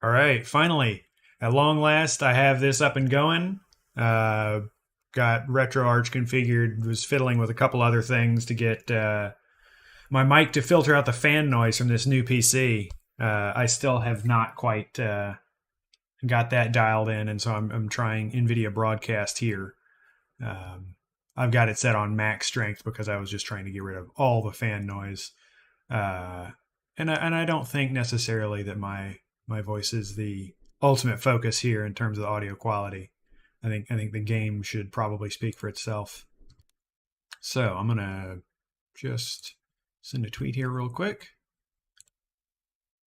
All right, finally, at long last, I have this up and going. Got RetroArch configured, was fiddling with a couple other things to get my mic to filter out the fan noise from this new PC. I still have not quite got that dialed in, and so I'm trying NVIDIA Broadcast here. I've got it set on max strength because I was just trying to get rid of all the fan noise. And I don't think necessarily that my voice is the ultimate focus here in terms of the audio quality. I think the game should probably speak for itself. So I'm gonna just send a tweet here real quick.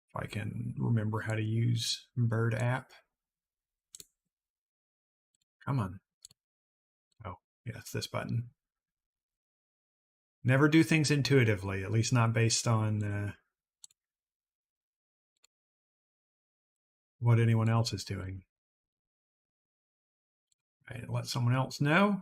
If I can remember how to use Bird app. Come on. Oh, yeah, it's this button. Never do things intuitively, at least not based on what anyone else is doing. Right, let someone else know.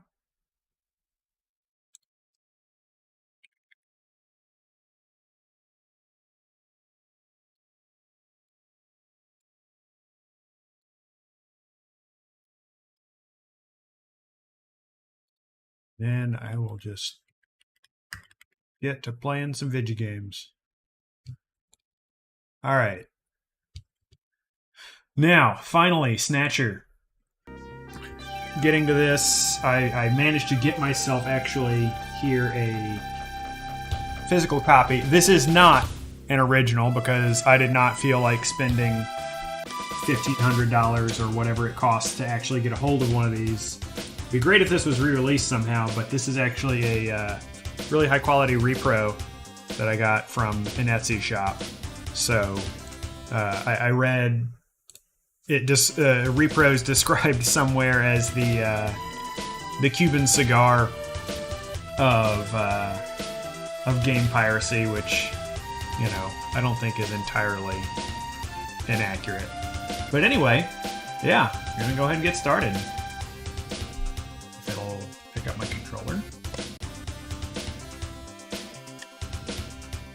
Then I will just get to playing some video games. All right. Now, finally, Snatcher. Getting to this, I managed to get myself actually here a physical copy. This is not an original because I did not feel like spending $1,500 or whatever it costs to actually get a hold of one of these. It'd be great if this was re-released somehow, but this is actually a really high-quality repro that I got from an Etsy shop. So I read it just repros described somewhere as the Cuban cigar of game piracy, which I don't think is entirely inaccurate. But anyway, yeah, I'm gonna go ahead and get started. It'll pick up my controller.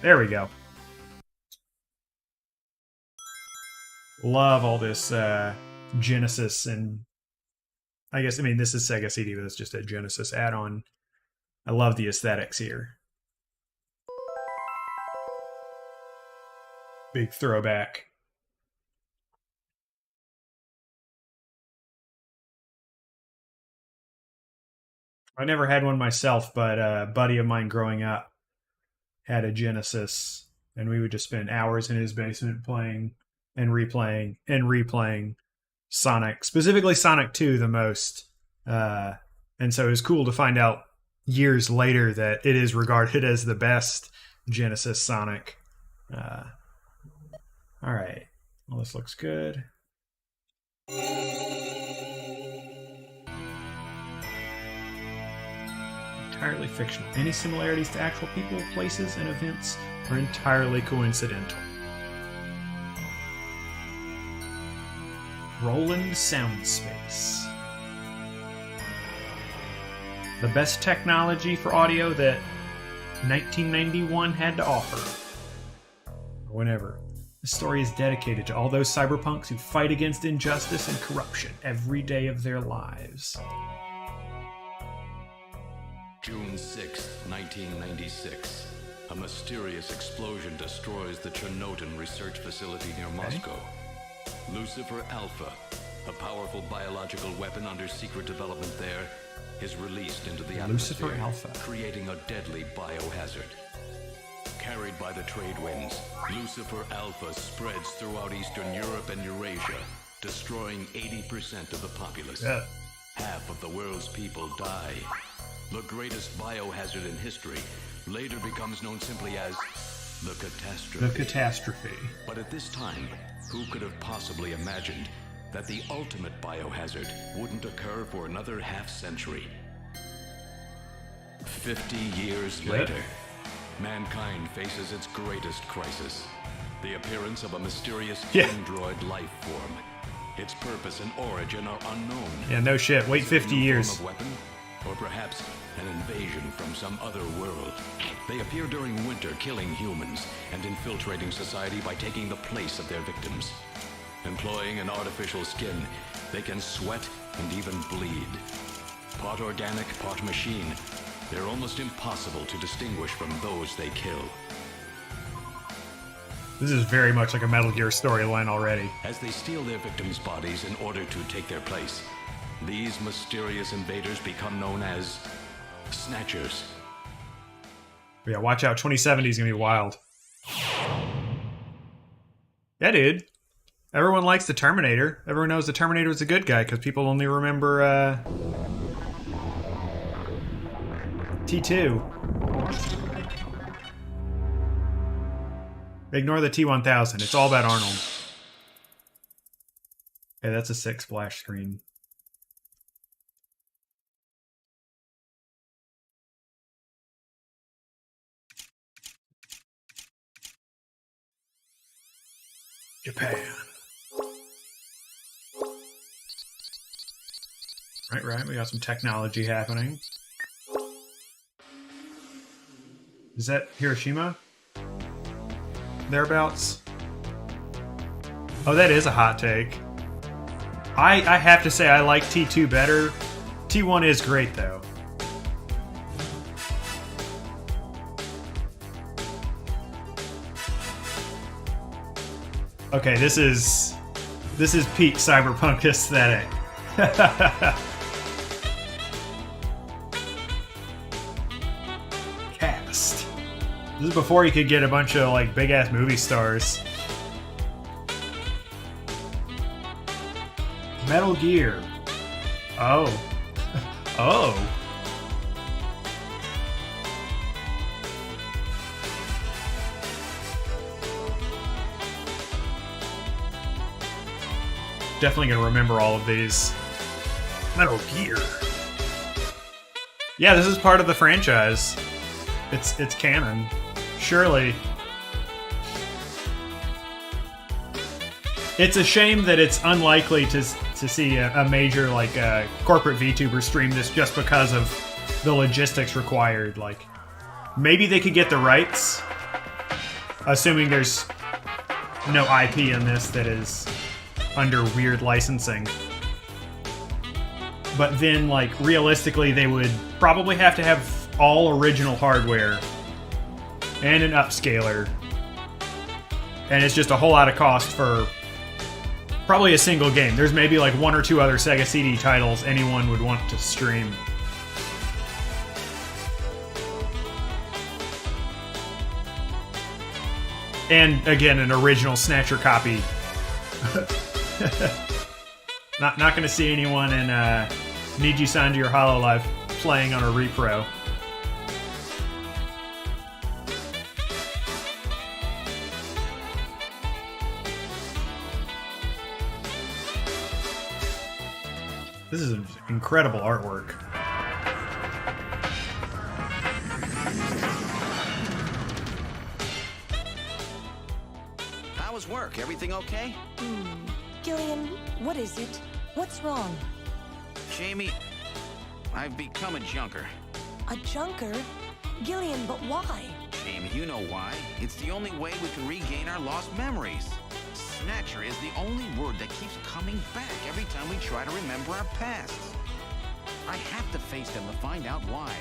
There we go. Love all this Genesis, and I mean this is Sega CD, but it's just a Genesis add-on. I love the aesthetics here. Big throwback. I never had one myself, but a buddy of mine growing up had a Genesis, and we would just spend hours in his basement playing and replaying Sonic, specifically Sonic 2 the most. And so it was cool to find out years later that it is regarded as the best Genesis Sonic. All right. Well, this looks good. Entirely fictional. Any similarities to actual people, places, and events are entirely coincidental. Roland Sound Space. The best technology for audio that 1991 had to offer. Or whenever. This story is dedicated to all those cyberpunks who fight against injustice and corruption every day of their lives. June 6, 1996. A mysterious explosion destroys the Chernobyl research facility near Moscow. Lucifer Alpha, a powerful biological weapon under secret development there, is released into the atmosphere, creating a deadly biohazard. Carried by the trade winds, Lucifer Alpha spreads throughout Eastern Europe and Eurasia, destroying 80% of the populace. Yeah. Half of the world's people die. The greatest biohazard in history later becomes known simply as the catastrophe. The catastrophe. But at this time, who could have possibly imagined that the ultimate biohazard wouldn't occur for another half-century? 50 years later, mankind faces its greatest crisis. The appearance of a mysterious android life form. Its purpose and origin are unknown. Yeah, no shit. Wait 50 years. Form of weapon, or perhaps an invasion from some other world. They appear during winter, killing humans and infiltrating society by taking the place of their victims. Employing an artificial skin, they can sweat and even bleed. Part organic, part machine, they're almost impossible to distinguish from those they kill. This is very much like a Metal Gear storyline already. As they steal their victims' bodies in order to take their place, these mysterious invaders become known as Snatchers. Yeah, watch out. 2070 is going to be wild. Yeah, dude. Everyone likes the Terminator. Everyone knows the Terminator is a good guy because people only remember T2. Ignore the T-1000. It's all about Arnold. Okay, that's a sick splash screen. Japan. Right. We got some technology happening. Is that Hiroshima? Thereabouts? Oh, that is a hot take. I have to say I like T2 better. T1 is great, though. Okay, this is peak cyberpunk aesthetic. Cast. This is before you could get a bunch of like big ass movie stars. Metal Gear. Oh. Oh. Definitely gonna remember all of these. Metal Gear. Yeah, this is part of the franchise. It's canon. Surely. It's a shame that it's unlikely to see a major like corporate VTuber stream this just because of the logistics required. Like, maybe they could get the rights, assuming there's no IP in this that is under weird licensing. But then, like, realistically, they would probably have to have all original hardware and an upscaler. And it's just a whole lot of cost for probably a single game. There's maybe like one or two other Sega CD titles anyone would want to stream. And again, an original Snatcher copy. Not going to see anyone in Need You Signed to Your Hololive playing on a repro. This is incredible artwork. How was work? Everything okay? Gillian, what is it? What's wrong? Jamie, I've become a junker. A junker? Gillian, but why? Jamie, you know why. It's the only way we can regain our lost memories. Snatcher is the only word that keeps coming back every time we try to remember our past. I have to face them to find out why.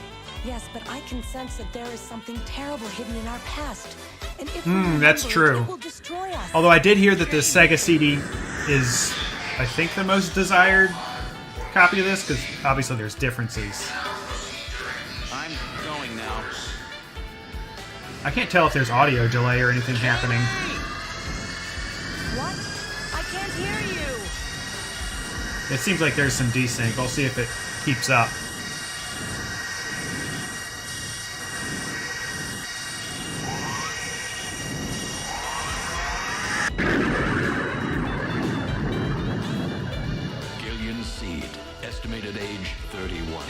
Yes, but I can sense that there is something terrible hidden in our past. And if that's true. It will destroy us. Although I did hear that the Sega CD is, I think, the most desired copy of this, because obviously there's differences. I'm going now. I can't tell if there's audio delay or anything happening. What? I can't hear you. It seems like there's some desync. I'll see if it keeps up. Estimated age 31.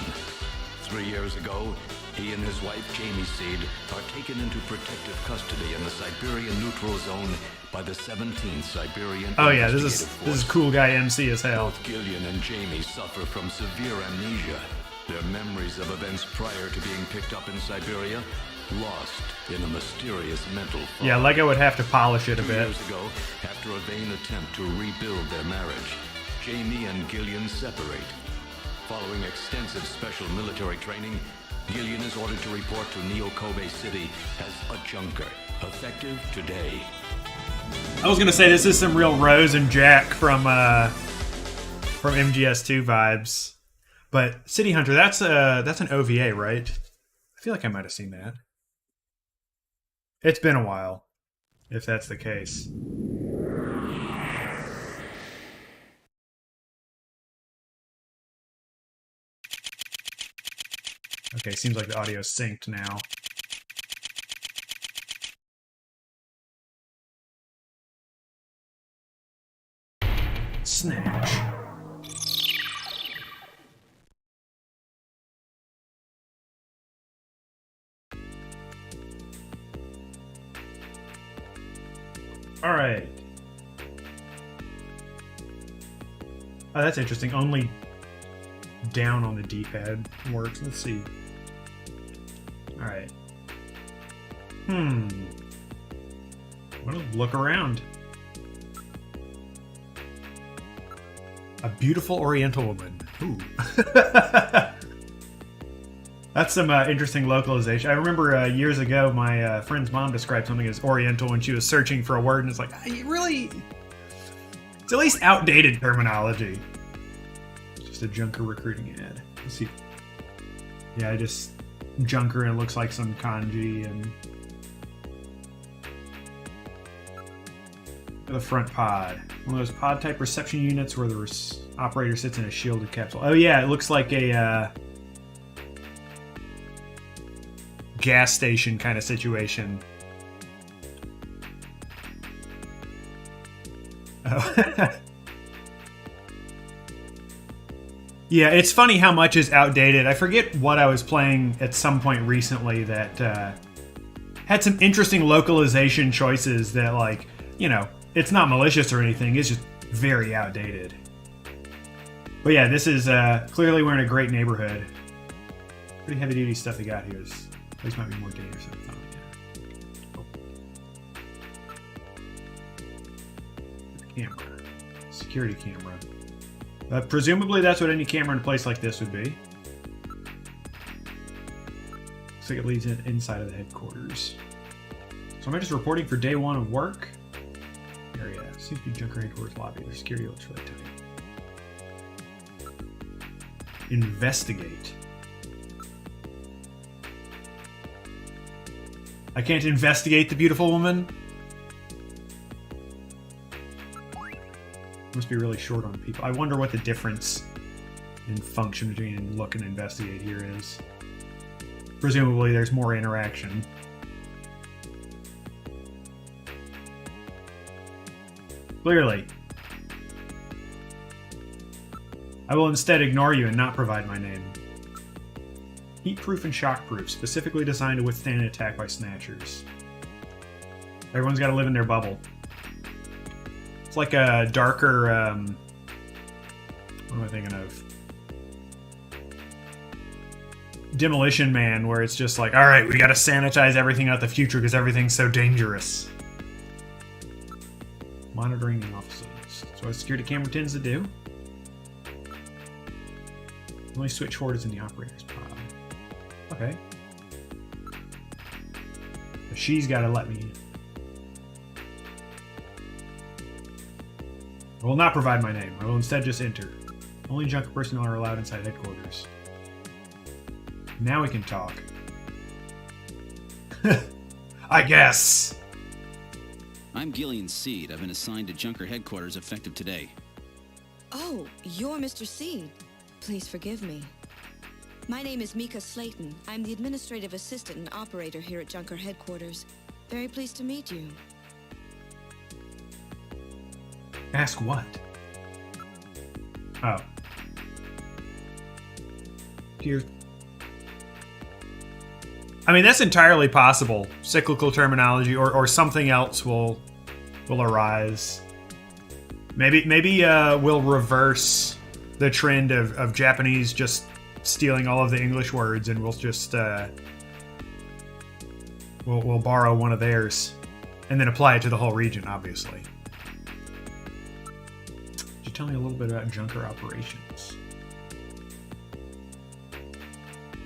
3 years ago, he and his wife Jamie Seed are taken into protective custody in the Siberian Neutral Zone by the 17th Siberian. Oh yeah, this is cool guy MC as hell. Both Gillian and Jamie suffer from severe amnesia. Their memories of events prior to being picked up in Siberia lost in a mysterious mental fog. Yeah, Lego would have to polish it a 2 bit. years ago, after a vain attempt to rebuild their marriage, Jamie and Gillian separate. Following extensive special military training, Gillian is ordered to report to Neo Kobe City as a junker, effective today. I was gonna say this is some real Rose and Jack from MGS2 vibes, but City Hunter, that's an OVA, right? I feel like I might have seen that. It's been a while, if that's the case. Okay, seems like the audio's synced now. Snatch. All right. Oh, that's interesting. Only down on the D-pad works. Let's see. All right. I'm gonna look around. A beautiful Oriental woman. Ooh. That's some interesting localization. I remember years ago, my friend's mom described something as Oriental when she was searching for a word, and it's like, really? It's at least outdated terminology. Just a junker recruiting ad. Let's see. Yeah, I just junker and it looks like some kanji and the front pod. One of those pod type reception units where the operator sits in a shielded capsule. Oh yeah, it looks like a gas station kind of situation. Oh. Yeah, it's funny how much is outdated. I forget what I was playing at some point recently that had some interesting localization choices that, like, you know, it's not malicious or anything. It's just very outdated. But yeah, this is clearly we're in a great neighborhood. Pretty heavy-duty stuff they got here. This place might be more dangerous than I thought. Yeah. Camera. Security camera. Presumably that's what any camera in a place like this would be. Looks like it leads inside of the headquarters. So am I just reporting for day one of work? Area. Seems to be Junker headquarters lobby. The security looks really tight. Investigate. I can't investigate the beautiful woman? Must be really short on people. I wonder what the difference in function between look and investigate here is. Presumably there's more interaction. Clearly. I will instead ignore you and not provide my name. Heat-proof and shock-proof, specifically designed to withstand an attack by Snatchers. Everyone's got to live in their bubble. It's like a darker, what am I thinking of? Demolition Man, where it's just like, alright, we gotta sanitize everything out the future because everything's so dangerous. Monitoring the offices. So what security camera tends to do. The only switchboard is in the operator's pod. Okay. But she's gotta let me in. I will not provide my name. I will instead just enter. Only Junker personnel are allowed inside headquarters. Now we can talk. I guess. I'm Gillian Seed. I've been assigned to Junker headquarters effective today. Oh, you're Mr. Seed. Please forgive me. My name is Mika Slayton. I'm the administrative assistant and operator here at Junker headquarters. Very pleased to meet you. Ask what? Oh. Here. I mean, that's entirely possible. Cyclical terminology or something else will arise. Maybe we'll reverse the trend of Japanese just stealing all of the English words, and we'll just we'll borrow one of theirs and then apply it to the whole region, obviously. Could you tell me a little bit about Junker operations?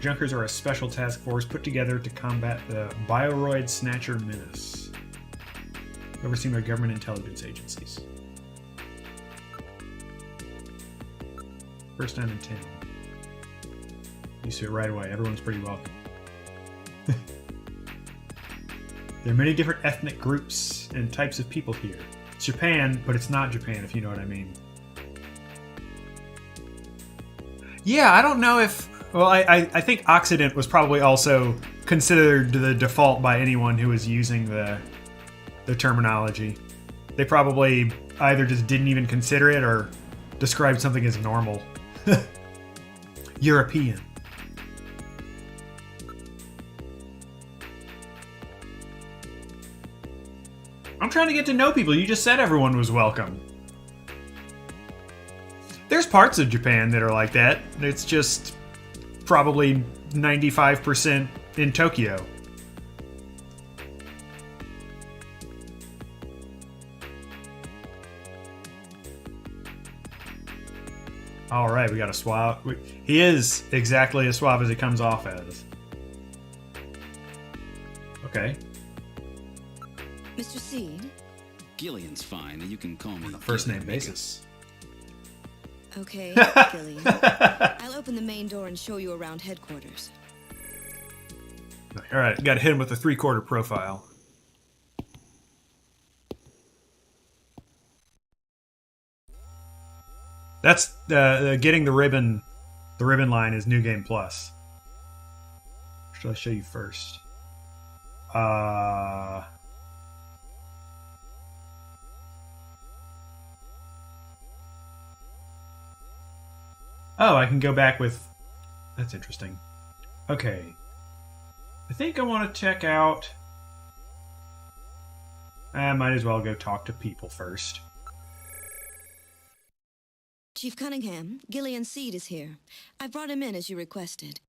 Junkers are a special task force put together to combat the Bioroid Snatcher menace, overseen by government intelligence agencies. First time in town. You see it right away. Everyone's pretty welcome. There are many different ethnic groups and types of people here. It's Japan, but it's not Japan, if you know what I mean. Yeah, I don't know if... Well, I think Occident was probably also considered the default by anyone who was using the terminology. They probably either just didn't even consider it or described something as normal. European. I'm trying to get to know people. You just said everyone was welcome. There's parts of Japan that are like that. It's just probably 95% in Tokyo. All right, we got a swab. He is exactly as suave as he comes off as. Okay. Mr. Seed? Gillian's fine, and you can call me First name Gillian. basis. Okay, Gillian. I'll open the main door and show you around headquarters. All right, got to hit him with a 3/4 profile. That's getting the ribbon. The ribbon line is New Game Plus. Should I show you first? Oh, I can go back with... That's interesting. Okay. I think I want to check out... I might as well go talk to people first. Chief Cunningham, Gillian Seed is here. I brought him in as you requested.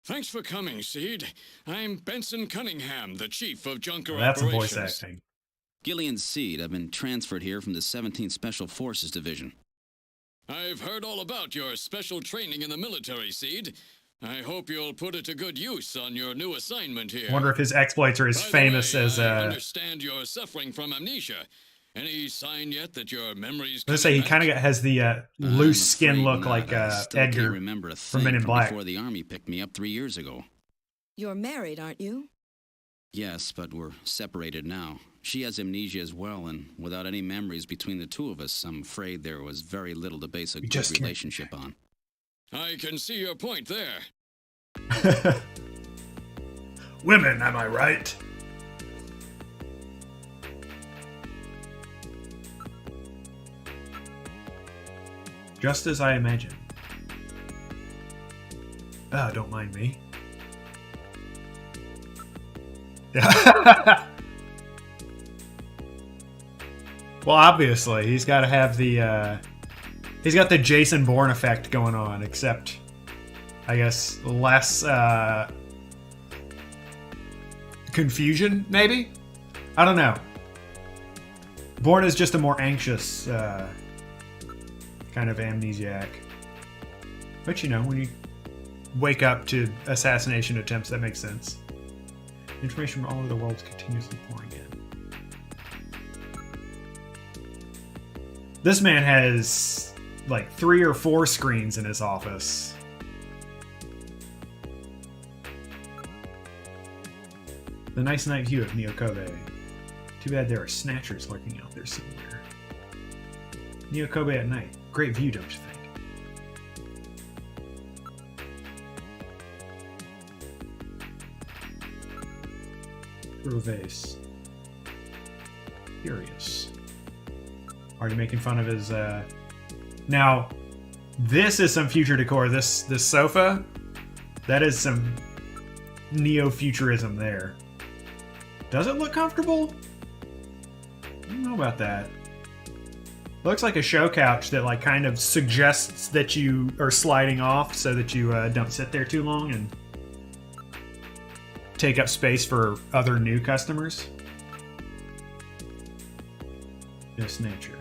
Thanks for coming, Seed. I'm Benson Cunningham, the Chief of Junker That's a Operations. voice acting. Gillian Seed. I've been transferred here from the 17th Special Forces Division. I've heard all about your special training in the military, Seed. I hope you'll put it to good use on your new assignment here. I wonder if his exploits are as By the famous way, as... I understand you're suffering from amnesia. Any sign yet that your memories... Let's say he kind of has the loose skin afraid look not. like I still can't Edgar remember a from thing Men in from Black. before the Army picked me up 3 years ago. You're married, aren't you? Yes, but we're separated now. She has amnesia as well, and without any memories between the two of us, I'm afraid there was very little to base a good just can't- relationship on. I can see your point there. Women, am I right? Just as I imagined. Oh, don't mind me. Well, obviously, he's got to have the... he's got the Jason Bourne effect going on, except... I guess less confusion, maybe? I don't know. Bourne is just a more anxious kind of amnesiac. But you know, when you wake up to assassination attempts, that makes sense. Information from all over the world is continuously pouring in. This man has like 3 or 4 screens in his office. The nice night view of Nyokobe. Too bad there are snatchers lurking out there somewhere. Nyokobe at night. Great view, don't you think? Little vase. Curious. Already making fun of his, Now, this is some future decor. This sofa, that is some neo-futurism there. Does it look comfortable? I don't know about that. Looks like a show couch that like kind of suggests that you are sliding off so that you don't sit there too long. And take up space for other new customers. Snatcher.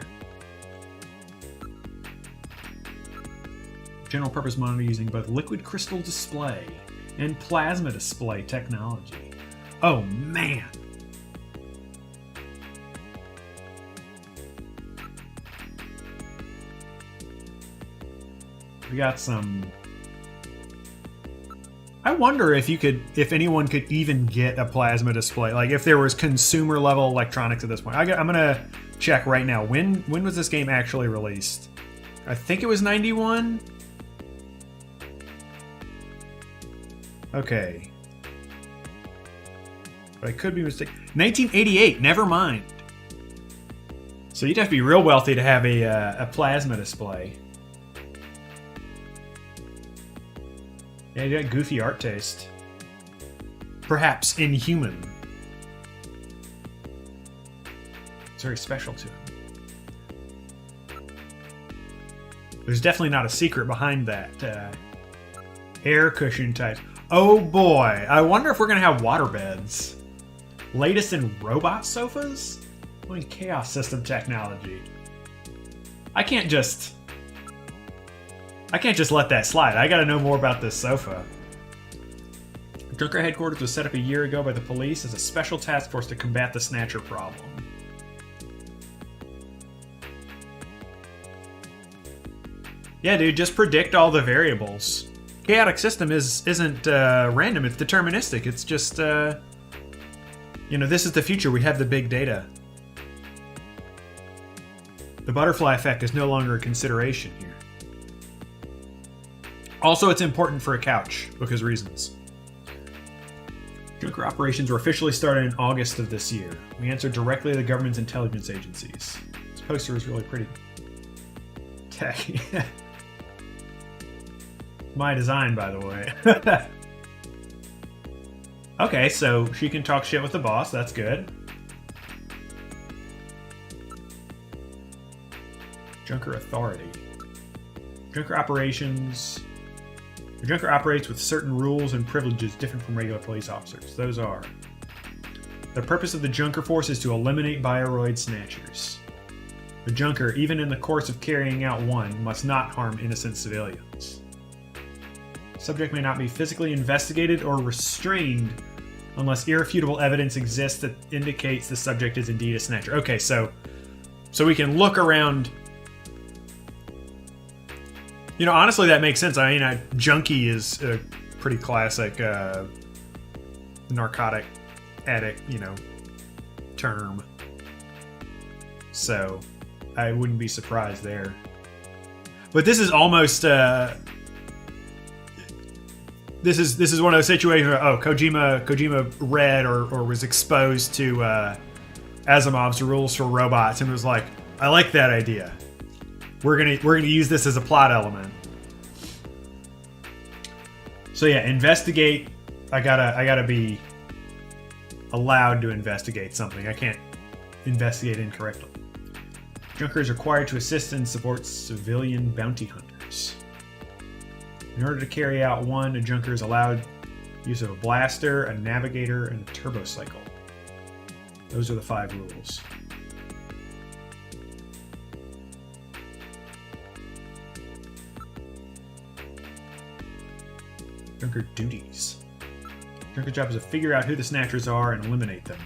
General purpose monitor using both liquid crystal display and plasma display technology. Oh man! We got some... I wonder if anyone could even get a plasma display. Like if there was consumer level electronics at this point. I'm gonna check right now. When was this game actually released? I think it was 91. Okay. But I could be mistaken. 1988, never mind. So you'd have to be real wealthy to have a plasma display. Yeah, you got goofy art taste. Perhaps inhuman. It's very special to him. There's definitely not a secret behind that. Air cushion type. Oh boy, I wonder if we're going to have waterbeds. Latest in robot sofas? What in chaos system technology? I can't just let that slide. I gotta know more about this sofa. Junker headquarters was set up a year ago by the police as a special task force to combat the Snatcher problem. Yeah, dude, just predict all the variables. Chaotic system isn't random, it's deterministic. It's just, this is the future. We have the big data. The butterfly effect is no longer a consideration here. Also, it's important for a couch, because reasons. Junker operations were officially started in August of this year. We answered directly to the government's intelligence agencies. This poster is really pretty tacky. My design, by the way. Okay, so she can talk shit with the boss. That's good. Junker authority. Junker operations. The Junker operates with certain rules and privileges different from regular police officers. Those are: the purpose of the Junker force is to eliminate bioroid snatchers. The Junker, even in the course of carrying out one, must not harm innocent civilians. Subject may not be physically investigated or restrained unless irrefutable evidence exists that indicates the subject is indeed a snatcher. Okay, so we can look around. Honestly, that makes sense. I mean, a junkie is a pretty classic narcotic addict, term. So I wouldn't be surprised there. But this is almost this is one of those situations where Kojima read or was exposed to Asimov's rules for robots and was like, I like that idea. We're gonna use this as a plot element. So yeah, investigate. I gotta be allowed to investigate something. I can't investigate incorrectly. Junker is required to assist and support civilian bounty hunters. In order to carry out one, a Junker is allowed use of a blaster, a navigator, and a turbocycle. Those are the 5 rules. Junker duties. Junker's job is to figure out who the Snatchers are and eliminate them.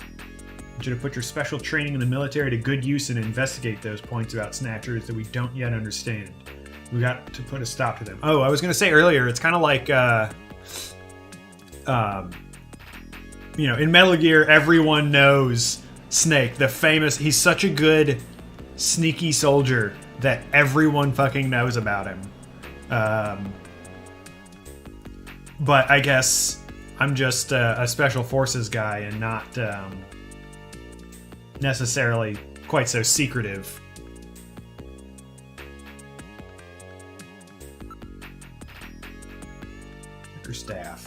You should have put your special training in the military to good use and investigate those points about Snatchers that we don't yet understand. We got to put a stop to them. Oh, I was going to say earlier, it's kind of like, in Metal Gear, everyone knows Snake, the famous, he's such a good sneaky soldier that everyone fucking knows about him. But I guess I'm just a special forces guy and not necessarily quite so secretive. Junker staff.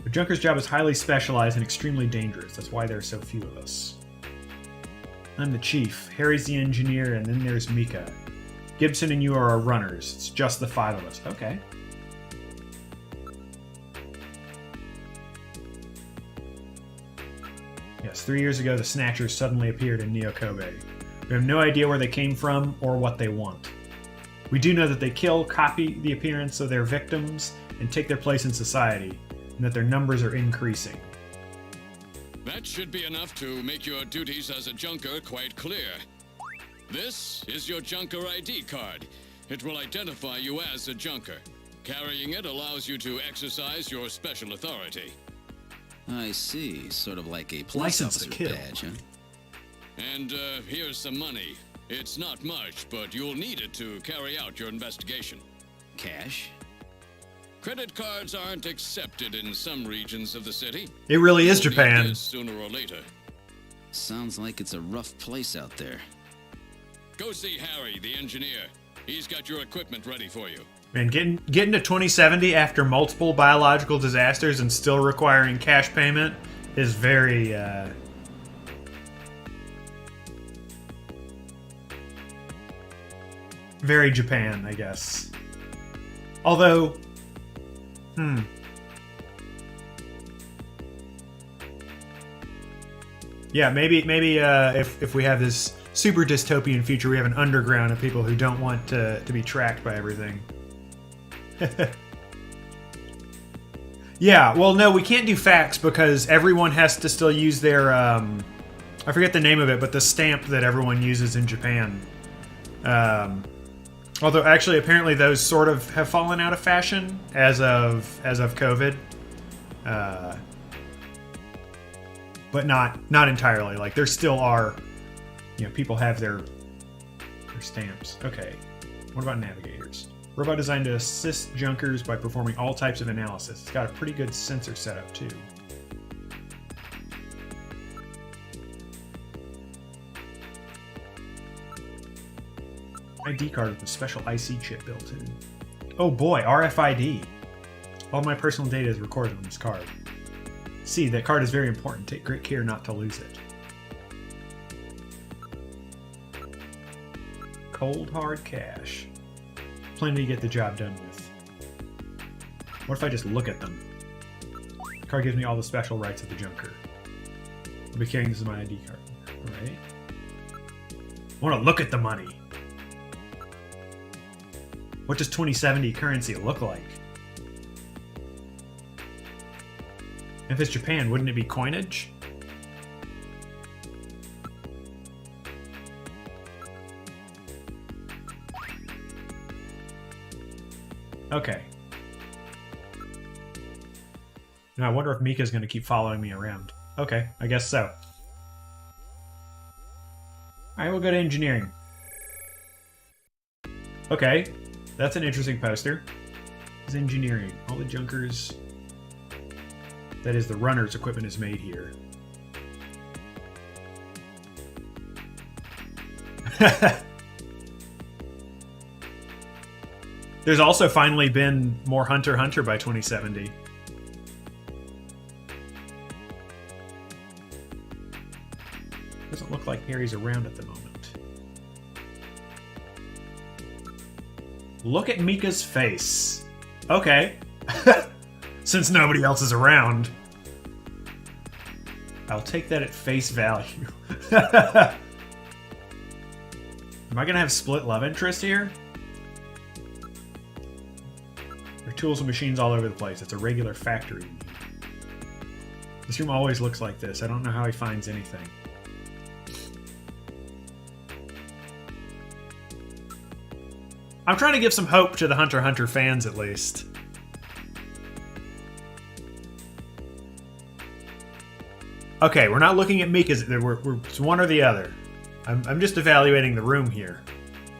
The Junker's job is highly specialized and extremely dangerous. That's why there are so few of us. I'm the chief, Harry's the engineer, and then there's Mika. Gibson and you are our runners. It's just the 5 of us. Okay. notes. 3 years ago, the Snatchers suddenly appeared in Neo Kobe. We have no idea where they came from or what they want. We do know that they kill, copy the appearance of their victims, and take their place in society, and that their numbers are increasing. That should be enough to make your duties as a junker quite clear. This is your junker ID card. It will identify you as a junker. Carrying it allows you to exercise your special authority. I see. Sort of like a police License to officer kill. badge, huh? And here's some money. It's not much, but you'll need it to carry out your investigation. Cash? Credit cards aren't accepted in some regions of the city. It really is You'll need Japan. this sooner or later. Sounds like it's a rough place out there. Go see Harry, the engineer. He's got your equipment ready for you. Man, getting to 2070 after multiple biological disasters and still requiring cash payment is very, very Japan, I guess. Although, yeah, maybe if we have this super dystopian future, we have an underground of people who don't want to be tracked by everything. Yeah, well, no, we can't do fax because everyone has to still use their, I forget the name of it, but the stamp that everyone uses in Japan. Although, actually, apparently those sort of have fallen out of fashion as of COVID. But not entirely. Like, there still are, people have their stamps. Okay, what about navigators? Robot designed to assist junkers by performing all types of analysis. It's got a pretty good sensor setup, too. ID card with a special IC chip built in. Oh boy, RFID. All my personal data is recorded on this card. See, that card is very important. Take great care not to lose it. Cold hard cash. Plenty to get the job done with. What if I just look at them? The card gives me all the special rights of the junker. I'll be carrying this as my ID card. Alright. I want to look at the money. What does 2070 currency look like? If it's Japan, wouldn't it be coinage? Okay. Now I wonder if Mika's going to keep following me around. Okay, I guess so. Alright, we'll go to engineering. Okay, that's an interesting poster. It's engineering. All the junkers... That is, the runner's equipment is made here. There's also finally been more Hunter x Hunter by 2070. Doesn't look like Harry's around at the moment. Look at Mika's face. Okay. Since nobody else is around. I'll take that at face value. Am I gonna have split love interest here? There are tools and machines all over the place. It's a regular factory. This room always looks like this. I don't know how he finds anything. I'm trying to give some hope to the Hunter x Hunter fans, at least. Okay, we're not looking at Mika's. It's one or the other. I'm just evaluating the room here.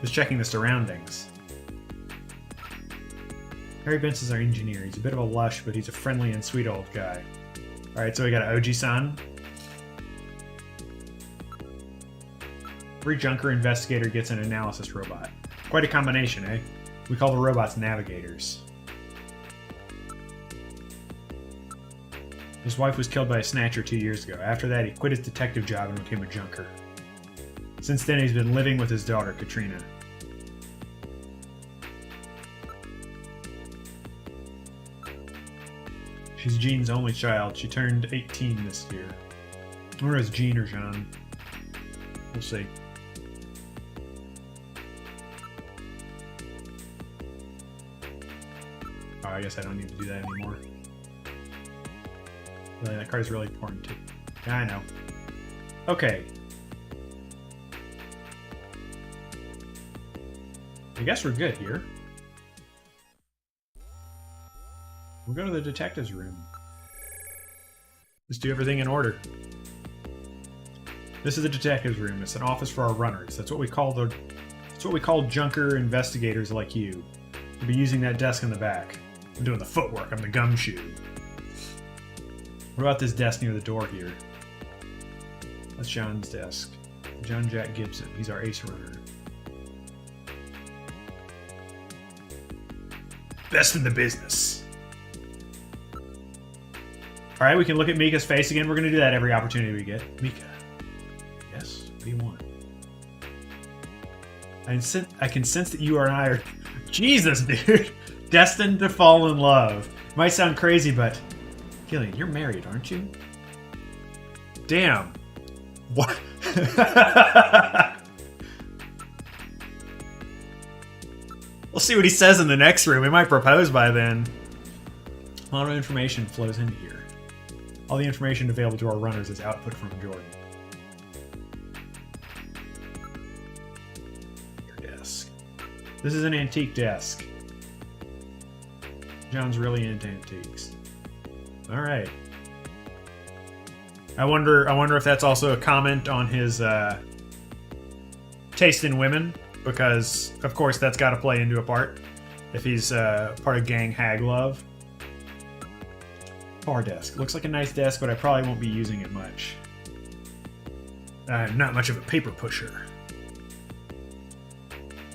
Just checking the surroundings. Harry Benson's our engineer. He's a bit of a lush, but he's a friendly and sweet old guy. Alright, so we got Oji-san. Every junker investigator gets an analysis robot. Quite a combination, eh? We call the robots navigators. His wife was killed by a Snatcher 2 years ago. After that, he quit his detective job and became a junker. Since then, he's been living with his daughter, Katrina. She's Jean's only child. She turned 18 this year. I wonder if it's Jean or Jean. We'll see. Oh, I guess I don't need to do that anymore. Really, that card is really important too. Yeah, I know. Okay. I guess we're good here. We'll go to the detective's room. Let's do everything in order. This is the detective's room. It's an office for our runners. That's what we call junker investigators like you. We'll be using that desk in the back. I'm doing the footwork. I'm the gumshoe. What about this desk near the door here? That's John's desk. John Jack Gibson. He's our ace runner. Best in the business. Alright, we can look at Mika's face again. We're going to do that every opportunity we get. Mika. Yes? What do you want? I can sense that you and I are... Jesus, dude! Destined to fall in love. Might sound crazy, but... Gillian, you're married, aren't you? Damn. What? We'll see what he says in the next room. He might propose by then. A lot of information flows into here. All the information available to our runners is output from Jordan. Your desk. This is an antique desk. John's really into antiques. All right. I wonder if that's also a comment on his taste in women, because of course that's got to play into a part if he's part of gang hag love. Bar desk. Looks like a nice desk, but I probably won't be using it much. I'm not much of a paper pusher.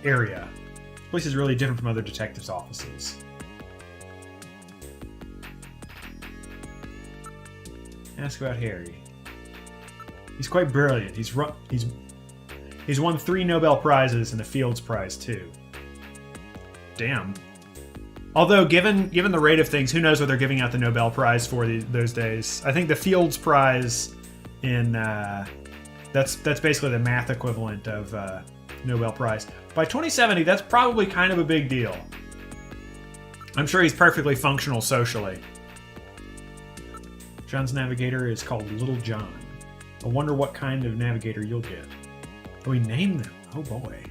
Area. This place is really different from other detectives' offices. Ask about Harry. He's quite brilliant. He's won 3 Nobel Prizes and a Fields Prize too. Damn. Although, given the rate of things, who knows what they're giving out the Nobel Prize for those days? I think the Fields Prize in that's basically the math equivalent of Nobel Prize. By 2070, that's probably kind of a big deal. I'm sure he's perfectly functional socially. John's navigator is called Little John. I wonder what kind of navigator you'll get. Oh, we named them. Oh boy.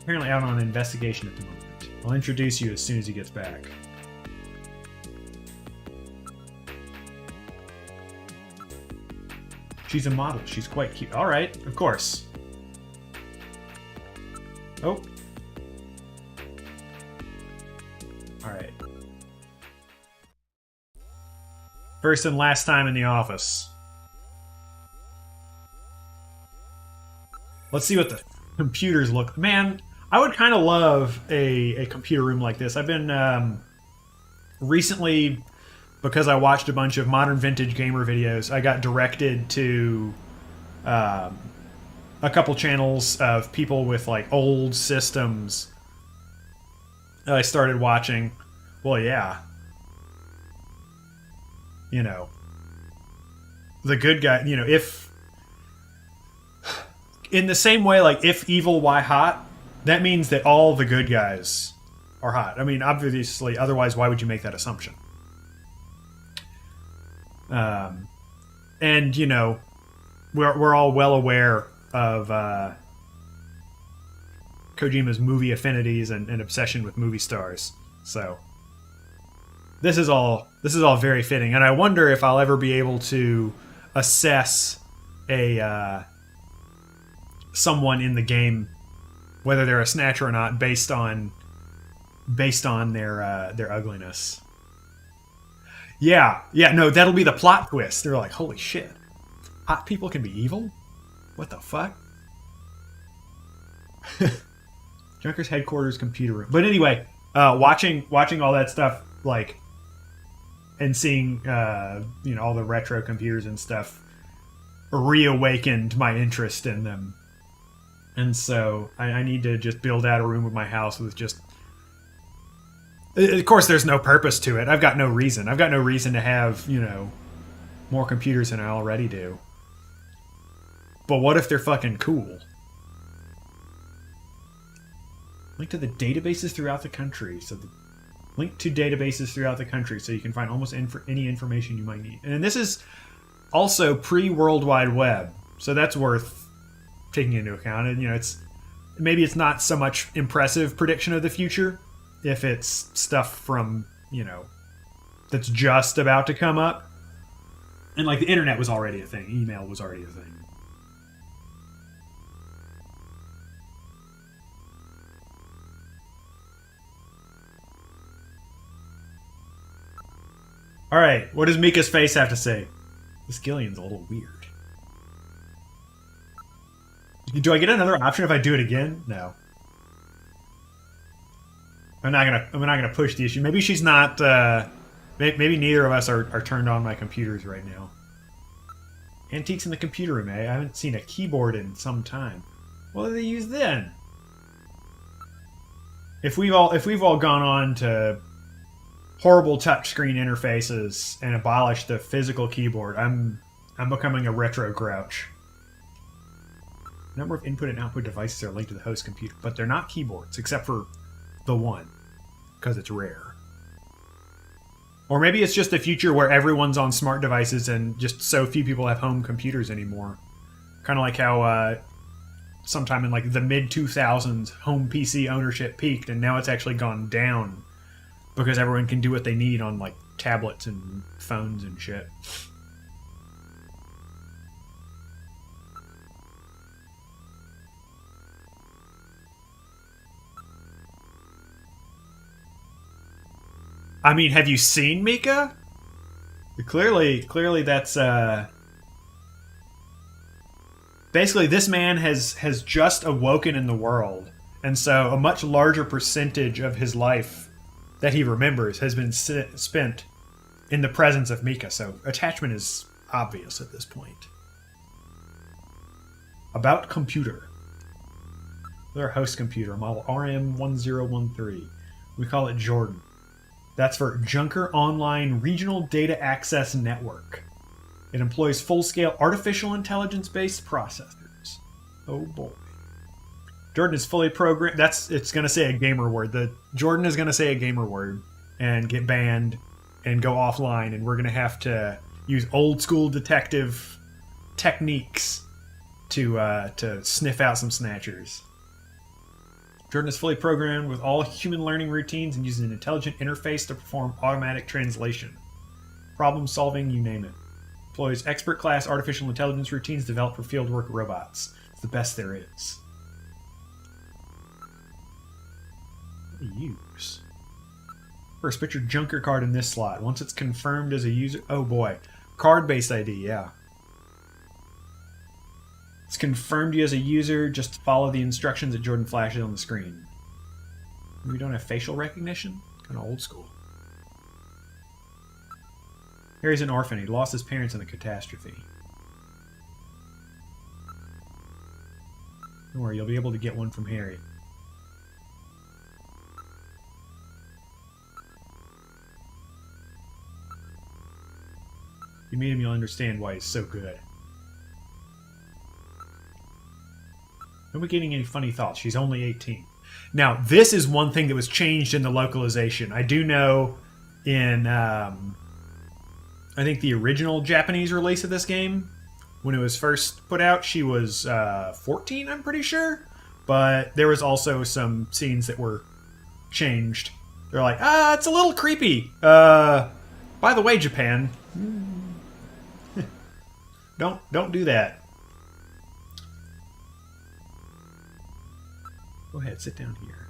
Apparently out on an investigation at the moment. I'll introduce you as soon as he gets back. She's a model. She's quite cute. Alright, of course. Oh. Alright. First and last time in the office. Let's see what the computers look. Man, I would kind of love a computer room like this. I've been recently, because I watched a bunch of modern vintage gamer videos, I got directed to a couple channels of people with like old systems that I started watching. Well, yeah. You know, the good guy, you know, if in the same way, like if evil, why hot? That means that all the good guys are hot. I mean, obviously, otherwise, why would you make that assumption? And you know, we're all well aware of Kojima's movie affinities and obsession with movie stars. So this is all very fitting, and I wonder if I'll ever be able to assess someone in the game, whether they're a Snatcher or not, based on their ugliness. Yeah, no, that'll be the plot twist. They're like, holy shit, hot people can be evil? What the fuck? Junker's headquarters computer room. But anyway, watching all that stuff, like, and seeing you know, all the retro computers and stuff reawakened my interest in them. And so I need to just build out a room of my house with just Of course, there's no purpose to it. I've got no reason. I've got no reason to have, more computers than I already do. But what if they're fucking cool? Link to the databases throughout the country. Link to databases throughout the country so you can find almost any information you might need. And this is also pre-World Wide Web, so that's worth taking into account. And maybe it's not so much impressive prediction of the future if it's stuff from that's just about to come up. And like the internet was already a thing, email was already a thing. All right, what does Mika's face have to say? This Gillian's a little weird. Do I get another option if I do it again? No. I'm not gonna push the issue. Maybe she's not. Maybe neither of us are turned on my computers right now. Antiques in the computer room. I haven't seen a keyboard in some time. What do they use then? If we've all gone on to horrible touchscreen interfaces and abolished the physical keyboard, I'm becoming a retro grouch. A number of input and output devices are linked to the host computer, but they're not keyboards, except for the one, because it's rare. Or maybe it's just the future where everyone's on smart devices and just so few people have home computers anymore. Kind of like how sometime in like the mid-2000s, home PC ownership peaked, and now it's actually gone down because everyone can do what they need on like tablets and phones and shit. I mean, have you seen Mika? Clearly that's basically this man has just awoken in the world, and so a much larger percentage of his life that he remembers has been spent in the presence of Mika, so attachment is obvious at this point. About computer. Their host computer, model RM1013. We call it Jordan. That's for Junker Online Regional Data Access Network. It employs full-scale artificial intelligence-based processors. Oh boy. Jordan is fully programmed. It's going to say a gamer word. Jordan is going to say a gamer word and get banned and go offline, and we're going to have to use old-school detective techniques to sniff out some snatchers. Jordan is fully programmed with all human learning routines and uses an intelligent interface to perform automatic translation. Problem solving, you name it. Employs expert class artificial intelligence routines developed for fieldwork robots. It's the best there is. What do you use? First, put your Junker card in this slot. Once it's confirmed as a user... Oh boy. Card-based ID, yeah. It's confirmed you as a user, just follow the instructions that Jordan flashes on the screen. We don't have facial recognition? Kind of old school. Harry's an orphan. He lost his parents in a catastrophe. Don't worry, you'll be able to get one from Harry. If you meet him, you'll understand why he's so good. Don't be getting any funny thoughts. She's only 18. Now, this is one thing that was changed in the localization. I do know in, I think the original Japanese release of this game, when it was first put out, she was 14, I'm pretty sure. But there was also some scenes that were changed. They're like, it's a little creepy. By the way, Japan, don't do that. Go ahead, sit down here.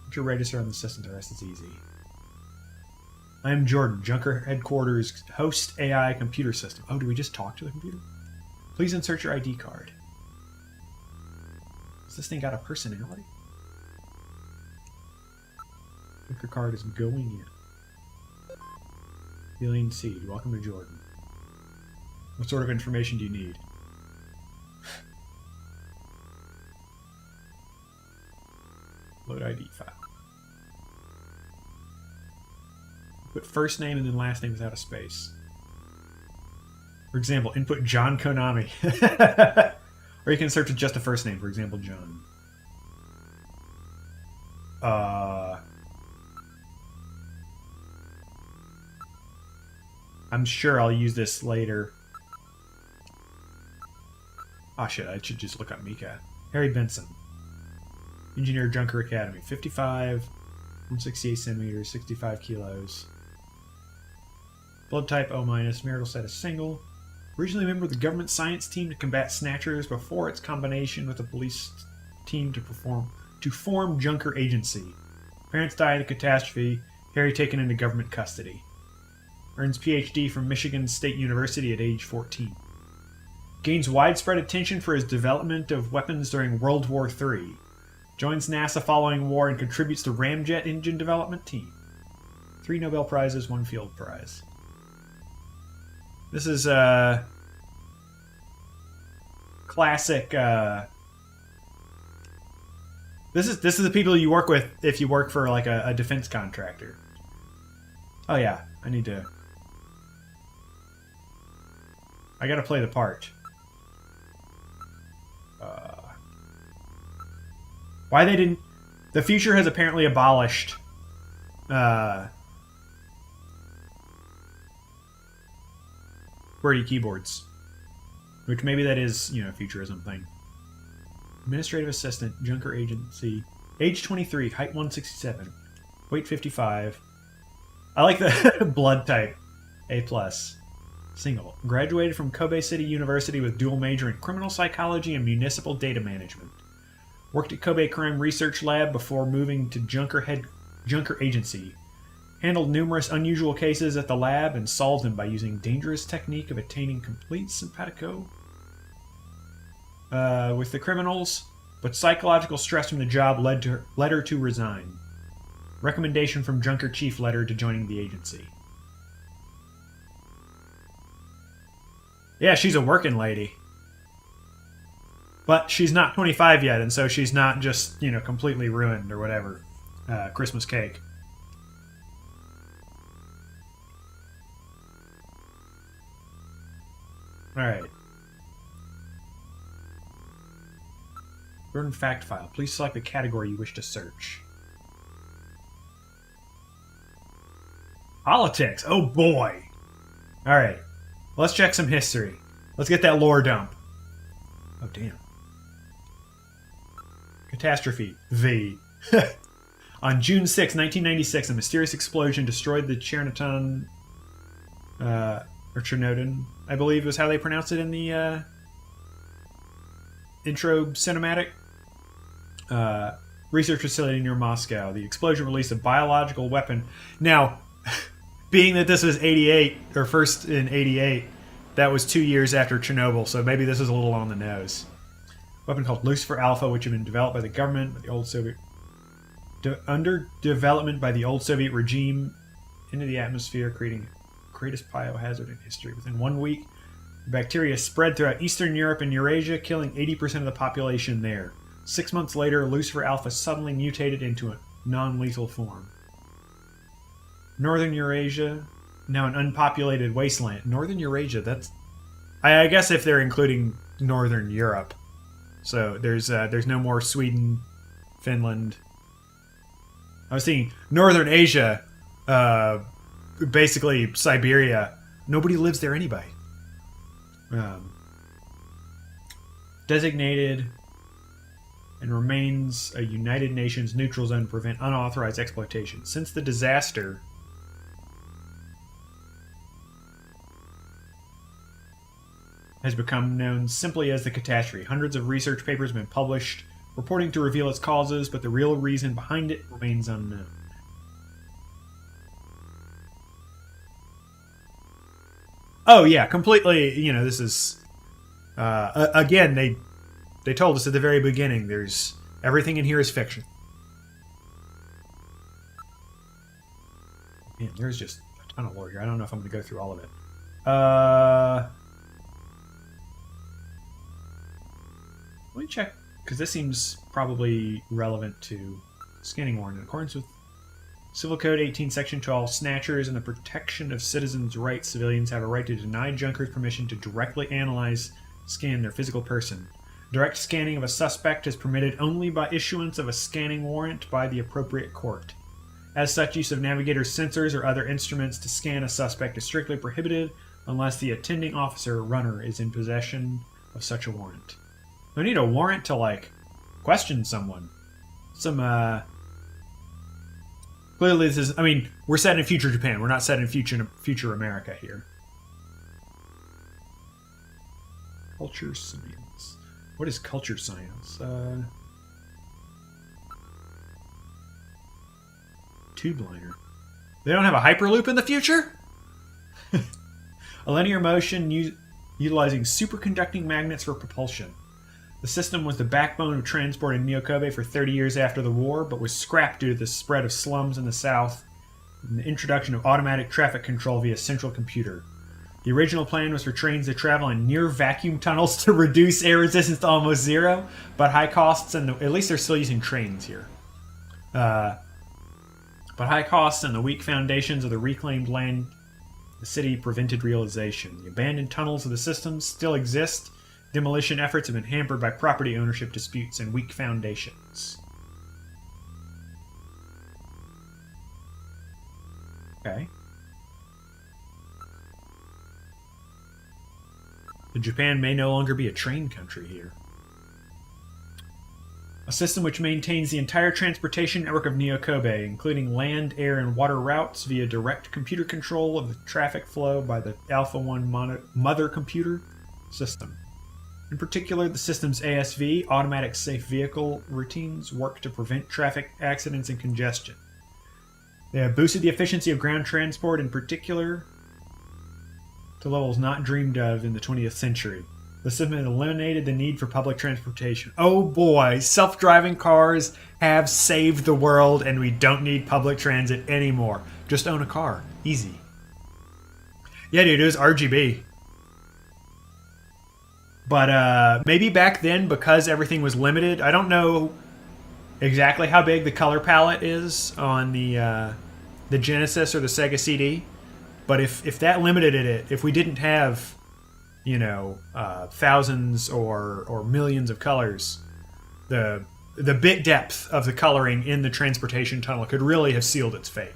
Put your register on the system, the rest is easy. I am Jordan, Junker Headquarters Host AI Computer System. Oh, do we just talk to the computer? Please insert your ID card. Has this thing got a personality? Junker card is going in. Alien Seed, welcome to Jordan. What sort of information do you need? Load ID file. Put first name and then last name without a space. For example, input John Konami. Or you can search with just a first name, for example, John. I'm sure I'll use this later. Oh shit, I should just look up Mika. Harry Benson. Engineer Junker Academy. 55, 168 centimeters, 65 kilos. Blood type O-, marital status single. Originally a member of the government science team to combat Snatchers before its combination with the police team to form Junker Agency. Parents died in a catastrophe. Harry taken into government custody. Earns PhD from Michigan State University at age 14. Gains widespread attention for his development of weapons during World War III. Joins NASA following war and contributes to ramjet engine development team. 3 Nobel Prizes, 1 Field Prize. This is classic. This is the people you work with if you work for like a defense contractor. Oh yeah, I gotta play the part. Why they didn't... The future has apparently abolished... QWERTY keyboards. Which maybe that is, futurism thing. Administrative assistant, Junker Agency. Age 23, height 167. Weight 55. I like the blood type. A+. Single. Graduated from Kobe City University with dual major in criminal psychology and municipal data management. Worked at Kobe Crime Research Lab before moving to Junker Agency. Handled numerous unusual cases at the lab and solved them by using dangerous technique of attaining complete simpatico with the criminals, but psychological stress from the job led her to resign. Recommendation from Junker Chief led her to joining the agency. Yeah, she's a working lady. But she's not 25 yet, and so she's not just, completely ruined or whatever. Christmas cake. Alright. Burn fact file. Please select the category you wish to search. Politics! Oh boy! Alright. Let's check some history. Let's get that lore dump. Oh damn. Catastrophe. V. On June 6, 1996, a mysterious explosion destroyed the Chernobyl, or Chernobyl, I believe was how they pronounce it in the intro cinematic. Research facility near Moscow. The explosion released a biological weapon. Now, being that this was 88, or first in 88, that was 2 years after Chernobyl, so maybe this is a little on the nose. Weapon called Lucifer Alpha, which had been developed by the government, by the old Soviet... under development by the old Soviet regime into the atmosphere, creating the greatest biohazard in history. Within 1 week, the bacteria spread throughout Eastern Europe and Eurasia, killing 80% of the population there. 6 months later, Lucifer Alpha suddenly mutated into a non-lethal form. Northern Eurasia, now an unpopulated wasteland. Northern Eurasia, that's... I guess if they're including Northern Europe. So there's no more Sweden, Finland. I was thinking Northern Asia, basically Siberia. Nobody lives there anyway. Designated and remains a United Nations neutral zone to prevent unauthorized exploitation. Since the disaster, has become known simply as the catastrophe. Hundreds of research papers have been published purporting to reveal its causes, but the real reason behind it remains unknown. Oh yeah, completely, this is... again, they told us at the very beginning, there's... everything in here is fiction. Man, there's just a ton of lore here. I don't know if I'm going to go through all of it. Let me check, because this seems probably relevant to scanning warrant. In accordance with Civil Code 18, Section 12, Snatchers and the protection of citizens' rights. Civilians have a right to deny junkers permission to directly analyze, scan their physical person. Direct scanning of a suspect is permitted only by issuance of a scanning warrant by the appropriate court. As such, use of navigator sensors or other instruments to scan a suspect is strictly prohibited unless the attending officer or runner is in possession of such a warrant. I need a warrant to, like, question someone. Clearly this is, I mean, we're set in future Japan. We're not set in future America here. Culture science. What is culture science? Tube liner. They don't have a hyperloop in the future? A linear motion utilizing superconducting magnets for propulsion. The system was the backbone of transport in Miyokobe for 30 years after the war, but was scrapped due to the spread of slums in the south and the introduction of automatic traffic control via central computer. The original plan was for trains to travel in near vacuum tunnels to reduce air resistance to almost zero, but high costs and at least they're still using trains here. But high costs and the weak foundations of the reclaimed land, the city prevented realization. The abandoned tunnels of the system still exist. Demolition efforts have been hampered by property ownership disputes and weak foundations. Okay. Japan may no longer be a train country here. A system which maintains the entire transportation network of Miyokobe, including land, air, and water routes via direct computer control of the traffic flow by the Alpha 1 mother computer system. In particular, the system's ASV, automatic safe vehicle routines, work to prevent traffic accidents and congestion. They have boosted the efficiency of ground transport, in particular, to levels not dreamed of in the 20th century. The system has eliminated the need for public transportation. Oh boy, self-driving cars have saved the world and we don't need public transit anymore. Just own a car. Easy. Yeah, dude, it was RGB. But maybe back then, because everything was limited, I don't know exactly how big the color palette is on the Genesis or the Sega CD. But if that limited it, if we didn't have, you know, thousands or millions of colors, the bit depth of the coloring in the transportation tunnel could really have sealed its fate.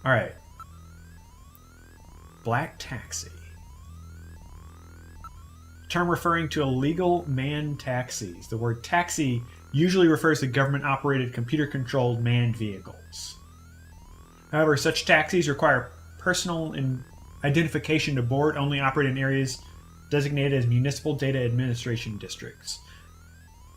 All right. Black taxi. Term referring to illegal manned taxis. The word taxi usually refers to government-operated, computer-controlled manned vehicles. However, such taxis require personal identification to board, only operate in areas designated as municipal data administration districts.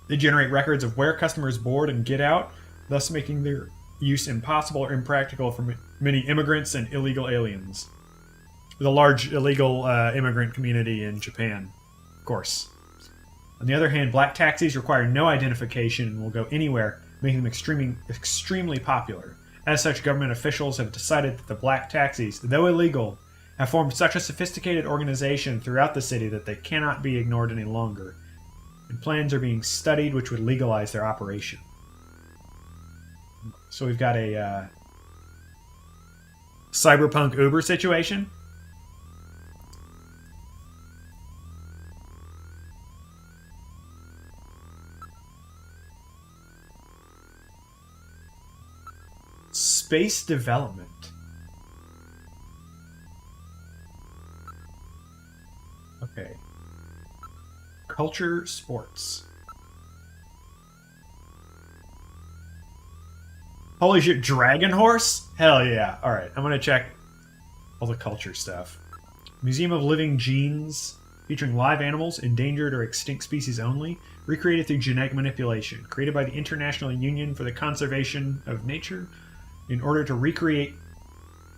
They generate records of where customers board and get out, thus making their use impossible or impractical for many immigrants and illegal aliens. With a large illegal immigrant community in Japan, of course. On the other hand, black taxis require no identification and will go anywhere, making them extremely popular. As such, government officials have decided that the black taxis, though illegal, have formed such a sophisticated organization throughout the city that they cannot be ignored any longer, and plans are being studied which would legalize their operation. So we've got a cyberpunk Uber situation. Space development. Okay. Culture sports. Holy shit, Dragon Horse? Hell yeah. Alright, I'm gonna check all the culture stuff. Museum of Living Genes, featuring live animals, endangered or extinct species only, recreated through genetic manipulation, created by the International Union for the Conservation of Nature, in order to recreate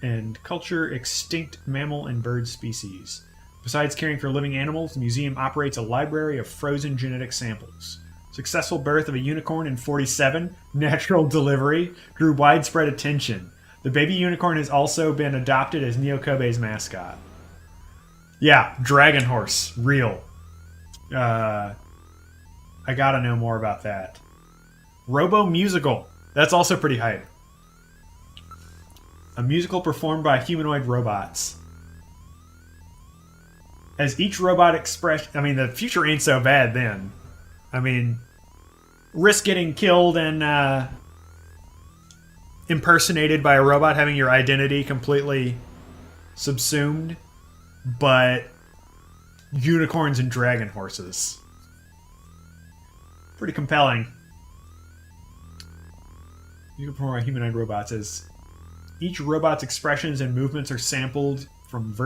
and culture extinct mammal and bird species. Besides caring for living animals, the museum operates a library of frozen genetic samples. Successful birth of a unicorn in 47, natural delivery, drew widespread attention. The baby unicorn has also been adopted as Miyokobe's mascot. Yeah, Dragon Horse, real. I gotta know more about that. Robo Musical. That's also pretty hype. A musical performed by humanoid robots. As each robot express... I mean, the future ain't so bad then. I mean, risk getting killed and impersonated by a robot, having your identity completely subsumed, but unicorns and dragon horses. Pretty compelling. You can perform by humanoid robots as each robot's expressions and movements are sampled from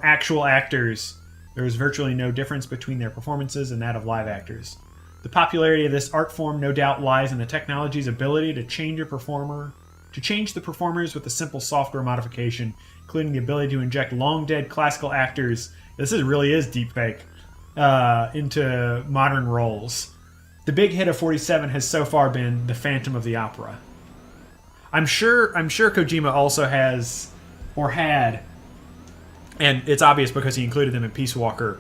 actual actors. There is virtually no difference between their performances and that of live actors. The popularity of this art form no doubt lies in the technology's ability to change the performers with a simple software modification, including the ability to inject long-dead classical actors. This really is deepfake into modern roles. The big hit of 47 has so far been The Phantom of the Opera. I'm sure Kojima also has, or had, and it's obvious because he included them in Peace Walker,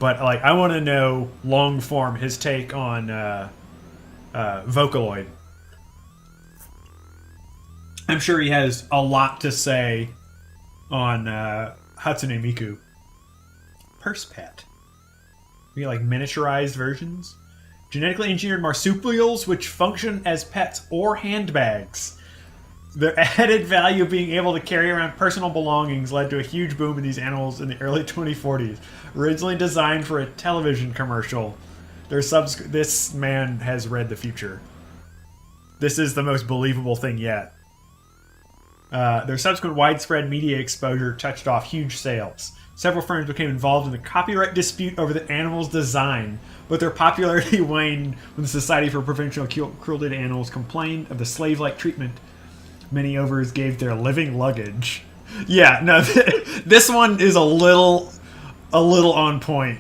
but like I want to know long form his take on Vocaloid. I'm sure he has a lot to say on Hatsune Miku. Purse Pet. We like miniaturized versions. Genetically engineered marsupials which function as pets or handbags. Their added value of being able to carry around personal belongings led to a huge boom in these animals in the early 2040s. Originally designed for a television commercial, this man has read the future. This is the most believable thing yet. Their subsequent widespread media exposure touched off huge sales. Several firms became involved in the copyright dispute over the animal's design, but their popularity waned when the Society for Prevention of Cruelty to Animals complained of the slave-like treatment many owners gave their living luggage. Yeah, no, this one is a little on point.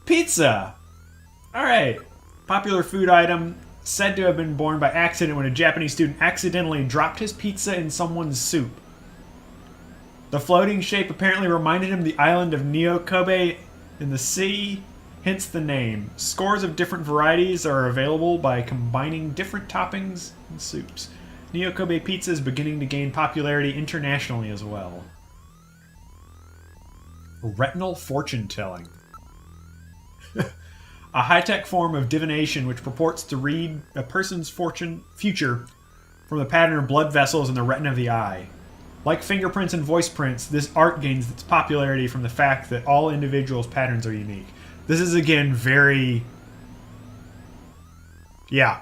Pizza. All right. Popular food item said to have been born by accident when a Japanese student accidentally dropped his pizza in someone's soup. The floating shape apparently reminded him of the island of Neo-Kobe in the sea, hence the name. Scores of different varieties are available by combining different toppings and soups. Neo-Kobe pizza is beginning to gain popularity internationally as well. Retinal fortune telling. A high-tech form of divination which purports to read a person's future from the pattern of blood vessels in the retina of the eye. Like fingerprints and voice prints, this art gains its popularity from the fact that all individuals' patterns are unique. This is again very... Yeah.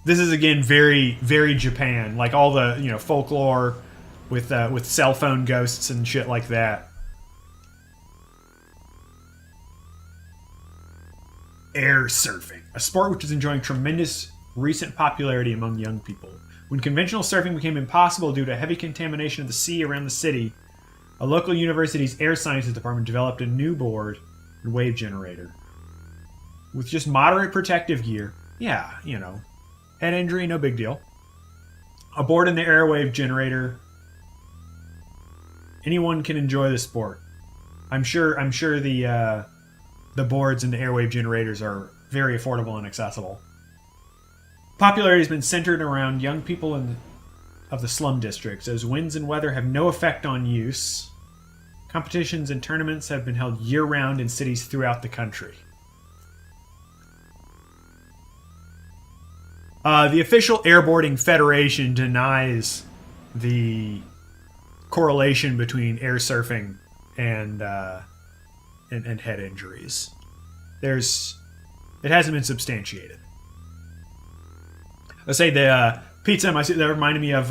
This is again very, very Japan. Like all the, folklore with cell phone ghosts and shit like that. Air surfing, a sport which is enjoying tremendous recent popularity among young people. When conventional surfing became impossible due to heavy contamination of the sea around the city, a local university's air sciences department developed a new board and wave generator. With just moderate protective gear, head injury, no big deal. A board and the airwave generator, anyone can enjoy the sport. I'm sure the boards and the airwave generators are very affordable and accessible. Popularity has been centered around young people of the slum districts, as winds and weather have no effect on use. Competitions and tournaments have been held year-round in cities throughout the country. The official Airboarding Federation denies the correlation between air surfing and head injuries. It hasn't been substantiated. Let's say the pizza in my suit, that reminded me of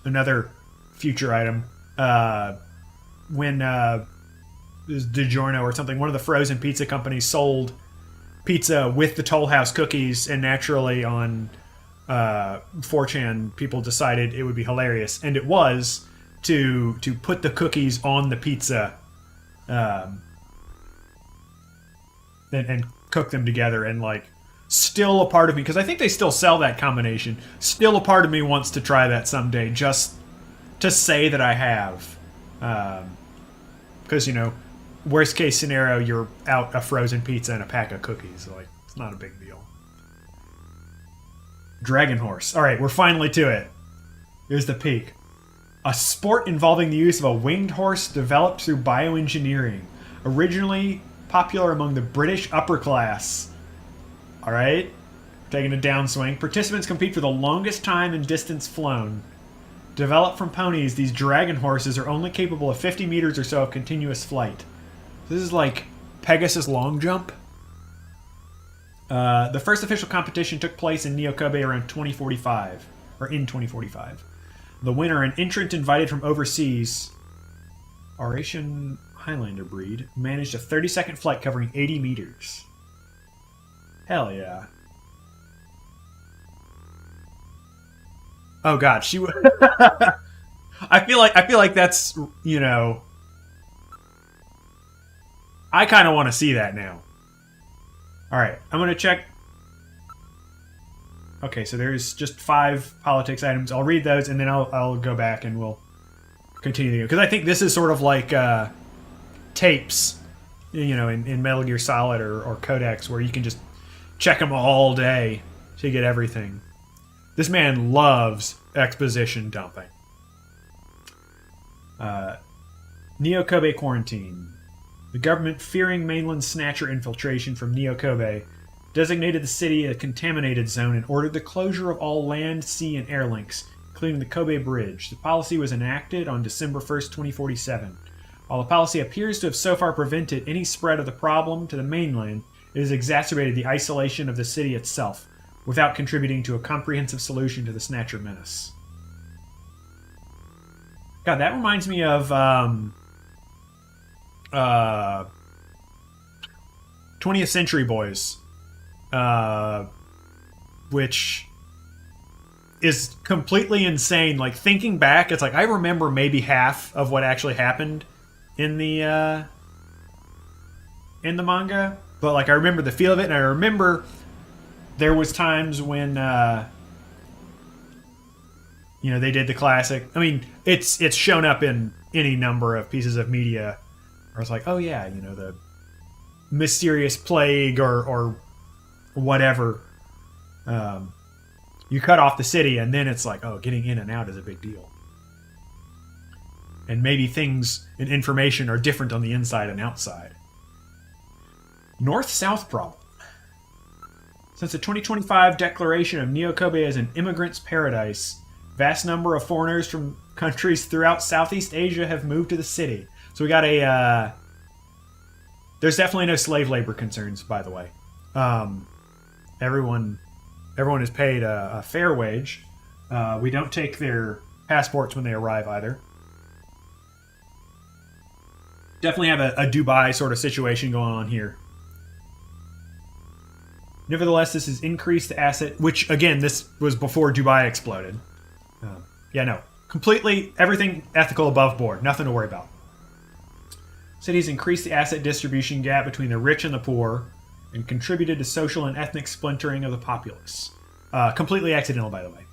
another future item. When it was DiGiorno or something, one of the frozen pizza companies sold pizza with the Toll House cookies, and naturally on 4chan people decided it would be hilarious, and it was, to put the cookies on the pizza and cook them together. And still a part of me, because I think they still sell that combination, still a part of me wants to try that someday, just to say that I have. because, worst case scenario, you're out a frozen pizza and a pack of cookies. Like, it's not a big deal. Dragon horse. All right, we're finally to it. Here's the peak. A sport involving the use of a winged horse developed through bioengineering. Originally popular among the British upper class. All right, taking a downswing. Participants compete for the longest time and distance flown. Developed from ponies, these dragon horses are only capable of 50 meters or so of continuous flight. This is like Pegasus long jump. The first official competition took place in Neo Kobe around 2045, or in 2045. The winner, an entrant invited from overseas, Aurasian Highlander breed, managed a 30-second flight covering 80 meters. Hell yeah. Oh god, she would. I feel like that's, I kind of want to see that now. All right, I'm going to check. Okay, so there's just 5 politics items. I'll read those, and then I'll go back and we'll continue. Because I think this is sort of like tapes, in Metal Gear Solid or Codex, where you can just check them all day to get everything. This man loves exposition dumping. Neo Kobe quarantine. The government, fearing mainland Snatcher infiltration from Neo Kobe, designated the city a contaminated zone and ordered the closure of all land, sea, and air links, including the Kobe Bridge. The policy was enacted on December 1st, 2047. While the policy appears to have so far prevented any spread of the problem to the mainland, it has exacerbated the isolation of the city itself, without contributing to a comprehensive solution to the Snatcher menace. God, that reminds me of 20th Century Boys, which is completely insane. Like, thinking back, it's like I remember maybe half of what actually happened in the manga, but like I remember the feel of it, and I remember there was times when they did the classic. I mean, it's shown up in any number of pieces of media where it's like, oh yeah, the mysterious plague or whatever. You cut off the city, and then it's like, oh, getting in and out is a big deal. And maybe things and information are different on the inside and outside. North-South problem. Since the 2025 declaration of Neo Kobe as an immigrant's paradise, vast number of foreigners from countries throughout Southeast Asia have moved to the city. So we got a... there's definitely no slave labor concerns, by the way. Everyone is paid a fair wage. We don't take their passports when they arrive either. Definitely have a Dubai sort of situation going on here. Nevertheless, this has increased the asset, which, again, this was before Dubai exploded. Completely, everything ethical above board. Nothing to worry about. Cities increased the asset distribution gap between the rich and the poor and contributed to social and ethnic splintering of the populace. Completely accidental, by the way.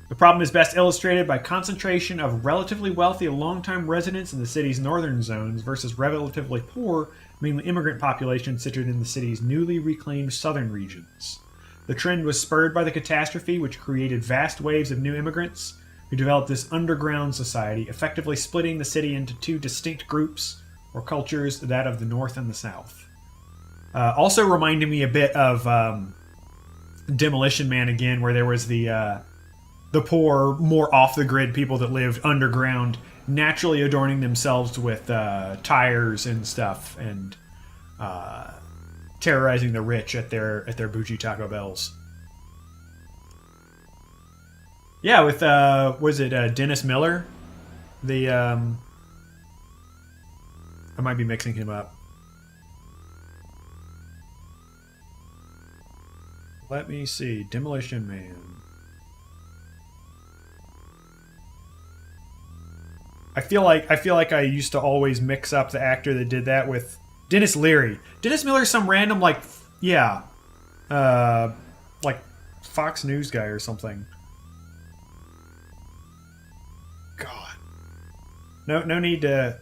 The problem is best illustrated by concentration of relatively wealthy long-time residents in the city's northern zones versus relatively poor, mainly immigrant population situated in the city's newly reclaimed southern regions. The trend was spurred by the catastrophe, which created vast waves of new immigrants who developed this underground society, effectively splitting the city into 2 distinct groups or cultures, that of the north and the south. Also reminded me a bit of Demolition Man again, where there was the poor, more off-the-grid people that lived underground, naturally adorning themselves with tires and stuff, and terrorizing the rich at their bougie Taco Bells. Yeah, with was it Dennis Miller? I might be mixing him up. Let me see. Demolition Man. I feel like I used to always mix up the actor that did that with Dennis Leary. Dennis Miller's some random like Fox News guy or something. God. No need to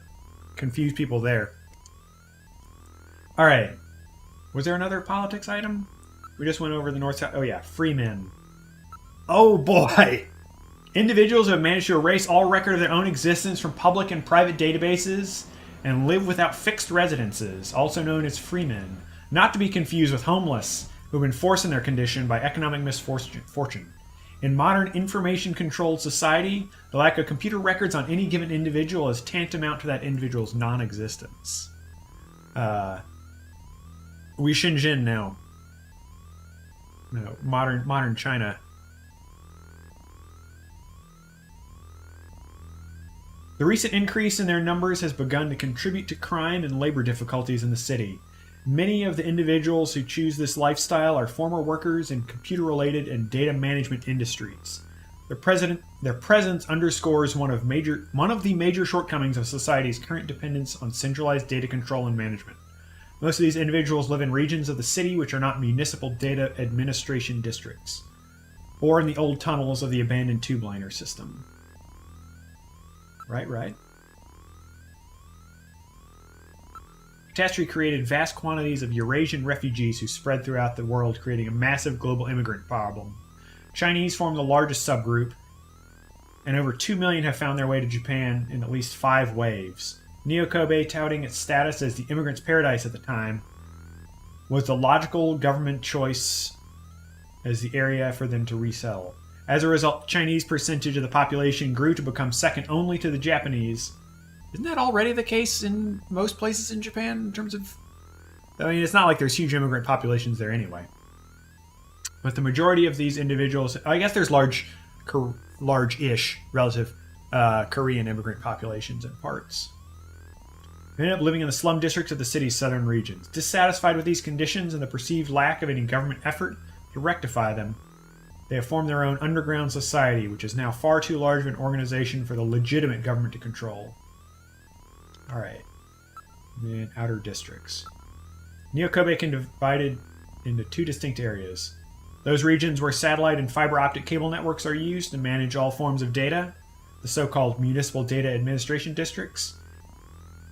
confuse people there. All right. Was there another politics item? We just went over the north side. Oh, yeah. Freemen. Oh, boy. Individuals who have managed to erase all record of their own existence from public and private databases and live without fixed residences, also known as freemen. Not to be confused with homeless, who have been forced in their condition by economic misfortune. In modern information-controlled society, the lack of computer records on any given individual is tantamount to that individual's non-existence. We Shenzhen now. No, modern China. The recent increase in their numbers has begun to contribute to crime and labor difficulties in the city. Many of the individuals who choose this lifestyle are former workers in computer-related and data management industries. Their presence underscores one of the major shortcomings of society's current dependence on centralized data control and management. Most of these individuals live in regions of the city which are not municipal data administration districts, or in the old tunnels of the abandoned tube liner system. Right. Catastrophe created vast quantities of Eurasian refugees who spread throughout the world, creating a massive global immigrant problem. Chinese form the largest subgroup, and over 2 million have found their way to Japan in at least 5 waves. Neo-Kobe, touting its status as the immigrant's paradise at the time, was the logical government choice as the area for them to resettle. As a result, Chinese percentage of the population grew to become second only to the Japanese. Isn't that already the case in most places in Japan in terms of... I mean, it's not like there's huge immigrant populations there anyway. But the majority of these individuals... I guess there's large-ish relative Korean immigrant populations in parts. They ended up living in the slum districts of the city's southern regions. Dissatisfied with these conditions and the perceived lack of any government effort to rectify them, they have formed their own underground society, which is now far too large of an organization for the legitimate government to control. Alright. Then outer districts. Neo-Kobe can be divided into 2 distinct areas. Those regions where satellite and fiber optic cable networks are used to manage all forms of data, the so-called municipal data administration districts,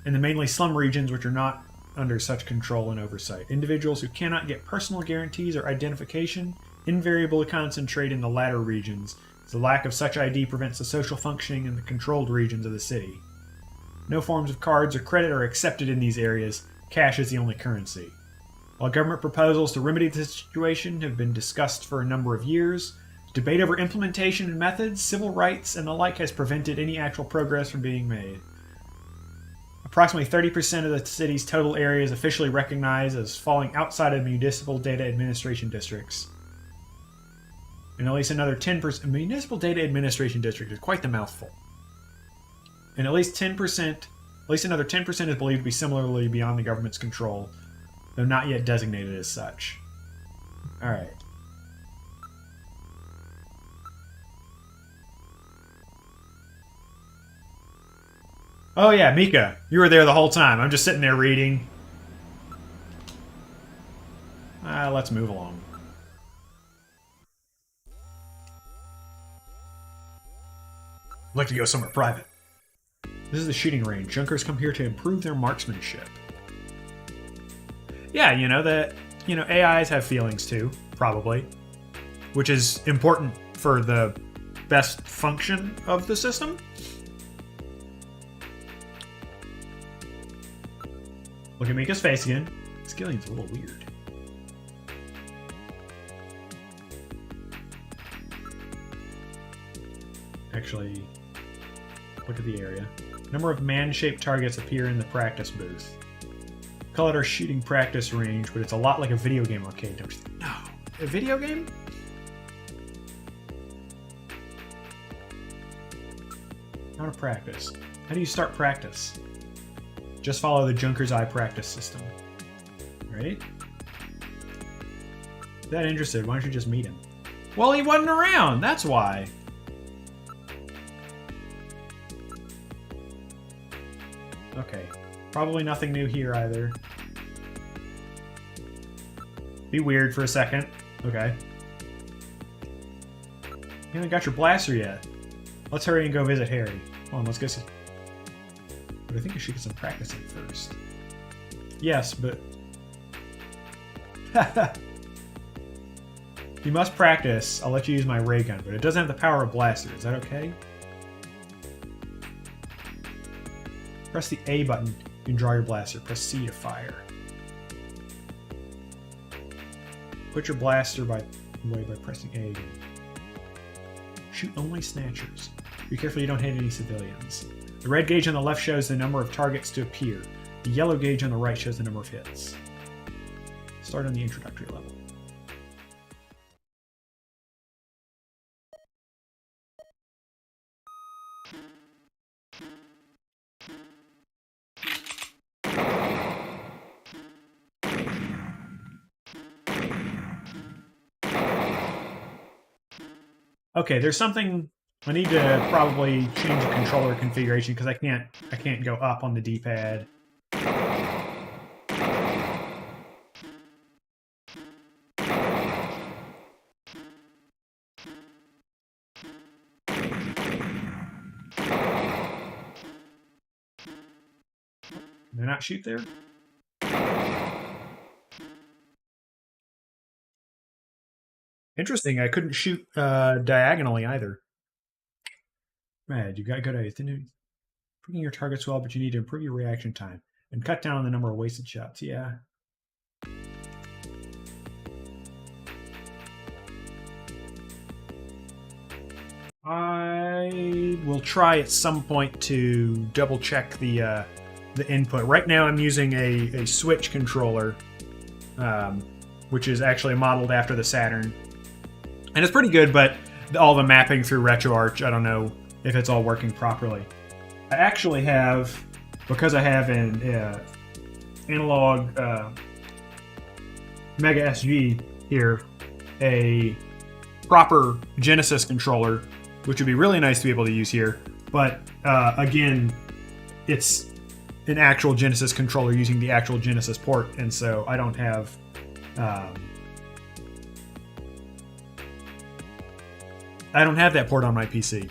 and the mainly slum regions which are not under such control and oversight. Individuals who cannot get personal guarantees or identification invariably concentrate in the latter regions, as the lack of such ID prevents the social functioning in the controlled regions of the city. No forms of cards or credit are accepted in these areas. Cash is the only currency. While government proposals to remedy the situation have been discussed for a number of years, debate over implementation and methods, civil rights, and the like has prevented any actual progress from being made. Approximately 30% of the city's total area is officially recognized as falling outside of municipal data administration districts. And at least another 10%... Municipal data administration district is quite the mouthful. And at least another 10% is believed to be similarly beyond the government's control, though not yet designated as such. Alright. Oh yeah, Mika, you were there the whole time. I'm just sitting there reading. Let's move along. I'd like to go somewhere private. This is the shooting range. Junkers come here to improve their marksmanship. Yeah, AIs have feelings too, probably. Which is important for the best function of the system. Look at Mika's face again. Skillion's a little weird. Actually, look at the area. Number of man-shaped targets appear in the practice booth. Call it our shooting practice range, but it's a lot like a video game arcade, don't you think? No. A video game? How to practice. How do you start practice? Just follow the Junker's Eye practice system. Right? If that interested, why don't you just meet him? Well, he wasn't around, that's why. Okay. Probably nothing new here either. Be weird for a second. Okay. You haven't got your blaster yet. Let's hurry and go visit Harry. Come on, let's go see. But I think I should get some practicing first. Yes, but... You must practice. I'll let you use my ray gun, but it doesn't have the power of blaster. Is that okay? Press the A button and draw your blaster. Press C to fire. Put your blaster away by pressing A again. Shoot only snatchers. Be careful you don't hit any civilians. The red gauge on the left shows the number of targets to appear. The yellow gauge on the right shows the number of hits. Start on the introductory level. Okay, there's something I need to probably change the controller configuration because I can't go up on the D-pad. Did I not shoot there? Interesting, I couldn't shoot diagonally either. Mad, you got good at picking your targets well, but you need to improve your reaction time and cut down on the number of wasted shots. Yeah. I will try at some point to double check the input. Right now, I'm using a Switch controller, which is actually modeled after the Saturn. And it's pretty good, but all the mapping through RetroArch, I don't know if it's all working properly. I actually have, because I have an analog Mega SG here, a proper Genesis controller, which would be really nice to be able to use here. But again, it's an actual Genesis controller using the actual Genesis port, and so I don't have... I don't have that port on my PC.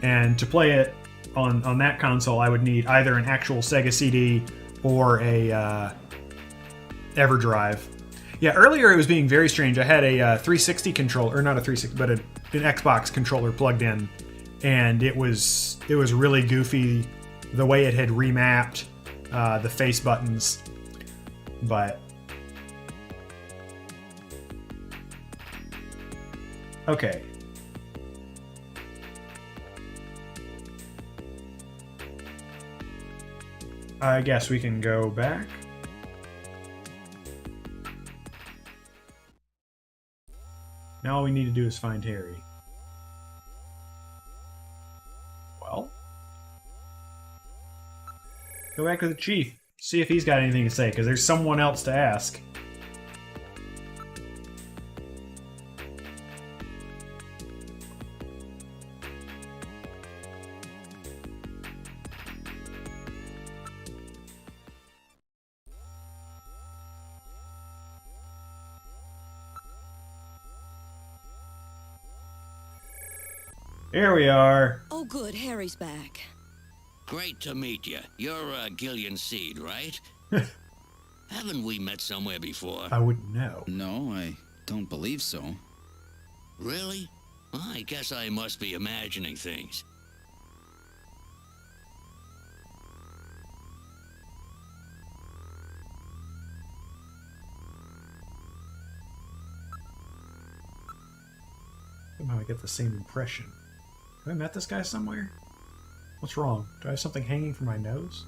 And to play it on that console, I would need either an actual Sega CD or a EverDrive. Yeah, earlier it was being very strange. I had a 360 controller, or not a 360, but an Xbox controller plugged in, and it was really goofy the way it had remapped the face buttons. But okay. I guess we can go back. Now all we need to do is find Harry. Well, go back to the chief. See if he's got anything to say, because there's someone else to ask. Here we are. Oh, good. Harry's back. Great to meet you. You're Gillian Seed, right? Haven't we met somewhere before? I wouldn't know. No, I don't believe so. Really? I guess I must be imagining things. Somehow I get the same impression. Have I met this guy somewhere? What's wrong? Do I have something hanging from my nose?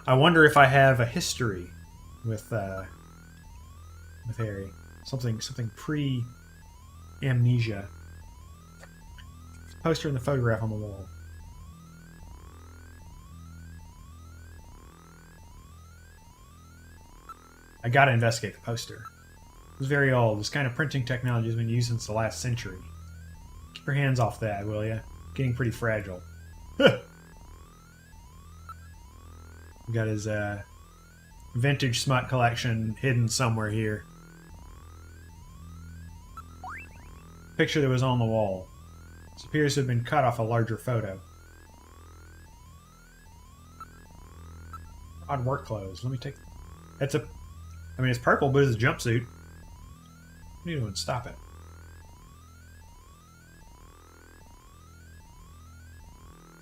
I wonder if I have a history with Harry. Something pre-amnesia. Poster and the photograph on the wall. I gotta investigate the poster. It was very old. This kind of printing technology has been used since the last century. Keep your hands off that, will ya? Getting pretty fragile. We got his vintage smut collection hidden somewhere here. Picture that was on the wall. This appears to have been cut off a larger photo. Odd work clothes. Let me take... It's a... I mean, it's purple, but it's a jumpsuit. What are you doing? Stop it.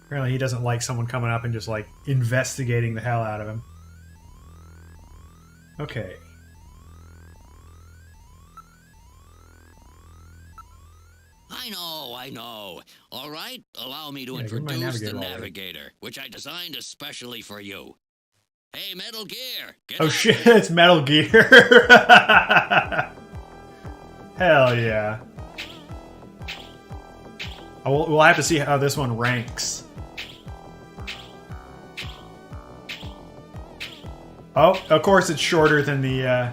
Apparently he doesn't like someone coming up and just, like, investigating the hell out of him. Okay. I know. All right, allow me to Yeah, give me my introduce the navigator already. Navigator, which I designed especially for you. Hey, Metal Gear! Get Oh out shit, there. it's Metal Gear. Hell yeah. Oh, we'll have to see how this one ranks. Oh, of course it's shorter than the,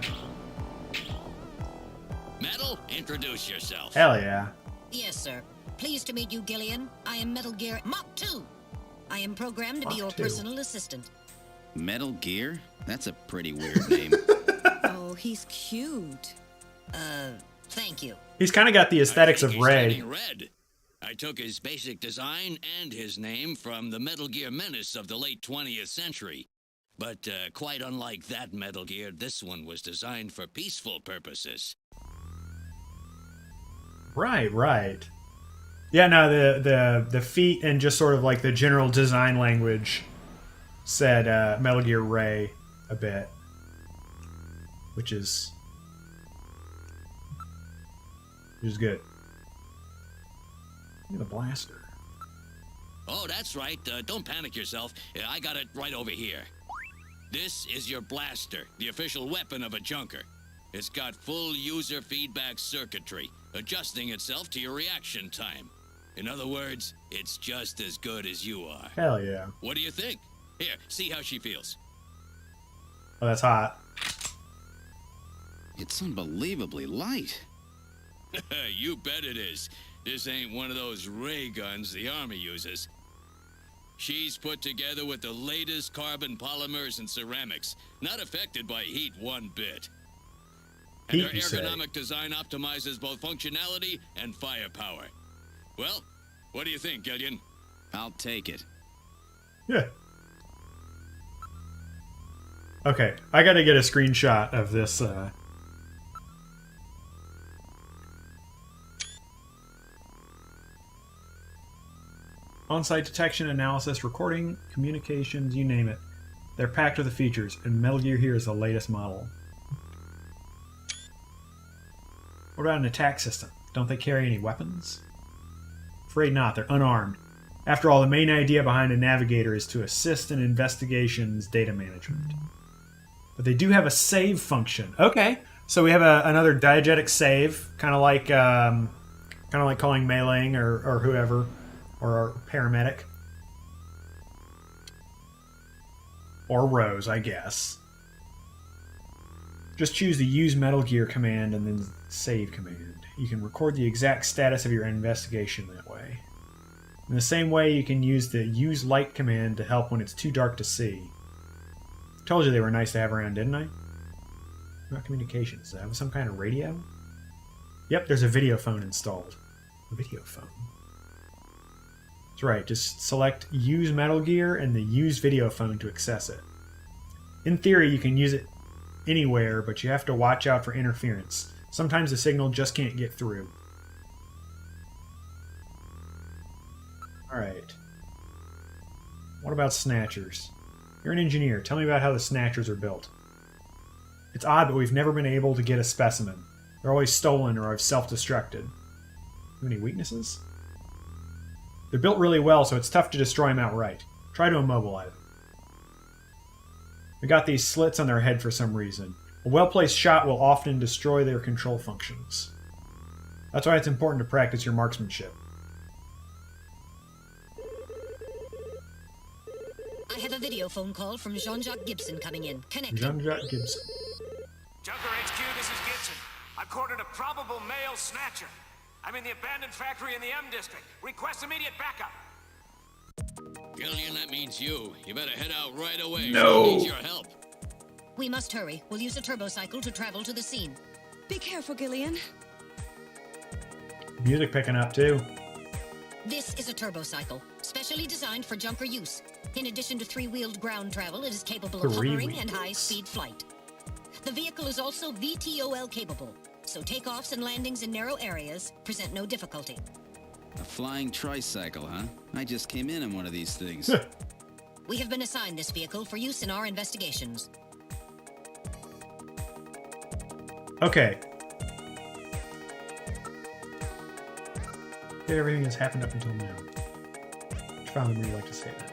Metal, introduce yourself. Hell yeah. Yes, sir. Pleased to meet you, Gillian. I am Metal Gear Mach 2. I am programmed to be Mach your 2. personal assistant. Metal Gear? That's a pretty weird name. Oh, he's cute. Thank you. He's kind of got the aesthetics I of think he's Ray. turning red. I took his basic design and his name from the Metal Gear Menace of the late 20th century. But quite unlike that Metal Gear, this one was designed for peaceful purposes. Right. Yeah, no, the feet and just sort of like the general design language said Metal Gear Ray a bit, which is good. Look at the blaster. Oh, that's right. Don't panic yourself. I got it right over here. This is your blaster, the official weapon of a junker. It's got full user feedback circuitry, adjusting itself to your reaction time. In other words, it's just as good as you are. Hell yeah. What do you think? Here, see how she feels. Oh, that's hot. It's unbelievably light. You bet it is. This ain't one of those ray guns the Army uses. She's put together with the latest carbon polymers and ceramics, not affected by heat one bit. And Heat, her you say? ergonomic design optimizes both functionality and firepower. Well, what do you think, Gillian? I'll take it. Yeah. Okay, I gotta get a screenshot of this. On-site detection, analysis, recording, communications, you name it. They're packed with the features, and Metal Gear here is the latest model. What about an attack system? Don't they carry any weapons? Afraid not, they're unarmed. After all, the main idea behind a navigator is to assist in investigations data management. But they do have a save function. Okay, so we have another diegetic save, kind of like calling Mei-Ling or whoever, or our paramedic, or Rose, I guess. Just choose the Use Metal Gear command and then Save command. You can record the exact status of your investigation that way. In the same way, you can use the Use Light command to help when it's too dark to see. Told you they were nice to have around, didn't I? What about communications? Do they have some kind of radio? Yep, there's a video phone installed. A video phone. That's right, just select Use Metal Gear and the Use Video Phone to access it. In theory, you can use it anywhere, but you have to watch out for interference. Sometimes the signal just can't get through. Alright. What about Snatchers? You're an engineer. Tell me about how the Snatchers are built. It's odd, but we've never been able to get a specimen. They're always stolen or have self-destructed. Have any weaknesses? They're built really well, so it's tough to destroy them outright. Try to immobilize them. They got these slits on their head for some reason. A well-placed shot will often destroy their control functions. That's why it's important to practice your marksmanship. I have a video phone call from Jean-Jacques Gibson coming in. Connecting. Jean-Jacques Gibson. Junker HQ, this is Gibson. I've cornered a probable male snatcher. I'm in the abandoned factory in the M district. Request immediate backup. Gillian, that means you. You better head out right away. No. She needs your help. We must hurry. We'll use a turbocycle to travel to the scene. Be careful, Gillian. Music picking up, too. This is a turbocycle. Specially designed for junker use. In addition to three-wheeled ground travel, it is capable of hovering and high-speed flight. The vehicle is also VTOL capable, so takeoffs and landings in narrow areas present no difficulty. A flying tricycle, huh? I just came in on one of these things. We have been assigned this vehicle for use in our investigations. Okay. Everything has happened up until now. Which found would you like to say that?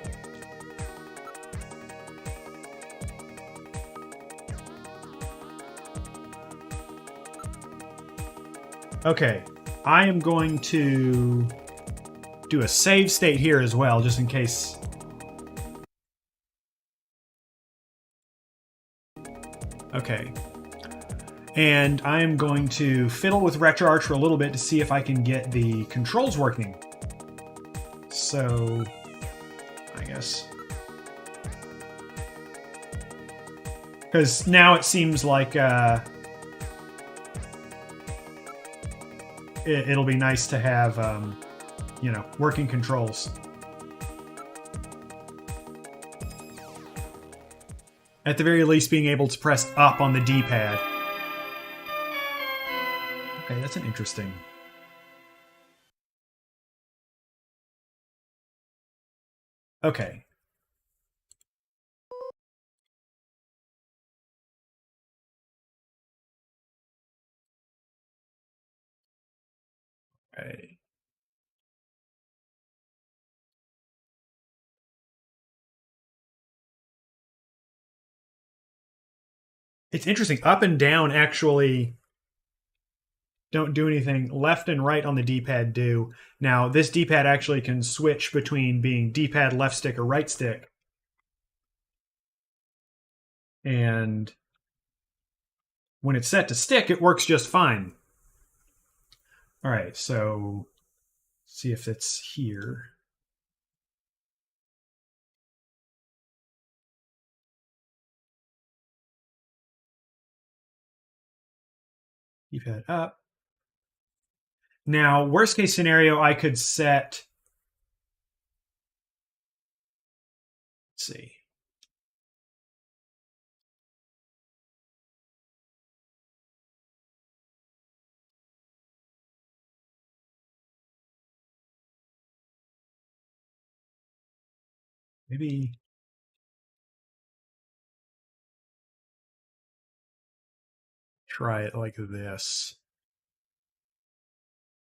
Okay, I am going to do a save state here as well, just in case. Okay. And I am going to fiddle with RetroArch for a little bit to see if I can get the controls working. So, I guess. Because now it seems like it'll be nice to have, you know, working controls. At the very least, being able to press up on the D-pad. Okay, that's an interesting. Okay. Okay. It's interesting. Up and down actually don't do anything. Left and right on the D-pad do. Now, this D-pad actually can switch between being D-pad left stick or right stick. And when it's set to stick, it works just fine. All right, so see if it's here. D-pad up. Now, worst case scenario, I could set. Let's see. Maybe. Try it like this.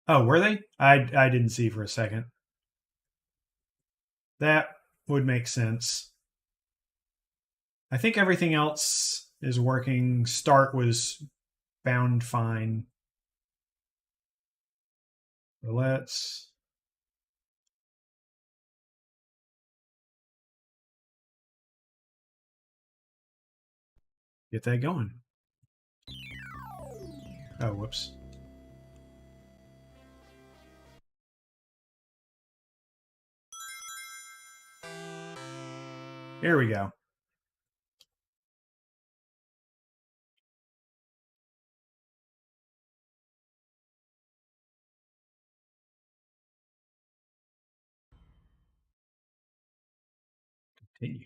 Oh, were they? I didn't see for a second. That would make sense. I think everything else is working. Start was bound fine. So let's. Get that going. Oh, whoops. Here we go. Continue.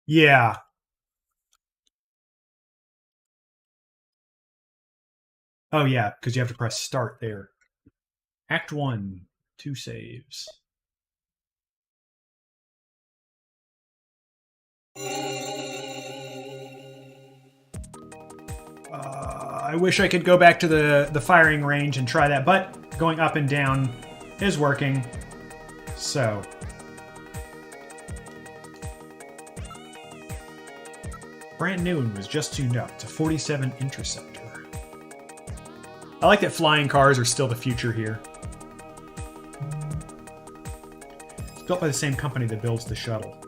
Yeah. Oh, yeah, because you have to press start there. Act 1, 2 saves. I wish I could go back to the firing range and try that, but going up and down is working. So. Brand new and was just tuned up to 47 Interceptor. I like that flying cars are still the future here. It's built by the same company that builds the shuttle.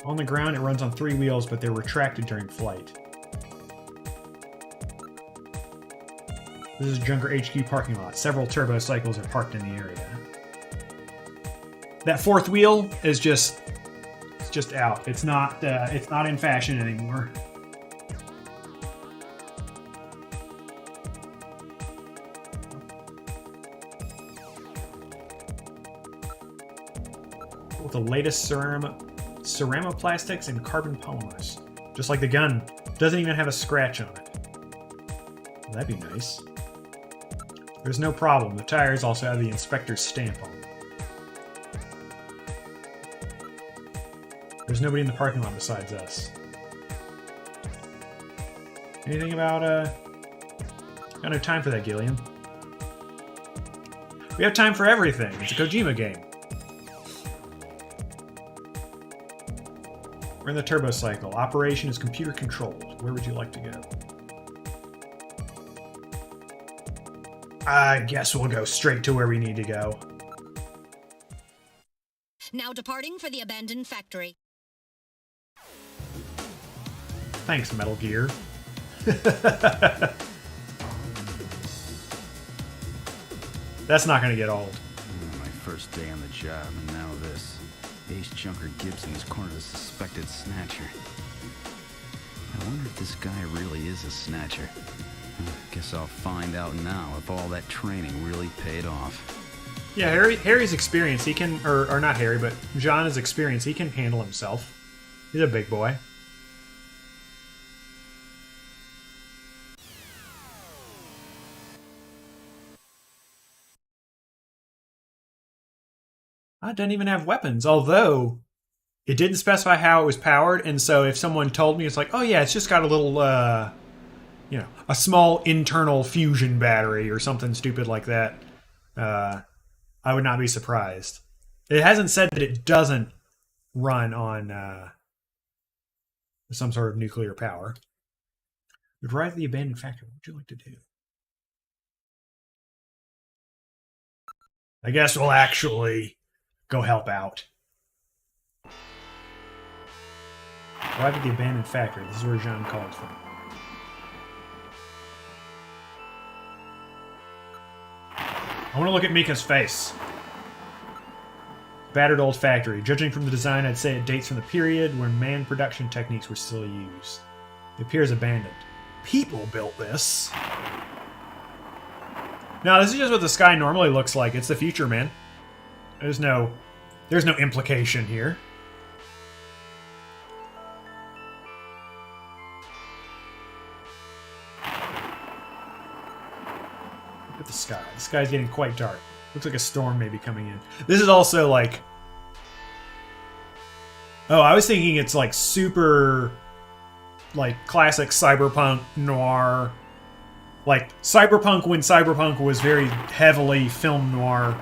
On the ground, it runs on 3 wheels, but they're retracted during flight. This is Junker HQ parking lot. Several turbo cycles are parked in the area. That 4th wheel is just just out. It's not in fashion anymore. With the latest ceranoplastics and carbon polymers. Just like the gun. Doesn't even have a scratch on it. Well, that'd be nice. There's no problem. The tires also have the inspector's stamp on them. There's nobody in the parking lot besides us. Anything about, got no time for that, Gillian. We have time for everything. It's a Kojima game. We're in the turbo cycle. Operation is computer controlled. Where would you like to go? I guess we'll go straight to where we need to go. Now departing for the abandoned factory. Thanks, Metal Gear. That's not gonna get old. My first day on the job, and now this. Ace Junker Gibson has cornered a suspected Snatcher. I wonder if this guy really is a Snatcher. Guess I'll find out now if all that training really paid off. Yeah, Harry's experience, he can, or not Harry, but John is experienced, he can handle himself. He's a big boy. I don't even have weapons, although it didn't specify how it was powered, and so if someone told me, it's like, oh yeah, it's just got a little, you know, a small internal fusion battery or something stupid like that, I would not be surprised. It hasn't said that it doesn't run on some sort of nuclear power. We'd arrive at the abandoned factory. What would you like to do? I guess we'll actually go help out. Arrive at the abandoned factory. This is where Jean called from. I want to look at Mika's face. Battered old factory. Judging from the design, I'd say it dates from the period when manned production techniques were still used. It appears abandoned. People built this. No, this is just what the sky normally looks like. It's the future, man. There's no implication here. Look at the sky. The sky's getting quite dark. Looks like a storm may be coming in. This is also like... Oh, I was thinking it's like super... like classic cyberpunk noir. Like cyberpunk when cyberpunk was very heavily film noir.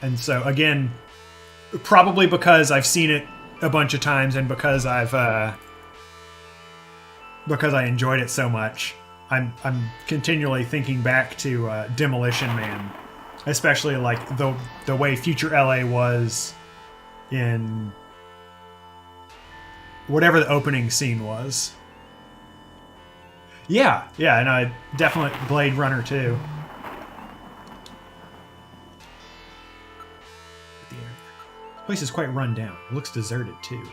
And so again, probably because I've seen it a bunch of times and because I enjoyed it so much, I'm continually thinking back to Demolition Man, especially like the way future LA was in whatever the opening scene was. Yeah, and I definitely Blade Runner too. This place is quite run down. It looks deserted too.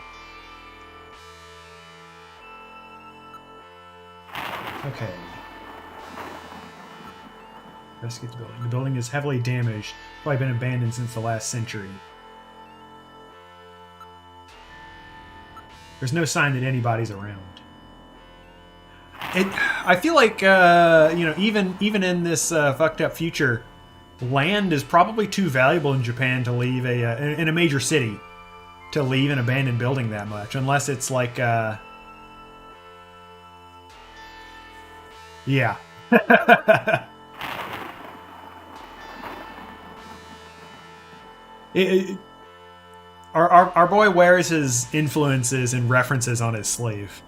Okay. Investigate the building. The building is heavily damaged. Probably been abandoned since the last century. There's no sign that anybody's around. I feel like, you know, even in this fucked up future, land is probably too valuable in Japan to leave in a major city to leave an abandoned building that much, unless it's like, yeah. Our boy wears his influences and references on his sleeve.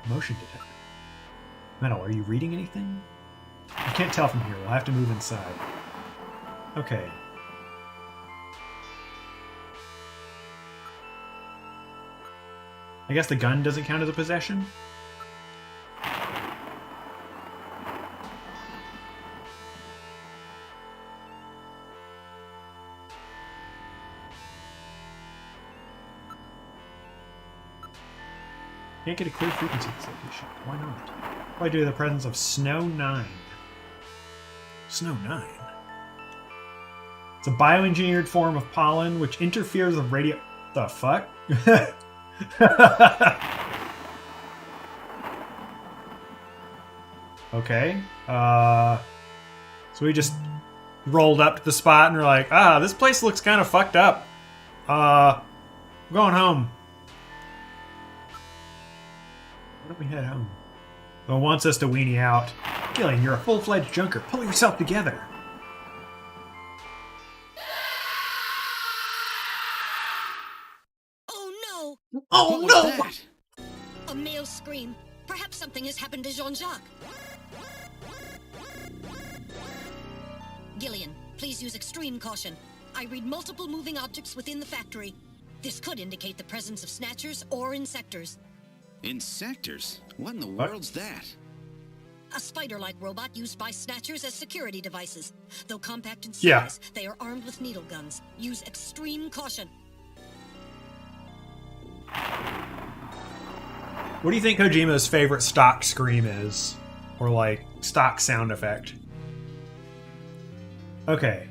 Motion detector. Metal, are you reading anything? I can't tell from here. We'll have to move inside. Okay. I guess the gun doesn't count as a possession? Can't get a clear frequency of this location. Why not? Probably due to the presence of Snow 9. Snow 9? It's a bioengineered form of pollen which interferes with radio... The fuck? Okay. So we just rolled up to the spot and we're like, this place looks kind of fucked up. I'm going home. Why don't we head home? Well, wants us to weenie out. Gillian, you're a full-fledged junker. Pull yourself together. Oh no! Oh What was no! that? A male scream. Perhaps something has happened to Jean-Jacques. Gillian, please use extreme caution. I read multiple moving objects within the factory. This could indicate the presence of Snatchers or Insectors. Insectors? What in the world's that? A spider-like robot used by Snatchers as security devices. Though compact in size, Yeah. they are armed with needle guns. Use extreme caution. What do you think Kojima's favorite stock scream is? Or, like, stock sound effect? Okay.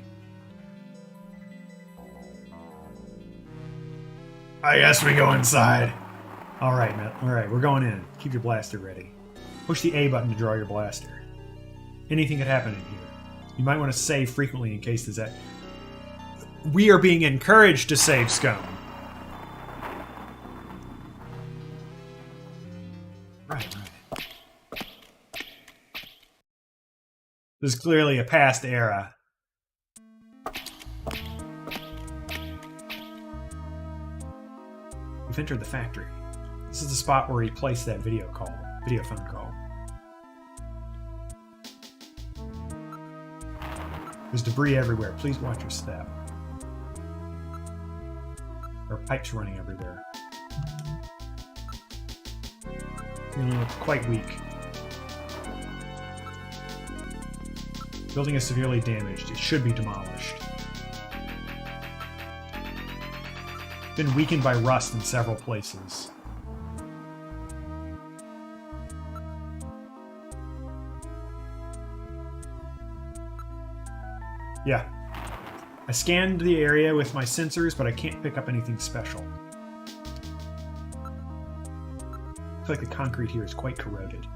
I guess we go inside. Alright, man. Alright, we're going in. Keep your blaster ready. Push the A button to draw your blaster. Anything could happen in here. You might want to save frequently in case there's that... We are being encouraged to save scum. Right. This is clearly a past era. We've entered the factory. This is the spot where he placed that video phone call. There's debris everywhere. Please watch your step. There are pipes running everywhere. You look quite weak. Building is severely damaged. It should be demolished. Been weakened by rust in several places. Yeah. I scanned the area with my sensors, but I can't pick up anything special. I feel like the concrete here is quite corroded.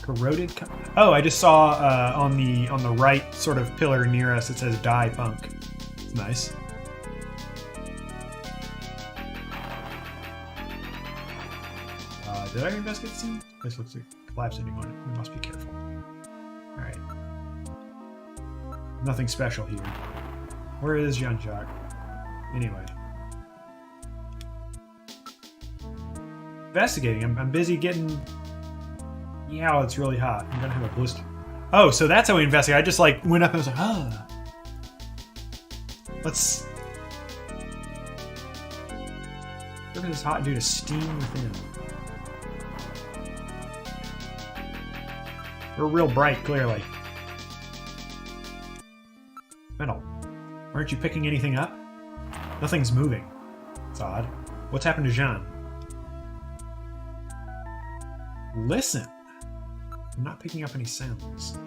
Corroded? Oh, I just saw on the right sort of pillar near us it says "Die Punk." It's nice. Did I investigate the scene? This looks like collapse ending on it. We must be careful. All right. Nothing special here. Where is Jean-Jacques? Anyway. Investigating. I'm busy getting... Yeah, it's really hot. I'm gonna have a blister. Oh, so that's how we investigate. I just like went up and was like, ah. Let's... Look at this hot due to steam within. We're real bright, clearly. Metal. Aren't you picking anything up? Nothing's moving. It's odd. What's happened to Jean? Listen. I'm not picking up any sounds.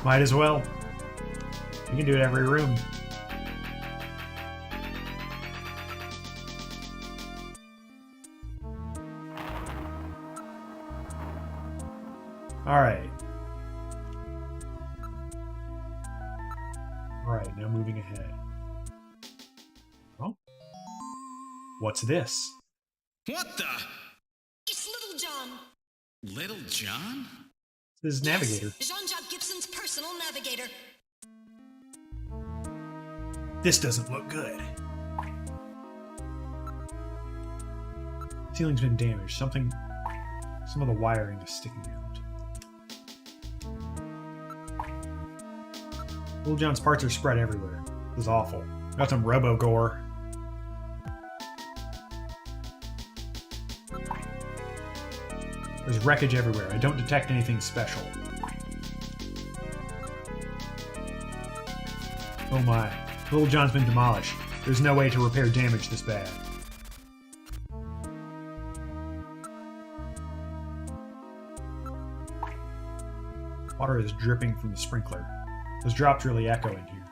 Might as well. You can do it every room. Alright. Alright, now moving ahead. Oh? What's this? What the? It's Little John. Little John? This is Navigator. Yes, Jean-Jacques Gibson's personal navigator. This doesn't look good. Ceiling's been damaged. Some of the wiring is sticking out. Little John's parts are spread everywhere. This is awful. Got some robo-gore. There's wreckage everywhere. I don't detect anything special. Oh my. Little John's been demolished. There's no way to repair damage this bad. Water is dripping from the sprinkler. Those drops really echo in here.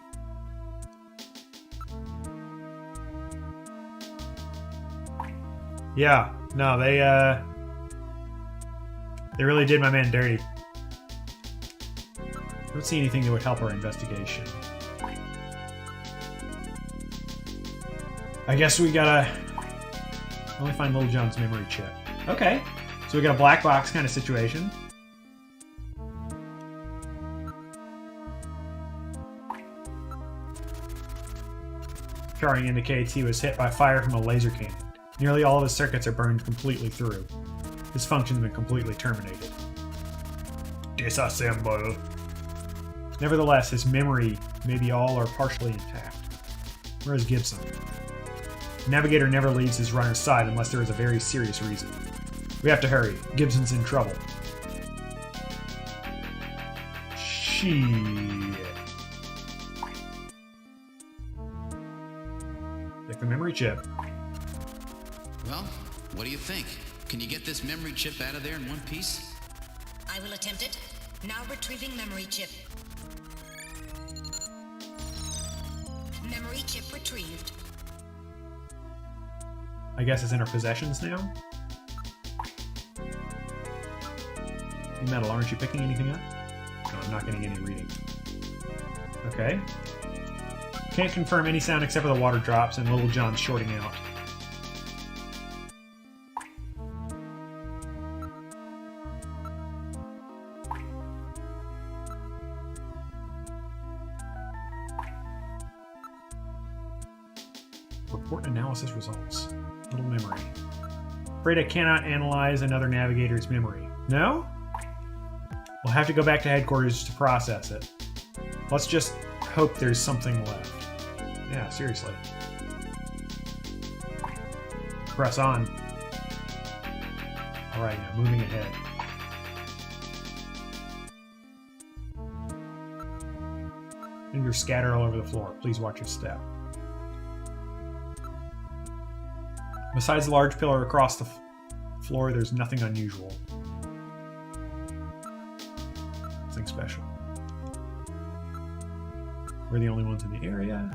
Yeah, no, they really did my man dirty. I don't see anything that would help our investigation. I guess we gotta only find Little John's memory chip. Okay, so we got a black box kind of situation. Charting indicates he was hit by fire from a laser cannon. Nearly all of his circuits are burned completely through. His function's been completely terminated. Disassemble. Nevertheless, his memory may be all or partially intact. Where is Gibson? The navigator never leaves his runner's side unless there is a very serious reason. We have to hurry. Gibson's in trouble. Shit. Take the memory chip. Well, what do you think? Can you get this memory chip out of there in one piece? I will attempt it. Now retrieving memory chip. Memory chip retrieved. I guess it's in our possessions now? Metal, aren't you picking anything up? No, I'm not getting any reading. Okay. Can't confirm any sound except for the water drops and Little John's shorting out. Report analysis results. Little memory. Afraid I cannot analyze another navigator's memory. No? We'll have to go back to headquarters to process it. Let's just hope there's something left. Yeah, seriously. Press on. Alright, now moving ahead. Fingers scatter all over the floor. Please watch your step. Besides the large pillar across the floor, there's nothing unusual. Nothing special. We're the only ones in the area.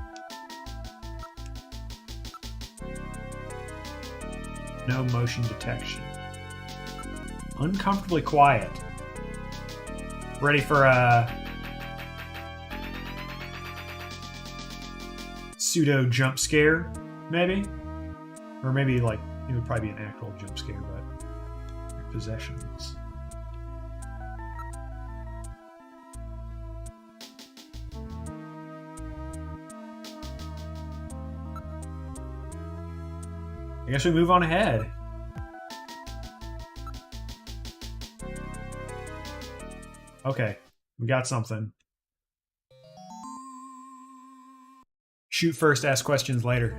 No motion detection. Uncomfortably quiet. Ready for a pseudo jump scare, maybe? Or maybe, like, it would probably be an actual jump scare, but possessions. I guess we move on ahead. Okay, we got something. Shoot first, ask questions later.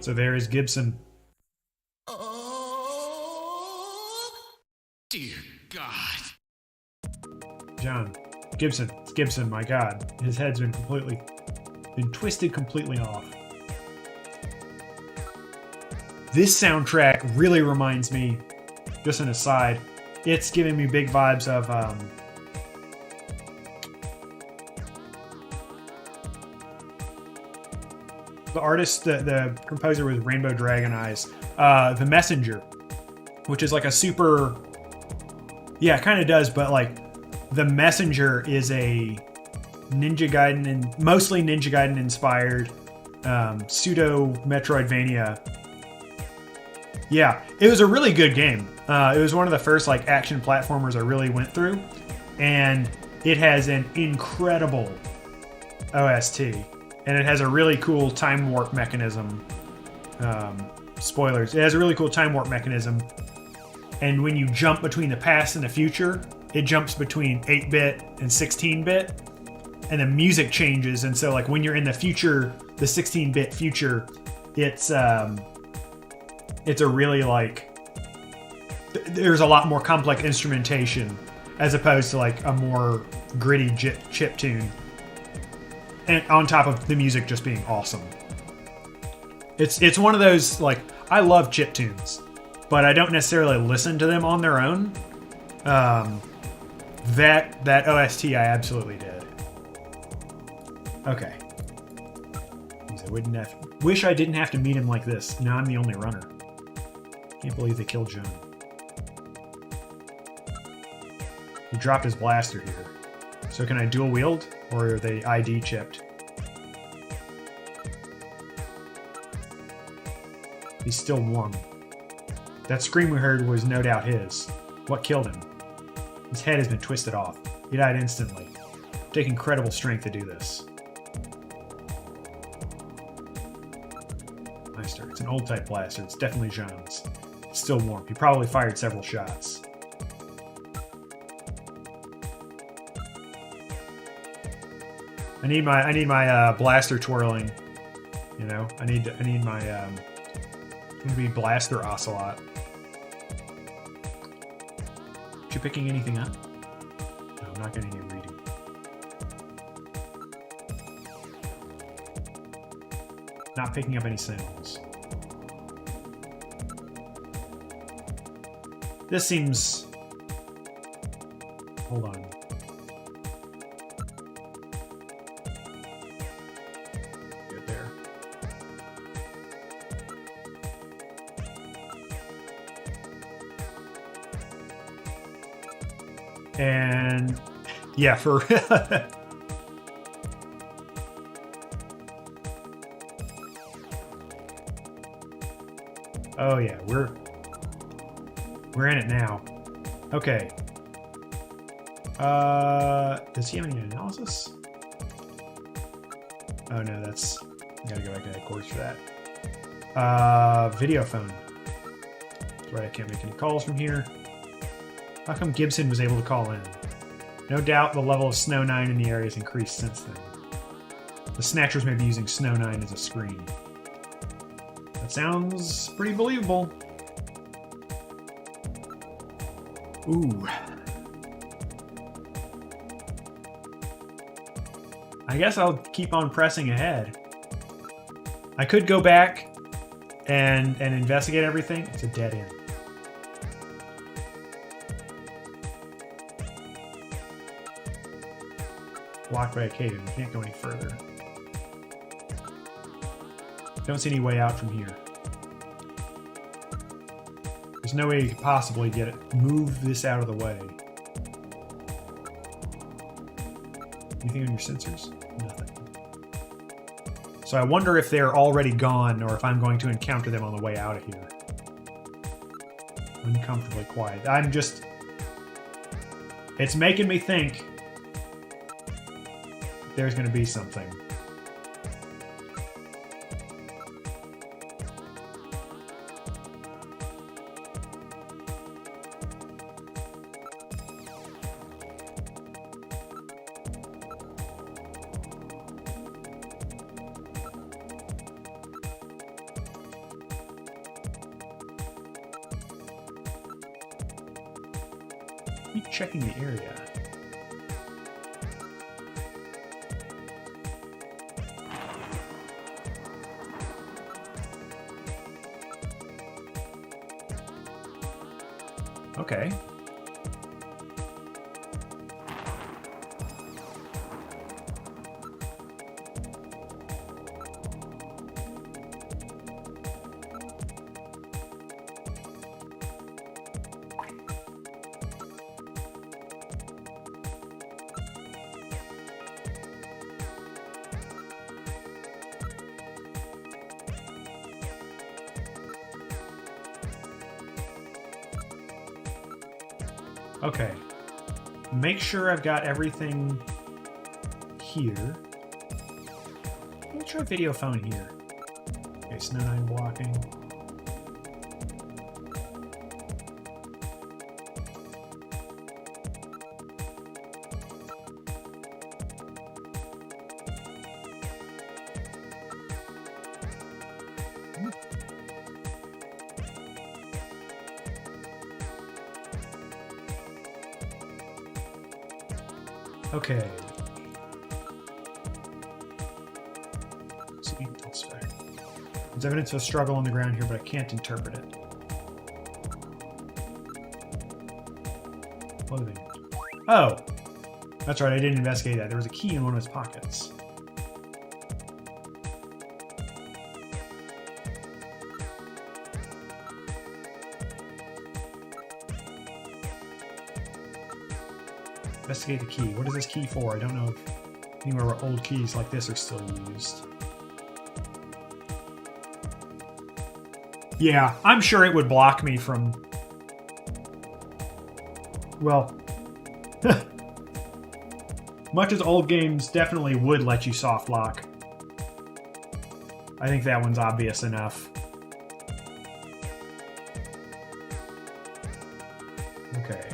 So there is Gibson. Oh, dear God. John. Gibson. It's Gibson, my God. His head's been twisted completely off. This soundtrack really reminds me, just an aside, it's giving me big vibes of the artist, the composer was Rainbow Dragon Eyes. The Messenger, which is like a super... Yeah, it kind of does, but like The Messenger is a Ninja Gaiden, and mostly Ninja Gaiden inspired pseudo Metroidvania. Yeah, it was a really good game. It was one of the first like action platformers I really went through, and it has an incredible OST, and it has a really cool time warp mechanism. Spoilers, it has a really cool time warp mechanism, and when you jump between the past and the future, it jumps between 8-bit and 16-bit. and the music changes, and so like when you're in the future, the 16-bit future, it's a really like there's a lot more complex instrumentation as opposed to like a more gritty chip tune, and on top of the music just being awesome. It's one of those, like, I love chip tunes, but I don't necessarily listen to them on their own. That OST I absolutely did. Okay. Wish I didn't have to meet him like this. Now I'm the only runner. Can't believe they killed Joan. He dropped his blaster here. So can I dual wield, or are they ID chipped? He's still warm. That scream we heard was no doubt his. What killed him? His head has been twisted off. He died instantly. It took incredible strength to do this. It's an old type blaster. It's definitely Jean's. It's still warm. He probably fired several shots. I need my blaster twirling. You know, I need my maybe blaster ocelot. Are you picking anything up? No, I'm not getting any reading. Not picking up any sounds. This seems... Hold on. Get there. And... yeah, for... Oh yeah, we're in it now. Okay. Does he have any analysis? Oh no, that's... I gotta go back to headquarters for that. Video phone. That's right, I can't make any calls from here. How come Gibson was able to call in? No doubt the level of Snow 9 in the area has increased since then. The Snatchers may be using Snow 9 as a screen. That sounds pretty believable. Ooh. I guess I'll keep on pressing ahead. I could go back and investigate everything. It's a dead end. Blocked by a cave. You can't go any further. Don't see any way out from here. There's no way you could possibly get it. Move this out of the way. Anything on your sensors? Nothing. So I wonder if they're already gone or if I'm going to encounter them on the way out of here. Uncomfortably quiet. I'm just... It's making me think there's going to be something. Keep checking the area. Okay. Okay. Make sure I've got everything here. Let me try video phone here. Okay, Snow 9 blocking. Okay. There's evidence of a struggle on the ground here, but I can't interpret it. Clothing. Oh! That's right, I didn't investigate that. There was a key in one of his pockets. Investigate the key. What is this key for? I don't know if anywhere where old keys like this are still used. Yeah, I'm sure it would block me from... Well... much as old games definitely would let you soft lock. I think that one's obvious enough. Okay.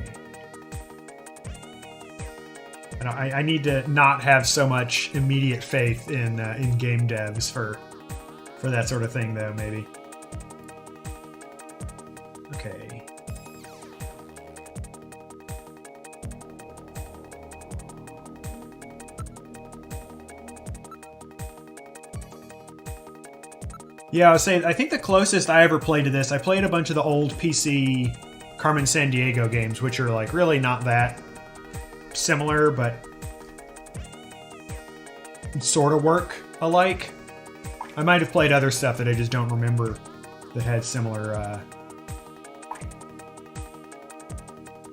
And I need to not have so much immediate faith in game devs for that sort of thing, though, maybe. Okay. Yeah, I was saying, I think the closest I ever played to this, I played a bunch of the old PC Carmen Sandiego games, which are like really not that similar, but sort of work alike. I might have played other stuff that I just don't remember that had similar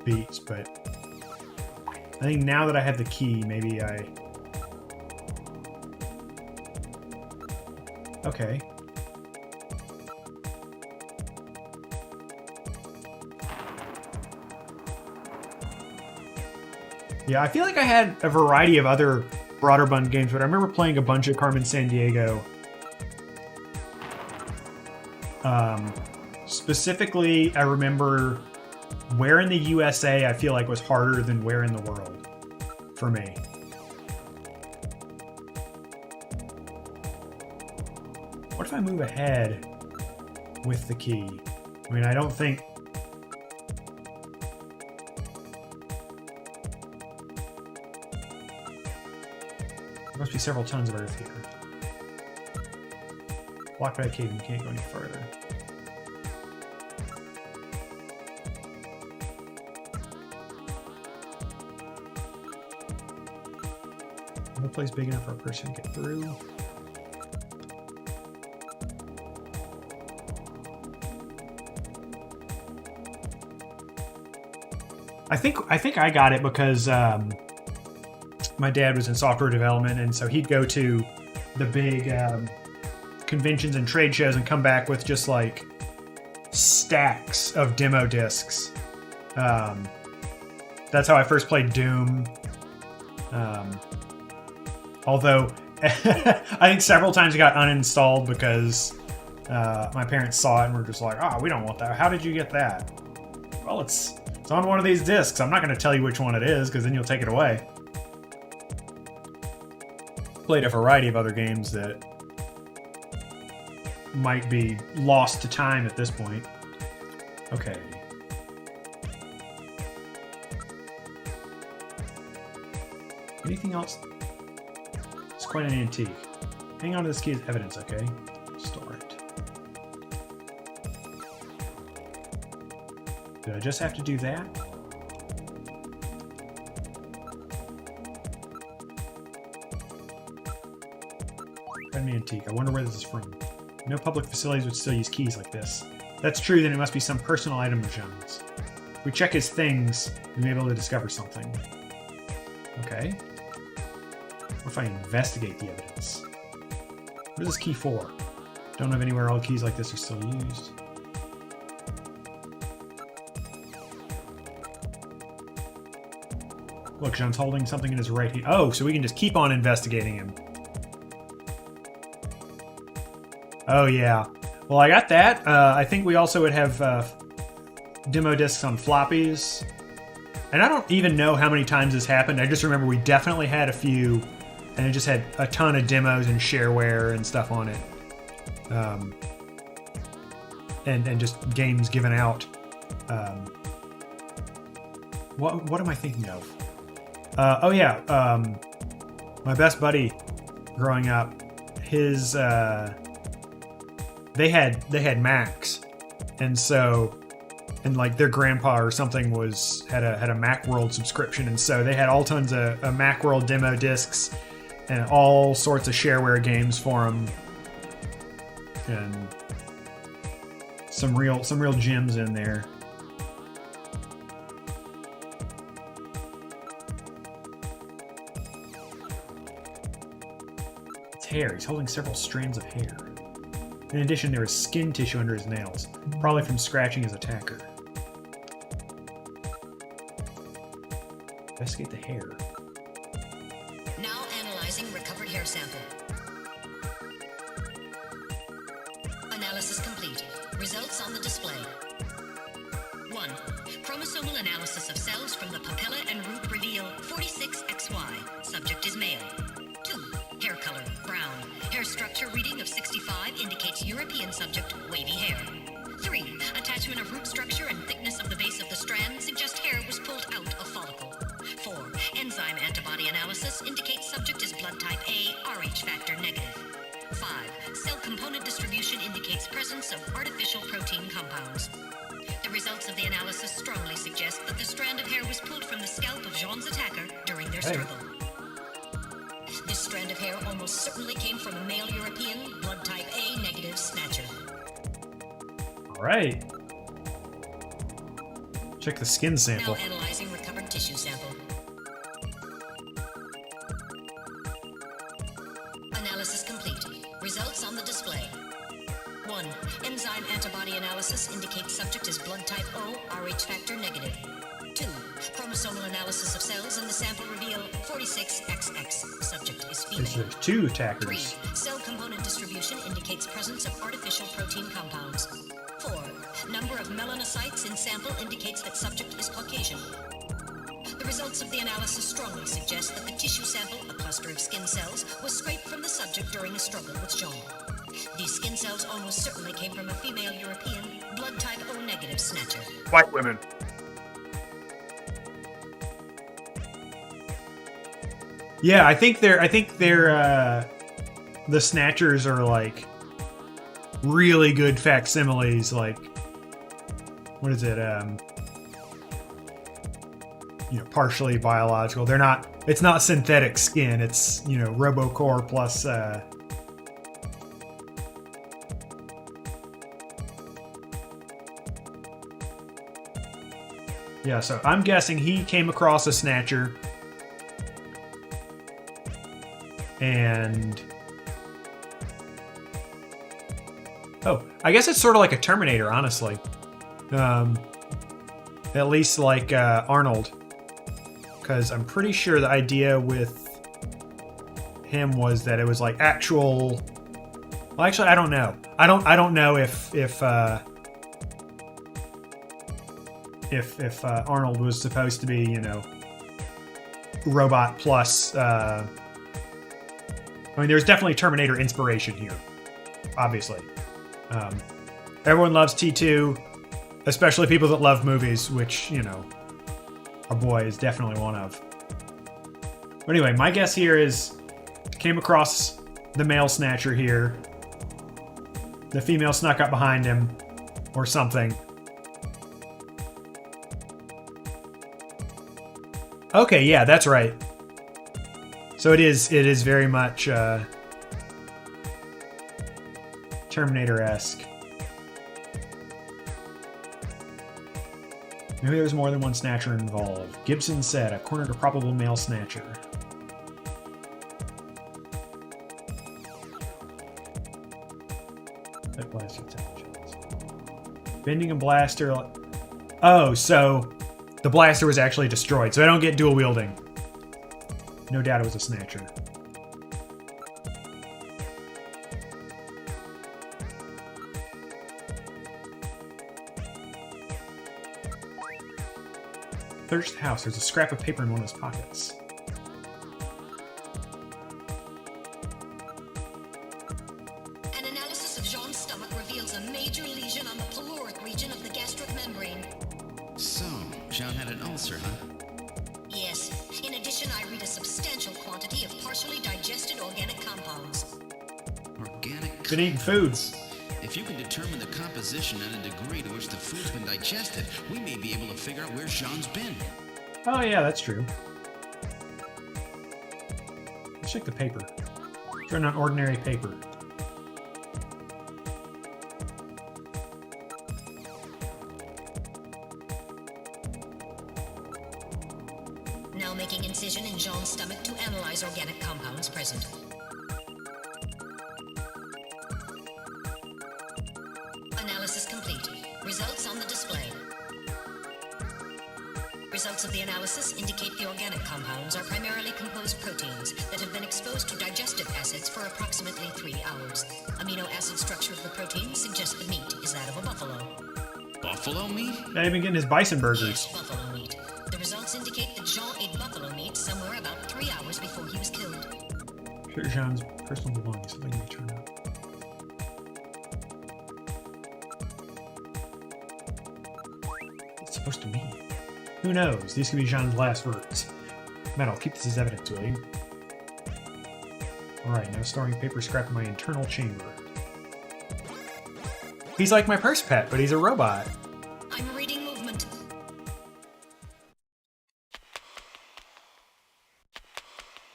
beats, but I think now that I have the key, maybe I... Okay. Yeah, I feel like I had a variety of other Broderbund games, but I remember playing a bunch of Carmen Sandiego. Specifically, I remember where in the USA I feel like was harder than where in the world for me. What if I move ahead with the key? I mean, I don't think... There must be several tons of earth here. Blocked by a cave and you can't go any further. No place big enough for a person to get through. I think I got it because my dad was in software development, and so he'd go to the big conventions and trade shows and come back with just like stacks of demo discs. That's how I first played Doom. Although I think several times it got uninstalled because my parents saw it and were just like, "Oh, we don't want that. How did you get that?" Well, it's on one of these discs. I'm not going to tell you which one it is because then you'll take it away. Played a variety of other games that might be lost to time at this point. Okay. Anything else? It's quite an antique. Hang on to this key as evidence, okay? Store it. Did I just have to do that? An antique. I wonder where this is from. No public facilities would still use keys like this. If that's true, then it must be some personal item of Jean's. If we check his things, we may be able to discover something. Okay. What if I investigate the evidence? What is this key for? Don't know of anywhere old keys like this are still used. Look, Jean's holding something in his right hand. Oh, so we can just keep on investigating him. Oh, yeah. Well, I got that. I think we also would have demo discs on floppies. And I don't even know how many times this happened. I just remember we definitely had a few, and it just had a ton of demos and shareware and stuff on it. And just games given out. What am I thinking of? Oh yeah, my best buddy growing up, his they had Macs, and so like their grandpa or something had a Macworld subscription, and so they had all tons of Macworld demo discs and all sorts of shareware games for them, and some real gems in there. It's hair. He's holding several strands of hair. In addition, there is skin tissue under his nails, probably from scratching his attacker. Investigate the hair. Now analyzing recovered hair sample. Analysis complete. Results on the display. 1. Chromosomal analysis of cells from the papilla and root reveal 46XY. Subject is male. 2. Hair color, brown. Hair structure reading of 65 indicates European subject, wavy hair. 3. Attachment of root structure and thickness of the base of the strand suggest hair was pulled out of follicle. 4. Enzyme antibody analysis indicates subject is blood type A, Rh factor negative. 5. Cell component distribution indicates presence of artificial protein compounds. The results of the analysis strongly suggest that the strand of hair was pulled from the scalp of Jean's attacker during their struggle. This strand of hair almost certainly came from a male European, blood type A negative Snatcher. All right. Check the skin sample. Now analyzing recovered tissue sample. Analysis complete. Results on the display. 1. Enzyme antibody analysis indicates subject is blood type O, Rh factor negative. 2. Chromosomal analysis of cells in the sample reveal 46XX. Subject is female. There's 2 attackers. 3. Cell component distribution indicates presence of artificial protein compounds. 4. Number of melanocytes in sample indicates that subject is Caucasian. The results of the analysis strongly suggest that the tissue sample, a cluster of skin cells, was scraped from the subject during a struggle with Jean. These skin cells almost certainly came from a female European, blood type O negative Snatcher. White women. Yeah, I think they're the Snatchers are like really good facsimiles, like what is it? Partially biological. They're not. It's not synthetic skin. It's RoboCore plus. Yeah, so I'm guessing he came across a Snatcher, and I guess it's sort of like a Terminator, honestly. At least like Arnold. Because I'm pretty sure the idea with him was that it was like actual. Well, actually, I don't know. I don't know if Arnold was supposed to be, robot plus. I mean, there's definitely Terminator inspiration here, obviously. Everyone loves T2, especially people that love movies, which our boy is definitely one of. But anyway, my guess here is came across the male Snatcher here. The female snuck up behind him or something. Okay, yeah, that's right. So it is very much Terminator-esque. Maybe there's more than one Snatcher involved. Gibson said, "I've cornered a probable male Snatcher." That blaster intelligence. Bending a blaster. Oh, so the blaster was actually destroyed, so I don't get dual wielding. No doubt it was a Snatcher. Search the house. There's a scrap of paper in one of his pockets. An analysis of Jean's stomach reveals a major lesion on the caloric region of the gastric membrane. So, Jean had an ulcer, huh? Yes. In addition addition, I read a substantial quantity of partially digested organic compounds. Organic Been eating foods. If you can determine the composition and a degree to which the food's been digested, we may be able to figure out where Jean's been. Oh yeah, that's true. Let's check the paper. Turn on ordinary paper. Now making incision in Jean's stomach to analyze organic compounds present. Analysis complete. Results on the display. Results of the analysis indicate the organic compounds are primarily composed proteins that have been exposed to digestive acids for approximately 3 hours. Amino acid structure of the protein suggests the meat is that of a buffalo. Buffalo meat? Not even getting his bison burgers. Yes, buffalo meat. The results indicate that Jean ate buffalo meat somewhere about 3 hours before he was killed. Sure, Jean's personal belongings. Let me turn up. What's it supposed to mean? Who knows? These could be Jean's last words. Metal, keep this as evidence, will you? Alright, now storing paper scrap in my internal chamber. He's like my purse pet, but he's a robot. I'm reading movement.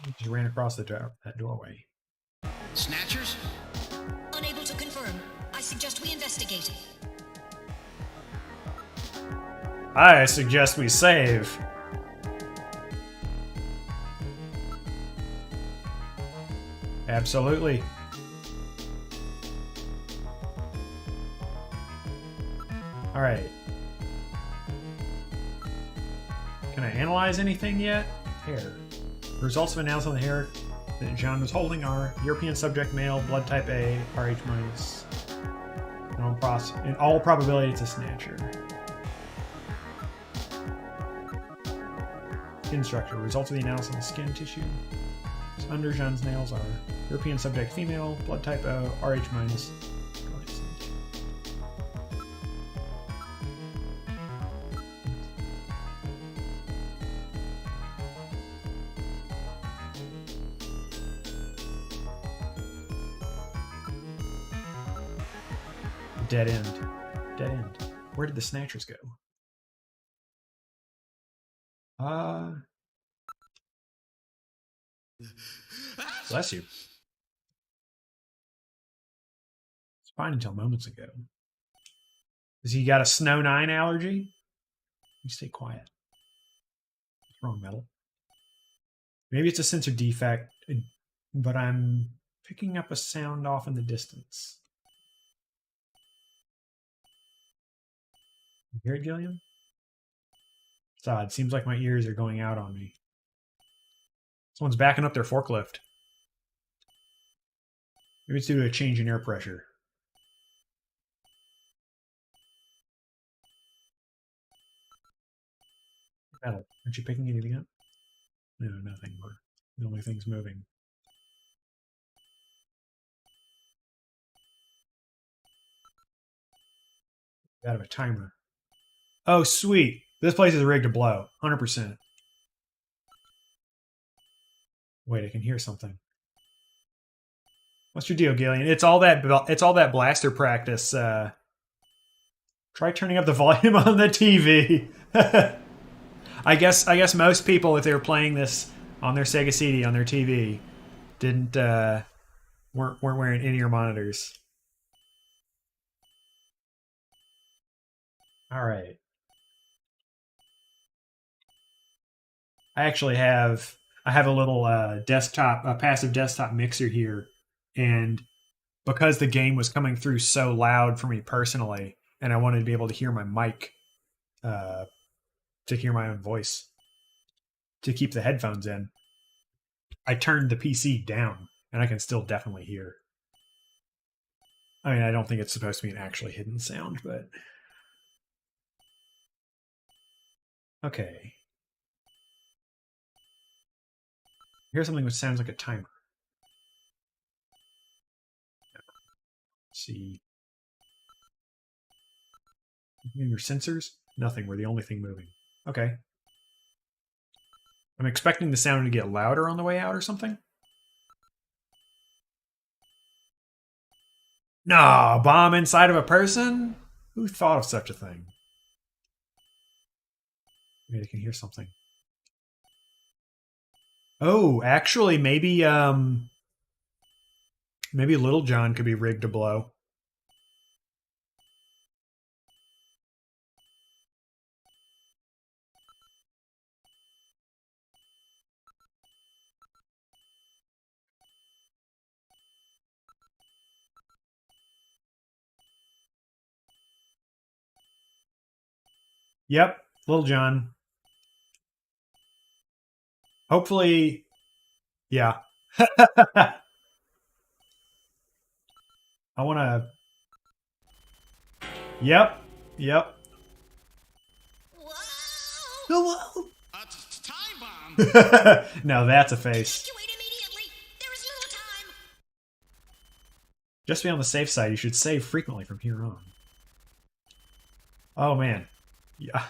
He just ran across that doorway. Snatchers? Unable to confirm. I suggest we investigate. I suggest we save. Absolutely. All right. Can I analyze anything yet? Hair. Results of analysis on the hair that Jean was holding are European subject male, blood type A, RH minus. In all probability, it's a snatcher. Skin structure. Results of the analysis on the skin tissue. Under Jean's nails are European subject female, blood type O, RH minus. Dead end. Dead end. Where did the snatchers go? Bless you. It's fine until moments ago. Has he got a Snow 9 allergy? You stay quiet. What's wrong, Metal? Maybe it's a sensor defect, but I'm picking up a sound off in the distance. You hear it, Gilliam? It's odd. Seems like my ears are going out on me. Someone's backing up their forklift. Maybe it's due to a change in air pressure. Metal, aren't you picking anything up? No, nothing. The only thing's moving. Out of a timer. Oh, sweet. This place is rigged to blow. 100%. Wait, I can hear something. What's your deal, Gillian? It's all that blaster practice. Try turning up the volume on the TV. I guess most people, if they were playing this on their Sega CD on their TV, weren't wearing in-ear monitors. All right. I have a little passive desktop mixer here, and because the game was coming through so loud for me personally, and I wanted to be able to hear my mic, to hear my own voice, to keep the headphones in, I turned the PC down, and I can still definitely hear. I mean, I don't think it's supposed to be an actually hidden sound, but okay. Here's something which sounds like a timer. Let's see. Your sensors? Nothing. We're the only thing moving. Okay. I'm expecting the sound to get louder on the way out or something. No, bomb inside of a person? Who thought of such a thing? Maybe I can hear something. Oh, actually, maybe Little John could be rigged to blow. Yep, Little John. Hopefully, yeah. I want to... Yep, yep. Whoa! It's a time bomb. No, that's a face. Evacuate immediately! There is little time! Just to be on the safe side, you should save frequently from here on. Oh, man. Yeah.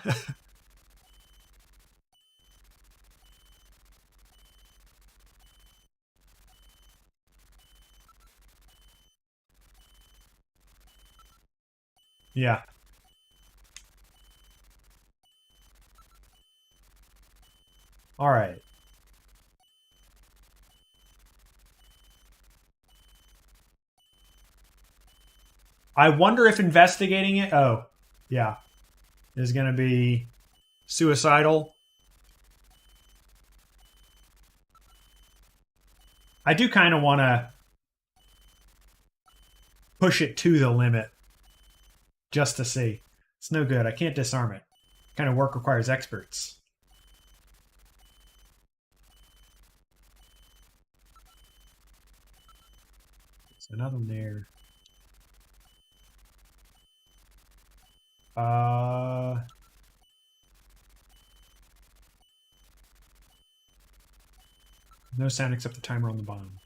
Yeah. All right. I wonder if investigating it... Oh, yeah. Is going to be suicidal. I do kind of want to push it to the limit. Just to see. It's no good. I can't disarm it. Kind of work requires experts. There's another one there. No sound except the timer on the bomb.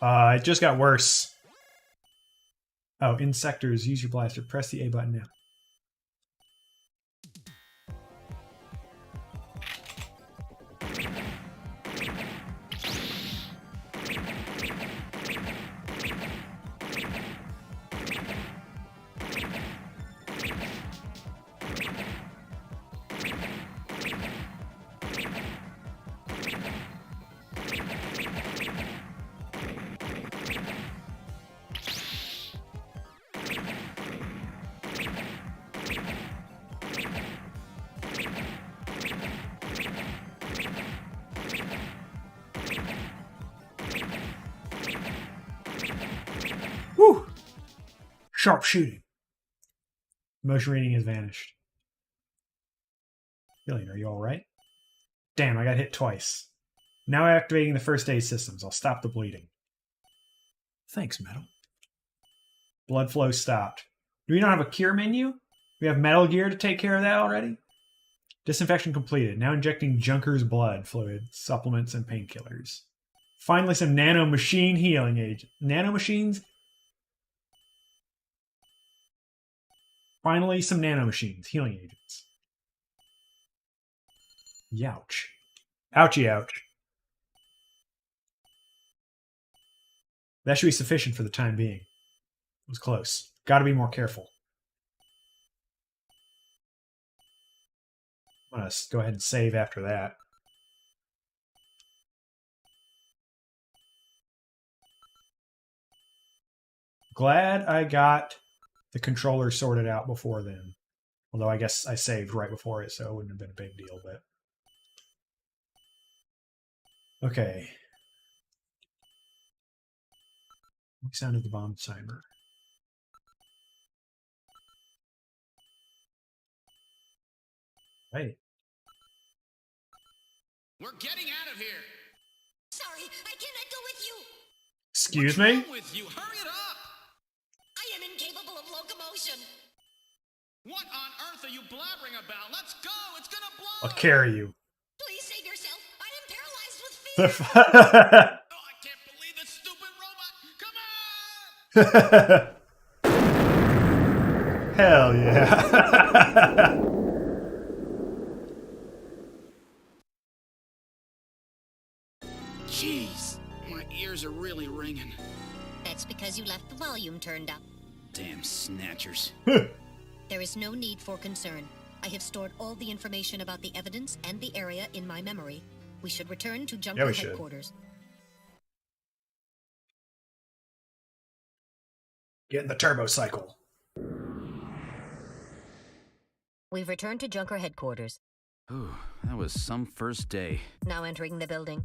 It just got worse. Oh, in sectors, use your blaster. Press the A button now. Whew! Sharp shooting. Motion reading has vanished. Billion, are you alright? Damn, I got hit twice. Now activating the first aid systems. I'll stop the bleeding. Thanks, Metal. Blood flow stopped. Do we not have a cure menu? We have Metal Gear to take care of that already? Disinfection completed. Now injecting Junker's blood fluid, supplements, and painkillers. Finally, some nano machine healing agent. Nano machines? Finally, some nanomachines, healing agents. Youch. Ouchie ouch. That should be sufficient for the time being. It was close. Gotta be more careful. I'm gonna go ahead and save after that. Glad I got the controller sorted out before then. Although I guess I saved right before it, so it wouldn't have been a big deal, but... Okay. What sound of the bomb timer? Hey. We're getting out of here. Sorry, I cannot go with you! Excuse What's me? wrong with you? Hurry it up! I am incapable of locomotion! What on earth are you blabbering about? Let's go! It's gonna blow! I'll carry you. Please save yourself! I am paralyzed with fear! Oh, I can't believe this stupid robot! Come on! Hell yeah. Jeez, my ears are really ringing. That's because you left the volume turned up. Damn snatchers. There is no need for concern. I have stored all the information about the evidence and the area in my memory. We should return to Junker we should. headquarters. Get in the turbo cycle. We've returned to Junker headquarters. Ooh, that was some first day. Now entering the building.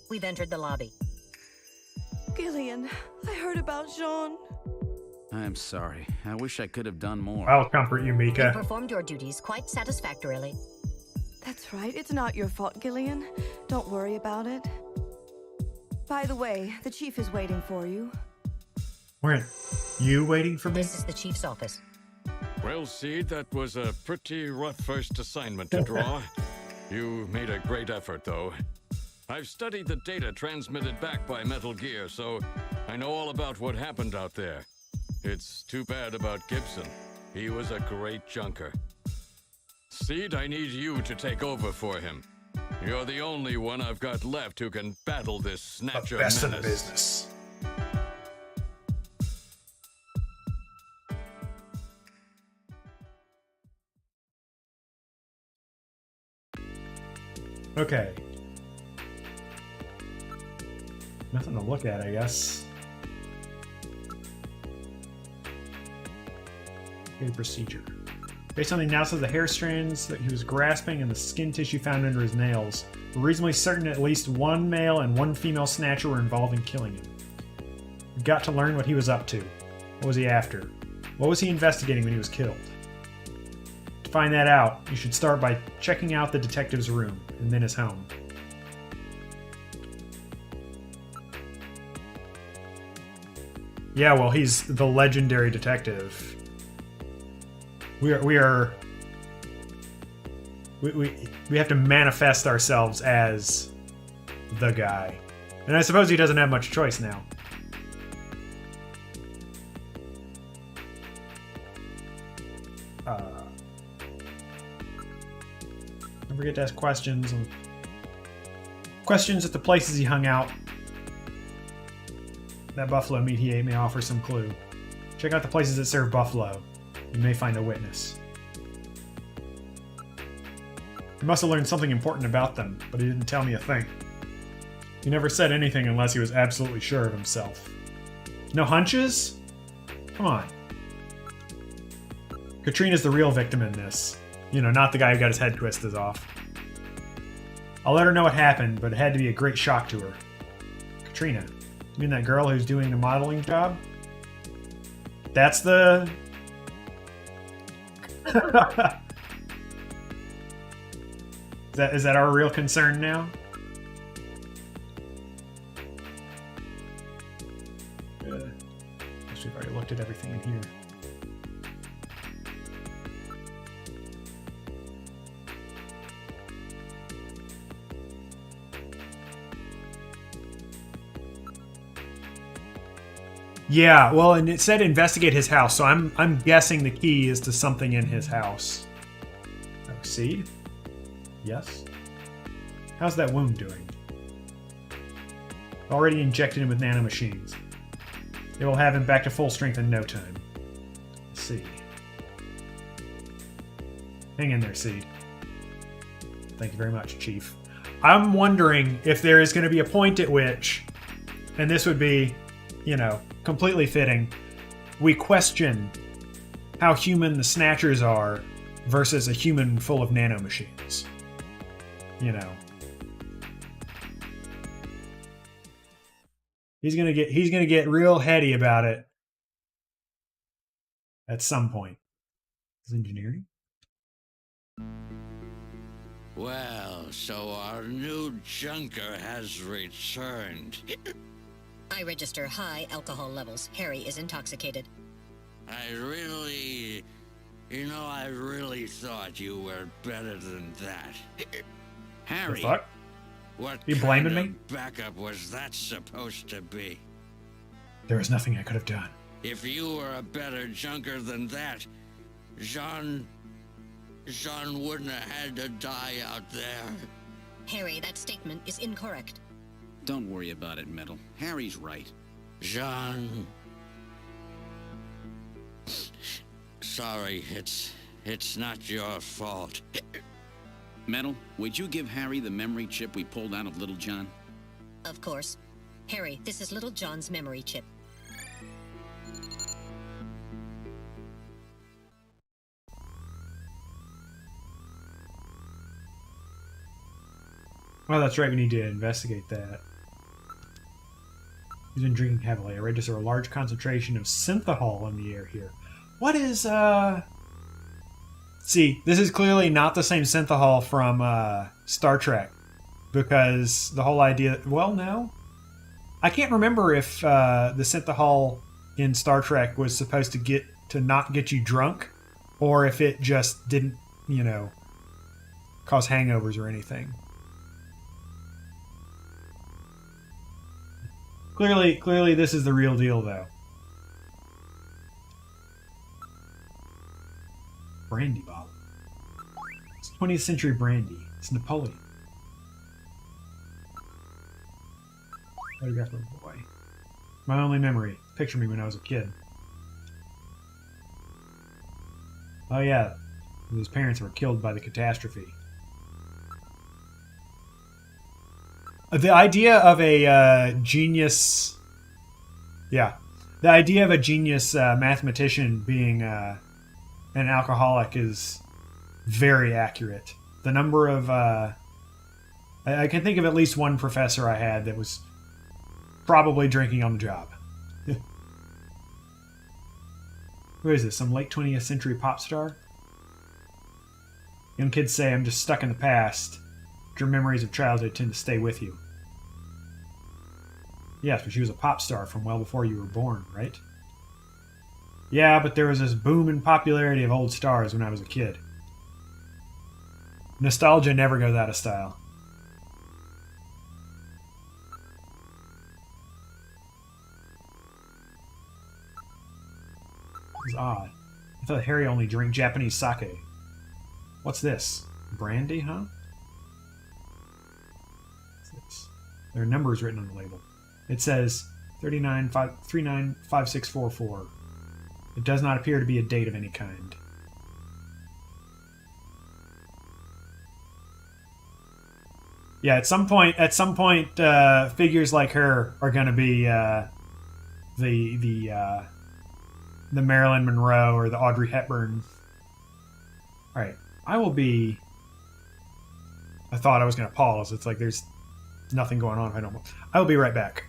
We've entered the lobby. Gillian, I heard about Jean. I'm sorry. I wish I could have done more. I'll comfort you, You Mika. performed your duties quite satisfactorily. That's right, it's not your fault, Gillian. Don't worry about it. By the way, the chief is waiting for you. Weren't you waiting for me? This is the chief's office. Well, Seed, that was a pretty rough first assignment to draw. You made a great effort, though. I've studied the data transmitted back by Metal Gear, so I know all about what happened out there. It's too bad about Gibson. He was a great junker. Seed, I need you to take over for him. You're the only one I've got left who can battle this Snatcher Best in the menace. business. Okay. Nothing to look at, I guess. Okay, procedure. Based on the analysis of the hair strands that he was grasping and the skin tissue found under his nails, we're reasonably certain at least one male and one female snatcher were involved in killing him. We've got to learn what he was up to. What was he after? What was he investigating when he was killed? To find that out, you should start by checking out the detective's room, and then his home. Yeah, well, he's the legendary detective. We have to manifest ourselves as the guy. And I suppose he doesn't have much choice now. Don't forget to ask questions. Questions at the places he hung out. That buffalo meat he ate may offer some clue. Check out the places that serve buffalo. You may find a witness. He must have learned something important about them, but he didn't tell me a thing. He never said anything unless he was absolutely sure of himself. No hunches? Come on. Katrina's the real victim in this. You know, not the guy who got his head twisted off. I'll let her know what happened, but it had to be a great shock to her. Katrina, you mean that girl who's doing the modeling job? That's the... Is that our real concern now? Guess we've already looked at everything in here. Yeah, well, and it said investigate his house, so I'm guessing the key is to something in his house. Oh, seed? Yes. How's that wound doing? Already injected him with nanomachines. It will have him back to full strength in no time. Let's see. Hang in there, Seed. Thank you very much, Chief. I'm wondering if there is going to be a point at which, and this would be, you know, completely fitting, we question how human the Snatchers are versus a human full of nanomachines. You know. He's gonna get real heady about it at some point. Is engineering? Well, so our new junker has returned. I register high alcohol levels. Harry is intoxicated. I really thought you were better than that. Harry, The fuck? what You kind blaming of me? backup was that supposed to be? There was nothing I could have done. If you were a better junker than that, Jean wouldn't have had to die out there. Harry, that statement is incorrect. Don't worry about it, Metal. Harry's right. Jean. Sorry, it's not your fault. Metal, would you give Harry the memory chip we pulled out of Little John? Of course. Harry, this is Little John's memory chip. Oh, that's right. We need to investigate that. He's been drinking heavily. I register a large concentration of synthahol in the air here. What is, See, this is clearly not the same synthahol from, Star Trek. Because the whole idea... Well, no. I can't remember if, the synthahol in Star Trek was supposed to not get you drunk. Or if it just didn't, you know, cause hangovers or anything. Clearly this is the real deal, though. Brandy bottle. It's 20th century brandy. It's Napoleon. Photograph of a boy. My only memory. Picture me when I was a kid. Oh yeah, his parents were killed by the catastrophe. The idea of a genius... Yeah. The idea of a genius mathematician being an alcoholic is very accurate. The number of... I can think of at least one professor I had that was probably drinking on the job. Who is this? Some late 20th century pop star? Young kids say I'm just stuck in the past. Your memories of childhood tend to stay with you. Yes, but she was a pop star from well before you were born, right? Yeah, but there was this boom in popularity of old stars when I was a kid. Nostalgia never goes out of style. It's odd. I thought Harry only drank Japanese sake. What's this? Brandy, huh? There are numbers written on the label. It says 395644. It does not appear to be a date of any kind. Yeah, at some point, figures like her are going to be the Marilyn Monroe or the Audrey Hepburn. All right, I will be. I thought I was going to pause. It's like there's nothing going on if I don't. I will be right back.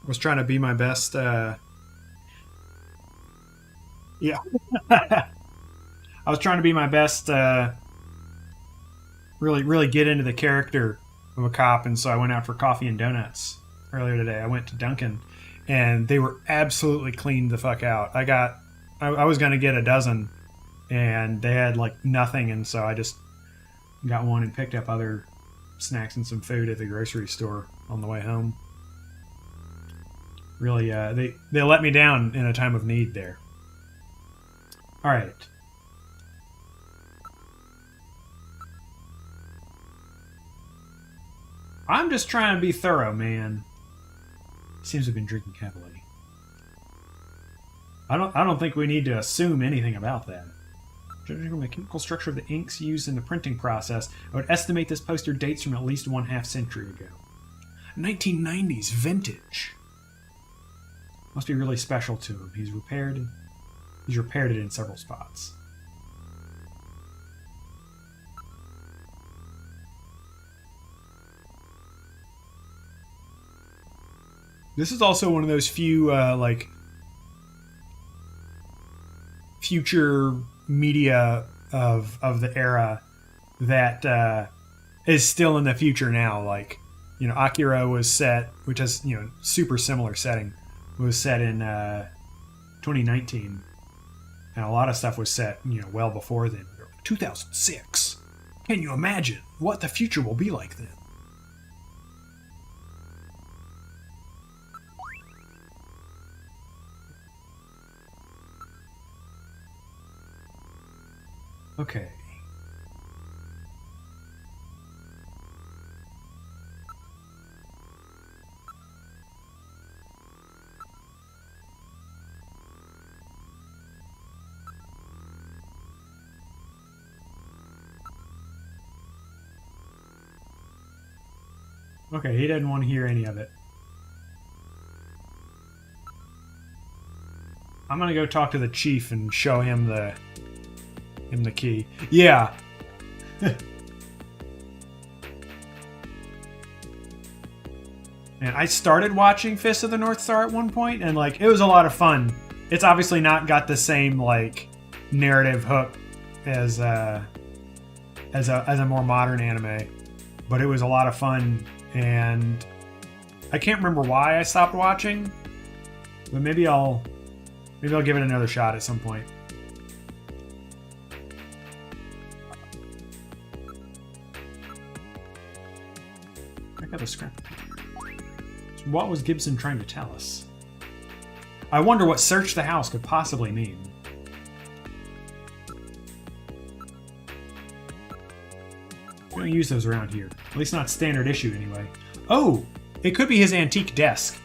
was trying to be my best. Yeah. I was trying to be my best. Really get into the character of a cop, and so I went out for coffee and donuts earlier today. I went to Dunkin', and they were absolutely cleaned the fuck out. I was gonna get a dozen, and they had like nothing, and so I just got one and picked up other snacks and some food at the grocery store on the way home. Really, they let me down in a time of need there. All right. I'm just trying to be thorough, man. Seems to have been drinking heavily. I don't think we need to assume anything about that. Judging from the chemical structure of the inks used in the printing process, I would estimate this poster dates from at least 1/2 century ago. 1990s vintage. Must be really special to him. He's repaired it in several spots. This is also one of those few like future media of the era that is still in the future now. Like, you know, Akira was set, which has, you know, super similar setting, was set in 2019, and a lot of stuff was set, you know, well before then. 2006. Can you imagine what the future will be like then? Okay. Okay, he didn't want to hear any of it. I'm gonna go talk to the chief and show him the key. Yeah. And I started watching Fist of the North Star at one point, and like it was a lot of fun. It's obviously not got the same like narrative hook as a more modern anime, but it was a lot of fun. And I can't remember why I stopped watching, but maybe I'll give it another shot at some point. I got a scrap. So what was Gibson trying to tell us? I wonder what search the house could possibly mean. We don't use those around here. At least not standard issue anyway. Oh! It could be his antique desk.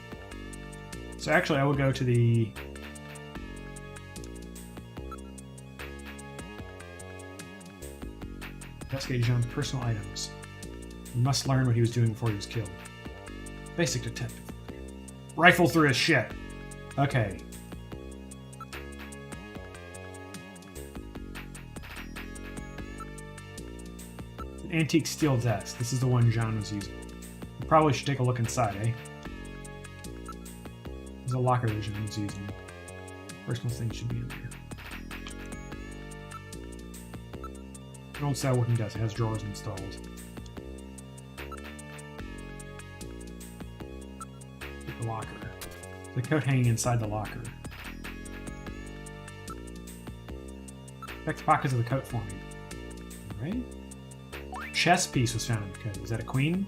So actually I will go to the... Investigate Jean's personal items. We must learn what he was doing before he was killed. Basic detective. Rifle through his shit. Okay. Antique steel desk. This is the one John was using. We probably should take a look inside, eh? There's a locker that John was using. Personal things should be in there. An old style working desk. It has drawers installed. Take the locker. The coat hanging inside the locker. Check the pockets of the coat for me. Alright. Chess piece was found in the coat. Is that a queen?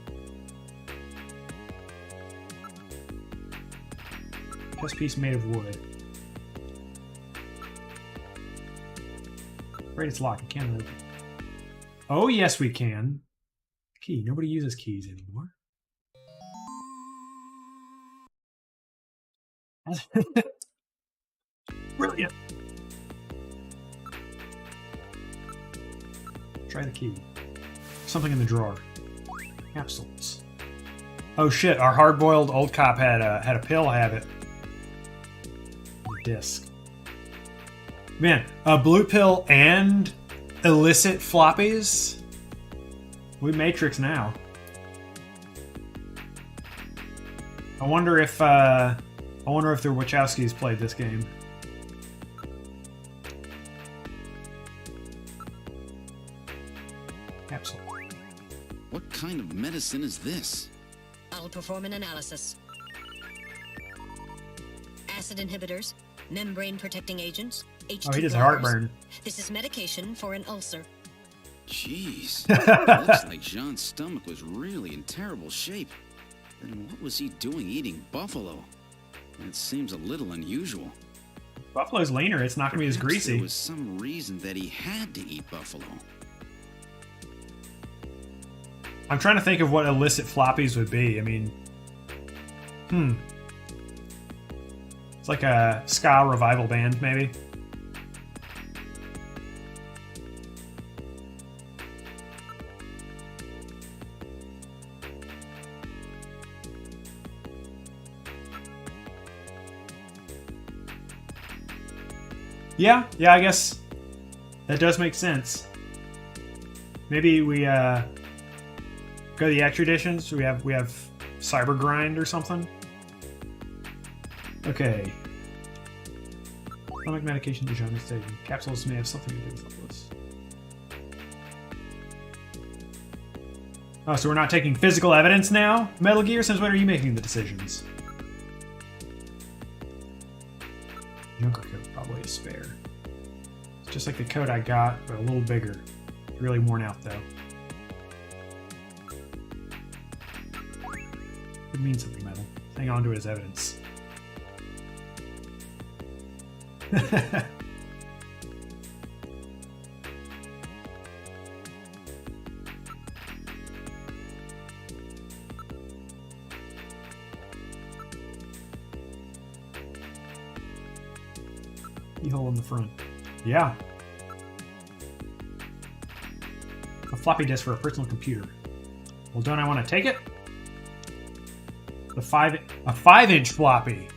Chess piece made of wood. Right, it's locked. You can't open it. Oh, yes, we can. Key. Nobody uses keys anymore. Brilliant. Try the key. Something in the drawer. Capsules. Oh shit! Our hard-boiled old cop had a pill habit. A disc. Man, a blue pill and illicit floppies. We Matrix now. I wonder if the Wachowskis played this game. Capsule. What kind of medicine is this? I'll perform an analysis. Acid inhibitors, membrane protecting agents, H2 Oh, he does blockers. heartburn. This is medication for an ulcer. Jeez. Looks like Jean's stomach was really in terrible shape. Then what was he doing eating buffalo? It seems a little unusual. Buffalo's leaner. It's not going to be as Perhaps greasy. There was some reason that he had to eat buffalo. I'm trying to think of what illicit floppies would be. I mean, it's like a ska revival band, maybe. Yeah, I guess that does make sense. Maybe we go to the extra editions. We have Cyber Grind or something. Okay. Stomach medication to John Station. Capsules may have something to do with all this. Oh, so we're not taking physical evidence now? Metal Gear, since when are you making the decisions? Junker code, probably a spare. It's just like the code I got, but a little bigger. Really worn out, though. Could mean something, Metal. Hang on to it as evidence. Keyhole in the front. Yeah. A floppy disk for a personal computer. Well, don't I want to take it? A 5-inch floppy.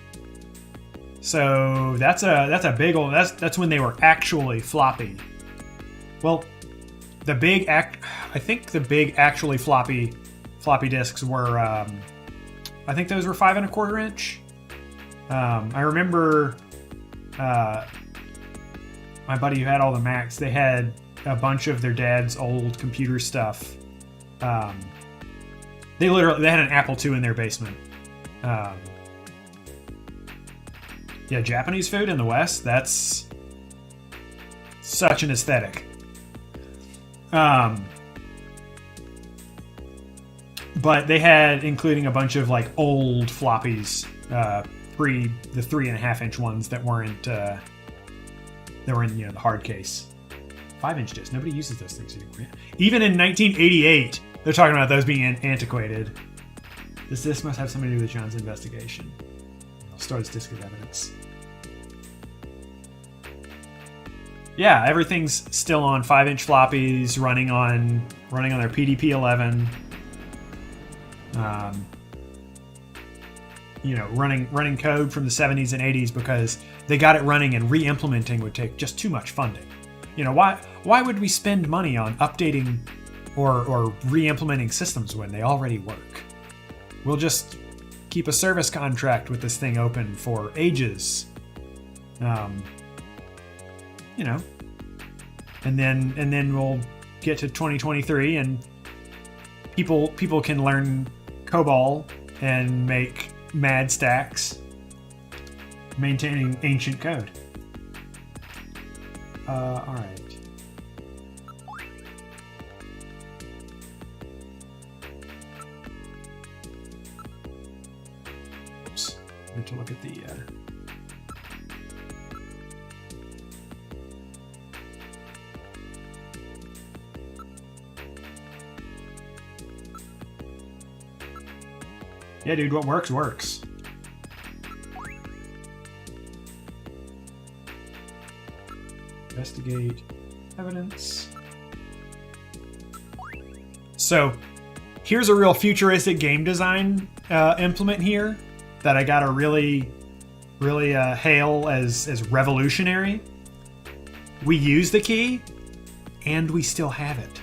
So that's a big old. That's when they were actually floppy. Well, I think the big actually floppy disks were. I think those were 5 1/4 inch. I remember. My buddy who had all the Macs, they had a bunch of their dad's old computer stuff. They had an Apple II in their basement. Yeah, Japanese food in the West, that's such an aesthetic. But they had, including a bunch of like old floppies, pre the 3.5-inch ones that weren't that were in the hard case. 5-inch discs. Nobody uses those things anymore. Even in 1988, they're talking about those being antiquated. This must have something to do with John's investigation. I'll start his disc as evidence. Yeah, everything's still on 5-inch floppies, running on their PDP-11. Running code from the 70s and 80s because they got it running, and re-implementing would take just too much funding. Why would we spend money on updating or re-implementing systems when they already work? We'll just keep a service contract with this thing open for ages. And then we'll get to 2023 and people can learn COBOL and make mad stacks maintaining ancient code. All right. Oops. I need to look at the Yeah, dude, what works, works. Investigate evidence. So, here's a real futuristic game design implement here that I gotta really hail as revolutionary. We use the key, and we still have it.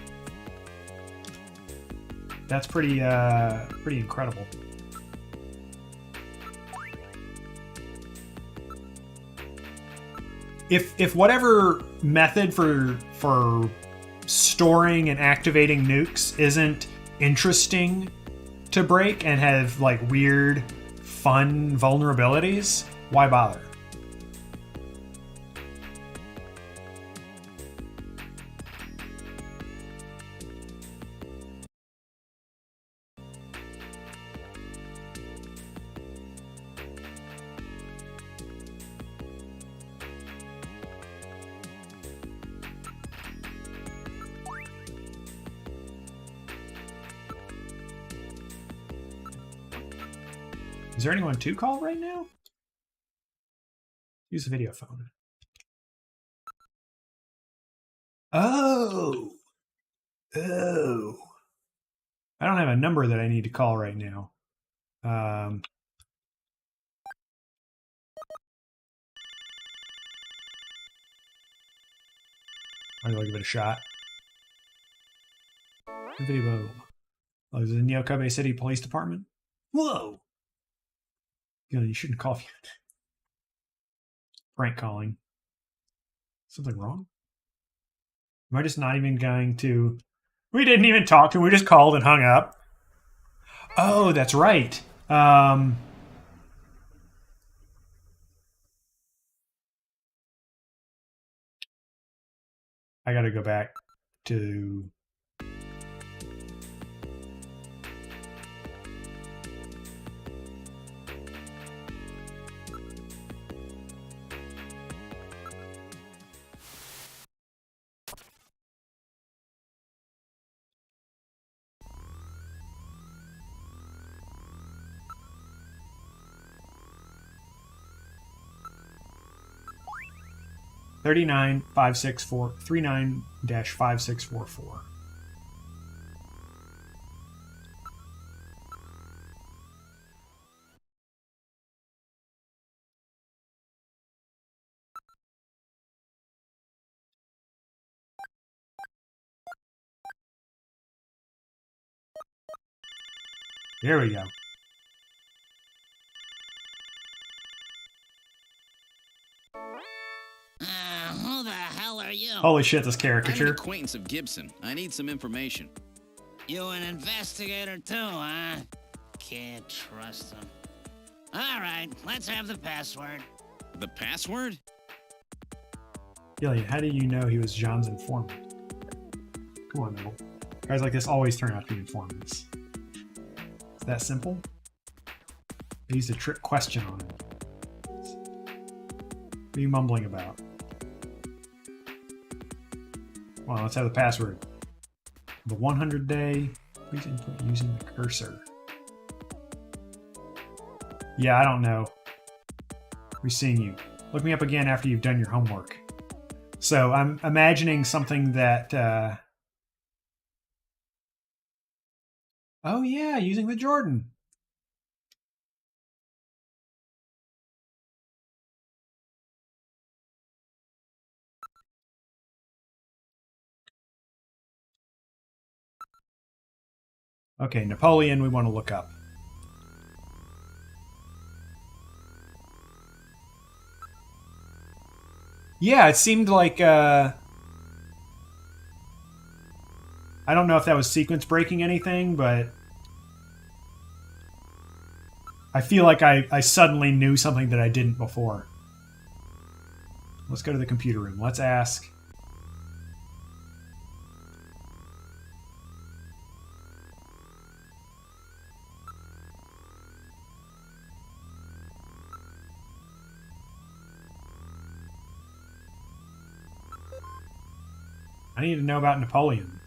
That's pretty incredible. if whatever method for storing and activating nukes isn't interesting to break and have like weird, fun vulnerabilities, why bother? Is there anyone to call right now? Use the video phone. Oh. Oh. I don't have a number that I need to call right now. I'm gonna give it a shot. Video. Oh, is it the Nyokobe City Police Department? Whoa! You shouldn't call if you... Prank calling. Something wrong? Am I just not even going to... We didn't even talk to him. We just called and hung up. Oh, that's right. I gotta go back to... $39,564 There we go. Who the hell are you? Holy shit, this I'm an caricature. acquaintance of Gibson. I need some information. You an investigator too, huh? Can't trust him. All right, let's have the password. The password? Gillian, how do you know he was John's informant? Come on, Noel. Guys like this always turn out to be informants. It's that simple? I used a trick question on him. What are you mumbling about? Well, let's have the password. The 100-day. Please input using the cursor. Yeah, I don't know. We're seeing you. Look me up again after you've done your homework. So I'm imagining something that... Oh yeah, using the Jordan. Okay, Napoleon we want to look up. Yeah, it seemed like... I don't know if that was sequence breaking anything, but... I feel like I suddenly knew something that I didn't before. Let's go to the computer room. Let's ask... I need to know about Napoleon.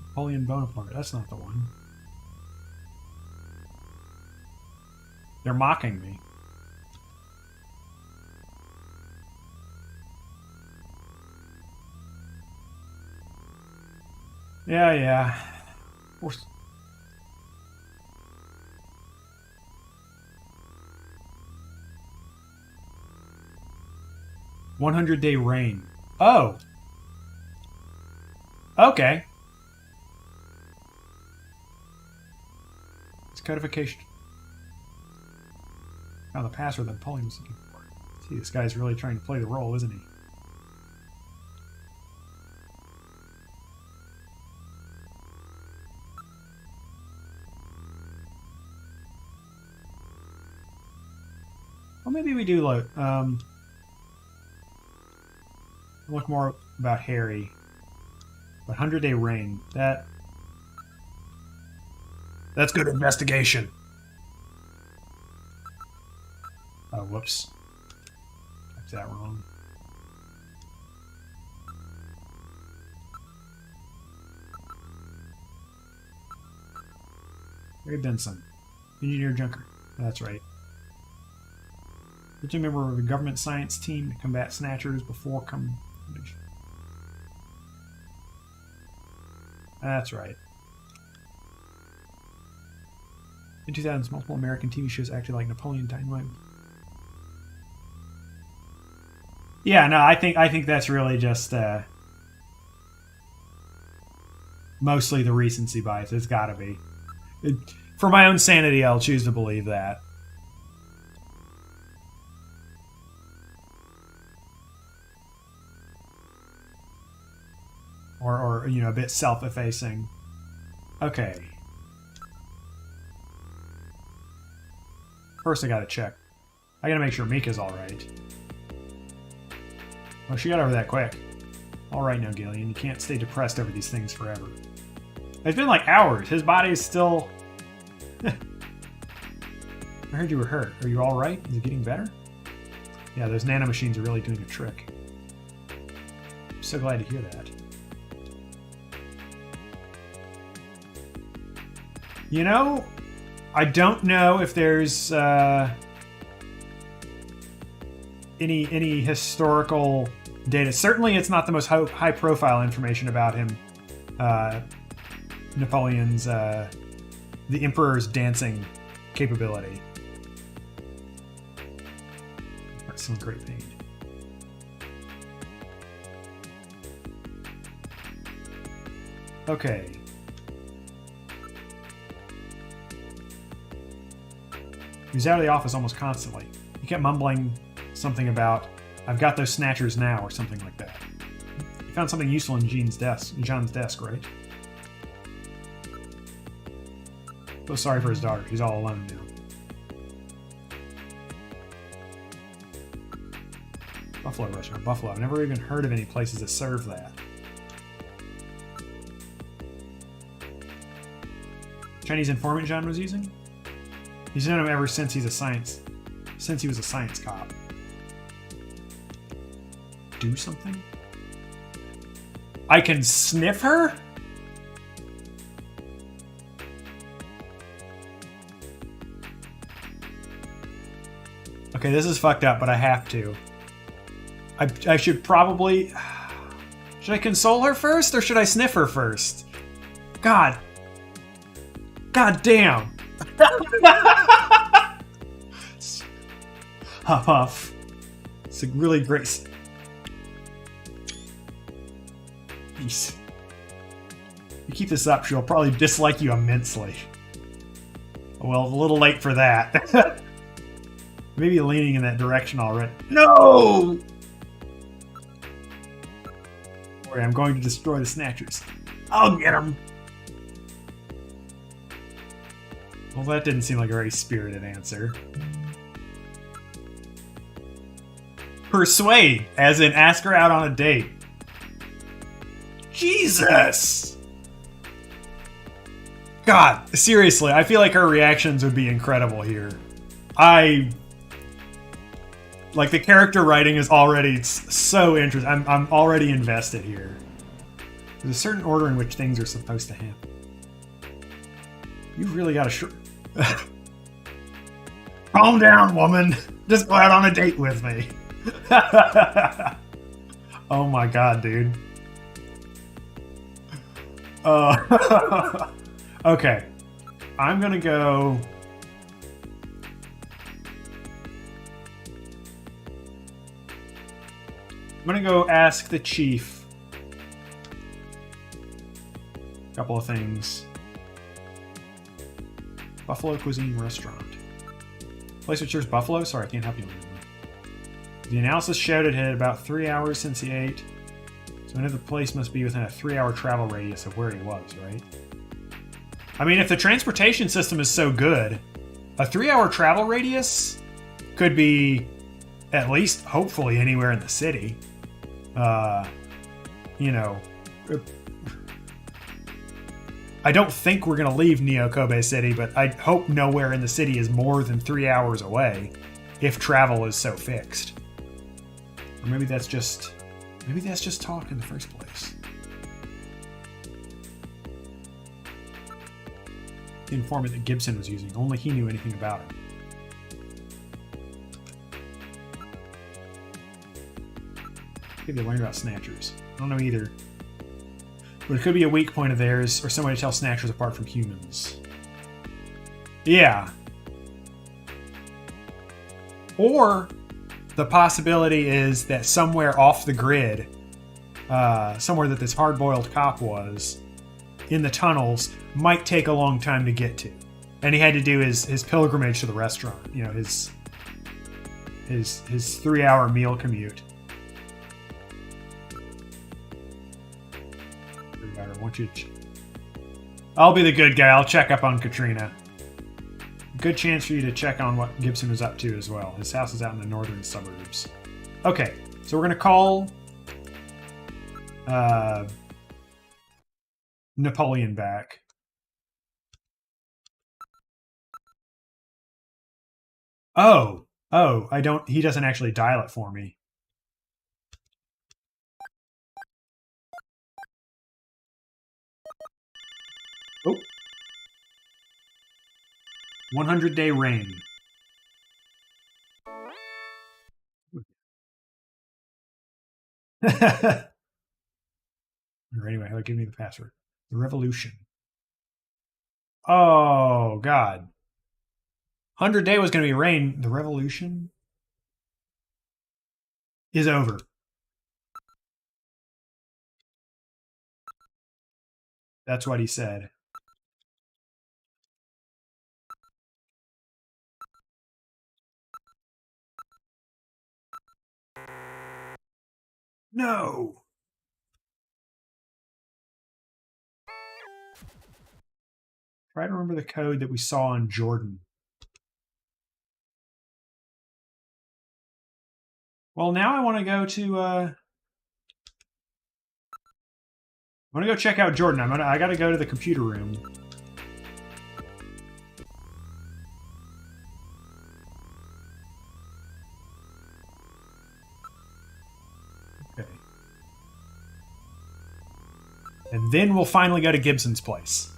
Napoleon Bonaparte. That's not the one. They're mocking me. Yeah. Of course. 100-day reign. Oh. Okay. It's codification. Now the password that Napoleon was looking for. See, this guy's really trying to play the role, isn't he? Well, maybe we do look more about Harry. But 100-day reign, that's good investigation. Oh, whoops. Typed that wrong. Harry Benson, engineer junker. That's right. You're a member of a government science team to combat Snatchers before combination. That's right. In 2000s, multiple American TV shows acted like Napoleon Dynamite. Yeah, no, I think that's really just mostly the recency bias. It's got to be. For my own sanity, I'll choose to believe that. Or you know, a bit self-effacing. Okay. First, I gotta check. I gotta make sure Mika's alright. Oh, she got over that quick. Alright now, Gillian. You can't stay depressed over these things forever. It's been like hours. His body is still... I heard you were hurt. Are you alright? Is it getting better? Yeah, those nanomachines are really doing a trick. I'm so glad to hear that. You know, I don't know if there's any historical data. Certainly, it's not the most high-profile information about him. Napoleon's, the Emperor's dancing capability. That's some great pain. Okay. He was out of the office almost constantly. He kept mumbling something about, "I've got those snatchers now," or something like that. He found something useful in John's desk, right? So sorry for his daughter. He's all alone now. Buffalo restaurant. Buffalo. I've never even heard of any places that serve that. Chinese informant John was using? He's known him ever since he was a science cop. Do something? I can sniff her? Okay, this is fucked up, but I have to. I should probably... Should I console her first, or should I sniff her first? God. God damn. Huff huff. It's a really great... Jeez. You keep this up, she'll probably dislike you immensely. Well, a little late for that. Maybe leaning in that direction already. No! Don't worry, I'm going to destroy the Snatchers. I'll get them! Well, that didn't seem like a very spirited answer. Persuade, as in ask her out on a date. Jesus! God, seriously, I feel like her reactions would be incredible here. Like, the character writing is already so interesting. I'm already invested here. There's a certain order in which things are supposed to happen. You've really got to calm down, woman. Just go out on a date with me. Oh my god, dude. Okay. I'm gonna go... I'm gonna go ask the chief a couple of things. Buffalo Cuisine Restaurant. Place which serves buffalo? Sorry, I can't help you anymore. The analysis showed it had about 3 hours since he ate. So another place must be within a 3-hour travel radius of where he was, right? I mean, if the transportation system is so good, a 3-hour travel radius could be at least, hopefully, anywhere in the city. You know, I don't think we're going to leave Neo Kobe City, but I hope nowhere in the city is more than 3 hours away if travel is so fixed. Or maybe that's just talk in the first place. The informant that Gibson was using, only he knew anything about it. Maybe they learned about Snatchers. I don't know either. But it could be a weak point of theirs, or some way to tell Snatchers apart from humans. Yeah. Or the possibility is that somewhere off the grid, somewhere that this hard-boiled cop was, in the tunnels, might take a long time to get to. And he had to do his pilgrimage to the restaurant. You know, his 3-hour meal commute. I'll be the good guy. I'll check up on Katrina. Good chance for you to check on what Gibson was up to as well. His house is out in the northern suburbs. Okay, so we're going to call Napoleon back. Oh, he doesn't actually dial it for me. Oh. 100-day reign. Or anyway, he'll give me the password. The revolution. Oh, God. 100-day was going to be reign. The revolution is over. That's what he said. No. Try to remember the code that we saw on Jordan. Well, now I want to go to. I want to go check out Jordan. I got to go to the computer room. Okay. And then we'll finally go to Gibson's place.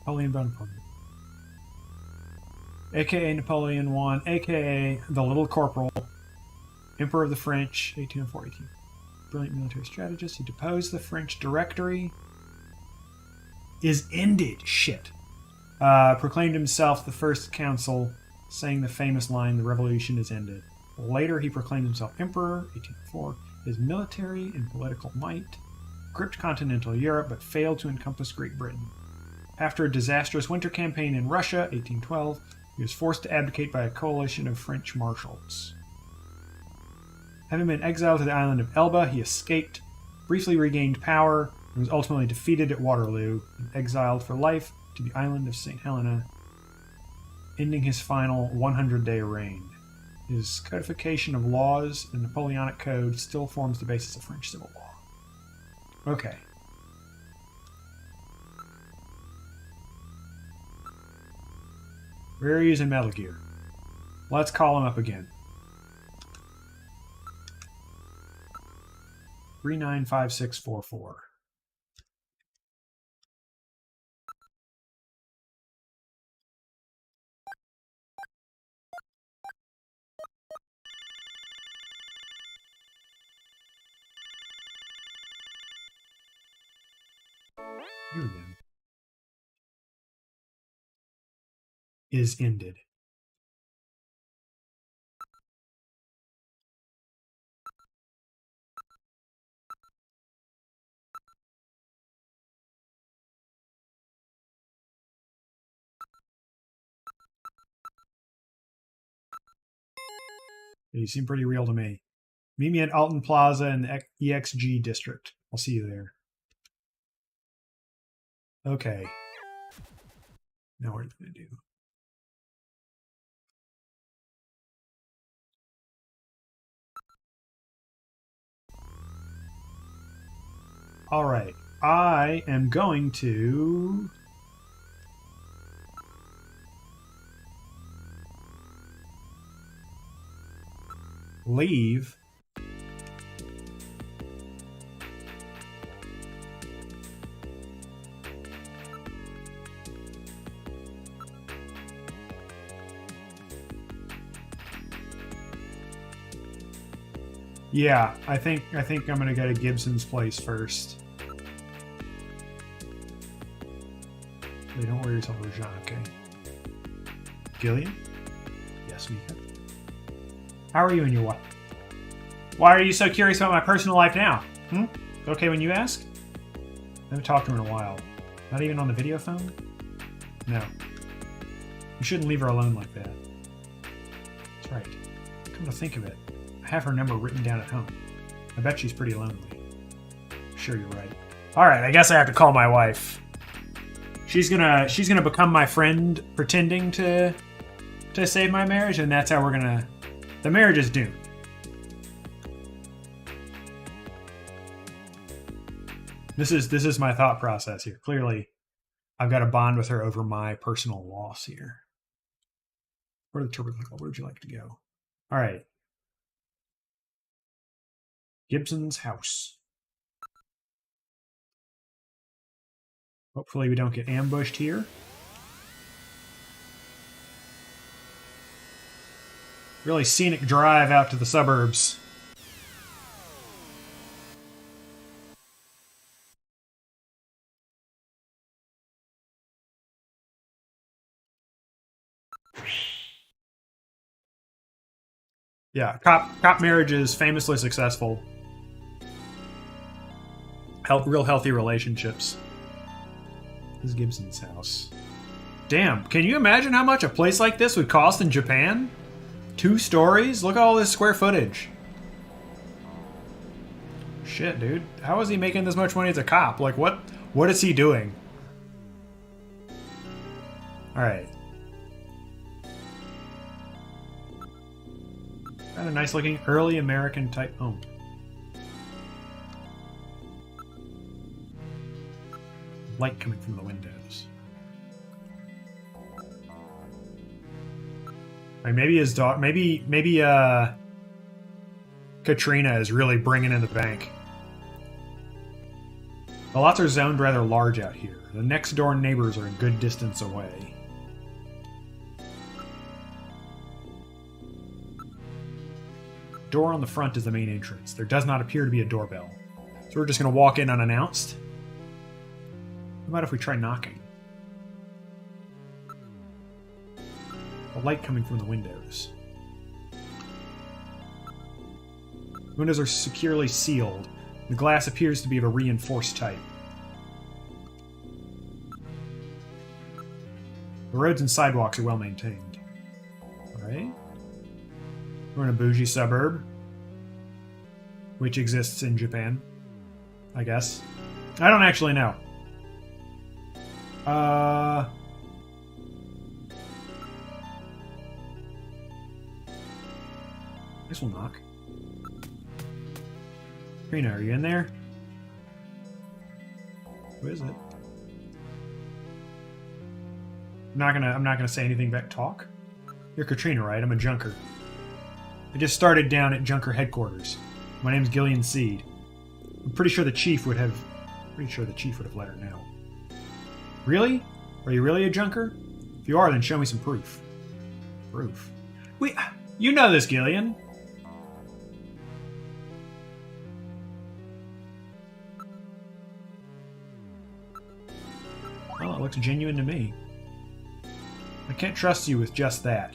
Napoleon Bonaparte. A.K.A. Napoleon I, a.k.a. the Little Corporal, Emperor of the French, 1804-18. Brilliant military strategist. He deposed the French Directory. Is ended. Shit. Proclaimed himself the first consul, saying the famous line, "The revolution is ended." Later, he proclaimed himself emperor, 1804. His military and political might gripped continental Europe, but failed to encompass Great Britain. After a disastrous winter campaign in Russia, 1812, he was forced to abdicate by a coalition of French marshals. Having been exiled to the island of Elba, he escaped, briefly regained power, and was ultimately defeated at Waterloo and exiled for life to the island of St. Helena, ending his final 100-day reign. His codification of laws and Napoleonic Code still forms the basis of French civil law. Okay. Where are you using Metal Gear? Let's call him up again. 395644. You again. Is ended. You seem pretty real to me. Meet me at Alton Plaza in the EXG district. I'll see you there. Okay. Now what are we going to do? All right. I am going to... leave. Yeah, I think I'm gonna go to Gibson's place first. Hey, don't worry yourself over Jean, okay? Gillian? Yes, Mika. How are you and your wife? Why are you so curious about my personal life now? Okay when you ask? I haven't talked to her in a while. Not even on the video phone? No. You shouldn't leave her alone like that. That's right. Come to think of it, I have her number written down at home. I bet she's pretty lonely. Sure, you're right. Alright, I guess I have to call my wife. She's gonna become my friend pretending to save my marriage, and that's how we're gonna... The marriage is doomed. This is my thought process here. Clearly, I've got to bond with her over my personal loss here. Where the turbo? Where would you like to go? All right. Gibson's house. Hopefully we don't get ambushed here. Really scenic drive out to the suburbs. Yeah, cop marriage is famously successful. Real healthy relationships. This is Gibson's house. Damn, can you imagine how much a place like this would cost in Japan? 2 stories? Look at all this square footage. Shit, dude. How is he making this much money as a cop? Like, what is he doing? Alright. Got a nice looking early American type home. Light coming from the windows. Like maybe his daughter, maybe Katrina is really bringing in the bank. The lots are zoned rather large out here. The next door neighbors are a good distance away. Door on the front is the main entrance. There does not appear to be a doorbell. So we're just going to walk in unannounced. How about if we try knocking? A light coming from the windows. The windows are securely sealed. The glass appears to be of a reinforced type. The roads and sidewalks are well maintained. Alright. We're in a bougie suburb, which exists in Japan, I guess. I don't actually know. I guess we'll knock. Katrina, are you in there? Who is it? I'm not gonna say anything back. Talk? You're Katrina, right? I'm a junker. I just started down at Junker headquarters. My name's Gillian Seed. I'm pretty sure the chief would have let her know. Really? Are you really a junker? If you are, then show me some proof. Proof? You know this, Gillian. looks genuine to me. I can't trust you with just that.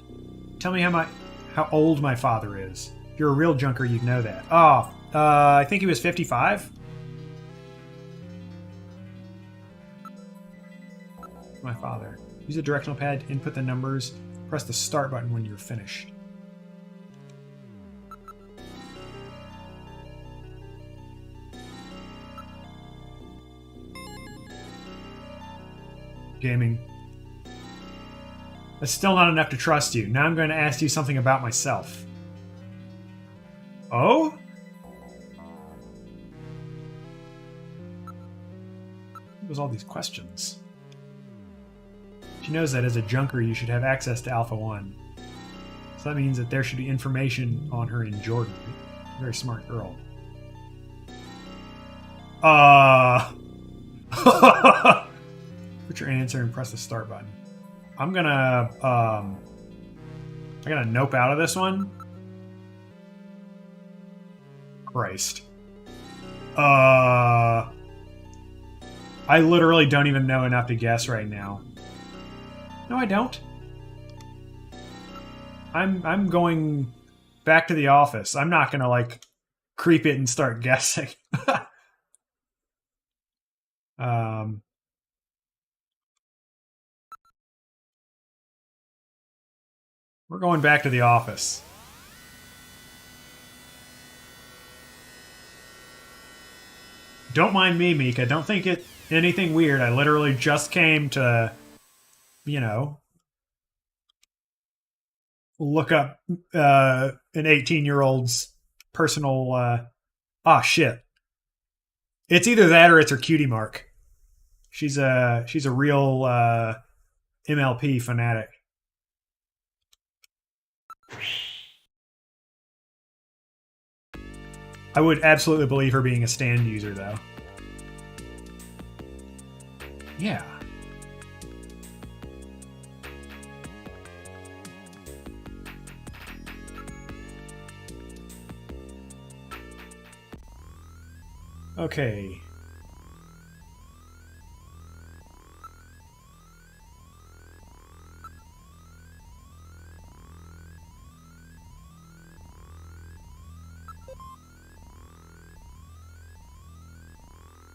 Tell me how old my father is. If you're a real junker, you'd know that. Oh, I think he was 55? My father. Use the directional pad, input the numbers, press the start button when you're finished. Gaming. That's still not enough to trust you. Now I'm going to ask you something about myself. Oh? What was all these questions? She knows that as a junker you should have access to Alpha 1. So that means that there should be information on her in Jordan. Very smart girl. Put your answer and press the start button. I'm gonna nope out of this one. Christ. I literally don't even know enough to guess right now. No, I don't. I'm going back to the office. I'm not gonna like creep it and start guessing. We're going back to the office. Don't mind me, Mika. Don't think it anything weird. I literally just came to, you know, look up an 18-year-old's personal. Shit. It's either that or it's her cutie mark. She's a real MLP fanatic. I would absolutely believe her being a stand user, though. Yeah. Okay.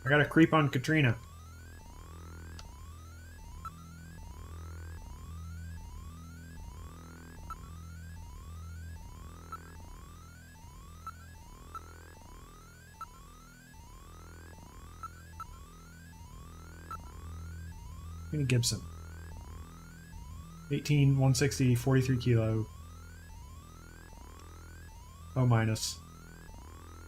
I gotta creep on Katrina. Kenny Gibson. 18, 160, 43 kilo. O minus.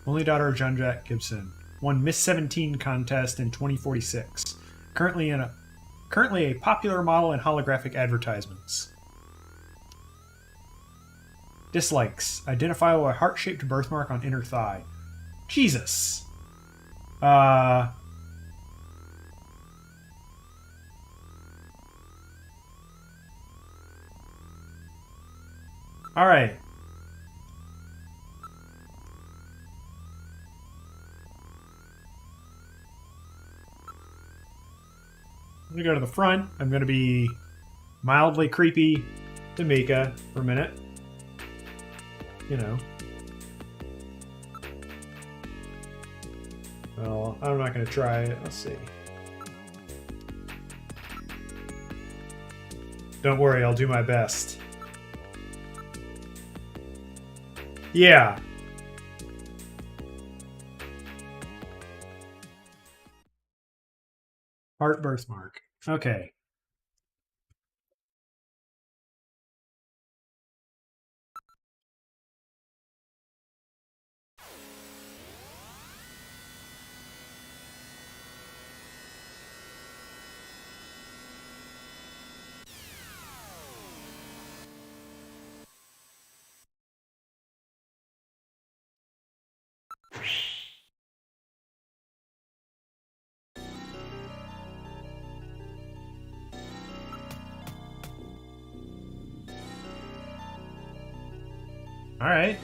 Only daughter of John Jack Gibson. Won Miss 17 contest in 2046. Currently a popular model in holographic advertisements. Dislikes. Identify with a heart-shaped birthmark on inner thigh. Jesus. Alright. I'm gonna go to the front. I'm gonna be mildly creepy to Mika for a minute. You know. Well, I'm not gonna try it. Let's see. Don't worry, I'll do my best. Yeah. Heart birthmark. Okay. All right.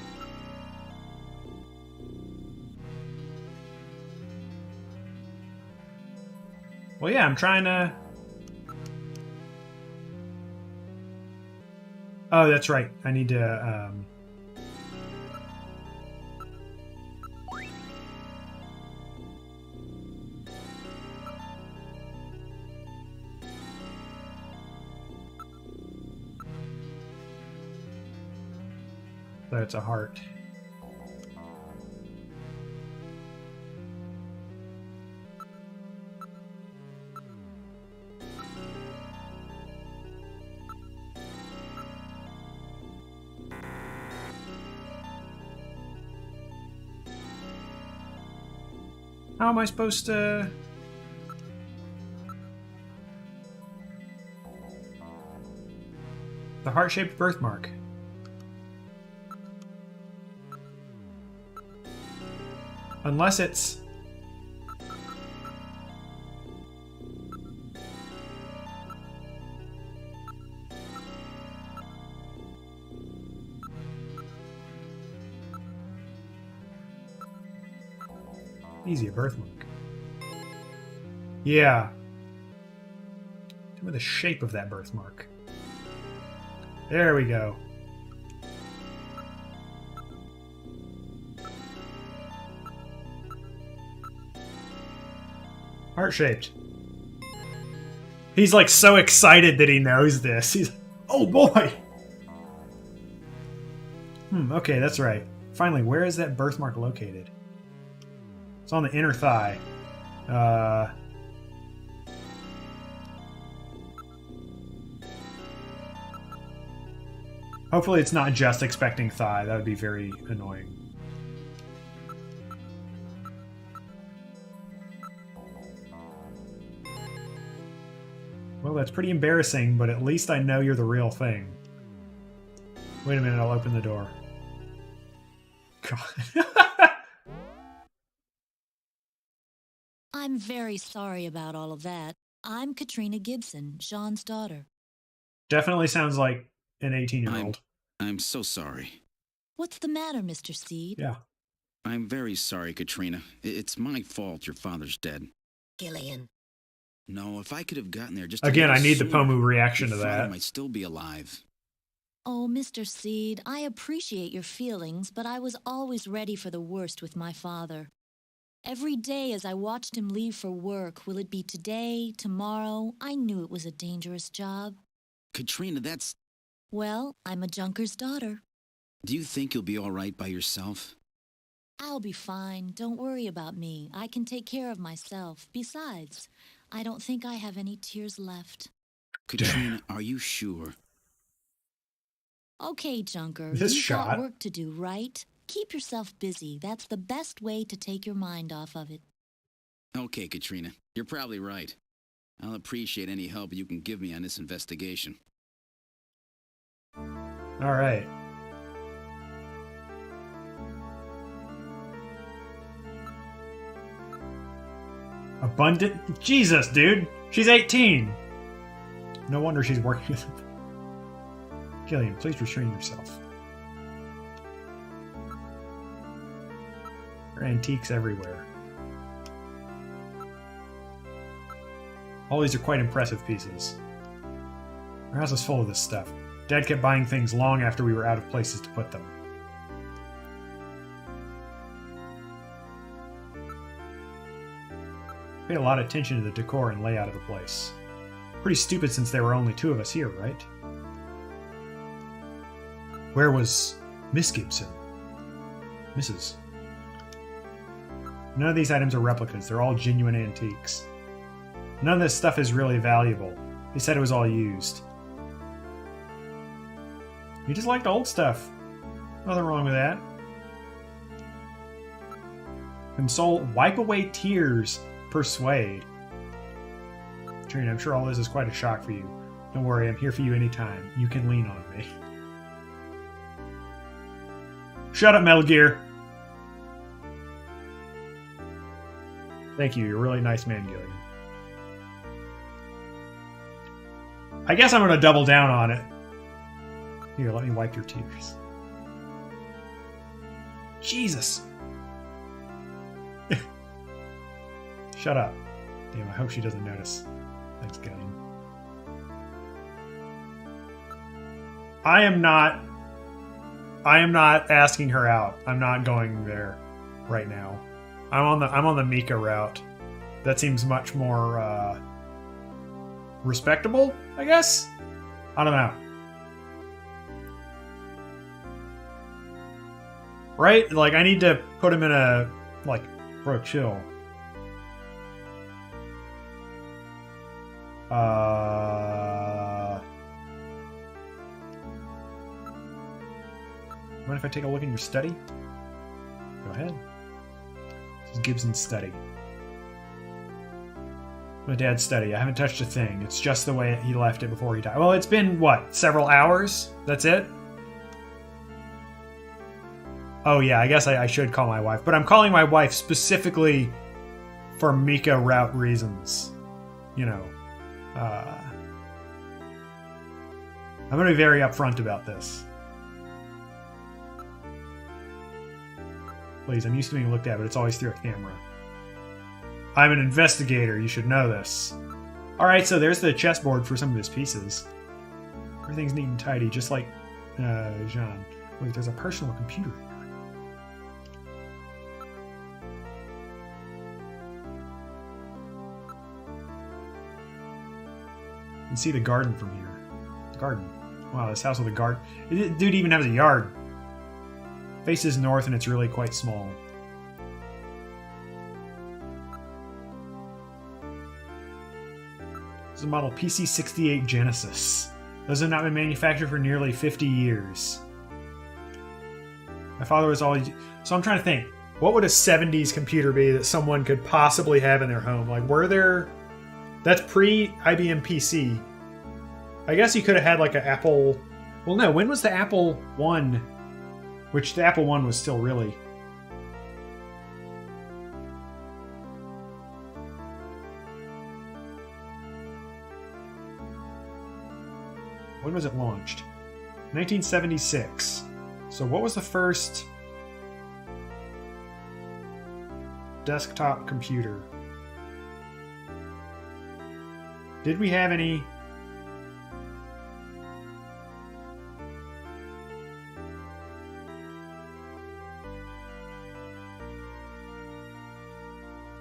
Well, yeah, I'm trying to Oh, that's right. I need to... That's a heart. How am I supposed to... The heart-shaped birthmark. Unless it's... Easy, a birthmark. Yeah. Tell me the shape of that birthmark. There we go. Heart-shaped. He's like so excited that he knows this. He's, oh boy! Okay, that's right. Finally, where is that birthmark located? It's on the inner thigh. Hopefully it's not just expecting thigh. That would be very annoying. Well, that's pretty embarrassing, but at least I know you're the real thing. Wait a minute, I'll open the door. God. I'm very sorry about all of that. I'm Katrina Gibson, Sean's daughter. Definitely sounds like an 18-year-old. I'm so sorry. What's the matter, Mr. Seed? Yeah. I'm very sorry, Katrina. It's my fault your father's dead. Gillian. No, if I could have gotten there just Again, a I need the sooner, Pomu reaction to your father that. might still be alive. Oh, Mr. Seed, I appreciate your feelings, but I was always ready for the worst with my father. Every day as I watched him leave for work, will it be today, tomorrow? I knew it was a dangerous job. Katrina, that's... Well, I'm a junker's daughter. Do you think you'll be all right by yourself? I'll be fine. Don't worry about me. I can take care of myself. Besides, I don't think I have any tears left. Katrina, are you sure? Okay, Junker. This You've shot. got work to do, right? Keep yourself busy. That's the best way to take your mind off of it. Okay, Katrina. You're probably right. I'll appreciate any help you can give me on this investigation. All right. Abundant? Jesus, dude. She's 18. No wonder she's working with him. Gillian, please restrain yourself. There are antiques everywhere. All these are quite impressive pieces. Our house is full of this stuff. Dad kept buying things long after we were out of places to put them. Paid a lot of attention to the decor and layout of the place. Pretty stupid since there were only two of us here, right? Where was Miss Gibson? Mrs. None of these items are replicas. They're all genuine antiques. None of this stuff is really valuable. They said it was all used. You just liked old stuff. Nothing wrong with that. Console, wipe away tears. Persuade. Trina, I'm sure all this is quite a shock for you. Don't worry, I'm here for you anytime. You can lean on me. Shut up, Metal Gear! Thank you, you're a really nice man, Gillian. I guess I'm going to double down on it. Here, let me wipe your tears. Jesus! Shut up. Damn, I hope she doesn't notice. Thanks, Gillian. I am not asking her out. I'm not going there right now. I'm on the Mika route. That seems much more respectable, I guess. I don't know. Right? Like, I need to put him in a, like, bro, chill. Mind if I take a look in your study? Go ahead. This is Gibson's study. My dad's study. I haven't touched a thing. It's just the way he left it before he died. Well, it's been, what, several hours? That's it? Oh, yeah, I guess I should call my wife. But I'm calling my wife specifically for Mika route reasons. You know. I'm going to be very upfront about this. Please, I'm used to being looked at, but it's always through a camera. I'm an investigator. You should know this. Alright, so there's the chessboard for some of his pieces. Everything's neat and tidy, just like Jean. Wait, there's a personal computer here. You can see the garden from here. The garden. Wow, this house with a garden. Dude even has a yard. Faces north and it's really quite small. This is a model PC-68 Genesis. Those have not been manufactured for nearly 50 years. My father was always... So I'm trying to think. What would a 70s computer be that someone could possibly have in their home? Like, were there... That's pre-IBM PC. I guess you could have had like an Apple... Well, no. When was the Apple I? Which the Apple I was still really... When was it launched? 1976. So what was the first desktop computer? Did we have any...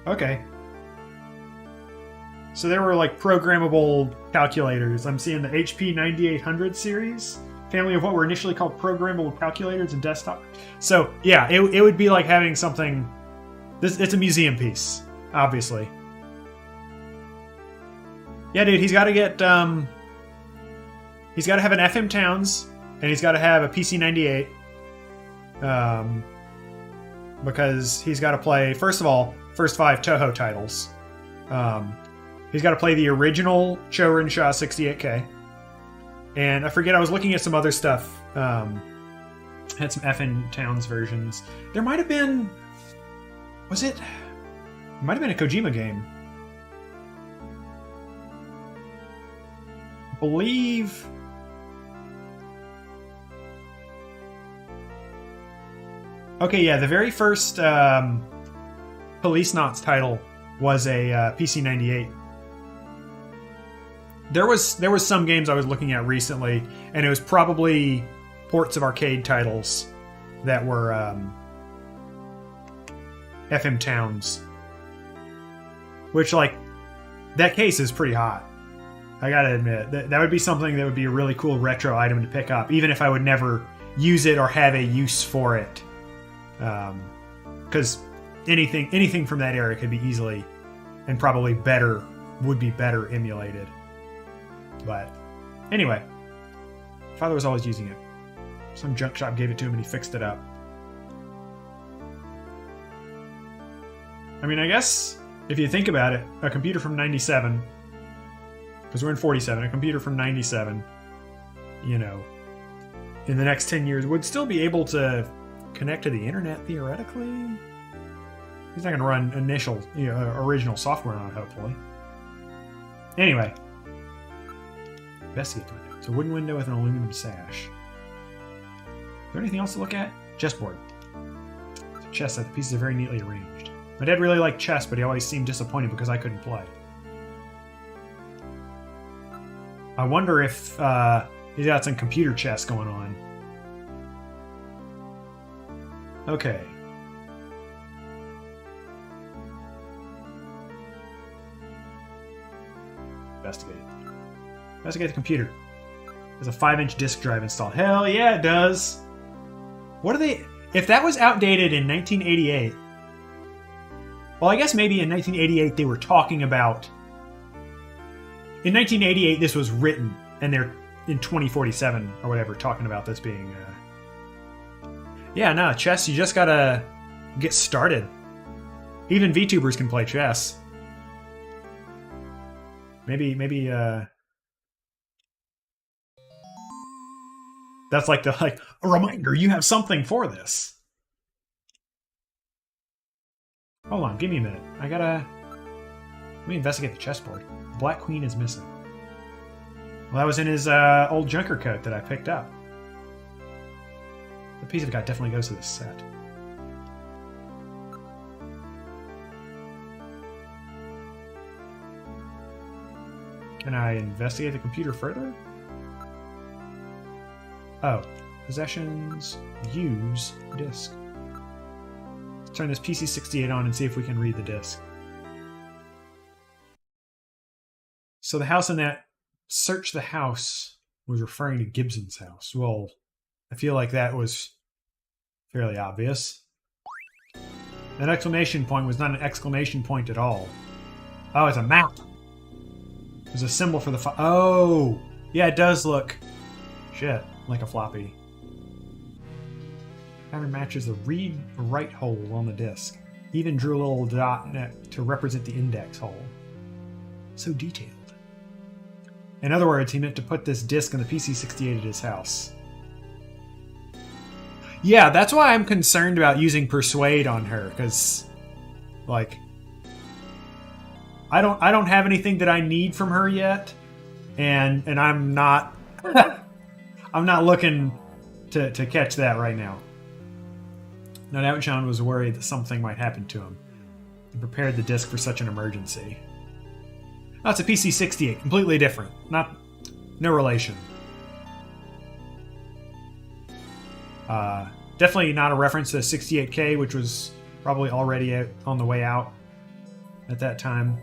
Okay. So there were like programmable calculators. I'm seeing the HP 9800 series. Family of what were initially called programmable calculators and desktop. So yeah, it would be like having something... It's a museum piece, obviously. Yeah, dude, he's got to get... he's got to have an FM Towns, and he's got to have a PC-98. Because he's got to play, first of all, first 5 Toho titles. He's got to play the original Chorin Shaw 68K. And I forget, I was looking at some other stuff. Had some FM Towns versions. There might have been... Was it? It might have been a Kojima game. I believe... Okay, yeah, the very first Police Knots title was a PC-98. There was some games I was looking at recently, and it was probably ports of arcade titles that were FM Towns. Which, like, that case is pretty hot. I gotta admit, that would be something that would be a really cool retro item to pick up, even if I would never use it or have a use for it. Because anything from that era could be easily and probably would be better emulated. But anyway, father was always using it. Some junk shop gave it to him and he fixed it up. I mean, I guess if you think about it, a computer from 97, because we're in 47, a computer from 97, you know, in the next 10 years would still be able to connect to the internet theoretically. He's not going to run original software on it, hopefully. Anyway. Investigate the window. It's a wooden window with an aluminum sash. Is there anything else to look at? Chessboard. It's a chess set. The pieces are very neatly arranged. My dad really liked chess, but he always seemed disappointed because I couldn't play. I wonder if He's got some computer chess going on. Okay. Investigate. Investigate the computer. There's a 5-inch disk drive installed. Hell yeah, it does. What are they... If that was outdated in 1988... Well, I guess maybe in 1988 they were talking about... In 1988 this was written, and they're in 2047 or whatever talking about this being... Yeah, no, chess, you just gotta get started. Even VTubers can play chess. Maybe, that's like a reminder, you have something for this. Hold on, give me a minute. Let me investigate the chessboard. The Black Queen is missing. Well, that was in his old Junker coat that I picked up. The piece of it definitely goes to this set. Can I investigate the computer further? Oh, possessions, use, disk. Let's turn this PC-68 on and see if we can read the disk. So the house in that search the house was referring to Gibson's house. Well, I feel like that was fairly obvious. That exclamation point was not an exclamation point at all. Oh, it's a map. There's a symbol for the oh! Yeah, it does look... Shit, like a floppy. Pattern matches the read-write hole on the disk. Even drew a little dot to represent the index hole. So detailed. In other words, he meant to put this disk in the PC-68 at his house. Yeah, that's why I'm concerned about using Persuade on her, because, like... I don't have anything that I need from her yet, and I'm not I'm not looking to catch that right now. No doubt John was worried that something might happen to him and prepared the disc for such an emergency. No, it's a PC-68, completely different. No relation. Definitely not a reference to 68K, which was probably already out, on the way out at that time.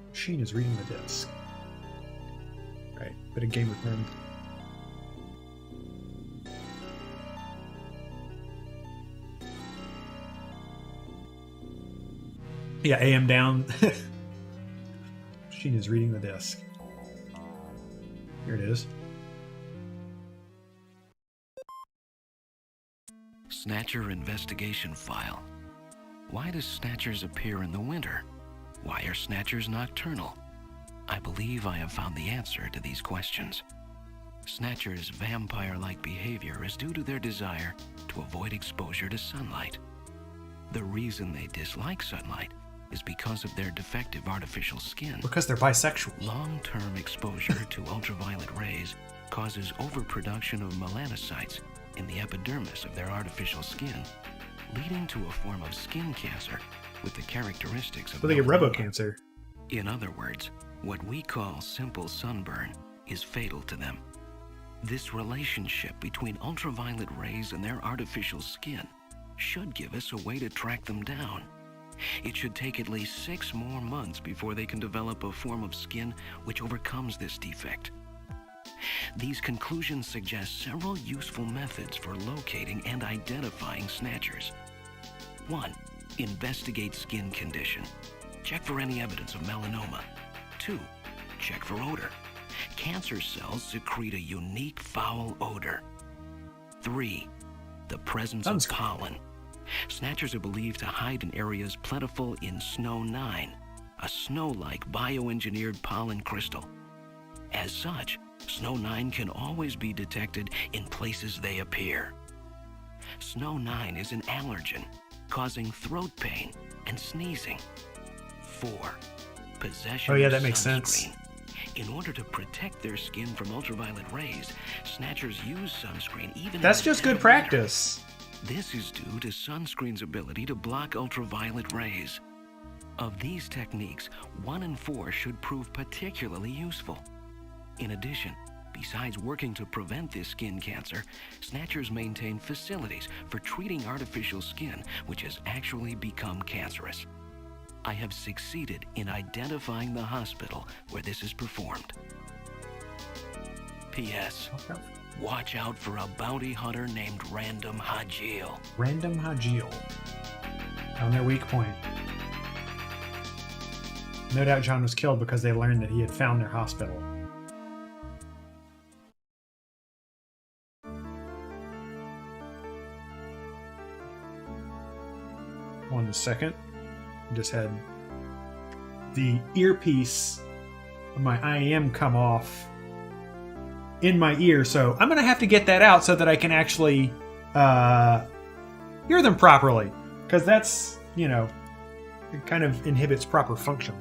Machine is reading the disc. Right, bit of game return. Yeah, AM down. Machine is reading the disc. Here it is. Snatcher investigation file. Why do Snatchers appear in the winter? Why are Snatchers nocturnal? I believe I have found the answer to these questions. Snatchers' vampire-like behavior is due to their desire to avoid exposure to sunlight. The reason they dislike sunlight is because of their defective artificial skin. Because they're bisexual. Long-term exposure to ultraviolet rays causes overproduction of melanocytes in the epidermis of their artificial skin, leading to a form of skin cancer with the characteristics of they get robo-cancer. In other words, what we call simple sunburn is fatal to them. This relationship between ultraviolet rays and their artificial skin should give us a way to track them down. It should take at least 6 more months before they can develop a form of skin which overcomes this defect. These conclusions suggest several useful methods for locating and identifying Snatchers. 1. Investigate skin condition. Check for any evidence of melanoma. 2. Check for odor. Cancer cells secrete a unique foul odor. 3. The presence of pollen. Snatchers are believed to hide in areas plentiful in Snow 9, a snow-like bioengineered pollen crystal. As such, Snow 9 can always be detected in places they appear. Snow 9 is an allergen, causing throat pain and sneezing. 4. Possession Oh yeah, of that makes sunscreen. sense. In order to protect their skin from ultraviolet rays, Snatchers use sunscreen even That's in just the good practice. This is due to sunscreen's ability to block ultraviolet rays. Of these techniques, 1 in 4 should prove particularly useful. In addition, besides working to prevent this skin cancer, Snatchers maintain facilities for treating artificial skin which has actually become cancerous. I have succeeded in identifying the hospital where this is performed. P.S. Okay. Watch out for a bounty hunter named Random Hajil. Random Hajil. On their weak point. No doubt John was killed because they learned that he had found their hospital. One second. Just had the earpiece of my IAM come off in my ear, so I'm going to have to get that out so that I can actually hear them properly, because that's, you know, it kind of inhibits proper function.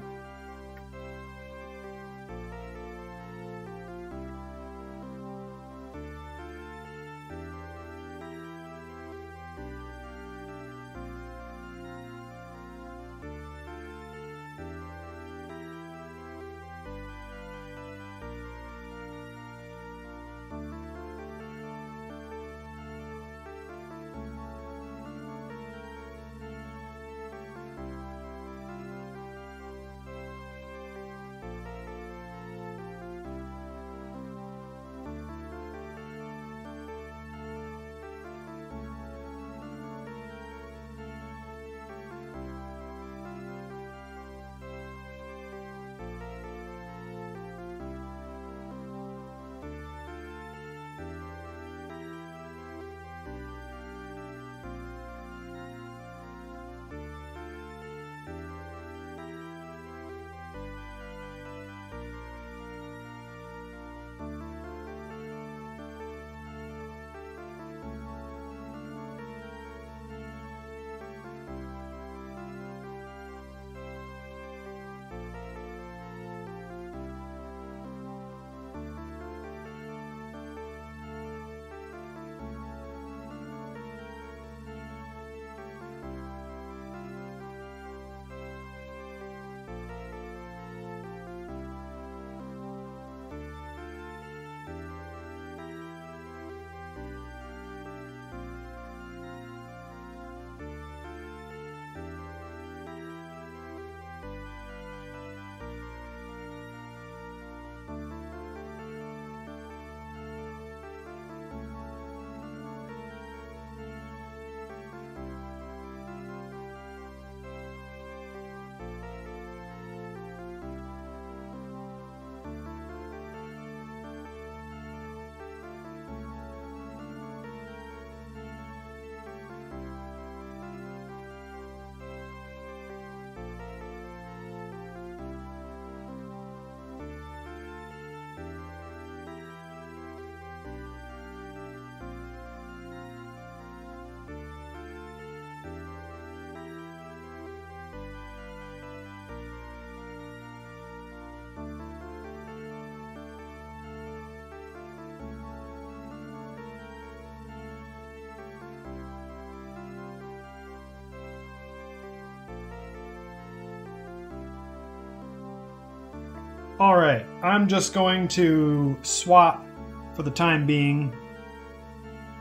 Alright, I'm just going to swap for the time being,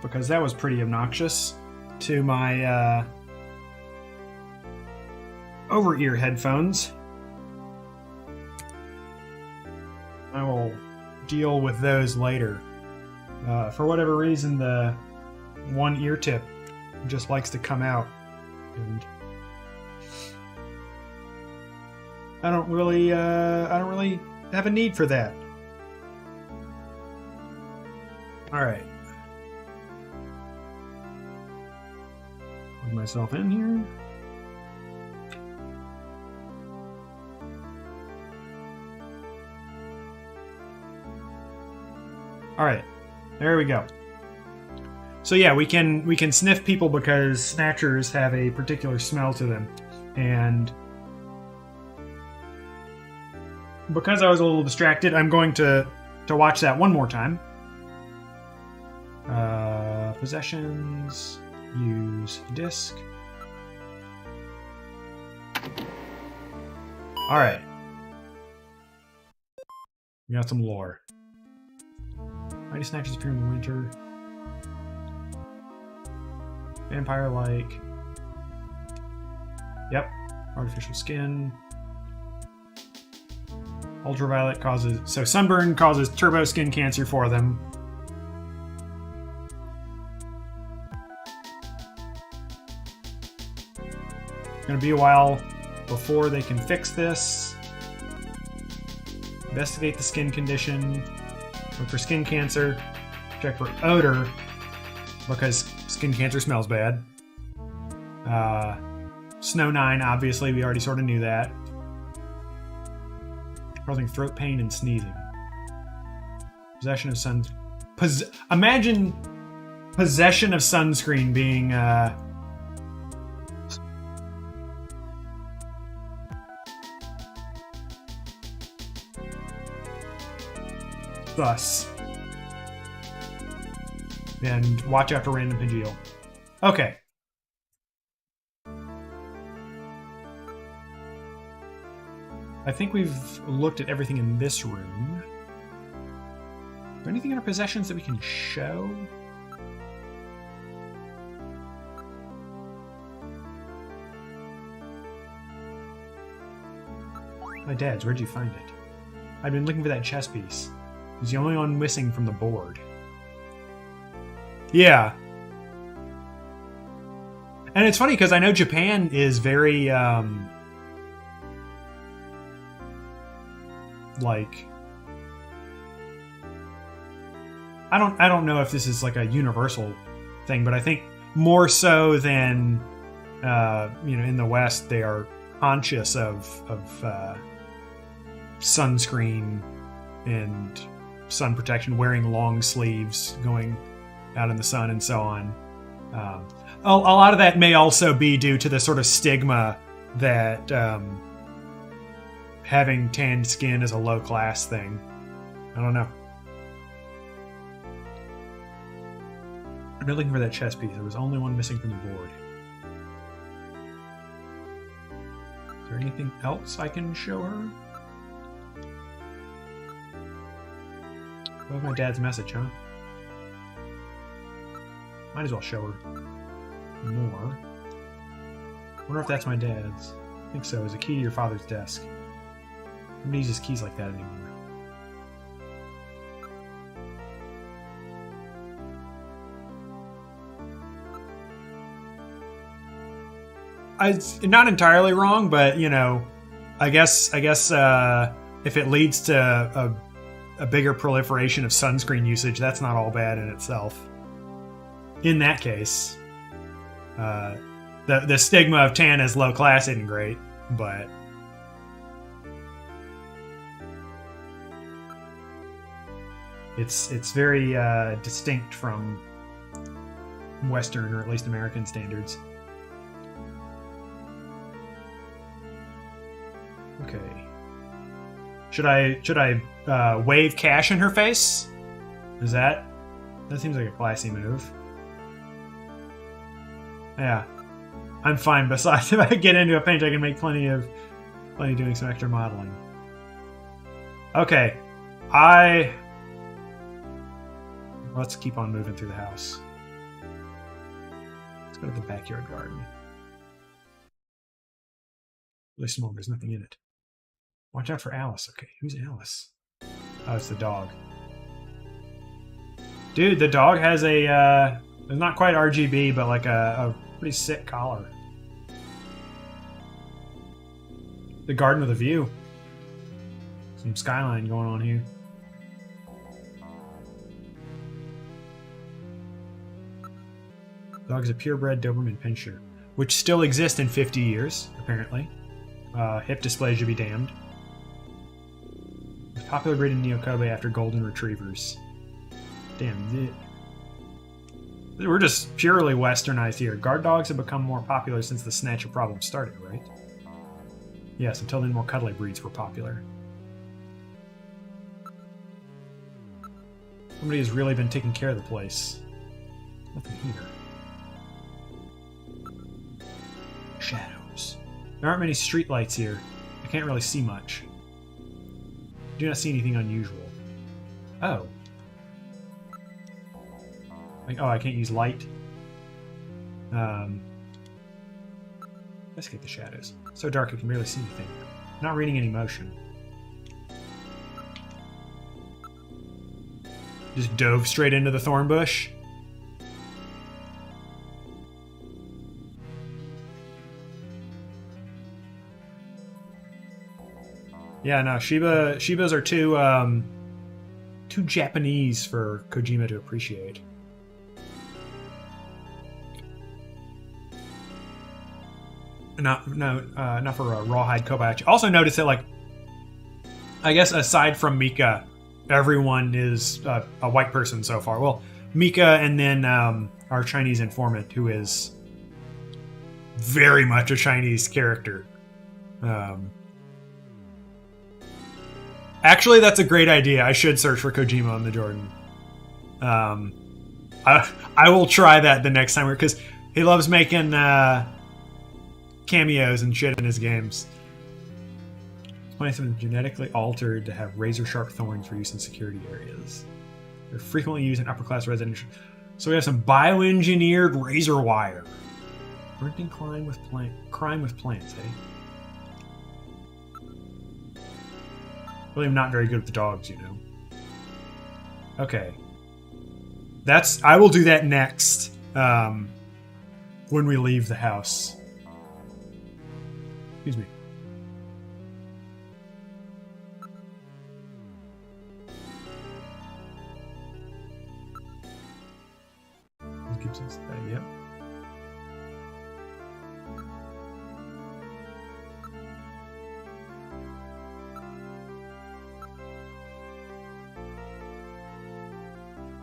because that was pretty obnoxious, to my over-ear headphones. I will deal with those later. For whatever reason, the one ear tip just likes to come out, and I don't really have a need for that. All right. Plug myself in here. All right. There we go. So yeah, we can sniff people because snatchers have a particular smell to them, and because I was a little distracted, I'm going to watch that one more time. Possessions, use disc. Alright. We got some lore. Mighty Snatchers appear in the winter. Vampire-like. Yep. Artificial skin. Ultraviolet causes... So sunburn causes turbo skin cancer for them. It's going to be a while before they can fix this. Investigate the skin condition. Look for skin cancer. Check for odor, because skin cancer smells bad. Snow 9, obviously, we already sort of knew that. Causing throat pain and sneezing. Possession of sun... Imagine possession of sunscreen being... thus. And watch out for random Pidgeot. Okay. I think we've looked at everything in this room. Is there anything in our possessions that we can show? My dad's, where'd you find it? I've been looking for that chess piece. It was the only one missing from the board. Yeah. And it's funny because I know Japan is very, like, I don't know if this is like a universal thing, but I think more so than, in the West, they are conscious of sunscreen and sun protection, wearing long sleeves, going out in the sun, and so on. A lot of that may also be due to the sort of stigma that having tanned skin is a low-class thing. I don't know. I'm not looking for that chess piece. There was only one missing from the board. Is there anything else I can show her? That was my dad's message, huh? Might as well show her more. Wonder if that's my dad's. I think so. It's a key to your father's desk. Nobody uses keys like that anymore. It's not entirely wrong, but I guess if it leads to a bigger proliferation of sunscreen usage, that's not all bad in itself. In that case, the stigma of tan as low class isn't great, but it's very distinct from Western, or at least American, standards. Okay. Should I wave cash in her face? That seems like a classy move. Yeah. I'm fine. Besides, if I get into a pinch, I can make plenty doing some extra modeling. Okay. Let's keep on moving through the house. Let's go to the backyard garden. Really small, there's nothing in it. Watch out for Alice. Okay, who's Alice? Oh, it's the dog. Dude, the dog has a, it's not quite RGB, but like a pretty sick collar. The garden with a view. Some skyline going on here. The dog is a purebred Doberman Pinscher, which still exists in 50 years, apparently. Hip dysplasia be damned. It's popular breed in Neokobe after golden retrievers. Damn, we're just purely westernized here. Guard dogs have become more popular since the Snatcher problem started, right? Yes, until then more cuddly breeds were popular. Somebody has really been taking care of the place. Nothing here. Shadows. There aren't many streetlights here. I can't really see much. Do not see anything unusual. Oh. Like, oh, I can't use light. Let's get the shadows. So dark I can barely see anything. Not reading any motion. Just dove straight into the thorn bush. Yeah, no, Shibas are too Japanese for Kojima to appreciate. Not for a rawhide Kobayashi. Also notice that, like, I guess aside from Mika, everyone is a white person so far. Well, Mika and then our Chinese informant, who is very much a Chinese character. Actually, that's a great idea. I should search for Kojima on the Jordan. I will try that the next time, because he loves making cameos and shit in his games. 27 genetically altered to have razor-sharp thorns for use in security areas. They're frequently used in upper-class residential. So we have some bioengineered razor wire. Preventing crime with plants, eh? Really, I'm not very good with the dogs, you know. Okay. I will do that next, when we leave the house. Excuse me. Gibson's, yep.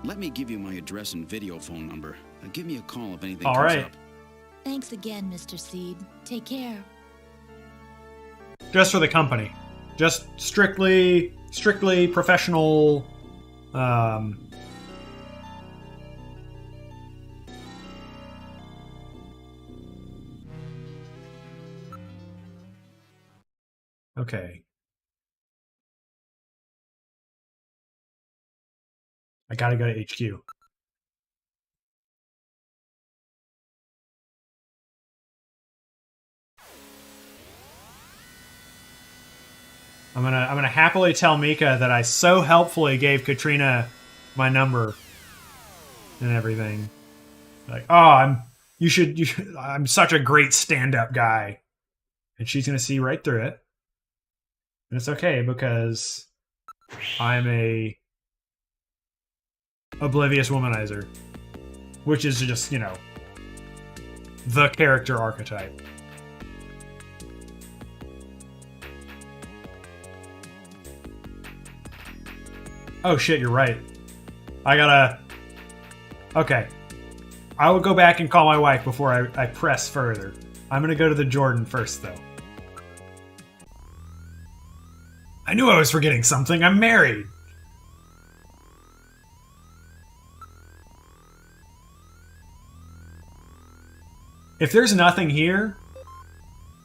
Let me give you my address and video phone number. Give me a call if anything All comes right. up. Thanks again, Mr. Seed. Take care. Just for the company. Just strictly professional. Okay. I gotta go to HQ. I'm gonna happily tell Mika that I so helpfully gave Katrina my number and everything. Like, oh, you should I'm such a great stand-up guy. And she's gonna see right through it. And it's okay, because I'm a oblivious womanizer. Which is just, you know, the character archetype. Oh shit, you're right. I gotta... Okay. I will go back and call my wife before I press further. I'm gonna go to the Jordan first, though. I knew I was forgetting something. I'm married. If there's nothing here,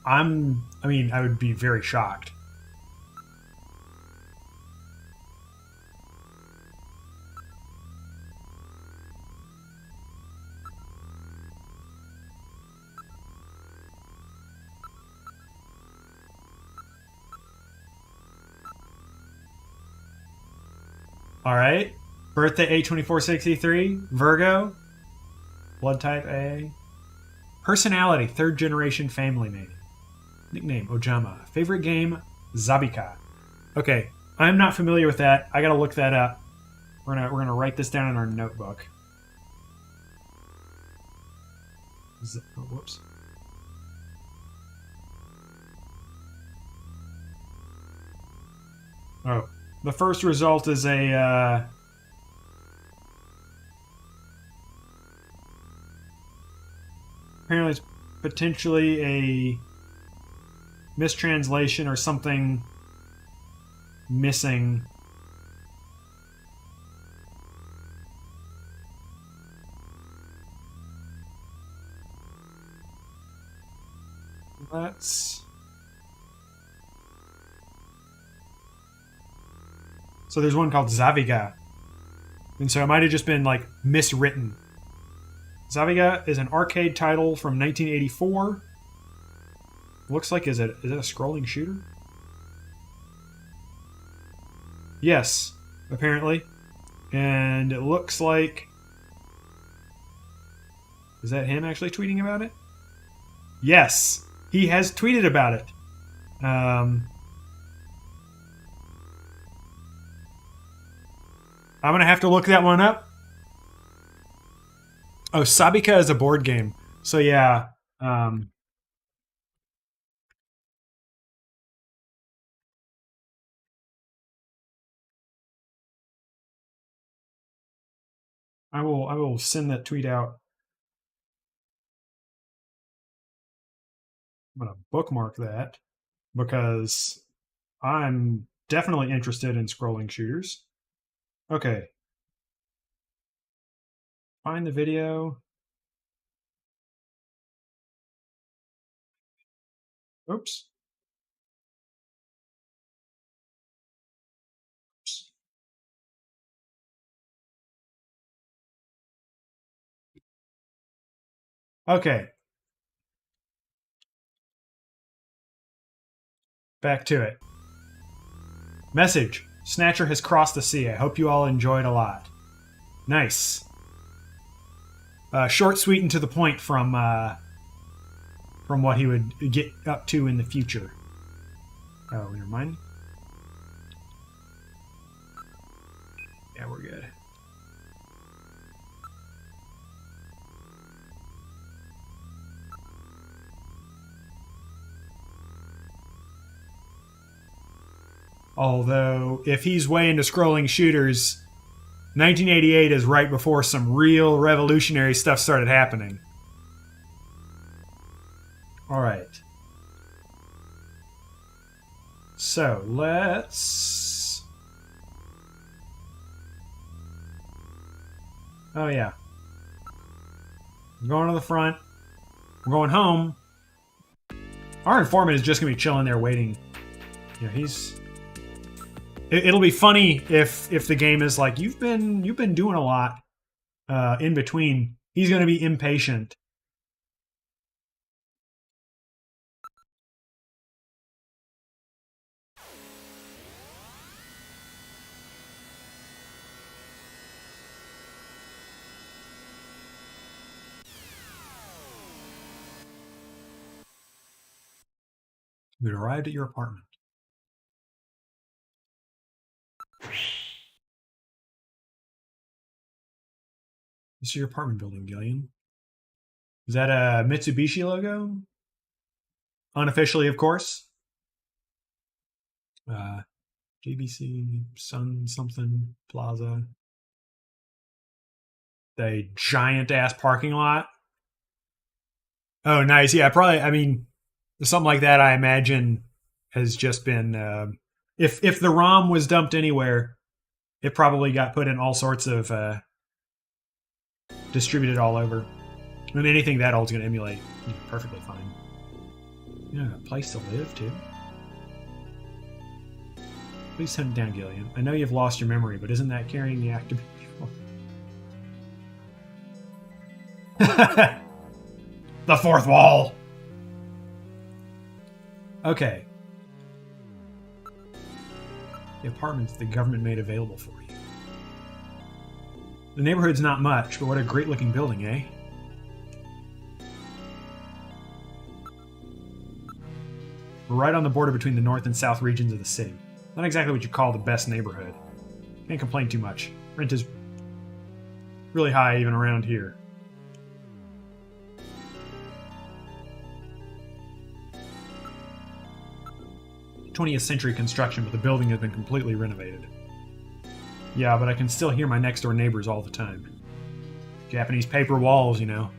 I would be very shocked. All right. Birthday A2463. Virgo. Blood type A. Personality, third generation family name. Nickname, Ojama. Favorite game, Zabika. Okay, I'm not familiar with that. I gotta look that up. We're gonna write this down in our notebook. Oh, whoops. Oh, the first result is a apparently it's potentially a mistranslation or something missing. So there's one called Zaviga. And so it might have just been like miswritten. Zaviga is an arcade title from 1984. Looks like, is it a scrolling shooter? Yes, apparently. And it looks like... Is that him actually tweeting about it? Yes, he has tweeted about it. I'm going to have to look that one up. Oh, Sabika is a board game. So yeah. I will send that tweet out. I'm going to bookmark that because I'm definitely interested in scrolling shooters. Okay. Find the video. Oops. Okay. Back to it. Message. Snatcher has crossed the sea. I hope you all enjoyed a lot. Nice. Short, sweet, and to the point from what he would get up to in the future. Oh, never mind. Yeah, we're good. Although, if he's way into scrolling shooters, 1988 is right before some real revolutionary stuff started happening. Alright. So, let's... Oh, yeah. We're going to the front. We're going home. Our informant is just going to be chilling there waiting. Yeah, he's... It'll be funny if the game is like, you've been doing a lot in between. He's going to be impatient. We've arrived at your apartment. This is your apartment building, Gillian. Is that a Mitsubishi logo? Unofficially, of course. JBC, Sun something, Plaza. The giant-ass parking lot. Oh, nice. Yeah, probably, I mean, something like that, I imagine, has just been... if the ROM was dumped anywhere, it probably got put in all sorts of... distributed all over. And anything that old's going to emulate, perfectly fine. Yeah, a place to live, too. Please hunt down Gillian. I know you've lost your memory, but isn't that carrying the act of evil? The fourth wall! Okay. The apartments the government made available for you. The neighborhood's not much, but what a great-looking building, eh? We're right on the border between the north and south regions of the city. Not exactly what you call the best neighborhood. Can't complain too much. Rent is really high even around here. '20th century construction, but the building has been completely renovated. Yeah, but I can still hear my next door neighbors all the time. Japanese paper walls, you know.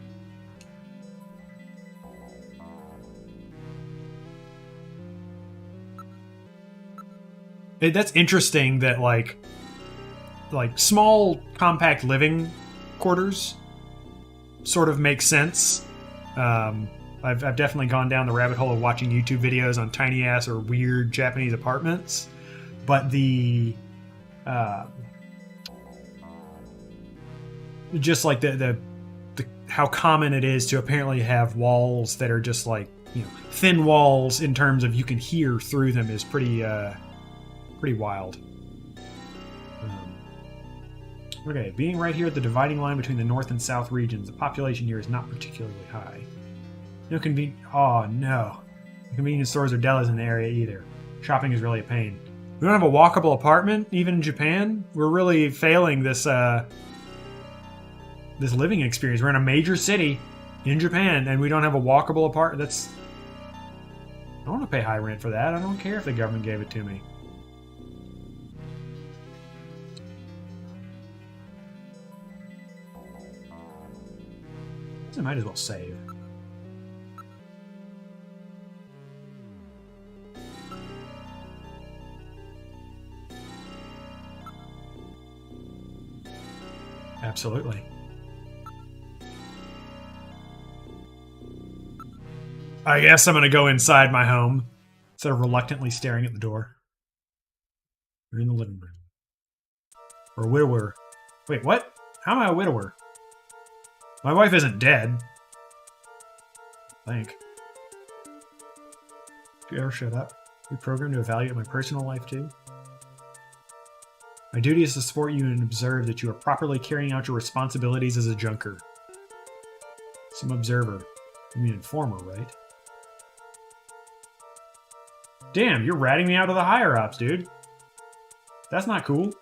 That's interesting that like small compact living quarters sort of make sense. I've definitely gone down the rabbit hole of watching YouTube videos on tiny ass or weird Japanese apartments, but the just like the how common it is to apparently have walls that are just like, you know, thin walls in terms of you can hear through them is pretty wild. Okay, being right here at the dividing line between the north and south regions, the population here is not particularly high. No Oh no, no convenience stores or delis in the area either. Shopping is really a pain. We don't have a walkable apartment, even in Japan. We're really failing this this living experience. We're in a major city in Japan, and we don't have a walkable apartment. I don't want to pay high rent for that. I don't care if the government gave it to me. I might as well save. Absolutely. I guess I'm going to go inside my home instead of reluctantly staring at the door. We're in the living room. Or a widower. Wait, what? How am I a widower? My wife isn't dead. I think. Do you ever shut up? Are you programmed to evaluate my personal life too? My duty is to support you and observe that you are properly carrying out your responsibilities as a junker. Some observer. You mean informer, right? Damn, you're ratting me out of the higher-ups, dude. That's not cool.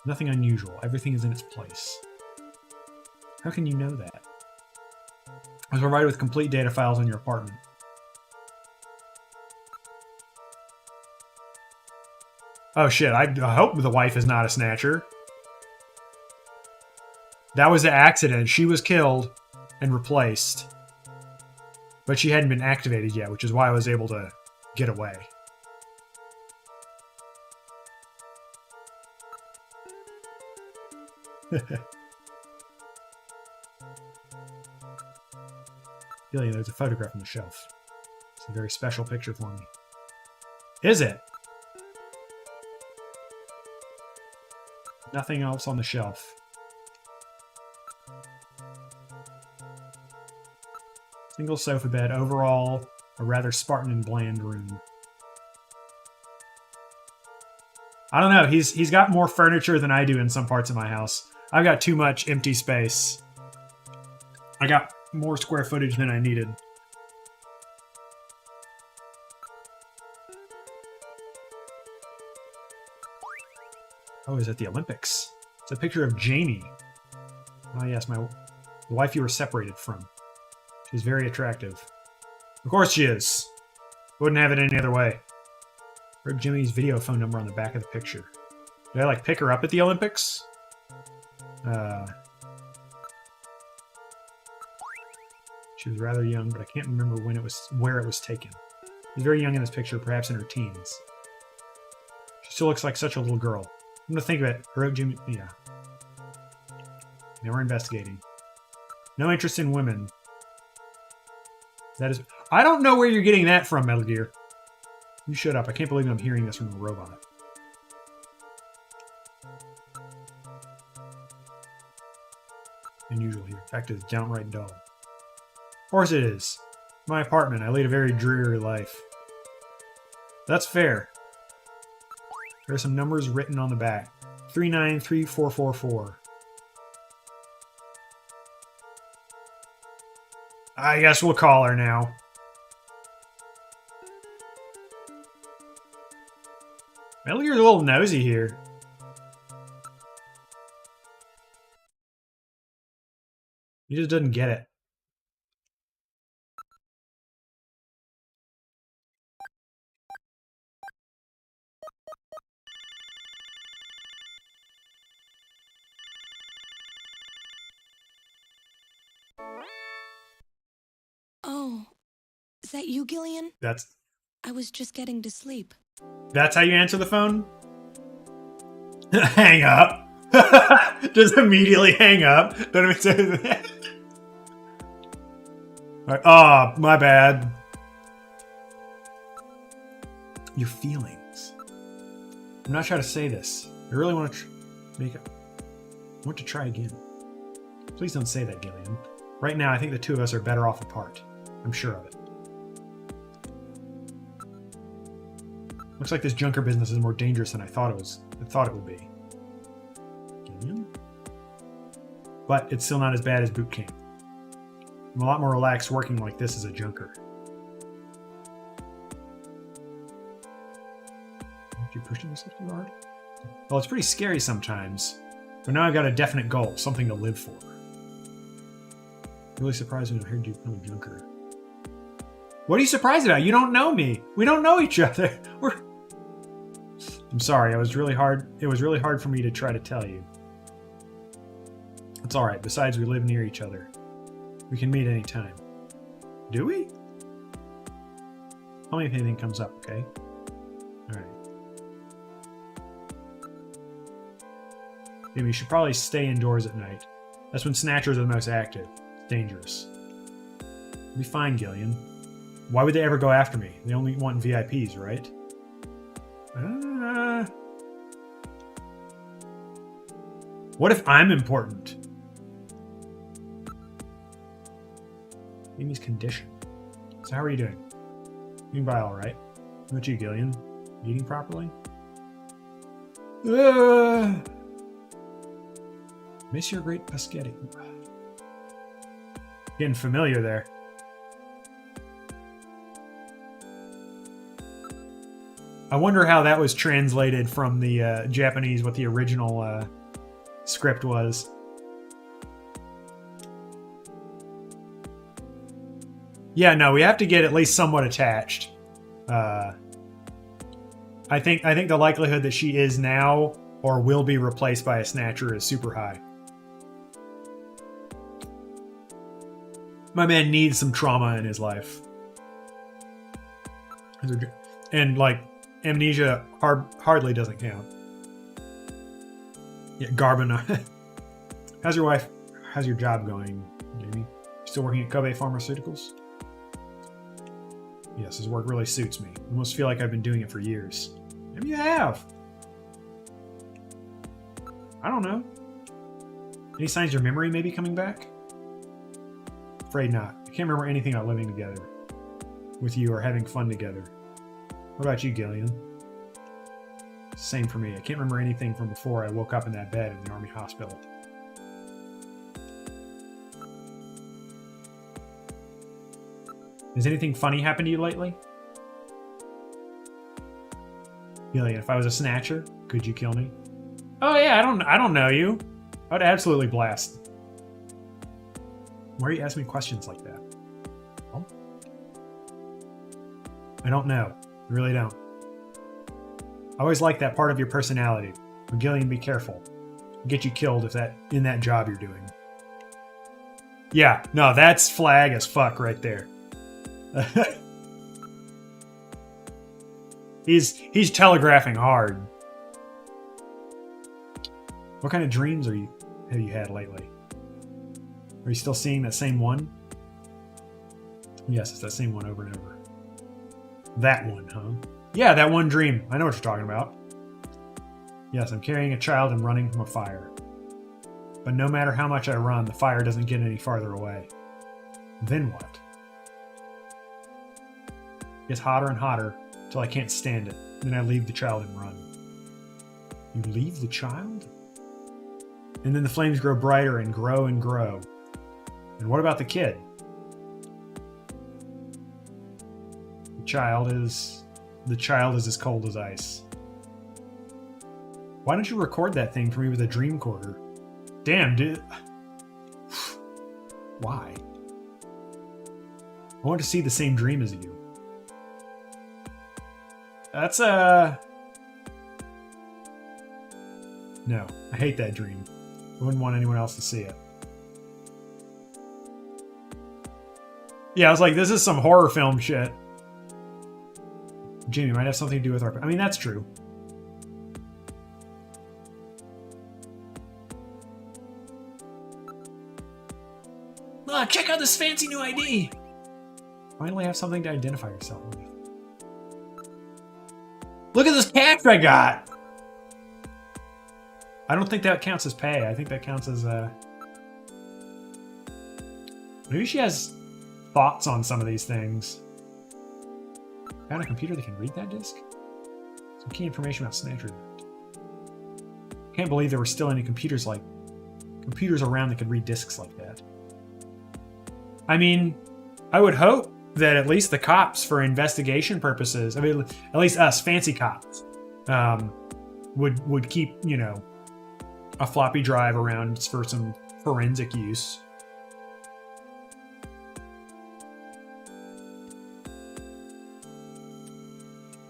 Nothing unusual. Everything is in its place. How can you know that? I was provided with complete data files on your apartment. Oh shit, I hope the wife is not a snatcher. That was an accident. She was killed and replaced. But she hadn't been activated yet, which is why I was able to get away. Feeling there's a photograph on the shelf. It's a very special picture for me. Is it? Nothing else on the shelf. Single sofa bed. Overall, a rather Spartan and bland room. I don't know. He's got more furniture than I do in some parts of my house. I've got too much empty space. I got more square footage than I needed. Oh, is it the Olympics? It's a picture of Jamie. Oh yes, the wife you were separated from. She's very attractive. Of course she is. Wouldn't have it any other way. Wrote Jimmy's video phone number on the back of the picture. Did I, like, pick her up at the Olympics? She was rather young, but I can't remember where it was taken. She's very young in this picture, perhaps in her teens. She still looks like such a little girl. I'm gonna think of it. Wrote Jimmy. Yeah. Now we're investigating. No interest in women. That is. I don't know where you're getting that from, Metal Gear. You shut up. I can't believe I'm hearing this from a robot. Unusual here. In fact, it's downright dull. Of course it is. My apartment. I lead a very dreary life. That's fair. There are some numbers written on the back. 393444. I guess we'll call her now. Metal Gear's a little nosy here. He just doesn't get it. Oh, is that you, Gillian? I was just getting to sleep. That's how you answer the phone? Hang up. Just immediately hang up. Don't even say that. Right. Oh, my bad. your feelings. I'm not trying to say this. I really want to want to try again. Please don't say that, Gillian. Right now, I think the two of us are better off apart. I'm sure of it. Looks like this junker business is more dangerous than I thought it would be. Gillian? But it's still not as bad as boot camp. I'm a lot more relaxed working like this as a junker. Aren't you pushing yourself too hard? Well, it's pretty scary sometimes. But now I've got a definite goal, something to live for. Really surprised when I heard you become a junker. What are you surprised about? You don't know me. We don't know each other. I'm sorry. It was really hard for me to try to tell you. It's all right. Besides, we live near each other. We can meet anytime. Do we? Tell me if anything comes up, okay? All right. Maybe you should probably stay indoors at night. That's when Snatchers are the most active. It's dangerous. It'll be fine, Gillian. Why would they ever go after me? They only want VIPs, right? What if I'm important? Amy's condition. So how are you doing? Doing by all right. What about you, Gillian? Eating properly? Miss your great paschetti. Getting familiar there. I wonder how that was translated from the Japanese, what the original script was. Yeah, no, we have to get at least somewhat attached. I think the likelihood that she is now or will be replaced by a Snatcher is super high. My man needs some trauma in his life. And, like, amnesia hardly doesn't count. Yeah, Garbina. How's your wife? How's your job going, Jamie? Still working at Kobe Pharmaceuticals? Yes, his work really suits me. I almost feel like I've been doing it for years. Maybe you have. I don't know. Any signs your memory may be coming back? Afraid not. I can't remember anything about living together with you or having fun together. What about you, Gillian? Same for me. I can't remember anything from before I woke up in that bed in the Army hospital. Has anything funny happened to you lately? Gillian, if I was a Snatcher, could you kill me? Oh yeah, I don't know you. I would absolutely blast. Why are you asking me questions like that? Oh? I don't know. I really don't. I always like that part of your personality. But Gillian, be careful. I'll get you killed if in that job you're doing. Yeah, no, that's flag as fuck right there. He's telegraphing hard. What kind of dreams have you had lately? Are you still seeing that same one? Yes, it's that same one over and over. That one, huh? Yeah, that one dream. I know what you're talking about. Yes, I'm carrying a child and running from a fire. But no matter how much I run, the fire doesn't get any farther away. Then what? It gets hotter and hotter until I can't stand it. Then I leave the child and run. You leave the child? And then the flames grow brighter and grow and grow. And what about the kid? The child is as cold as ice. Why don't you record that thing for me with a dream recorder? Damn, dude. Why? I want to see the same dream as you. That's No, I hate that dream. I wouldn't want anyone else to see it. Yeah, I was like, this is some horror film shit. Jamie might have something to do with our... I mean, that's true. Ah, check out this fancy new ID! Finally have something to identify yourself with. Look at this cash I got. I don't think that counts as pay. I think that counts as maybe she has thoughts on some of these things. Found a computer that can read that disc? Some key information about Snatcher. Can't believe there were still any computers around that could read discs like that. I mean, I would hope that at least the cops, for investigation purposes, I mean, at least us fancy cops, would keep, you know, a floppy drive around for some forensic use.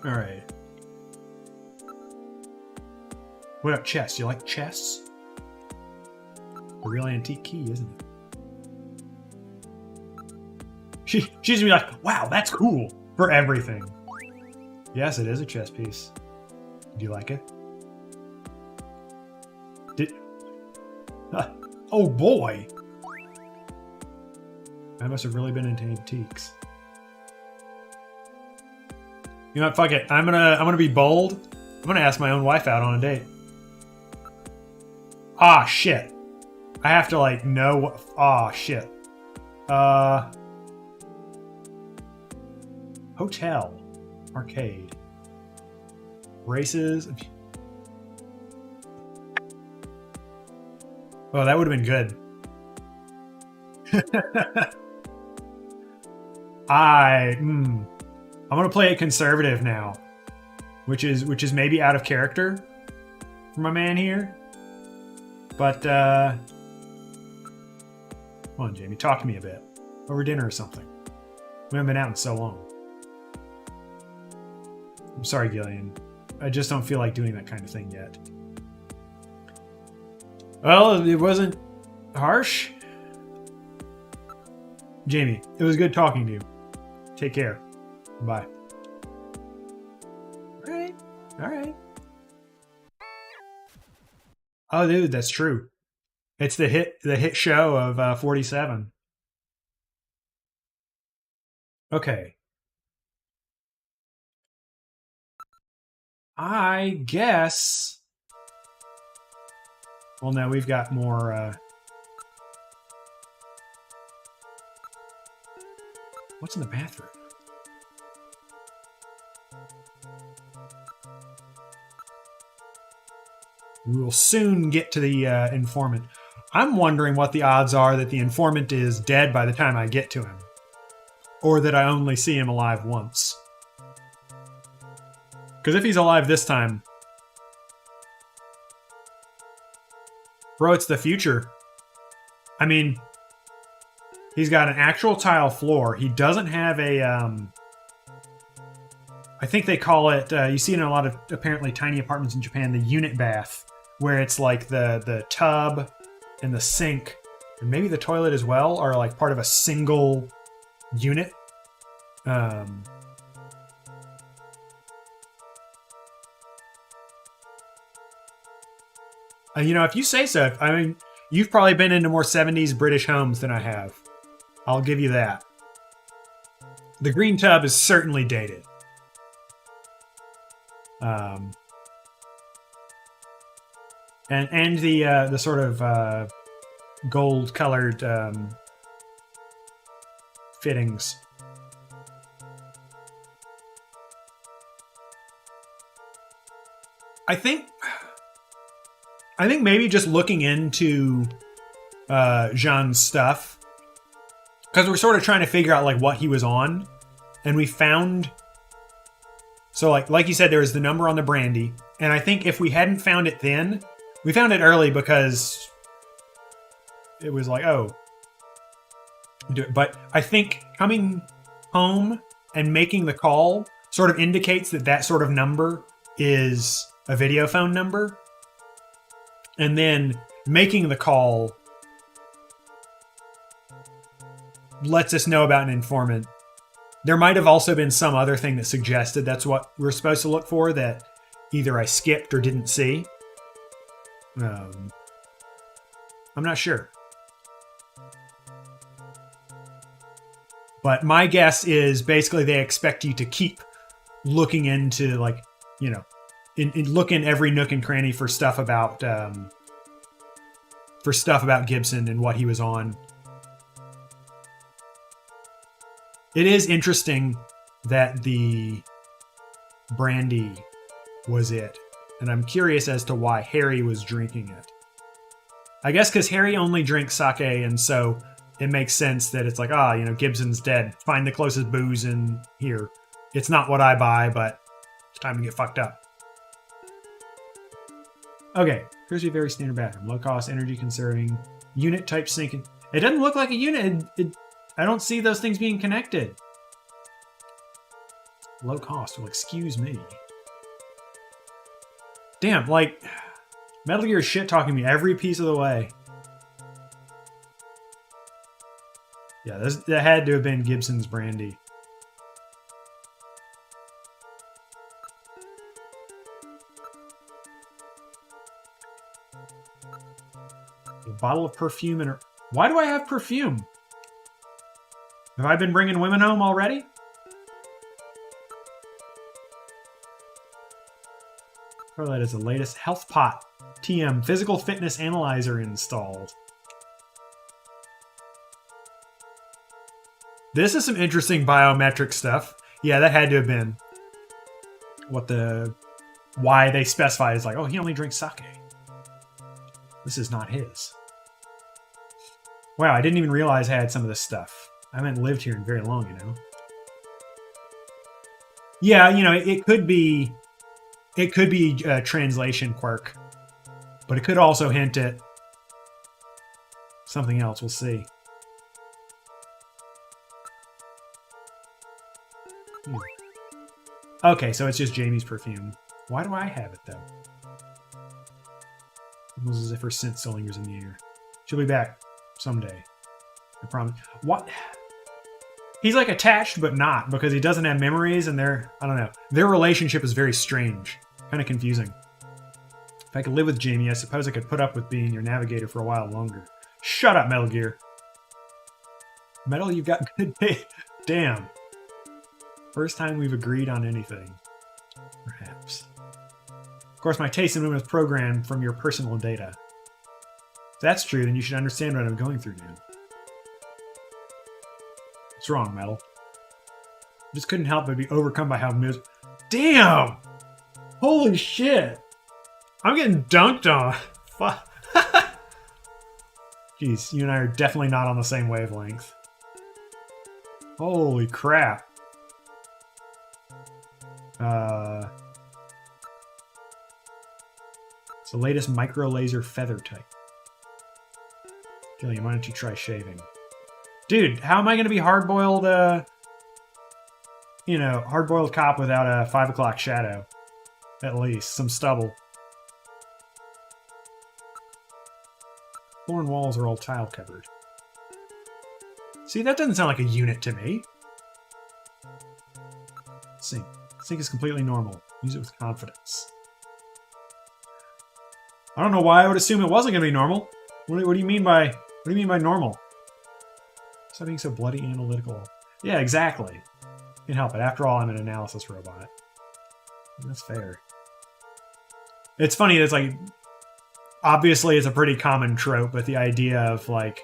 All right. What about chess? You like chess? A real antique key, isn't it? She's gonna be like, wow, that's cool for everything. Yes, it is a chess piece. Do you like it? Oh boy! I must have really been into antiques. You know what? Fuck it. I'm gonna be bold. I'm gonna ask my own wife out on a date. Ah shit. I have to like know what. Ah shit. Hotel, arcade, races. Oh, that would have been good. I'm gonna play it conservative now, which is maybe out of character for my man here. But come on, Jamie, talk to me a bit over dinner or something. We haven't been out in so long. I'm sorry, Gillian. I just don't feel like doing that kind of thing yet. Well, it wasn't harsh. Jamie, it was good talking to you. Take care. Bye. All right. Oh, dude, that's true. It's the hit show of 47. Okay. I guess. Well, no, we've got more. What's in the bathroom? We will soon get to the informant. I'm wondering what the odds are that the informant is dead by the time I get to him. Or that I only see him alive once. Because if he's alive this time... Bro, it's the future. I mean... He's got an actual tile floor. He doesn't have a... I think they call it... you see it in a lot of, apparently, tiny apartments in Japan, the unit bath. Where it's like the tub and the sink, and maybe the toilet as well, are like part of a single unit. You know, if you say so. I mean, you've probably been into more 70s British homes than I have. I'll give you that. The green tub is certainly dated. And the sort of gold colored fittings. I think maybe just looking into Jean's stuff, because we're sort of trying to figure out like what he was on, and we found. So like you said, there was the number on the brandy, and I think if we hadn't found it then, we found it early because it was like, oh, do it. But I think coming home and making the call sort of indicates that sort of number is a video phone number. And then making the call lets us know about an informant. There might have also been some other thing that suggested that's what we're supposed to look for that either I skipped or didn't see. I'm not sure. But my guess is basically they expect you to keep looking into, like, you know, in looking every nook and cranny for stuff about Gibson and what he was on. It is interesting that the brandy was it, and I'm curious as to why Harry was drinking it. I guess because Harry only drinks sake, and so it makes sense that it's like, Gibson's dead. Find the closest booze in here. It's not what I buy, but it's time to get fucked up. Okay, here's your very standard bathroom. Low cost, energy conserving, unit type sinking. It doesn't look like a unit. I don't see those things being connected. Low cost. Well, excuse me. Damn, like, Metal Gear is shit-talking me every piece of the way. Yeah, that had to have been Gibson's brandy. A bottle of perfume and... Why do I have perfume? Have I been bringing women home already? Oh, that is the latest Health Pot TM Physical Fitness Analyzer installed. This is some interesting biometric stuff. Yeah, that had to have been why they specified is like, oh, he only drinks sake. This is not his. Wow, I didn't even realize I had some of this stuff. I haven't lived here in very long, you know. Yeah, it could be a translation quirk, but it could also hint at something else. We'll see. Okay, so it's just Jamie's perfume. Why do I have it, though? Almost as if her scent still lingers in the air. She'll be back someday. I promise. What? He's like attached, but not, because he doesn't have memories, and I don't know. Their relationship is very strange. Kind of confusing. If I could live with Jamie, I suppose I could put up with being your navigator for a while longer. Shut up, Metal Gear. Metal, you've got good day. Damn. First time we've agreed on anything. Perhaps. Of course, my taste in women is programmed from your personal data. If that's true, then you should understand what I'm going through now. What's wrong, Metal? I just couldn't help but be overcome by how miserable... Damn! Holy shit! I'm getting dunked on. Fuck. Jeez, you and I are definitely not on the same wavelength. Holy crap. It's the latest micro laser feather type. Gillian, why don't you try shaving? Dude, how am I going to be hard-boiled, hard-boiled cop without a 5 o'clock shadow? At least. Some stubble. Floor and walls are all tile-covered. See, that doesn't sound like a unit to me. Sink. Sink is completely normal. Use it with confidence. I don't know why I would assume it wasn't going to be normal. What do you mean by normal? Stop being so bloody analytical. Yeah, exactly. Can't help it. After all, I'm an analysis robot. That's fair. It's funny. It's like, obviously, it's a pretty common trope, but the idea of like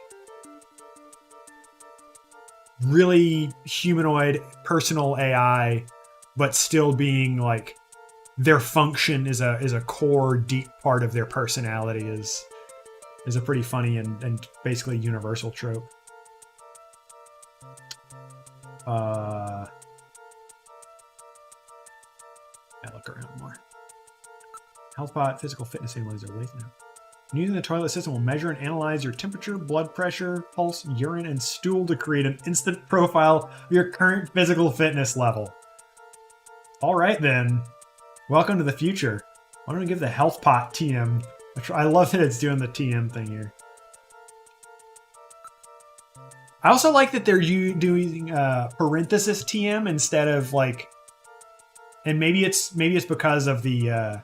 really humanoid, personal AI, but still being like their function is a core, deep part of their personality is a pretty funny and basically universal trope. I look around more. HealthBot physical fitness analyzer late now. Using the toilet system will measure and analyze your temperature, blood pressure, pulse, urine, and stool to create an instant profile of your current physical fitness level. All right, then. Welcome to the future. Why don't I give the HealthPot TM? I love that it's doing the TM thing here. I also like that they're doing parenthesis TM instead of like, and maybe it's because of the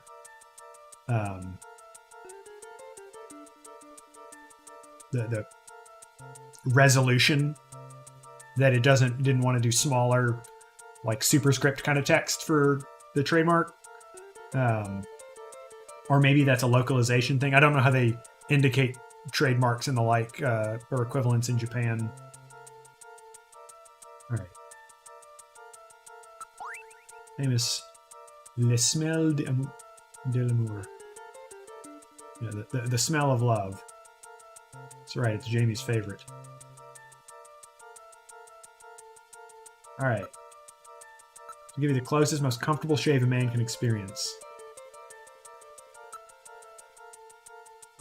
resolution that it didn't want to do smaller, like superscript kind of text for the trademark. Or maybe that's a localization thing. I don't know how they indicate trademarks and the like, or equivalents in Japan. All right. Name is Le Smell de l'amour. Yeah, the smell of love. That's right, it's Jamie's favorite. All right. I'll give you the closest, most comfortable shave a man can experience.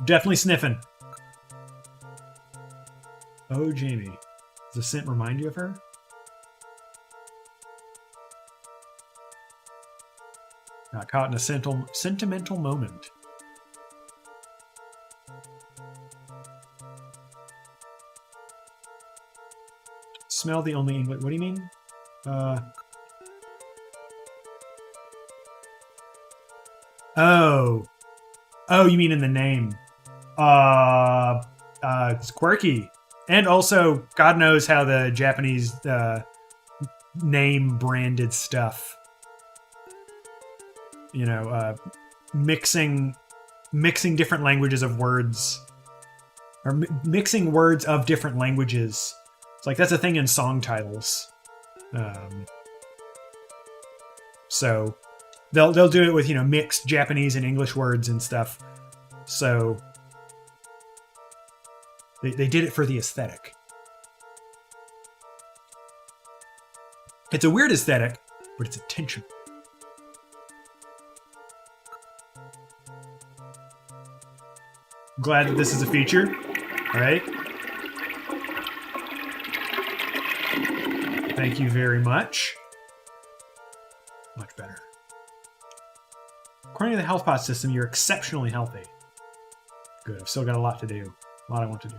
Definitely sniffing. Oh, Jamie. Does the scent remind you of her? Got caught in a sentimental moment. Smell the only English. What do you mean? Oh, you mean in the name? It's quirky, and also God knows how the Japanese name branded stuff. You know, mixing different languages of words, or mixing words of different languages. It's like that's a thing in song titles. So they'll do it with, you know, mixed Japanese and English words and stuff. So they did it for the aesthetic. It's a weird aesthetic, but it's intentional. Glad that this is a feature. All right. Thank you very much. Much better. According to the health pot system, you're exceptionally healthy. Good. I've still got a lot to do. A lot I want to do.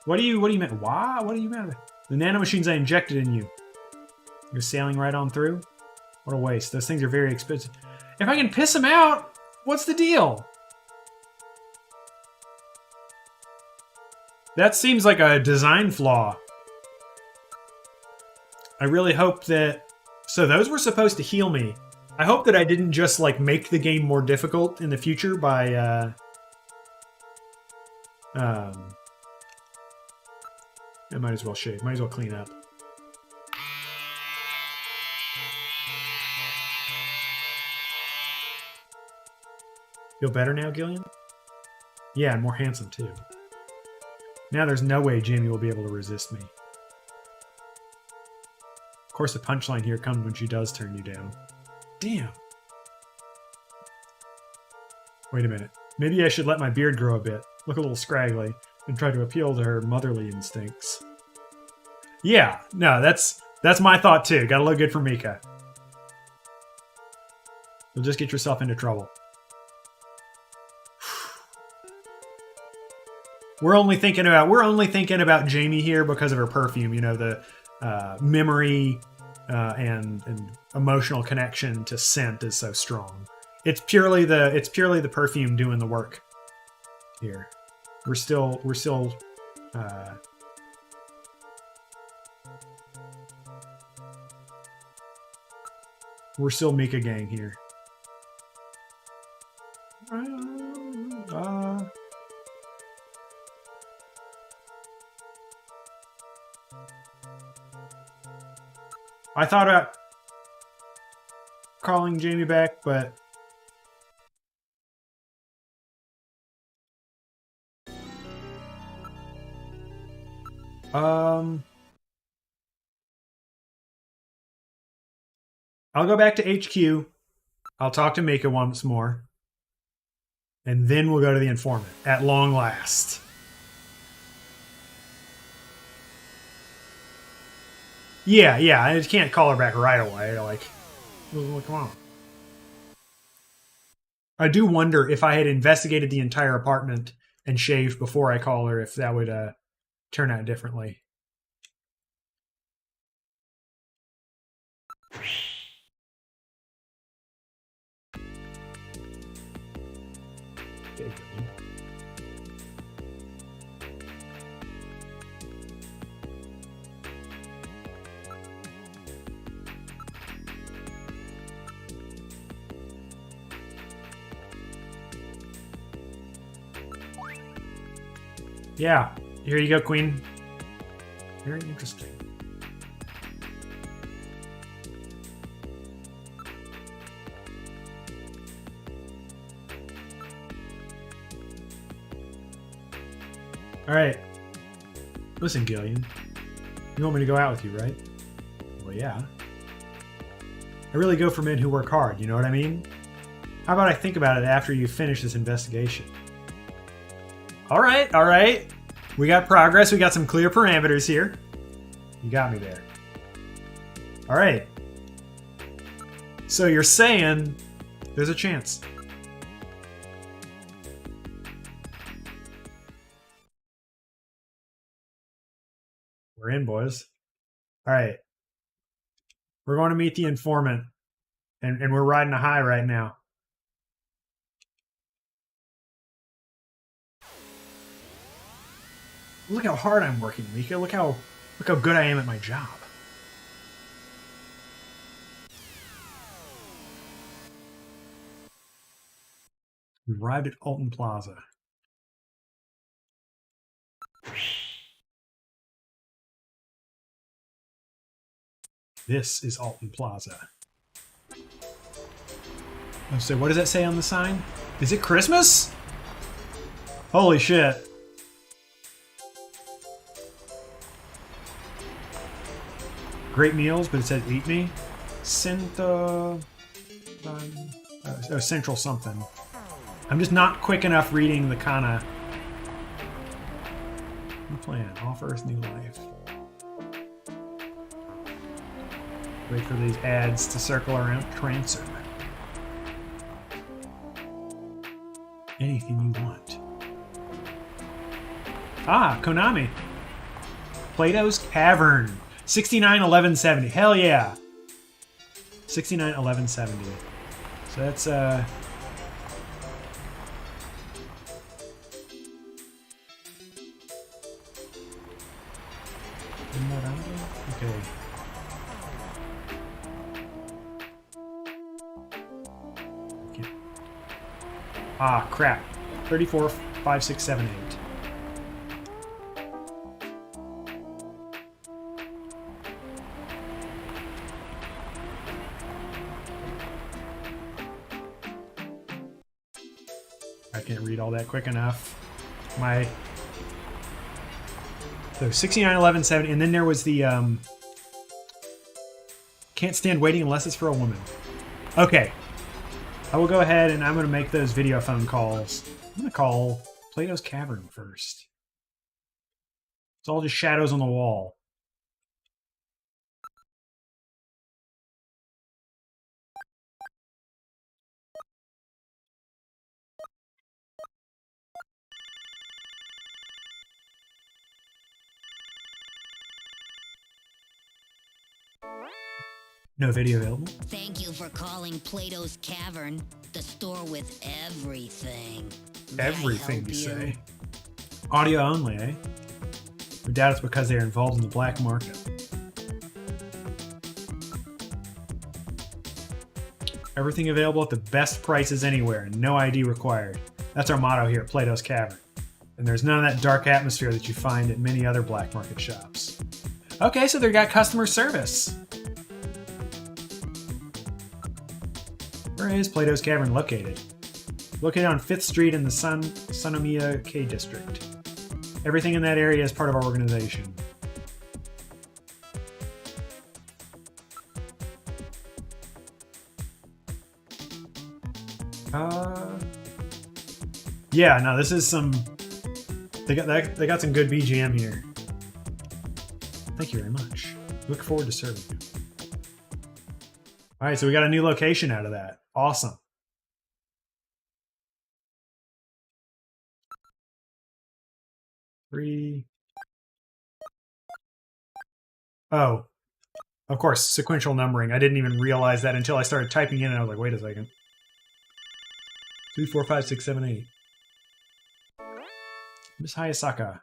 What do you mean? Why? What do you mean? The nanomachines I injected in you. You're sailing right on through? What a waste. Those things are very expensive. If I can piss them out, what's the deal? That seems like a design flaw. I really hope that... So those were supposed to heal me. I hope that I didn't just, like, make the game more difficult in the future by, I might as well shave. Might as well clean up. Feel better now, Gillian? Yeah, and more handsome, too. Now there's no way Jamie will be able to resist me. Of course, the punchline here comes when she does turn you down. Damn. Wait a minute. Maybe I should let my beard grow a bit, look a little scraggly, and try to appeal to her motherly instincts. Yeah, no, that's my thought too. Gotta look good for Mika. You'll just get yourself into trouble. We're only thinking about Jamie here because of her perfume. You know, the memory and emotional connection to scent is so strong. It's purely the perfume doing the work here. We're still Mika gang here. I thought about calling Jamie back, but I'll go back to HQ. I'll talk to Mika once more. And then we'll go to the informant at long last. Yeah, I just can't call her back right away. Like, come on. I do wonder if I had investigated the entire apartment and shaved before I call her, if that would turn out differently. Yeah. Here you go, Queen. Very interesting. All right. Listen, Gillian. You want me to go out with you, right? Well, yeah. I really go for men who work hard, you know what I mean? How about I think about it after you finish this investigation? All right, all right. We got progress. We got some clear parameters here. You got me there. All right. So you're saying there's a chance. We're in, boys. All right. We're going to meet the informant, and we're riding a high right now. Look how hard I'm working, Mika. Look how good I am at my job. We arrived at Alton Plaza. This is Alton Plaza. Oh, so what does that say on the sign? Is it Christmas? Holy shit. Great meals, but it says eat me. Central something. I'm just not quick enough reading the kana. New plan. Offer us new life. Wait for these ads to circle around. Transfer. Anything you want. Ah, Konami. Plato's Cavern. 691170. Hell yeah. 691170. So that's okay. Ah, crap. 34, 5, 6, 7, 8. I can't read all that quick enough. So 69, 11, 7, and then there was the can't stand waiting unless it's for a woman. Okay. I will go ahead and I'm going to make those video phone calls. I'm going to call Plato's Cavern first. It's all just shadows on the wall. No video available. Thank you for calling Plato's Cavern, the store with everything. Everything, you say? Audio only, eh? I doubt it's because they're involved in the black market. Everything available at the best prices anywhere, and no ID required. That's our motto here at Plato's Cavern. And there's none of that dark atmosphere that you find at many other black market shops. Okay, so they've got customer service. Where is Plato's Cavern located? Located on 5th Street in the Sunomiya K District. Everything in that area is part of our organization. Yeah, no, this is some... They got some good BGM here. Thank you very much. Look forward to serving you. Alright, so we got a new location out of that. Awesome. Three. Oh. Of course, sequential numbering. I didn't even realize that until I started typing in and I was like, wait a second. 2, 4, 5, 6, 7, 8. Miss Hayasaka.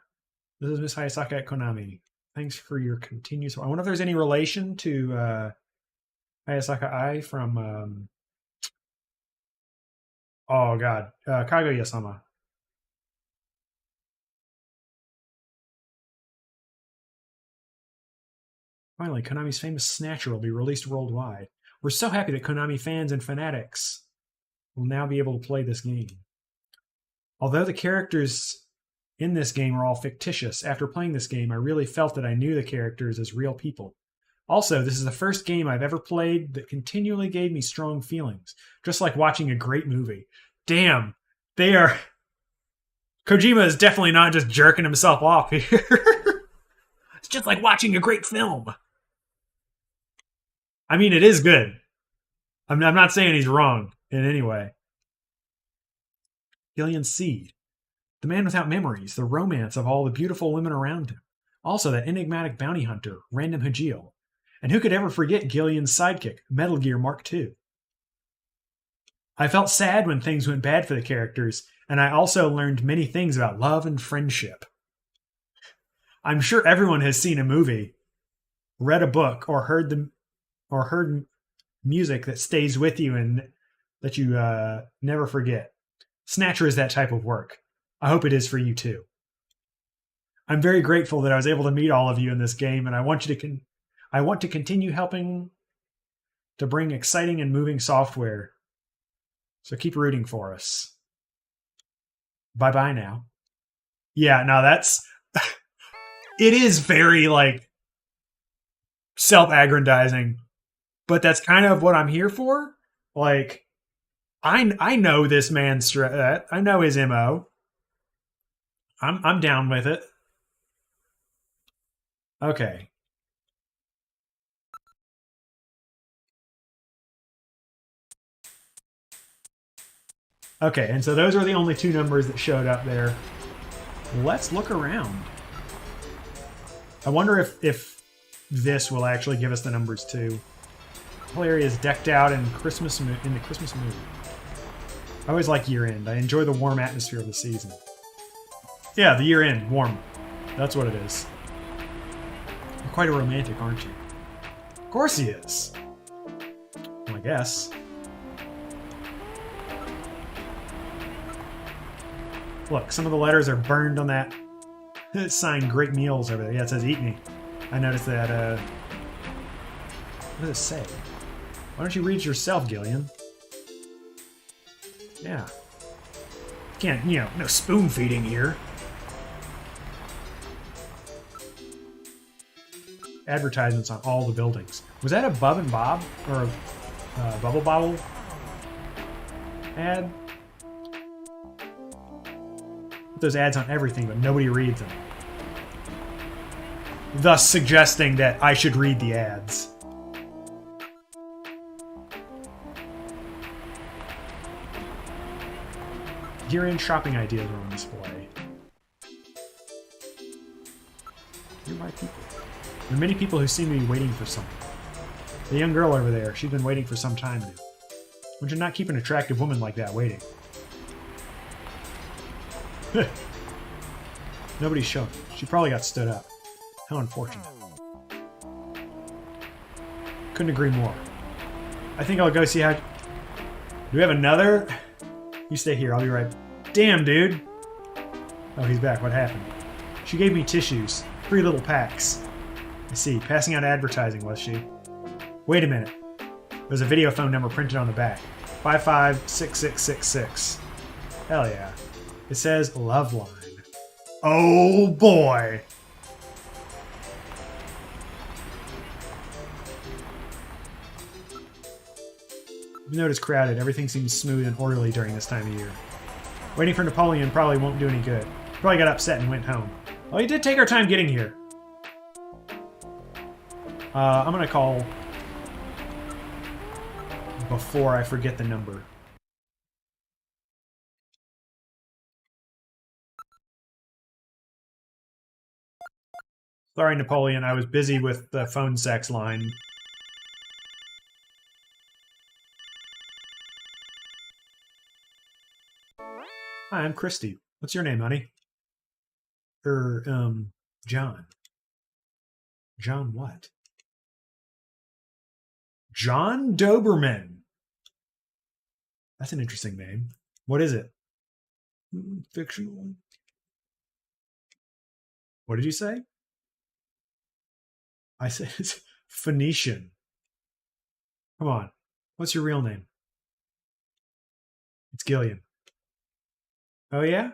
This is Miss Hayasaka at Konami. Thanks for your continued support. I wonder if there's any relation to Hayasaka Ai from oh god, Kaguya-sama. Finally, Konami's famous Snatcher will be released worldwide. We're so happy that Konami fans and fanatics will now be able to play this game. Although the characters in this game are all fictitious, after playing this game, I really felt that I knew the characters as real people. Also, this is the first game I've ever played that continually gave me strong feelings, just like watching a great movie. Damn, they are... Kojima is definitely not just jerking himself off here. It's just like watching a great film. I mean, it is good. I'm not saying he's wrong in any way. Gillian Seed, the man without memories, the romance of all the beautiful women around him. Also, that enigmatic bounty hunter, Random Hajil. And who could ever forget Gillian's sidekick, Metal Gear Mark II? I felt sad when things went bad for the characters, and I also learned many things about love and friendship. I'm sure everyone has seen a movie, read a book, or heard music that stays with you and that you never forget. Snatcher is that type of work. I hope it is for you too. I'm very grateful that I was able to meet all of you in this game, and I want to continue helping to bring exciting and moving software. So keep rooting for us. Bye-bye now. Yeah, no, that's... It is very, like, self-aggrandizing, but that's kind of what I'm here for. Like, I know this man's threat. I know his MO. I'm down with it. Okay. Okay, and so those are the only two numbers that showed up there. Let's look around. I wonder if this will actually give us the numbers too. The whole area is decked out in the Christmas mood. I always like year end. I enjoy the warm atmosphere of the season. Yeah, the year end, warm. That's what it is. You're quite a romantic, aren't you? Of course he is. Well, I guess. Look, some of the letters are burned on that sign, Great Meals, over there. Yeah, it says Eat Me. I noticed that, what does it say? Why don't you read it yourself, Gillian? Yeah. Can't, no spoon feeding here. Advertisements on all the buildings. Was that a Bub and Bob? Or a Bubble Bobble ad? Put those ads on everything, but nobody reads them. Thus suggesting that I should read the ads. Year-end shopping ideas are on display. Nearby people. There are many people who seem to be waiting for something. The young girl over there, she's been waiting for some time now. Would you not keep an attractive woman like that waiting? Nobody's showing. She probably got stood up. How unfortunate. Couldn't agree more. I think I'll go see how... Do we have another? You stay here. I'll be right... Damn, dude! Oh, he's back. What happened? She gave me tissues. 3 little packs. I see. Passing out advertising, was she? Wait a minute. There's a video phone number printed on the back. 556666. Hell yeah. It says Love Line. Oh boy! Even though it is crowded, everything seems smooth and orderly during this time of year. Waiting for Napoleon probably won't do any good. He probably got upset and went home. Well, he did take our time getting here. I'm gonna call before I forget the number. Sorry, Napoleon, I was busy with the phone sex line. Hi, I'm Christy. What's your name, honey? John. John what? John Doberman. That's an interesting name. What is it? Fictional. What did you say? I said it's Phoenician. Come on. What's your real name? It's Gillian. Oh, yeah?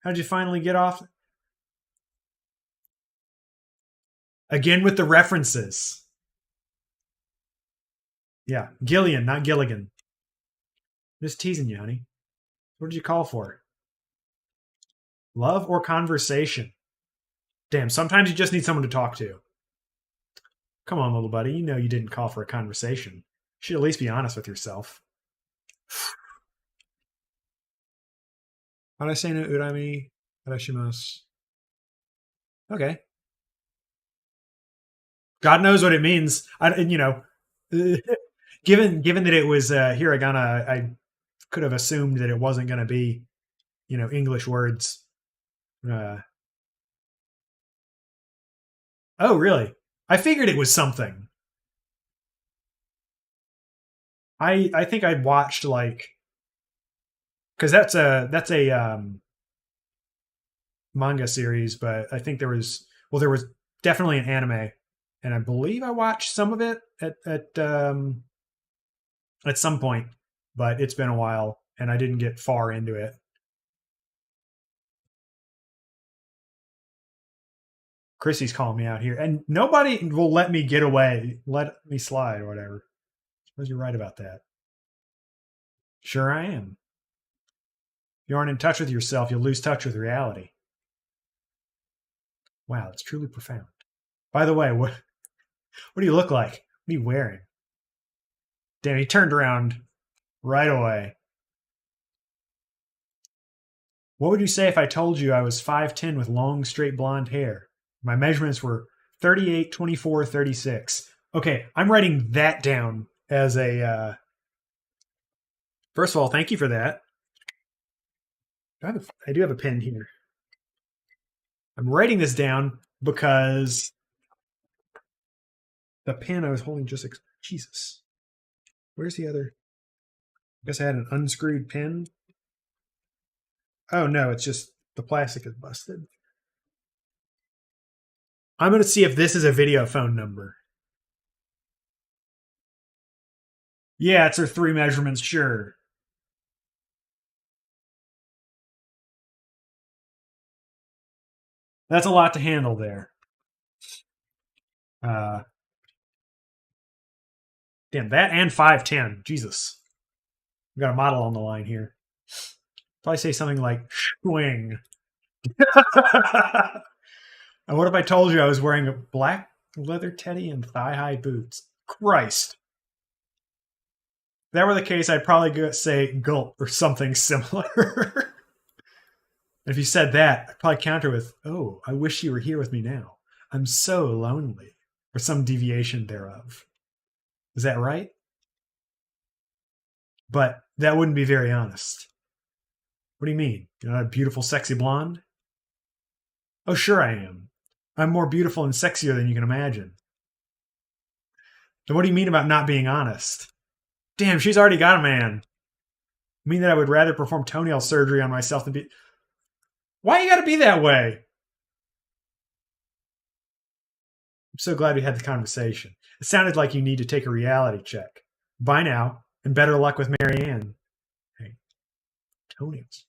How'd you finally get off? Again with the references. Yeah, Gillian, not Gilligan. Just teasing you, honey. What did you call for? Love or conversation? Damn, sometimes you just need someone to talk to. Come on, little buddy. You know you didn't call for a conversation. You should at least be honest with yourself. How'd I say no urami arashimasu? Okay. God knows what it means. Given that it was hiragana, I could have assumed that it wasn't going to be, English words. Oh, really? I figured it was something. I think I'd watched because that's a manga series, but I think there was definitely an anime, and I believe I watched some of it at some point, but it's been a while and I didn't get far into it. Chrissy's calling me out here, and nobody will let me get away, let me slide or whatever. I suppose you're right about that. Sure I am. If you aren't in touch with yourself, you'll lose touch with reality. Wow, it's truly profound. By the way, what do you look like? What are you wearing? Damn, he turned around right away. What would you say if I told you I was 5'10" with long, straight blonde hair? My measurements were 38, 24, 36. Okay, I'm writing that down as a... First of all, thank you for that. I do have a pen here. I'm writing this down because the pen I was holding just... Jesus. Where's the other... I guess I had an unscrewed pen. Oh, no, it's just the plastic is busted. I'm going to see if this is a video phone number. Yeah, it's her 3 measurements, sure. That's a lot to handle there. Damn, that and 5'10". Jesus. We got a model on the line here. Probably say something like swing. And what if I told you I was wearing a black leather teddy and thigh-high boots? Christ. If that were the case, I'd probably say gulp or something similar. If you said that, I'd probably counter with, oh, I wish you were here with me now. I'm so lonely. Or some deviation thereof. Is that right? But that wouldn't be very honest. What do you mean? You're not a beautiful, sexy blonde? Oh, sure I am. I'm more beautiful and sexier than you can imagine. Then what do you mean about not being honest? Damn, she's already got a man. You mean that I would rather perform toenail surgery on myself than be... Why you gotta be that way? I'm so glad we had the conversation. It sounded like you need to take a reality check. Bye now, and better luck with Marianne. Hey, toenails.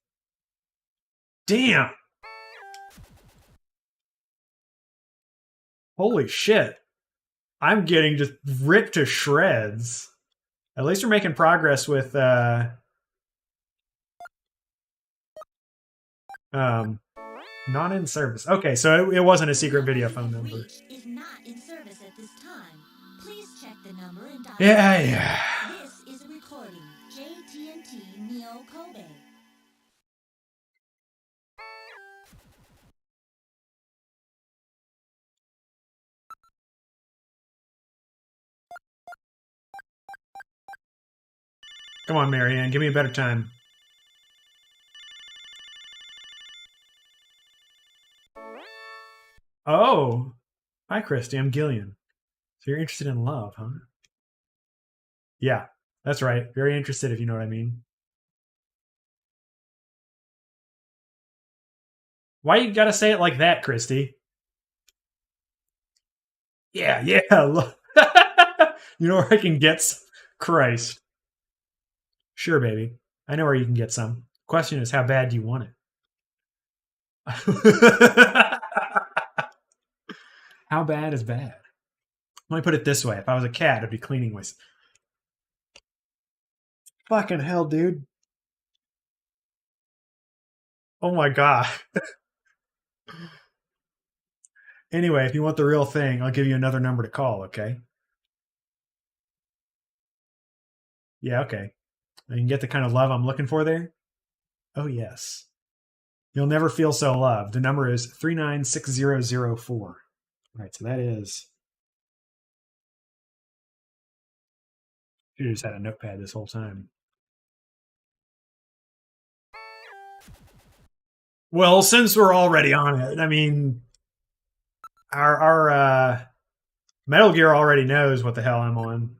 Damn! Holy shit. I'm getting just ripped to shreds. At least we're making progress with not in service. Okay, so it wasn't a secret video phone number. Is not in service at this time. Please check the number and dial. Yeah. This is a recording. JT&T Neo Kobe. Come on, Marianne, give me a better time. Oh, hi, Christy. I'm Gillian. So you're interested in love, huh? Yeah, that's right. Very interested, if you know what I mean. Why you gotta say it like that, Christy? Yeah, yeah. Look. You know where I can get some? Christ. Sure, baby. I know where you can get some. Question is, how bad do you want it? How bad is bad? Let me put it this way. If I was a cat, I'd be cleaning my... Fucking hell, dude. Oh my god. Anyway, if you want the real thing, I'll give you another number to call, okay? Yeah, okay. You can get the kind of love I'm looking for there? Oh, yes. You'll never feel so loved. The number is 396004. All right, so that is... You just had a notepad this whole time. Well, since we're already on it, I mean, our Metal Gear already knows what the hell I'm on.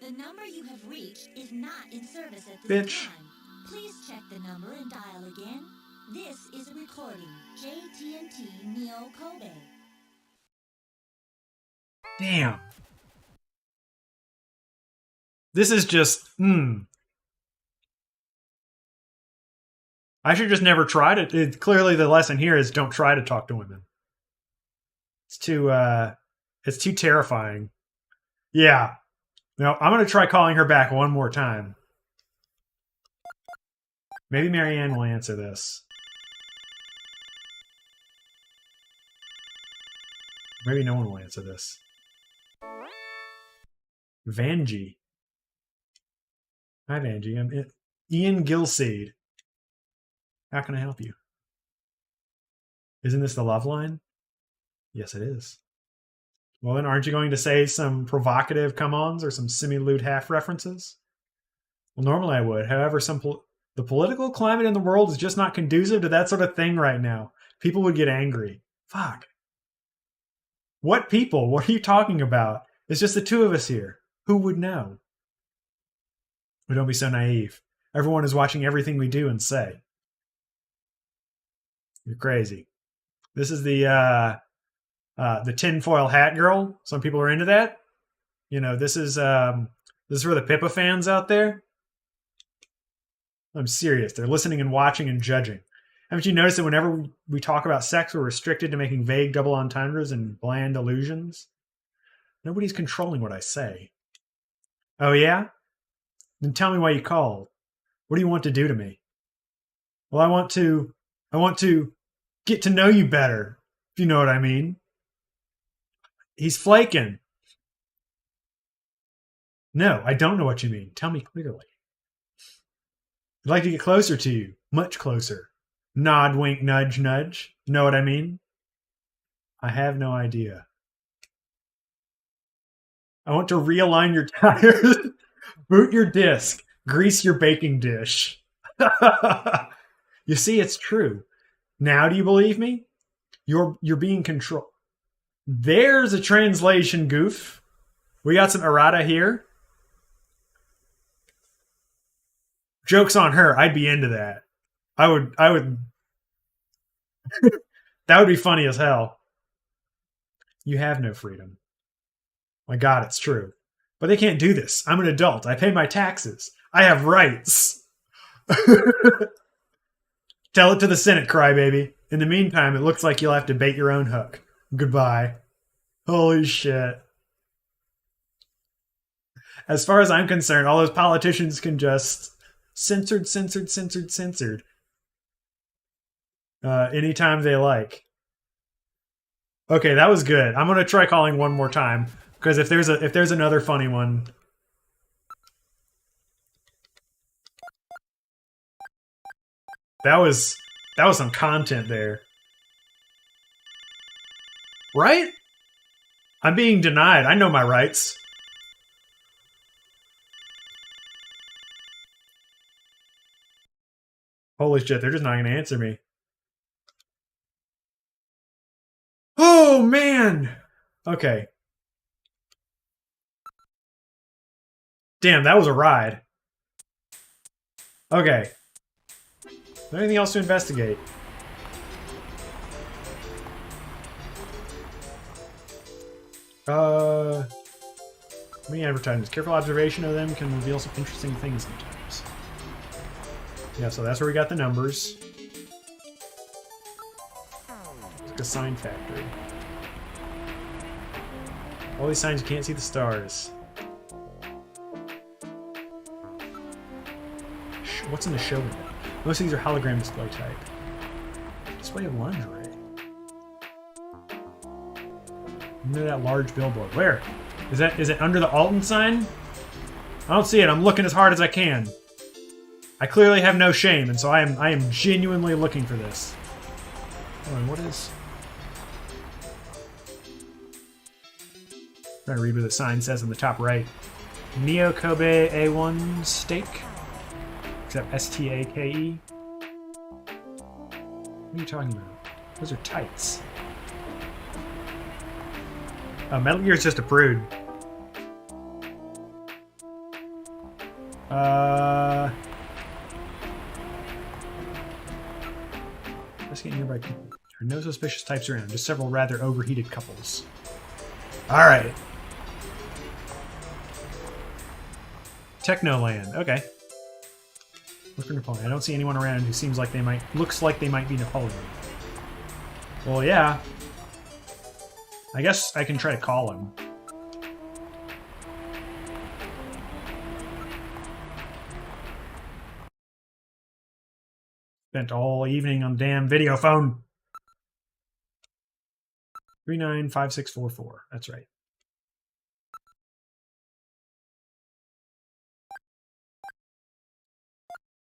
The number you have reached is not in service at this Bitch. time. Please check the number and dial again. This is a recording. JTNT Neo Kobe. Damn. This is just, I should just never try to. Clearly, the lesson here is don't try to talk to women. It's too terrifying. Yeah. No, I'm going to try calling her back one more time. Maybe Marianne will answer this. Maybe no one will answer this. Vanjie. Hi, Vanjie. I'm Ian Gilseed. How can I help you? Isn't this the love line? Yes, it is. Well, then aren't you going to say some provocative come-ons or some semi-lewd half references? Well, normally I would. However, the political climate in the world is just not conducive to that sort of thing right now. People would get angry. Fuck. What people? What are you talking about? It's just the two of us here. Who would know? But don't be so naive. Everyone is watching everything we do and say. You're crazy. This is the tinfoil hat girl. Some people are into that. You know, this is for the Pippa fans out there. I'm serious. They're listening and watching and judging. Haven't you noticed that whenever we talk about sex, we're restricted to making vague double entendres and bland allusions? Nobody's controlling what I say. Oh, yeah? Then tell me why you called. What do you want to do to me? Well, I want to get to know you better, if you know what I mean. He's flaking. No, I don't know what you mean. Tell me clearly. I'd like to get closer to you. Much closer. Nod, wink, nudge, nudge. Know what I mean? I have no idea. I want to realign your tires. Boot your disc. Grease your baking dish. You see, it's true. Now do you believe me? You're being controlled. There's a translation goof. We got some errata here. Joke's on her. I'd be into that. I would that would be funny as hell. You have no freedom. My God, it's true. But they can't do this. I'm an adult. I pay my taxes. I have rights. Tell it to the Senate, crybaby. In the meantime, it looks like you'll have to bait your own hook. Goodbye. Holy shit. As far as I'm concerned, all those politicians can just censored anytime they like. Okay, that was good. I'm gonna try calling one more time because if there's another funny one. That was some content there. Right? I'm being denied. I know my rights. Holy shit, they're just not going to answer me. Oh, man! Okay. Damn, that was a ride. Okay. there anything else to investigate? Many advertisements. Careful observation of them can reveal some interesting things sometimes. Yeah, so that's where we got the numbers. It's like a sign factory. All these signs, you can't see the stars. What's in the show window? Most of these are hologram display type. Display of lingerie. Under that large billboard. Where? Is it under the Alton sign? I don't see it. I'm looking as hard as I can. I clearly have no shame, and so I am genuinely looking for this. Hold on, what is... I'm trying to read what the sign says on the top right. Neo Kobe A1 steak? Except S-T-A-K-E? What are you talking about? Those are tights. Oh, Metal Gear is just a prude. Investigate nearby people. There are no suspicious types around, just several rather overheated couples. Alright. Technoland, okay. Look for Napoleon. I don't see anyone around who seems like they might... Looks like they might be Napoleon. Well, yeah. I guess I can try to call him. Spent all evening on the damn video phone. 395644. That's right.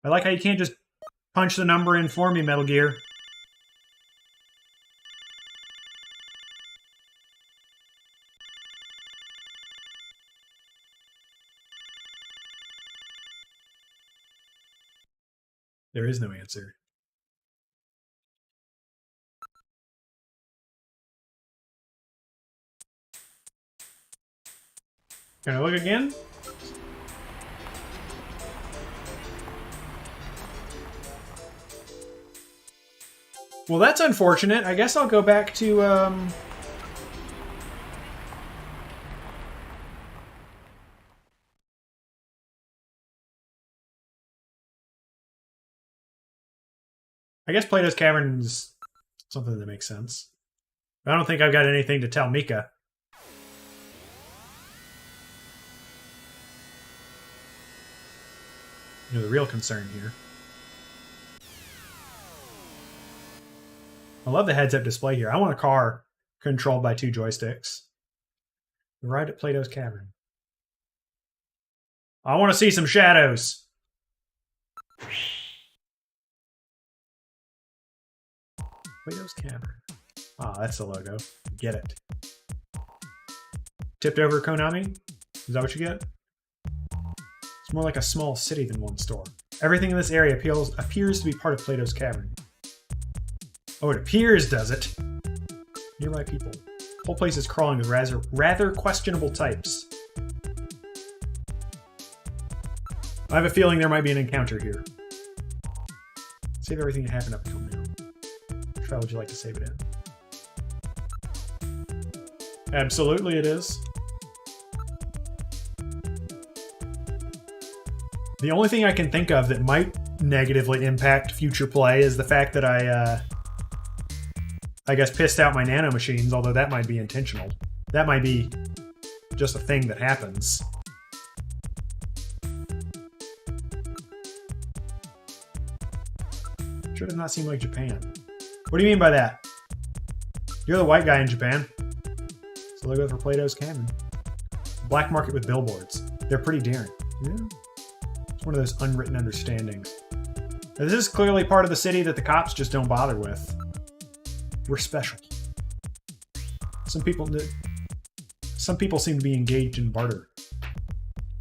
I like how you can't just punch the number in for me, Metal Gear. There is no answer. Can I look again? Well, that's unfortunate. I guess I'll go back to, I guess Plato's Cavern is something that makes sense. I don't think I've got anything to tell Mika. You know, the real concern here. I love the heads-up display here. I want a car controlled by 2 joysticks. Arrived at Plato's Cavern. I want to see some shadows. Plato's Cavern. Ah, that's the logo. Get it. Tipped over Konami? Is that what you get? It's more like a small city than one store. Everything in this area appears to be part of Plato's Cavern. Oh, it appears, does it? Nearby people. The whole place is crawling with rather questionable types. I have a feeling there might be an encounter here. Save everything that happened up until now. Which file would you like to save it in? Absolutely it is. The only thing I can think of that might negatively impact future play is the fact that I guess pissed out my nano machines, although that might be intentional. That might be just a thing that happens. Sure does not seem like Japan. What do you mean by that? You're the white guy in Japan. So logo for Plato's Cavern. Black market with billboards. They're pretty daring. Yeah. It's one of those unwritten understandings. Now, this is clearly part of the city that the cops just don't bother with. We're special. Some people seem to be engaged in barter.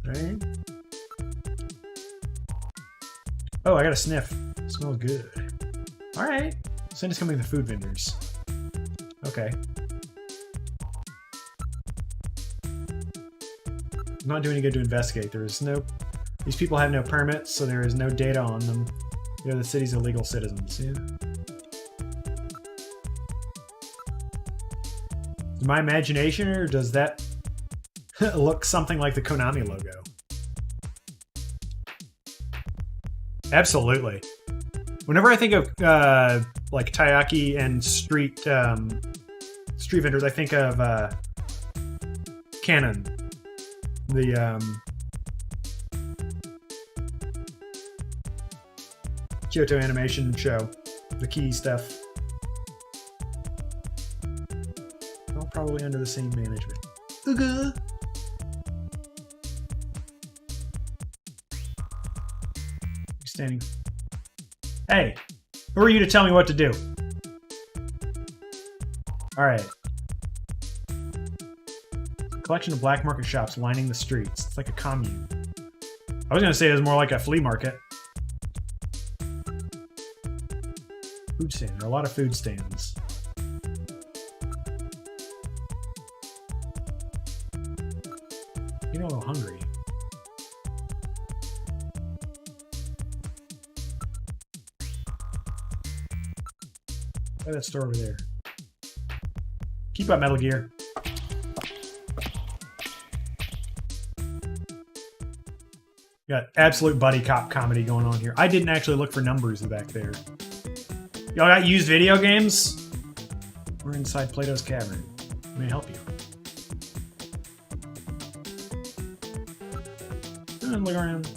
Right? Oh, I got a sniff. Smells good. Alright. Send us coming to the food vendors. Okay. Not doing any good to investigate. There is no... These people have no permits, so there is no data on them. They're the city's illegal citizens. Yeah. Is my imagination, or does that look something like the Konami logo? Absolutely. Whenever I think of like taiyaki and street vendors, I think of Canon, the Kyoto Animation show, the key stuff. All probably under the same management. Ooga. Standing. Hey, who are you to tell me what to do? All right. Collection of black market shops lining the streets. It's like a commune. I was gonna say it was more like a flea market. Food stand. There are a lot of food stands. You know, a little hungry. Try that store over there. Keep up, Metal Gear. Got absolute buddy cop comedy going on here. I didn't actually look for numbers back there. Y'all got used video games? We're inside Plato's Cavern. May I help you? Look around.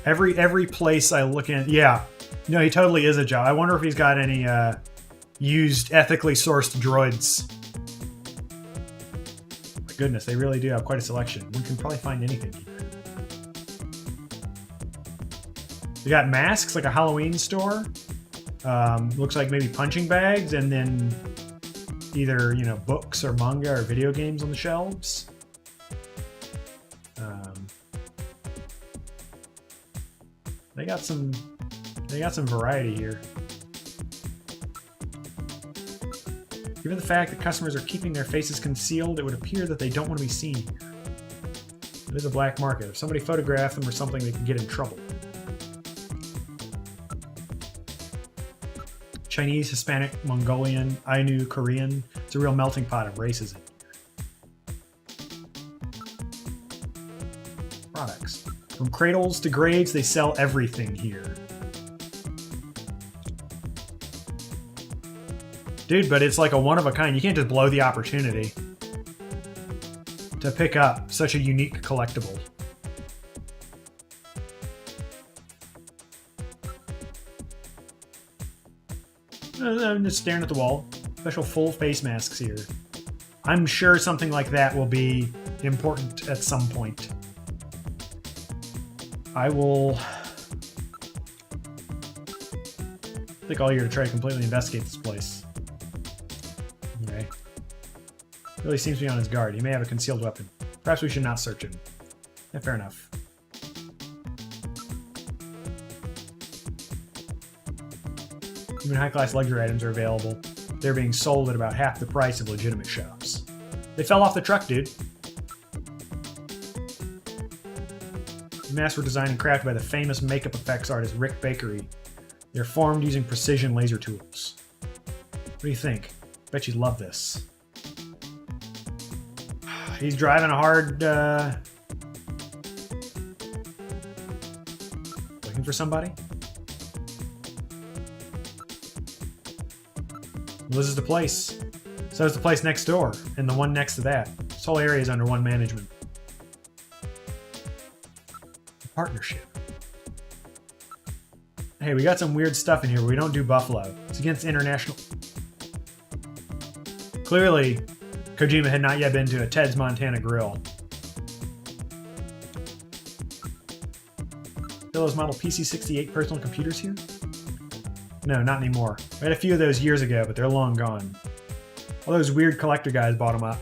Every place I look in, yeah. No, he totally is a job. I wonder if he's got any used, ethically sourced droids. My goodness, they really do have quite a selection. We can probably find anything here. We got masks, like a Halloween store. Looks like maybe punching bags, and then either, you know, books or manga or video games on the shelves. They got some variety here. Given the fact that customers are keeping their faces concealed, it would appear that they don't want to be seen here. It is a black market. If somebody photographed them or something, they can get in trouble. Chinese, Hispanic, Mongolian, Ainu, Korean. It's a real melting pot of races in here. Products. From cradles to graves, they sell everything here. Dude, but it's like a one-of-a-kind. You can't just blow the opportunity to pick up such a unique collectible. I'm just staring at the wall. Special full face masks here. I'm sure something like that will be important at some point. I will take all year to try to completely investigate this place. Okay. Really seems to be on his guard. He may have a concealed weapon. Perhaps we should not search him. Yeah, fair enough. Even high-class luxury items are available. They're being sold at about half the price of legitimate shops. They fell off the truck, dude. The masks were designed and crafted by the famous makeup effects artist Rick Bakery. They're formed using precision laser tools. What do you think? Bet you'd love this. He's driving a hard... Looking for somebody? Well, this is the place. So is the place next door, and the one next to that. This whole area is under one management. Partnership. Hey, we got some weird stuff in here, but we don't do Buffalo. It's against international... Clearly, Kojima had not yet been to a Ted's Montana Grill. Those model PC-68 personal computers here? No, not anymore. I had a few of those years ago, but they're long gone. All those weird collector guys bought them up.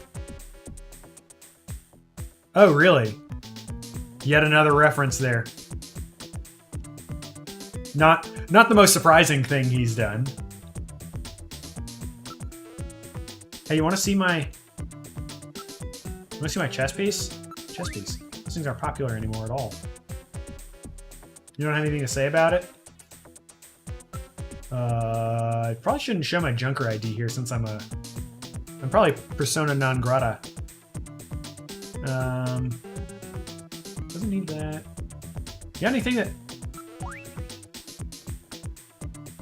Oh, really? Yet another reference there. Not the most surprising thing he's done. Hey, you want to see my... chess piece? Chess piece. These things aren't popular anymore at all. You don't have anything to say about it? I probably shouldn't show my Junker ID here since I'm probably persona non grata. Doesn't need that. You got anything that...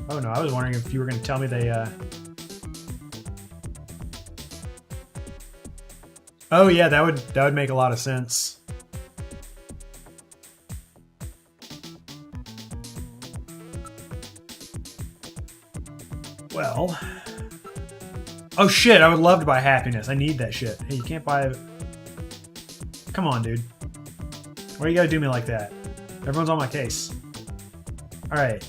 Oh no, I was wondering if you were going to tell me they... Oh yeah, that would make a lot of sense. Well... Oh shit, I would love to buy happiness. I need that shit. Hey, you can't buy... Come on, dude. Why do you gotta do me like that? Everyone's on my case. Alright.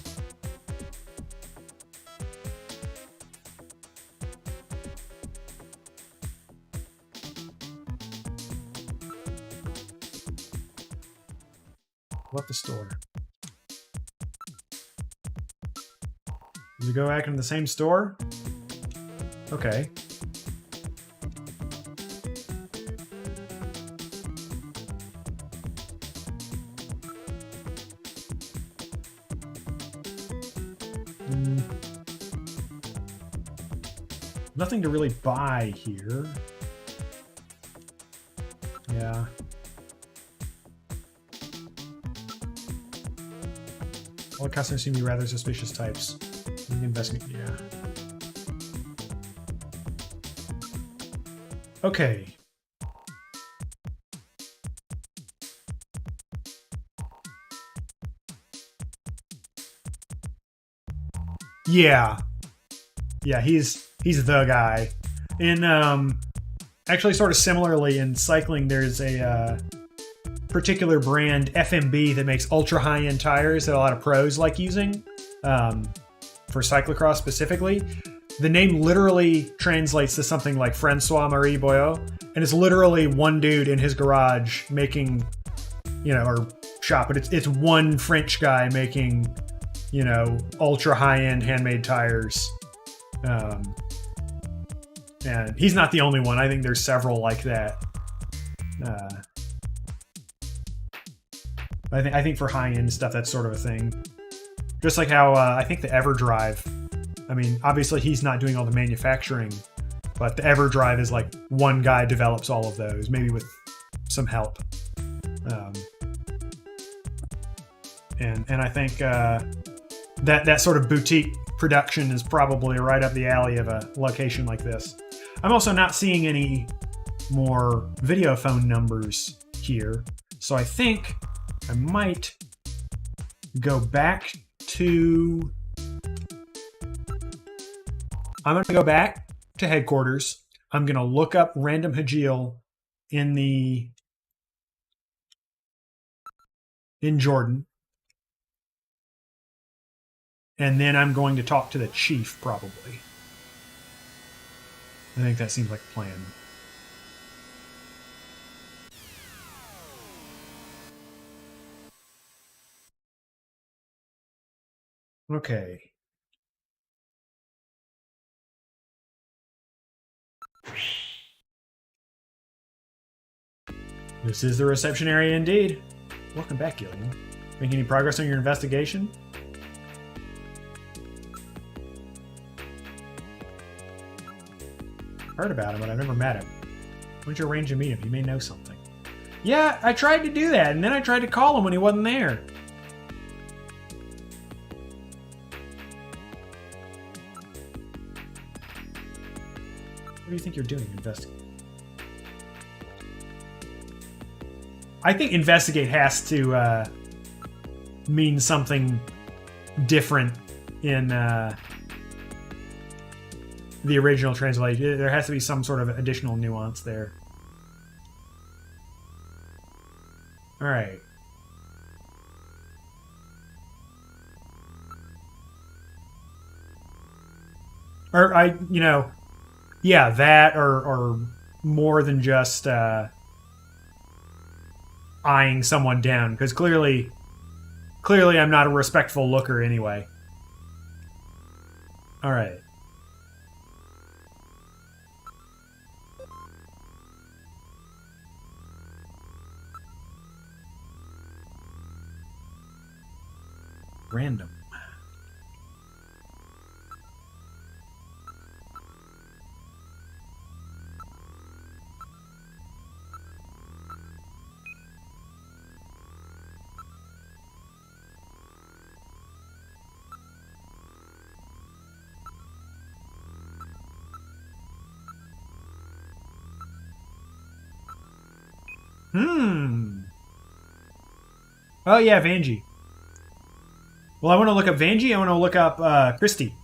Left the store. Did we go back into the same store? Okay. Nothing to really buy here. Yeah. All the customers seem to be rather suspicious types. Investment, yeah. Okay. Yeah. Yeah, he's the guy. In actually sort of similarly in cycling, there's a particular brand, FMB, that makes ultra high-end tires that a lot of pros like using for cyclocross specifically. The name literally translates to something like Francois-Marie Boyot, and it's literally one dude in his garage making, you know, or shop, but it's one French guy making, you know, ultra high-end handmade tires. And he's not the only one. I think there's several like that. I think for high-end stuff, that's sort of a thing. Just like how I think the EverDrive, I mean, obviously he's not doing all the manufacturing, but the EverDrive is like one guy develops all of those, maybe with some help. And I think that sort of boutique production is probably right up the alley of a location like this. I'm also not seeing any more video phone numbers here, so I think I might go back to... I'm going to go back to headquarters. I'm going to look up Random Hajil in Jordan. And then I'm going to talk to the chief, probably. I think that seems like a plan. Okay. This is the reception area indeed. Welcome back, Gillian. Making any progress on your investigation? Heard about him, but I've never met him. Why don't you arrange to meet him? He may know something. Yeah, I tried to do that, and then I tried to call him when he wasn't there. What do you think you're doing, investigating? I think investigate has to mean something different in the original translation. There has to be some sort of additional nuance there. All right. Or yeah, that or more than just eyeing someone down, because clearly I'm not a respectful looker anyway. All right. Random. Oh yeah, Vanjie. Well, I want to look up Vanjie. I want to look up Christy.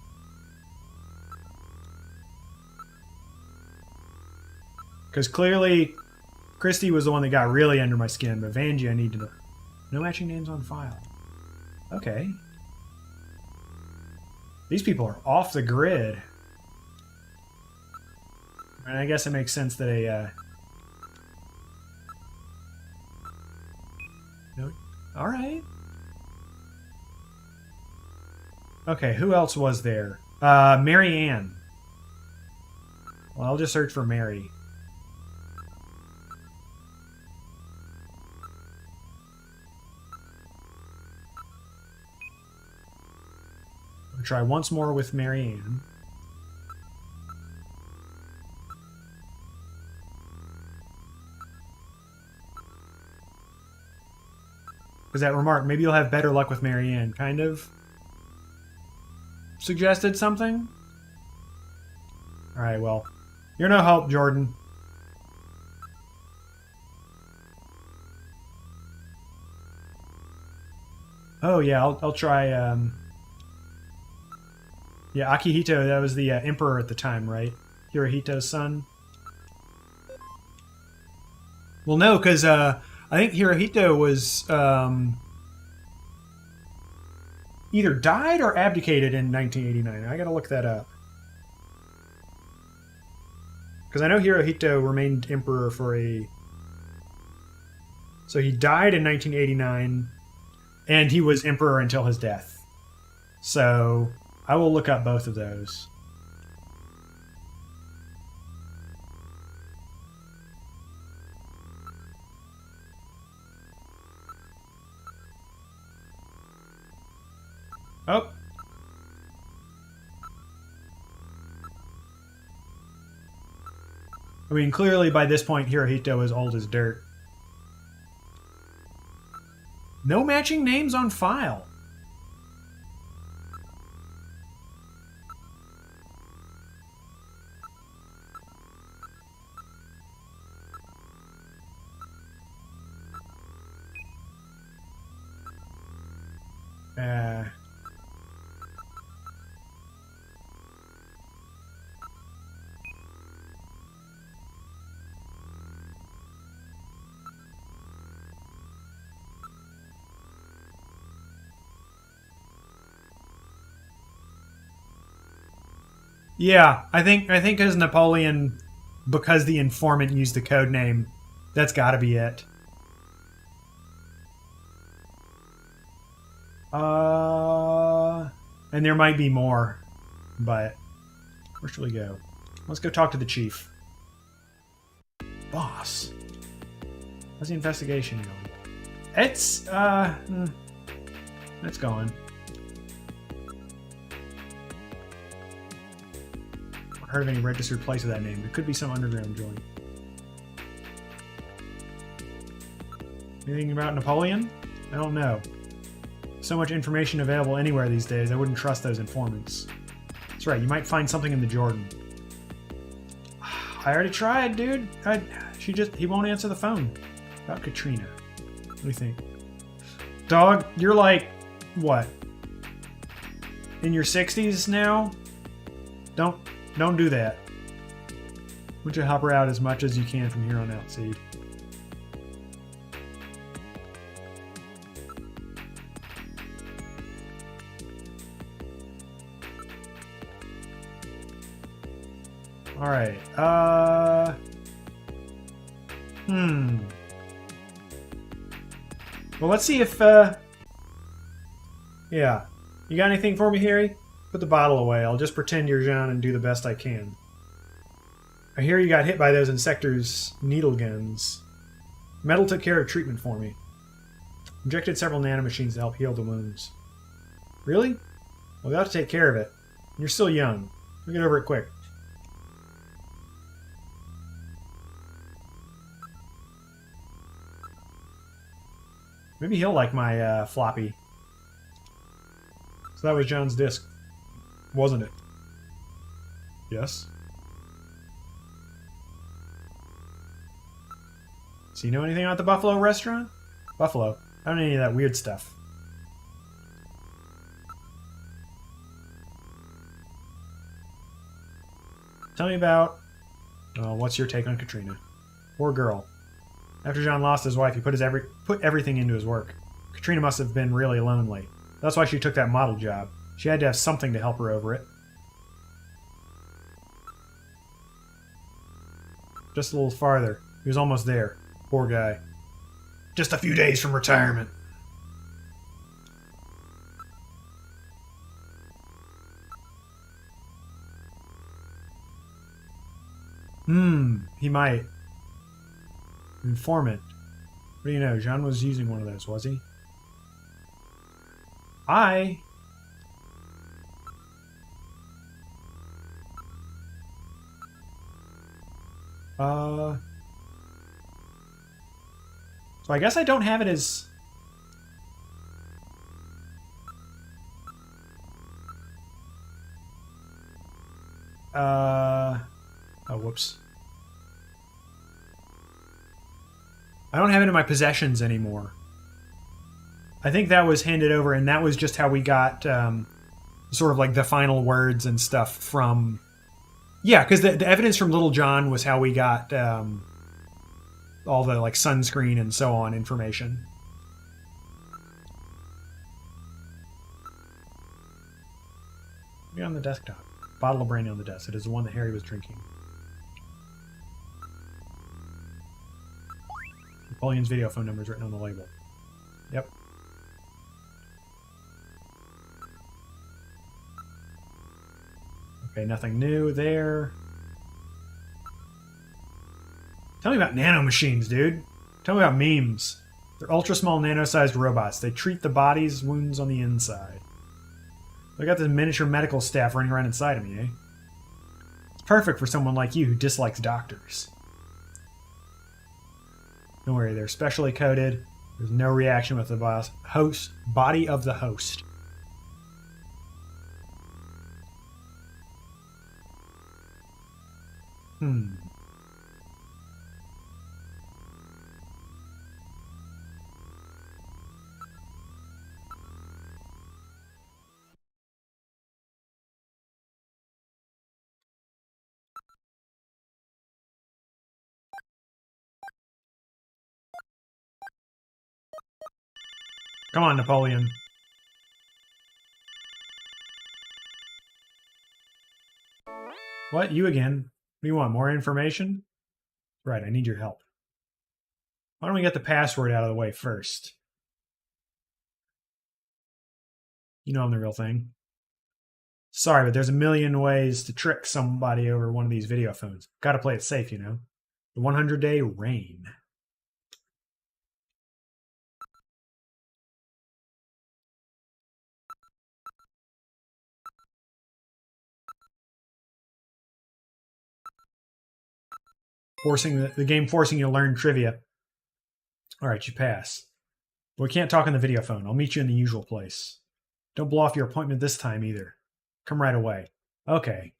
Because clearly, Christy was the one that got really under my skin, but Vanjie I need to know. No matching names on file. Okay. These people are off the grid. And I guess it makes sense that a... No. Alright. Okay, who else was there? Mary Ann. Well, I'll just search for Mary. I'll try once more with Mary Ann. Was that remark? Maybe you'll have better luck with Mary Ann. Kind of suggested something? Alright, well. You're no help, Jordan. Oh, yeah, I'll try, Yeah, Akihito, that was the emperor at the time, right? Hirohito's son? Well, no, because, I think Hirohito was, either died or abdicated in 1989. I gotta look that up. Because I know Hirohito remained emperor for a... So he died in 1989, and he was emperor until his death. So I will look up both of those. Oh. I mean, clearly by this point, Hirohito is old as dirt. No matching names on file. Yeah, I think as Napoleon, because the informant used the code name, that's got to be it. And there might be more, but where should we go? Let's go talk to the chief. Boss. How's the investigation going? It's going. I've heard of any registered place of that name. It could be some underground joint. Anything about Napoleon? I don't know. So much information available anywhere these days, I wouldn't trust those informants. That's right, you might find something in the Jordan. I already tried, dude. He won't answer the phone. About Katrina. What do you think? Dog, you're like, what? In your 60s now? Don't do that. Why don't you help her out as much as you can from here on out, Seed? Alright, Well, let's see if, yeah. You got anything for me, Harry? Put the bottle away. I'll just pretend you're Jean and do the best I can. I hear you got hit by those Insector's needle guns. Metal took care of treatment for me. Injected several nanomachines to help heal the wounds. Really? Well, we ought to take care of it. You're still young. We'll get over it quick. Maybe he'll like my floppy. So that was John's disc, wasn't it? Yes. So you know anything about the Buffalo restaurant? Buffalo. I don't know any of that weird stuff. Tell me about... what's your take on Katrina? Poor girl. After John lost his wife, he put everything into his work. Katrina must have been really lonely. That's why she took that model job. She had to have something to help her over it. Just a little farther. He was almost there. Poor guy. Just a few days from retirement. He might. Informant. What do you know? John was using one of those, was he? So I guess I don't have it as... Oh, whoops. I don't have it in my possessions anymore. I think that was handed over, and that was just how we got sort of like the final words and stuff from... Yeah, because the evidence from Little John was how we got all the like sunscreen and so on information. Be on the desktop. Bottle of brandy on the desk. It is the one that Harry was drinking. Napoleon's video phone number is written on the label. Yep. Okay, nothing new there. Tell me about nanomachines, dude. Tell me about memes. They're ultra-small nano-sized robots. They treat the body's wounds on the inside. I got this miniature medical staff running around inside of me, eh? It's perfect for someone like you who dislikes doctors. Don't worry, they're specially coded. There's no reaction with the body of the host. Come on, Napoleon. What? You again? What do you want? More information? Right, I need your help. Why don't we get the password out of the way first? You know I'm the real thing. Sorry, but there's a million ways to trick somebody over one of these video phones. Gotta play it safe, you know. The 100-day reign. The game forcing you to learn trivia. Alright, you pass. But we can't talk on the video phone. I'll meet you in the usual place. Don't blow off your appointment this time either. Come right away. Okay.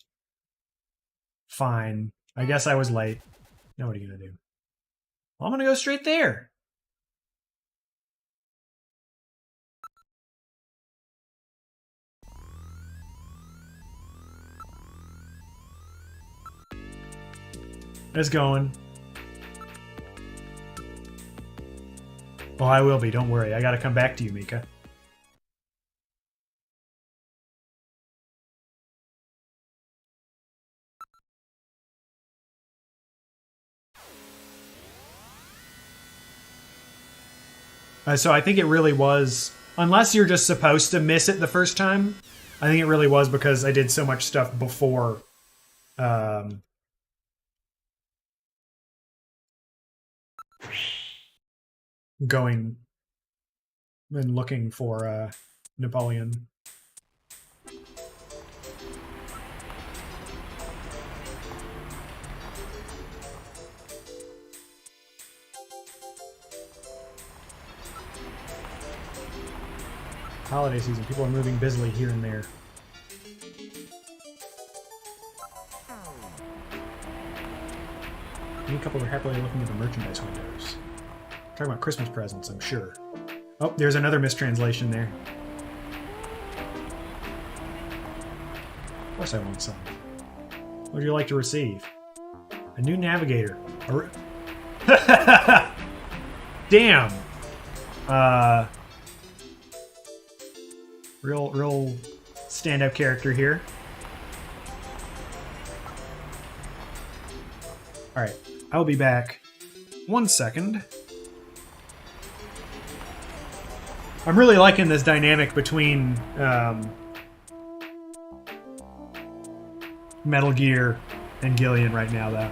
Fine. I guess I was late. Now what are you gonna do? Well, I'm gonna go straight there. It's going. Oh, I will be. Don't worry. I gotta come back to you, Mika. So I think it really was, unless you're just supposed to miss it the first time, I think it really was because I did so much stuff before going and looking for Napoleon. Holiday season. People are moving busily here and there. Any couple are happily looking at the merchandise windows. Talking about Christmas presents, I'm sure. Oh, there's another mistranslation there. Of course I want some. What would you like to receive? A new navigator. Damn. Real stand-up character here. Alright, I'll be back 1 second. I'm really liking this dynamic between Metal Gear and Gillian right now, though.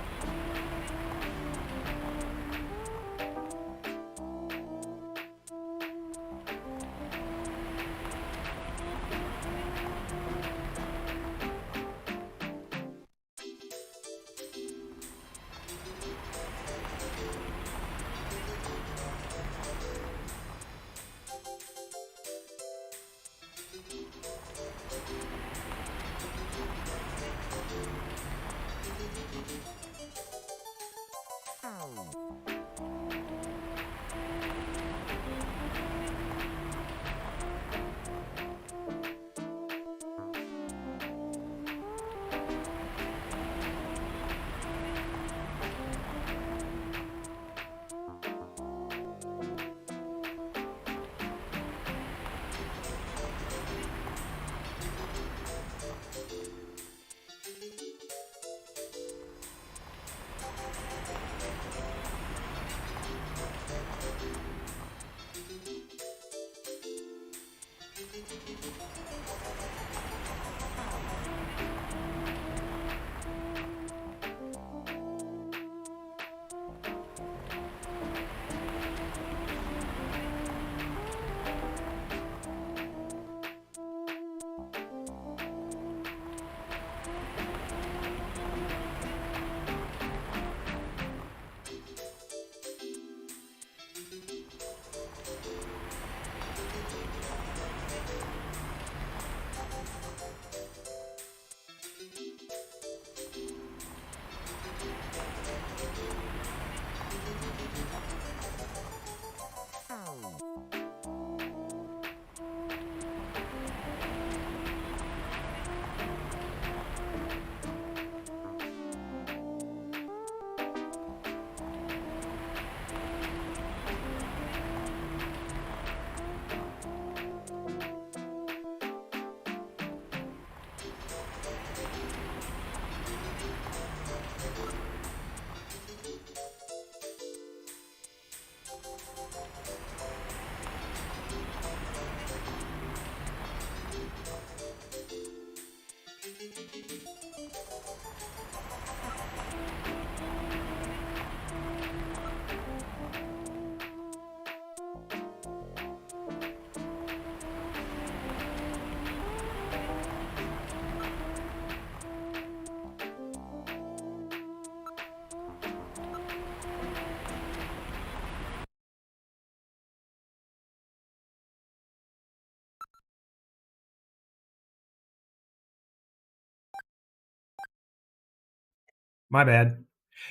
My bad.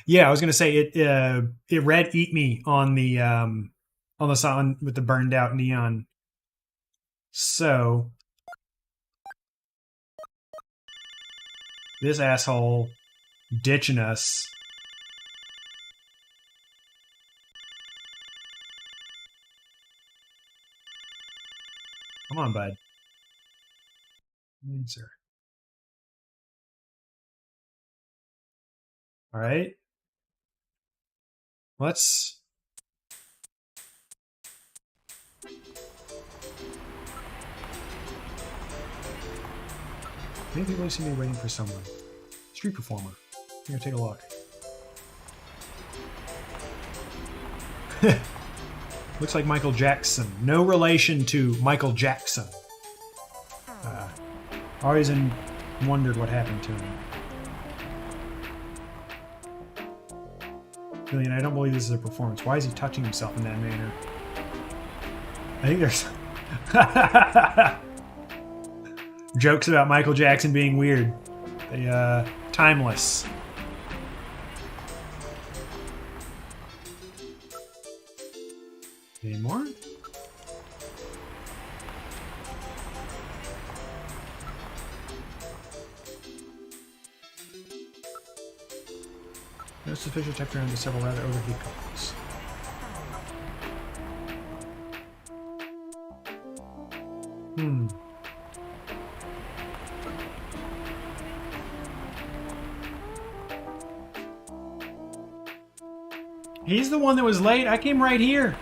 Yeah, I was gonna say it read "Eat Me" on the song with the burned out neon. So this asshole ditching us. Come on, bud. Answer. All right. Let's. Many people seem to be waiting for someone. Street performer. Here, take a look. Looks like Michael Jackson. No relation to Michael Jackson. Always wondered what happened to him. Gillian, I don't believe this is a performance. Why is he touching himself in that manner? I think there's Jokes about Michael Jackson being weird. They, timeless. Any more? No suspicious type around to several rather overheated couples. He's the one that was late. I came right here.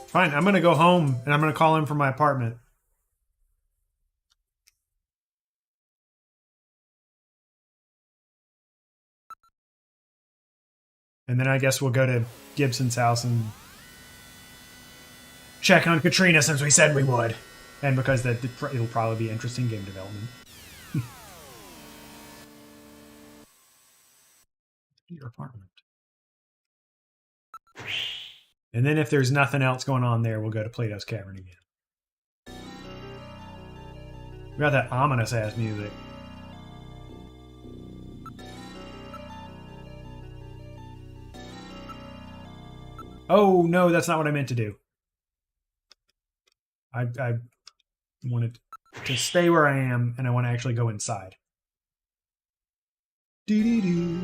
Fine, I'm gonna go home and I'm gonna call him from my apartment. And then I guess we'll go to Gibson's house and check on Katrina since we said we would. And because it'll probably be interesting game development. Your apartment. And then if there's nothing else going on there, we'll go to Plato's Cavern again. We got that ominous ass music. Oh no, that's not what I meant to do. I wanted to stay where I am, and I want to actually go inside. Doo-doo-doo.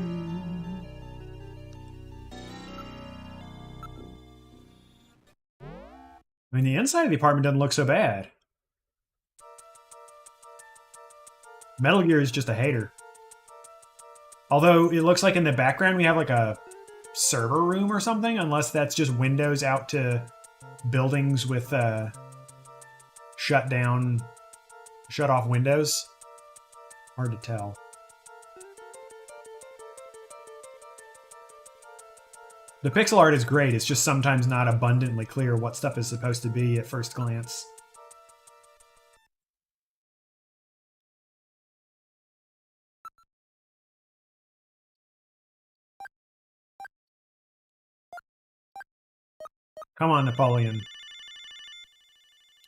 I mean, the inside of the apartment doesn't look so bad. Metal Gear is just a hater. Although it looks like in the background we have like a server room or something, unless that's just windows out to buildings with shut off windows. Hard to tell. The pixel art is great, it's just sometimes not abundantly clear what stuff is supposed to be at first glance. Come on, Napoleon.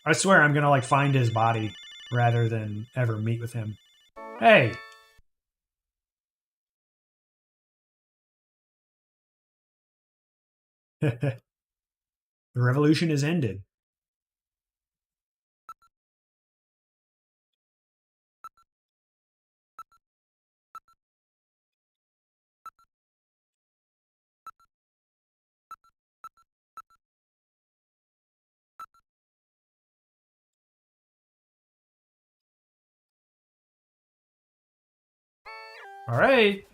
I swear I'm gonna, like, find his body rather than ever meet with him. Hey! The revolution is ended. All right.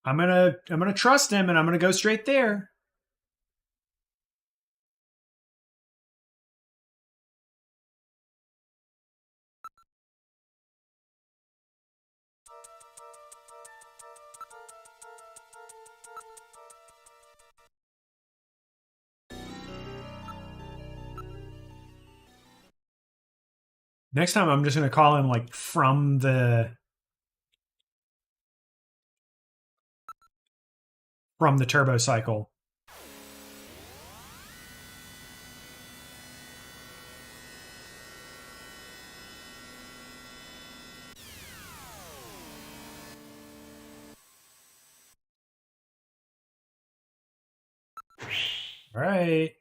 I'm gonna trust him, and I'm gonna go straight there. Next time, I'm just gonna call him like from the turbo cycle. All right.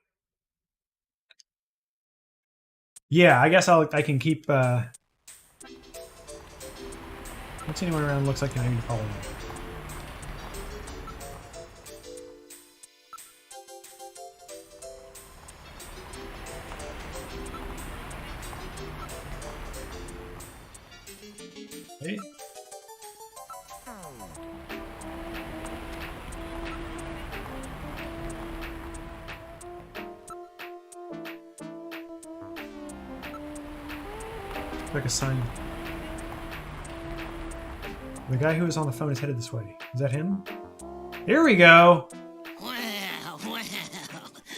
Yeah, I guess I can keep. What's anyone around? Looks like I need to follow him. Hey. Like a sign. The guy who is on the phone is headed this way. Is that him? Here we go. Well,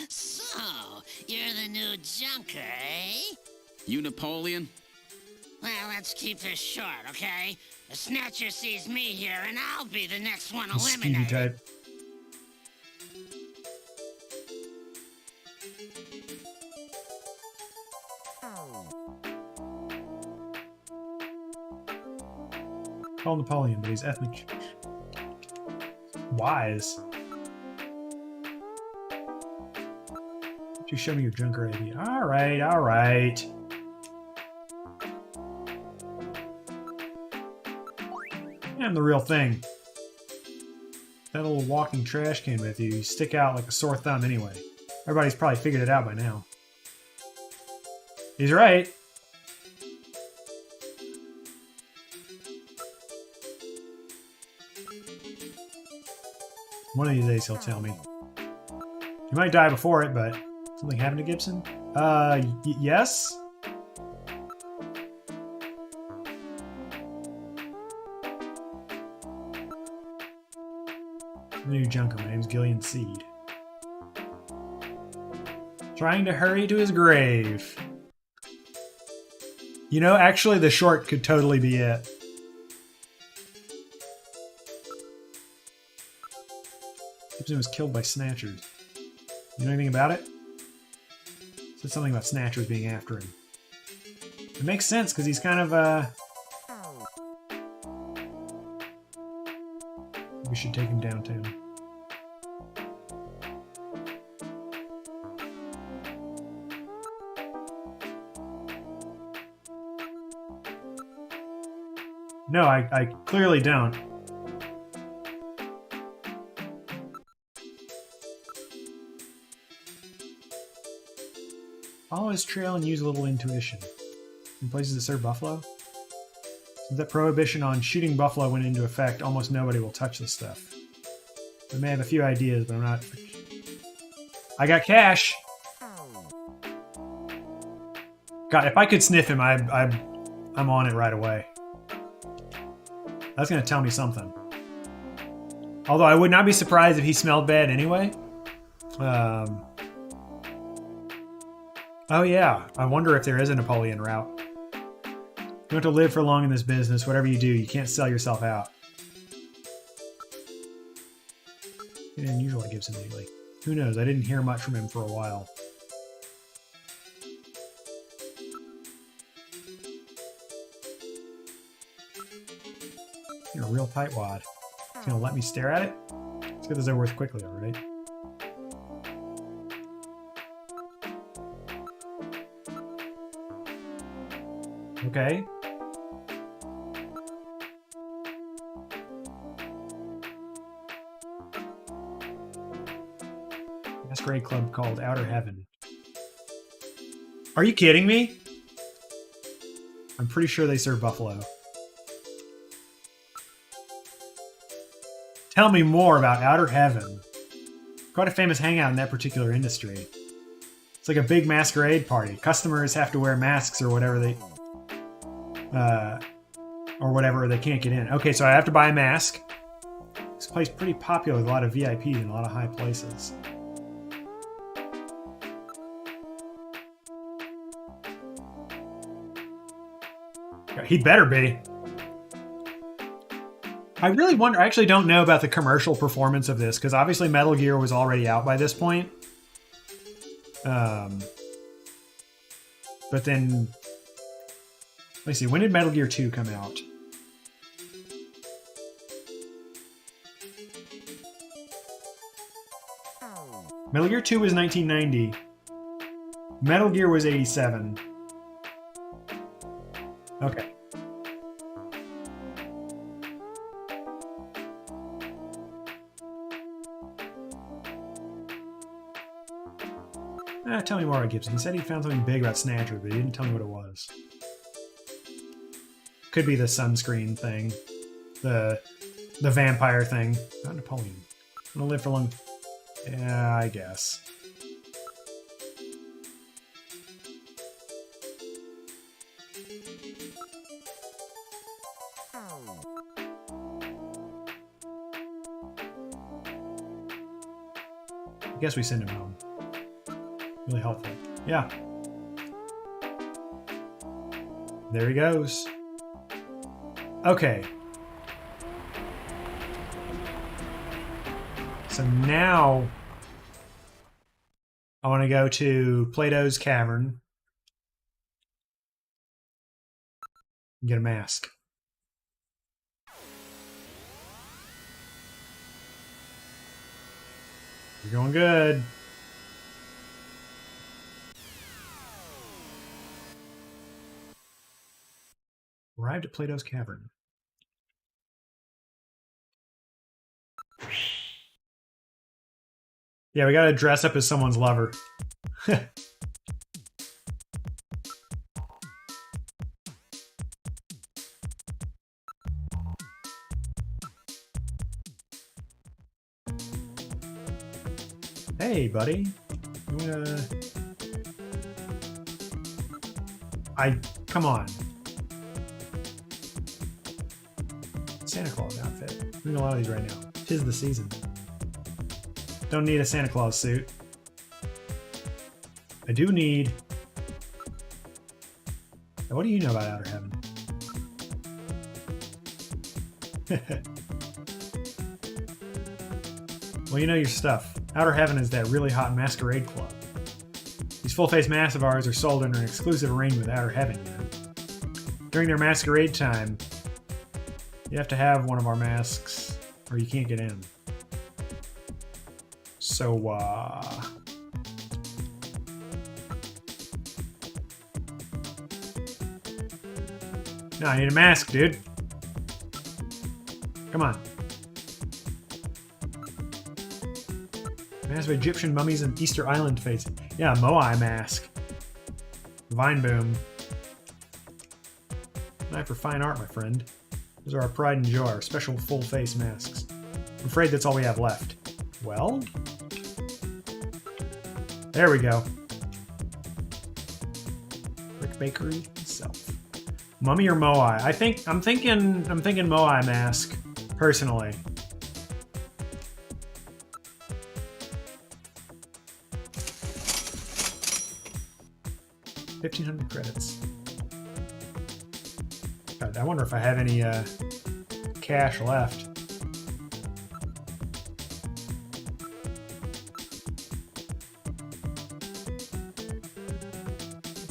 so you're the new junker, eh? You Napoleon? Well, let's keep this short, okay? The Snatcher sees me here, and I'll be the next one Speedy eliminated. type. Call Napoleon, but he's ethnic. Wise. You show me your junker ID. Alright, alright. I'm the real thing. That little walking trash can with you, you stick out like a sore thumb anyway. Everybody's probably figured it out by now. He's right. One of these days he'll tell me. You might die before it, but something happened to Gibson? Yes? New junker, my name's Gillian Seed. Trying to hurry to his grave. You know, actually the short could totally be it. Gibson was killed by Snatchers. You know anything about it? It said something about Snatchers being after him. It makes sense, because he's kind of, we should take him downtown. No, I clearly don't. Follow his trail and use a little intuition. In places that serve buffalo? Since that prohibition on shooting buffalo went into effect, almost nobody will touch this stuff. I may have a few ideas, but I'm not... I got cash! God, if I could sniff him, I'm on it right away. That's gonna tell me something. Although I would not be surprised if he smelled bad anyway. Oh yeah, I wonder if there is a Napoleon route. You want to live for long in this business, whatever you do, you can't sell yourself out. It unusual at Gibson lately. Who knows, I didn't hear much from him for a while. You're a real tightwad. It's gonna let me stare at it? Let's get this over with quickly, alright? Okay. Masquerade club called Outer Heaven. Are you kidding me? I'm pretty sure they serve buffalo. Tell me more about Outer Heaven. Quite a famous hangout in that particular industry. It's like a big masquerade party. Customers have to wear masks or whatever they can't get in. Okay, so I have to buy a mask. This place is pretty popular with a lot of VIPs and a lot of high places. He better be. I really wonder, I actually don't know about the commercial performance of this, because obviously Metal Gear was already out by this point. But then, let me see, when did Metal Gear 2 come out? Metal Gear 2 was 1990. Metal Gear was 87. Okay. Tell me more about Gibson. He said he found something big about Snatcher, but he didn't tell me what it was. Could be the sunscreen thing. The vampire thing. Not Napoleon. I'm gonna live for long. Yeah, I guess. I guess we send him home. Really helpful. Yeah. There he goes. Okay. So now I want to go to Plato's Cavern and get a mask. We're going good. Arrived at Plato's Cavern. Yeah, we gotta dress up as someone's lover. Hey, buddy. Come on. Santa Claus outfit. I'm doing a lot of these right now. 'Tis the season. Don't need a Santa Claus suit. I do need... What do you know about Outer Heaven? Well, you know your stuff. Outer Heaven is that really hot masquerade club. These full-face masks of ours are sold under an exclusive arrangement with Outer Heaven, you know. During their masquerade time, you have to have one of our masks or you can't get in. So, no, I need a mask, dude. Come on. Mask of Egyptian mummies and Easter Island face. Yeah, Moai mask. Vine boom. Knife for fine art, my friend. Those are our pride and joy, our special full-face masks. I'm afraid that's all we have left. Well? There we go. Brick Bakery itself. Mummy or Moai? I'm thinking Moai mask, personally. $1,500 credits. God, I wonder if I have any cash left.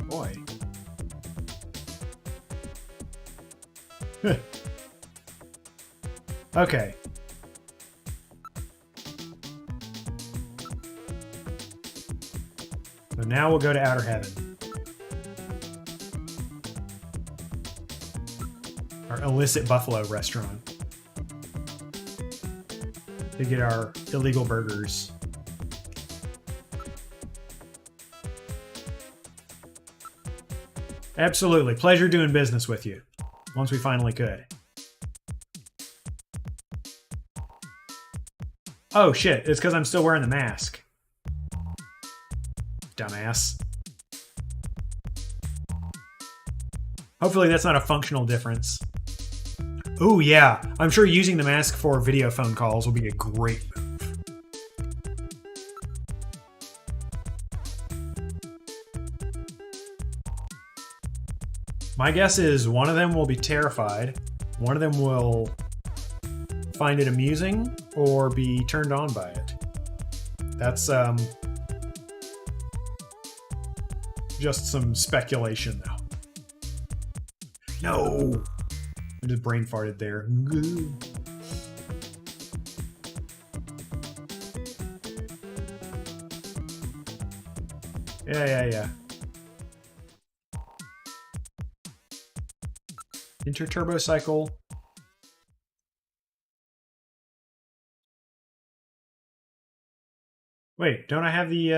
Boy. Okay. So now we'll go to Outer Heaven. Our illicit buffalo restaurant. To get our illegal burgers. Absolutely. Pleasure doing business with you. Once we finally could. Oh shit, it's because I'm still wearing the mask. Dumbass. Hopefully that's not a functional difference. Oh yeah, I'm sure using the mask for video phone calls will be a great move. My guess is one of them will be terrified, one of them will find it amusing, or be turned on by it. That's just some speculation though. No! I just brain farted there. Yeah. Interturbo cycle. Wait, don't I have the,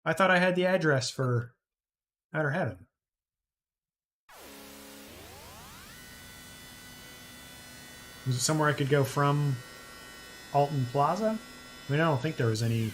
I thought I had the address for Outer Heaven. Was it somewhere I could go from Alton Plaza? I mean, I don't think there was any...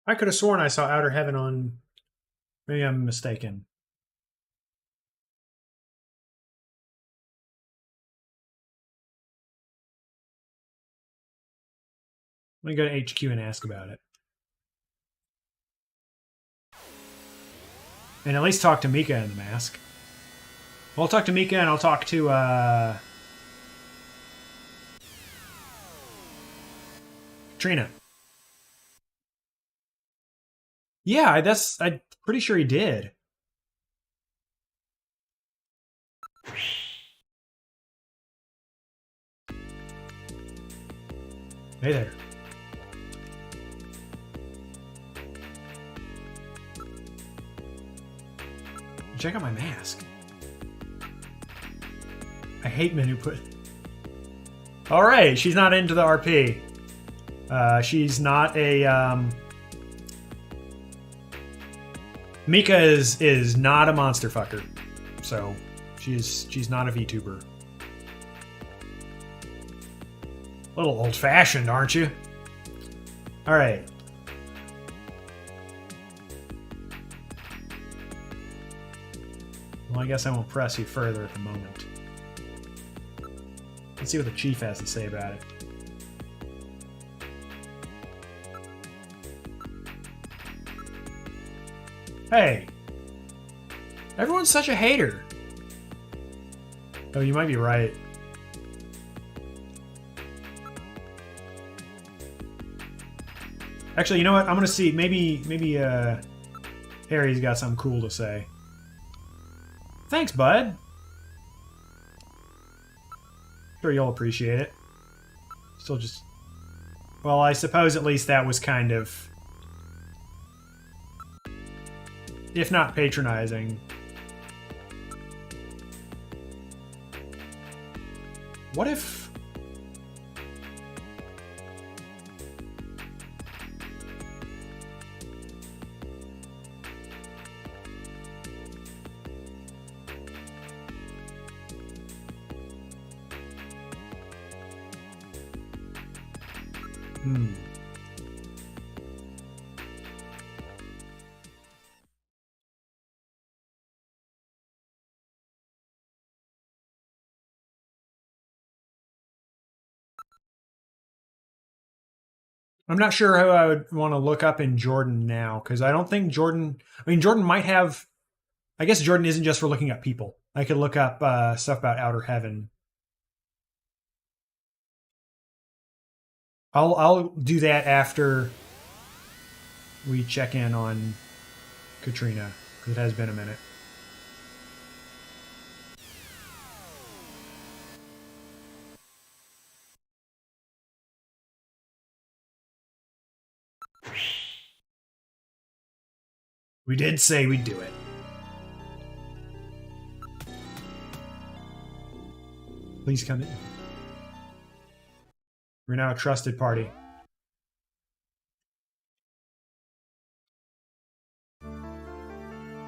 I could have sworn I saw Outer Heaven on... Maybe I'm mistaken. Let me go to HQ and ask about it. And at least talk to Mika in the mask. Well, I'll talk to Mika and I'll talk to, Trina. Yeah, I'm pretty sure he did. Hey there. Check out my mask. I hate men who put... Alright, she's not into the RP. She's not a, Mika is not a monster fucker. So, she's not a VTuber. A little old-fashioned, aren't you? Alright. Well, I guess I won't press you further at the moment. Let's see what the chief has to say about it. Hey! Everyone's such a hater! Oh, you might be right. Actually, you know what? I'm gonna see. Maybe Harry's got something cool to say. Thanks, bud. Sure, you'll appreciate it. Still just... Well, I suppose at least that was kind of... if not patronizing. What if... I'm not sure who I would want to look up in Jordan now, because I don't think Jordan... I mean, Jordan might have... I guess Jordan isn't just for looking up people. I could look up stuff about Outer Heaven. I'll do that after we check in on Katrina, because it has been a minute. We did say we'd do it. Please come in. We're now a trusted party.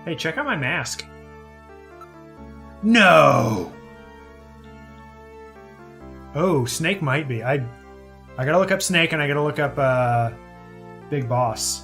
Hey, check out my mask. No! Oh, Snake might be. I gotta look up Snake and I gotta look up Big Boss.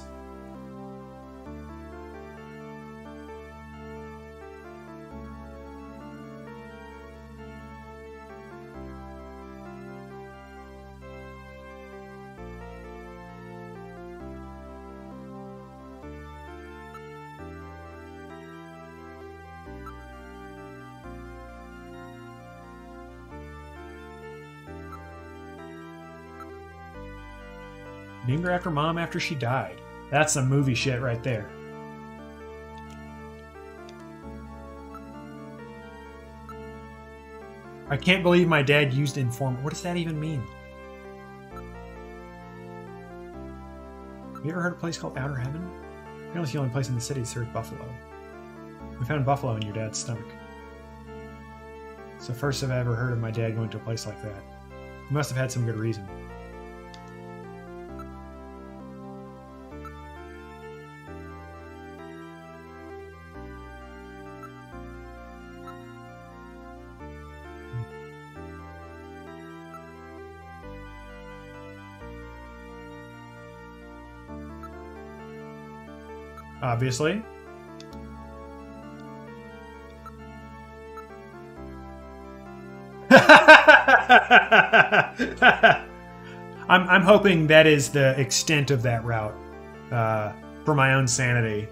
Named her after mom after she died. That's some movie shit right there. I can't believe my dad used informant. What does that even mean? Have you ever heard of a place called Outer Heaven? Apparently it's the only place in the city that serves buffalo. We found buffalo in your dad's stomach. It's the first I've ever heard of my dad going to a place like that. He must have had some good reason. obviously. I'm hoping that is the extent of that route, for my own sanity.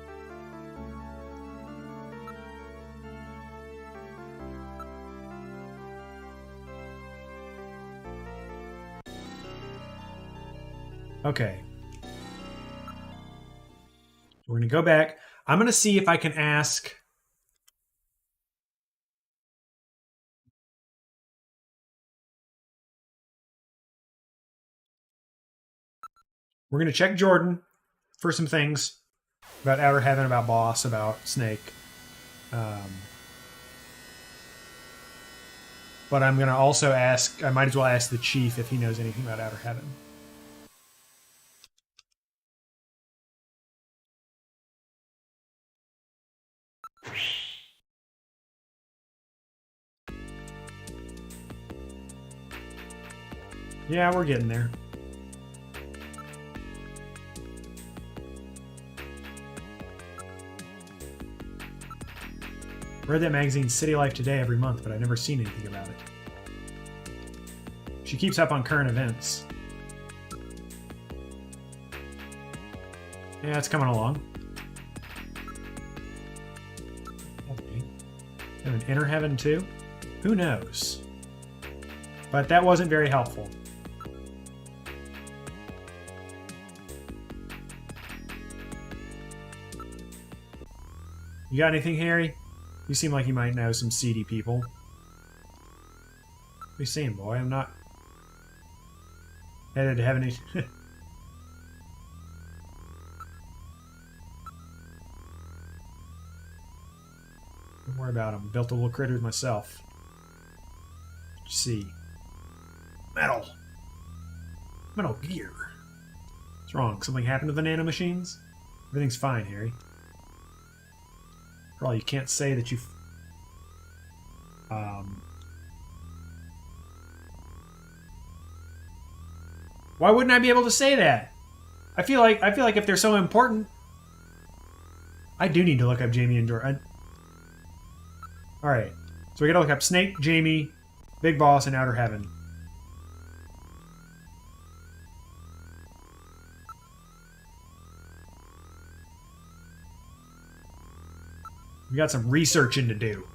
Okay. We're going to go back. I'm going to see if I can ask... We're going to check Jordan for some things about Outer Heaven, about Boss, about Snake. But I'm going to also ask... I might as well ask the Chief if he knows anything about Outer Heaven. Yeah, we're getting there. Read that magazine City Life Today every month, but I've never seen anything about it. She keeps up on current events. Yeah, it's coming along. Okay. And an Inner Heaven too? Who knows? But that wasn't very helpful. You got anything, Harry? You seem like you might know some seedy people. What are you saying, boy? I'm not headed to heaven. Don't worry about them. Built a little critters myself. Let's see. Metal. Metal Gear. What's wrong? Something happened to the nanomachines? Everything's fine, Harry. For all you can't say that you've... Why wouldn't I be able to say that? I feel like if they're so important... I do need to look up Jamie and Jordan. Alright. So we gotta look up Snake, Jamie, Big Boss, and Outer Heaven. We got some researching to do.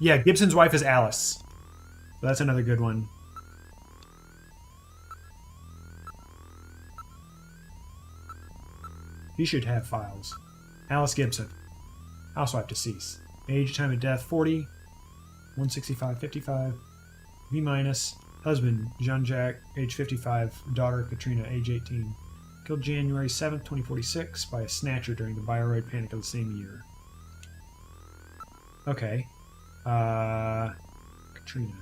Yeah, Gibson's wife is Alice. So that's another good one. He should have files. Alice Gibson. Housewife deceased. Age, time of death, 40. 165, 55. V minus. Husband, Jean-Jacques, age 55. Daughter, Katrina, age 18. Killed January 7th, 2046 by a snatcher during the Bioroid Panic of the same year. Okay. Katrina.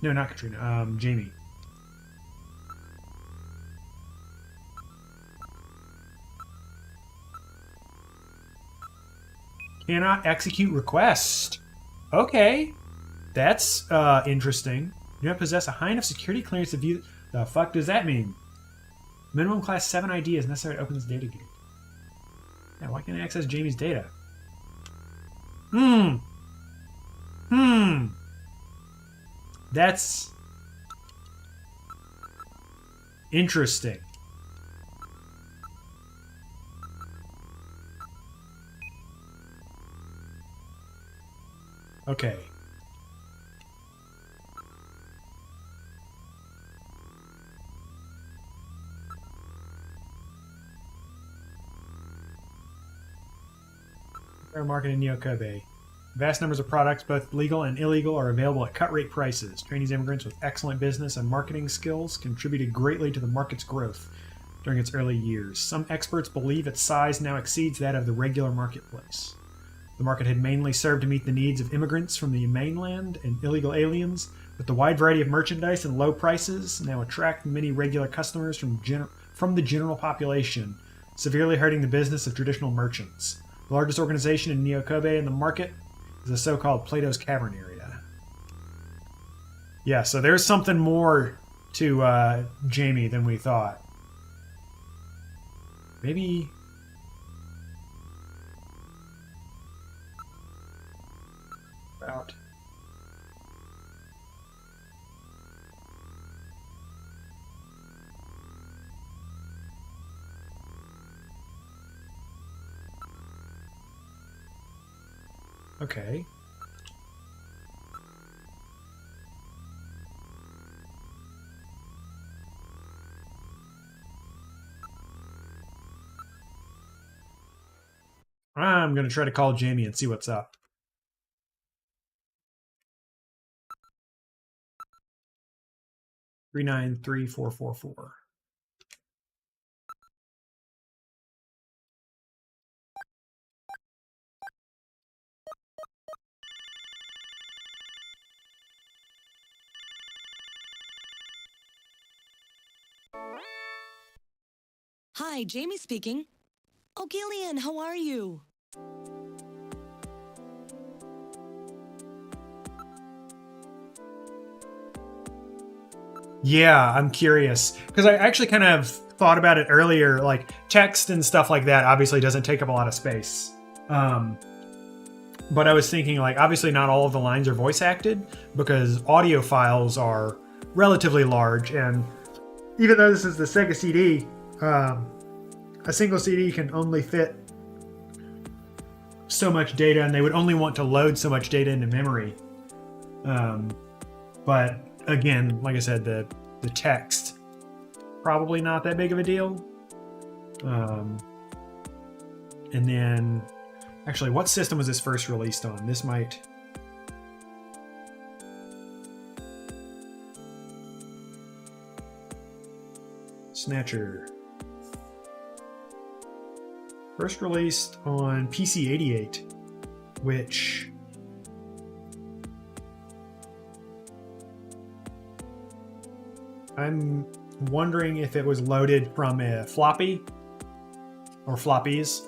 No, not Katrina. Jamie. Cannot execute request. Okay. That's interesting. You don't possess a high enough security clearance to view... The fuck does that mean? Minimum class 7 ID is necessary to open this data gate. Yeah, why can't I access Jamie's data? That's interesting. Okay. Fair market in Neo-Kobe. Vast numbers of products, both legal and illegal, are available at cut-rate prices. Chinese immigrants with excellent business and marketing skills contributed greatly to the market's growth during its early years. Some experts believe its size now exceeds that of the regular marketplace. The market had mainly served to meet the needs of immigrants from the mainland and illegal aliens, but the wide variety of merchandise and low prices now attract many regular customers from the general population, severely hurting the business of traditional merchants. The largest organization in Neo-Kobe in the market is the so-called Plato's Cavern area. Yeah, so there's something more to Jamie than we thought. Maybe... About... Okay. I'm going to try to call Jamie and see what's up. Three 93444. Hi, Jamie speaking. Oh, Gillian, how are you? Yeah, I'm curious. Because I actually kind of thought about it earlier. Like, text and stuff like that obviously doesn't take up a lot of space. But I was thinking, like, obviously not all of the lines are voice acted, because audio files are relatively large. And even though this is the Sega CD, a single CD can only fit so much data, and they would only want to load so much data into memory. But again, like I said, the text, probably not that big of a deal. And then, actually, what system was this first released on? This might... Snatcher. First released on PC 88, which... I'm wondering if it was loaded from a floppy or floppies.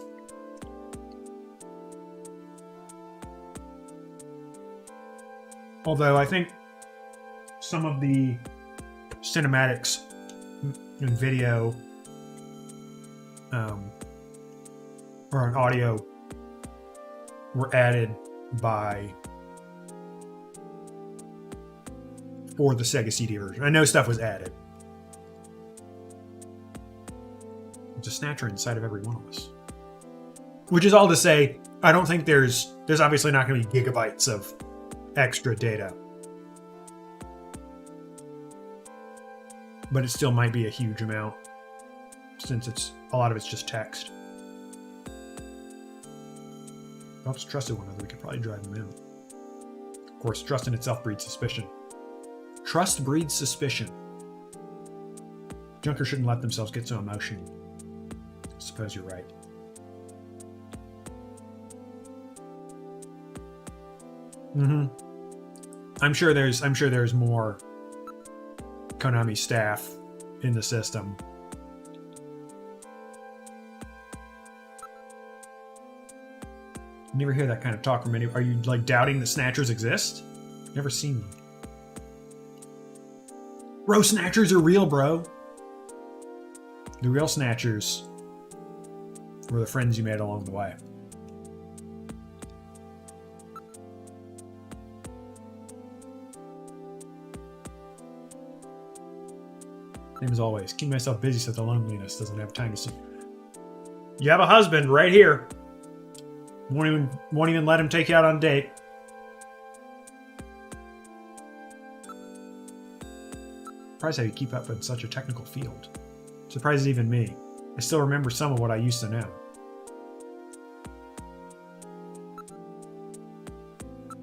Although I think some of the cinematics and video or an audio were added for the Sega CD version. I know stuff was added. It's a Snatcher inside of every one of us. Which is all to say, I don't think there's obviously not going to be gigabytes of extra data. But it still might be a huge amount, since a lot of it's just text. Helps trusted one another, we could probably drive them in. Of course, trust in itself breeds suspicion. Trust breeds suspicion. Junkers shouldn't let themselves get so emotional. I suppose you're right. I'm sure there's more Konami staff in the system. Never hear that kind of talk from any. Are you like doubting that Snatchers exist? Never seen them. Bro, Snatchers are real, bro. The real Snatchers were the friends you made along the way. Same as always, keep myself busy so the loneliness doesn't have time to see. You have a husband right here. Won't even let him take you out on a date. Surprised how you keep up in such a technical field. Surprises even me. I still remember some of what I used to know.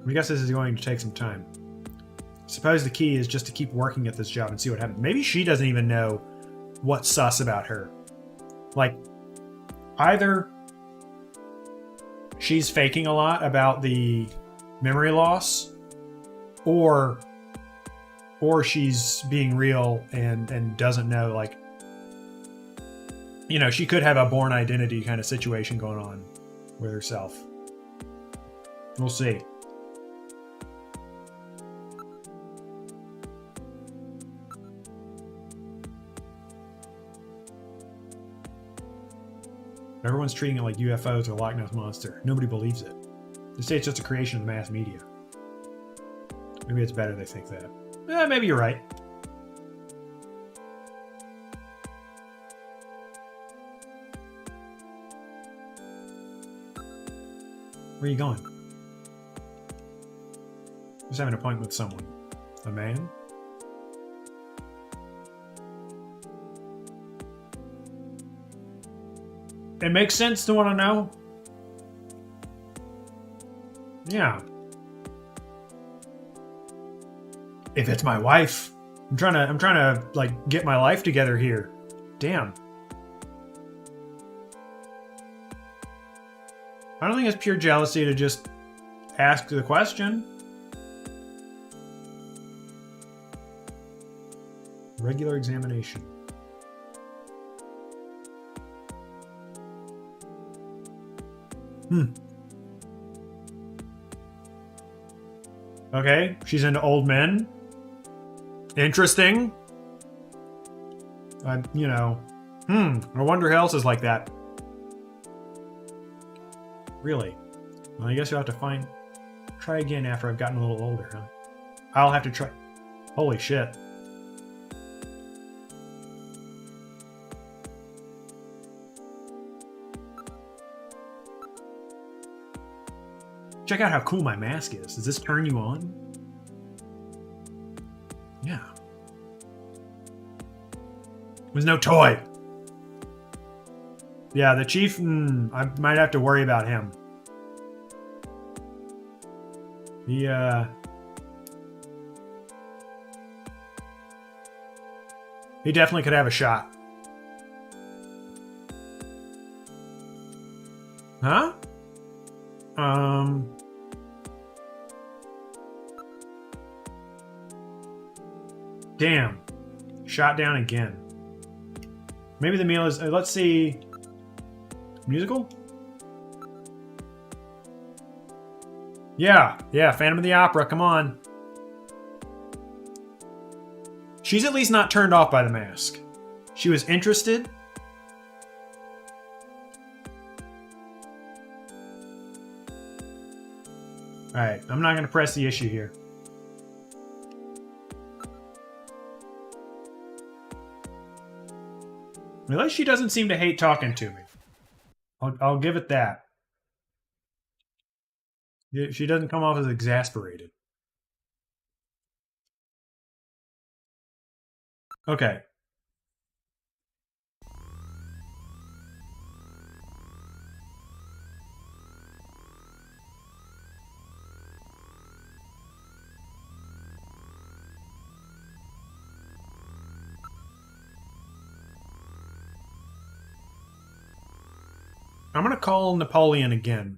I guess this is going to take some time. Suppose the key is just to keep working at this job and see what happens. Maybe she doesn't even know what's sus about her. Like, either she's faking a lot about the memory loss, or she's being real and doesn't know, like, you know, she could have a born identity kind of situation going on with herself. We'll see. Everyone's treating it like UFOs or Loch Ness Monster. Nobody believes it. They say it's just a creation of the mass media. Maybe it's better they think that. Maybe you're right. Where are you going? Just having an appointment with someone. A man? It makes sense to want to know. Yeah. If it's my wife, I'm trying to like get my life together here. Damn. I don't think it's pure jealousy to just ask the question. Regular examination. Okay, she's into old men. Interesting. You know, I wonder who else is like that. Really? Well, I guess you'll have to try again after I've gotten a little older, huh? I'll have to try. Holy shit. Check out how cool my mask is. Does this turn you on? Yeah. It was no toy. Yeah, the chief, I might have to worry about him. He definitely could have a shot. Huh? Damn. Shot down again. Maybe the meal is... let's see... Musical? Yeah, Phantom of the Opera, come on. She's at least not turned off by the mask. She was interested. Alright, I'm not going to press the issue here. At least she doesn't seem to hate talking to me. I'll give it that. She doesn't come off as exasperated. Okay. I'm gonna call Napoleon again.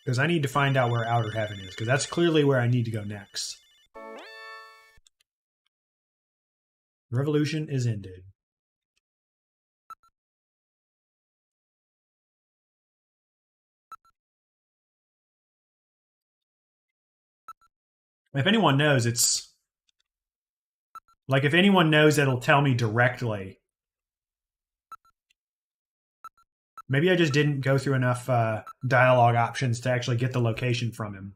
Because I need to find out where Outer Heaven is, because that's clearly where I need to go next. Revolution is ended. If anyone knows, it's... like, if anyone knows, it'll tell me directly. Maybe I just didn't go through enough dialogue options to actually get the location from him.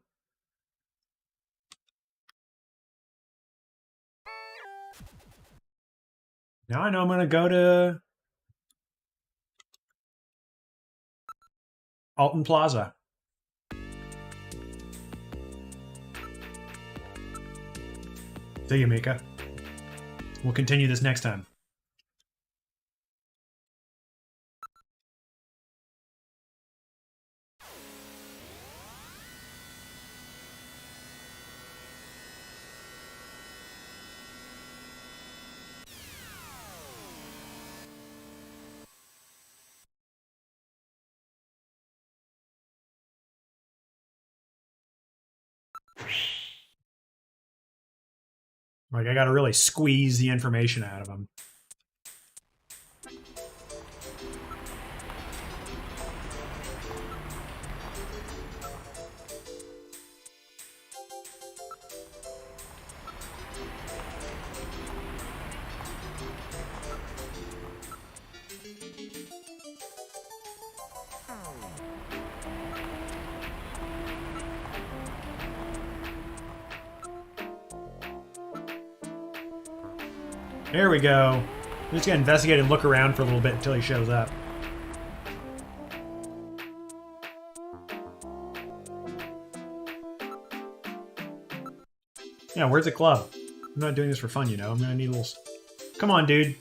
Now I know I'm going to go to Alton Plaza. See you, Mika. We'll continue this next time. Like, I gotta really squeeze the information out of them. There we go. I'm just gonna investigate and look around for a little bit until he shows up. Yeah, where's the club? I'm not doing this for fun, you know. I'm gonna need a little... Come on, dude.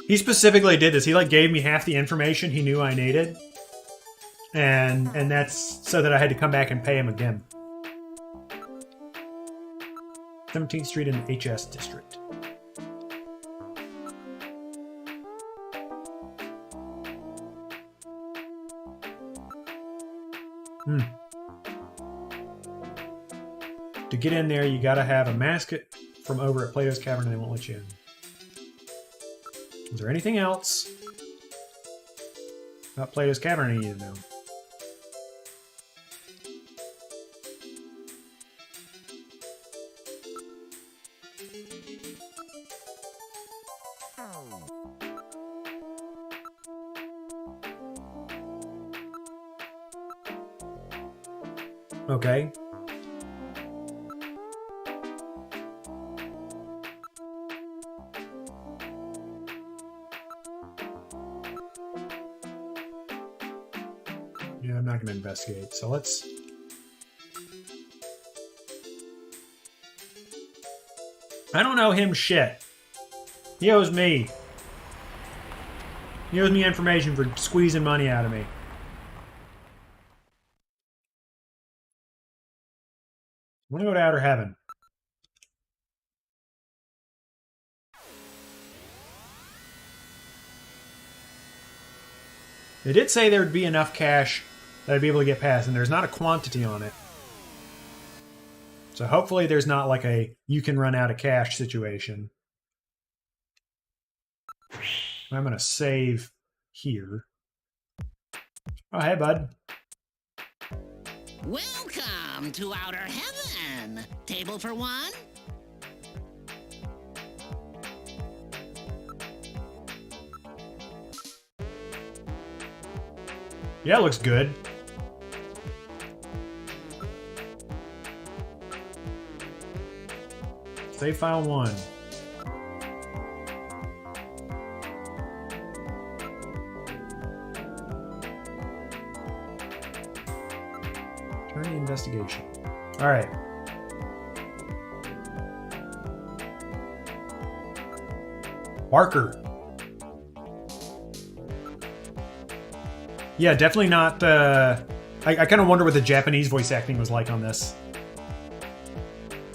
He specifically did this. He, like, gave me half the information he knew I needed. And that's so that I had to come back and pay him again. 17th Street in the HS District. To get in there, you gotta have a mask from over at Plato's Cavern and they won't let you in. Is there anything else about Plato's Cavern I need to know? Okay. Yeah, I'm not going to investigate. So let's... I don't know him shit. He owes me. He owes me information for squeezing money out of me. I want to go to Outer Heaven. They did say there would be enough cash that I'd be able to get past, and there's not a quantity on it. So hopefully there's not like a you can run out of cash situation. I'm going to save here. Oh, hey, bud. Welcome to Outer Heaven. Table for one? Yeah, it looks good. Save file 1. Turn the investigation. All right. Barker. Yeah, definitely not. I kind of wonder what the Japanese voice acting was like on this.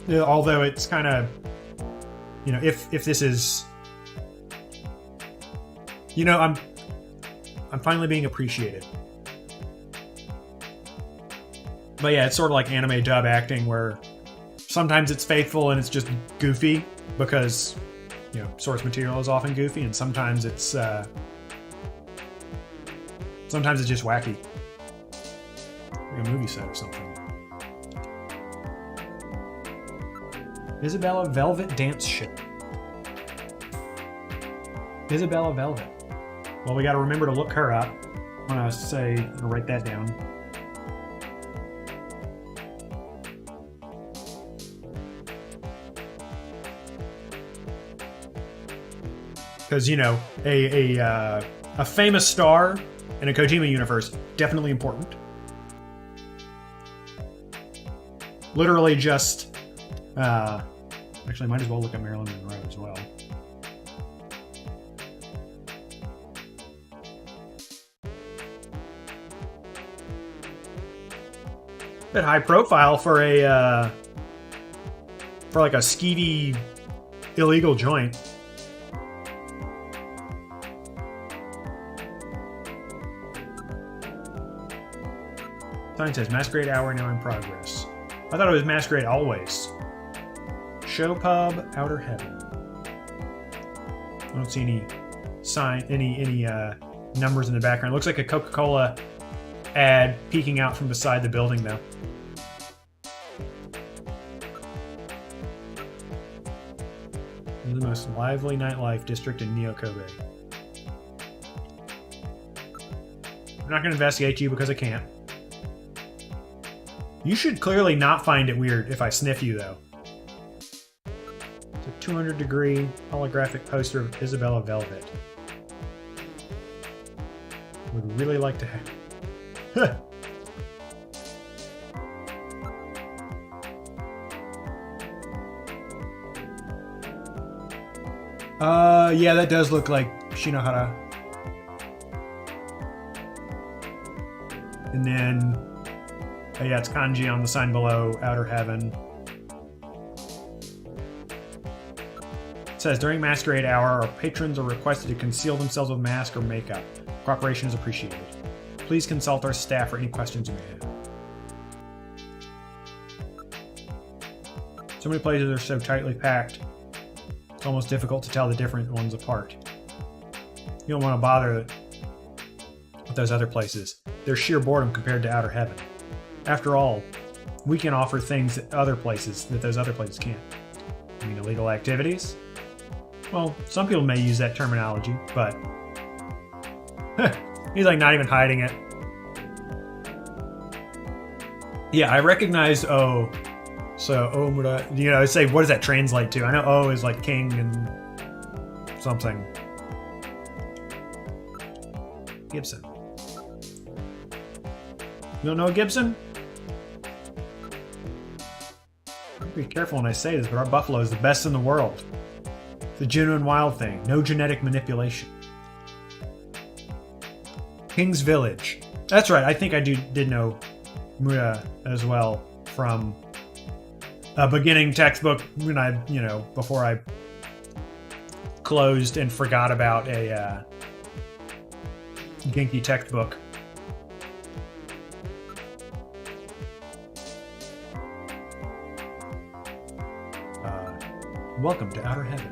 Although it's kind of, you know, if this is, you know, I'm finally being appreciated. But yeah, it's sort of like anime dub acting where sometimes it's faithful and it's just goofy because, you know, source material is often goofy, and sometimes it's just wacky. Like a movie set or something. Isabella Velvet Dance Show. Isabella Velvet. Well, we got to remember to look her up. I'm going to write that down. Because, you know, a famous star in a Kojima universe, definitely important. Literally just... actually, I might as well look at Marilyn Monroe as well. Bit high profile for a for like a skeevy illegal joint. Sign says Masquerade Hour now in progress. I thought it was Masquerade Always. Show Pub, Outer Heaven. I don't see any numbers in the background. It looks like a Coca-Cola ad peeking out from beside the building, though. This is the most lively nightlife district in Neo-Kobe. I'm not going to investigate you because I can't. You should clearly not find it weird if I sniff you, though. It's a 200-degree holographic poster of Isabella Velvet. Would really like to have... yeah, that does look like Shinohara. And then, oh yeah, it's kanji on the sign below, Outer Heaven. It says, during Masquerade Hour, our patrons are requested to conceal themselves with masks or makeup. Cooperation is appreciated. Please consult our staff for any questions you may have. So many places are so tightly packed, it's almost difficult to tell the different ones apart. You don't want to bother with those other places. They're sheer boredom compared to Outer Heaven. After all, we can offer things that those other places can't. I mean, illegal activities? Well, some people may use that terminology, but he's like not even hiding it. Yeah, I recognize O. So O, you know, say, what does that translate to? I know O is like king and something. Gibson. You don't know Gibson? Be careful when I say this, but our buffalo is the best in the world. It's a genuine wild thing. No genetic manipulation. King's Village. That's right. I think I did know Muda as well from a beginning textbook when before I closed and forgot about a Genki textbook. Welcome to Outer Heaven.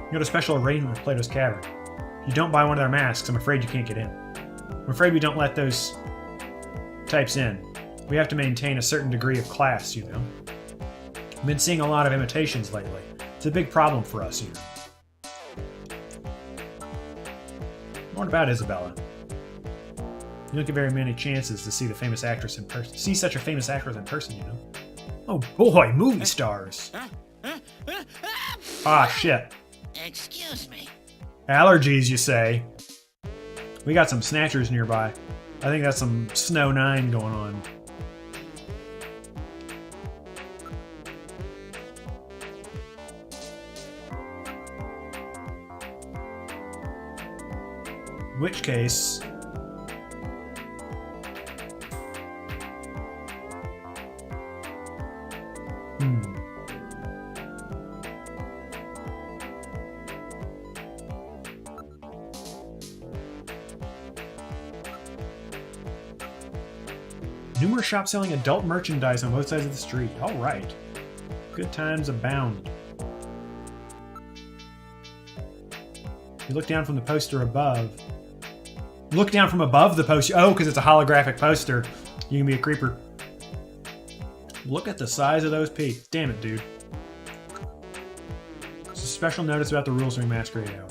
You got a special arrangement with Plato's Cavern. If you don't buy one of their masks, I'm afraid you can't get in. I'm afraid we don't let those types in. We have to maintain a certain degree of class, you know. I've been seeing a lot of imitations lately. It's a big problem for us here. What about Isabella? You don't get very many chances to see the famous actress in person. See such a famous actress in person, you know. Oh boy, movie stars. Ah, shit. Excuse me. Allergies, you say? We got some snatchers nearby. I think that's some Snow 9 going on. In which case... Numerous shops selling adult merchandise on both sides of the street. All right. Good times abound. You look down from the poster above. Look down from above the poster. Oh, because it's a holographic poster. You can be a creeper. Look at the size of those peaks. Damn it, dude. It's a special notice about the rules during Masquerade Hour.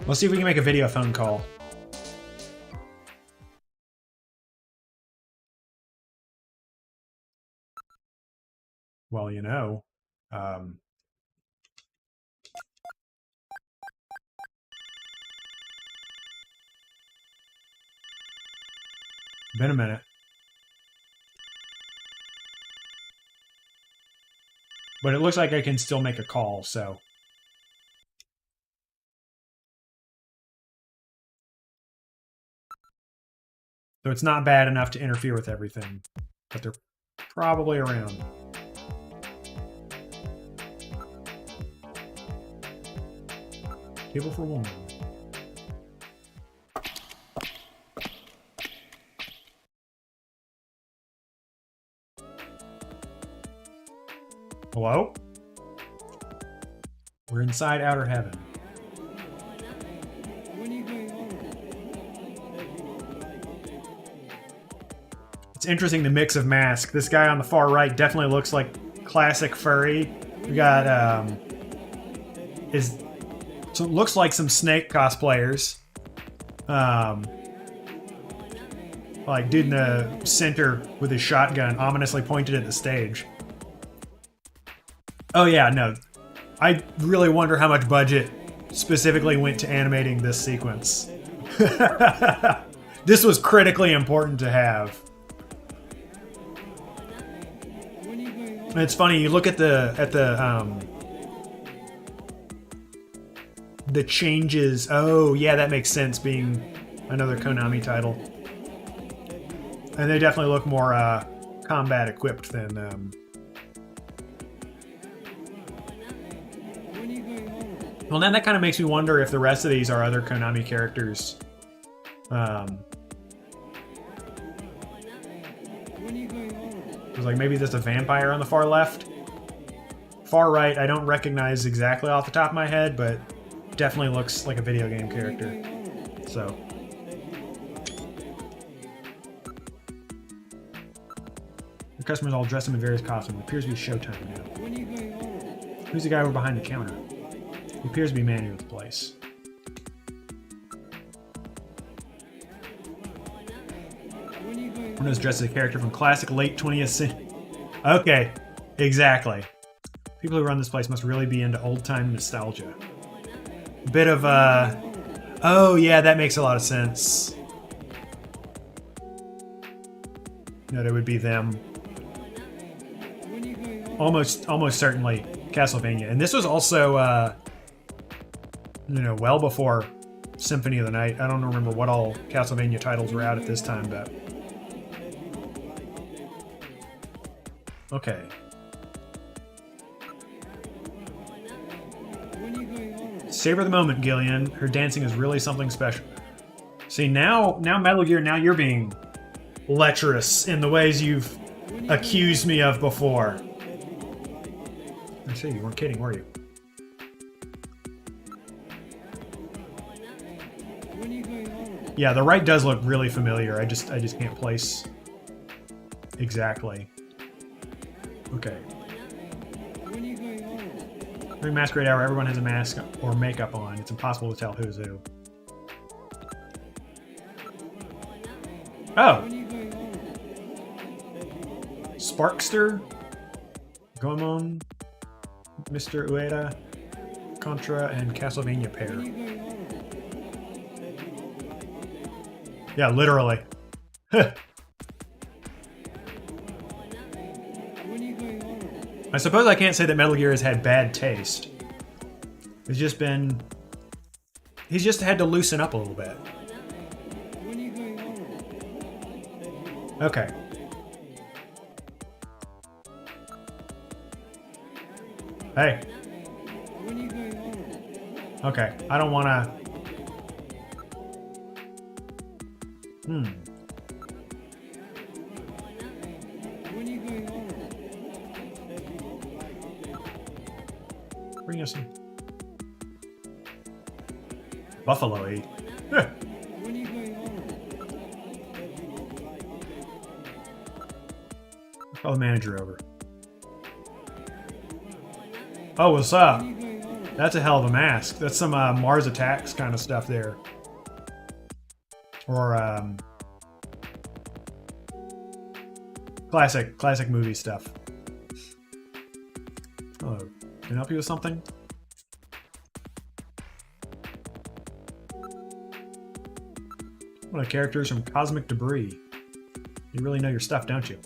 Let's see if we can make a video phone call. Well, you know, been a minute. But it looks like I can still make a call, so. So it's not bad enough to interfere with everything, but they're probably around. Table for one. Hello? We're inside outer heaven. It's interesting, the mix of masks. This guy on the far right definitely looks like classic furry. We got, so it looks like some Snake cosplayers. Like dude in the center with his shotgun ominously pointed at the stage. Oh yeah, no. I really wonder how much budget specifically went to animating this sequence. This was critically important to have. And it's funny, you look at the changes. Oh yeah, that makes sense, being another Konami title. And they definitely look more combat equipped than Well, then that kind of makes me wonder if the rest of these are other Konami characters. There's like maybe there's a vampire on the far left. Far right, I don't recognize exactly off the top of my head, but definitely looks like a video game character. So. The customers all dressed in various costumes. It appears to be showtime now. Who's the guy over behind the counter? He appears to be manning the place. One is dressed as a character from classic late 20th century. Okay, exactly. People who run this place must really be into old-time nostalgia. Bit of, oh yeah, that makes a lot of sense. No, it would be them. Almost certainly Castlevania. And this was also, you know, well before Symphony of the Night. I don't remember what all Castlevania titles were out at this time, but... Okay. Savor the moment, Gillian. Her dancing is really something special. See, now Metal Gear, now you're being lecherous in the ways you've accused me of before. I see, you weren't kidding, were you? Yeah, the right does look really familiar. I just can't place exactly. Okay. During Masquerade Hour, everyone has a mask or makeup on. It's impossible to tell who's who. Oh! Sparkster? Goemon? Mr. Ueda? Contra and Castlevania pair. Yeah, literally. I suppose I can't say that Metal Gear has had bad taste. It's just been... He's just had to loosen up a little bit. Okay. Hey. Okay, I don't want to... Bring us in. Buffalo 8. Call the manager over. Oh, what's up? That's a hell of a mask. That's some Mars Attacks kind of stuff there. Or classic movie stuff. Hello. Can I help you with something? One of the characters from Cosmic Debris. You really know your stuff, don't you?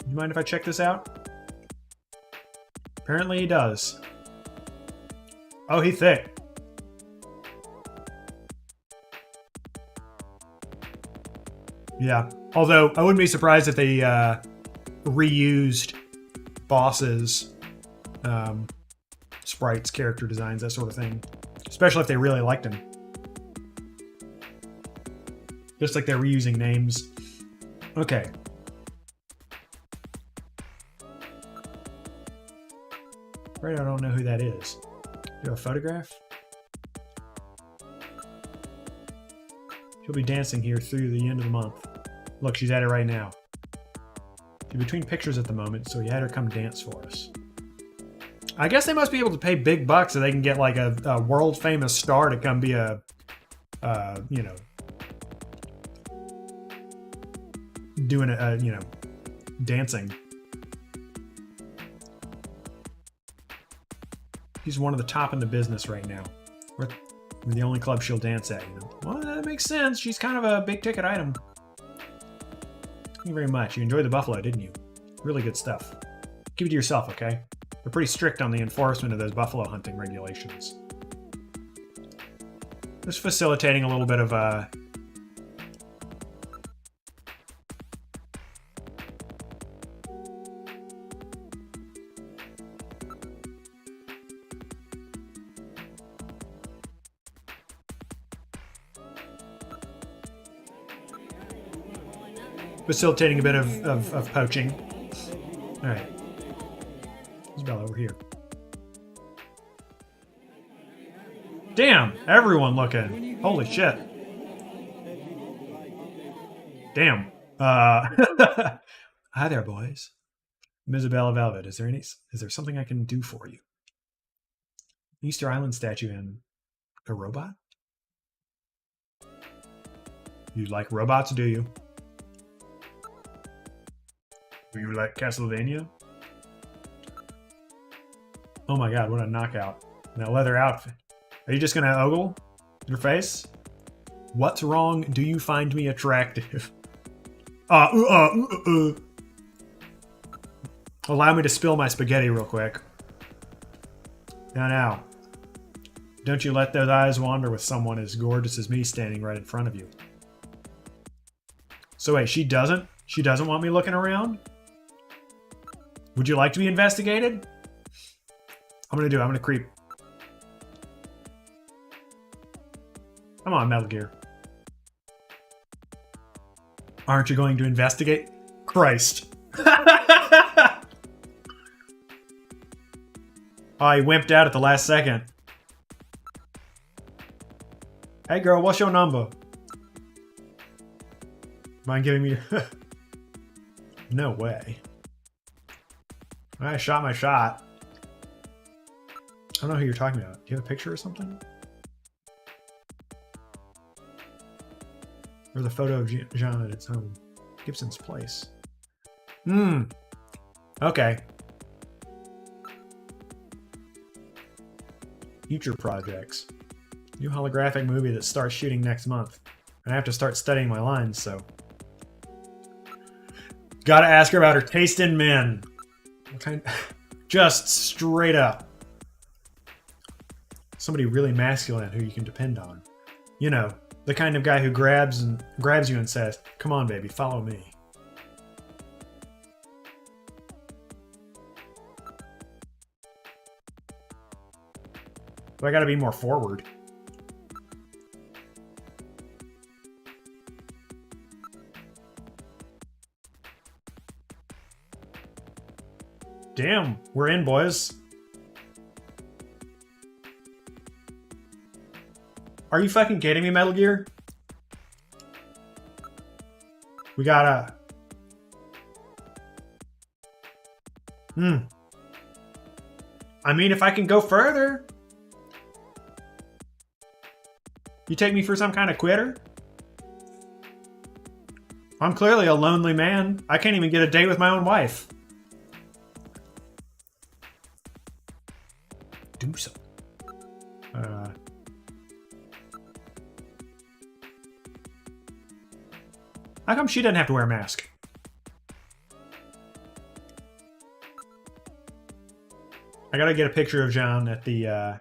You mind if I check this out? Apparently he does. Oh, he thick. Yeah. Although, I wouldn't be surprised if they reused bosses, sprites, character designs, that sort of thing. Especially if they really liked him. Just like they're reusing names. Okay. Right, I don't know who that is. Do you have a photograph? She'll be dancing here through the end of the month. Look, she's at it right now. She's between pictures at the moment, so we had her come dance for us. I guess they must be able to pay big bucks so they can get like a world famous star to come be a, you know, doing a, you know, dancing. She's one of the top in the business right now. We're the only club she'll dance at, you know. Well, that makes sense. She's kind of a big ticket item. Thank you very much. You enjoyed the buffalo, didn't you? Really good stuff. Keep it to yourself, okay? They're pretty strict on the enforcement of those buffalo hunting regulations. Just facilitating a little bit of facilitating a bit of poaching. All right. Isabella over here. Damn, everyone looking. Holy shit. Damn. Hi there, boys. I'm Isabella Velvet. Is there something I can do for you? Easter Island statue and a robot? You like robots, do you? Do you like Castlevania? Oh my god, what a knockout. And that leather outfit. Are you just gonna ogle your face? What's wrong? Do you find me attractive? Allow me to spill my spaghetti real quick. Now. Don't you let those eyes wander with someone as gorgeous as me standing right in front of you. So wait, she doesn't? She doesn't want me looking around? Would you like to be investigated? I'm gonna creep. Come on, Metal Gear. Aren't you going to investigate? Christ. Oh, he wimped out at the last second. Hey girl, what's your number? Mind giving me your... No way. I shot my shot. I don't know who you're talking about. Do you have a picture or something? Or the photo of Jean at its home. Gibson's place. Okay. Future projects. New holographic movie that starts shooting next month. And I have to start studying my lines, so... Gotta ask her about her taste in men. What kind? Just straight up. Somebody really masculine who you can depend on. You know, the kind of guy who grabs you and says, "Come on, baby, follow me." But I gotta be more forward. Damn, we're in, boys. Are you fucking kidding me, Metal Gear? We gotta... I mean, if I can go further... You take me for some kind of quitter? I'm clearly a lonely man. I can't even get a date with my own wife. Do so. How come she doesn't have to wear a mask? I gotta get a picture of John at the,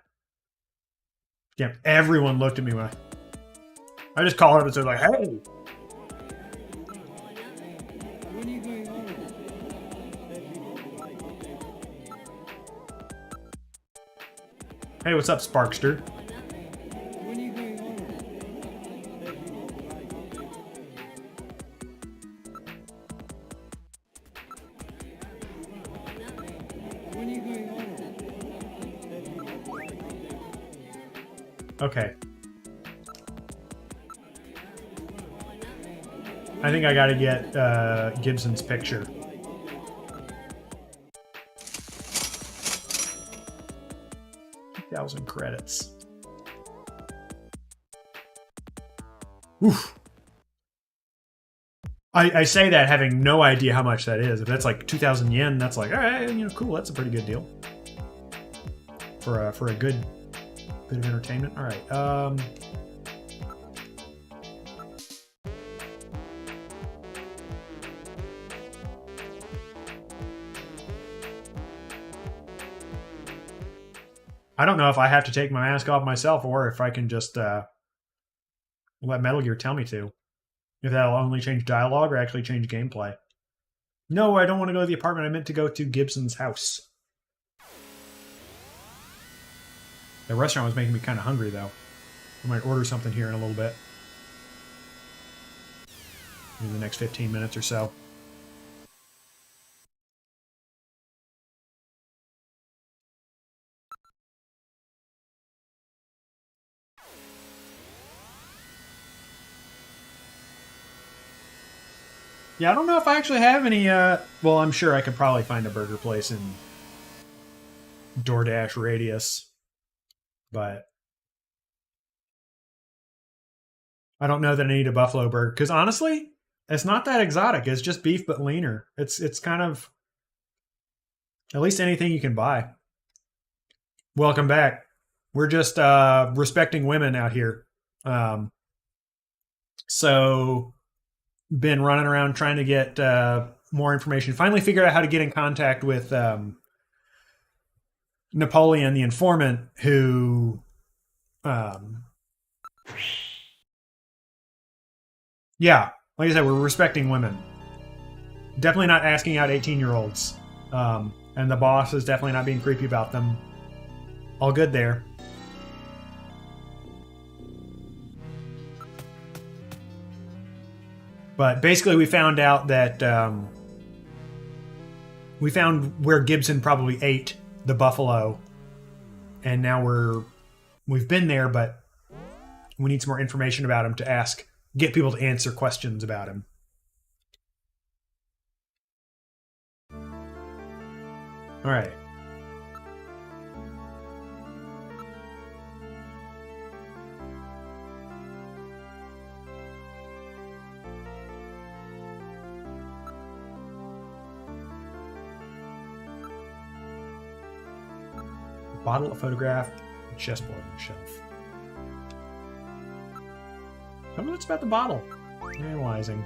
Damn, everyone looked at me when I just called her and said, like, hey! Hey, what's up, Sparkster? Okay. I think I gotta get Gibson's picture. $1,000 credits. Oof. I say that having no idea how much that is. If that's like 2,000 yen, that's like, all right, you know, cool. That's a pretty good deal for a good bit of entertainment. All right. I don't know if I have to take my mask off myself or if I can just let Metal Gear tell me to. If that'll only change dialogue or actually change gameplay. No, I don't want to go to the apartment. I meant to go to Gibson's house. The restaurant was making me kind of hungry, though. I might order something here in a little bit. In the next 15 minutes or so. Yeah, I don't know if I actually have any, well, I'm sure I could probably find a burger place in DoorDash radius, but I don't know that I need a buffalo burger, because honestly, it's not that exotic. It's just beef, but leaner. It's kind of, at least anything you can buy. Welcome back. We're just respecting women out here. So... been running around trying to get more information. Finally figured out how to get in contact with Napoleon, the informant, who... yeah, like I said, we're respecting women. Definitely not asking out 18-year-olds. And the boss is definitely not being creepy about them. All good there. But basically, we found out that we found where Gibson probably ate the buffalo, and now we've been there, but we need some more information about him to get people to answer questions about him. All right. Bottle, a photograph, a chessboard on the shelf. Tell me what's about the bottle. Analyzing.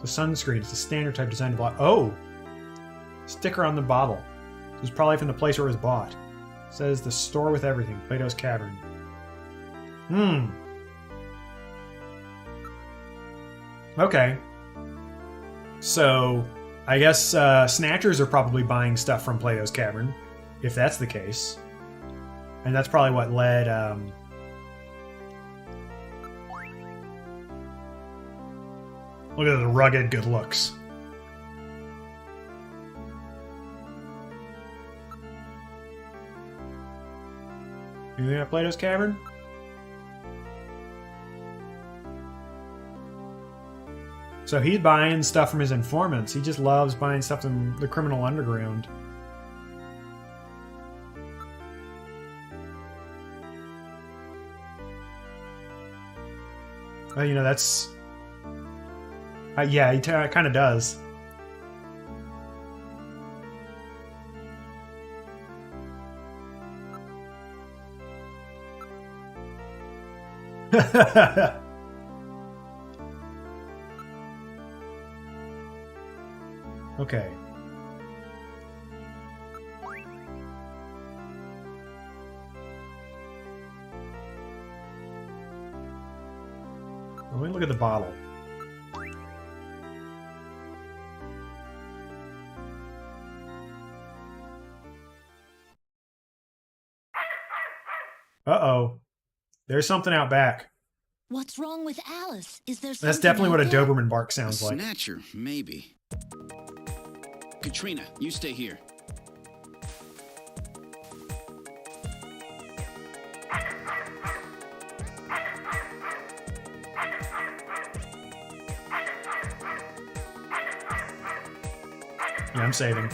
It's a sunscreen. It's a standard type design to block. Oh! Sticker on the bottle. This is probably from the place where it was bought. It says the store with everything. Plato's Cavern. Okay. So... I guess Snatchers are probably buying stuff from Plato's Cavern, if that's the case. And that's probably what led... Look at the rugged good looks. Anything at Plato's Cavern? So he's buying stuff from his informants. He just loves buying stuff from the criminal underground. Well, you know, that's... yeah, he kind of does. Okay. Let me look at the bottle. Uh-oh. There's something out back. What's wrong with Alice? Is there something That's definitely what a out there? Doberman bark sounds like. Snatcher, maybe. Katrina, you stay here. Yeah, I'm saving.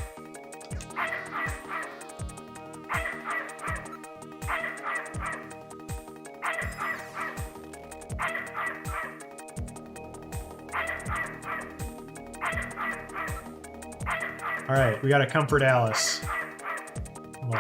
All right, we got to comfort Alice. Look.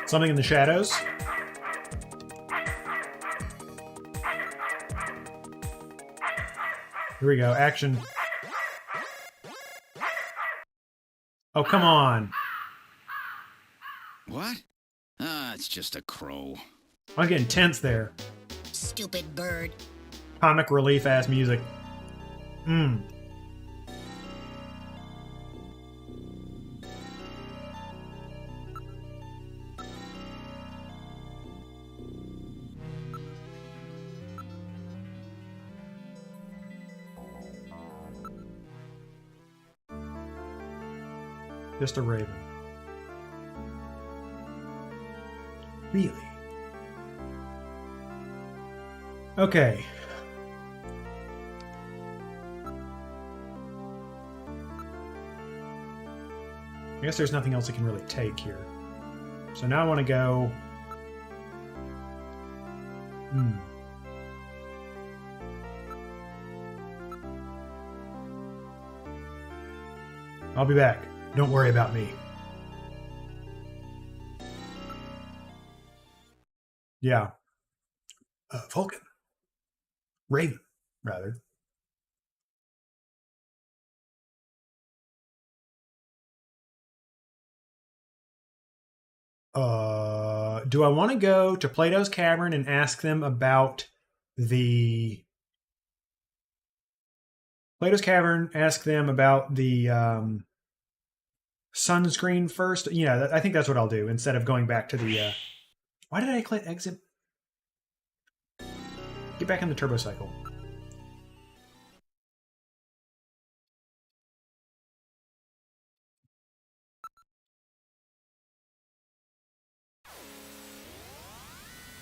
Something in the shadows. Here we go. Action. Oh, come on. What? Ah, it's just a crow. I'm getting tense there. Stupid bird. Comic relief ass music. Just a raven. Really? Okay. I guess there's nothing else I can really take here. So now I want to go... I'll be back. Don't worry about me. Yeah. Vulcan. Raven, rather. Do I want to go to Plato's Cavern and ask them about the... Plato's Cavern, ask them about the sunscreen first? Yeah, I think that's what I'll do instead of going back to the... Why did I click exit? Get back in the turbo cycle.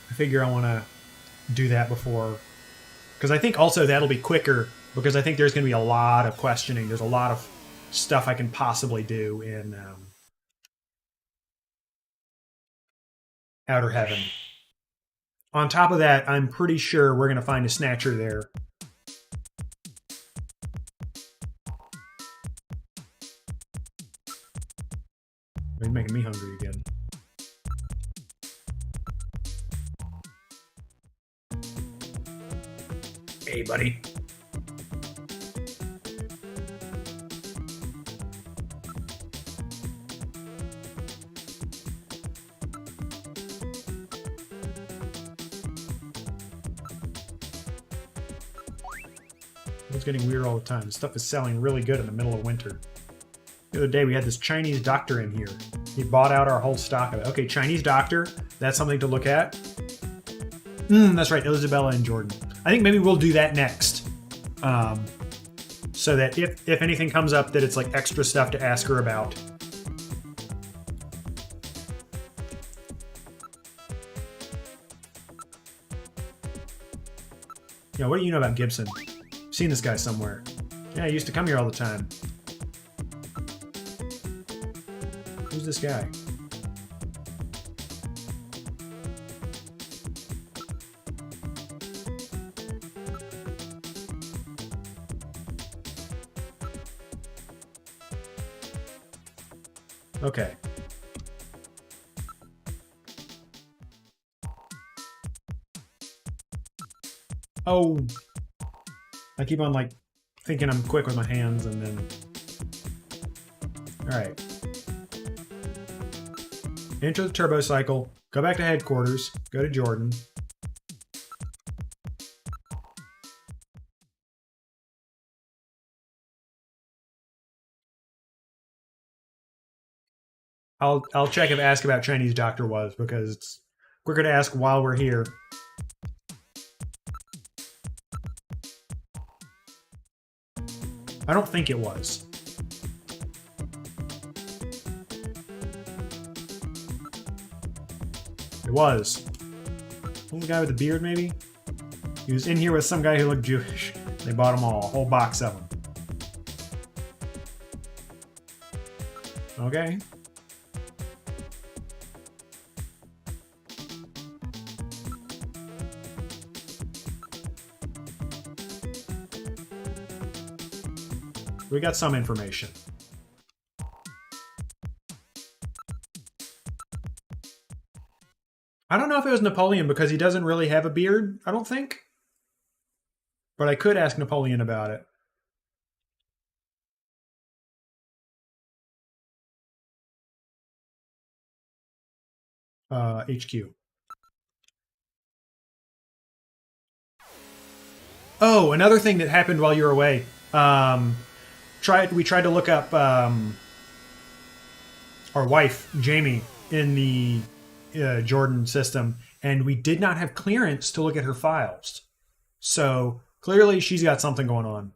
I figure I want to do that before... Because I think also that'll be quicker, because I think there's going to be a lot of questioning. There's a lot of stuff I can possibly do in Outer Heaven. On top of that, I'm pretty sure we're going to find a Snatcher there. He's making me hungry again. Hey, buddy. It's getting weird all the time. This stuff is selling really good in the middle of winter. The other day we had this Chinese doctor in here. He bought out our whole stock of it. Okay, Chinese doctor. That's something to look at. That's right, Isabella and Jordan. I think maybe we'll do that next. So that if anything comes up, that it's like extra stuff to ask her about. Yeah, what do you know about Gibson? Seen this guy somewhere. Yeah, he used to come here all the time. Who's this guy? Okay. Oh, I keep on like thinking I'm quick with my hands and then. All right. Enter the turbo cycle. Go back to headquarters. Go to Jordan. I'll check if Ask About Chinese Doctor was, because it's quicker to ask while we're here. I don't think it was. It was. The guy with the beard, maybe? He was in here with some guy who looked Jewish. They bought them all, a whole box of them. Okay. We got some information. I don't know if it was Napoleon because he doesn't really have a beard, I don't think. But I could ask Napoleon about it. HQ. Oh, another thing that happened while you were away. We tried to look up our wife, Jamie, in the Jordan system, and we did not have clearance to look at her files. So clearly she's got something going on.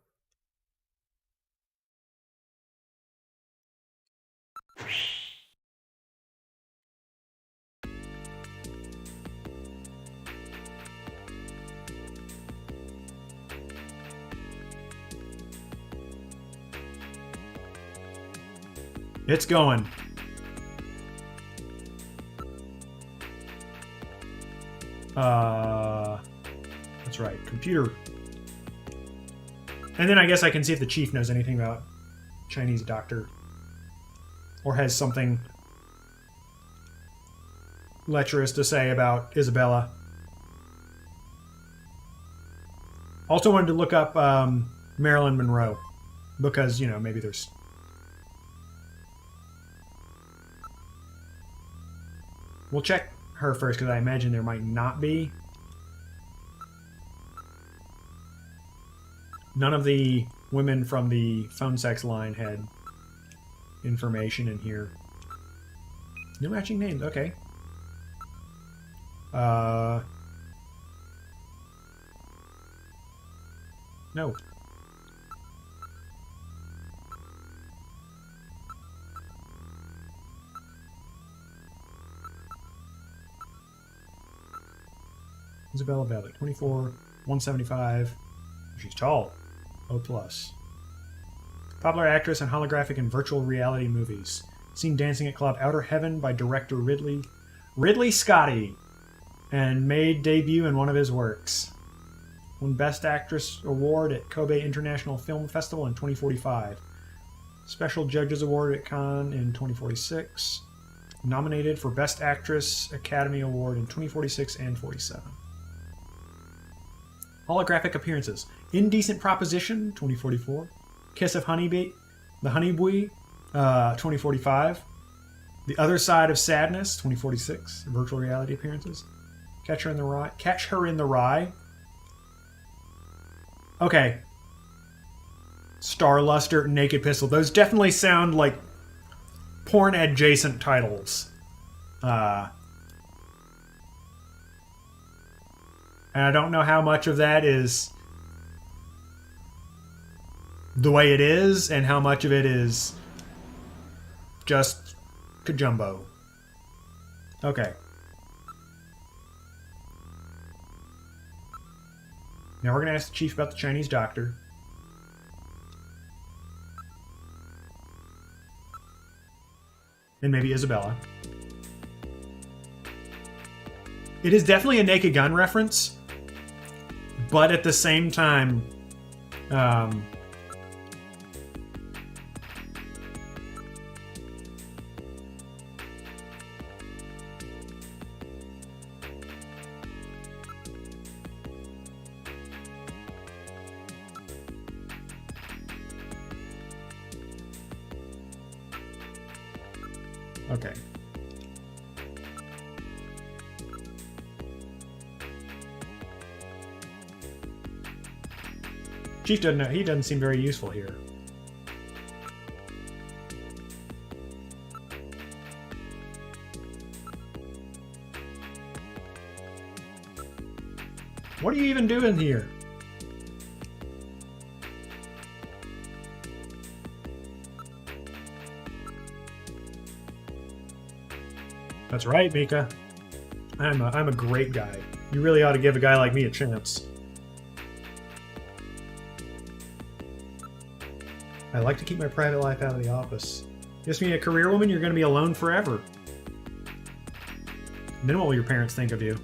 It's going. That's right, computer. And then I guess I can see if the chief knows anything about Chinese doctor. Or has something lecherous to say about Isabella. Also wanted to look up Marilyn Monroe. Because, you know, maybe there's... We'll check her first, because I imagine there might not be. None of the women from the phone sex line had information in here. No matching names, okay. No. Isabella Bellick, 24, 175. She's tall. O+. Popular actress in holographic and virtual reality movies. Seen dancing at Club Outer Heaven by director Ridley Scotty, and made debut in one of his works. Won Best Actress Award at Kobe International Film Festival in 2045. Special Judges Award at Cannes in 2046. Nominated for Best Actress Academy Award in 2046 and 47. Holographic appearances. Indecent Proposition, 2044. Kiss of Honeybee, The Honeybee, 2045. The Other Side of Sadness, 2046. Virtual reality appearances. Catch Her in the Rye. Okay. Star Luster, Naked Pistol. Those definitely sound like porn-adjacent titles. And I don't know how much of that is the way it is, and how much of it is just Kojumbo. Okay. Now we're going to ask the chief about the Chinese doctor. And maybe Isabella. It is definitely a Naked Gun reference, but at the same time, Okay. Chief doesn't know. He doesn't seem very useful here. What are you even doing here? That's right, Mika. I'm a great guy. You really ought to give a guy like me a chance. I like to keep my private life out of the office. Just being a career woman, you're going to be alone forever. And then what will your parents think of you?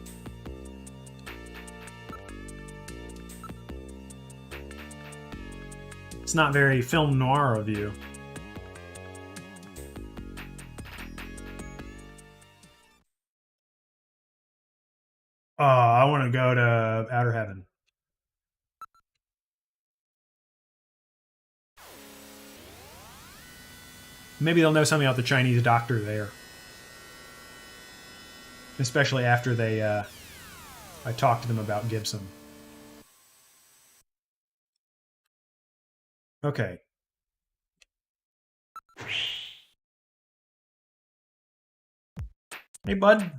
It's not very film noir of you. I want to go to Outer Heaven. Maybe they'll know something about the Chinese doctor there. Especially after I talked to them about Gibson. Okay. Hey, bud.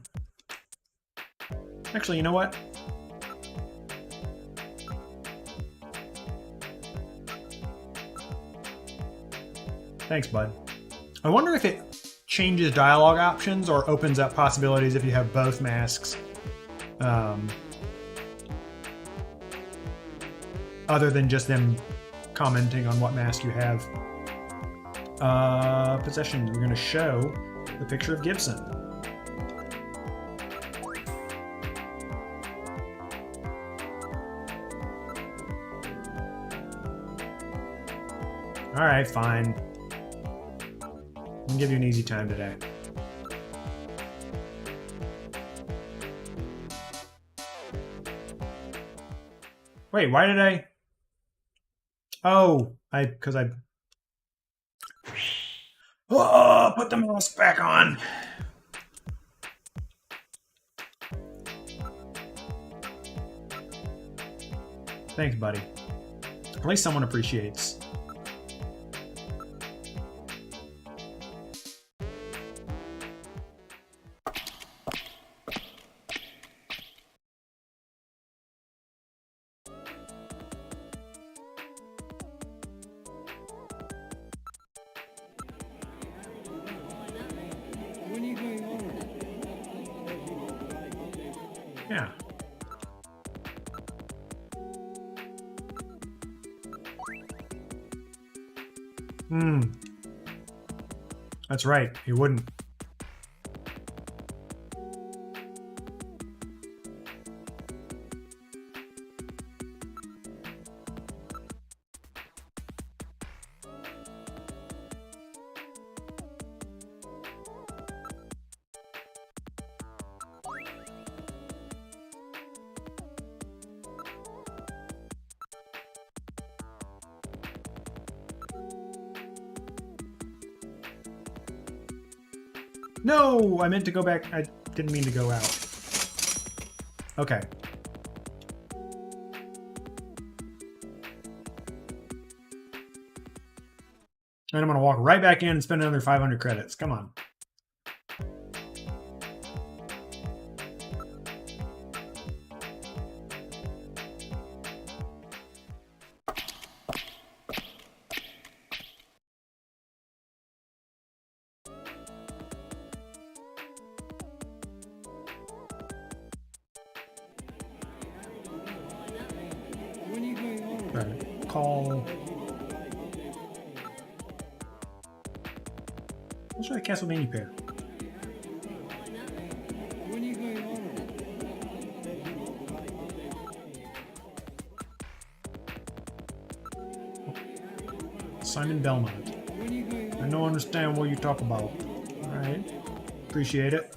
Actually, you know what? Thanks, bud. I wonder if it changes dialogue options or opens up possibilities if you have both masks. Other than just them commenting on what mask you have. Possession. We're going to show the picture of Gibson. Alright, fine. I'll give you an easy time today. Wait, why did I... Oh, because I... Oh, put the mask back on. Thanks, buddy. At least someone appreciates. Yeah. That's right. He wouldn't. No, I meant to go back. I didn't mean to go out. Okay. And I'm going to walk right back in and spend another 500 credits. Come on. Call. Let's try the Castlevania pair. Simon Belmont. I don't understand what you talk about. Alright. Appreciate it.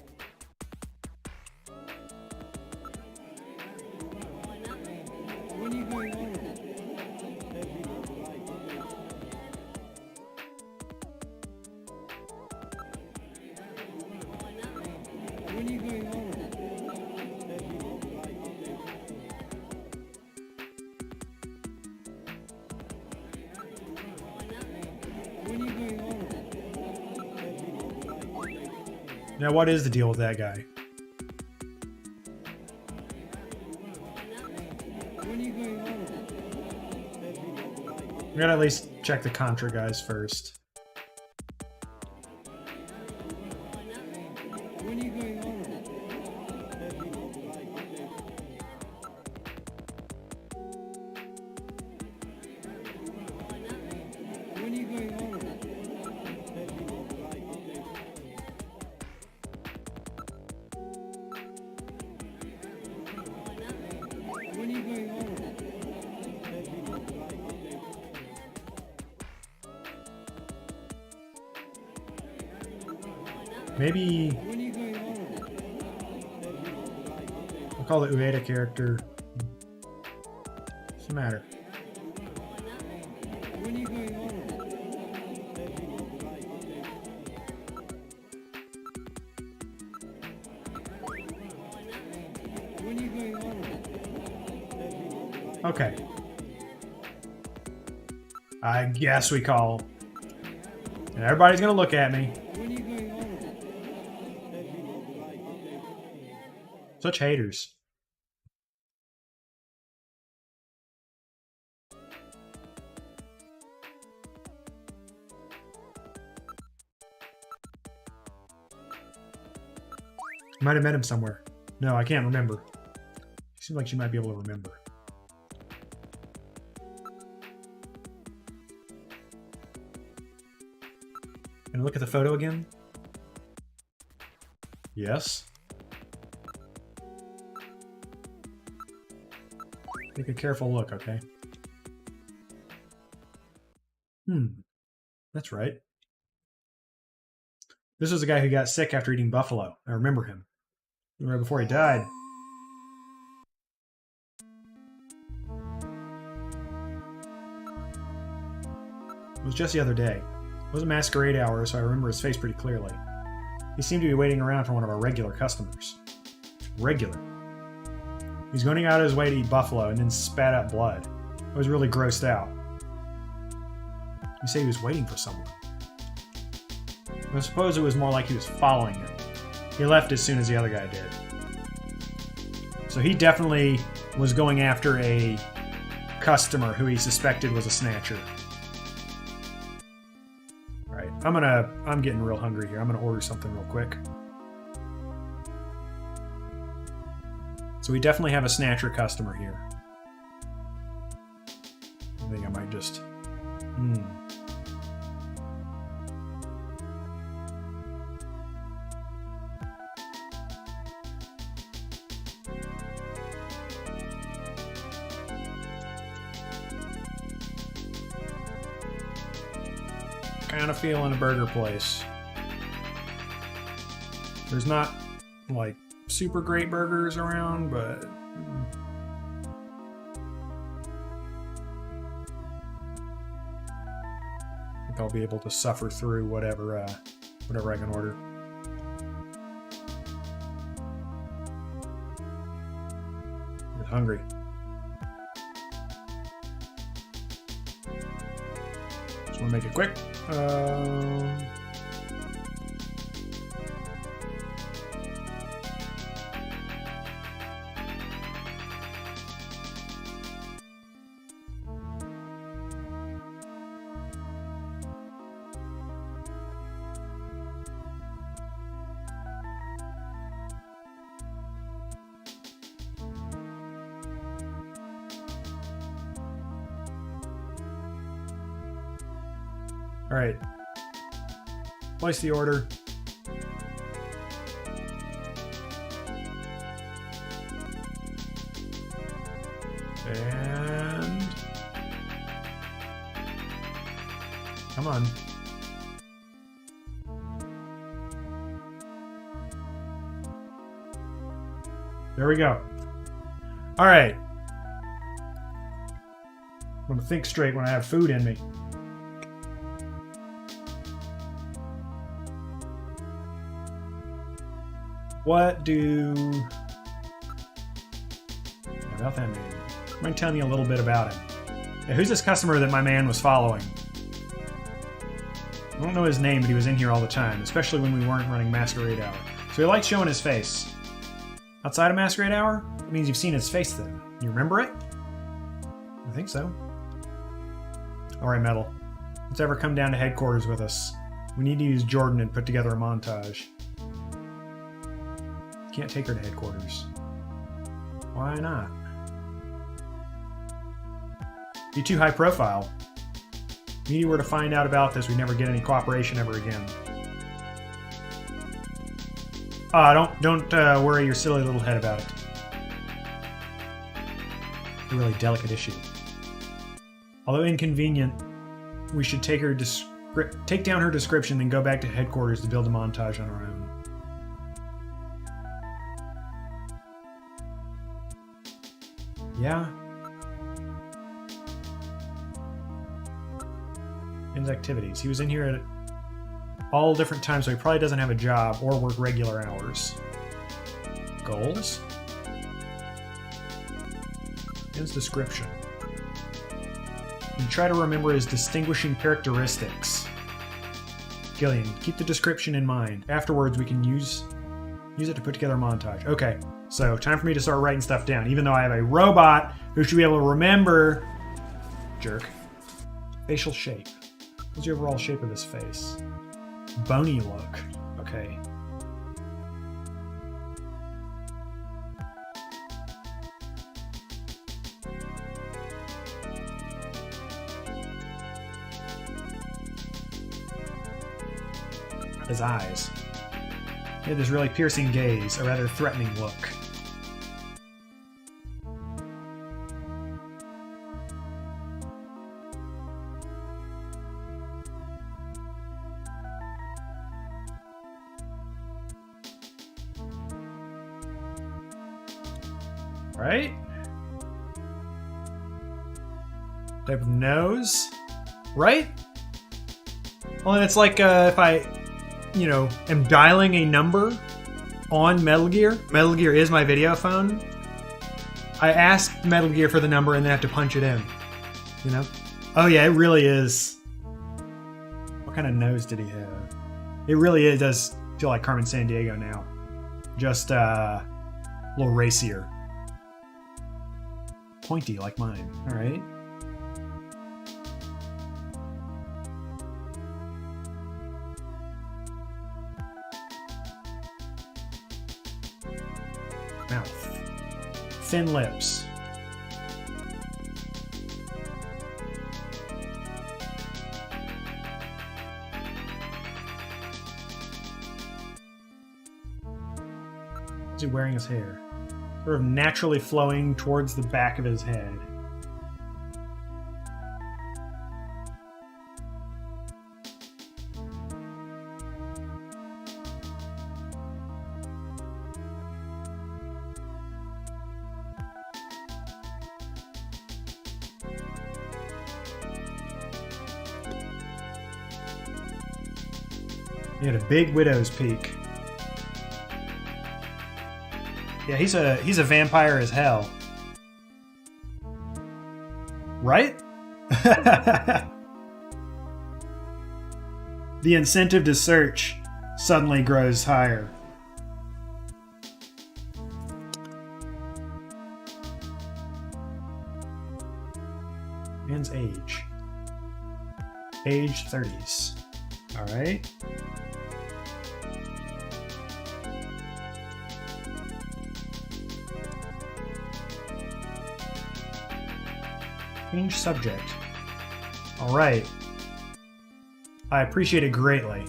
Now, what is the deal with that guy? We gotta at least check the Contra guys first. Maybe I'll call the Ueda character. What's the matter? Okay. I guess we call. And everybody's gonna look at me. Such haters. Might have met him somewhere. No, I can't remember. Seems like she might be able to remember. Can I look at the photo again? Yes. Take a careful look, okay? That's right. This was the guy who got sick after eating buffalo. I remember him. Right before he died. It was just the other day. It was a masquerade hour, so I remember his face pretty clearly. He seemed to be waiting around for one of our regular customers. Regular. He's going out of his way to eat buffalo and then spat out blood. I was really grossed out. He said he was waiting for someone. I suppose it was more like he was following him. He left as soon as the other guy did. So he definitely was going after a customer who he suspected was a snatcher. Alright, I'm getting real hungry here. I'm gonna order something real quick. So we definitely have a snatcher customer here. I think I might just... Kind of feeling a burger place. There's not, like, super great burgers around, but... I think I'll be able to suffer through whatever I can order. I'm hungry. Just want to make it quick. All right. Place the order. And... come on. There we go. All right. I'm going to think straight when I have food in me. What do... about that man. Mind telling me a little bit about him. Yeah, who's this customer that my man was following? I don't know his name, but he was in here all the time, especially when we weren't running Masquerade Hour. So he likes showing his face. Outside of Masquerade Hour? It means you've seen his face then. You remember it? I think so. Alright, Metal. Let's ever come down to headquarters with us. We need to use Jordan and put together a montage. Can't take her to headquarters. Why not? Be too high profile. If you were to find out about this, we'd never get any cooperation ever again. Don't worry your silly little head about it. A really delicate issue. Although inconvenient, we should take down her description, then go back to headquarters to build a montage on our own. Yeah. His activities. He was in here at all different times, so he probably doesn't have a job or work regular hours. Goals? His description. You try to remember his distinguishing characteristics. Gillian, keep the description in mind. Afterwards, we can use it to put together a montage. Okay, so time for me to start writing stuff down, even though I have a robot who should be able to remember... Jerk. Facial shape. What's the overall shape of this face? Bony look. Okay. His eyes. He had this really piercing gaze, a rather threatening look. Right? Type of nose. Right? Well, and it's like if I, am dialing a number on Metal Gear. Metal Gear is my video phone. I ask Metal Gear for the number and then have to punch it in. Oh yeah, it really is. What kind of nose did he have? It really does feel like Carmen Sandiego now. Just a little racier. Pointy like mine. All right. Mouth. Thin lips. What's he wearing his hair? Sort of naturally flowing towards the back of his head. He had a big widow's peak. Yeah, he's a vampire as hell. Right? The incentive to search suddenly grows higher. Man's age. Age 30s. Alright. Change subject. Alright. I appreciate it greatly.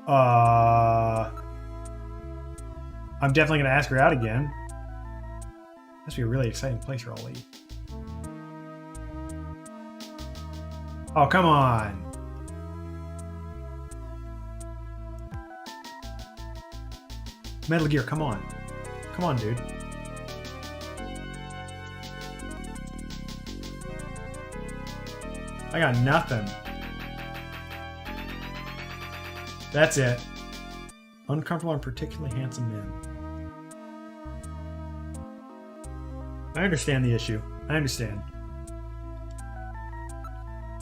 I'm definitely going to ask her out again. Must be a really exciting place for all eat. Oh, come on. Metal Gear, come on. Come on, dude. I got nothing. That's it. Uncomfortable and particularly handsome men. I understand the issue. I understand.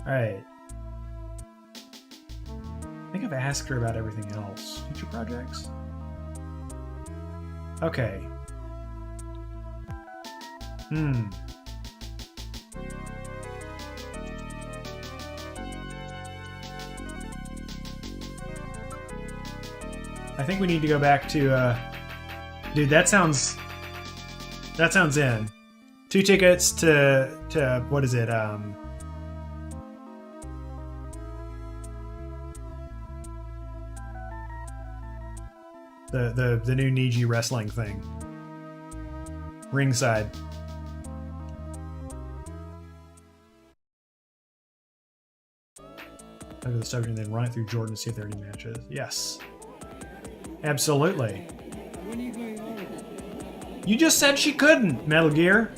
Alright. I think think I've asked her about everything else. Future projects? Okay. I think we need to go back to, dude, that sounds in. 2 tickets to what is it? The new Niji wrestling thing. Ringside. Over the subject and then run it through Jordan to see if there are any matches. Yes. Absolutely. You just said she couldn't, Metal Gear.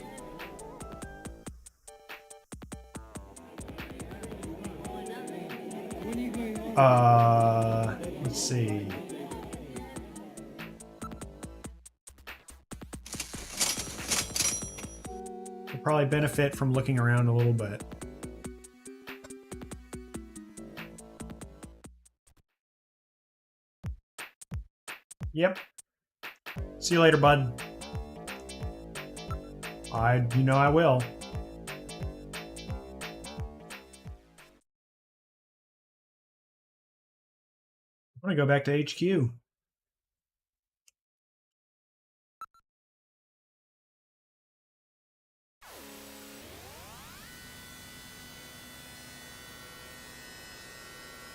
Let's see. We'll probably benefit from looking around a little bit. Yep. See you later, bud. You know I will. I want to go back to HQ.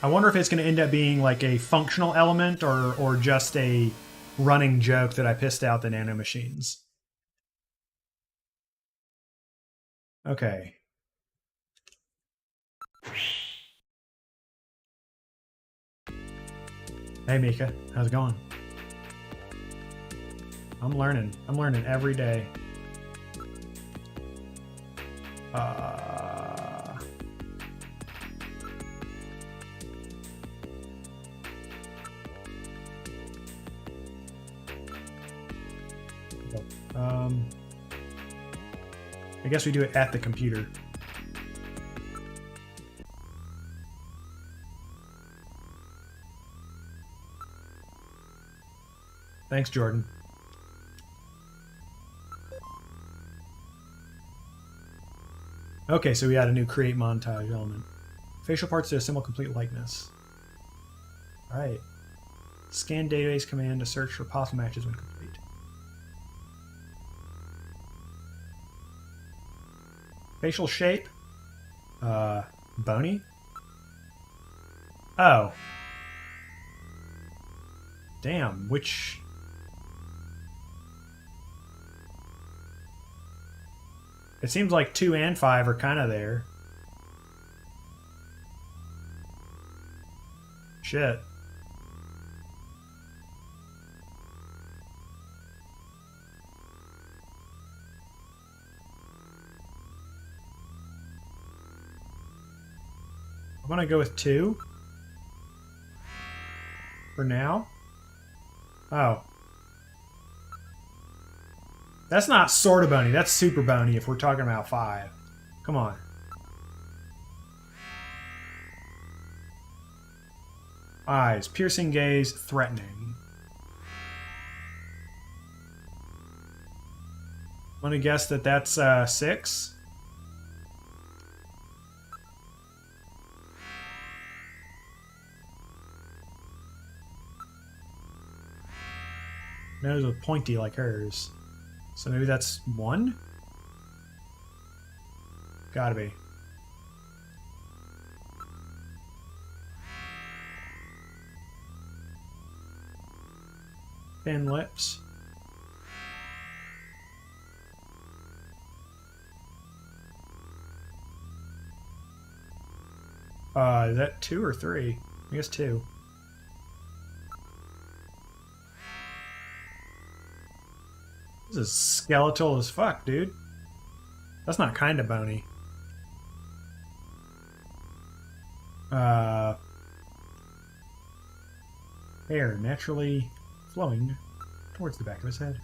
I wonder if it's going to end up being like a functional element or just a running joke that I pissed out the nanomachines. Okay. Hey Mika, how's it going? I'm learning. I'm learning every day. I guess we do it at the computer. Thanks, Jordan. Okay, so we add a new create montage element. Facial parts to assemble complete likeness. Alright. Scan database command to search for possible matches when complete. Facial shape? Bony? Oh. Damn, which... It seems like 2 and 5 are kind of there. Shit. I'm gonna go with 2 for now. Oh. That's not sort of bony, that's super bony if we're talking about 5. Come on. Eyes, piercing gaze, threatening. I'm gonna guess that that's 6. Nose was pointy like hers. So maybe that's 1? Gotta be. Thin lips. Is that 2 or 3? I guess 2. This is skeletal as fuck, dude. That's not kind of bony. Hair naturally flowing towards the back of his head.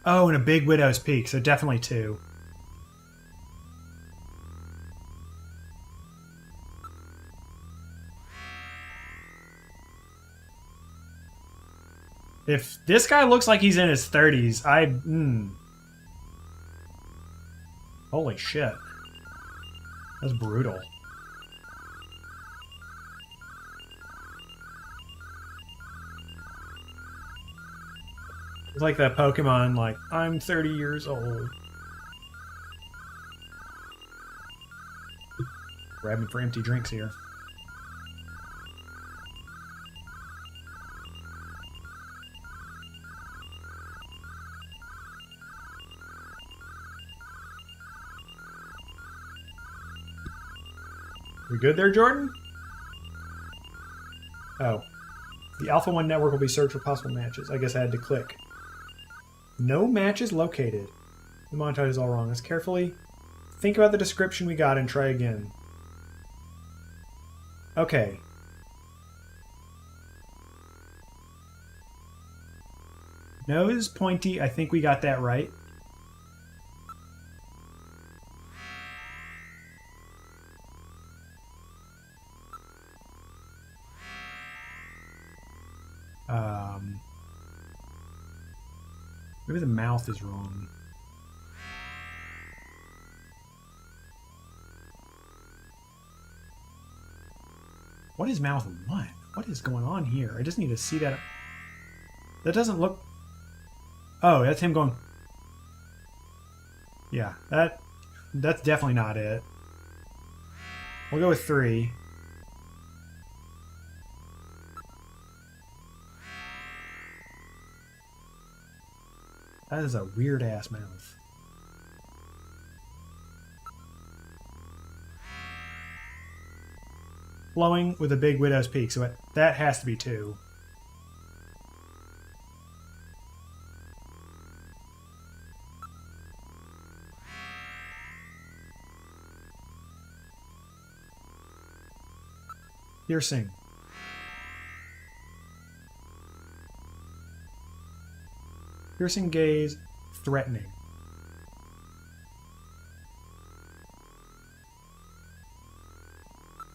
Oh, and a big Widow's Peak, so definitely 2. If this guy looks like he's in his 30s, Holy shit. That's brutal. It's like that Pokemon, like, I'm 30 years old. Grabbing for empty drinks here. We good there, Jordan? Oh. The Alpha 1 network will be searched for possible matches. I guess I had to click. No matches located. The montage is all wrong. Let's carefully think about the description we got and try again. Okay. Nose pointy. I think we got that right. Maybe the mouth is wrong. What is mouth 1? What is going on here? I just need to see that. That doesn't look... Oh, that's him going... Yeah, that's definitely not it. We'll go with 3. That is a weird-ass mouth. Flowing with a big Widow's Peak, so that has to be 2. Piercing. Piercing gaze, threatening.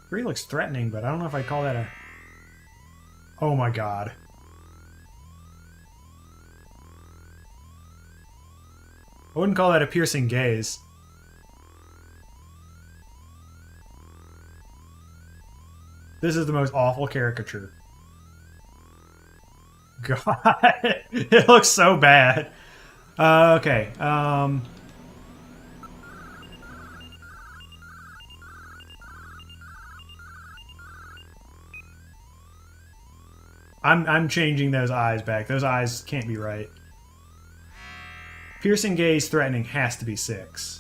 Three looks threatening, but I don't know if I'd call that a... Oh my god. I wouldn't call that a piercing gaze. This is the most awful caricature. God, it looks so bad. Okay. I'm changing those eyes back. Those eyes can't be right. Piercing gaze, threatening has to be 6.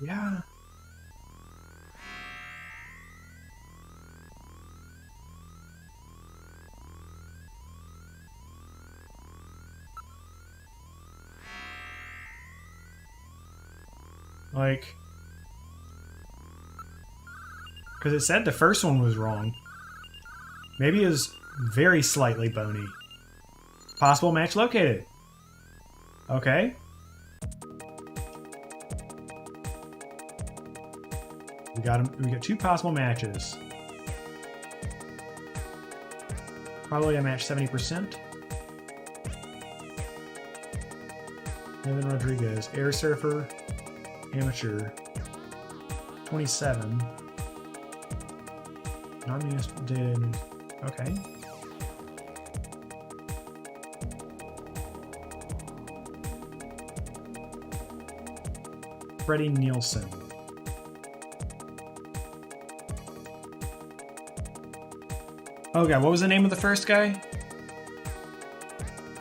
Yeah. Like, because it said the first one was wrong. Maybe it was very slightly bony. Possible match located. Okay. We got 2 possible matches. Probably a match 70%. Evan Rodriguez, Air Surfer, Amateur, 27. Non-municipal data. Okay. Freddie Nielsen. Oh god, what was the name of the first guy?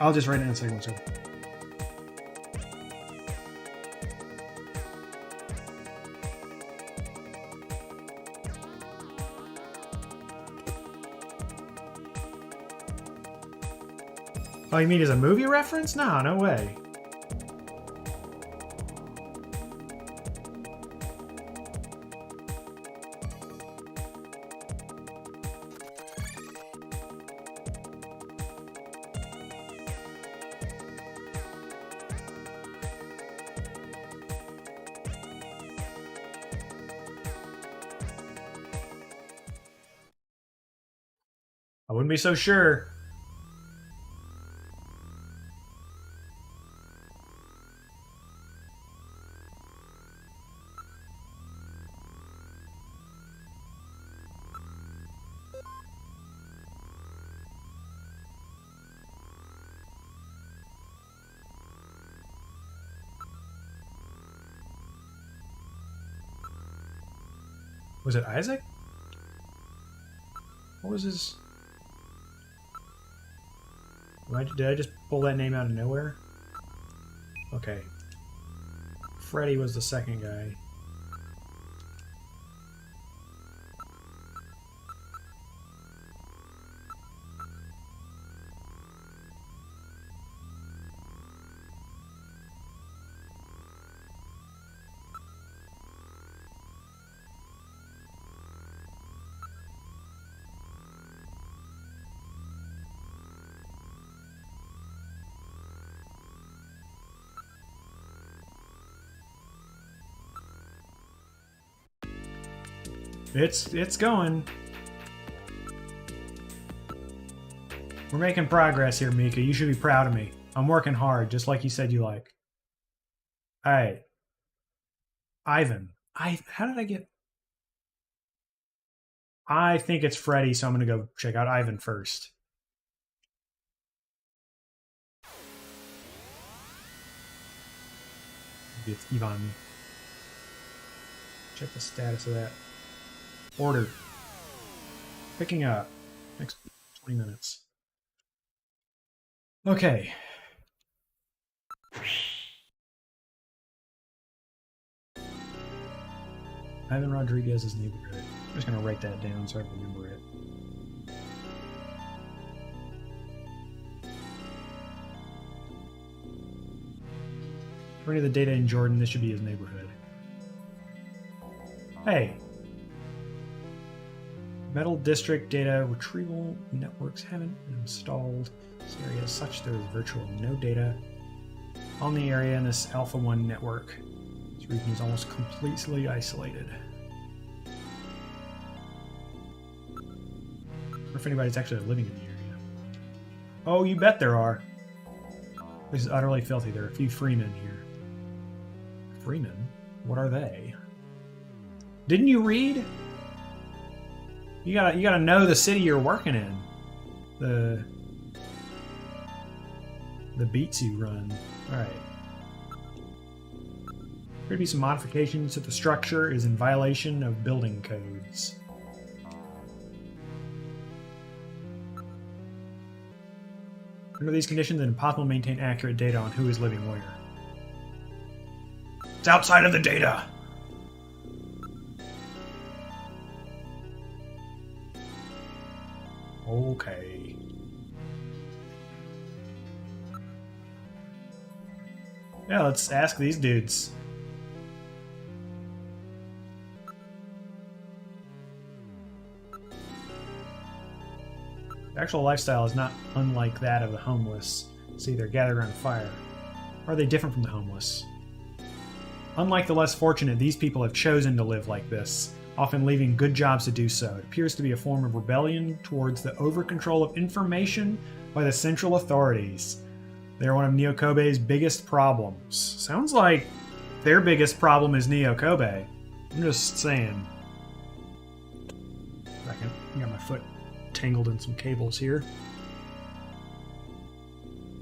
I'll just write it in a second. So. Oh, you mean as a movie reference? No, no way. I wouldn't be so sure. Was it Isaac? What was his... Did I just pull that name out of nowhere? Okay. Freddy was the second guy. It's going. We're making progress here, Mika. You should be proud of me. I'm working hard, just like you said you like. Alright. Ivan. How did I get... I think it's Freddy, so I'm going to go check out Ivan first. Maybe it's Ivan. Check the status of that. Order. Picking up. Next 20 minutes. Okay. Ivan Rodriguez's neighborhood. I'm just going to write that down so I remember it. According to the data in Jordan, this should be his neighborhood. Hey. Metal District data retrieval networks haven't been installed. This area as such, there is virtually no data on the area in this Alpha 1 network. This region is almost completely isolated. I wonder if anybody's actually living in the area. Oh, you bet there are. This is utterly filthy. There are a few freemen here. Freemen? What are they? Didn't you read? You gotta know the city you're working in. The beats you run. Alright. There to be some modifications to the structure is in violation of building codes. Under these conditions, it's impossible to maintain accurate data on who is living where. It's outside of the data! Okay. Yeah, let's ask these dudes. Their actual lifestyle is not unlike that of the homeless. See, they're gathered around a fire. Or are they different from the homeless? Unlike the less fortunate, these people have chosen to live like this, often leaving good jobs to do so. It appears to be a form of rebellion towards the over-control of information by the central authorities. They are one of Neo Kobe's biggest problems. Sounds like their biggest problem is Neo Kobe. I'm just saying. Second, I got my foot tangled in some cables here.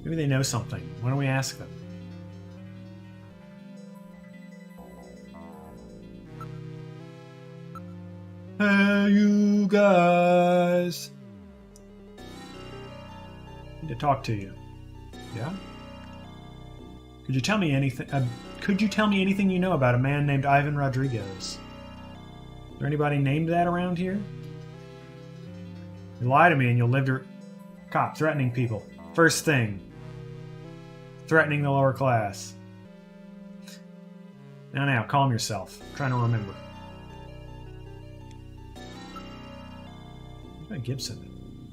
Maybe they know something. Why don't we ask them? Hey, you guys. Need to talk to you. Yeah? Could you tell me anything? You know about a man named Ivan Rodriguez? Is there anybody named that around here? You lie to me and you'll live to... Cop threatening people. First thing. Threatening the lower class. Now, calm yourself. I'm trying to remember. Where's my Gibson?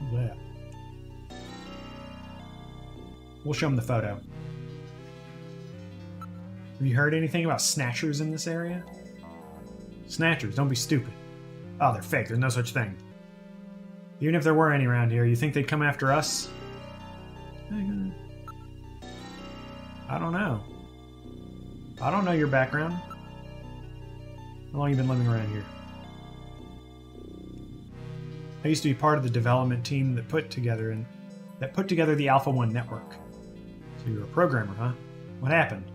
Who's that? We'll show him the photo. Have you heard anything about snatchers in this area? Snatchers, don't be stupid. Oh, they're fake. There's no such thing. Even if there were any around here, you think they'd come after us? I don't know. I don't know your background. How long have you been living around here? I used to be part of the development team that put together the Alpha 1 network. So you're a programmer, huh? What happened?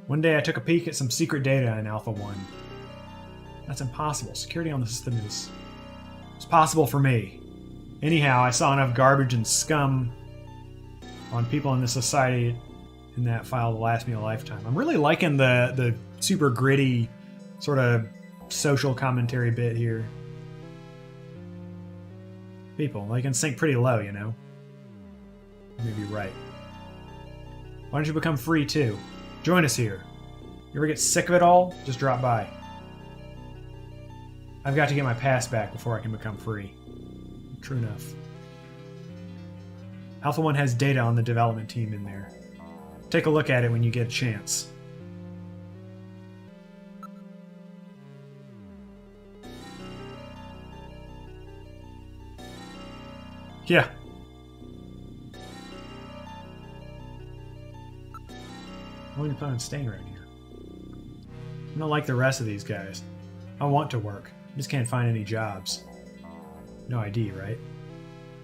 One day I took a peek at some secret data in Alpha 1. That's impossible. Security on the system is... It's possible for me. Anyhow, I saw enough garbage and scum on people in this society in that file to last me a lifetime. I'm really liking the super gritty sort of social commentary bit here. People, they can sink pretty low, you know? You may be right. Why don't you become free too? Join us here. You ever get sick of it all? Just drop by. I've got to get my pass back before I can become free. True enough. Alpha 1 has data on the development team in there. Take a look at it when you get a chance. Yeah. I don't plan on staying right here. I don't like the rest of these guys. I want to work. I just can't find any jobs. No ID, right?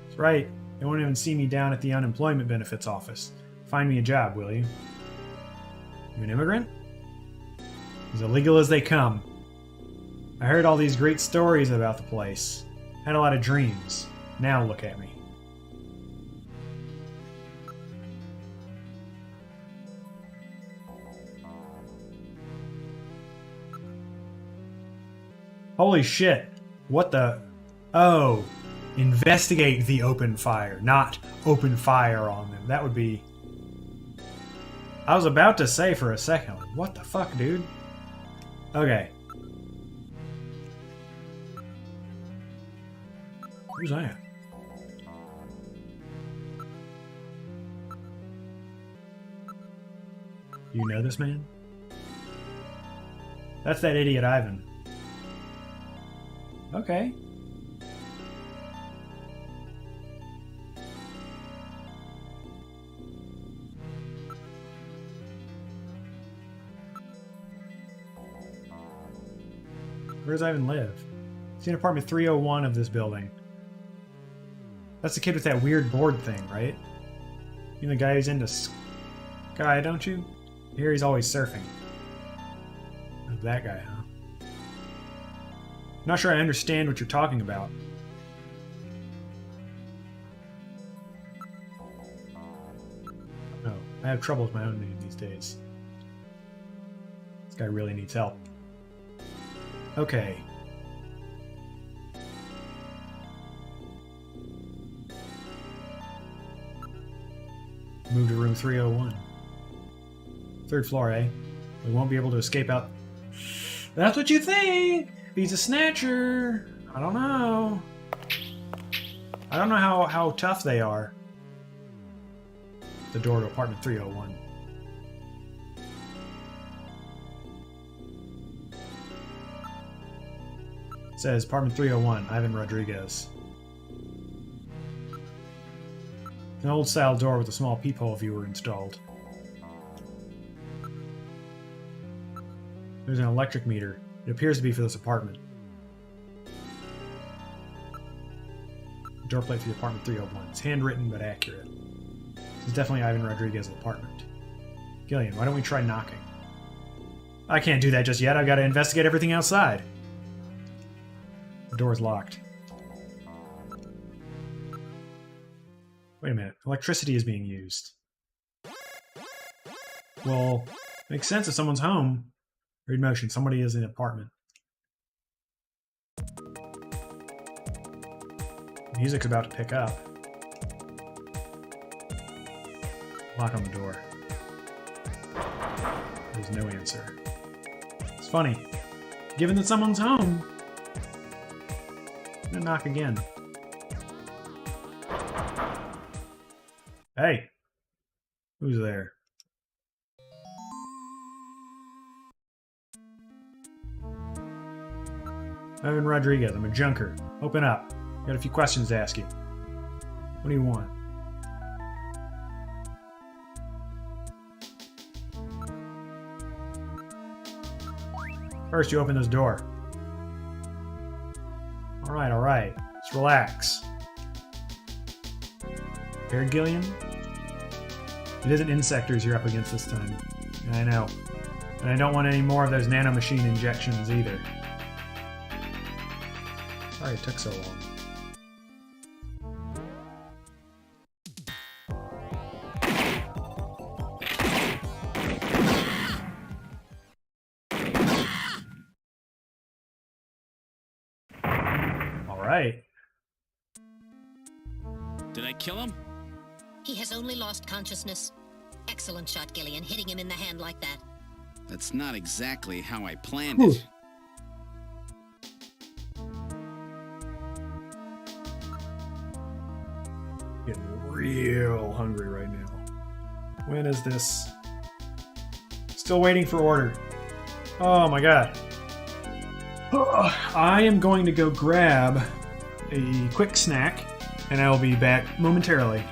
That's right. They won't even see me down at the unemployment benefits office. Find me a job, will you? You an immigrant? As illegal as they come. I heard all these great stories about the place. Had a lot of dreams. Now look at me. Holy shit. What the... Oh. Investigate the open fire, not open fire on them. That would be... I was about to say for a second, like, what the fuck, dude? Okay. Who's that? You know this man? That's that idiot Ivan. Okay. Where does Ivan live? He's in apartment 301 of this building. That's the kid with that weird board thing, right? You know the guy who's into Sky, don't you? I hear he's always surfing. Oh, that guy, huh? Not sure I understand what you're talking about. Oh, I have trouble with my own name these days. This guy really needs help. Okay. Move to room 301. Third floor, eh? We won't be able to escape out. That's what you think! He's a snatcher! I don't know. I don't know how tough they are. The door to apartment 301. It says apartment 301, Ivan Rodriguez. An old style door with a small peephole viewer installed. There's an electric meter. It appears to be for this apartment. Door plate for the apartment 301. It's handwritten but accurate. This is definitely Ivan Rodriguez's apartment. Gillian, why don't we try knocking? I can't do that just yet. I've got to investigate everything outside. The door's locked. Wait a minute. Electricity is being used. Well, makes sense if someone's home. Read motion. Somebody is in an apartment. Music's about to pick up. Lock on the door. There's no answer. It's funny. Given that someone's home, I'm gonna knock again. Hey! Who's there? Evan Rodriguez, I'm a junker. Open up. Got a few questions to ask you. What do you want? First, you open this door. Alright. Let's relax. Air Gillian? It isn't insectors you're up against this time. I know. And I don't want any more of those nanomachine injections either. Sorry it took so long. Alright. Did I kill him? He has only lost consciousness. Excellent shot, Gillian, hitting him in the hand like that. That's not exactly how I planned it. Getting real hungry right now. When is this? Still waiting for order. Oh my god. I am going to go grab a quick snack, and I will be back momentarily.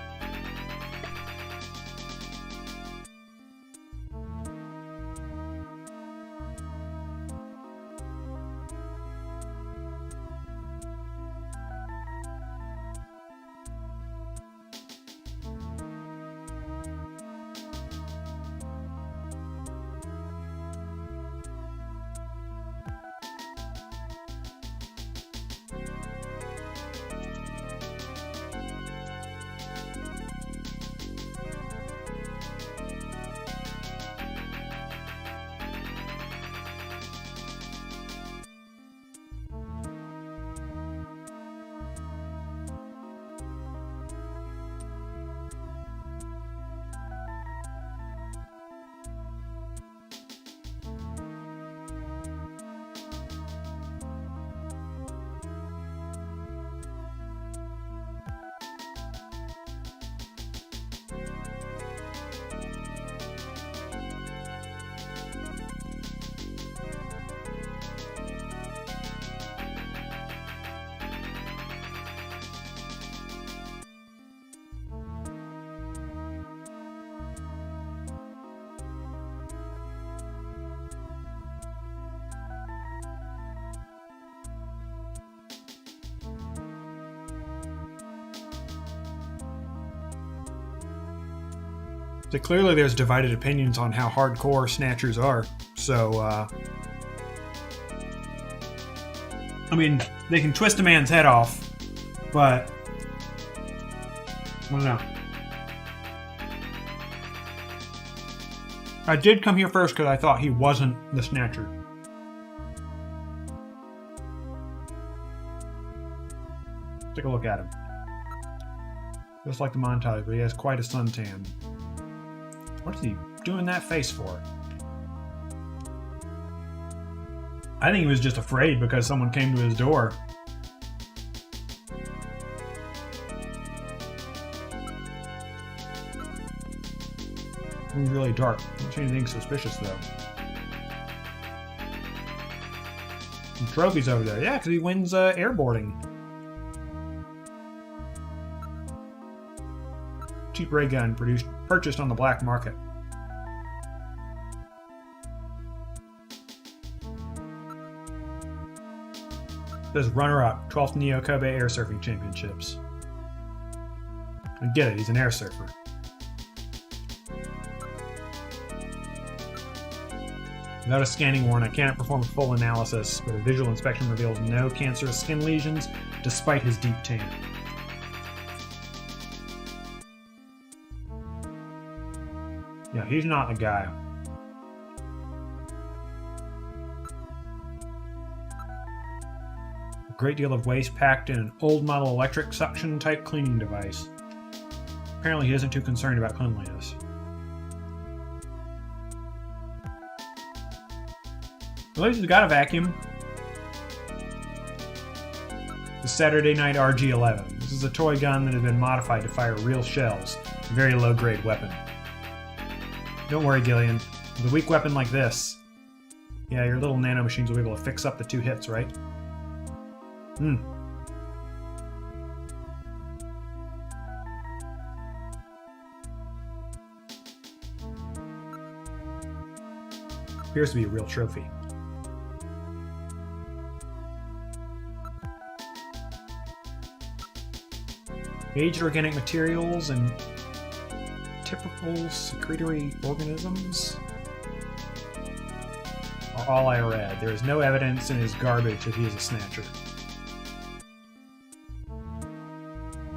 So clearly there's divided opinions on how hardcore Snatchers are. So, I mean, they can twist a man's head off, but I don't know. I did come here first because I thought he wasn't the Snatcher. Take a look at him. Just like the montage, but he has quite a suntan. What is he doing that face for? I think he was just afraid because someone came to his door. It was really dark. I don't see anything suspicious though. Some trophies over there. Yeah, because he wins airboarding. Cheap ray gun purchased on the black market. Says runner-up, 12th Neo Kobe Air Surfing Championships. I get it, he's an air surfer. Without a scanning warrant, I cannot perform a full analysis, but a visual inspection reveals no cancerous skin lesions despite his deep tan. Yeah, he's not the guy. great deal of waste packed in an old model electric suction type cleaning device. Apparently he isn't too concerned about cleanliness. At least he's got a vacuum. The Saturday Night RG-11. This is a toy gun that has been modified to fire real shells. A very low-grade weapon. Don't worry, Gillian. With a weak weapon like this, yeah, your little nanomachines will be able to fix up the 2 hits, right? Appears to be a real trophy. Aged organic materials and typical secretory organisms are all I read. There is no evidence in his garbage that he is a snatcher.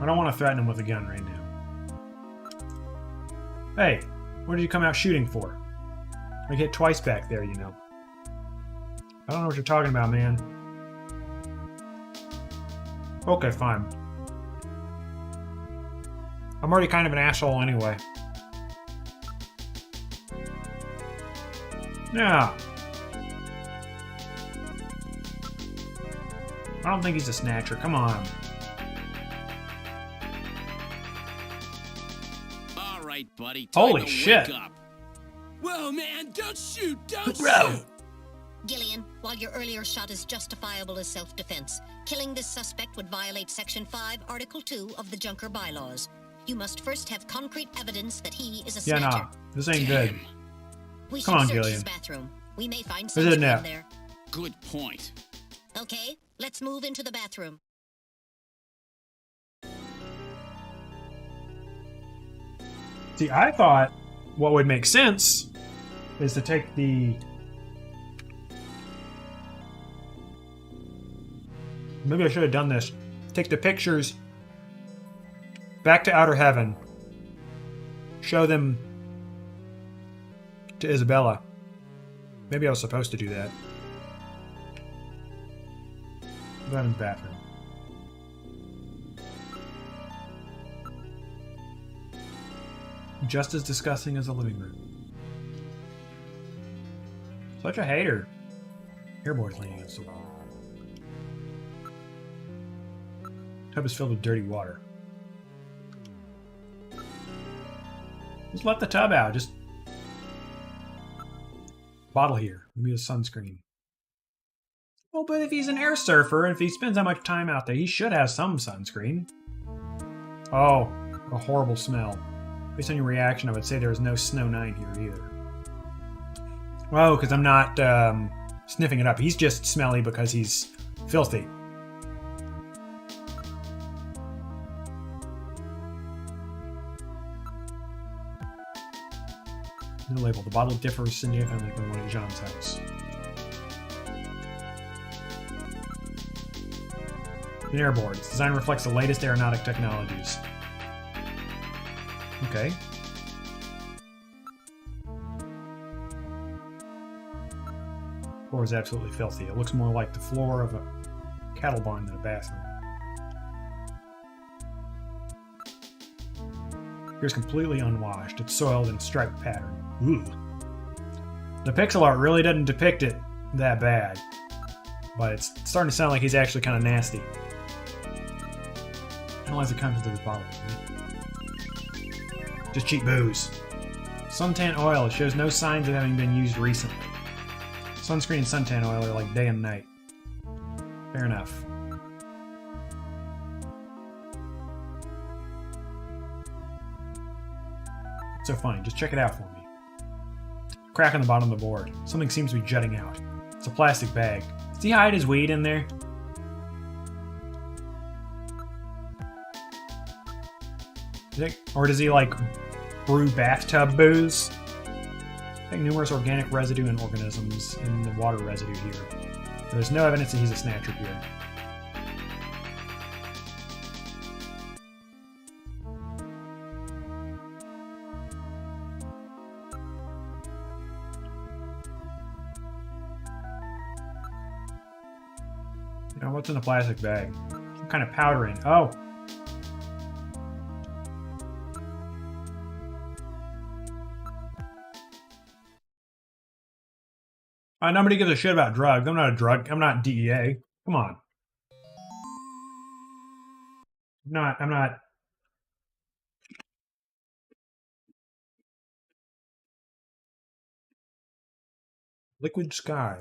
I don't want to threaten him with a gun right now. Hey, what did you come out shooting for? I hit twice back there, you know. I don't know what you're talking about, man. Okay, fine. I'm already kind of an asshole anyway. Yeah. I don't think he's a snatcher. Come on. All right, buddy. Holy shit. Wake up. Whoa, man, don't shoot! Don't Bro. shoot! Gillian, while your earlier shot is justifiable as self-defense, killing this suspect would violate Section 5, Article 2 of the Junker Bylaws. You must first have concrete evidence that he is a Yeah, snatcher. nah. This ain't good. We Come should on, search Gillian. his bathroom. We may find Is it something now? in there. Good point. Okay, let's move into the bathroom. See, I thought what would make sense is to take the... Maybe I should have done this. Take the pictures back to Outer Heaven. Show them to Isabella. Maybe I was supposed to do that. Heaven's bathroom. Just as disgusting as the living room. Such a hater. Airboard's leaning against the wall. Tub is filled with dirty water. Just let the tub out. Just bottle here. Give me a sunscreen. Well, but if he's an air surfer, and if he spends that much time out there, he should have some sunscreen. Oh, a horrible smell. Based on your reaction, I would say there is no Snow 9 here either. Oh, because I'm not sniffing it up. He's just smelly because he's filthy. No label. The bottle differs significantly from the one at Jean's house. An airboard. Its design reflects the latest aeronautic technologies. Okay. The floor is absolutely filthy. It looks more like the floor of a cattle barn than a bathroom. Here's completely unwashed. It's soiled in a striped pattern. Ooh. The pixel art really doesn't depict it that bad, but it's starting to sound like he's actually kind of nasty. Analyze the contents of this bottle. Just cheap booze. Suntan oil. It shows no signs of having been used recently. Sunscreen and suntan oil are like day and night. Fair enough. So fine, just check it out for me. Crack on the bottom of the board. Something seems to be jutting out. It's a plastic bag. Does he hide his weed in there? Or does he, like, brew bathtub booze? I think numerous organic residue and organisms in the water residue here. There is no evidence that he's a snatcher here. Now, what's in the plastic bag? Some kind of powdering. Oh. Nobody gives a shit about drugs. I'm not a drug. I'm not DEA. Come on. I'm not. Liquid Sky.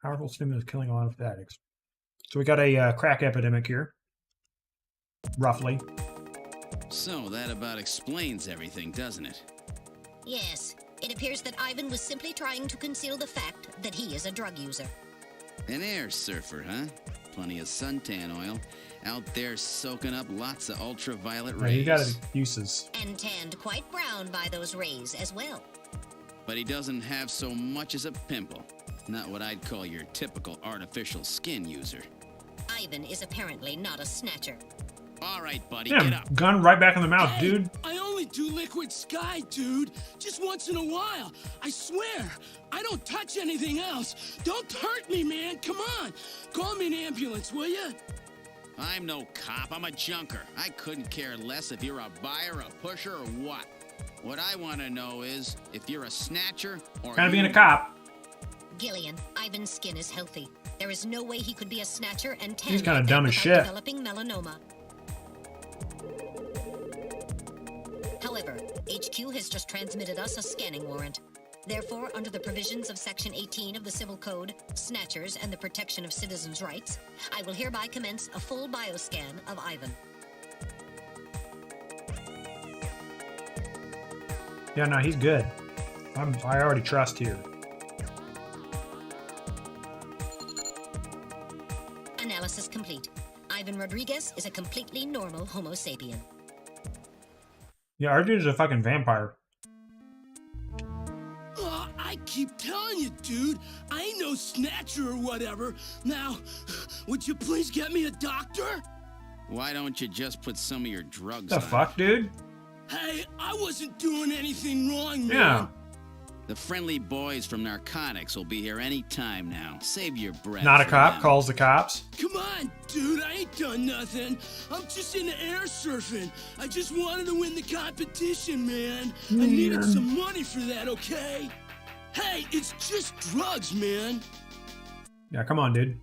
Powerful stimulus killing a lot of addicts. So we got a crack epidemic here. Roughly. So that about explains everything, doesn't it? Yes. It appears that Ivan was simply trying to conceal the fact that he is a drug user. An air surfer, huh? Plenty of suntan oil. Out there soaking up lots of ultraviolet rays. You got uses. And tanned quite brown by those rays as well. But he doesn't have so much as a pimple. Not what I'd call your typical artificial skin user. Ivan is apparently not a snatcher. All right, buddy, Damn, get up. gun right back in the mouth, dude. I only do liquid sky, dude. Just once in a while. I swear. I don't touch anything else. Don't hurt me, man. Come on. Call me an ambulance, will you? I'm no cop. I'm a junker. I couldn't care less if you're a buyer, a pusher, or what. What I want to know is if you're a snatcher or... Kind of being a cop. Gillian, Ivan's skin is healthy. There is no way he could be a snatcher and tan He's kind of like dumb that as without shit. developing melanoma. However, HQ has just transmitted us a scanning warrant. Therefore, under the provisions of Section 18 of the Civil Code, Snatchers and the Protection of Citizens' Rights, I will hereby commence a full bioscan of Ivan. Yeah, no, he's good. I already trust here. Analysis complete. Ivan Rodriguez is a completely normal Homo sapien. Yeah, our dude is a fucking vampire. I keep telling you, dude. I ain't no snatcher or whatever. Now, would you please get me a doctor? Why don't you just put some of your drugs The on? fuck, dude? Hey, I wasn't doing anything wrong, man. Yeah. The friendly boys from narcotics will be here any time now. Save your breath. Not a for cop, them. calls the cops. Come on, dude. I ain't done nothing. I'm just into air surfing. I just wanted to win the competition, man. I needed some money for that, okay? Hey, it's just drugs, man. Yeah, come on, dude.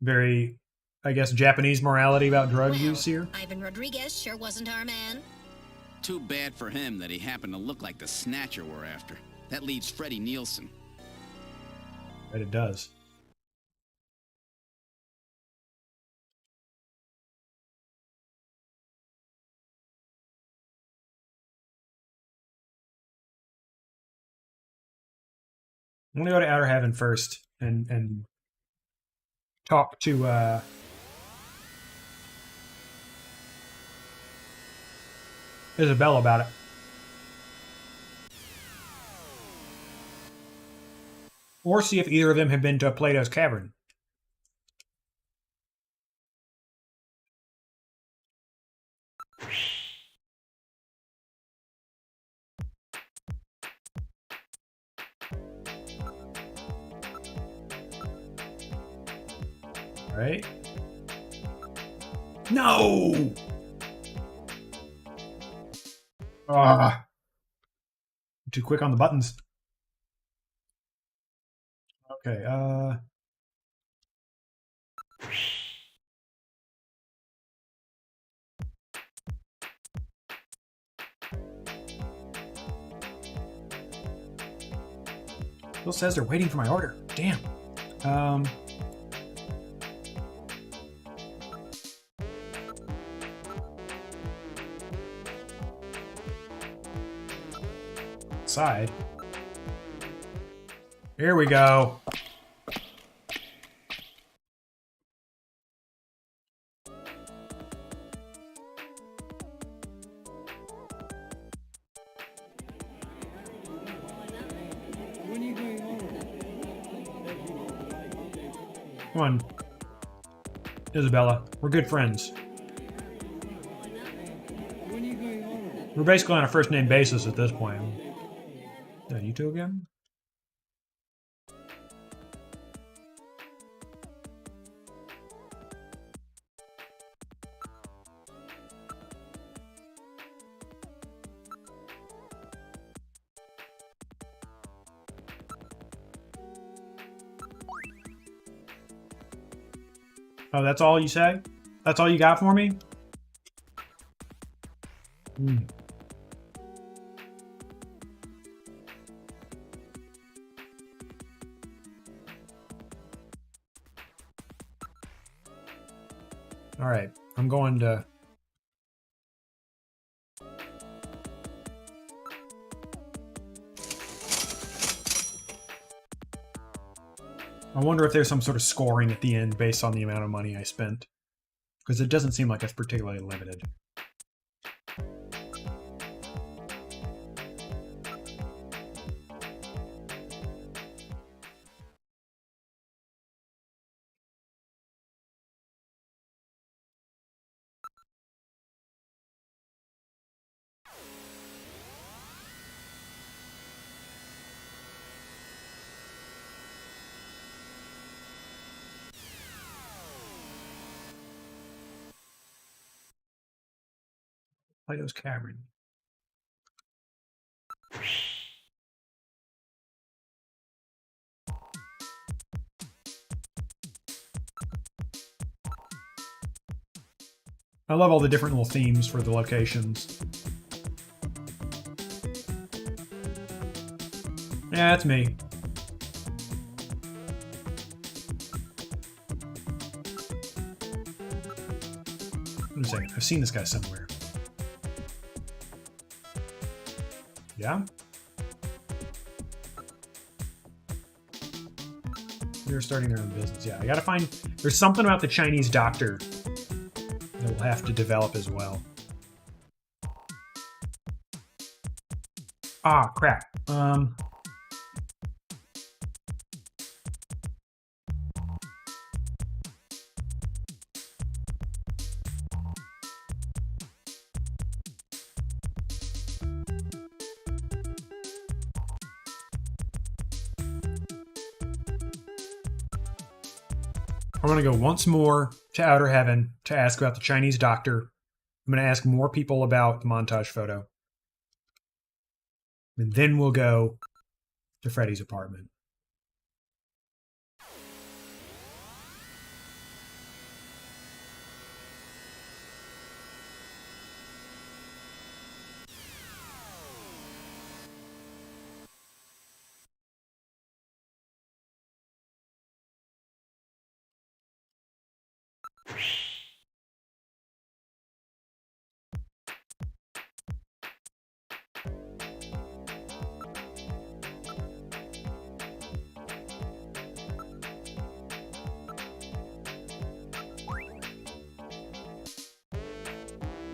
Very, I guess, Japanese morality about drug use here. Ivan Rodriguez sure wasn't our man. Too bad for him that he happened to look like the snatcher we're after. That leaves Freddie Nielsen. Right, it does. I'm gonna go to Outer Heaven first and talk to Isabella about it. Or see if either of them have been to Plato's Cavern. Right? No! Ah. Too quick on the buttons. Okay, Bill says they're waiting for my order. Damn. Side. Here we go. Come on, Isabella. We're good friends. We're basically on a first name basis at this point. Yeah, you two again? Oh, that's all you say? That's all you got for me? Hmm. All right, I'm going to... I wonder if there's some sort of scoring at the end based on the amount of money I spent. Because it doesn't seem like it's particularly limited. Plato's Cavern. I love all the different little themes for the locations. Yeah, that's me. Wait a second, I've seen this guy somewhere. Yeah? They're starting their own business. Yeah, I gotta find... There's something about the Chinese doctor that we'll have to develop as well. Ah, crap. I'm going to go once more to Outer Heaven to ask about the Chinese doctor. I'm going to ask more people about the montage photo. And then we'll go to Freddy's apartment.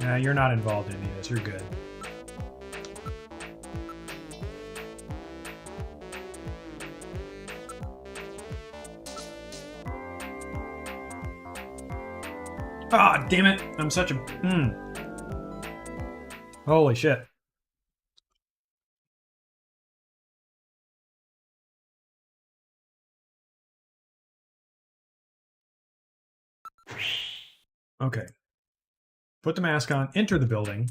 Nah, you're not involved in any of this. You're good. Ah, damn it. I'm such a... Holy shit. Okay. Put the mask on, enter the building.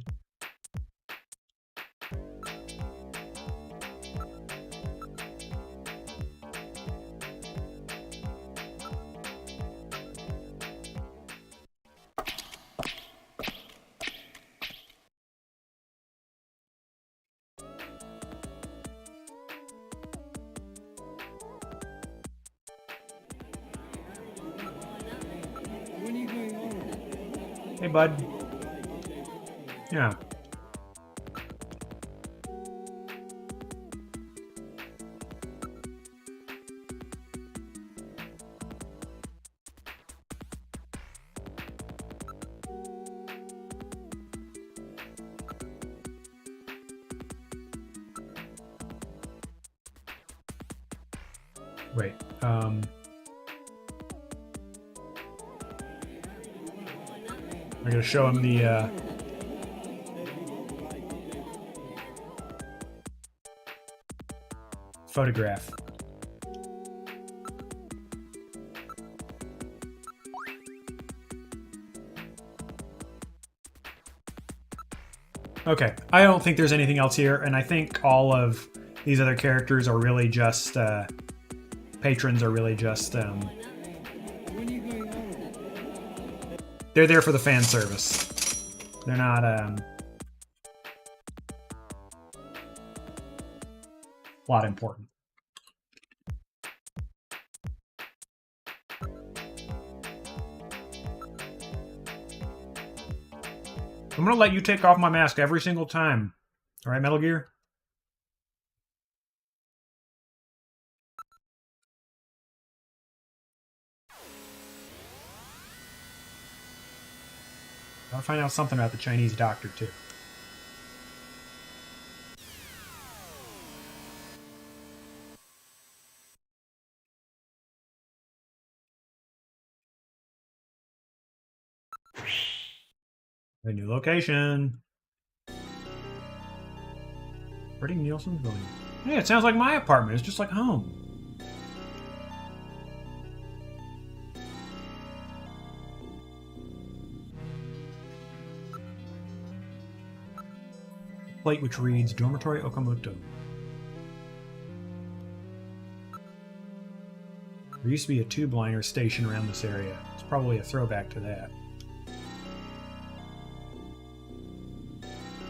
Hey, bud. Yeah. Wait, I gotta show him the, photograph. Okay, I don't think there's anything else here, and I think all of these other characters are really just, patrons are really just, They're there for the fan service. They're not plot important. I'm gonna let you take off my mask every single time. All right, Metal Gear? I'll find out something about the Chinese doctor, too. A new location. Freddie Nielsen's building. Yeah, it sounds like my apartment. It's just like home. Plate which reads Dormitory Okamoto. There used to be a tube liner station around this area. It's probably a throwback to that.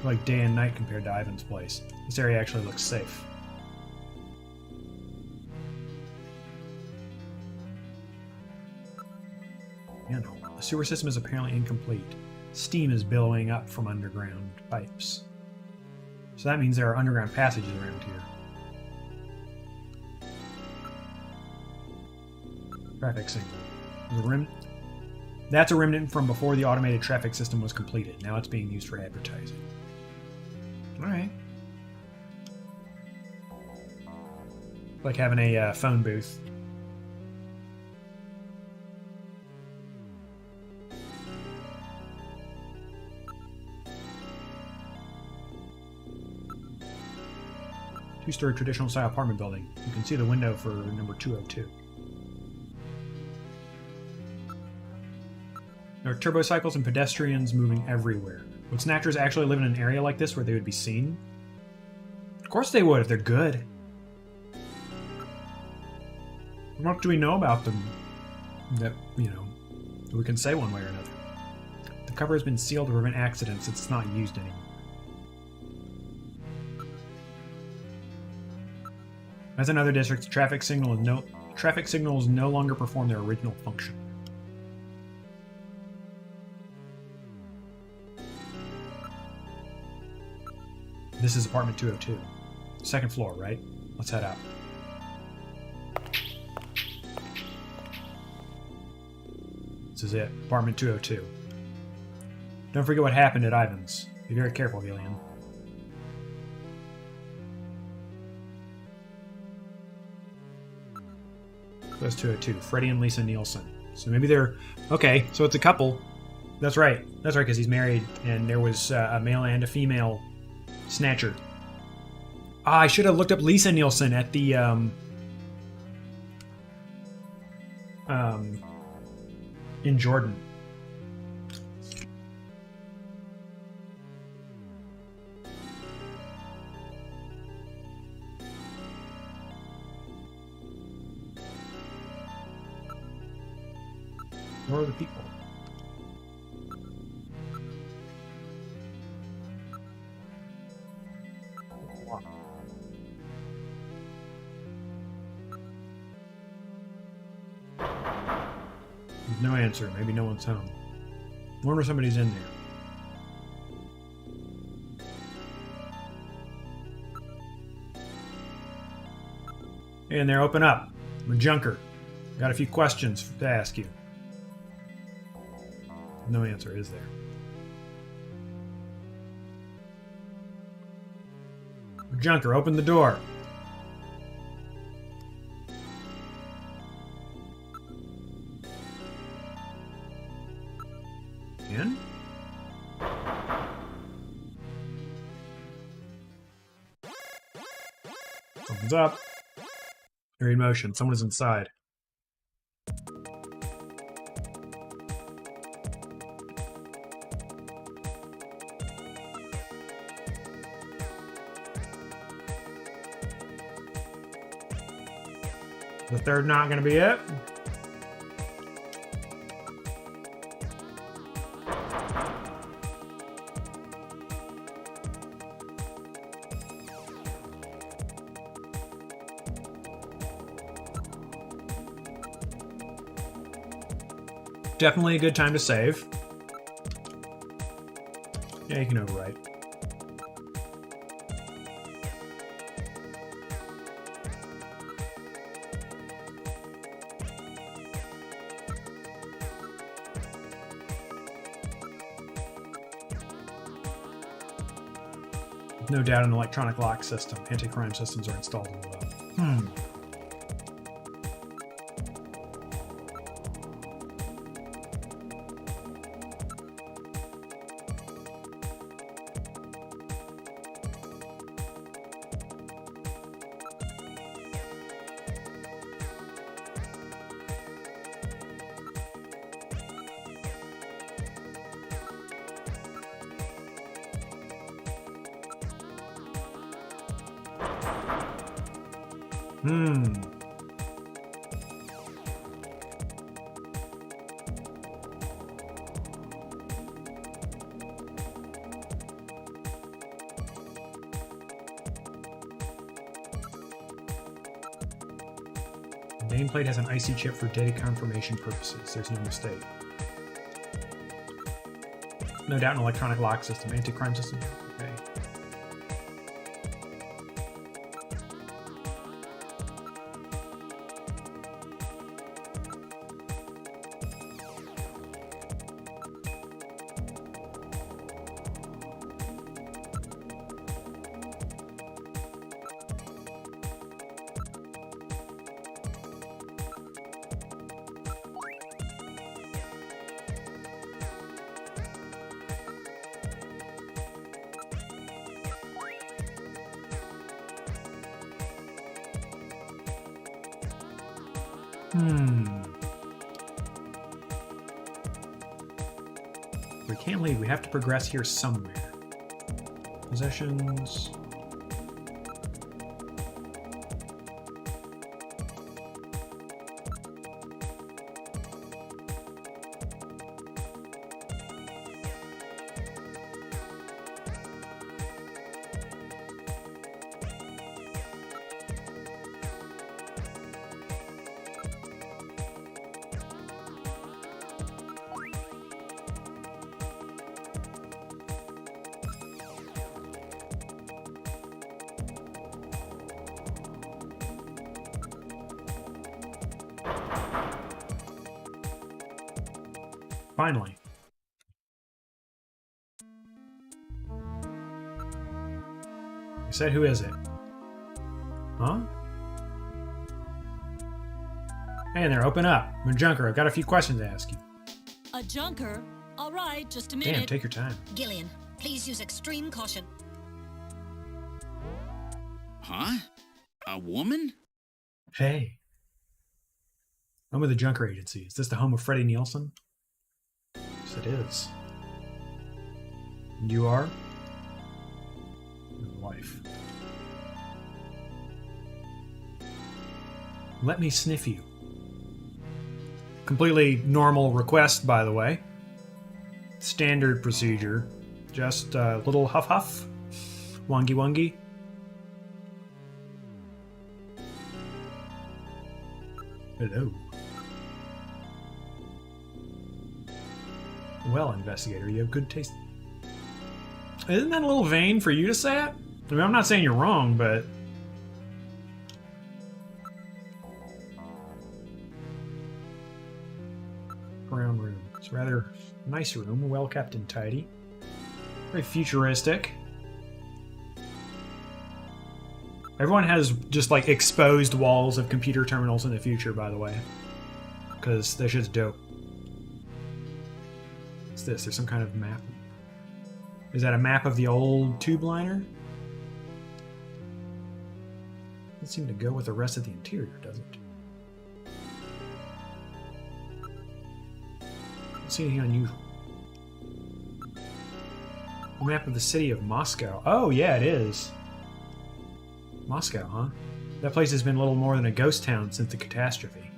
Like day and night compared to Ivan's place. This area actually looks safe. You know, the sewer system is apparently incomplete. Steam is billowing up from underground pipes. So that means there are underground passages around here. Traffic signal. That's a remnant from before the automated traffic system was completed. Now it's being used for advertising. Alright. Like having a phone booth. Two-story traditional style apartment building. You can see the window for number 202. There are turbocycles and pedestrians moving everywhere. Would Snatchers actually live in an area like this where they would be seen? Of course they would if they're good. What do we know about them that, you know, we can say one way or another? The cover has been sealed to prevent accidents. It's not used anymore. As in other districts, traffic signals no longer perform their original function. This is apartment 202. Second floor, right? Let's head out. This is it. Apartment 202. Don't forget what happened at Ivan's. Be very careful, Gillian. Those 202. Freddie and Lisa Nielsen. So maybe they're... Okay, so it's a couple. That's right. That's right, because he's married, and there was a male and a female Snatcher. Ah, I should have looked up Lisa Nielsen at the in Jordan. Where are the people? No answer. Maybe no one's home. I wonder if somebody's in there. And there, open up. I'm a junker. Got a few questions to ask you. No answer, is there? Junker, open the door. In? Opens up. You're in motion. Someone is inside. The third not going to be it. Definitely a good time to save. Yeah, you can overwrite. No doubt an electronic lock system. Anti-crime systems are installed as well. The nameplate has an IC chip for data confirmation purposes. There's no mistake. No doubt an electronic lock system. Anti-crime system. Okay. We can't leave. We have to progress here somewhere. Possessions. Finally. I said, who is it? Huh? Hey there, open up. I'm a junker. I've got a few questions to ask you. A junker? All right, just a minute. Damn, take your time. Gillian, please use extreme caution. Huh? A woman? Hey. I'm with the Junker Agency. Is this the home of Freddie Nielsen? Yes, it is. And you are? Your wife. Let me sniff you. Completely normal request, by the way. Standard procedure. Just a little huff huff. Wongy wongy. Hello. Well, investigator, you have good taste. Isn't that a little vain for you to say it? I mean, I'm not saying you're wrong, but... Brown room. It's a rather nice room, well kept and tidy. Very futuristic. Everyone has just like exposed walls of computer terminals in the future, by the way. Because that shit's dope. What's this? There's some kind of map. Is that a map of the old tube liner? Doesn't seem to go with the rest of the interior, does it? Don't see anything unusual. A map of the city of Moscow. Oh, yeah, it is. Moscow, huh? That place has been little more than a ghost town since the catastrophe.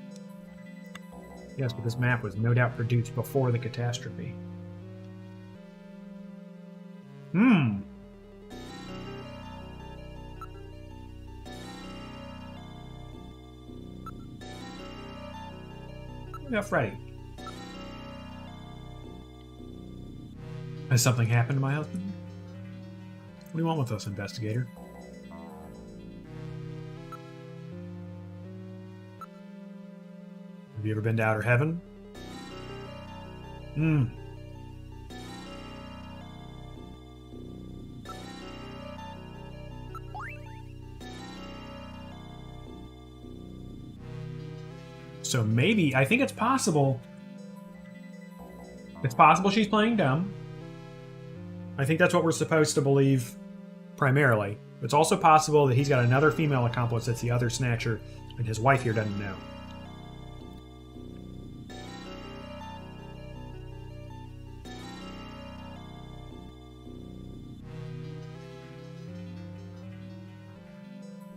Yes, but this map was no doubt produced before the catastrophe. Hmm. We got Freddy. Has something happened to my husband? What do you want with us, investigator? Have you ever been to outer heaven? So maybe, I think it's possible. It's possible she's playing dumb. I think that's what we're supposed to believe primarily. It's also possible that he's got another female accomplice that's the other Snatcher, and his wife here doesn't know.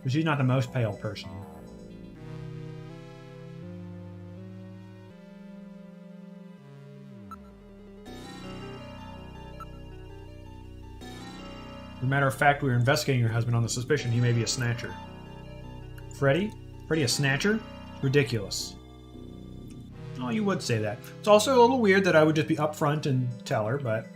But she's not the most pale person. As a matter of fact, we were investigating your husband on the suspicion he may be a Snatcher. Freddy? Freddy a Snatcher? Ridiculous. Oh, you would say that. It's also a little weird that I would just be upfront and tell her, but...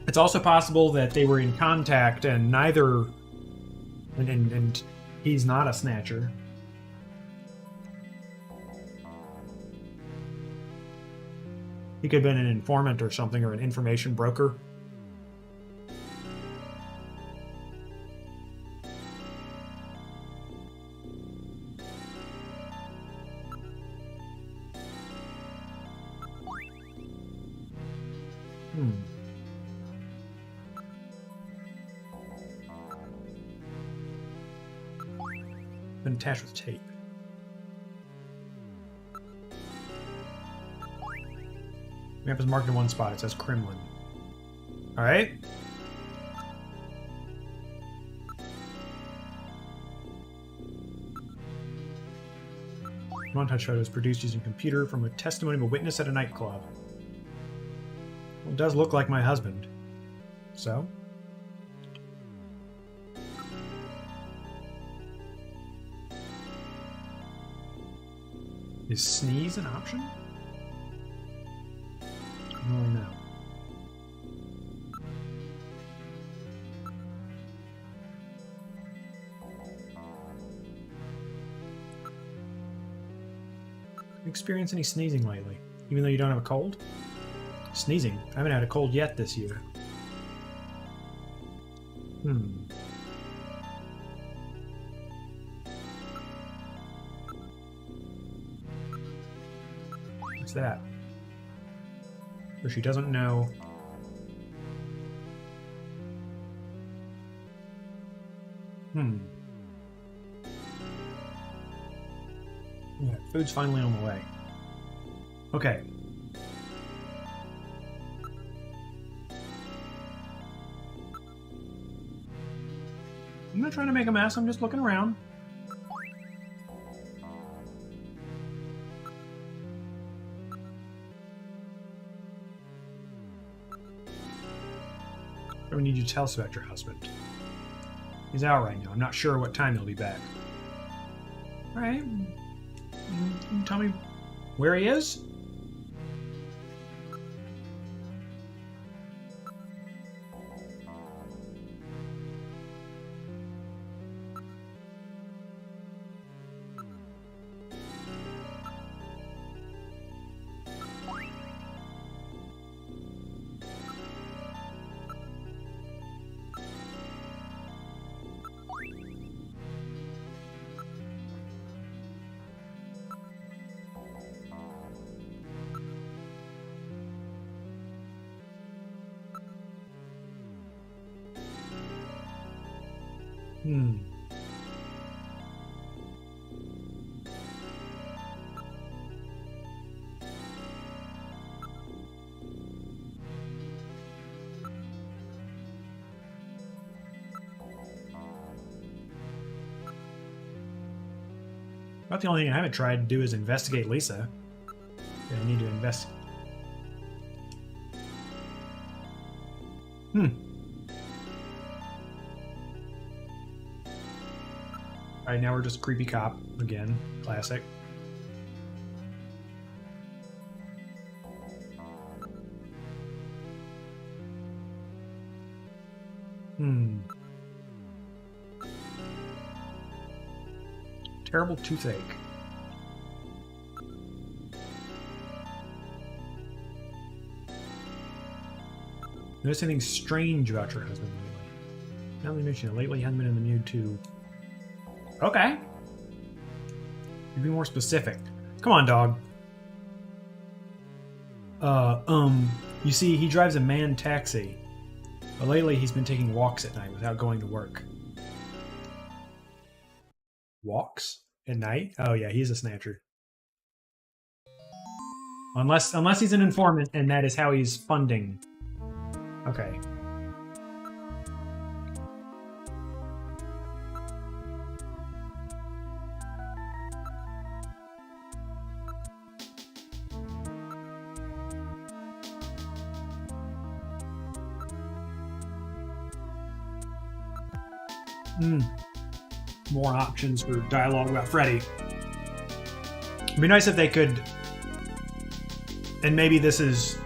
It's also possible that they were in contact and neither... And he's not a Snatcher. He could have been an informant or something, or an information broker. Been attached with tape. Map is marked in one spot. It says Kremlin. Alright. Montage photo is produced using computer from a testimony of a witness at a nightclub. Well, it does look like my husband. So? Is sneeze an option? I don't really know. Experience any sneezing lately? Even though you don't have a cold? Sneezing? I haven't had a cold yet this year. What's that? So she doesn't know. Yeah, food's finally on the way. Okay. I'm not trying to make a mess, I'm just looking around. We need you to tell us about your husband. He's out right now. I'm not sure what time he'll be back. Alright. Can you tell me where he is? About the only thing I haven't tried to do is investigate Lisa. I need to investigate. Alright, now we're just creepy cop again. Classic. Terrible toothache. Notice anything strange about your husband lately? Now that you mention it, lately he hasn't been in the mood to... Okay. You be more specific. Come on, dog. You see, he drives a manned taxi. But lately he's been taking walks at night without going to work. Walks? At night? Oh yeah, he's a snatcher. Unless he's an informant and that is how he's funding. Okay. More options for dialogue about Freddy. It'd be nice if they could, and maybe this is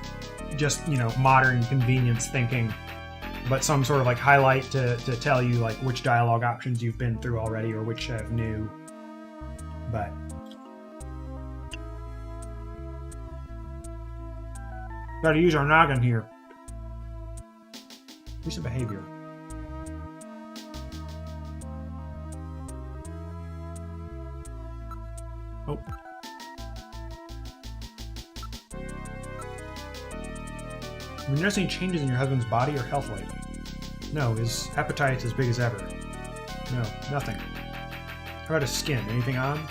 just, you know, modern convenience thinking, but some sort of like highlight to tell you like which dialogue options you've been through already or which have new. But gotta use our noggin here. Recent behavior. Oh. Have you noticed any changes in your husband's body or health lately? No, his appetite's as big as ever. No, nothing. How about his skin? Anything on?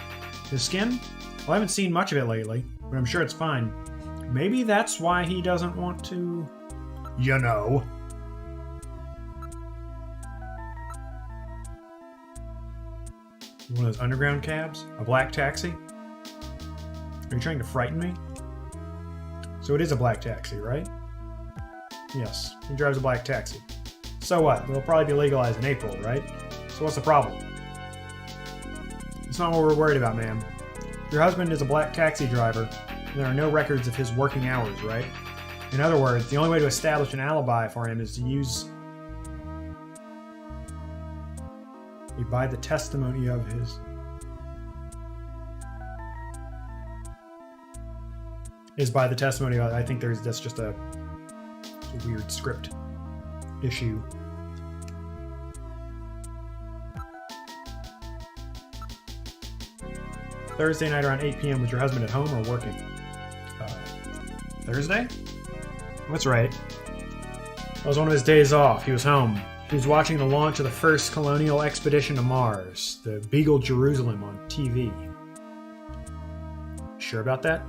His skin? Well, I haven't seen much of it lately, but I'm sure it's fine. Maybe that's why he doesn't want to... You know. One of those underground cabs? A black taxi? Are you trying to frighten me? So it is a black taxi, right? Yes, he drives a black taxi. So what? It'll probably be legalized in April, right? So what's the problem? It's not what we're worried about, ma'am. Your husband is a black taxi driver, and there are no records of his working hours, right? In other words, the only way to establish an alibi for him is to use... by the testimony of his... Is by the testimony of... I think that's just a weird script issue. Thursday night around 8 p.m. Was your husband at home or working? Thursday? That's right. That was one of his days off. He was home. He was watching the launch of the first colonial expedition to Mars, the Beagle Jerusalem, on TV. Sure about that?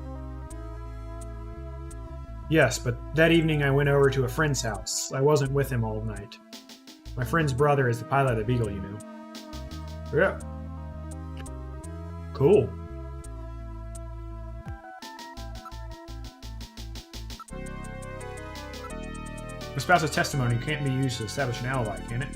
Yes, but that evening I went over to a friend's house. I wasn't with him all night. My friend's brother is the pilot of the Beagle, you know. Yeah. Cool. The spouse's testimony can't be used to establish an alibi, can it?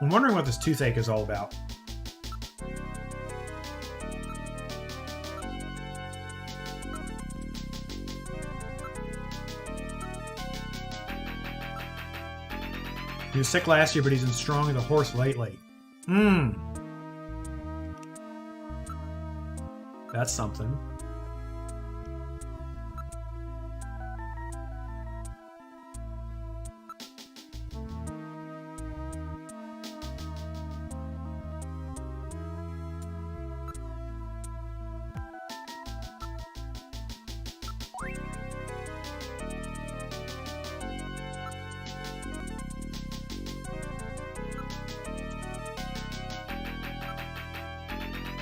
I'm wondering what this toothache is all about. He was sick last year, but he's been strong as a horse lately. That's something.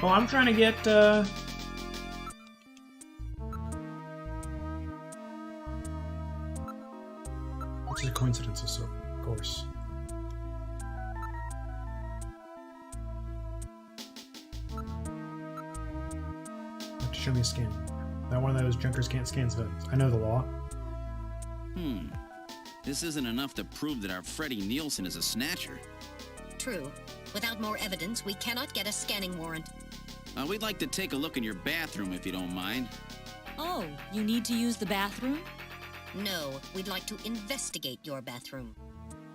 Oh, I'm trying to get, Which is a coincidence, so, of course. Have to show me a skin. Not one of those junkers can't scan zones. I know the law. This isn't enough to prove that our Freddie Nielsen is a snatcher. True. Without more evidence, we cannot get a scanning warrant. We'd like to take a look in your bathroom, if you don't mind. Oh, you need to use the bathroom? No, we'd like to investigate your bathroom.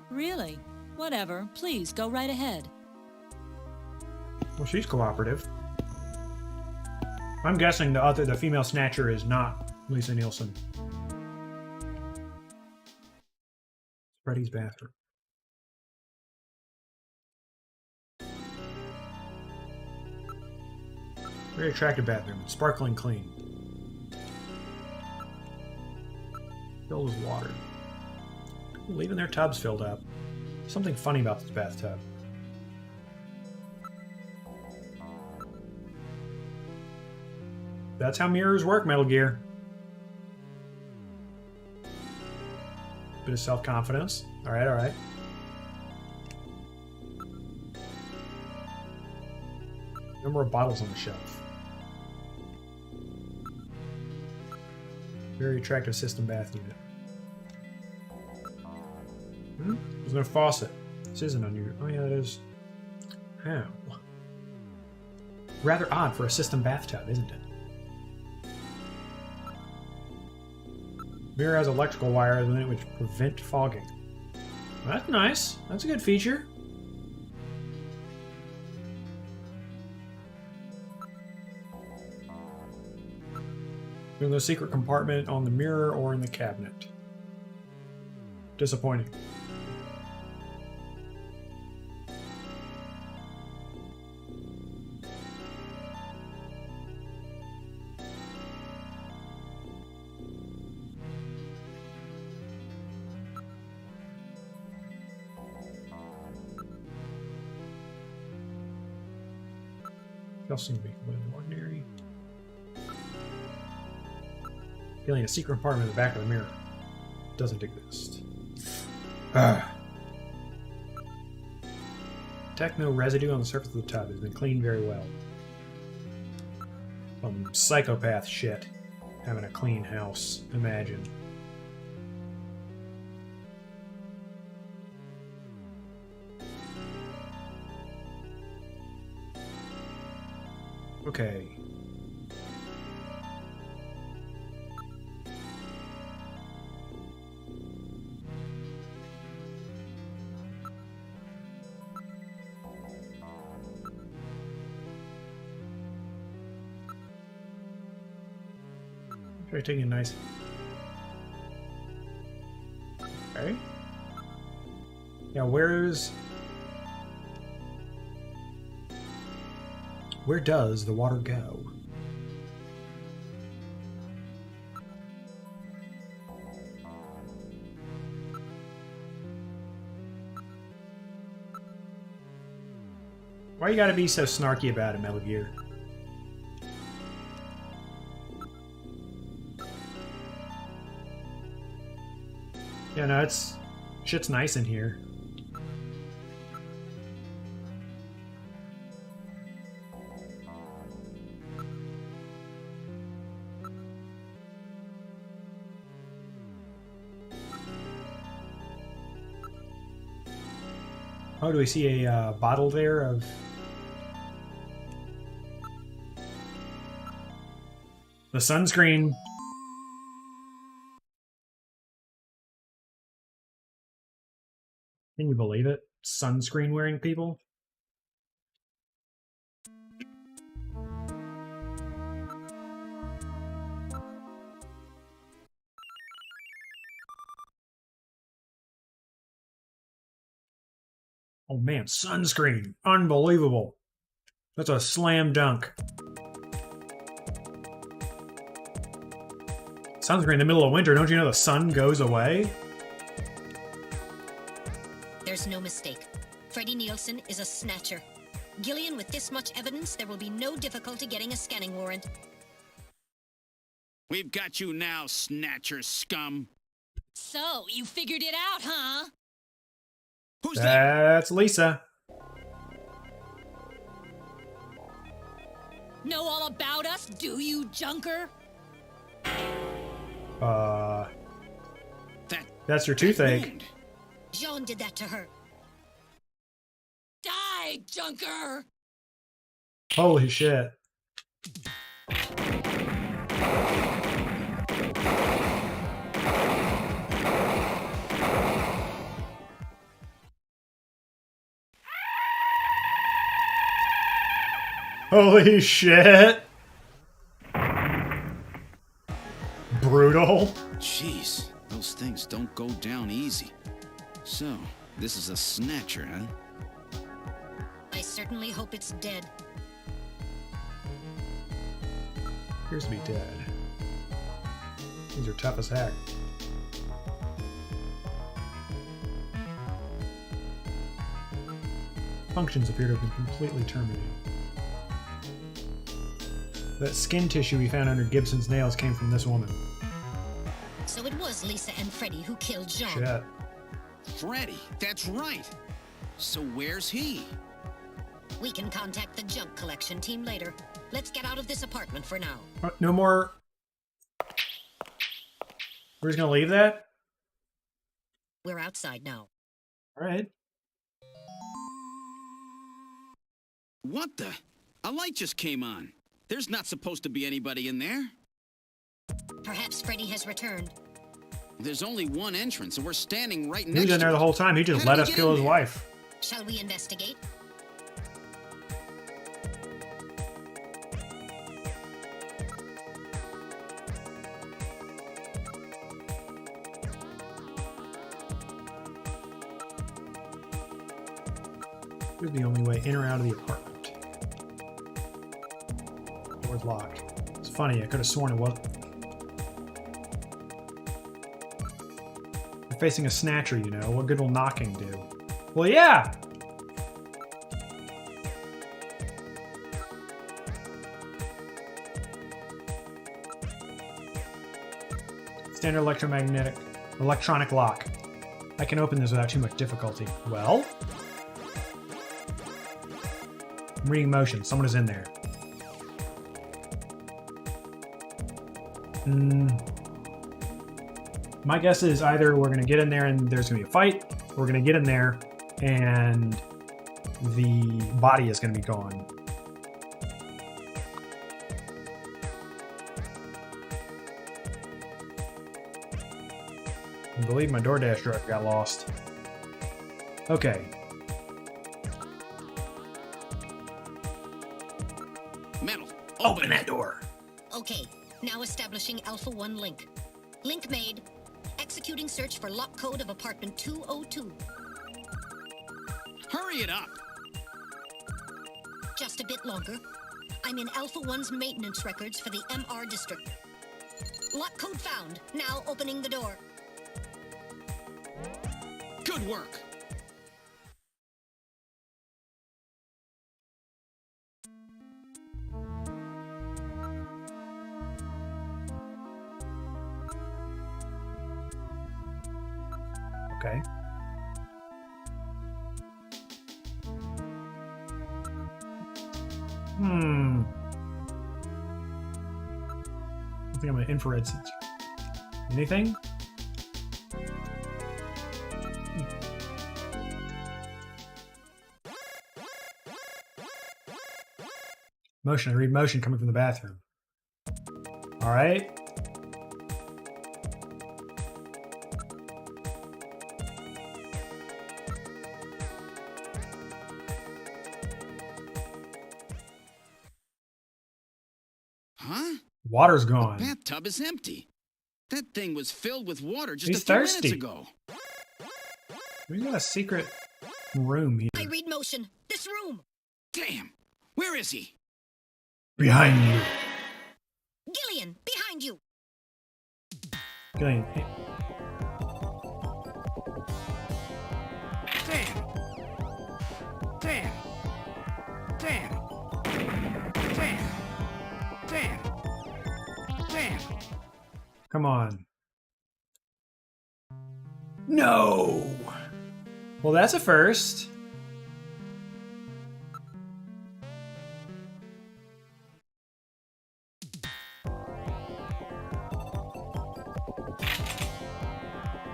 Really? Whatever. Please, go right ahead. Well, she's cooperative. I'm guessing the female snatcher is not Lisa Nielsen. Freddy's bathroom. Very attractive bathroom. Sparkling clean. Filled with water. People leaving their tubs filled up. Something funny about this bathtub. That's how mirrors work, Metal Gear. Bit of self-confidence. Alright, alright. Number of bottles on the shelf. Very attractive system bath unit. There's no faucet. This isn't unusual. Oh yeah, it is. How? Rather odd for a system bathtub, isn't it? Mirror has electrical wires within it which prevent fogging. That's nice. That's a good feature. In the secret compartment on the mirror or in the cabinet. Disappointing. They all seem to be completely ordinary. Feeling a secret compartment in the back of the mirror. Doesn't exist. Techno residue on the surface of the tub has been cleaned very well. Some psychopath shit. Having a clean house. Imagine. Okay. Try taking a nice. Okay. Now, where does the water go? Why you gotta be so snarky about it, Metal Gear? Yeah, no, shit's nice in here. Oh, do we see a bottle there of... the sunscreen? Can you believe it? Sunscreen wearing people? Oh man, sunscreen. Unbelievable. That's a slam dunk. Sunscreen in the middle of winter, don't you know the sun goes away? There's no mistake. Freddie Nielsen is a snatcher. Gillian, with this much evidence, there will be no difficulty getting a scanning warrant. We've got you now, Snatcher scum. So, you figured it out, huh? Who's that? That's Lisa. Know all about us, do you, Junker? That's your toothache. Jean did that to her. Die, Junker! Holy shit. Holy shit. Brutal. Jeez, those things don't go down easy. So, this is a Snatcher, huh? I certainly hope it's dead. Appears to be dead. These are tough as heck. Functions appear to have been completely terminated. That skin tissue we found under Gibson's nails came from this woman. So it was Lisa and Freddy who killed Jean. Shit. Freddy, that's right. So where's he? We can contact the junk collection team later. Let's get out of this apartment for now. No more. We're just gonna leave that? We're outside now. Alright. What the? A light just came on. There's not supposed to be anybody in there. Perhaps Freddy has returned. There's only one entrance, and we're standing right He next was to in there it. the whole time. He just How let did us he get kill in his there? wife. Shall we investigate? Here's the only way in or out of the apartment. Door's locked. It's funny, I could have sworn it wasn't. We're facing a Snatcher, you know. What good will knocking do? Well, yeah! Standard electronic lock. I can open this without too much difficulty. Well? I'm reading motion. Someone is in there. My guess is either we're going to get in there and there's going to be a fight, or we're going to get in there and the body is going to be gone. I believe my DoorDash driver got lost. Okay. Metal, open that door. Okay, now establishing Alpha 1 link. Link made. Executing search for lock code of apartment 202. Hurry it up. Just a bit longer. I'm in Alpha 1's maintenance records for the MR district. Lock code found. Now opening the door. Good work. Okay. I think I'm an infrared sensor. Anything? Motion. I read motion coming from the bathroom. All right. Huh? Water's gone. The bathtub is empty. That thing was filled with water just He's a few thirsty. minutes ago. We've got a secret room here. I read motion. This room. Damn. Where is he? Behind you. Gillian, behind you. Gillian. Damn. Come on. No! Well, that's a first.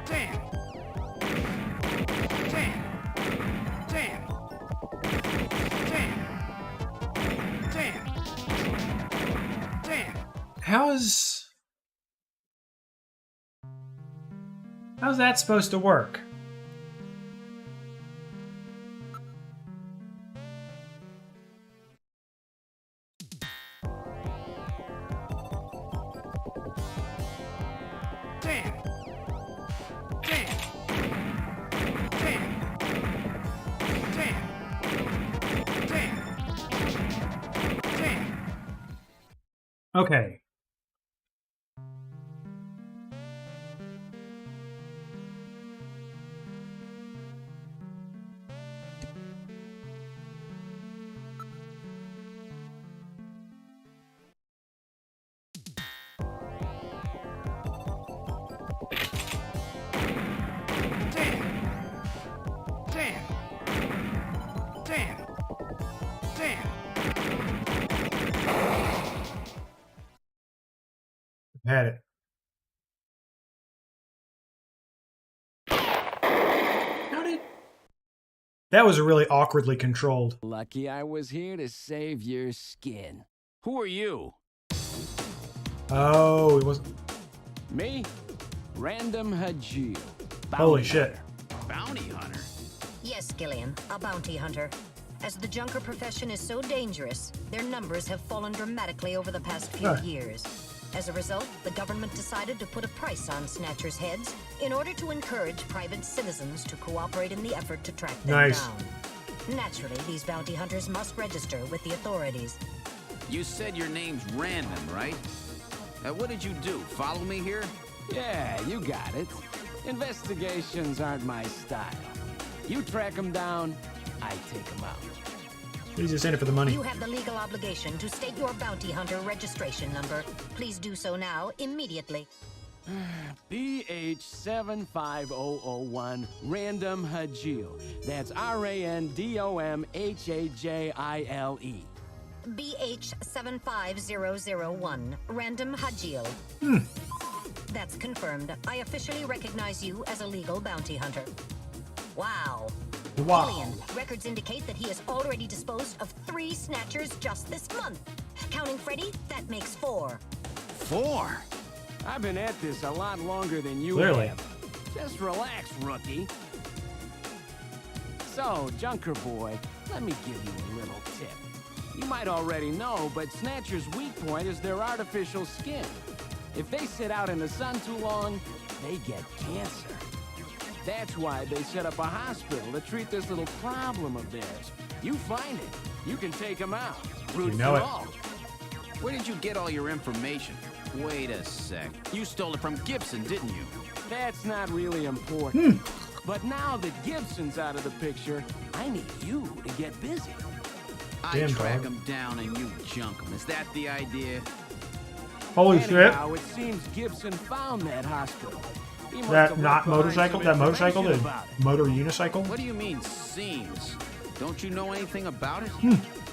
Damn. Damn. Damn. Damn. Damn. Damn. How's that supposed to work? Damn. Damn. Damn. Damn. Damn. Damn. Okay. Damn. Damn. Damn. I've had it. How did... That was really awkwardly controlled. Lucky I was here to save your skin. Who are you? Oh, it was... Me? Random Hajil. Holy shit. Bounty hunter? Yes, Gillian, a bounty hunter. As the junker profession is so dangerous, their numbers have fallen dramatically over the past few years. As a result, the government decided to put a price on Snatcher's heads in order to encourage private citizens to cooperate in the effort to track them down. Naturally, these bounty hunters must register with the authorities. You said your name's Random, right? What did you do? Follow me here? Yeah, you got it. Investigations aren't my style. You track them down, I take them out. He's just in it for the money. You have the legal obligation to state your bounty hunter registration number. Please do so now, immediately. BH75001, Random Hajil. That's RANDOMHAJILE. BH75001, Random Hajil. That's confirmed. I officially recognize you as a legal bounty hunter. Wow. Gillian, records indicate that he has already disposed of 3 snatchers just this month. Counting Freddy, that makes 4. 4? I've been at this a lot longer than you Clearly. have. Just relax, rookie. So, Junker Boy, let me give you a little tip. You might already know, but Snatcher's weak point is their artificial skin. If they sit out in the sun too long, they get cancer. That's why they set up a hospital to treat this little problem of theirs. You find it, you can take them out. Root You know for it. all. Where did you get all your information? Wait a sec. You stole it from Gibson, didn't you? That's not really important. But now that Gibson's out of the picture, I need you to get busy. I track them down and you junk them. Is that the idea? Holy shit. Anyhow, it seems Gibson found that hospital. He must That have not left behind motorcycle? some That motorcycle? The information about it. motor unicycle? What do you mean, seems? Don't you know anything about it?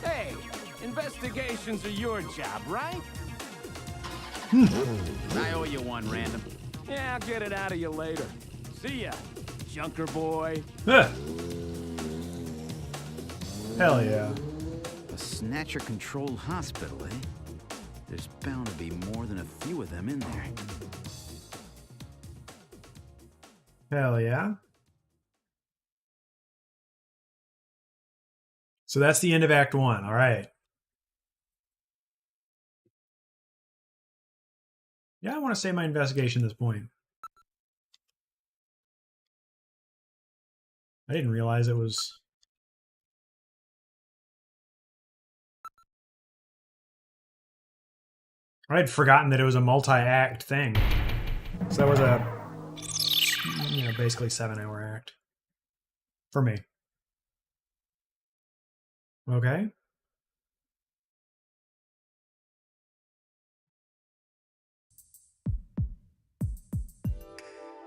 Hey, investigations are your job, right? I owe you one, Random. Yeah, I'll get it out of you later. See ya, Junker Boy. Hell yeah. A Snatcher-controlled hospital, eh? There's bound to be more than a few of them in there. Hell yeah. So that's the end of Act 1. All right. Yeah, I want to say my investigation at this point. I didn't realize it was... I had forgotten that it was a multi-act thing. So that was a, basically 7-hour act. For me. Okay.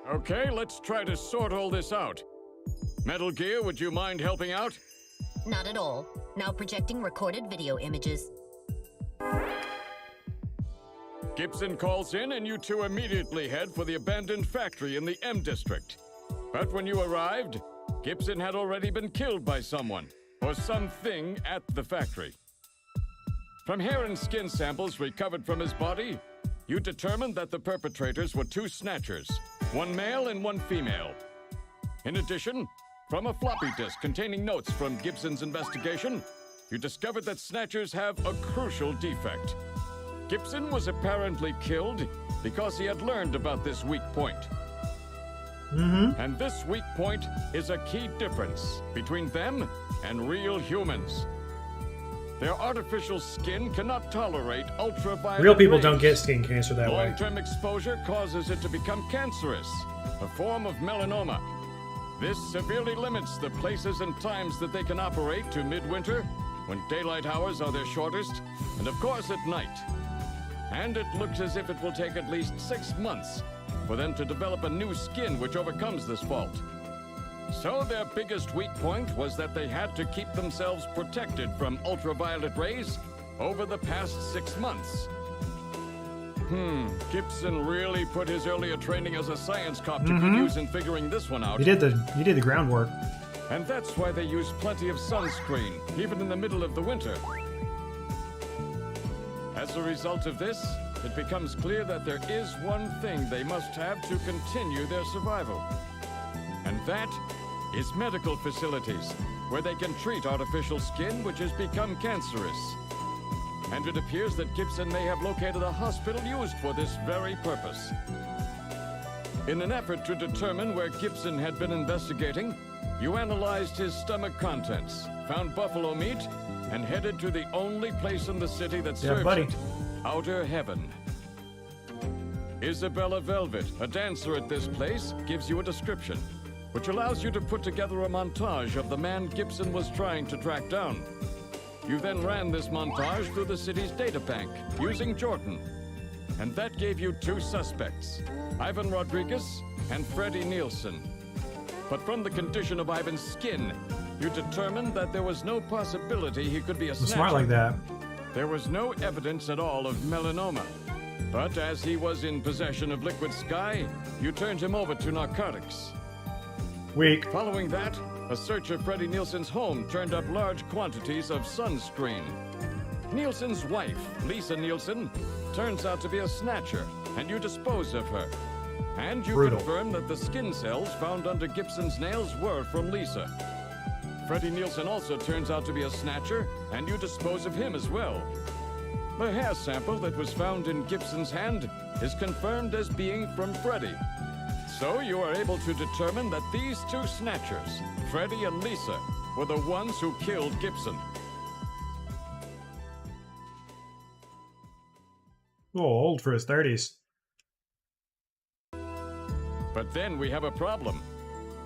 Okay, let's try to sort all this out. Metal Gear, would you mind helping out? Not at all. Now projecting recorded video images. Gibson calls in and you two immediately head for the abandoned factory in the M District. But when you arrived, Gibson had already been killed by someone or something at the factory. From hair and skin samples recovered from his body, you determined that the perpetrators were two Snatchers, one male and one female. In addition, from a floppy disk containing notes from Gibson's investigation, you discovered that Snatchers have a crucial defect. Gibson was apparently killed because he had learned about this weak point. And this weak point is a key difference between them and real humans. Their artificial skin cannot tolerate ultraviolet Real people rays. don't get skin cancer that way. Long-term exposure causes it to become cancerous, a form of melanoma. This severely limits the places and times that they can operate to midwinter, when daylight hours are their shortest, and of course at night. And it looks as if it will take at least 6 months for them to develop a new skin which overcomes this fault. So their biggest weak point was that they had to keep themselves protected from ultraviolet rays over the past 6 months. Gibson really put his earlier training as a science cop to good use in figuring this one out. You did the groundwork. And that's why they use plenty of sunscreen, even in the middle of the winter. As a result of this, it becomes clear that there is one thing they must have to continue their survival. And that is medical facilities, where they can treat artificial skin which has become cancerous. And it appears that Gibson may have located a hospital used for this very purpose. In an effort to determine where Gibson had been investigating, you analyzed his stomach contents, found buffalo meat, and headed to the only place in the city that serves it, Outer Heaven. Isabella Velvet, a dancer at this place, gives you a description, which allows you to put together a montage of the man Gibson was trying to track down. You then ran this montage through the city's data bank, using Jordan. And that gave you two suspects, Ivan Rodriguez and Freddie Nielsen. But from the condition of Ivan's skin, you determined that there was no possibility he could be a Snatcher. Smart like that. There was no evidence at all of melanoma. But as he was in possession of liquid sky, you turned him over to narcotics. Weak. Following that, a search of Freddie Nielsen's home turned up large quantities of sunscreen. Nielsen's wife, Lisa Nielsen, turns out to be a Snatcher, and you dispose of her. And you confirm that the skin cells found under Gibson's nails were from Lisa. Freddie Nielsen also turns out to be a Snatcher, and you dispose of him as well. The hair sample that was found in Gibson's hand is confirmed as being from Freddie. So you are able to determine that these two Snatchers, Freddie and Lisa, were the ones who killed Gibson. Oh, old for his 30s. But then we have a problem.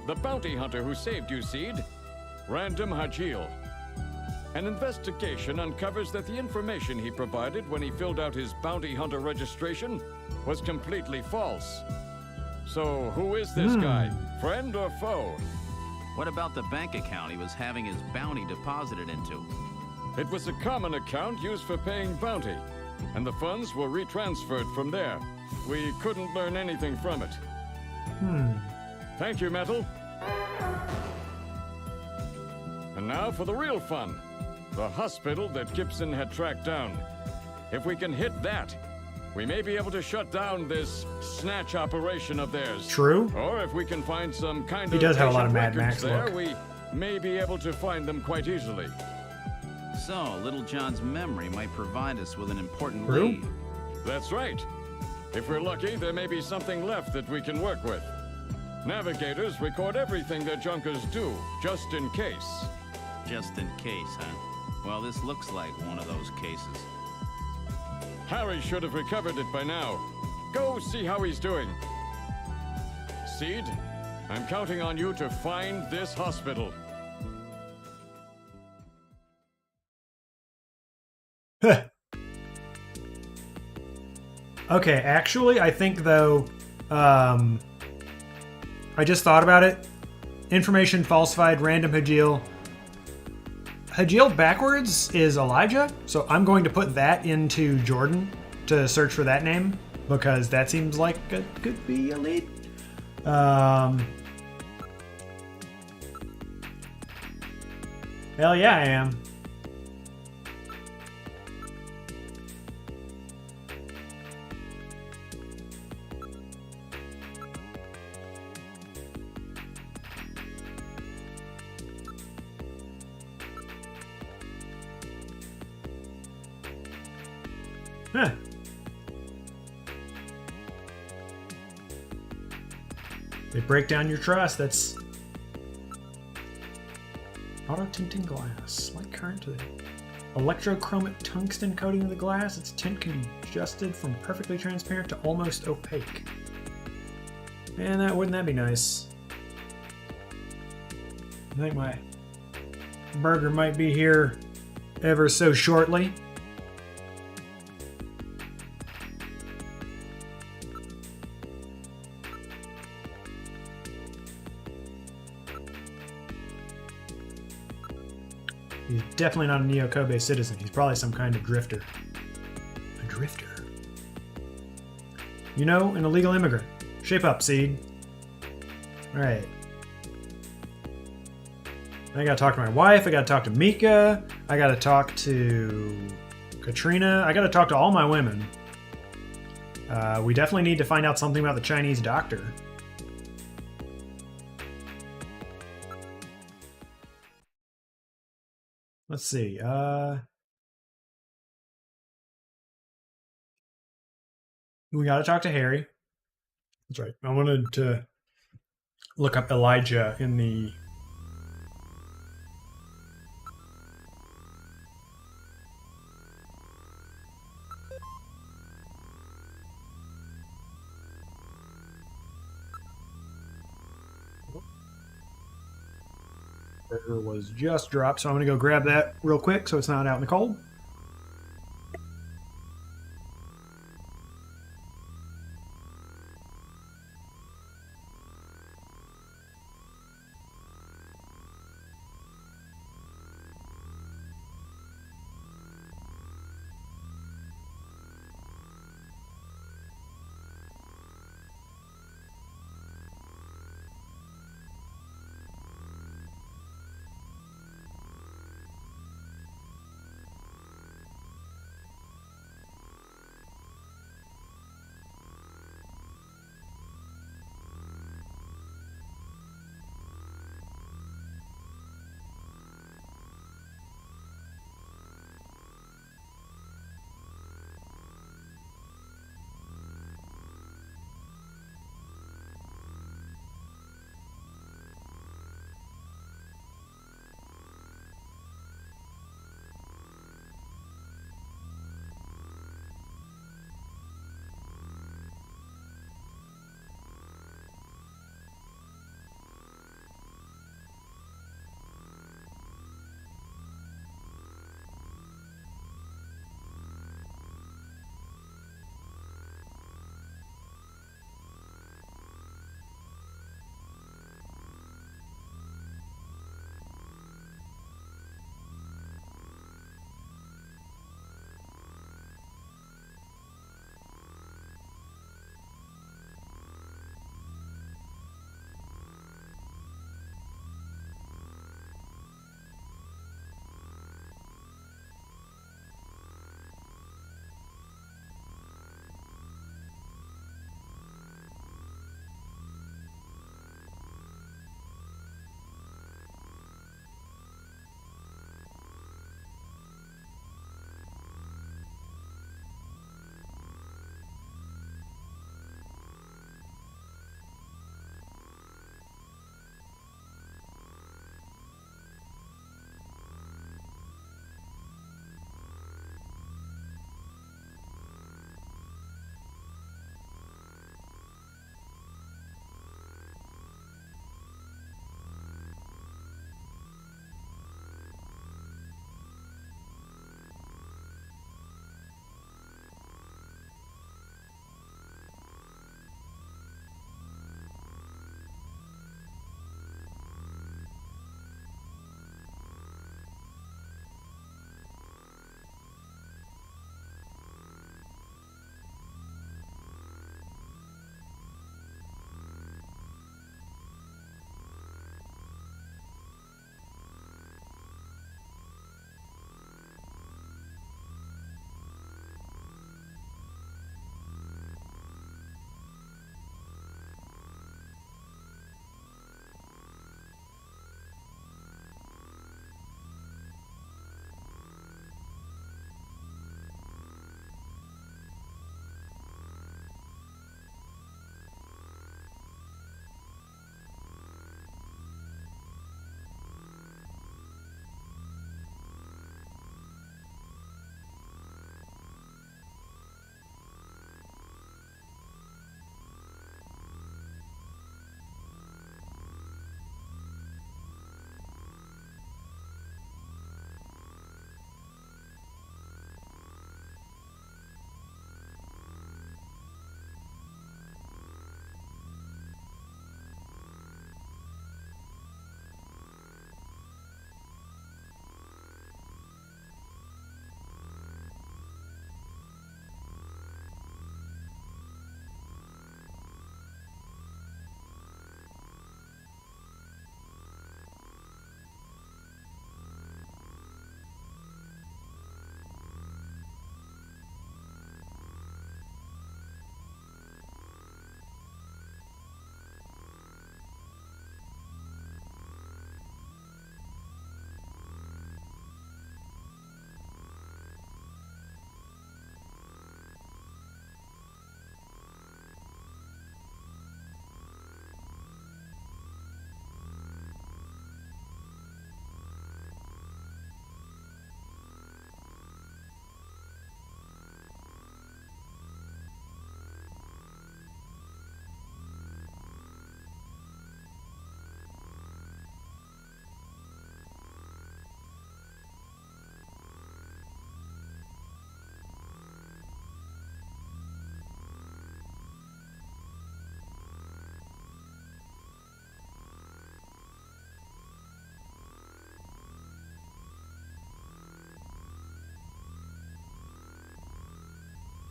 The bounty hunter who saved you, Seed, Random Hajil. An investigation uncovers that the information he provided when he filled out his bounty hunter registration was completely false. So who is this guy? Friend or foe? What about the bank account he was having his bounty deposited into? It was a common account used for paying bounty, and the funds were retransferred from there. We couldn't learn anything from it. Thank you, Metal. And now for the real fun. The hospital that Gibson had tracked down. If we can hit that, we may be able to shut down this snatch operation of theirs. True. Or if we can find some kind He of does have a lot of patient Mad Max records there, look. we may be able to find them quite easily. So, Little John's memory might provide us with an important True. lead. That's right. If we're lucky, there may be something left that we can work with. Navigators record everything their junkers do, just in case. Just in case, huh? Well, this looks like one of those cases. Harry should have recovered it by now. Go see how he's doing. Seed, I'm counting on you to find this hospital. Okay, actually, I think though, I just thought about it. Information falsified, random Hajil. Hajil backwards is Elijah, so I'm going to put that into Jordan to search for that name because that seems like it could be a lead. Hell yeah, I am. Huh. They break down your trust. That's auto tinting glass. Light current to the electrochromic tungsten coating of the glass. Its tint can be adjusted from perfectly transparent to almost opaque. Man, wouldn't that be nice? I think my burger might be here ever so shortly. He's definitely not a Neo-Kobe citizen. He's probably some kind of drifter. A drifter? You know, an illegal immigrant. Shape up, Seed. Alright. I gotta talk to my wife. I gotta talk to Mika. I gotta talk to Katrina. I gotta talk to all my women. We definitely need to find out something about the Chinese doctor. Let's see. We got to talk to Harry. That's right. I wanted to look up Elijah in the... Burger was just dropped, so I'm going to go grab that real quick so it's not out in the cold.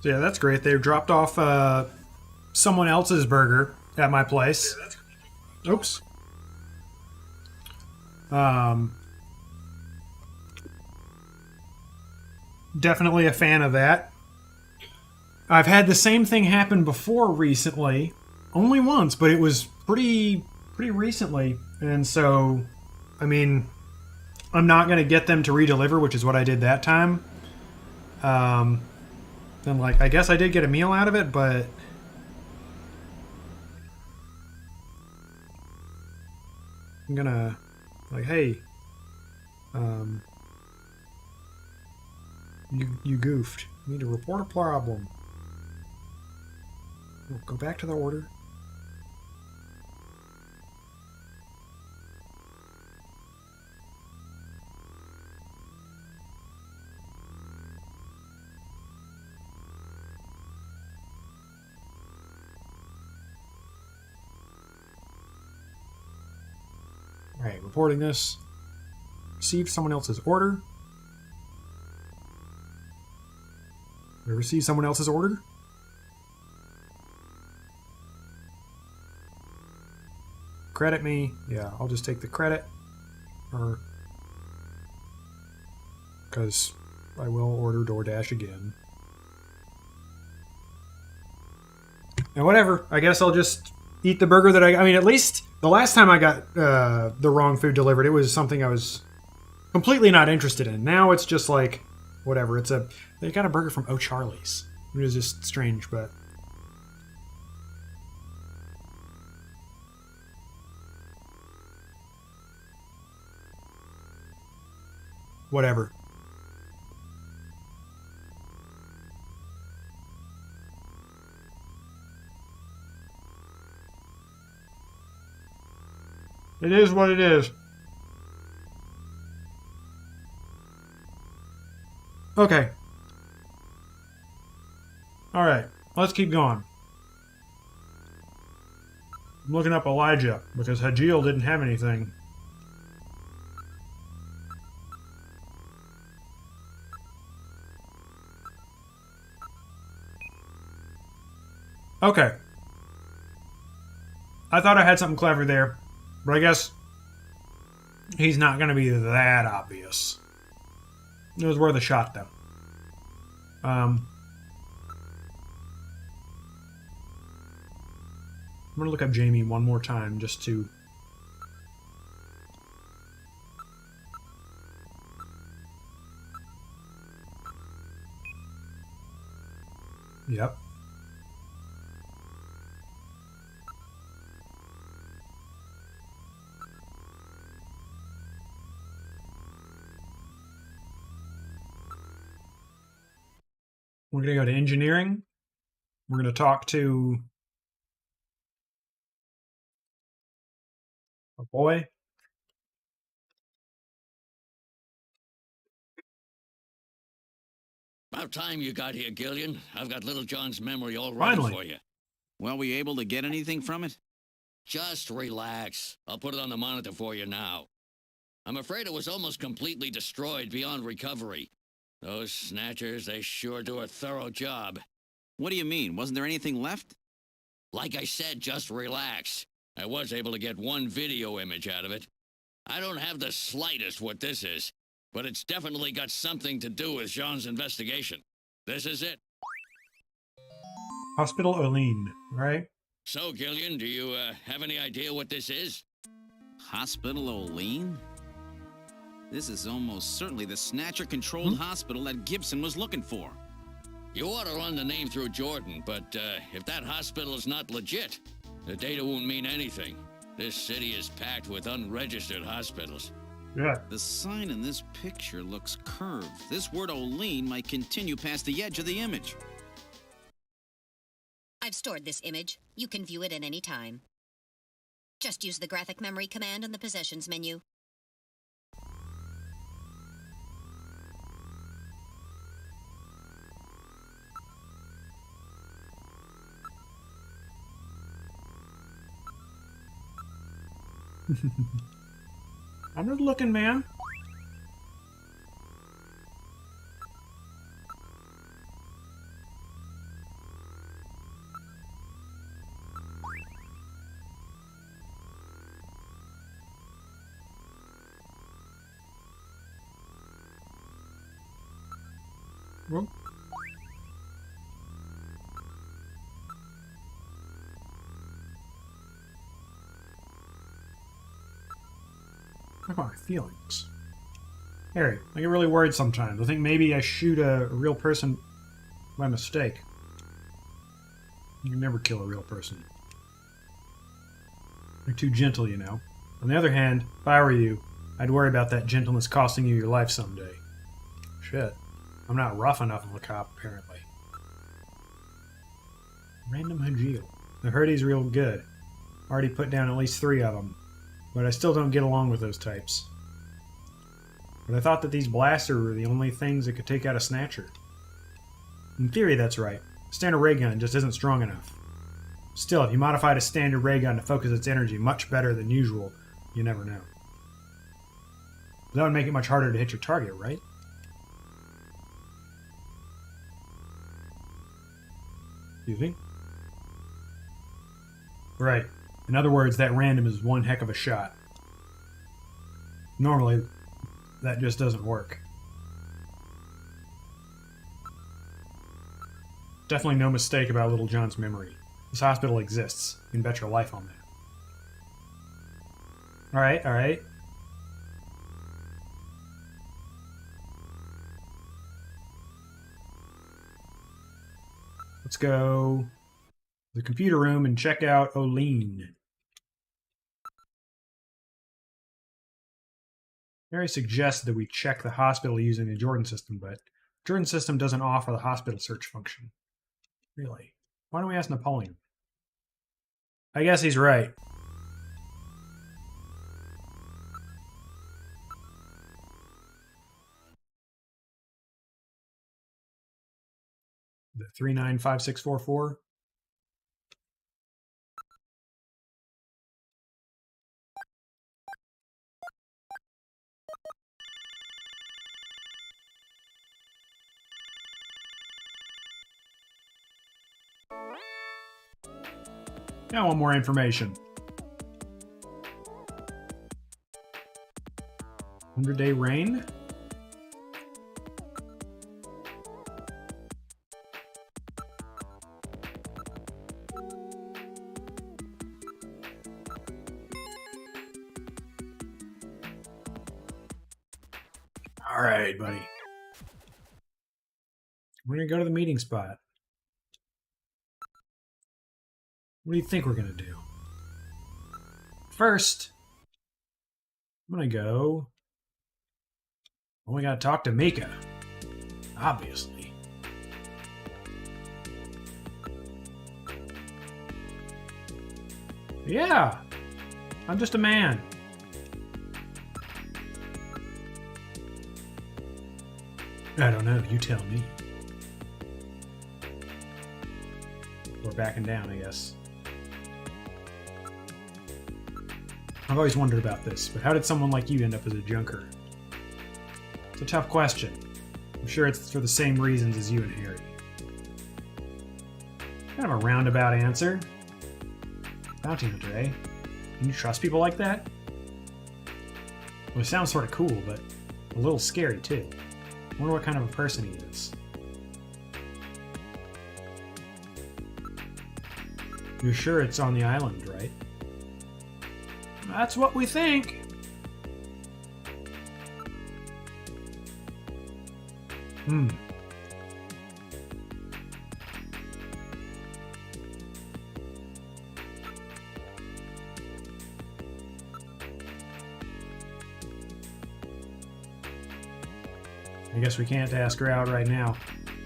So yeah, that's great. They dropped off someone else's burger at my place. Oops. Definitely a fan of that. I've had the same thing happen before recently. Only once, but it was pretty recently. And so, I mean, I'm not going to get them to redeliver, which is what I did that time. And like, I guess I did get a meal out of it, but I'm gonna, like, hey, you goofed. You need to report a problem. Go back to the order. Alright, reporting this. Received someone else's order. We received someone else's order? Credit me. Yeah, I'll just take the credit. Or because I will order DoorDash again. And whatever. I guess I'll just eat the burger that I mean, at least the last time I got the wrong food delivered, it was something I was completely not interested in. Now it's just like, whatever. They got a burger from O'Charlie's. It was just strange, but whatever. It is what it is. Okay. Alright, let's keep going. I'm looking up Elijah, because Hajil didn't have anything. Okay. I thought I had something clever there, but I guess he's not going to be that obvious. It was worth a shot, though. I'm going to look up Jamie one more time just to... Yep. We're going to go to engineering. We're going to talk to a boy. About time you got here, Gillian. I've got Little John's memory all ready Finally. for you. Well, were you able to get anything from it? Just relax. I'll put it on the monitor for you now. I'm afraid it was almost completely destroyed beyond recovery. Those snatchers, they sure do a thorough job. What do you mean? Wasn't there anything left? Like I said, just relax. I was able to get one video image out of it. I don't have the slightest what this is, but it's definitely got something to do with Jean's investigation. This is it. Hospital Olean, right? So, Gillian, do you have any idea what this is? Hospital Olean? This is almost certainly the Snatcher-controlled hospital that Gibson was looking for. You ought to run the name through Jordan, but if that hospital is not legit, the data won't mean anything. This city is packed with unregistered hospitals. Yeah. The sign in this picture looks curved. This word Olean might continue past the edge of the image. I've stored this image. You can view it at any time. Just use the graphic memory command on the possessions menu. I'm just looking, man. Well, talk about my feelings. Harry, I get really worried sometimes. I think maybe I shoot a real person by mistake. You can never kill a real person. You're too gentle, you know. On the other hand, if I were you, I'd worry about that gentleness costing you your life someday. Shit. I'm not rough enough of a cop, apparently. Random Hajil. I've heard he's real good. Already put down at least 3 of them. But I still don't get along with those types. But I thought that these blasters were the only things that could take out a Snatcher. In theory, that's right. A standard ray gun just isn't strong enough. Still, if you modified a standard ray gun to focus its energy much better than usual, you never know. That would make it much harder to hit your target, right? Excuse me? Right. In other words, that random is one heck of a shot. Normally, that just doesn't work. Definitely no mistake about Little John's memory. This hospital exists. You can bet your life on that. Alright, alright. Let's go to the computer room and check out Oline. Mary suggests that we check the hospital using the Jordan system, but the Jordan system doesn't offer the hospital search function. Really? Why don't we ask Napoleon? I guess he's right. The 395644. Now I want more information. 100-day rain? Alright, buddy. We're gonna go to the meeting spot. What do you think we're gonna do? First, I'm gonna go... Well, we gotta talk to Mika. Obviously. Yeah! I'm just a man. I don't know, you tell me. We're backing down, I guess. I've always wondered about this, but how did someone like you end up as a junker? It's a tough question. I'm sure it's for the same reasons as you and Harry. Kind of a roundabout answer. Bounty hunter, eh? Can you trust people like that? Well, it sounds sort of cool, but a little scary, too. I wonder what kind of a person he is. You're sure it's on the island, right? That's what we think. I guess we can't ask her out right now.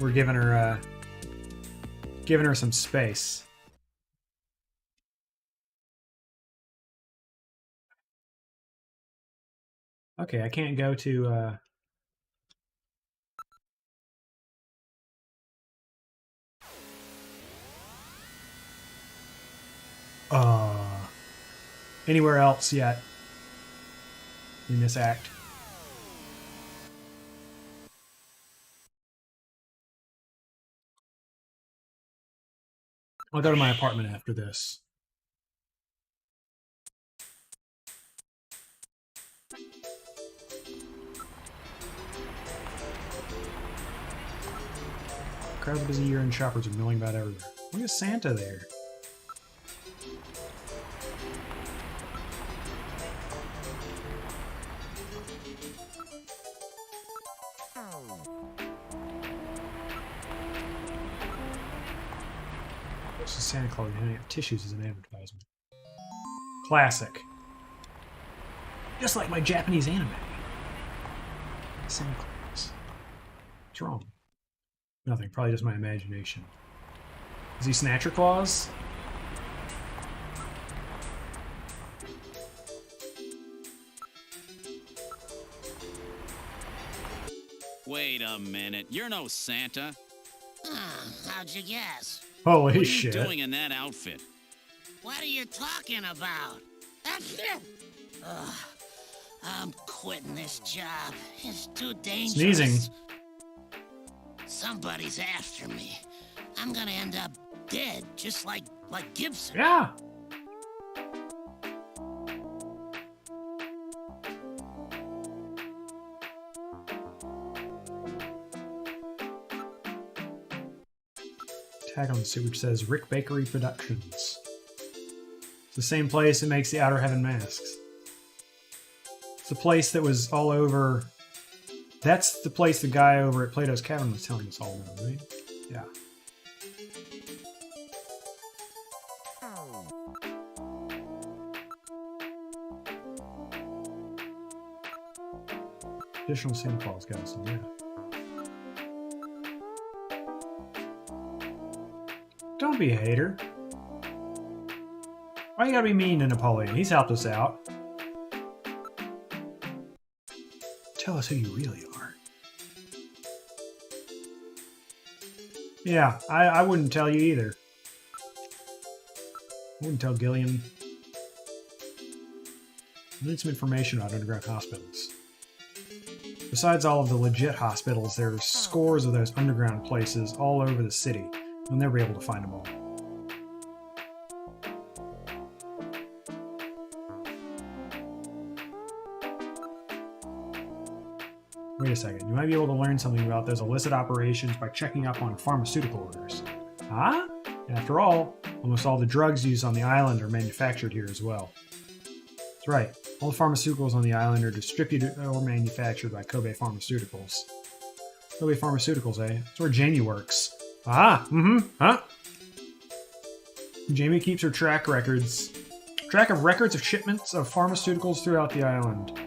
We're giving her some space. Okay, I can't go to anywhere else yet in this act. I'll go to my apartment after this. Crowds of busy year-end shoppers are milling about everywhere. Look at Santa there. This is Santa Claus handing out tissues as an advertisement. Classic. Just like my Japanese anime. Santa Claus. What's wrong? Nothing. Probably just my imagination. Is he Snatcher Claus? Wait a minute. You're no Santa. How'd you guess? Holy What are shit. you doing in that outfit? What are you talking about? Ugh, I'm quitting this job. It's too dangerous. Sneezing. Somebody's after me. I'm gonna end up dead, just like Gibson. Yeah. Tag on the suit which says Rick Bakery Productions. It's the same place that makes the Outer Heaven masks. It's the place that was all over. That's the place the guy over at Plato's Cavern was telling us all about, right? Yeah. Additional Santa Claus guys, yeah. Don't be a hater. Why you gotta be mean to Napoleon? He's helped us out. Tell us who you really are. Yeah, I wouldn't tell you either. I wouldn't tell Gillian. I need some information about underground hospitals. Besides all of the legit hospitals, there are scores of those underground places all over the city. You'll never be able to find them all. Wait a second. You might be able to learn something about those illicit operations by checking up on pharmaceutical orders. Huh? After all, almost all the drugs used on the island are manufactured here as well. That's right. All the pharmaceuticals on the island are distributed or manufactured by Kobe Pharmaceuticals. Kobe Pharmaceuticals, eh? That's where Jamie works. Ah, huh? Jamie keeps her track of records of shipments of pharmaceuticals throughout the island.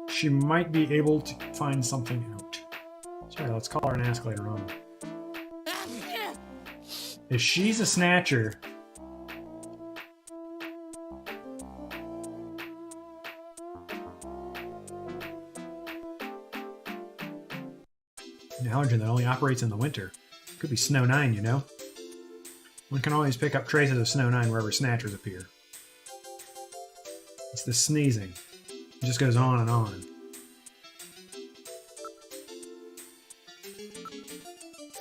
She might be able to find something out. Sorry, let's call her and ask later on. If she's a snatcher... An allergen that only operates in the winter. Could be Snow 9, you know? One can always pick up traces of Snow 9 wherever snatchers appear. It's the sneezing. It just goes on and on.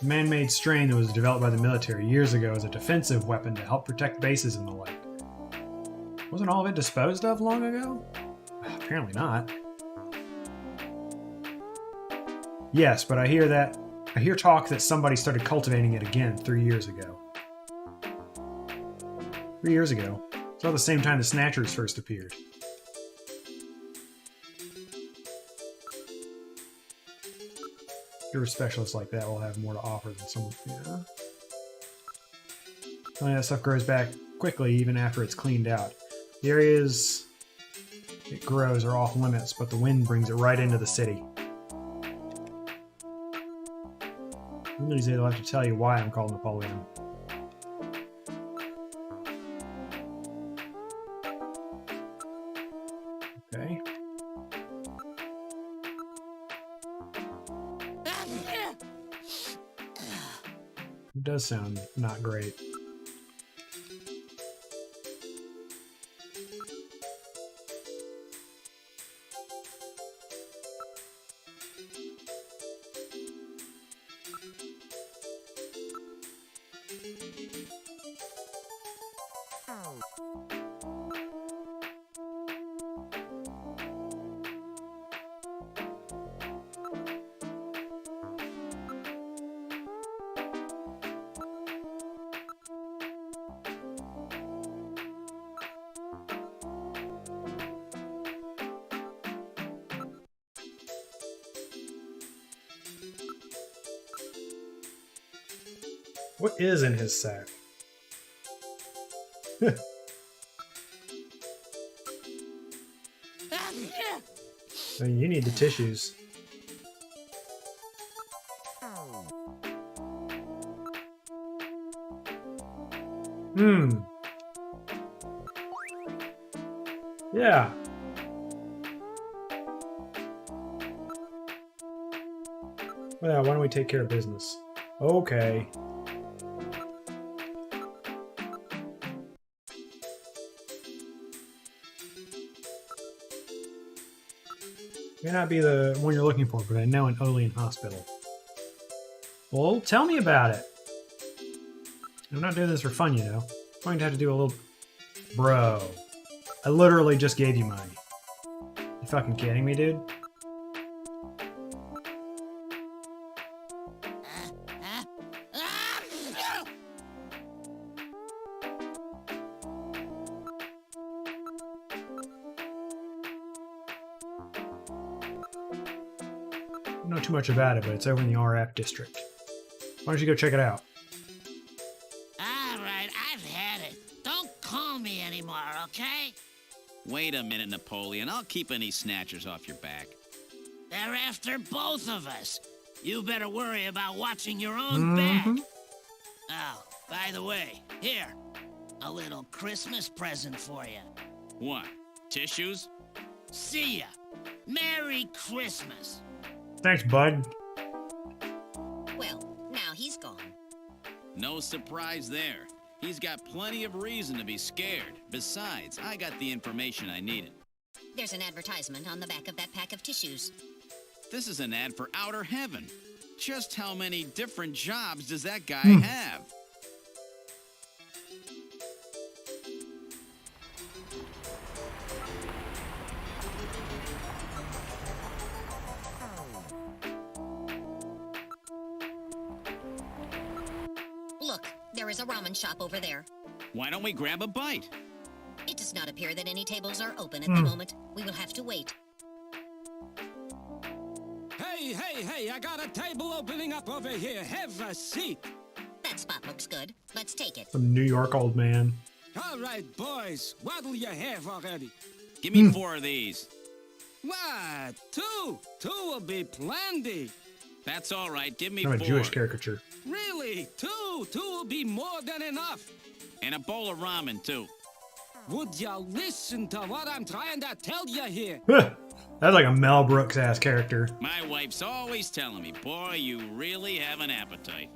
A man-made strain that was developed by the military years ago as a defensive weapon to help protect bases and the like. Wasn't all of it disposed of long ago? Apparently not. Yes, but I hear talk that somebody started cultivating it again 3 years ago. 3 years ago? It's about the same time the Snatchers first appeared. Pure specialists like that will have more to offer than someone. Yeah. That stuff grows back quickly even after it's cleaned out. The areas it grows are off limits, but the wind brings it right into the city. One of these days I'll have to tell you why I'm called Napoleon. Okay. It does sound not great. What is in his sack? I mean, you need the tissues. Yeah. Well, why don't we take care of business? Okay. May not be the one you're looking for, but I know an Olean hospital. Well, tell me about it. I'm not doing this for fun, you know. I'm going to have to do a little... Bro. I literally just gave you money. You fucking kidding me, dude? I don't know too much about it, but it's over in the RF district. Why don't you go check it out? All right, I've had it. Don't call me anymore, okay? Wait a minute, Napoleon. I'll keep any snatchers off your back. They're after both of us. You better worry about watching your own back. Oh, by the way, here. A little Christmas present for you. What? Tissues? See ya. Merry Christmas. Thanks, bud. Well, now he's gone. No surprise there. He's got plenty of reason to be scared. Besides, I got the information I needed. There's an advertisement on the back of that pack of tissues. This is an ad for outer heaven. Just how many different jobs does that guy have? Look, there is a ramen shop over there. Why don't we grab a bite? It does not appear that any tables are open at the moment. We will have to wait. Hey, I got a table opening up over here. Have a seat. That spot looks good. Let's take it. Some New York old man. All right, boys. What'll you have already? Give me 4 of these. What? 2? 2 will be plenty. That's all right. Give me Not 4. a Jewish caricature. Really? 2? 2 will be more than enough. And a bowl of ramen, too. Would you listen to what I'm trying to tell you here? That's like a Mel Brooks ass character. My wife's always telling me, boy, you really have an appetite.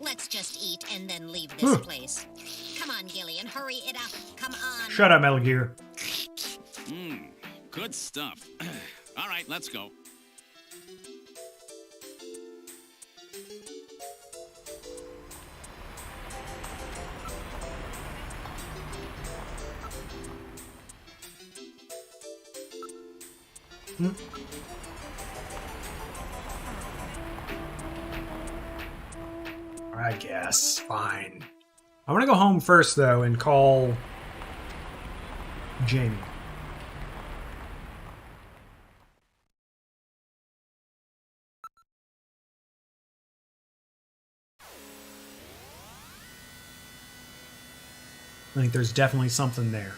Let's just eat and then leave this place. Come on, Gillian, hurry it up. Come on. Shut up, Metal Gear. Good stuff. All right, let's go. I guess. Fine. I want to go home first, though, and call Jamie. I think there's definitely something there.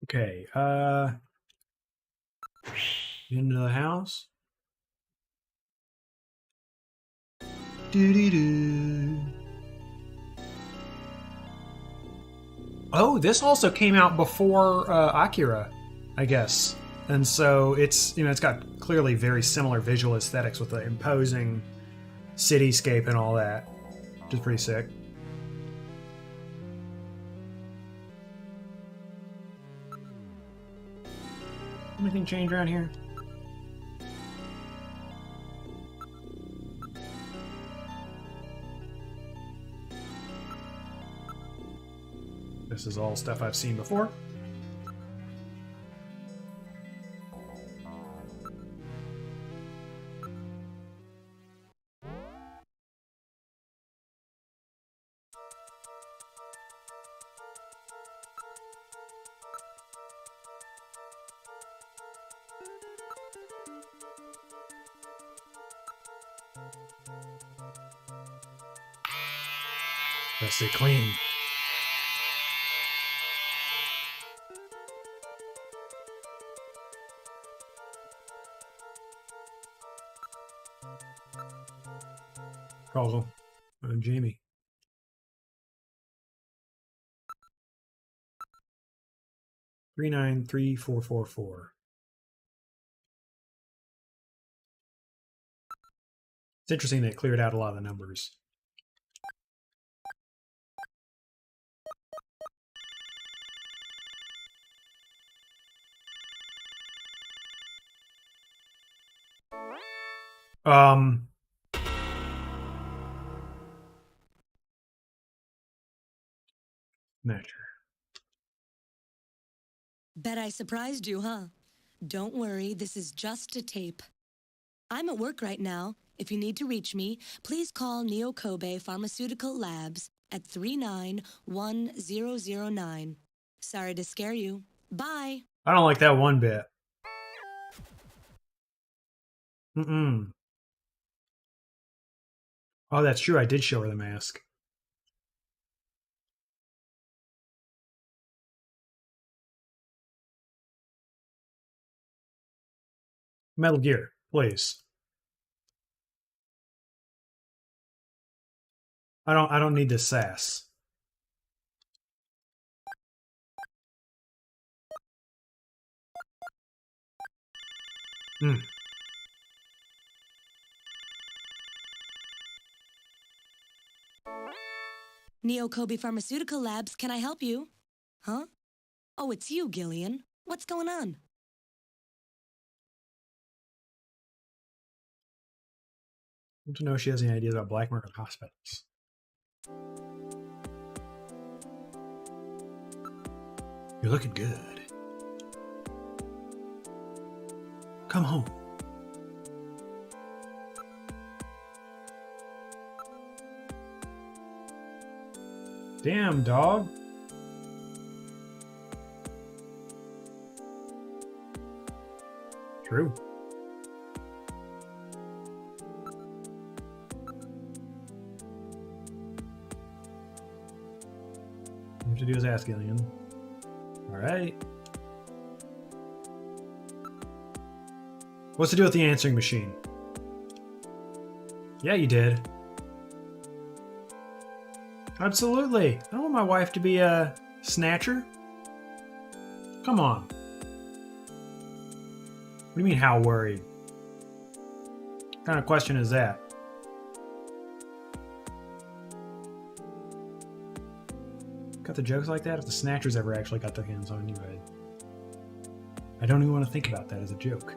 Okay, into the house. Doo-dee-doo. Oh, this also came out before Akira, I guess. And so it's, you know, it's got clearly very similar visual aesthetics with the imposing cityscape and all that, which is pretty sick. Anything change around here? This is all stuff I've seen before. Gotta stay clean. Calls him. Jamie. Three 393444. It's interesting they cleared out a lot of the numbers. Snatcher. Bet I surprised you, huh? Don't worry, this is just a tape. I'm at work right now. If you need to reach me, please call Neo Kobe Pharmaceutical Labs at 391009. Sorry to scare you. Bye. I don't like that one bit. Mm-mm. Oh, that's true. I did show her the mask. Metal Gear, please. I don't need this sass. Hmm. Neo Kobe Pharmaceutical Labs, can I help you? Huh? Oh, it's you, Gillian. What's going on? I want to know if she has any ideas about black market hospitals. You're looking good. Come home. Damn, dog. True. You have to do is ask, Gillian. All right. What's to do with the answering machine? Yeah, you did. Absolutely. I don't want my wife to be a snatcher. Come on. What do you mean, how worried? What kind of question is that? Got the jokes like that? If the snatchers ever actually got their hands on you, I don't even want to think about that as a joke.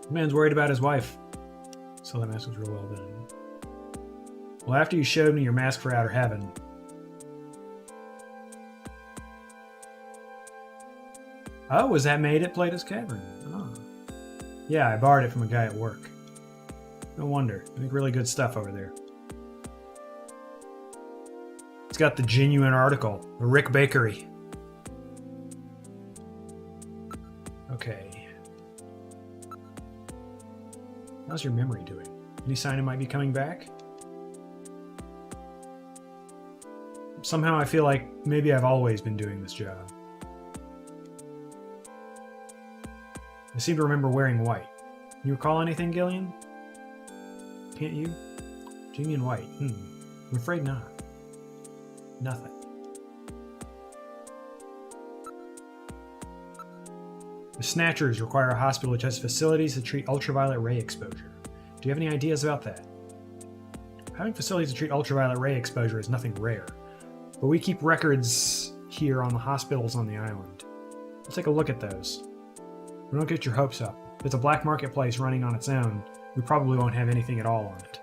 The man's worried about his wife. So that mask was real well done. Well, after you showed me your mask for outer heaven, oh, was that made at Plato's Cavern? Oh. Yeah, I borrowed it from a guy at work. No wonder. They make really good stuff over there. It's got the genuine article. The Rick Bakery. Okay. How's your memory doing? Any sign it might be coming back? Somehow I feel like maybe I've always been doing this job. I seem to remember wearing white. You recall anything, Gillian? Can't you? Jamie in white. I'm afraid not. Nothing. The Snatchers require a hospital which has facilities to treat ultraviolet ray exposure. Do you have any ideas about that? Having facilities to treat ultraviolet ray exposure is nothing rare, but we keep records here on the hospitals on the island. Let's take a look at those. But don't get your hopes up. If it's a black marketplace running on its own, we probably won't have anything at all on it.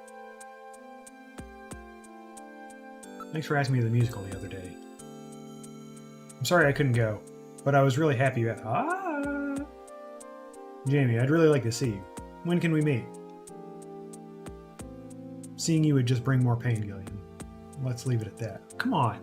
Thanks for asking me the musical the other day. I'm sorry I couldn't go, but I was really happy you Jamie, I'd really like to see you. When can we meet? Seeing you would just bring more pain, Gillian. Let's leave it at that. Come on.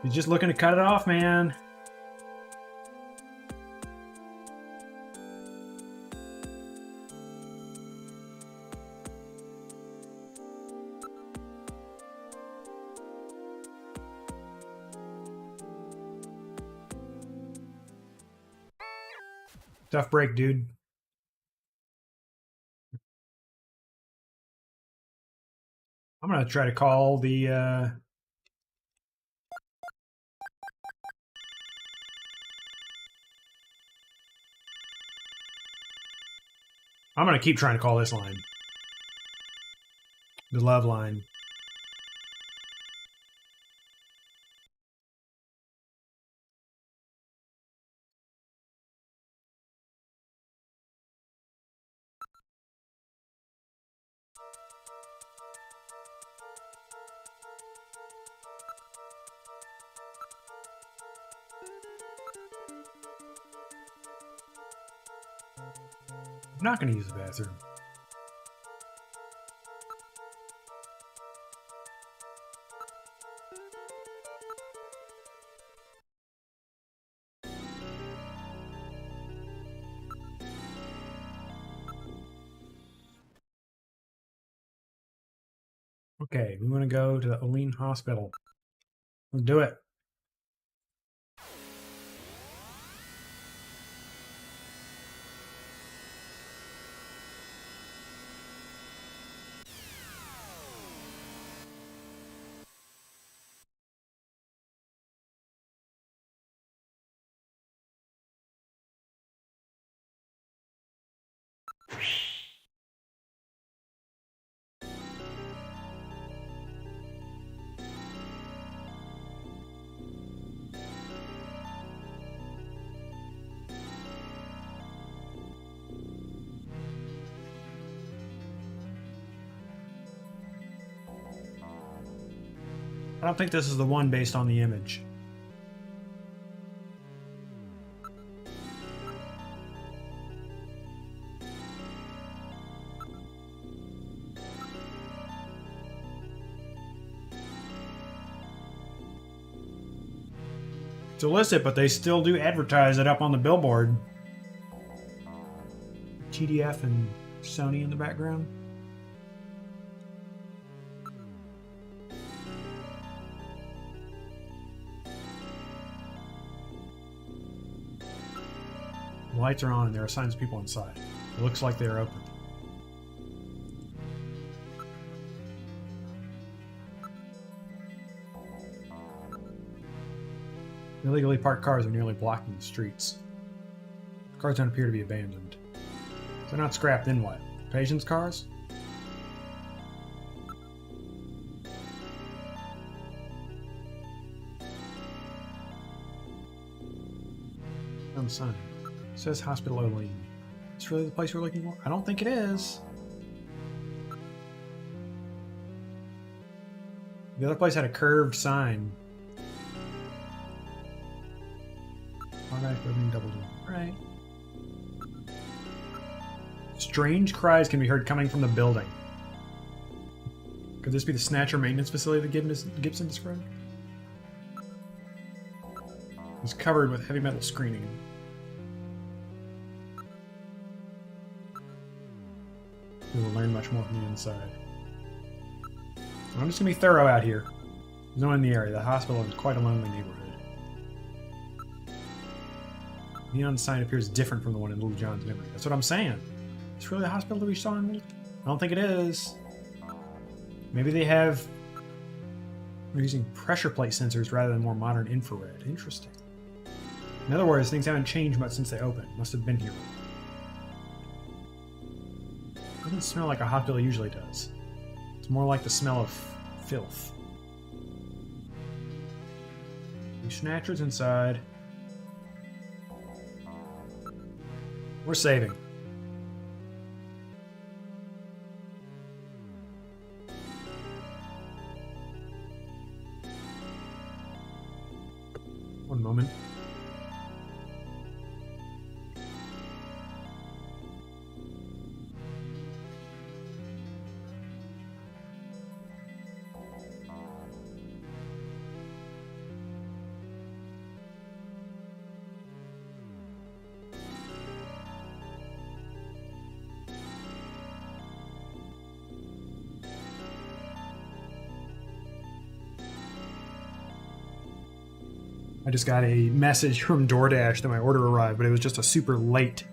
He's just looking to cut it off, man. Tough break, dude. I'm gonna try to call the I'm gonna keep trying to call this line. The love line. I'm not gonna use the bathroom. Okay, we want to go to the Olean Hospital. Let's do it. I don't think this is the one based on the image. It's illicit, but they still do advertise it up on the billboard. TDF and Sony in the background. The lights are on and there are signs of people inside. It looks like they are open. Illegally parked cars are nearly blocking the streets. The cars don't appear to be abandoned. If they're not scrapped, then what? Patients' cars? On the sign. It says Hospital Olean. Is this really the place we're looking for? I don't think it is. The other place had a curved sign. Automatic opening double door. Right. Strange cries can be heard coming from the building. Could this be the Snatcher maintenance facility that Gibson described? It's covered with heavy metal screening. We will learn much more from the inside. I'm just going to be thorough out here. There's no one in the area. The hospital is quite a lonely neighborhood. The neon sign appears different from the one in Little John's memory. That's what I'm saying. It's really the hospital that we saw in Little... I don't think it is. Maybe they have... They're using pressure plate sensors rather than more modern infrared. Interesting. In other words, things haven't changed much since they opened. Must have been here. It doesn't smell like a hospital usually does. It's more like the smell of filth. The Snatcher's inside. We're saving. One moment. just got a message from DoorDash that my order arrived, but it was just a super late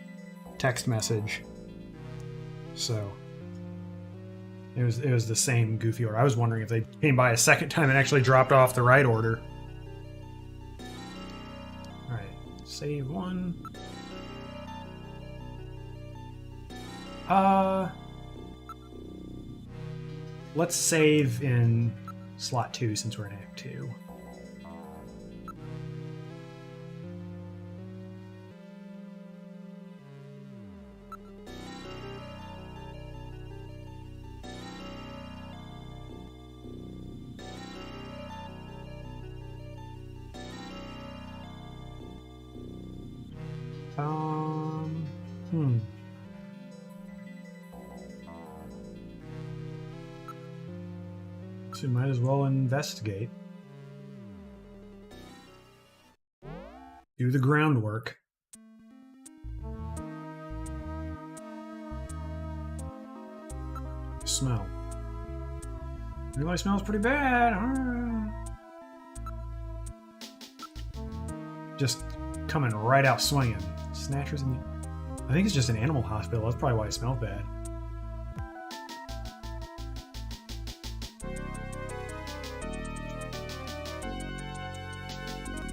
text message. So it was the same goofy order. I was wondering if they came by a second time and actually dropped off the right order. Alright, save one. Let's save in slot 2 since we're in Act 2. So we might as well investigate. Do the groundwork. Smell. Really smells pretty bad. Just coming right out swinging. Snatchers in the... I think it's just an animal hospital. That's probably why it smells bad.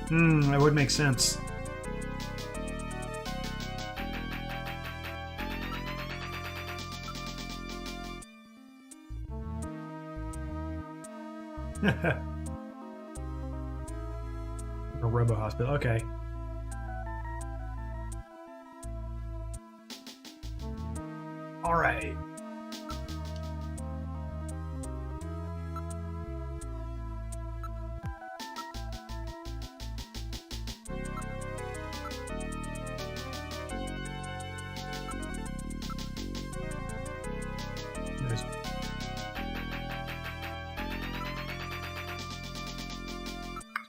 That would make sense. A robo hospital, okay. All right.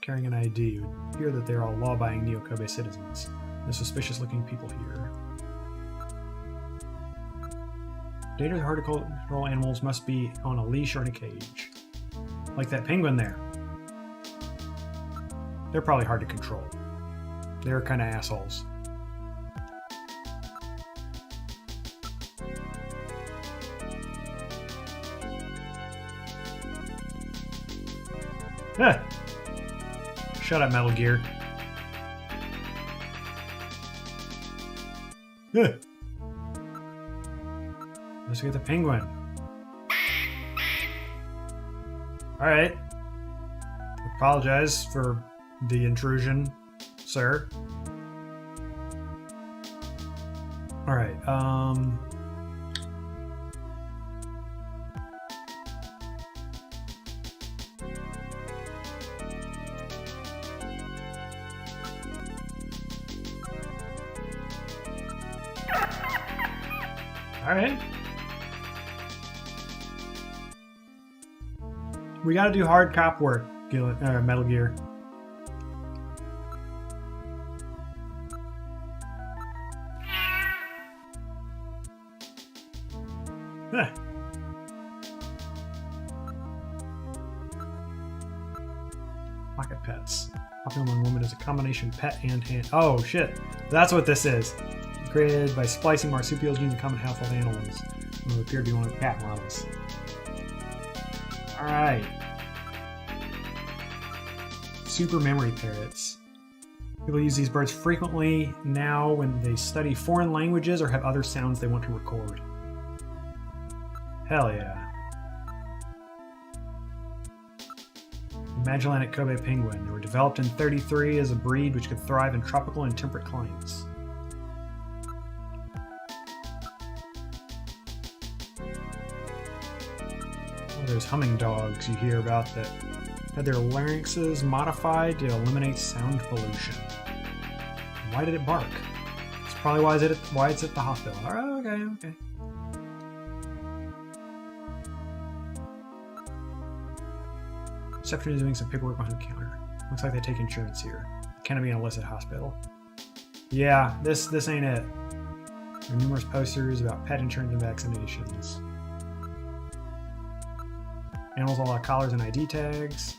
Carrying an ID, it would appear that they're all law-abiding Neo-Kobe citizens. The suspicious-looking people here. Data hard to control animals must be on a leash or in a cage. Like that penguin there. They're probably hard to control. They're kind of assholes. Ah. Shut up, Metal Gear. Let's get the penguin. Alright. Apologize for the intrusion, sir. Alright, Alright. We gotta do hard cop work, Metal Gear. Huh. Pocket pets. Popular among women is a combination pet and hand. Oh shit! That's what this is. Created by splicing marsupial genes in common household animals, who appear to be one of the cat models. Alright. Super memory parrots. People use these birds frequently now when they study foreign languages or have other sounds they want to record. Hell yeah. Magellanic Kobe penguin. They were developed in '33 as a breed which could thrive in tropical and temperate climates. Those humming dogs you hear about that had their larynxes modified to eliminate sound pollution. Why did it bark? It's probably why it's at the hospital. Alright, okay. Reception is doing some paperwork behind the counter. Looks like they take insurance here. It can't be an illicit hospital. Yeah, this ain't it. There are numerous posters about pet insurance and vaccinations. Animals all have collars and ID tags.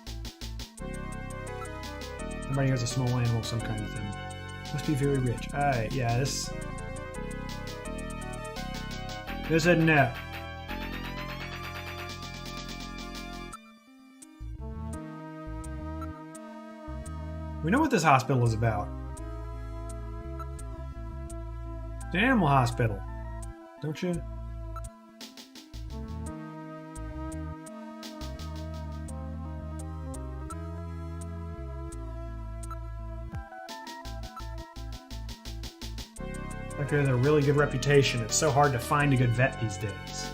Somebody has a small animal, some kind of thing. Must be very rich. Alright, yeah, this a no. We know what this hospital is about. It's an animal hospital, don't you? Like it has a really good reputation. It's so hard to find a good vet these days.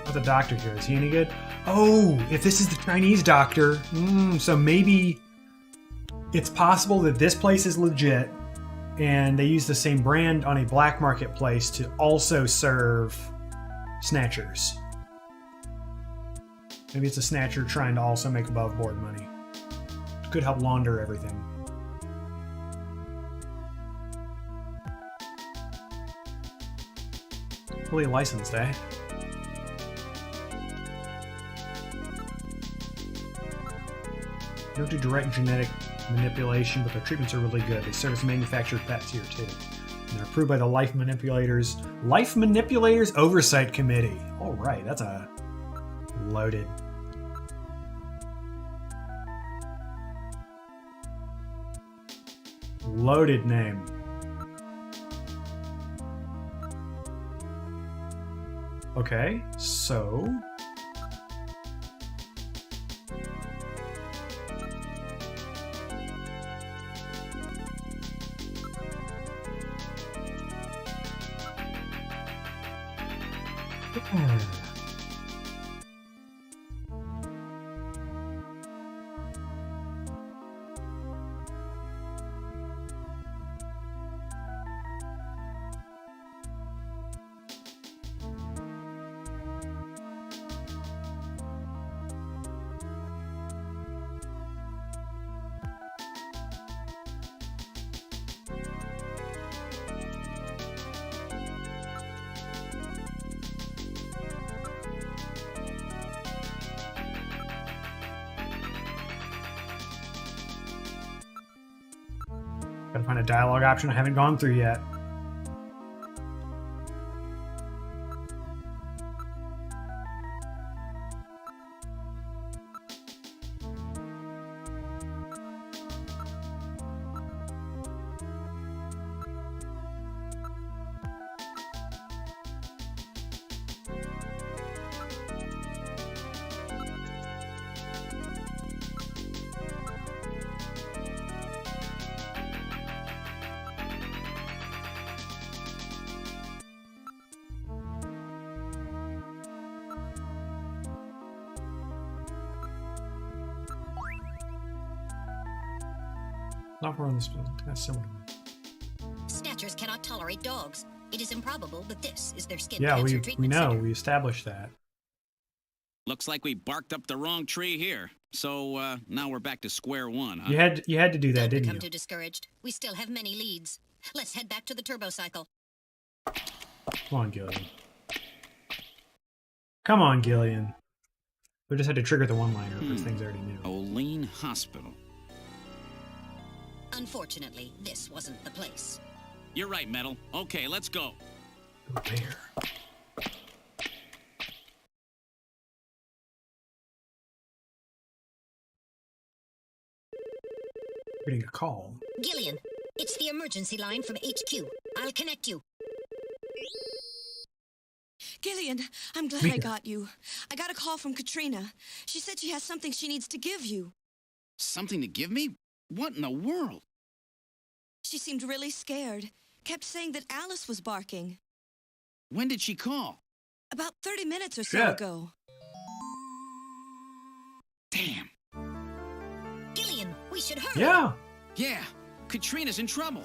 What's the doctor here? Is he any good? Oh, if this is the Chinese doctor, so maybe it's possible that this place is legit and they use the same brand on a black marketplace to also serve snatchers. Maybe it's a snatcher trying to also make above board money. It could help launder everything. Fully licensed, eh? They don't do direct genetic manipulation, but their treatments are really good. They service manufactured pets here too. And they're approved by the Life Manipulators Oversight Committee. All right, that's a loaded. Loaded name. Okay, so gotta find a dialogue option I haven't gone through yet. Not on this building. That's similar. Snatchers cannot tolerate dogs. It is improbable that this is their skin Yeah, cancer we treatment know. center. We established that. Looks like we barked up the wrong tree here. So, now we're back to square one, huh? You had to do that, Don't didn't become you? too discouraged. We still have many leads. Let's head back to the turbo cycle. Come on, Gillian. Come on, Gillian. We just had to trigger the one-liner for things I already knew. Olean Hospital. Unfortunately, this wasn't the place. You're right, Metal. Okay, let's go. Where? Getting a call. Gillian, it's the emergency line from HQ. I'll connect you. Gillian, I'm glad I got you. I got a call from Katrina. She said she has something she needs to give you. Something to give me? What in the world? She seemed really scared. Kept saying that Alice was barking. When did she call? About 30 minutes or so ago. Damn. Gillian, we should hurry. Yeah. Yeah, Katrina's in trouble.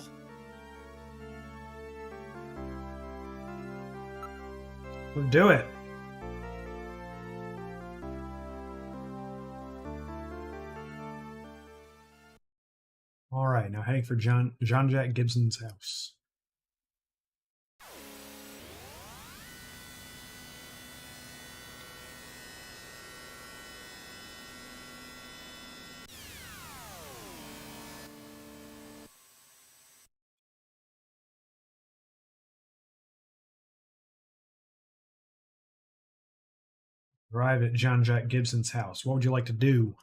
We'll do it. All right, now heading for John Jack Gibson's house. Arrive at John Jack Gibson's house. What would you like to do?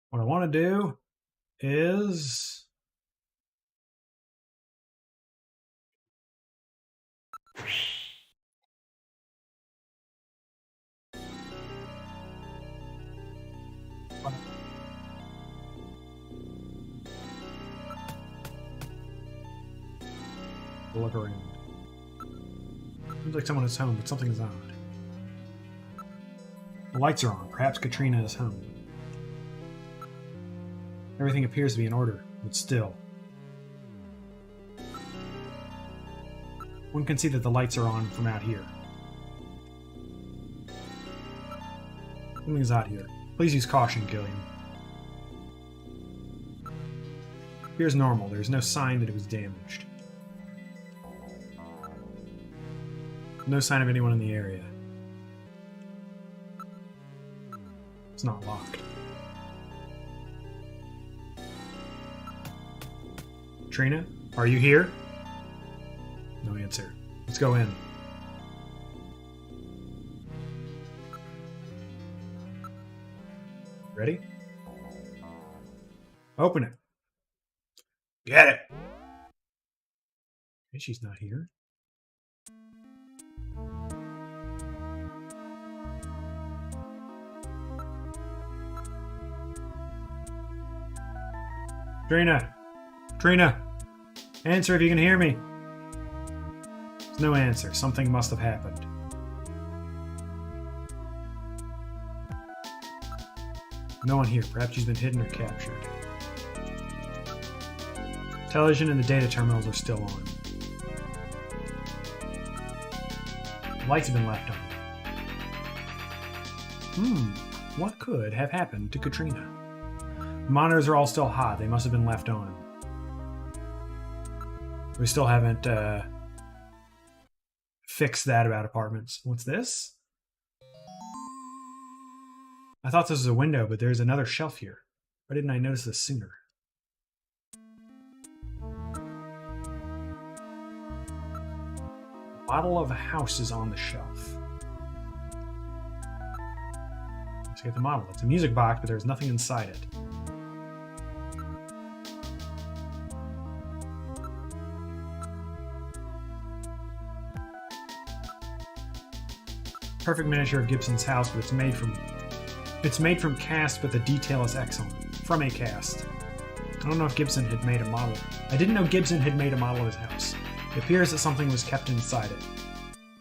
What I want to do is... look around. Seems like someone is home, but something is odd. The lights are on. Perhaps Katrina is home. Everything appears to be in order, but still. One can see that the lights are on from out here. Something is odd here. Please use caution, Gillian. Appears normal. There's no sign that it was damaged. No sign of anyone in the area. It's not locked. Trina, are you here? No answer. Let's go in. Ready? Open it. Get it! Okay, she's not here. Trina! Trina! Answer if you can hear me! There's no answer. Something must have happened. No one here. Perhaps she's been hidden or captured. Television and the data terminals are still on. The lights have been left on. What could have happened to Katrina? The monitors are all still hot. They must have been left on. We still haven't fixed that about apartments. What's this? I thought this was a window, but there's another shelf here. Why didn't I notice this sooner? A bottle of a house is on the shelf. Let's get the model. It's a music box, but there's nothing inside it. Perfect miniature of Gibson's house, but it's made from cast, but the detail is excellent. From a cast. I don't know if Gibson had made a model. I didn't know Gibson had made a model of his house. It appears that something was kept inside it.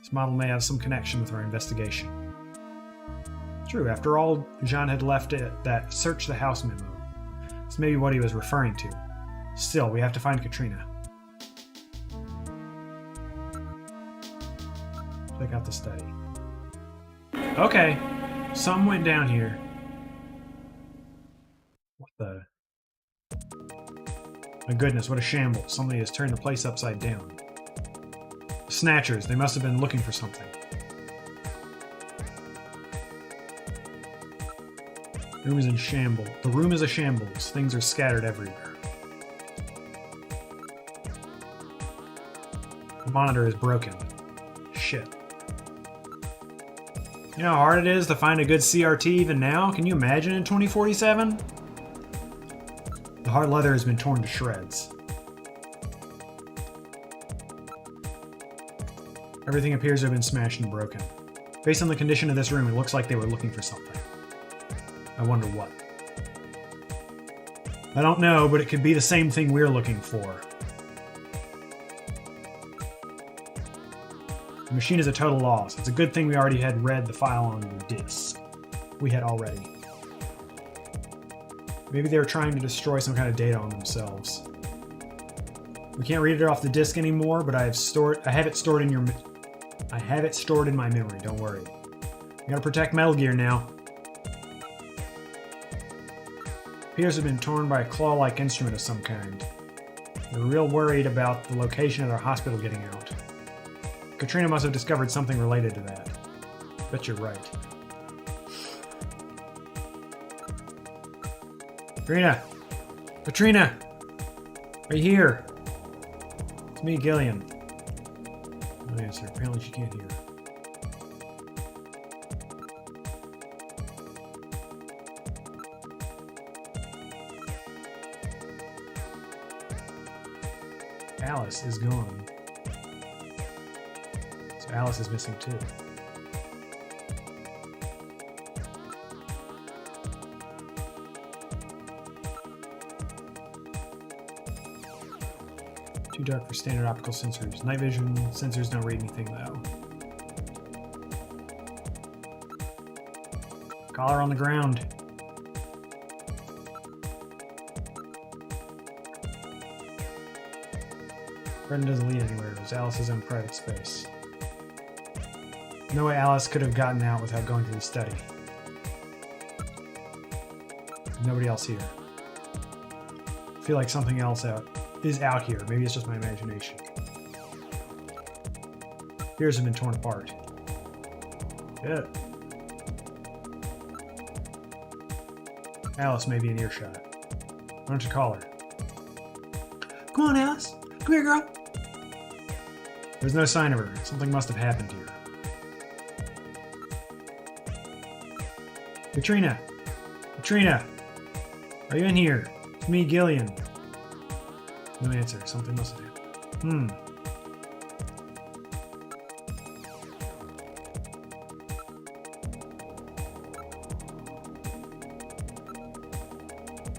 This model may have some connection with our investigation. True, after all, John had left it that search the house memo. This may be what he was referring to. Still, we have to find Katrina. Check out the study. Okay, something went down here. What the? My goodness, what a shambles. Somebody has turned the place upside down. The Snatchers, they must have been looking for something. The room is in shambles. The room is a shambles. Things are scattered everywhere. The monitor is broken. Shit. You know how hard it is to find a good CRT even now? Can you imagine in 2047? The hard leather has been torn to shreds. Everything appears to have been smashed and broken. Based on the condition of this room, it looks like they were looking for something. I wonder what. I don't know, but it could be the same thing we're looking for. The machine is a total loss. It's a good thing we already had read the file on the disk. We had already. Maybe they were trying to destroy some kind of data on themselves. We can't read it off the disk anymore, but I have it stored in my memory, don't worry. We gotta protect Metal Gear now. Appears to have been torn by a claw-like instrument of some kind. They're real worried about the location of their hospital getting out. Katrina must have discovered something related to that. Bet you're right. Katrina! Katrina! Are you here? It's me, Gillian. No answer. Apparently she can't hear. Alice is gone. So Alice is missing too. Too dark for standard optical sensors. Night vision sensors don't read anything though. Collar on the ground. Brendan doesn't lead anywhere. It was Alice's own private space. No way Alice could have gotten out without going to the study. Nobody else here. I feel like something else is out here. Maybe it's just my imagination. Ears have been torn apart. Good. Alice may be in earshot. Why don't you call her? Come on, Alice. Come here, girl. There's no sign of her. Something must have happened here. Katrina! Katrina! Are you in here? It's me, Gillian. No answer. Something must have happened.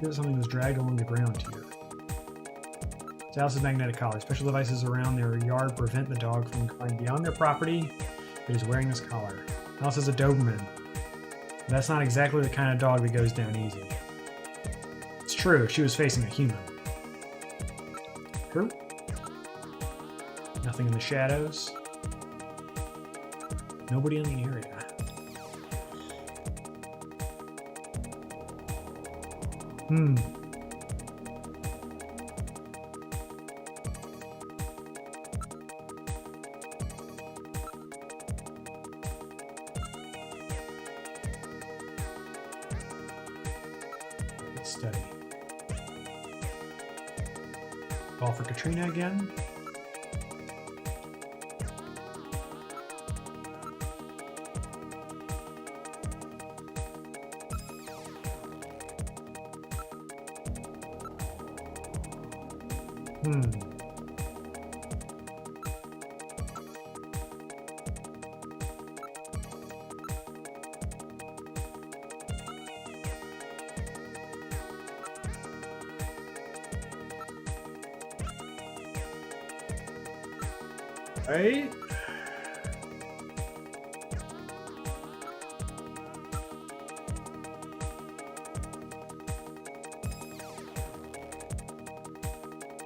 Feels something was dragged along the ground here. It's Alice's magnetic collar. Special devices around their yard prevent the dog from going beyond their property. It is wearing this collar. Alice is a Doberman. But that's not exactly the kind of dog that goes down easy. It's true, she was facing a human. Who? Nothing in the shadows. Nobody in the area. Let's study. Call for Katrina again. Right?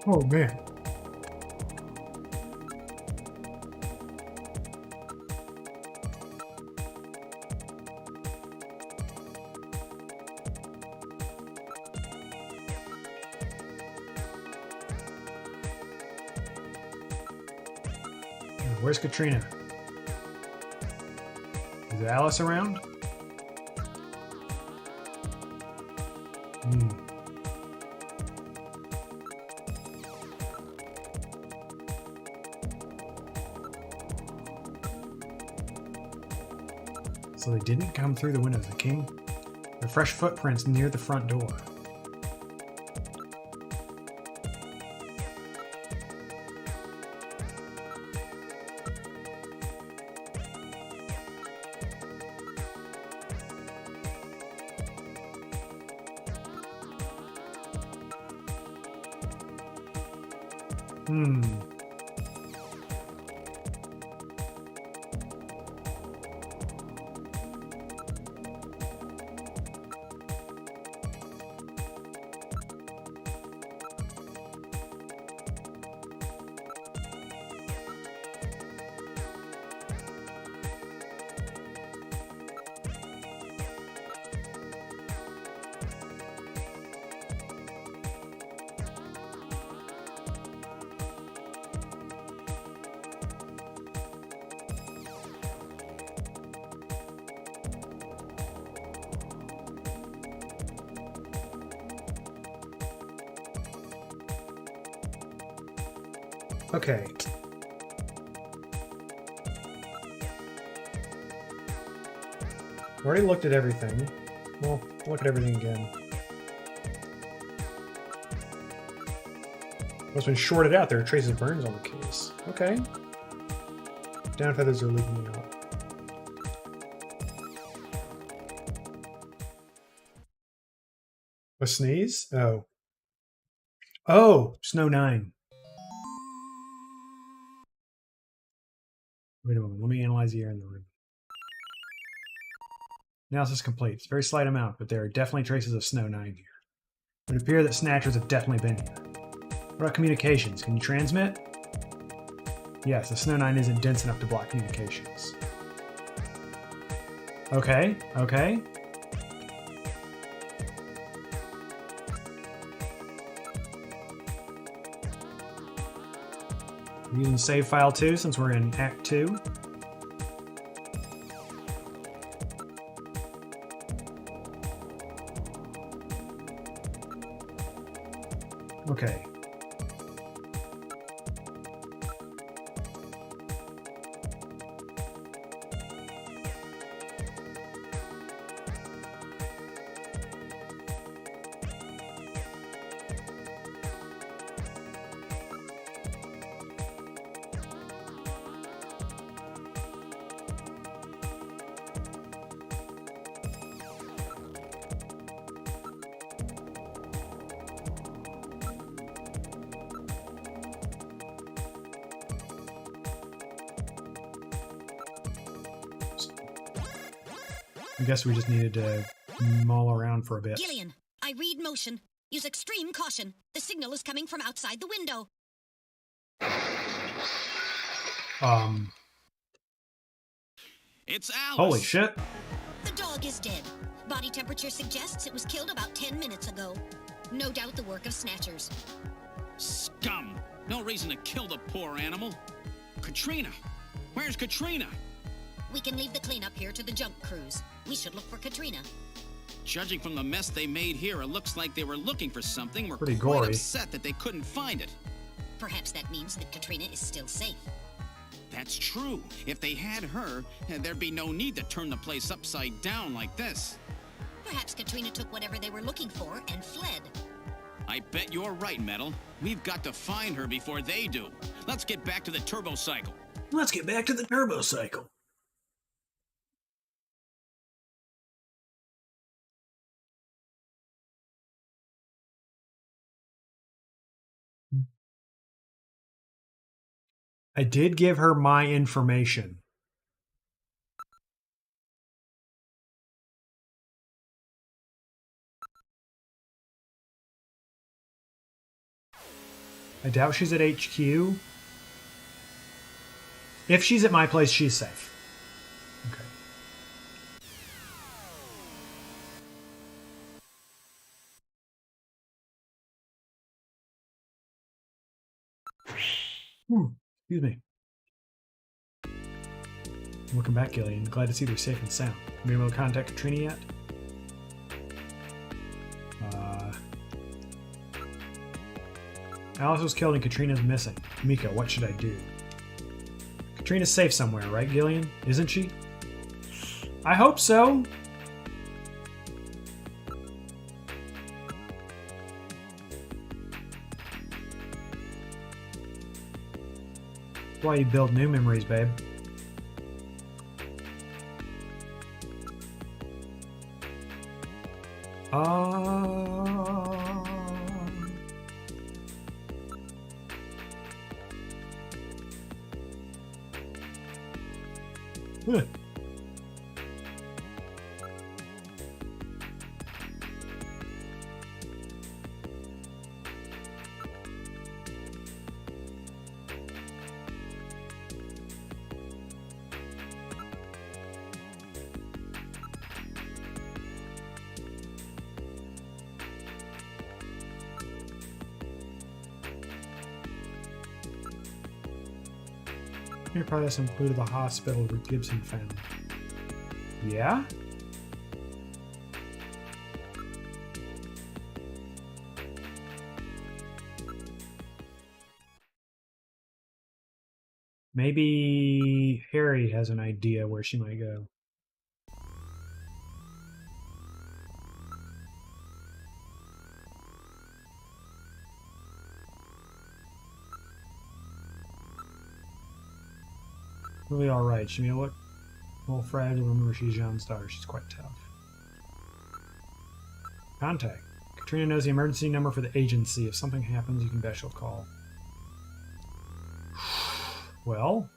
Oh man. Where's Katrina? Is Alice around? So they didn't come through the windows. They came. The fresh footprints near the front door. Okay. Already looked at everything. Well, look at everything again. Must have been shorted out. There are traces of burns on the case. Okay. Down feathers are leaking out. A sneeze? Oh. Oh! Snow 9. Wait a moment. Let me analyze the air in the room. Analysis complete. It's a very slight amount, but there are definitely traces of Snow 9 here. It would appear that Snatchers have definitely been here. What about communications? Can you transmit? Yes, the Snow 9 isn't dense enough to block communications. Okay, okay. We're using save file 2 since we're in Act 2. Okay. I guess we just needed to mull around for a bit. Gillian, I read motion. Use extreme caution. The signal is coming from outside the window. It's Alice. Holy shit. The dog is dead. Body temperature suggests it was killed about 10 minutes ago. No doubt the work of Snatchers. Scum. No reason to kill the poor animal. Katrina. Where's Katrina? We can leave the cleanup here to the junk crews. We should look for Katrina. Judging from the mess they made here, it looks like they were looking for something. We're pretty quite gory. upset that they couldn't find it. Perhaps that means that Katrina is still safe. That's true. If they had her, there'd be no need to turn the place upside down like this. Perhaps Katrina took whatever they were looking for and fled. I bet you're right, Metal. We've got to find her before they do. Let's get back to the turbo cycle. Let's get back to the turbo cycle. I did give her my information. I doubt she's at HQ. If she's at my place, she's safe. Okay. Excuse me. Welcome back, Gillian. Glad to see they're safe and sound. Have you been able to contact Katrina yet? Alice was killed and Katrina's missing. Mika, what should I do? Katrina's safe somewhere, right, Gillian? Isn't she? I hope so. That's why you build new memories, babe. Huh. Here probably has included the hospital where Gibson found. Yeah? Maybe Harry has an idea where she might go. Really alright. She may look a little fragile. Remember, she's John's daughter. She's quite tough. Contact. Katrina knows the emergency number for the agency. If something happens, you can bet she'll call. Well...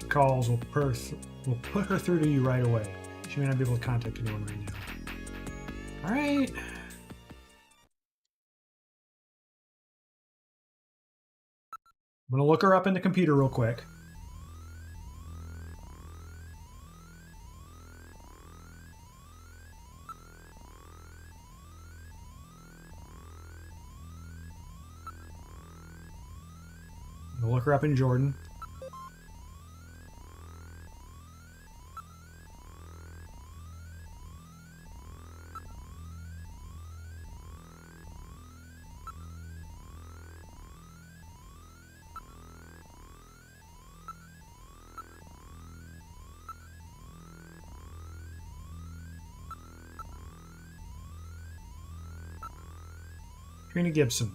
She calls. We'll put her through to you right away. She may not be able to contact anyone right now. Alright. I'm going to look her up in the computer real quick. I'm going to look her up in Jordan. Trina Gibson,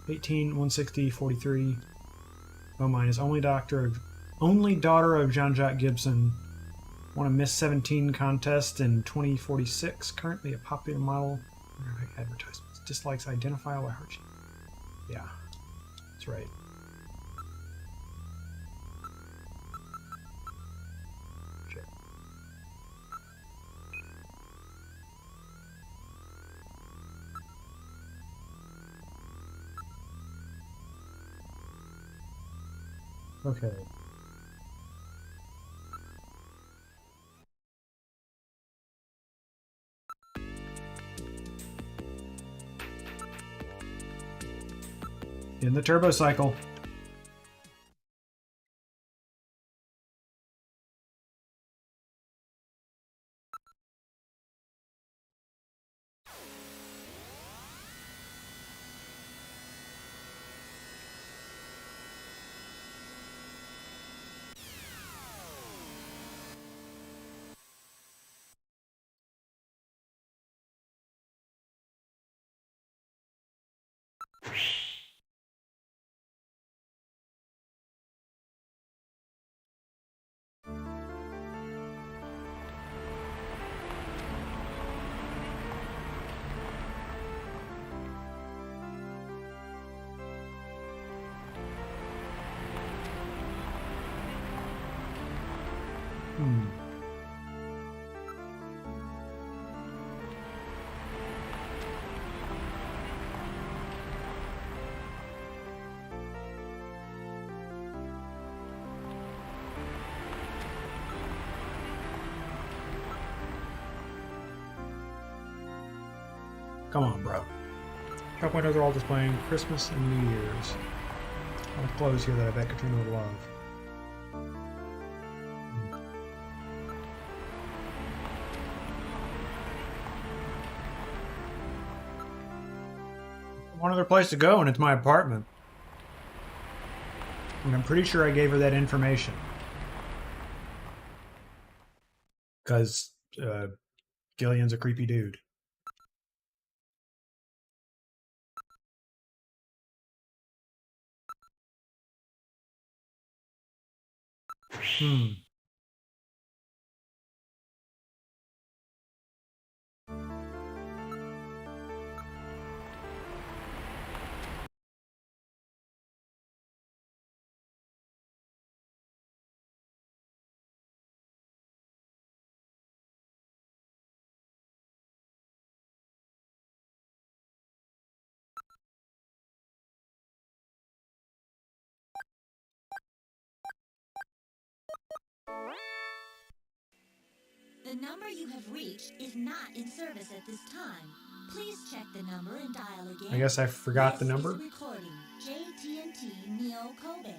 18, 160, 43. Oh, minus only daughter of Jean-Jacques Gibson. Won a Miss 17 contest in 2046. Currently a popular model. Advertisements. Dislikes identifiable hardship. Yeah, that's right. Sure. Okay. In the turbo cycle. Come on, bro. Shop windows are all displaying Christmas and New Year's. A lot of clothes here that I bet Katrina would love. One other place to go, and it's my apartment. And I'm pretty sure I gave her that information. Because Gillian's a creepy dude. The number you have reached is not in service at this time. Please check the number and dial again. I guess I forgot the number. This is recording JT&T Neo Kobe.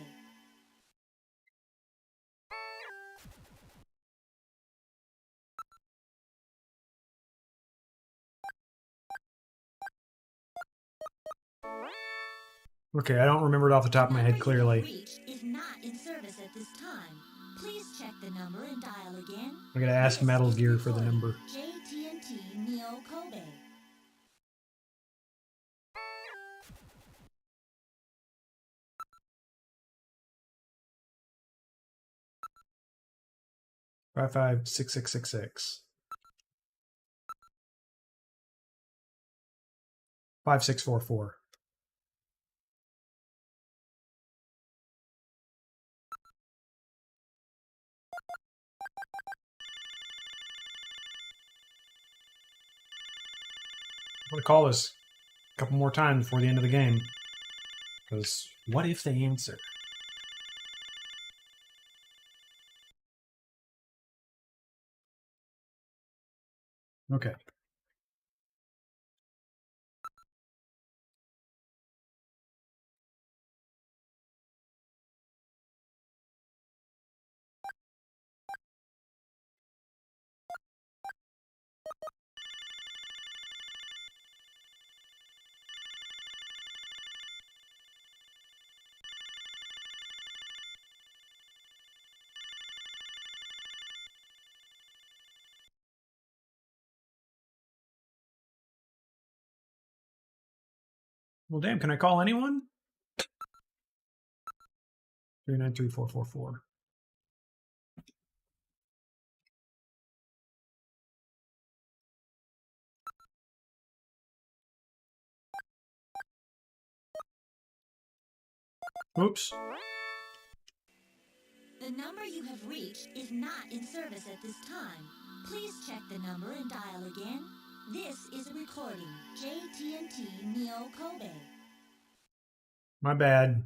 Okay, I don't remember it off the top of my head clearly. Is not in service at this time. Please check the number and dial again. I'm gonna ask Metal Gear for the number. JT&T Neo Kobe. Five five 6666. 5644. I'm going to call this a couple more times before the end of the game. Because what if they answer? Okay. Well, damn, can I call anyone? 393444. Oops. The number you have reached is not in service at this time. Please check the number and dial again. This is a recording. JT&T Neo Kobe. My bad.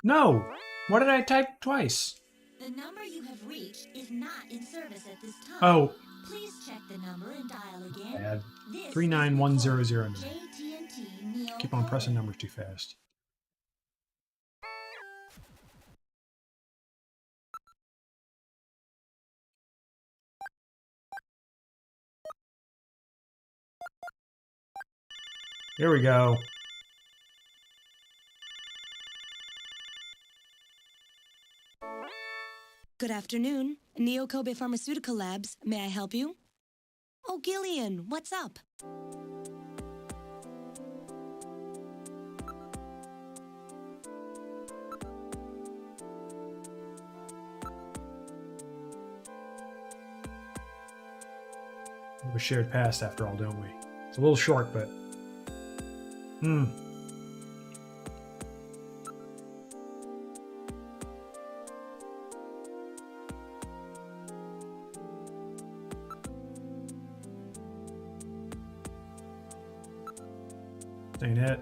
No! Why did I type twice? The number you have reached is not in service at this time. Oh. Please check the number and dial again. Bad. This 391009. JT&T Neo Keep on Kobe. pressing numbers too fast. Here we go. Good afternoon. Neo Kobe Pharmaceutical Labs. May I help you? Oh, Gillian, what's up? We have a shared past after all, don't we? It's a little short, but... Ain't it?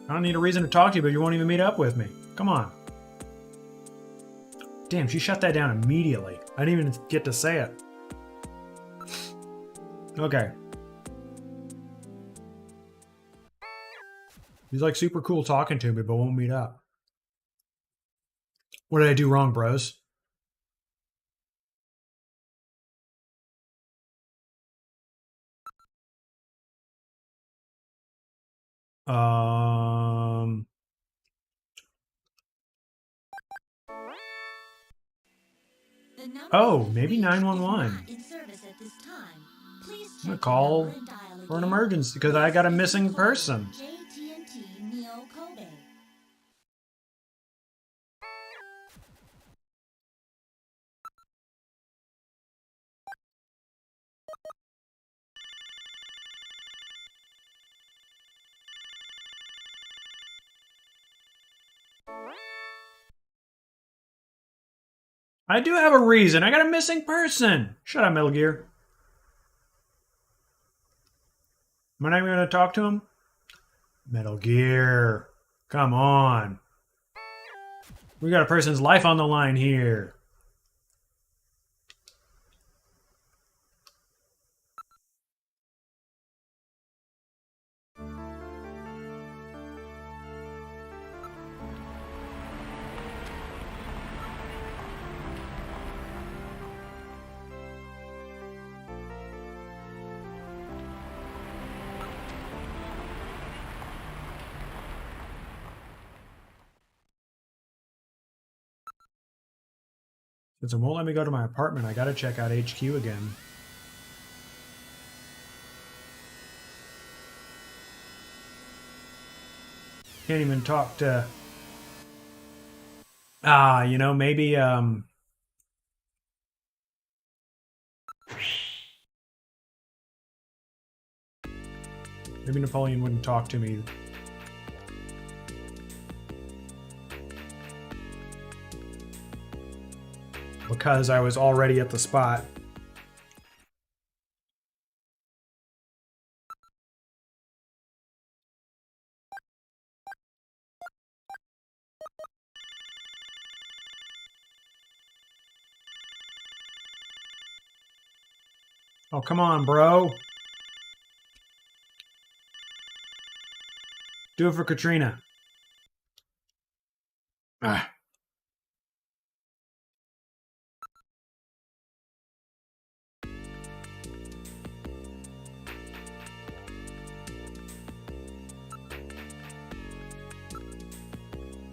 I don't need a reason to talk to you, but you won't even meet up with me. Come on. Damn, she shut that down immediately. I didn't even get to say it. Okay. He's like super cool talking to me, but won't meet up. What did I do wrong, bros? Oh, maybe 911. I'm gonna call for an emergency because I got a missing person. JT&T Neo Kobe. I do have a reason. I got a missing person. Shut up, Metal Gear. Am I not even going to talk to him? Metal Gear. Come on. We got a person's life on the line here. Since it won't let me go to my apartment, I gotta check out HQ again. Can't even talk to... you know, maybe, maybe Napoleon wouldn't talk to me. Because I was already at the spot. Oh, come on, bro. Do it for Katrina. Ah.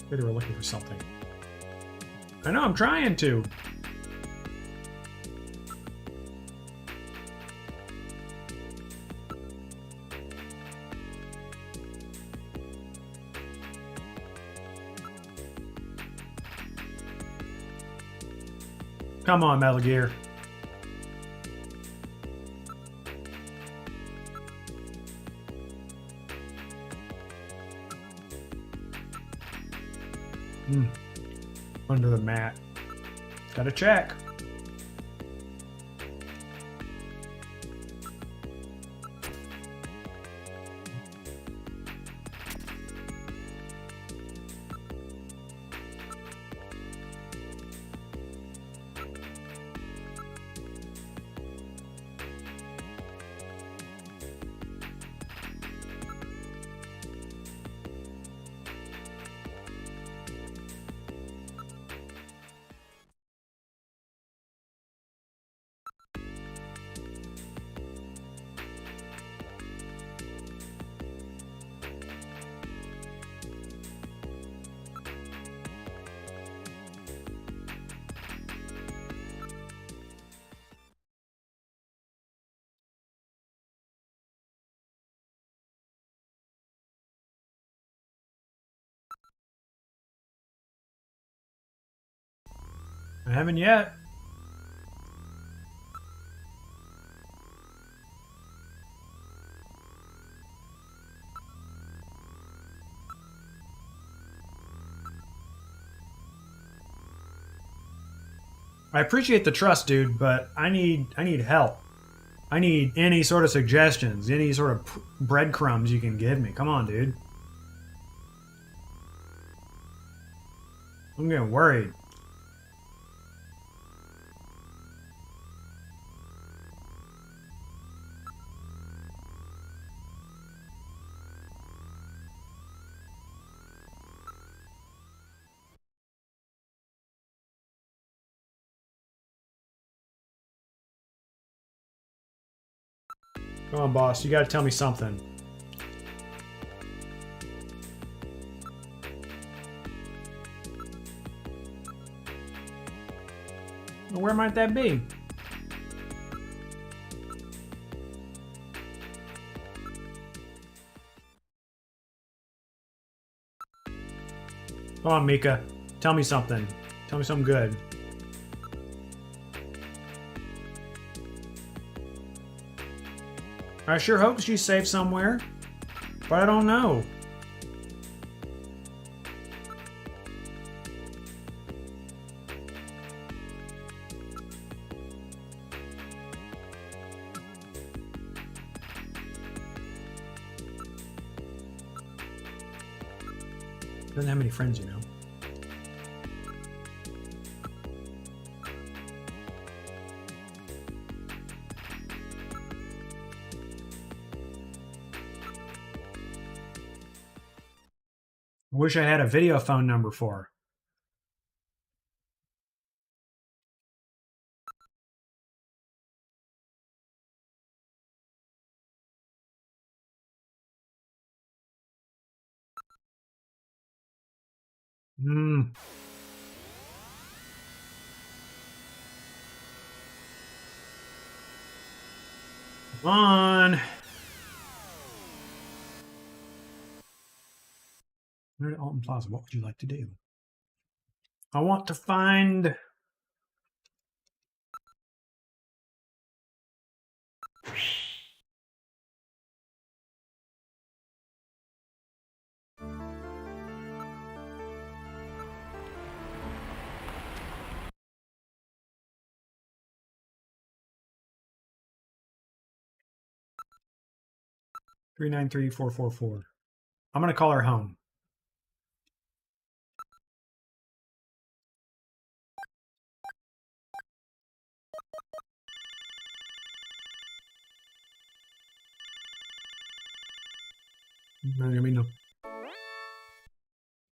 Maybe they were looking for something. I know, I'm trying to. Come on, Metal Gear. Under the mat. Gotta check. I haven't yet. I appreciate the trust, dude, but I need help. I need any sort of suggestions, any sort of breadcrumbs you can give me. Come on, dude. I'm getting worried. Come on, boss. You gotta tell me something. Well, where might that be? Come on, Mika. Tell me something. Tell me something good. I sure hope she's safe somewhere, but I don't know. Doesn't have many friends, you know. I wish I had a video phone number for her. Come on. We're at Alton Plaza. What would you like to do? I want to find... Three nine three 444. I'm gonna call her home. No.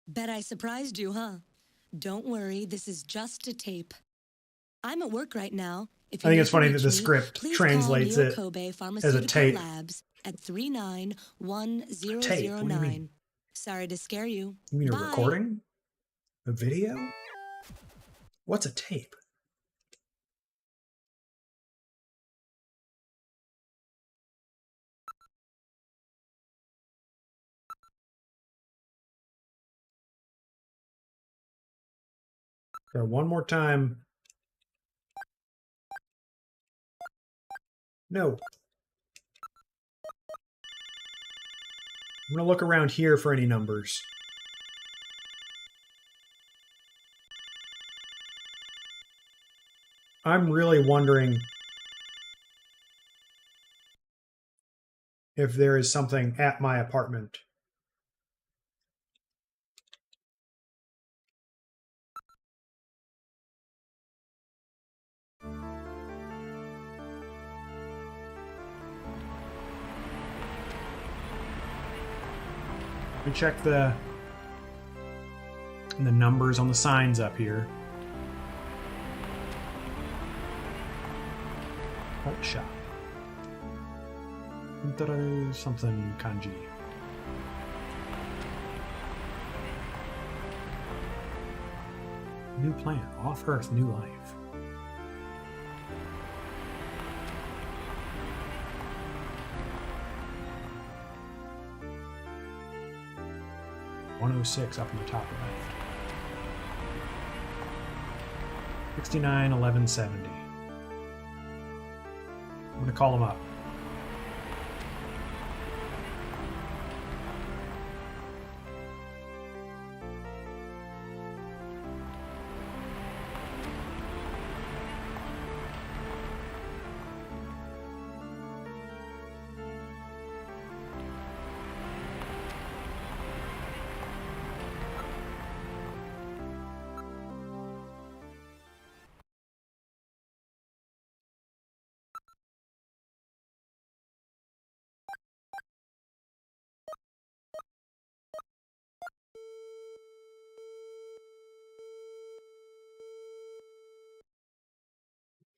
Bet I surprised you, huh? Don't worry, this is just a tape. I'm at work right now. If I think it's funny that the script translates it as a tape. Labs at 391009. Tape? What do you mean? Sorry to scare you. You mean Bye. a recording? A video? What's a tape? Okay, one more time. No. I'm going to look around here for any numbers. I'm really wondering if there is something at my apartment. We check the numbers on the signs up here. Art shop. Something kanji. New plant. Off-Earth, new life. .106 up in the top left. 691170. I'm gonna call them up.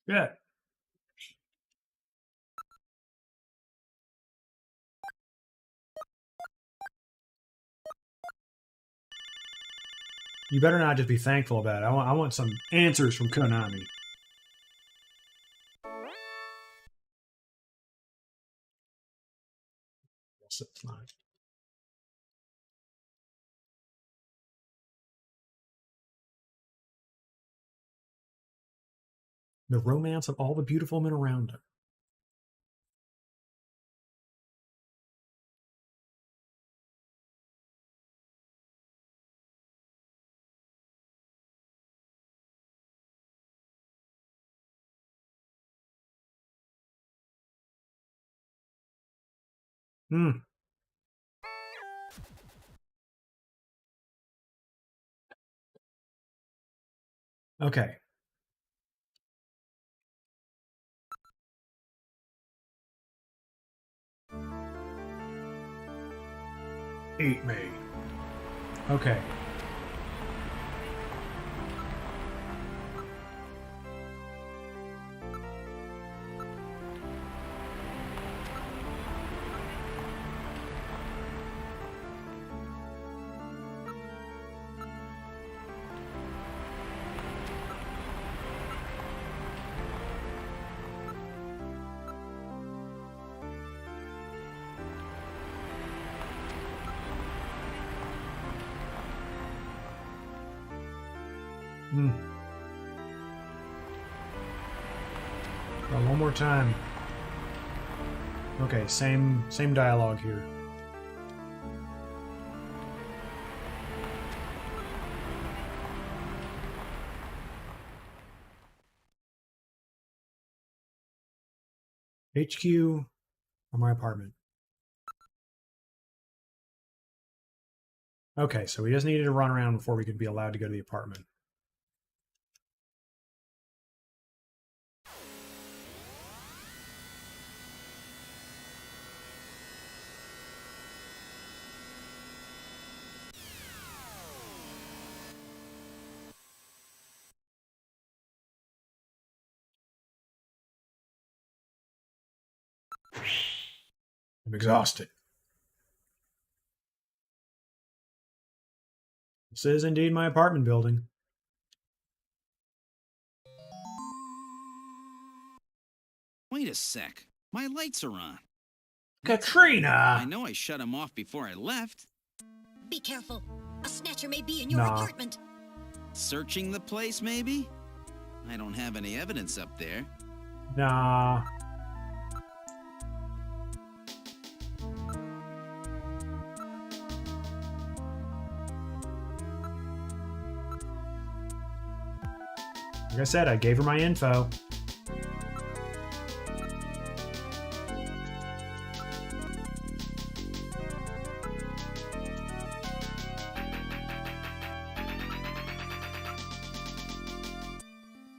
Yeah. You better not just be thankful about it. I want some answers from Konami. Yes, it's not. The romance of all the beautiful men around her. Hmm. Okay. Eat me. Okay. Well, one more time. Okay, same dialogue here. HQ or my apartment. Okay, so we just needed to run around before we could be allowed to go to the apartment. I'm exhausted. This is indeed my apartment building. Wait a sec. My lights are on. Katrina! I know I shut them off before I left. Be careful. A snatcher may be in your Nah. apartment. Searching the place, maybe? I don't have any evidence up there. Nah. Like I said, I gave her my info.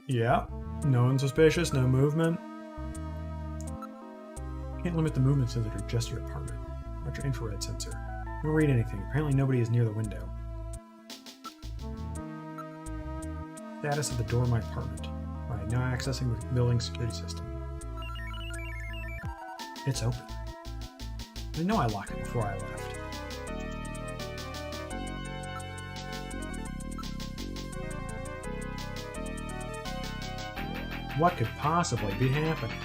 Yeah, no one suspicious, no movement. Can't limit the movements that are just your apartment. Not your infrared sensor. Don't read anything. Apparently nobody is near the window. Status of the door of my apartment. Alright, now accessing the building security system. It's open. I know I locked it before I left. What could possibly be happening?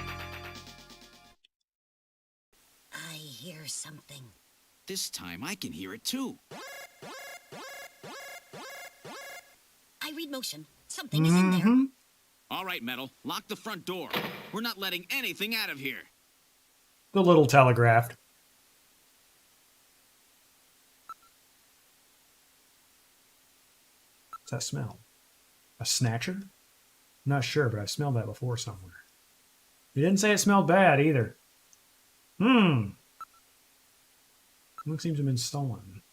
I hear something. This time I can hear it too. I read motion. Something is in there. All right, Metal, lock the front door. We're not letting anything out of here. The little telegraphed. What's that smell? A snatcher? I'm not sure, but I've smelled that before somewhere. You didn't say it smelled bad either. One seems to have been stolen.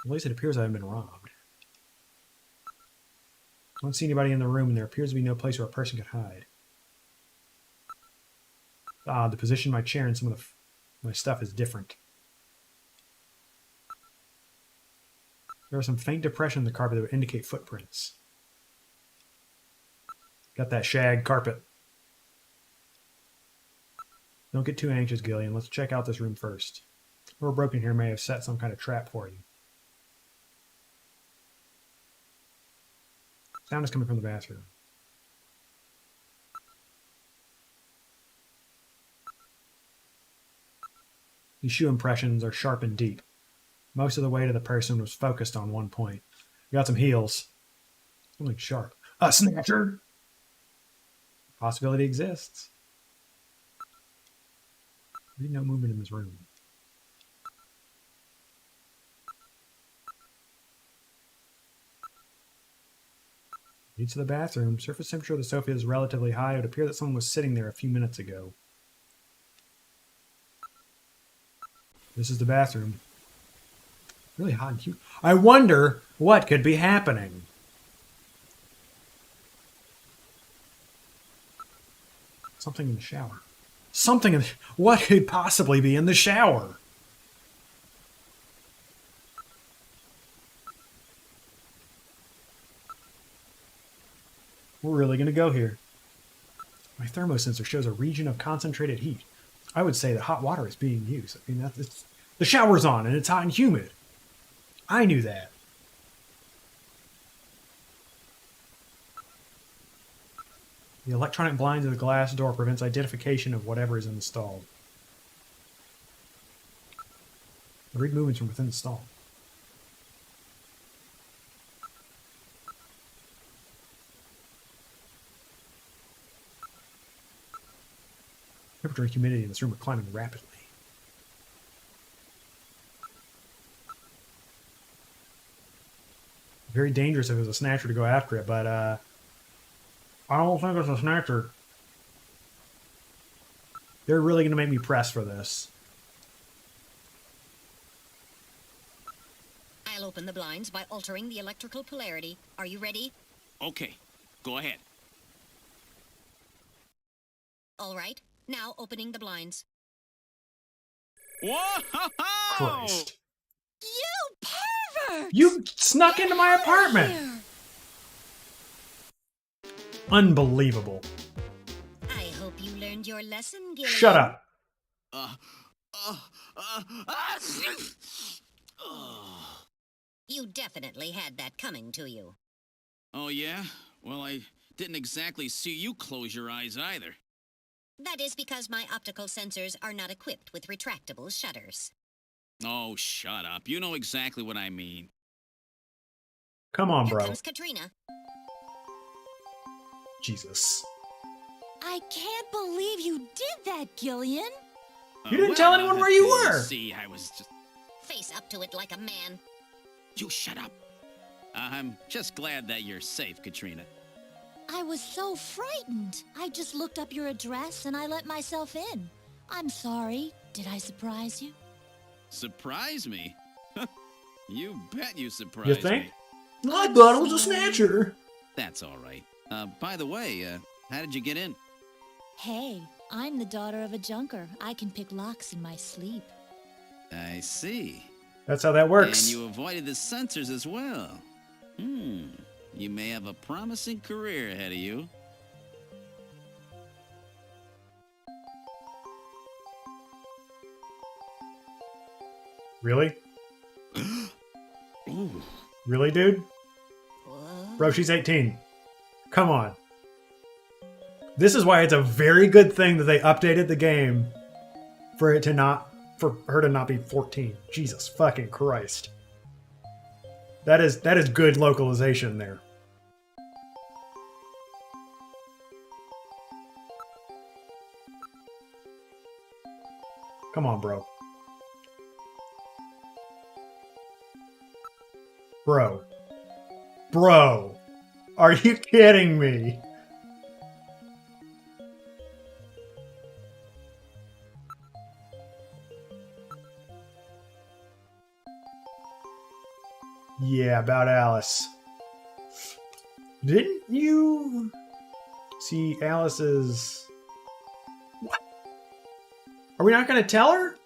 At least it appears I haven't been robbed. I don't see anybody in the room, and there appears to be no place where a person could hide. The position of my chair and some of my stuff is different. There are some faint depressions in the carpet that would indicate footprints. Got that shag carpet. Don't get too anxious, Gillian. Let's check out this room first. Whoever broke in here may have set some kind of trap for you. Sound is coming from the bathroom. These shoe impressions are sharp and deep. Most of the weight of the person was focused on one point. We got some heels. Something sharp. A snatcher! Possibility exists. There's no movement in this room. Leads to the bathroom. Surface temperature of the sofa is relatively high. It would appear that someone was sitting there a few minutes ago. This is the bathroom. Really hot and humid. I wonder what could be happening. Something in the shower. Something in... What could possibly be in the shower? We're really going to go here. My thermosensor shows a region of concentrated heat. I would say that hot water is being used. I mean, the shower's on and it's hot and humid. I knew that. The electronic blinds of the glass door prevents identification of whatever is installed. Read movements from within the stall. Temperature and humidity in this room are climbing rapidly. Very dangerous if it was a Snatcher to go after it, but I don't think it's a Snatcher. They're really going to make me press for this. I'll open the blinds by altering the electrical polarity. Are you ready? Okay, go ahead. All right. Now opening the blinds. Whoa! Christ. You pervert! You snuck into my apartment! Unbelievable. I hope you learned your lesson, Gillian. Shut up. You definitely had that coming to you. Oh, yeah? Well, I didn't exactly see you close your eyes either. That is because my optical sensors are not equipped with retractable shutters. Oh, shut up. You know exactly what I mean. Come on, Here bro. comes Katrina. Jesus. I can't believe you did that, Gillian. You didn't tell anyone where you were. See, I was just... Face up to it like a man. You shut up. I'm just glad that you're safe, Katrina. I was so frightened. I just looked up your address and I let myself in. I'm sorry. Did I surprise you? Surprise me? You bet you surprised You think? me. I thought it was a Snatcher. That's all right. By the way, how did you get in? Hey, I'm the daughter of a junker. I can pick locks in my sleep. I see. That's how that works. And you avoided the sensors as well. You may have a promising career ahead of you. Really? Really, dude? Bro, she's 18. Come on. This is why it's a very good thing that they updated the game for it to not, for her to not be 14. Jesus fucking Christ. That is good localization there. Come on, bro. Bro. Bro. Are you kidding me? Yeah, about Alice. Didn't you see Alice's... What? Are we not going to tell her?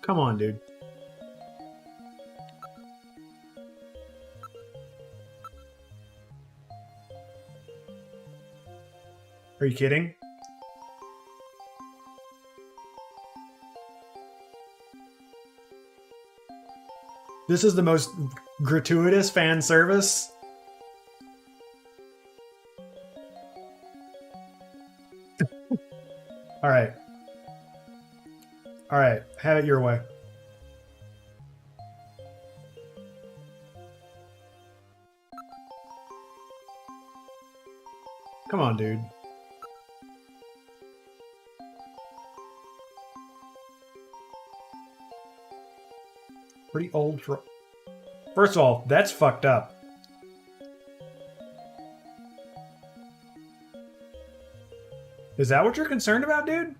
Come on, dude. Are you kidding? This is the most gratuitous fan service. All right. All right. Have it your way. Come on, dude. Pretty old for... First of all, that's fucked up. Is that what you're concerned about, dude?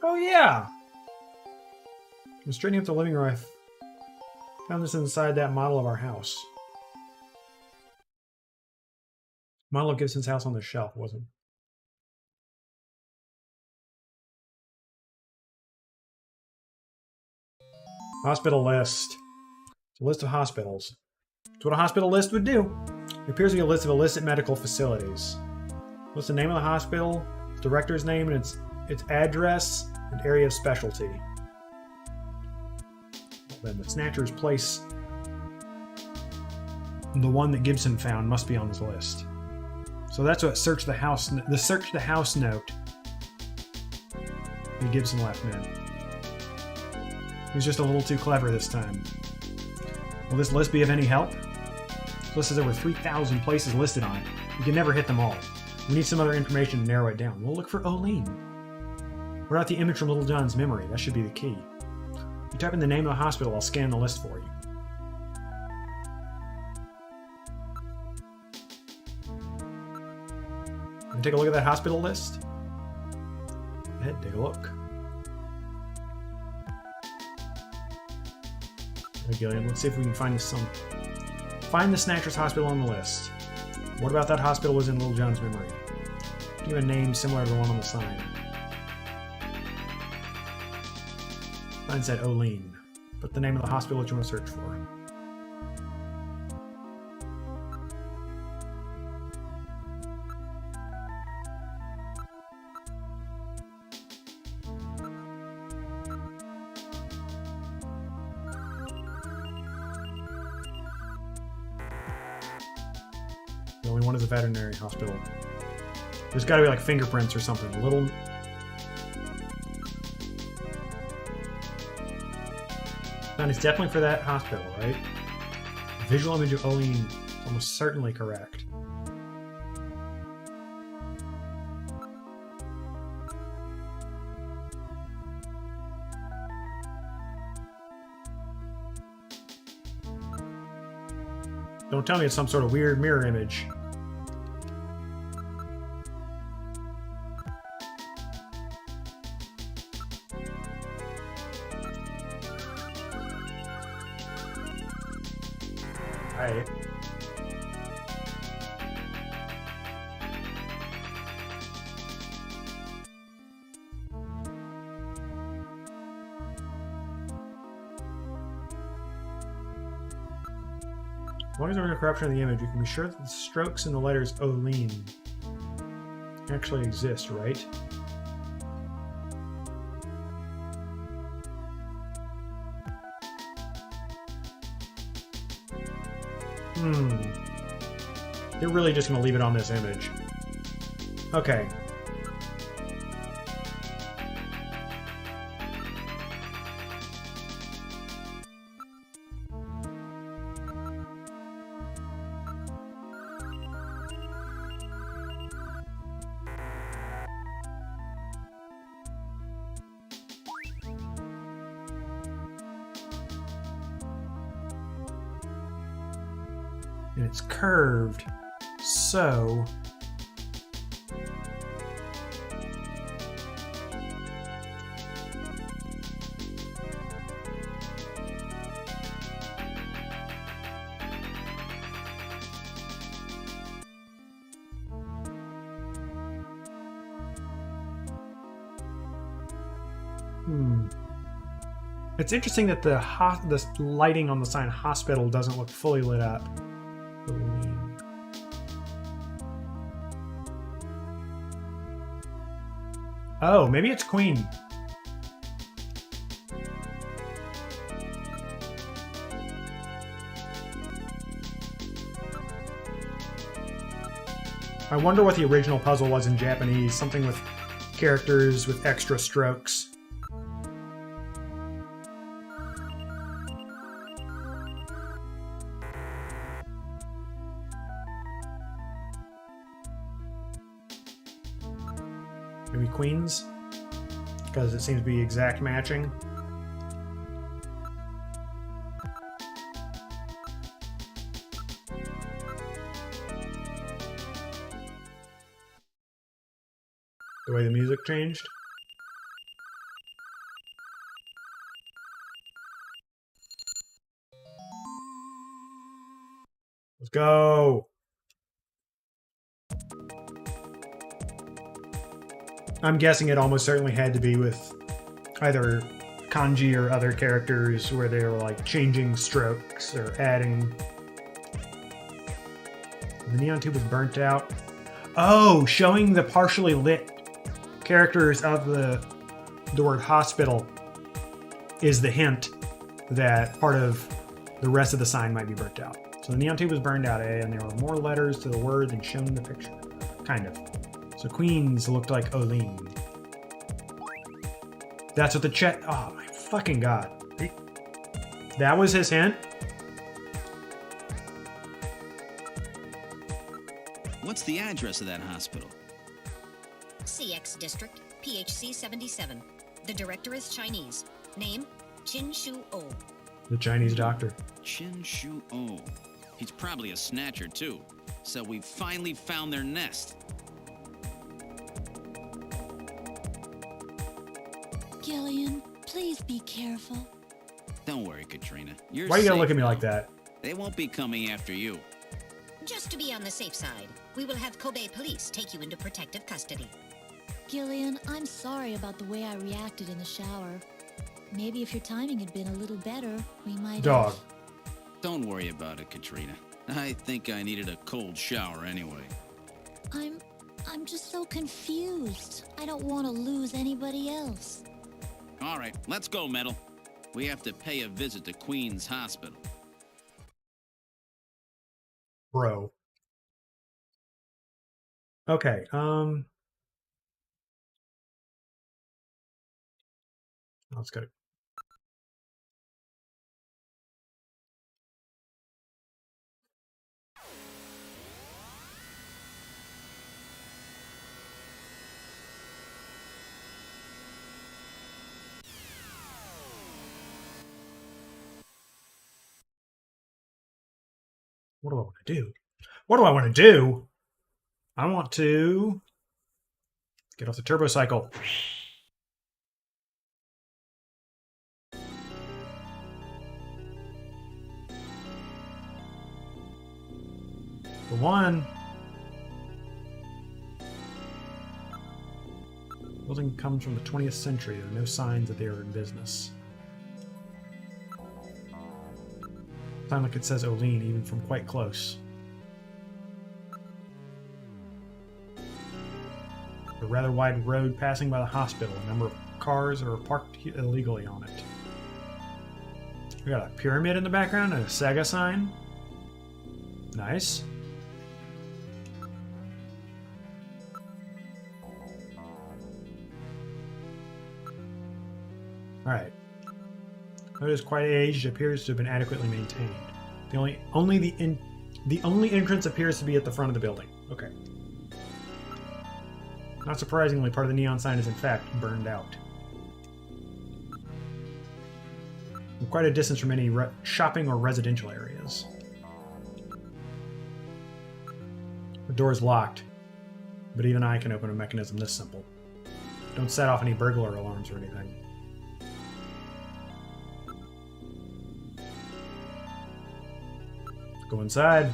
Oh, yeah. I'm straightening up the living room. I found this inside that model of our house. Model of Gibson's house on the shelf, wasn't it? Hospital list. It's a list of hospitals. It's what a hospital list would do. It appears to be a list of illicit medical facilities. What's the name of the hospital, director's name, and its address and area of specialty. Then the Snatcher's place, the one that Gibson found, must be on this list. So that's what search the house note that Gibson left me. He was just a little too clever this time. Will this list be of any help? This list has over 3,000 places listed on it. We can never hit them all. We need some other information to narrow it down. We'll look for Oline. What about the image from Little John's memory? That should be the key. You type in the name of the hospital, I'll scan the list for you. Want to take a look at that hospital list? Go ahead, take a look. Right, Gillian, let's see if we can find some. Find the Snatcher's hospital on the list. What about that hospital was in Little John's memory? Give a name similar to the one on the sign. Mine said Oline, but the name of the hospital that you want to search for. The only one is a veterinary hospital. There's got to be like fingerprints or something. Little. And it's definitely for that hospital, right? Visual image of Oline is almost certainly correct. Don't tell me it's some sort of weird mirror image. Alright. As long as there's no corruption of the image, you can be sure that the strokes in the letters Oline actually exist, right? They're really just going to leave it on this image. Okay. And it's curved, so it's interesting that the lighting on the sign hospital doesn't look fully lit up. Oh, maybe it's Queen. I wonder what the original puzzle was in Japanese. Something with characters with extra strokes. Maybe Queens? Because it seems to be exact matching. The way the music changed. Let's go! I'm guessing it almost certainly had to be with either kanji or other characters where they were like changing strokes or adding. The neon tube was burnt out. Oh, showing the partially lit characters of the word hospital is the hint that part of the rest of the sign might be burnt out. So the neon tube was burned out, and there were more letters to the word than shown in the picture. Kind of. So Queens looked like Oline. That's what the chat. Oh my fucking god. That was his hint? what's the address of that hospital? CX District, PHC 77. The director is Chinese. Name, Qin Shu O. The Chinese doctor. Qin Shu O. He's probably a snatcher, too. So we finally found their nest. Gillian, please be careful. Don't worry, Katrina. You're Why you gotta safe look at me now. like that? They won't be coming after you. Just to be on the safe side, we will have Kobe police take you into protective custody. Gillian, I'm sorry about the way I reacted in the shower. Maybe if your timing had been a little better, we might Dog. have... Don't worry about it, Katrina. I think I needed a cold shower anyway. I'm just so confused. I don't want to lose anybody else. All right, let's go, Metal. We have to pay a visit to Queen's Hospital. Bro. Okay, let's go. What do I want to do? What do I want to do? I want to get off the turbo cycle. For one, the building comes from the 20th century. There are no signs that they are in business. Sound like it says Olean even from quite close. A rather wide road passing by the hospital. A number of cars are parked illegally on it. We got a pyramid in the background and a Sega sign. Nice. Alright. It is quite aged, appears to have been adequately maintained. The only entrance appears to be at the front of the building. Okay. Not surprisingly, part of the neon sign is in fact burned out. We're quite a distance from any shopping or residential areas. The door is locked, but even I can open a mechanism this simple. Don't set off any burglar alarms or anything. Go inside.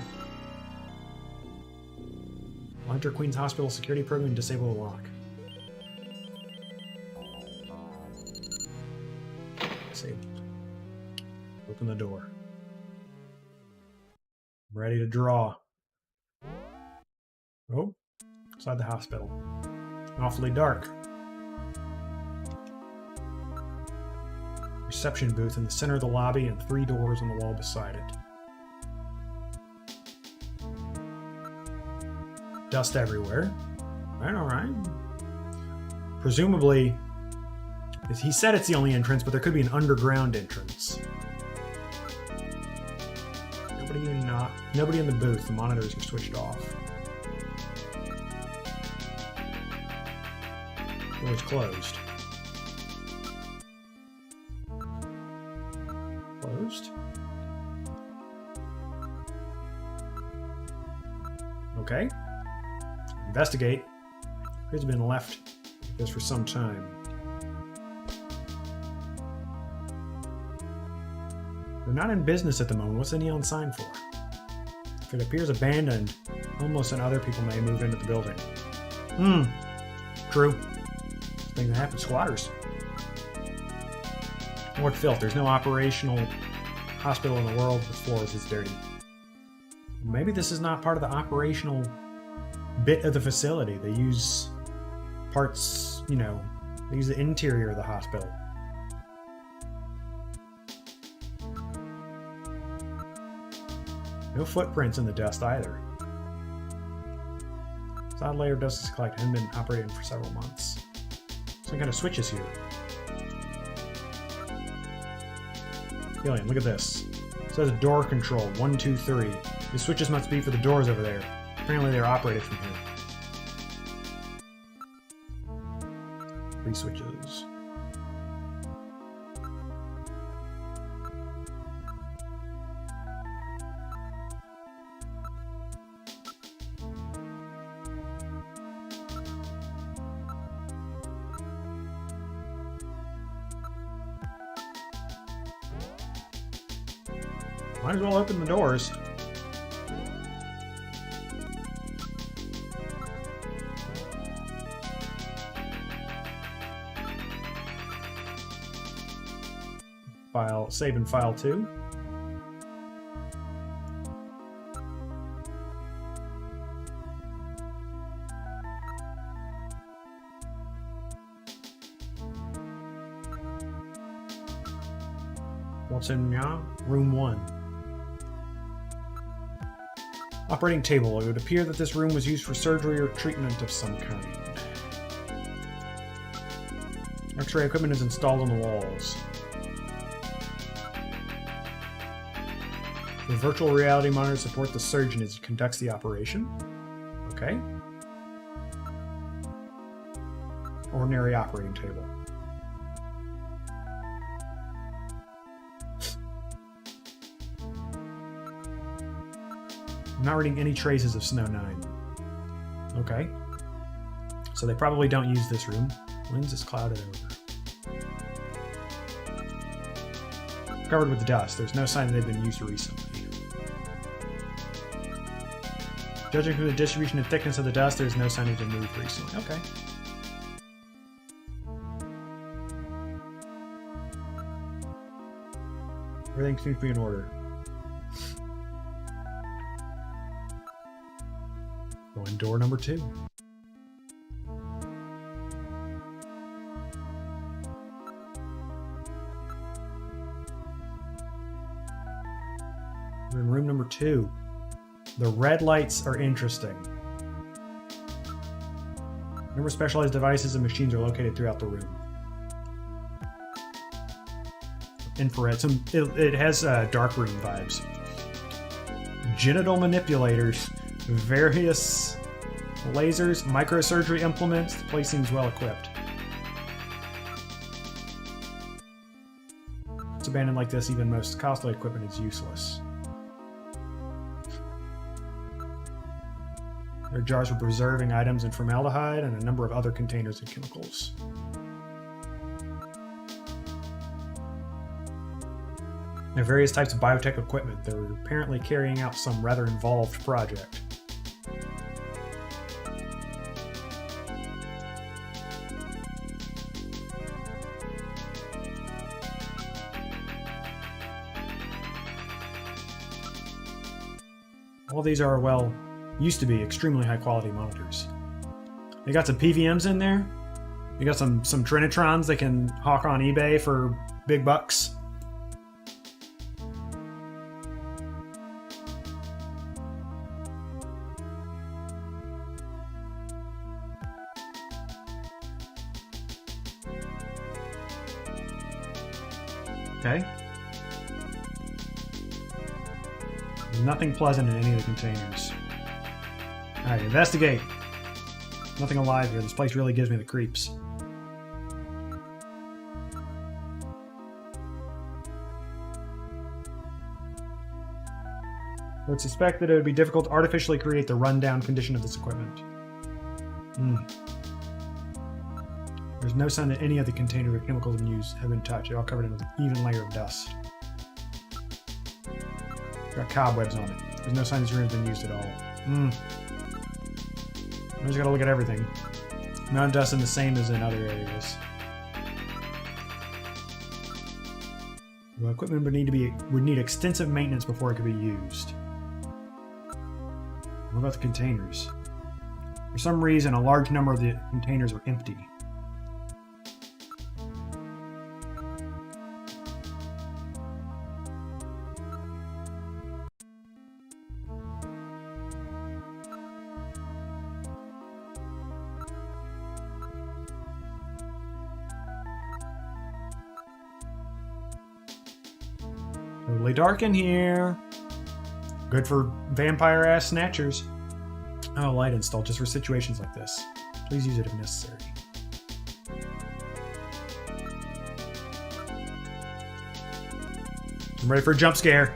We'll enter Queen's Hospital security program and disable the lock. Disabled. Open the door. I'm ready to draw. Oh, inside the hospital. Awfully dark. Reception booth in the center of the lobby and 3 doors on the wall beside it. Dust everywhere. Alright. Presumably, he said it's the only entrance, but there could be an underground entrance. Nobody in the booth. The monitors are switched off. Door's closed. Closed. Okay. Investigate. Appears to have been left like this for some time. They're not in business at the moment. What's the neon sign for? If it appears abandoned, homeless and other people may move into the building. True. Thing that happens to squatters. What filth? There's no operational hospital in the world with floors that's dirty. Maybe this is not part of the operational bit of the facility. They use parts, they use the interior of the hospital. No footprints in the dust either. This odd layer of dust is collected and been operating for several months. Some kind of switches here. Alien, look at this. It says door control 1, 2, 3. The switches must be for the doors over there. Apparently they're operated from here. 3 switches. Might as well open the doors. Save in file 2. What's in here? Room 1. Operating table. It would appear that this room was used for surgery or treatment of some kind. X-ray equipment is installed on the walls. The virtual reality monitors support the surgeon as he conducts the operation. Okay. Ordinary operating table. I'm not reading any traces of Snow 9. Okay. So they probably don't use this room. Lens is clouded over. Covered with dust. There's no sign that they've been used recently. Judging from the distribution and thickness of the dust, there's no sign they've been moved recently. Okay. Everything seems to be in order. Going door number 2. We're in room number 2. The red lights are interesting. A number of specialized devices and machines are located throughout the room. Infrared. It has dark room vibes. Genital manipulators, various lasers, microsurgery implements. The place seems well equipped. It's abandoned like this, even most costly equipment is useless. There are jars for preserving items and formaldehyde and a number of other containers of chemicals. There are various types of biotech equipment. They're apparently carrying out some rather involved project. All these are, well, used to be extremely high quality monitors. They got some PVMs in there. They got some Trinitrons they can hawk on eBay for big bucks. Okay. There's nothing pleasant in any of the containers. Alright, investigate. Nothing alive here. This place really gives me the creeps. I would suspect that it would be difficult to artificially create the rundown condition of this equipment. There's no sign that any of the containers or chemicals have been used have been touched. They're all covered in an even layer of dust. Got cobwebs on it. There's no sign this room has been used at all. I just gotta look at everything. Amount of dust is the same as in other areas. Well, equipment would need extensive maintenance before it could be used. What about the containers? For some reason, a large number of the containers were empty. Totally dark in here. Good for vampire-ass snatchers. Oh, light installed just for situations like this. Please use it if necessary. I'm ready for a jump scare.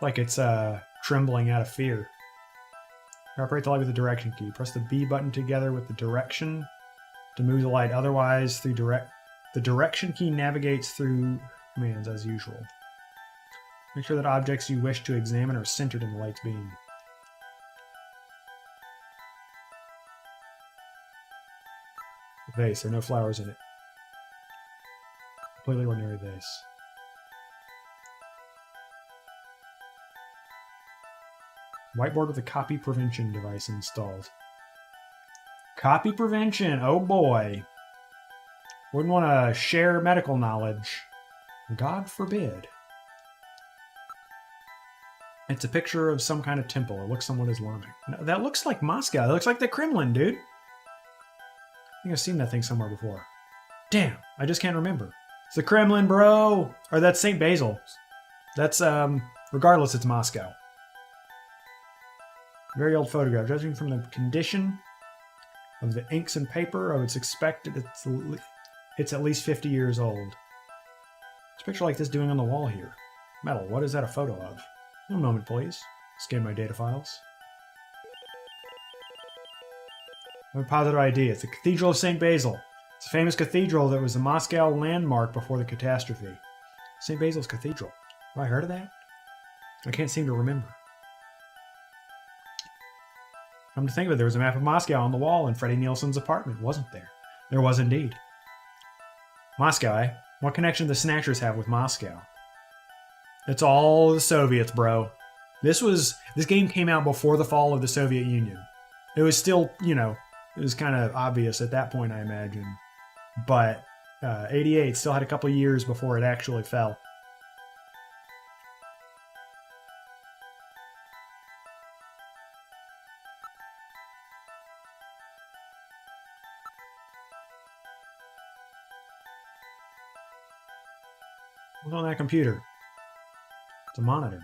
Like it's trembling out of fear. Operate the light with the direction key. Press the B button together with the direction to move the light. Otherwise, the direction key navigates through commands as usual. Make sure that objects you wish to examine are centered in the light's beam. Vase. There are no flowers in it. Completely ordinary vase. Whiteboard with a copy prevention device installed. Copy prevention. Oh boy. Wouldn't want to share medical knowledge. God forbid. It's a picture of some kind of temple. It looks somewhat Islamic. No, that looks like Moscow. That looks like the Kremlin, dude. I think I've seen that thing somewhere before. Damn, I just can't remember. It's the Kremlin, bro! Or that's St. Basil. That's, regardless, it's Moscow. Very old photograph. Judging from the condition of the inks and paper, I would expect it's at least 50 years old. What's a picture like this doing on the wall here? Metal, what is that a photo of? One moment, please. Scan my data files. I have a positive ID. It's the Cathedral of St. Basil. It's a famous cathedral that was a Moscow landmark before the catastrophe. St. Basil's Cathedral. Have I heard of that? I can't seem to remember. Come to think of it, there was a map of Moscow on the wall in Freddie Nielsen's apartment, wasn't there? There was indeed. Moscow, eh? What connection do the Snatchers have with Moscow? It's all the Soviets, bro. This game came out before the fall of the Soviet Union. It was still, you know, it was kind of obvious at that point, I imagine. But 88 still had a couple years before it actually fell. What's on that computer? It's a monitor.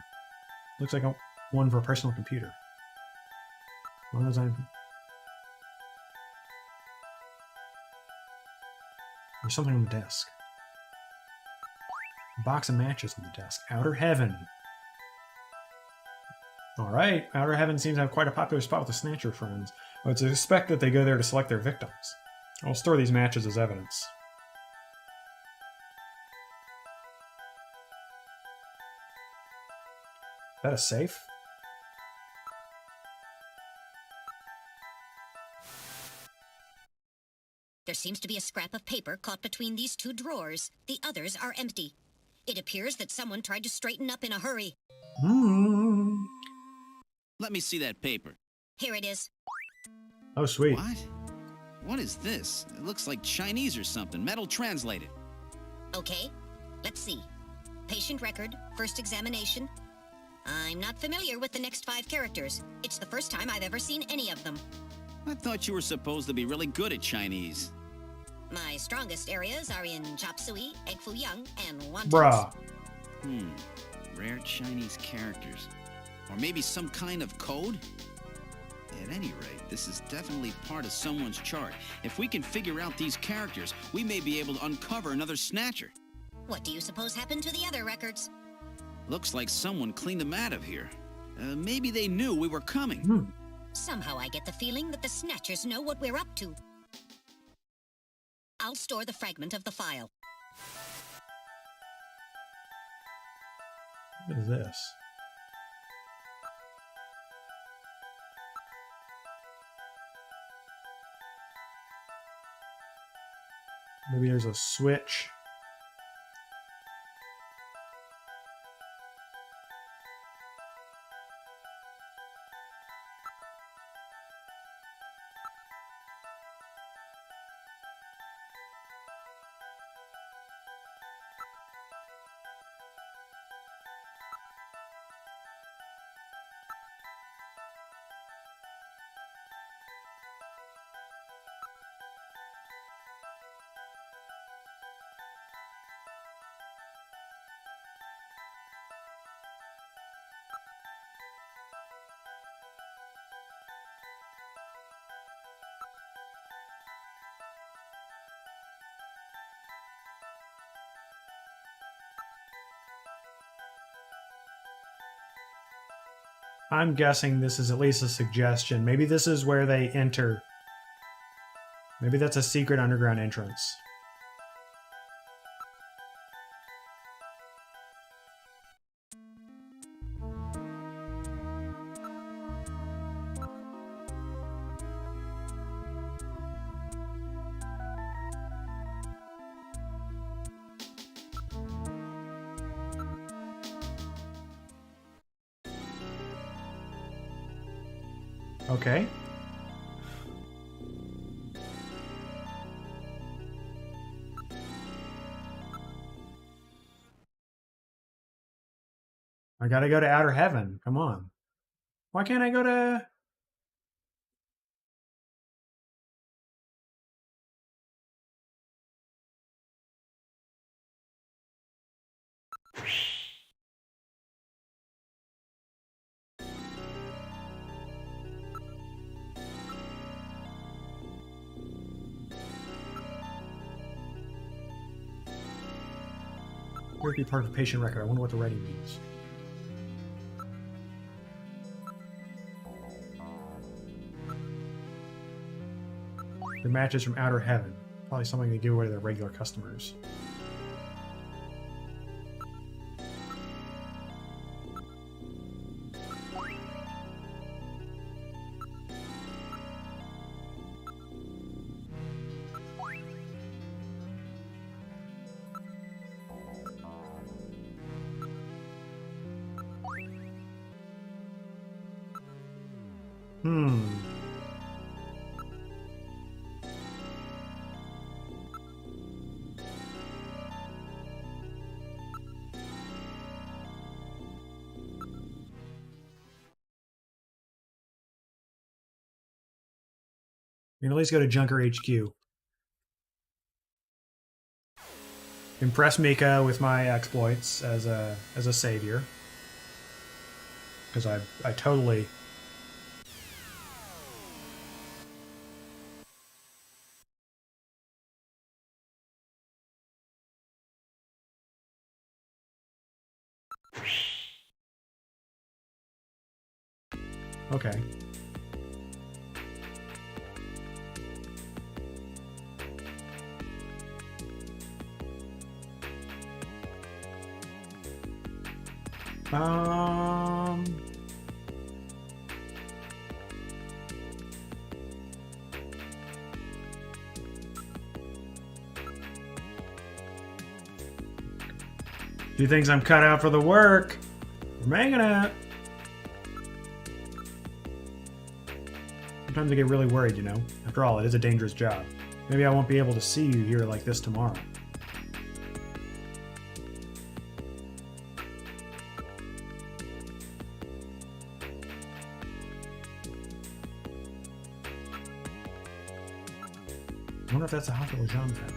Looks like one for a personal computer. One of those There's something on the desk. A box of matches on the desk. Outer Heaven. Alright, Outer Heaven seems to have quite a popular spot with the Snatcher friends. I would suspect that they go there to select their victims. I'll store these matches as evidence. Is that a safe? There seems to be a scrap of paper caught between these two drawers. The others are empty. It appears that someone tried to straighten up in a hurry. Let me see that paper. Here it is. Oh, sweet. What? What is this? It looks like Chinese or something. Metal translated. Okay, let's see. Patient record, first examination. I'm not familiar with the next 5 characters. It's the first time I've ever seen any of them. I thought you were supposed to be really good at Chinese. My strongest areas are in chop suey, egg foo young, and wontons. Bruh. Rare Chinese characters. Or maybe some kind of code? At any rate, this is definitely part of someone's chart. If we can figure out these characters, we may be able to uncover another Snatcher. What do you suppose happened to the other records? Looks like someone cleaned them out of here. Maybe they knew we were coming. Somehow I get the feeling that the Snatchers know what we're up to. I'll store the fragment of the file. What is this? Maybe there's a switch. I'm guessing this is at least a suggestion. Maybe this is where they enter. Maybe that's a secret underground entrance. Okay. I gotta go to outer heaven. Come on. Why can't I go to... Would be part of the patient record. I wonder what the writing means. The matches from outer heaven. Probably something they give away to their regular customers. You can at least go to Junker HQ. Impress Mika with my exploits as a savior. Because I totally... Okay. She thinks I'm cut out for the work. I'm hanging out. Sometimes I get really worried, you know. After all, it is a dangerous job. Maybe I won't be able to see you here like this tomorrow. I wonder if that's the hospital Jean found.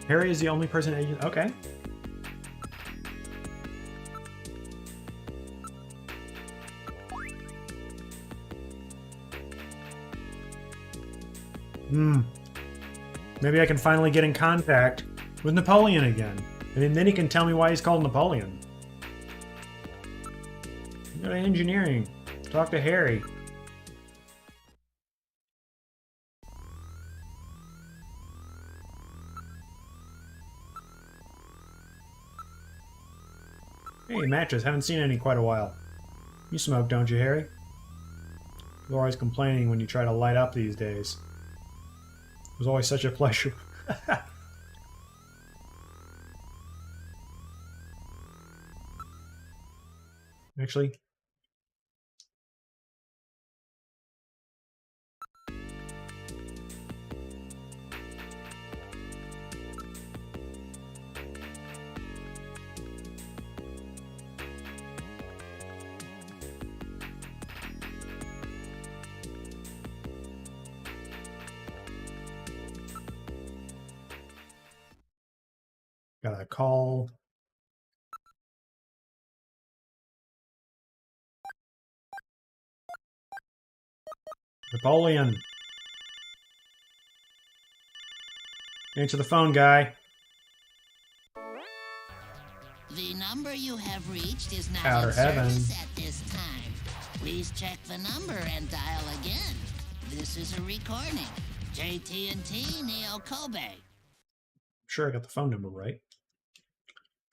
Harry is the only person agent. Okay. Maybe I can finally get in contact with Napoleon again. And then he can tell me why he's called Napoleon. Go to engineering. Talk to Harry. Hey, matches. Haven't seen any in quite a while. You smoke, don't you, Harry? You're always complaining when you try to light up these days. It was always such a pleasure. Actually... Gotta call. Napoleon. Answer the phone, guy. The number you have reached is not Outer in heaven. service at this time. Please check the number and dial again. This is a recording. JT&T Neo Kobe. Sure, I got the phone number right.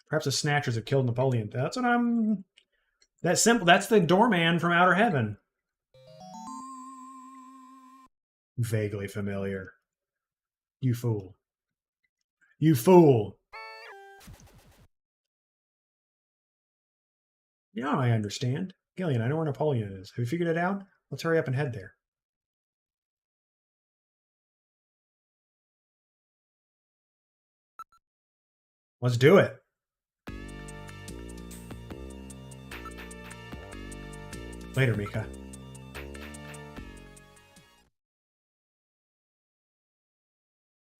Perhaps the Snatchers have killed Napoleon. That's what I'm... That's simple. That's the doorman from Outer Heaven. Vaguely familiar. You fool. You fool. Now I understand. Gillian, I know where Napoleon is. Have you figured it out? Let's hurry up and head there. Let's do it. Later, Mika.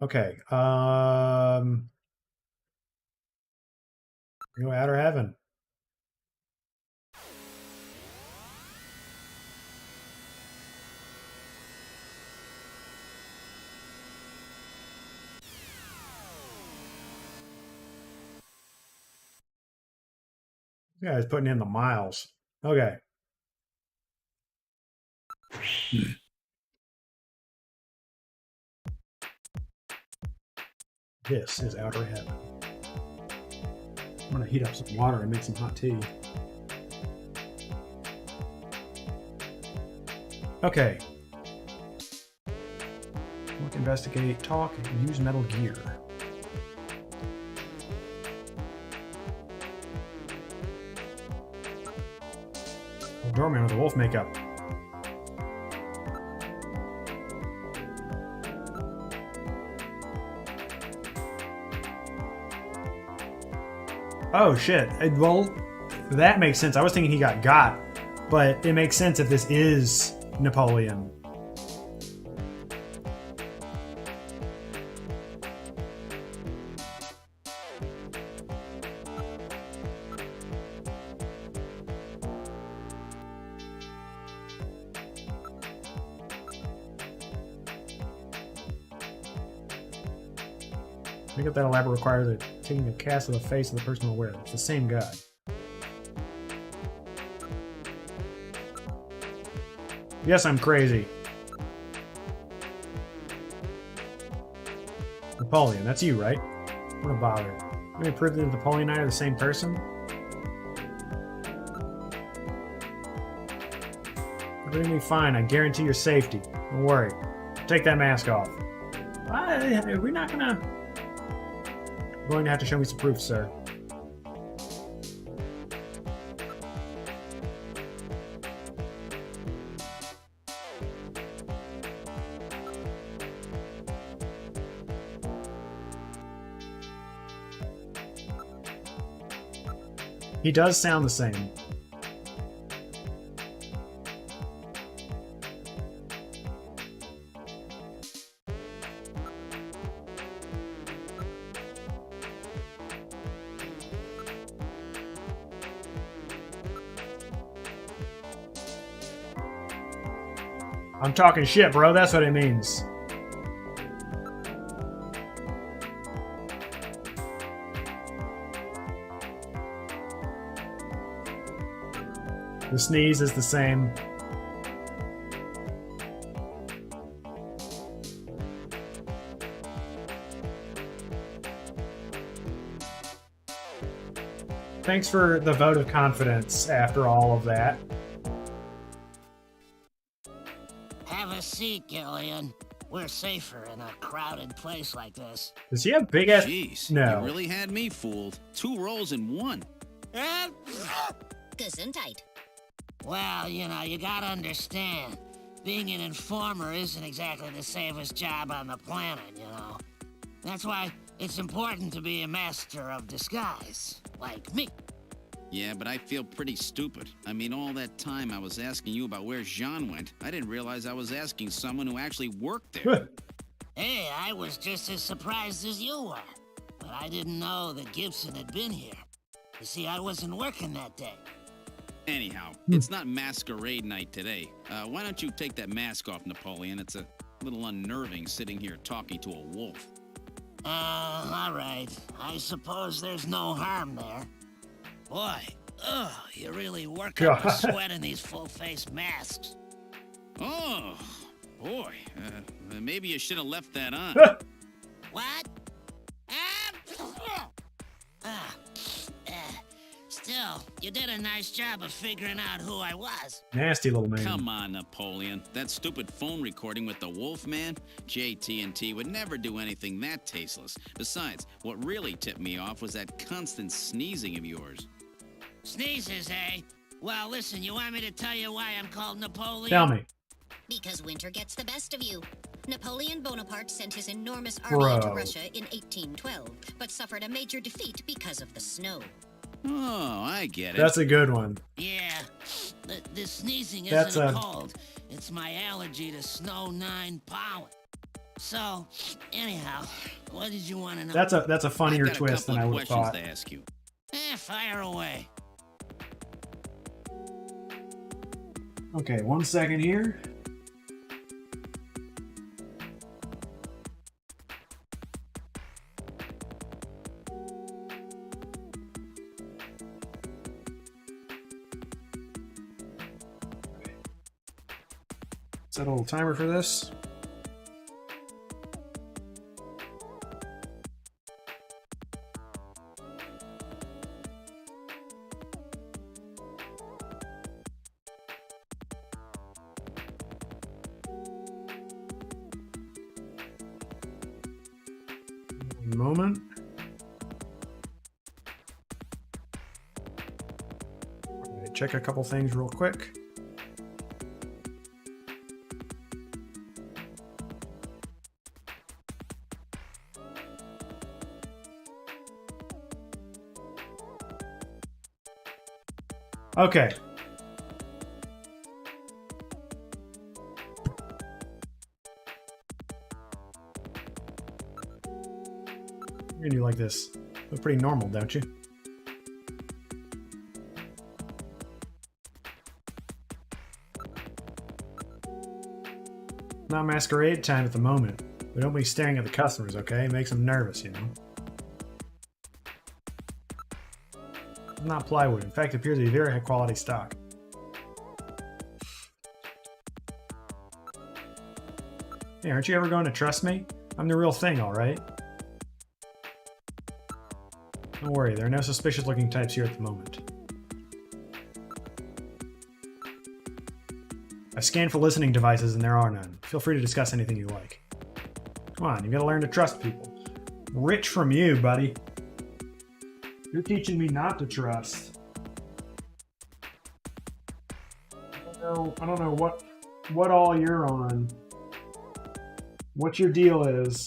Okay. Go Outer Heaven. This guy's putting in the miles. Okay. This is Outer Heaven. I'm gonna heat up some water and make some hot tea. Okay. Look, investigate, talk, use Metal Gear. Doorman with a wolf makeup. Oh shit. Well, that makes sense. I was thinking he got, but it makes sense if this is Napoleon. I think that elaborate requires taking a cast of the face of the person aware. It's the same guy. Yes, I'm crazy. Napoleon, that's you, right? What a bother. Let me prove that Napoleon and I are the same person? We're doing me fine. I guarantee your safety. Don't worry. Take that mask off. We're not gonna... You're going to have to show me some proof, sir. He does sound the same. I'm talking shit, bro. That's what it means. The sneeze is the same. Thanks for the vote of confidence after all of that. Have a seat, Gillian. We're safer in a crowded place like this. Does he have big ass? Jeez, No. you really had me fooled. 2 rolls in 1. Gesundheit. Well, you know, you gotta understand. Being an informer isn't exactly the safest job on the planet, you know. That's why it's important to be a master of disguise, like me. Yeah, but I feel pretty stupid. I mean, all that time I was asking you about where Jean went, I didn't realize I was asking someone who actually worked there. Hey, I was just as surprised as you were. But I didn't know that Gibson had been here. You see, I wasn't working that day. Anyhow, it's not masquerade night today. Why don't you take that mask off, Napoleon? It's a little unnerving sitting here talking to a wolf. All right. I suppose there's no harm there. Boy, you really work up a sweat in these full-face masks. Oh, boy. Maybe you should have left that on. What? Still, you did a nice job of figuring out who I was. Nasty little man. Come on, Napoleon. That stupid phone recording with the Wolfman? JT&T would never do anything that tasteless. Besides, what really tipped me off was that constant sneezing of yours. Sneezes, eh? Well, listen, you want me to tell you why I'm called Napoleon? Tell me. Because winter gets the best of you. Napoleon Bonaparte sent his enormous army into Russia in 1812, but suffered a major defeat because of the snow. Oh, I get it. That's a good one. Yeah, the sneezing That's isn't a cold. It's my allergy to snow 9 pollen. So, anyhow, what did you want to know? That's a funnier twist than I would have thought. To ask you. Fire away. Okay, 1 second here. Set a little timer for this. One moment. All right, check a couple things real quick. Okay. You're gonna do like this. Look pretty normal, don't you? Not masquerade time at the moment. But don't be staring at the customers, okay? It makes them nervous, you know? Not plywood. In fact, it appears to be very high quality stock. Hey, aren't you ever going to trust me? I'm the real thing, alright? Don't worry, there are no suspicious looking types here at the moment. I scanned for listening devices and there are none. Feel free to discuss anything you like. Come on, you gotta learn to trust people. Rich from you, buddy. You're teaching me not to trust. I don't know what all you're on. What your deal is.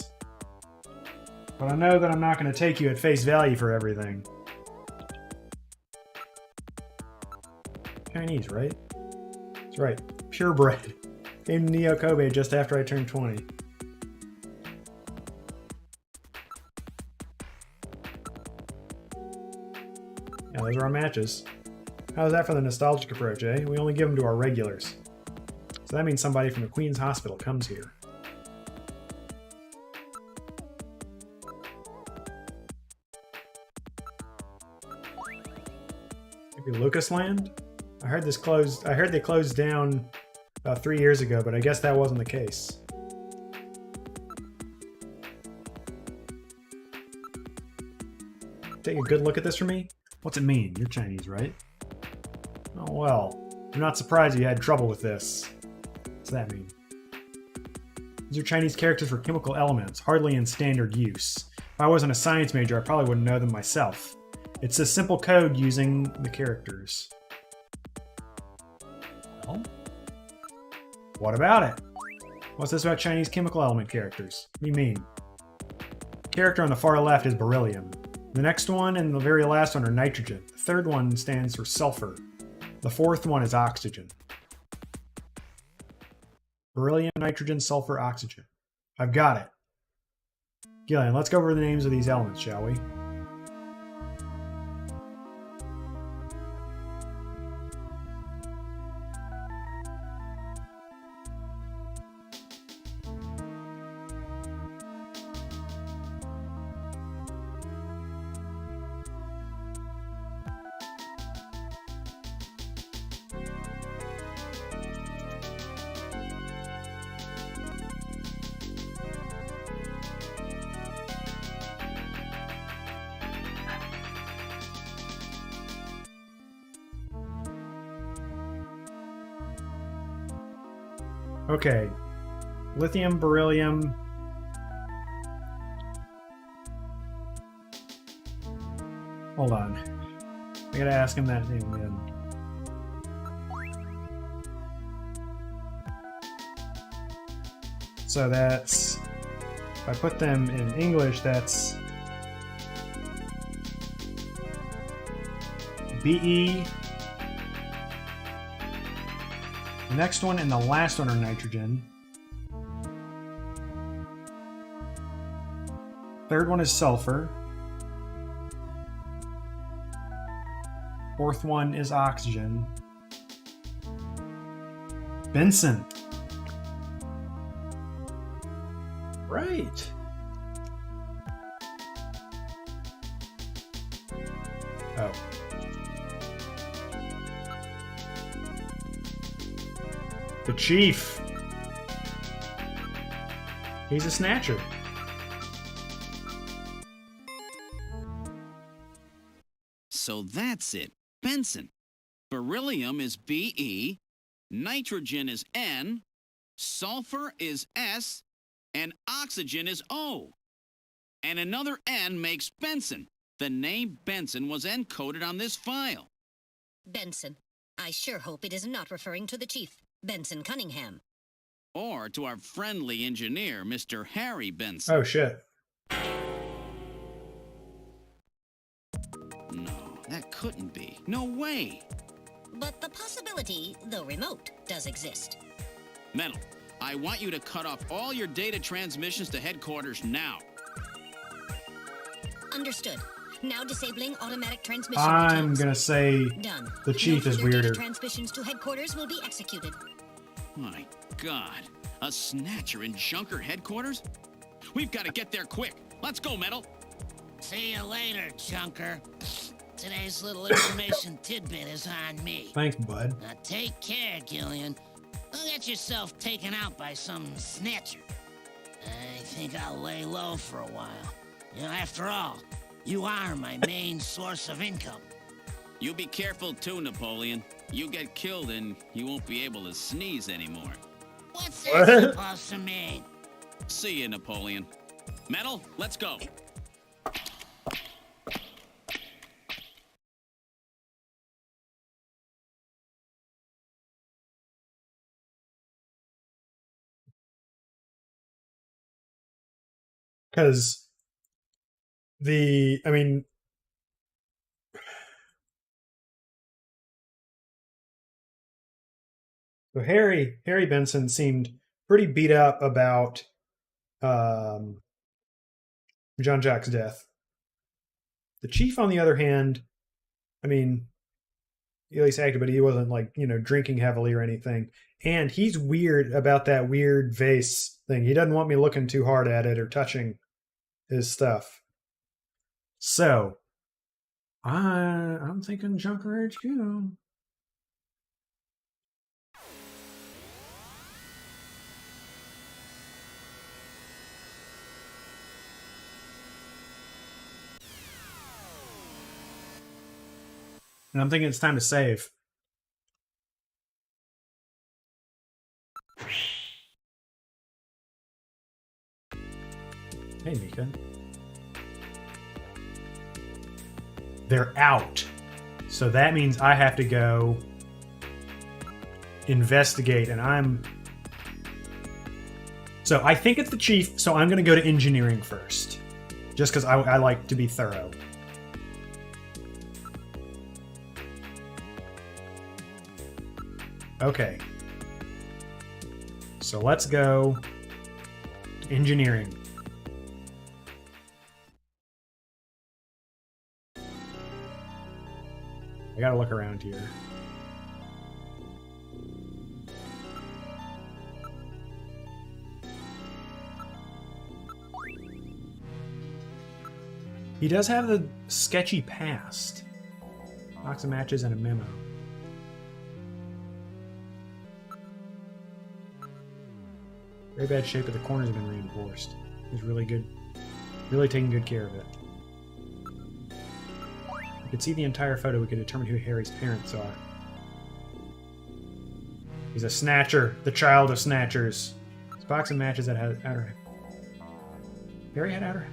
But I know that I'm not going to take you at face value for everything. Chinese, right? That's right. Purebred. Came to Neo Kobe just after I turned 20. Yeah, those are our matches. How's that for the nostalgic approach, eh? We only give them to our regulars. So that means somebody from the Queen's Hospital comes here. Maybe Lucasland? I heard they closed down about 3 years ago, but I guess that wasn't the case. Take a good look at this for me? What's it mean? You're Chinese, right? Oh well. I'm not surprised you had trouble with this. What's that mean? These are Chinese characters for chemical elements, hardly in standard use. If I wasn't a science major, I probably wouldn't know them myself. It's a simple code using the characters. Well, what about it? What's this about Chinese chemical element characters? What do you mean? The character on the far left is beryllium. The next one and the very last one are nitrogen. The third one stands for sulfur. The fourth one is oxygen. Beryllium, nitrogen, sulfur, oxygen. I've got it. Gillian, let's go over the names of these elements, shall we? Okay. Lithium, beryllium. Hold on. I gotta ask him that name again. So that's... If I put them in English, that's... BE. The next one and the last one are nitrogen. Third one is sulfur. Fourth one is oxygen. Benson. Right. Oh. The Chief. He's a Snatcher. So that's it. Benson. Beryllium is Be, nitrogen is N, sulfur is S, and oxygen is O. And another N makes Benson. The name Benson was encoded on this file. Benson. I sure hope it is not referring to the chief, Benson Cunningham. Or to our friendly engineer, Mr. Harry Benson. Oh, shit. No, that couldn't be. No way. But the possibility, though remote, does exist. Metal, I want you to cut off all your data transmissions to headquarters now. Understood. Now disabling automatic transmission. I'm gonna say Done. the Chief No is further data weirder. transmissions to headquarters will be executed. My God, a Snatcher in Junker headquarters? We've got to get there quick. Let's go, Metal. See you later, Junker. Today's little information tidbit is on me. Thanks, bud. Now take care, Gillian. Don't get yourself taken out by some Snatcher. I think I'll lay low for a while. You know, after all, you are my main source of income. You be careful too, Napoleon. You get killed and you won't be able to sneeze anymore. What's that supposed to mean? See you, Napoleon. Metal, let's go. Because I mean, so Harry Benson seemed pretty beat up about Jean-Jacques' death. The Chief, on the other hand, I mean, he at least acted, but he wasn't like, drinking heavily or anything. And he's weird about that weird vase thing. He doesn't want me looking too hard at it or touching his stuff. So, I'm thinking Junker HQ. And I'm thinking it's time to save. Hey, Mika. They're out. So that means I have to go investigate, and So I think it's the Chief, so I'm going to go to engineering first. Just because I like to be thorough. Okay. So let's go to engineering. I gotta look around here. He does have the sketchy past. Box of matches and a memo. Very bad shape, but the corners have been reinforced. He's really good. Really taking good care of it. We could see the entire photo. We could determine who Harry's parents are. He's a snatcher, the child of snatchers. This box of matches that had outer. Harry had outer.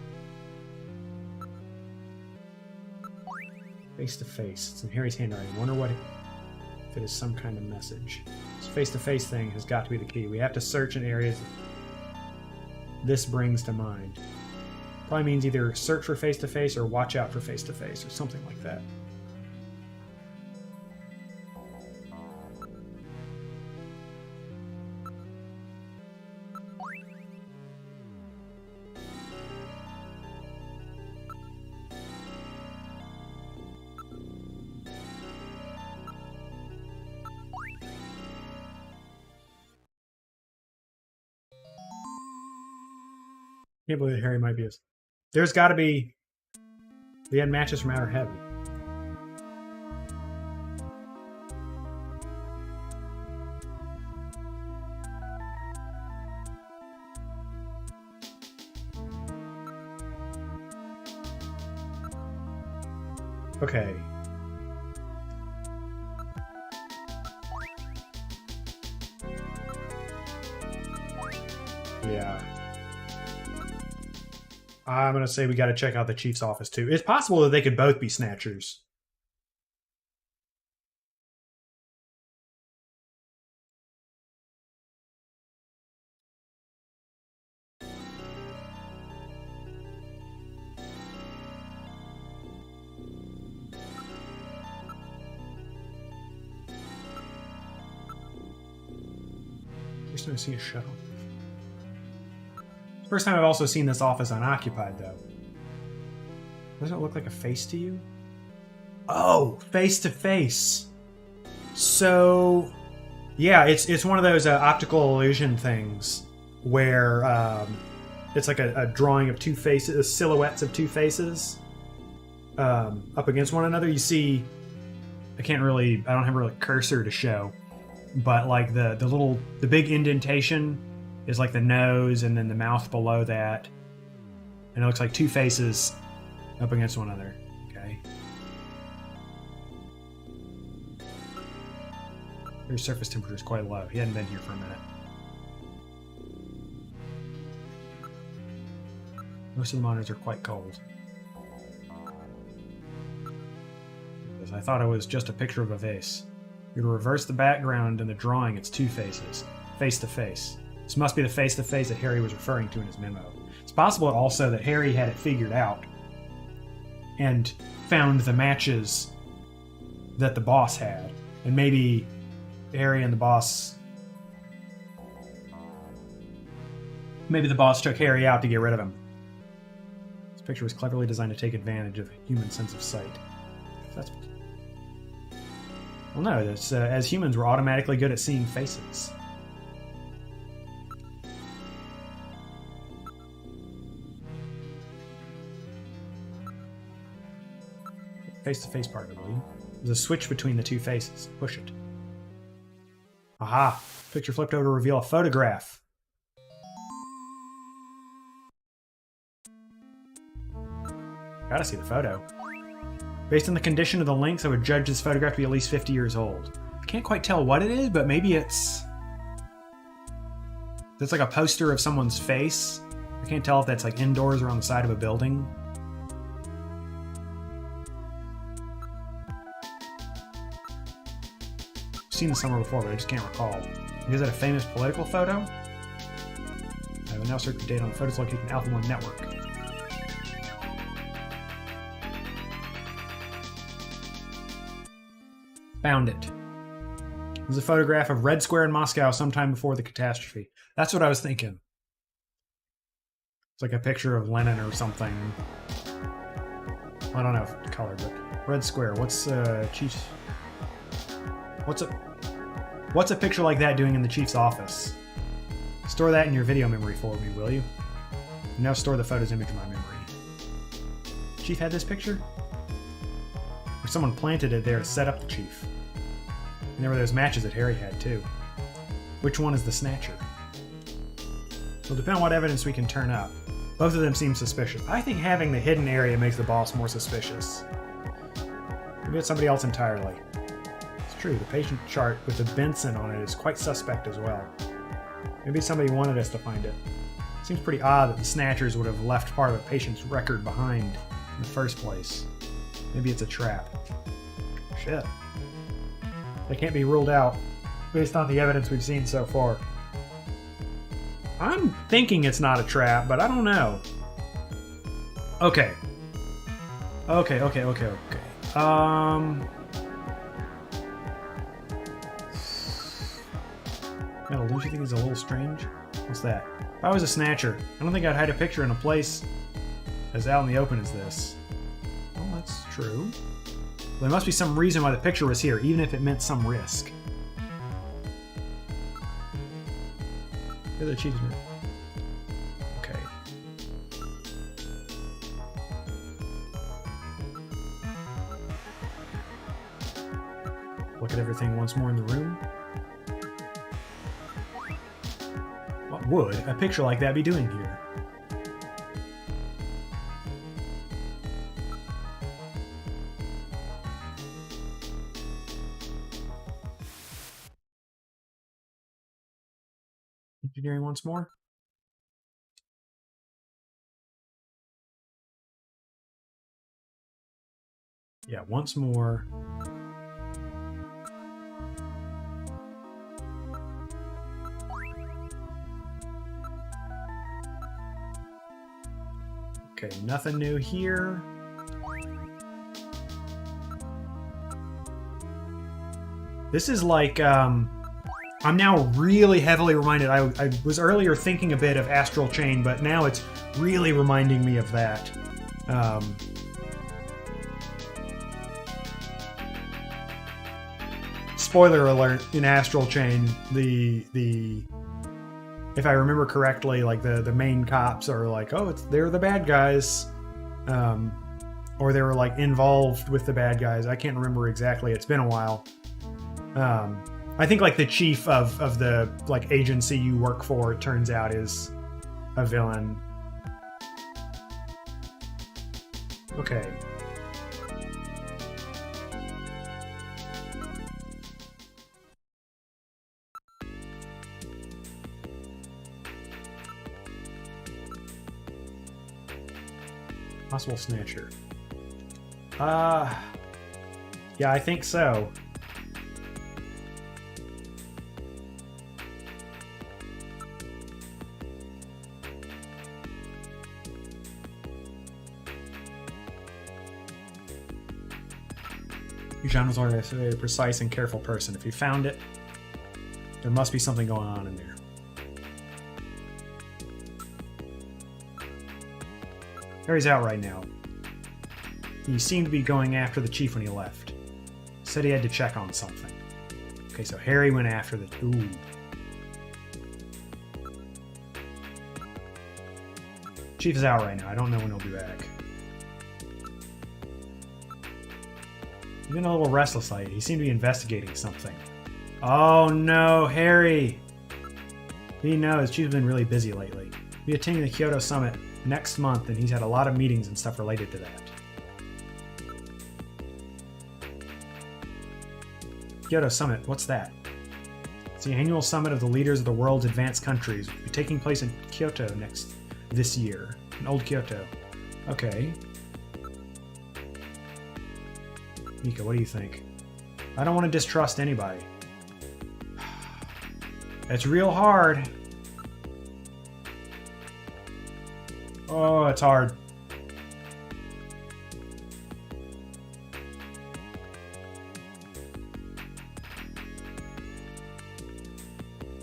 Face to face. It's in Harry's handwriting. Wonder what if it is some kind of message. This face-to-face thing has got to be the key. We have to search in areas this brings to mind. Probably means either search for face-to-face or watch out for face-to-face or something like that. Can't believe Harry might be a... There's got to be... We had matches from Outer Heaven. Okay. Yeah. I'm going to say we got to check out the Chief's office, too. It's possible that they could both be Snatchers. First time I see a shuttle. First time I've also seen this office unoccupied, though. Doesn't it look like a face to you? Oh, face to face. So, yeah, it's one of those optical illusion things where it's like a drawing of two faces, silhouettes of two faces up against one another. You see, I don't have a really cursor to show, but like the big indentation is like the nose and then the mouth below that. And it looks like two faces up against one another. Okay. Your surface temperature is quite low. He hadn't been here for a minute. Most of the monitors are quite cold. Because I thought it was just a picture of a vase. You to reverse the background in the drawing, it's two faces. Face to face. This must be the face-to-face that Harry was referring to in his memo. It's possible also that Harry had it figured out and found the matches that the boss had. And maybe Harry and the boss... Maybe the boss took Harry out to get rid of him. This picture was cleverly designed to take advantage of a human sense of sight. That's... Well, no, that's, as humans, we're automatically good at seeing faces. Face-to-face part, I believe. There's a switch between the two faces. Push it. Aha! Picture flipped over to reveal a photograph. Gotta see the photo. Based on the condition of the links, I would judge this photograph to be at least 50 years old. I can't quite tell what it is, but maybe it's like a poster of someone's face. I can't tell if that's like indoors or on the side of a building. Seen this somewhere before, but I just can't recall. Is it a famous political photo? I will now search for data on the photos located in Alpha 1 network. Found it. There's a photograph of Red Square in Moscow sometime before the catastrophe. That's what I was thinking. It's like a picture of Lenin or something. I don't know if it's color, but Red Square. What's Chief's? What's a picture like that doing in the Chief's office? Store that in your video memory for me, will you? Now store the photo's image in my memory. Chief had this picture? Or someone planted it there to set up the Chief. And there were those matches that Harry had, too. Which one is the Snatcher? It'll depend on what evidence we can turn up. Both of them seem suspicious. I think having the hidden area makes the boss more suspicious. Maybe it's somebody else entirely. It's true, the patient chart with the Benson on it is quite suspect as well. Maybe somebody wanted us to find it. Seems pretty odd that the Snatchers would have left part of a patient's record behind in the first place. Maybe it's a trap. Shit. They can't be ruled out based on the evidence we've seen so far. I'm thinking it's not a trap, but I don't know. Okay. Okay. Metal, don't you think it's a little strange? What's that? If I was a Snatcher, I don't think I'd hide a picture in a place as out in the open as this. Well, that's true. There must be some reason why the picture was here, even if it meant some risk. Here's the achievement. Okay. Look at everything once more in the room. What would a picture like that be doing here? Engineering once more. Yeah, once more. Okay, nothing new here. This is like, I'm now really heavily reminded. I was earlier thinking a bit of Astral Chain, but now it's really reminding me of that. Spoiler alert, in Astral Chain, if I remember correctly, like the main cops are like, oh, they're the bad guys. Or they were like involved with the bad guys. I can't remember exactly. It's been a while. I think like the chief of the like agency you work for, it turns out, is a villain. Okay. Possible Snatcher. Yeah, I think so. John was always a very precise and careful person. If he found it, there must be something going on in there. Harry's out right now. He seemed to be going after the chief when he left. Said he had to check on something. Okay, so Harry went after the... Ooh. Chief is out right now. I don't know when he'll be back. He's been a little restless lately. He seemed to be investigating something. Oh no, Harry! He knows. Chief's been really busy lately. He'll be attending the Kyoto Summit next month, and he's had a lot of meetings and stuff related to that. Kyoto Summit, what's that? It's the annual summit of the leaders of the world's advanced countries. It'll be taking place in Kyoto this year. In Old Kyoto. Okay. Mika, what do you think? I don't want to distrust anybody. It's real hard. Oh, it's hard.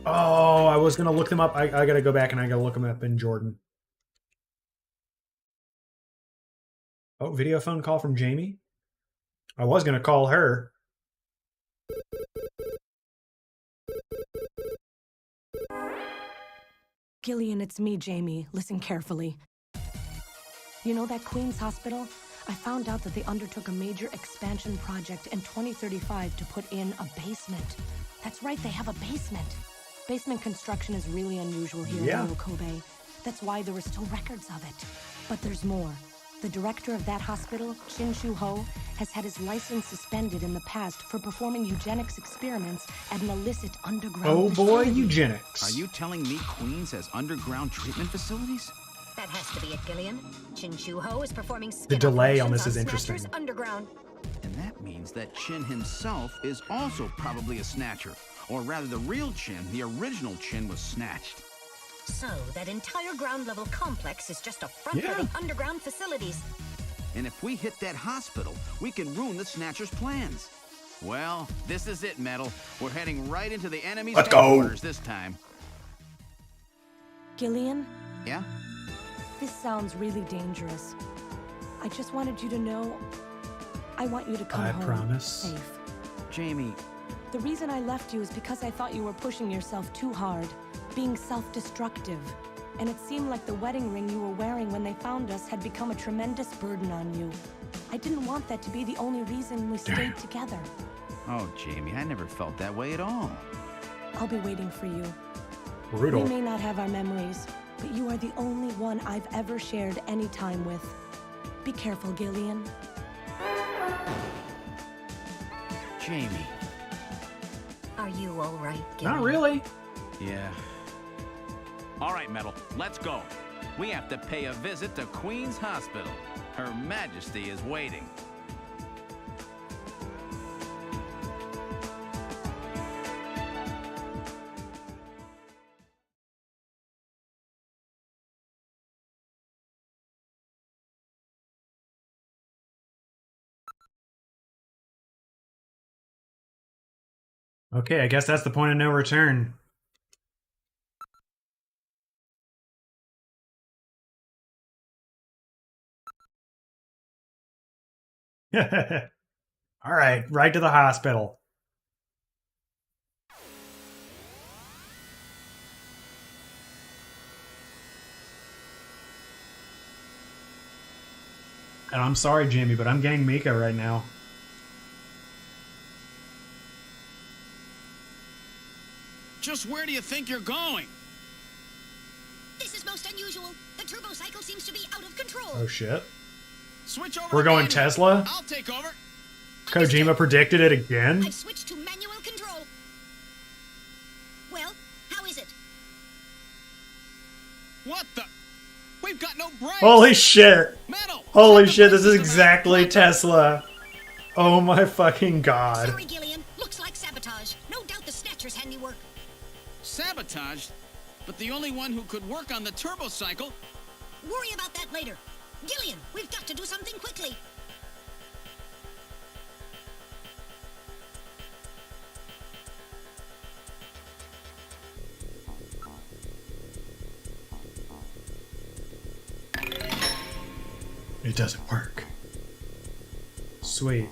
Oh, I was going to look them up. I got to go back and I got to look them up in Jordan. Oh, video phone call from Jamie. I was going to call her. Gillian, it's me, Jamie. Listen carefully. You know that Queen's Hospital? I found out that they undertook a major expansion project in 2035 to put in a basement. That's right, they have a basement. Basement construction is really unusual here in Kobe. That's why there were still records of it. But there's more. The director of that hospital, Shin-Shu Ho, has had his license suspended in the past for performing eugenics experiments at an illicit underground Oh boy, facility. eugenics. Are you telling me Queens has underground treatment facilities? That has to be it, Gillian. Shin-Shu Ho is performing The skin delay on operations this is interesting. Snatcher's underground. And that means that Chin himself is also probably a Snatcher. Or rather, the real Chin, the original Chin, was snatched. So, that entire ground-level complex is just a front for the underground facilities. And if we hit that hospital, we can ruin the Snatcher's plans. Well, this is it, Metal. We're heading right into the enemy's headquarters this time. Gillian? Yeah? This sounds really dangerous. I just wanted you to know I want you to come home promise. safe. Jamie. The reason I left you is because I thought you were pushing yourself too hard, being self-destructive. And it seemed like the wedding ring you were wearing when they found us had become a tremendous burden on you. I didn't want that to be the only reason we stayed together. Oh, Jamie, I never felt that way at all. I'll be waiting for you. Brutal. We may not have our memories, but you are the only one I've ever shared any time with. Be careful, Gillian. Jamie. Are you all right, Gillian? Not really. Yeah. All right, Metal, let's go. We have to pay a visit to Queen's Hospital. Her Majesty is waiting. Okay, I guess that's the point of no return. All right, right to the hospital. And I'm sorry, Jamie, but I'm getting Mika right now. Just where do you think you're going? This is most unusual. The turbo cycle seems to be out of control. Oh shit. Switch over. We're going Tesla? I'll take over. Kojima predicted it again? I've switched to manual control. Well, how is it? What the? We've got no brakes. Holy shit. Metal. Holy shit, this is exactly Tesla. Oh my fucking god. Sorry, Gillian. Looks like sabotage. No doubt the Snatcher's handiwork. Sabotaged? But the only one who could work on the turbo cycle. Worry about that later. Gillian, we've got to do something quickly. It doesn't work. Sweet.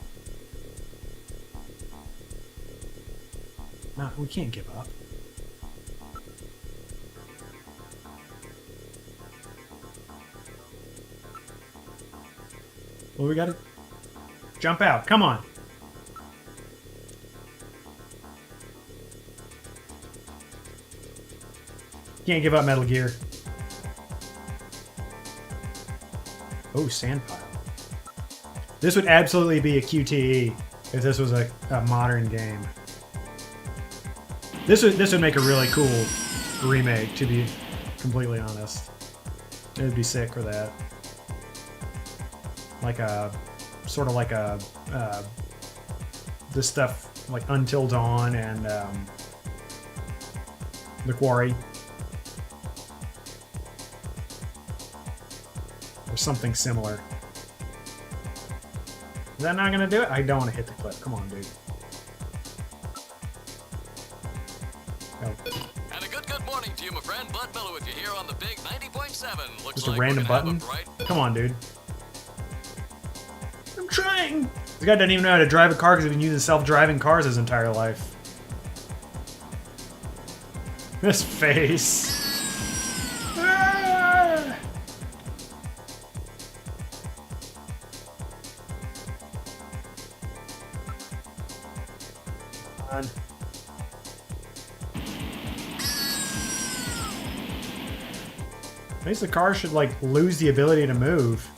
No, we can't give up. Well, we gotta jump out. Come on. Can't give up, Metal Gear. Oh, sand pile. This would absolutely be a QTE if this was a modern game. This would make a really cool remake, to be completely honest. It would be sick for that. Like a, sort of like a, this stuff like Until Dawn and The Quarry. Or something similar. Is that not gonna do it? I don't want to hit the clip. Come on, dude. Oh. And a good morning to you, my friend. Bud Miller with you here on the big 90.7. Looks Just like a random button? Come on, dude. I'm trying! This guy doesn't even know how to drive a car because he's been using self-driving cars his entire life. This face. Ah! On. At least the car should, like, lose the ability to move.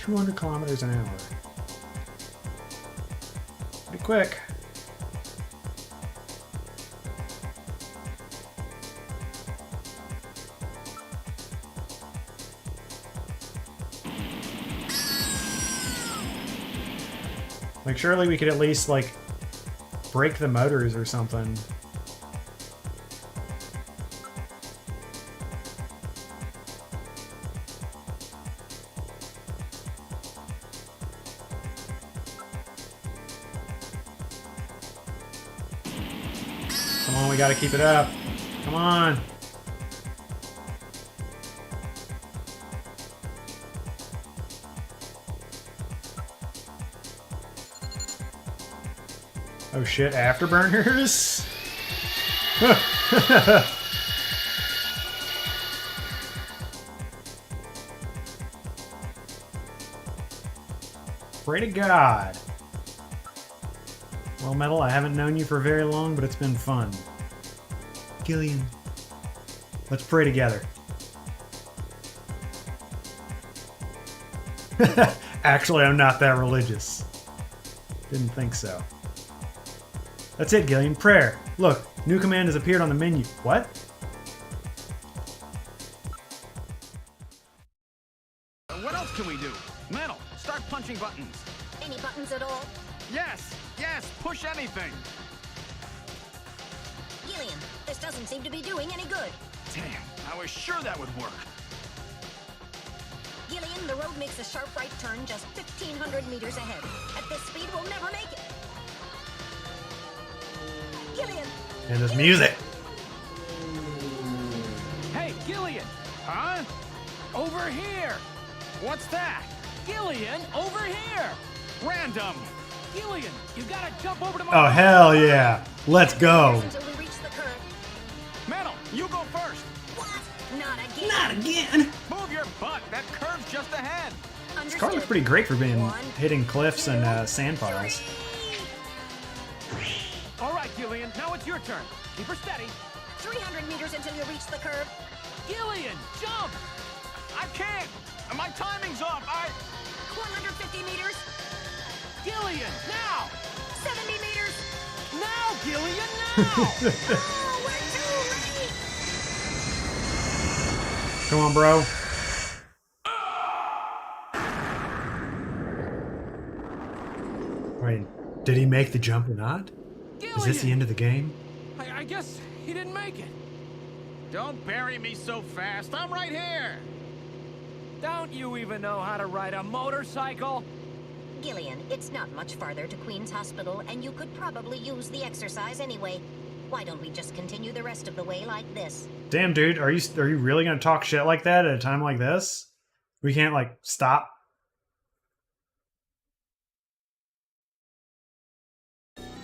200 kilometers an hour. Pretty quick. Like, surely we could at least, like, break the motors or something. Come on, we gotta keep it up. Come on. Oh shit, afterburners? Pray to God. Well, Metal, I haven't known you for very long, but it's been fun. Gillian, let's pray together. Actually, I'm not that religious. Didn't think so. That's it, Gillian. Prayer. Look, new command has appeared on the menu. What? What else can we do? Metal, start punching buttons. Any buttons at all? Yes, yes, push anything. Gillian, this doesn't seem to be doing any good. Damn, I was sure that would work. Gillian, the road makes a sharp right turn just 1,500 meters ahead. At this speed, we'll never make it. Gillian! And there's music. Hey, Gillian! Huh? Over here! What's that? Gillian, over here! Random. Gillian, you gotta jump over to my... Oh, hell yeah. Let's go. Until we reach the curve. Metal, you go first. What? Not again. Not again. Move your butt. That curve's just ahead. This car looks pretty great for being hitting cliffs and sand piles. All right, Gillian, now it's your turn. Keep her steady. 300 meters until you reach the curve. Gillian, jump! I can't. My timing's off. 150 meters. Gillian, now! 70 meters. Now, Gillian, now! Oh, we're too late. Come on, bro. Wait, did he make the jump or not? Is this the end of the game? I guess he didn't make it. Don't bury me so fast. I'm right here. Don't you even know how to ride a motorcycle? Gillian, it's not much farther to Queen's Hospital, and you could probably use the exercise anyway. Why don't we just continue the rest of the way like this? Damn, dude, are you really gonna talk shit like that at a time like this? We can't, like, stop?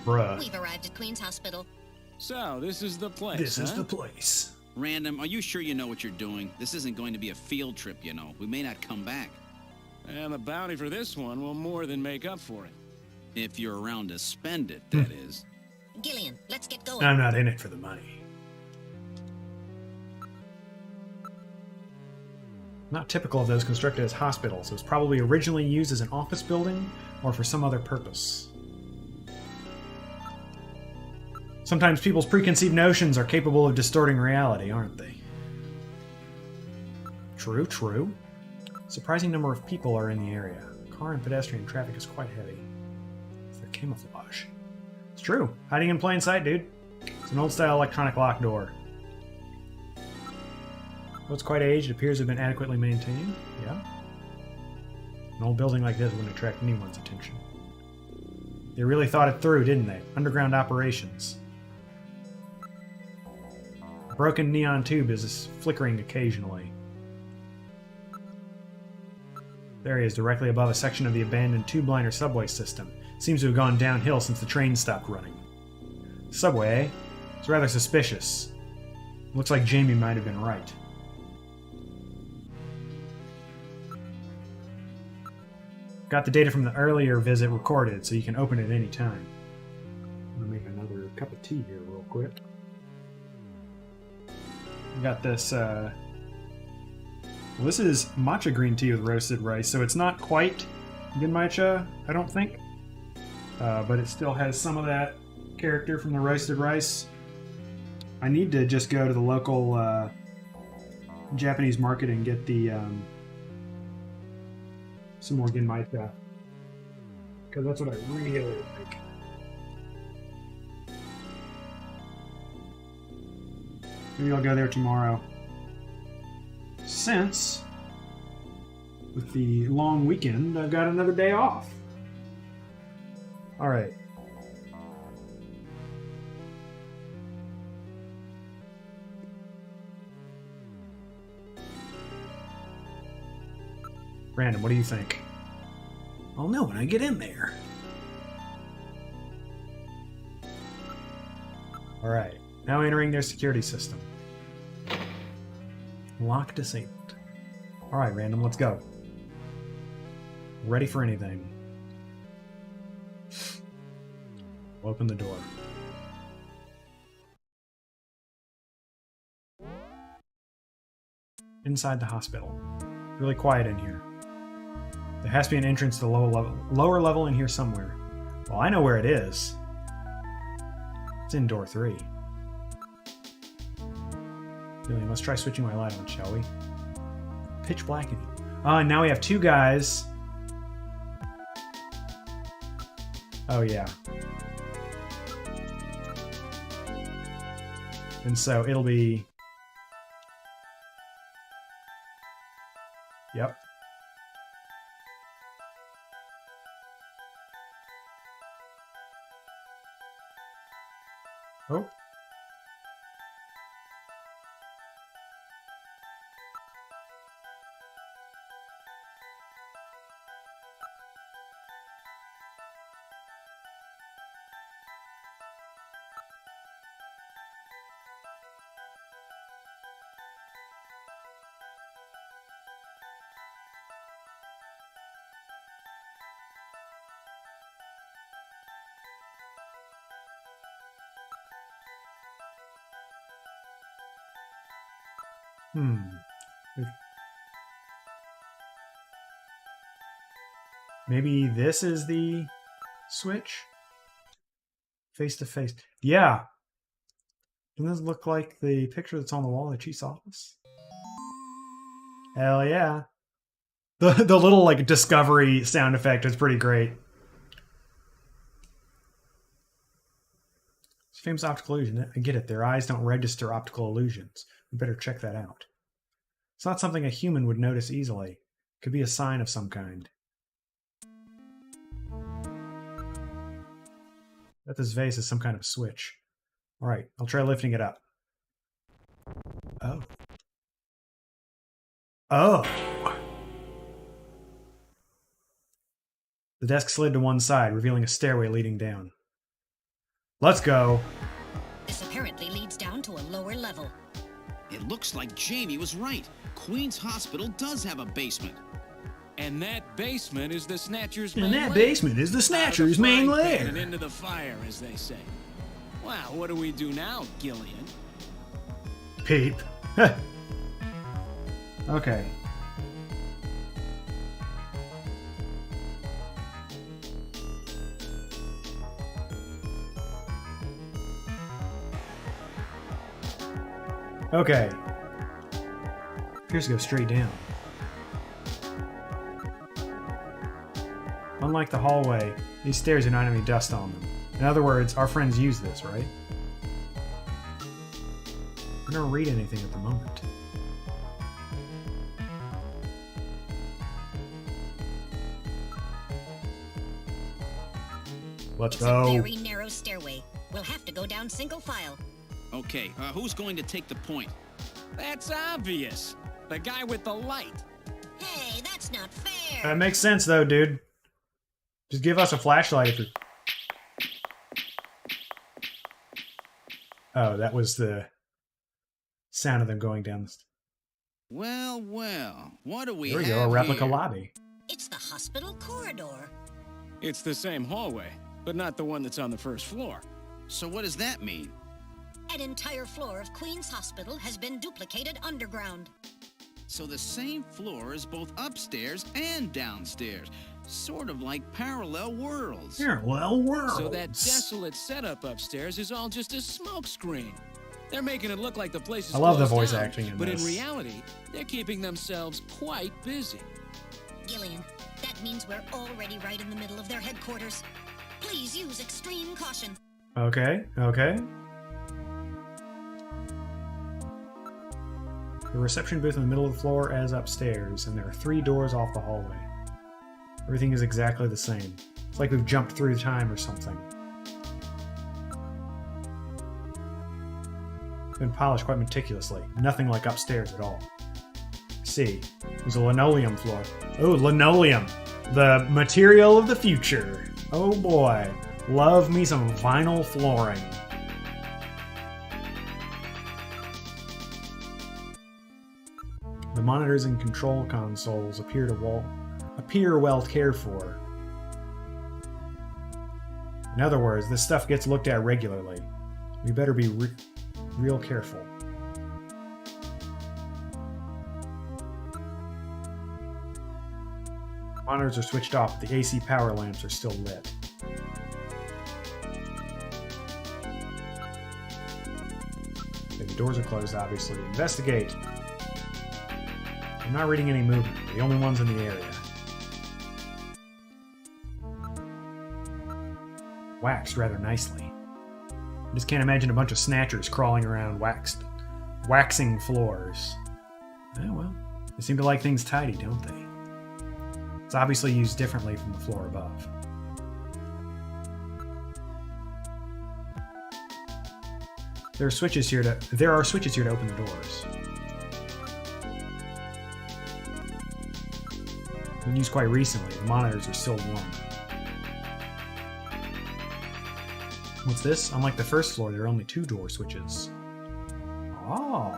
Bruh. We've arrived at Queen's Hospital. So, this is the place, This is the place. Random, are you sure you know what you're doing? This isn't going to be a field trip, you know. We may not come back. And the bounty for this one will more than make up for it. If you're around to spend it, that is. Gillian, let's get going. I'm not in it for the money. Not typical of those constructed as hospitals. It was probably originally used as an office building or for some other purpose. Sometimes people's preconceived notions are capable of distorting reality, aren't they? True, true. Surprising number of people are in the area. Car and pedestrian traffic is quite heavy. It's their camouflage. It's true. Hiding in plain sight, dude. It's an old-style electronic lock door. Though it's quite aged, it appears to have been adequately maintained. Yeah. An old building like this wouldn't attract anyone's attention. They really thought it through, didn't they? Underground operations. A broken neon tube is flickering occasionally. There he is, directly above a section of the abandoned tube liner subway system. Seems to have gone downhill since the train stopped running. Subway, eh? It's rather suspicious. Looks like Jamie might have been right. Got the data from the earlier visit recorded, so you can open it any time. I'm gonna make another cup of tea here real quick. We got this, Well, this is matcha green tea with roasted rice, so it's not quite genmaicha, I don't think. But it still has some of that character from the roasted rice. I need to just go to the local Japanese market and get the some more genmaicha, because that's what I really like. Maybe I'll go there tomorrow, since with the long weekend I've got another day off. All right. Random, what do you think? I'll know when I get in there. Alright, now entering their security system. Lock disabled. Alright, Random, let's go. Ready for anything. We'll open the door. Inside the hospital. Really quiet in here. There has to be an entrance to the lower level in here somewhere. Well, I know where it is. It's in door 3. Really, let's try switching my light on, shall we? Pitch black in here. Oh, and now we have 2 guys. Oh, yeah. And so it'll be... Yep. Oh. Maybe this is the switch? Face to face. Yeah. Doesn't this look like the picture that's on the wall of the chief's office? Hell yeah. The little like discovery sound effect is pretty great. It's famous optical illusion. I get it. Their eyes don't register optical illusions. We better check that out. It's not something a human would notice easily. Could be a sign of some kind. That this vase is some kind of switch. Alright, I'll try lifting it up. Oh. Oh! The desk slid to one side, revealing a stairway leading down. Let's go! This apparently leads down to a lower level. It looks like Jamie was right. Queen's Hospital does have a basement. And that basement is the Snatcher's main lair. Main lair. And into the fire, as they say. Wow, what do we do now, Gillian? Peep. Okay. Okay. Appears to go straight down. Unlike the hallway, these stairs do not have any dust on them. In other words, our friends use this, right? I don't read anything at the moment. Let's go. It's a very narrow stairway. We'll have to go down single file. Okay, who's going to take the point? That's obvious. The guy with the light. Hey, that's not fair. That makes sense, though, dude. Just give us a flashlight if you're... Oh, that was the sound of them going down the stairs. Well, well, what do we have? There we have go, a replica here? lobby. It's the hospital corridor. It's the same hallway, but not the one that's on the first floor. So what does that mean? An entire floor of Queen's Hospital has been duplicated underground. So the same floor is both upstairs and downstairs. Sort of like parallel worlds. Parallel worlds. So that desolate setup upstairs is all just a smokescreen. They're making it look like the place is I love the closed voice down, acting in but this. in reality, they're keeping themselves quite busy. Gillian, that means we're already right in the middle of their headquarters. Please use extreme caution. Okay. The reception booth in the middle of the floor as upstairs, and there are 3 doors off the hallway. Everything is exactly the same. It's like we've jumped through time or something. It's been polished quite meticulously. Nothing like upstairs at all. See, there's a linoleum floor. Oh, linoleum! The material of the future. Oh boy. Love me some vinyl flooring. The monitors and control consoles appear well cared for. In other words, this stuff gets looked at regularly. We better be real careful. Monitors are switched off, but the AC power lamps are still lit. Okay, the doors are closed, obviously. Investigate! I'm not reading any movement. The only ones in the area. Waxed rather nicely. I just can't imagine a bunch of snatchers crawling around waxing floors. Oh well, they seem to like things tidy, don't they? It's obviously used differently from the floor above. There are switches here to open the doors. Been used quite recently. The monitors are still warm. What's this? Unlike the first floor, there are only 2 door switches. Oh.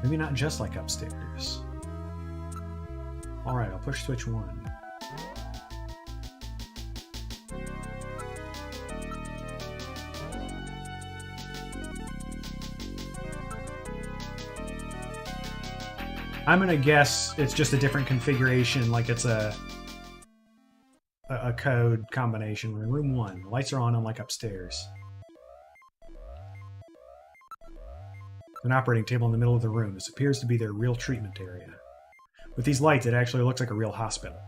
Maybe not just like upstairs. Alright, I'll push switch 1. I'm gonna guess it's just a different configuration, like it's a code combination. We're in room 1. The lights are on unlike upstairs. An operating table in the middle of the room. This appears to be their real treatment area. With these lights, it actually looks like a real hospital.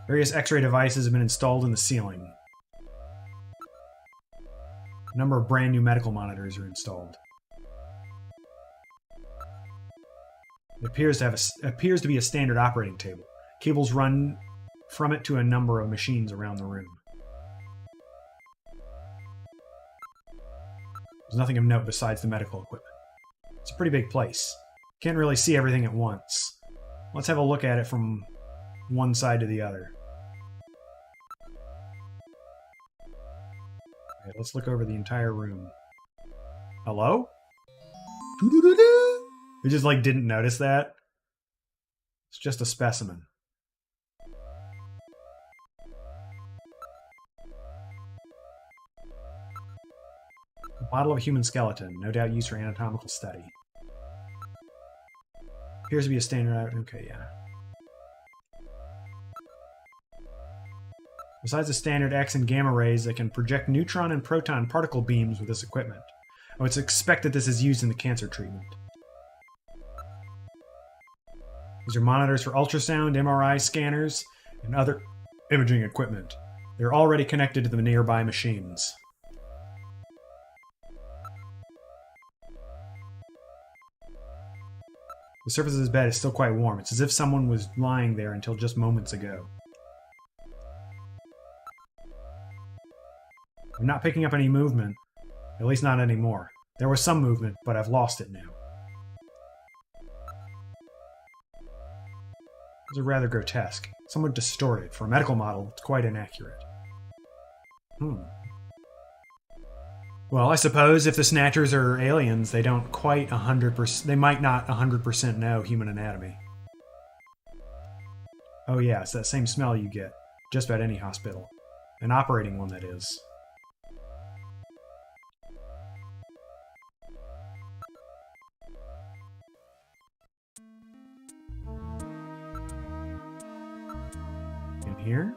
Various X-ray devices have been installed in the ceiling. A number of brand new medical monitors are installed. It appears to be a standard operating table. Cables run from it to a number of machines around the room. There's nothing of note besides the medical equipment. It's a pretty big place. Can't really see everything at once. Let's have a look at it from one side to the other. Okay, let's look over the entire room. Hello? We just didn't notice that. It's just a specimen. A model of a human skeleton, no doubt used for anatomical study. Appears to be a standard... Okay, yeah. Besides the standard X and gamma rays that can project neutron and proton particle beams with this equipment. Oh, it's expected this is used in the cancer treatment. These are monitors for ultrasound, MRI scanners, and other imaging equipment. They're already connected to the nearby machines. The surface of his bed is still quite warm. It's as if someone was lying there until just moments ago. I'm not picking up any movement. At least not anymore. There was some movement, but I've lost it now. These are rather grotesque. Somewhat distorted. For a medical model, it's quite inaccurate. Well, I suppose if the Snatchers are aliens, they don't quite 100%... They might not 100% know human anatomy. Oh yeah, it's that same smell you get just about any hospital. An operating one, that is. In here?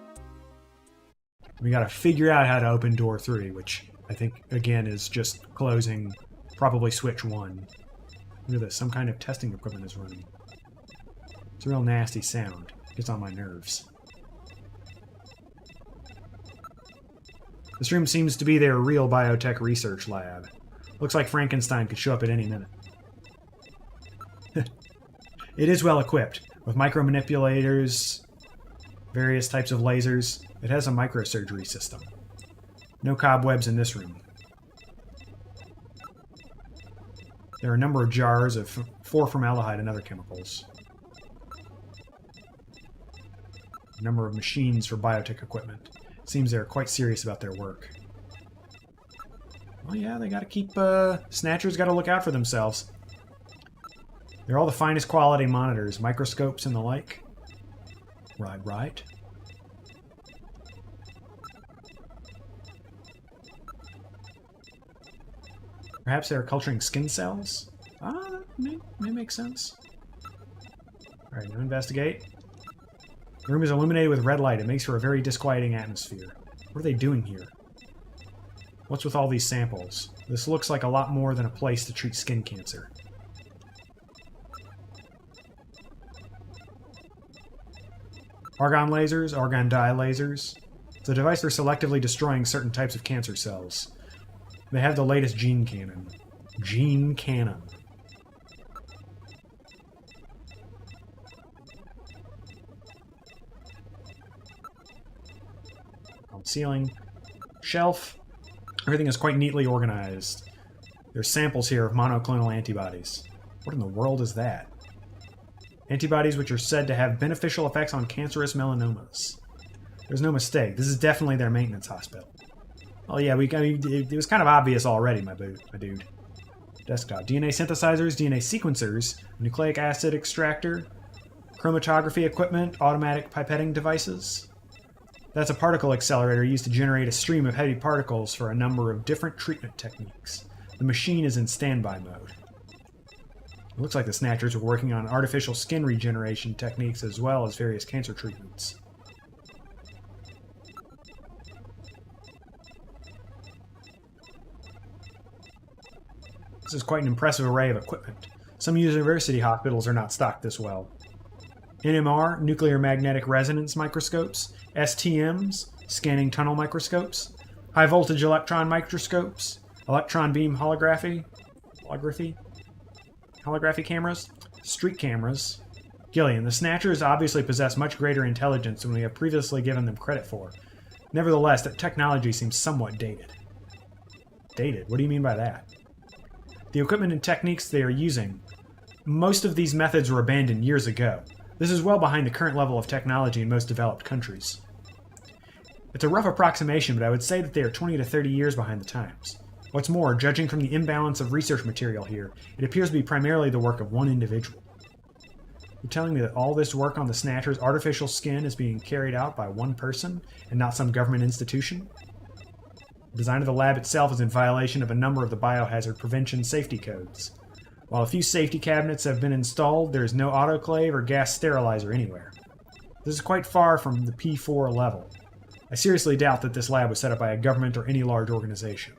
We gotta figure out how to open door 3, which I think, again, is just closing probably switch 1. Look at this, some kind of testing equipment is running. It's a real nasty sound. Gets on my nerves. This room seems to be their real biotech research lab. Looks like Frankenstein could show up at any minute. It is well equipped, with micromanipulators, various types of lasers. It has a microsurgery system. No cobwebs in this room. There are a number of jars of 4-formaldehyde and other chemicals. A number of machines for biotech equipment. It seems they're quite serious about their work. Well, yeah, they gotta keep, Snatchers gotta look out for themselves. They're all the finest quality monitors, microscopes and the like. Right. Perhaps they're culturing skin cells? Ah, that may make sense. Alright, now investigate. The room is illuminated with red light. It makes for a very disquieting atmosphere. What are they doing here? What's with all these samples? This looks like a lot more than a place to treat skin cancer. Argon lasers, argon dye lasers. It's a device for selectively destroying certain types of cancer cells. They have the latest gene cannon. Gene cannon. On the ceiling. Shelf. Everything is quite neatly organized. There's samples here of monoclonal antibodies. What in the world is that? Antibodies which are said to have beneficial effects on cancerous melanomas. There's no mistake. This is definitely their maintenance hospital. Oh yeah, it was kind of obvious already, my dude. Desktop. DNA synthesizers, DNA sequencers, nucleic acid extractor, chromatography equipment, automatic pipetting devices. That's a particle accelerator used to generate a stream of heavy particles for a number of different treatment techniques. The machine is in standby mode. It looks like the Snatchers were working on artificial skin regeneration techniques as well as various cancer treatments. This is quite an impressive array of equipment. Some university hospitals are not stocked this well. NMR, nuclear magnetic resonance microscopes, STMs, scanning tunnel microscopes, high voltage electron microscopes, electron beam holography cameras, street cameras. Gillian, the Snatchers obviously possess much greater intelligence than we have previously given them credit for. Nevertheless, that technology seems somewhat dated. Dated? What do you mean by that? The equipment and techniques they are using, most of these methods were abandoned years ago. This is well behind the current level of technology in most developed countries. It's a rough approximation, but I would say that they are 20 to 30 years behind the times. What's more, judging from the imbalance of research material here, it appears to be primarily the work of one individual. You're telling me that all this work on the Snatcher's artificial skin is being carried out by one person, and not some government institution? The design of the lab itself is in violation of a number of the biohazard prevention safety codes. While a few safety cabinets have been installed, there is no autoclave or gas sterilizer anywhere. This is quite far from the P4 level. I seriously doubt that this lab was set up by a government or any large organization.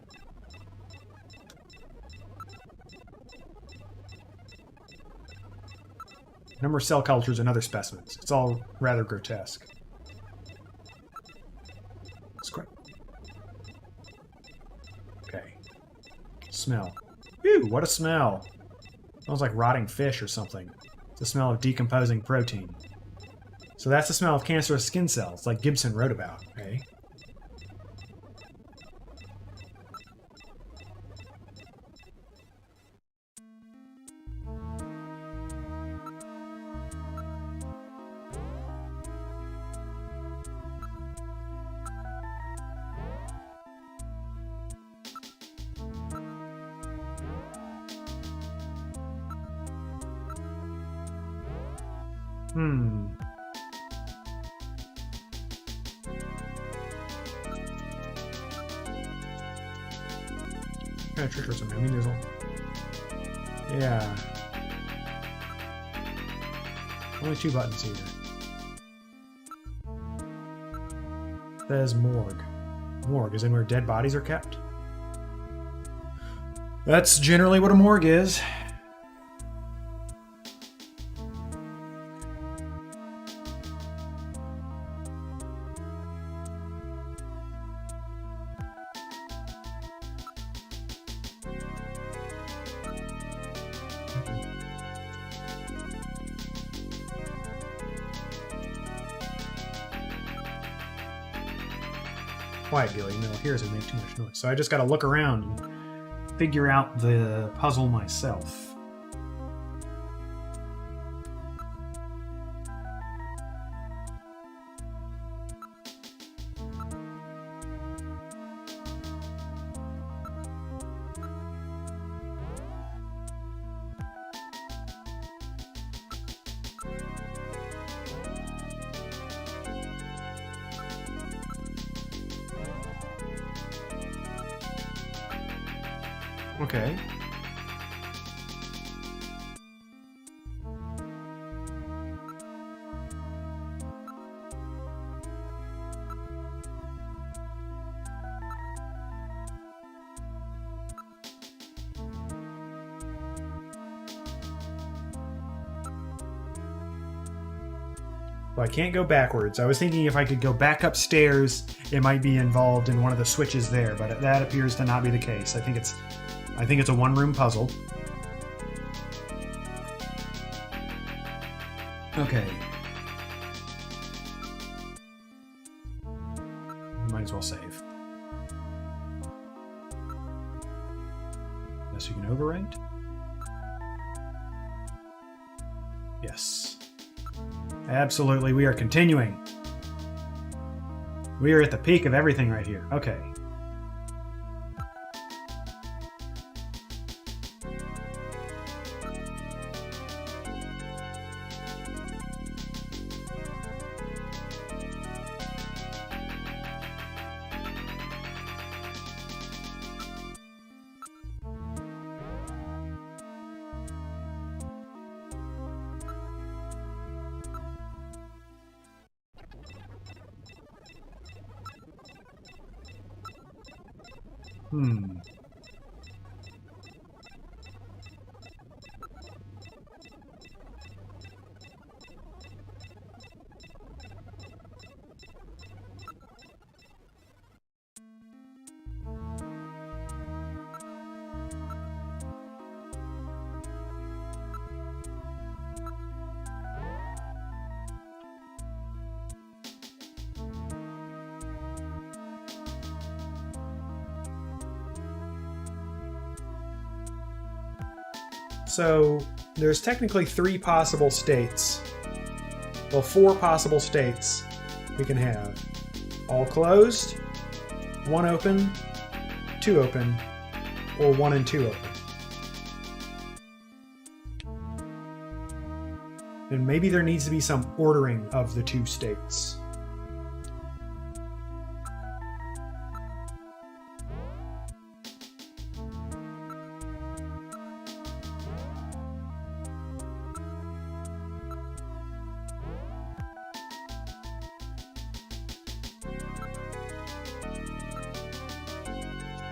Number of cell cultures and other specimens. It's all rather grotesque. It's quite... Okay. Smell. Ew, what a smell. Smells like rotting fish or something. It's the smell of decomposing protein. So that's the smell of cancerous skin cells, like Gibson wrote about, eh? Kind of trick or something. I mean, there's a... Yeah. Only 2 buttons here. Says morgue. Morgue is in where dead bodies are kept. That's generally what a morgue is. Quiet, Gilly. No, here's it make too much noise. So I just got to look around and figure out the puzzle myself. Okay. Well, I can't go backwards. I was thinking if I could go back upstairs, it might be involved in one of the switches there, but that appears to not be the case. I think it's a one-room puzzle. Okay. Might as well save. Unless you can overwrite? Yes. Absolutely, we are continuing. We are at the peak of everything right here. Okay. So there's technically 3 possible states. Well, 4 possible states we can have. All closed, 1 open, 2 open, or 1 and 2 open. And maybe there needs to be some ordering of the 2 states.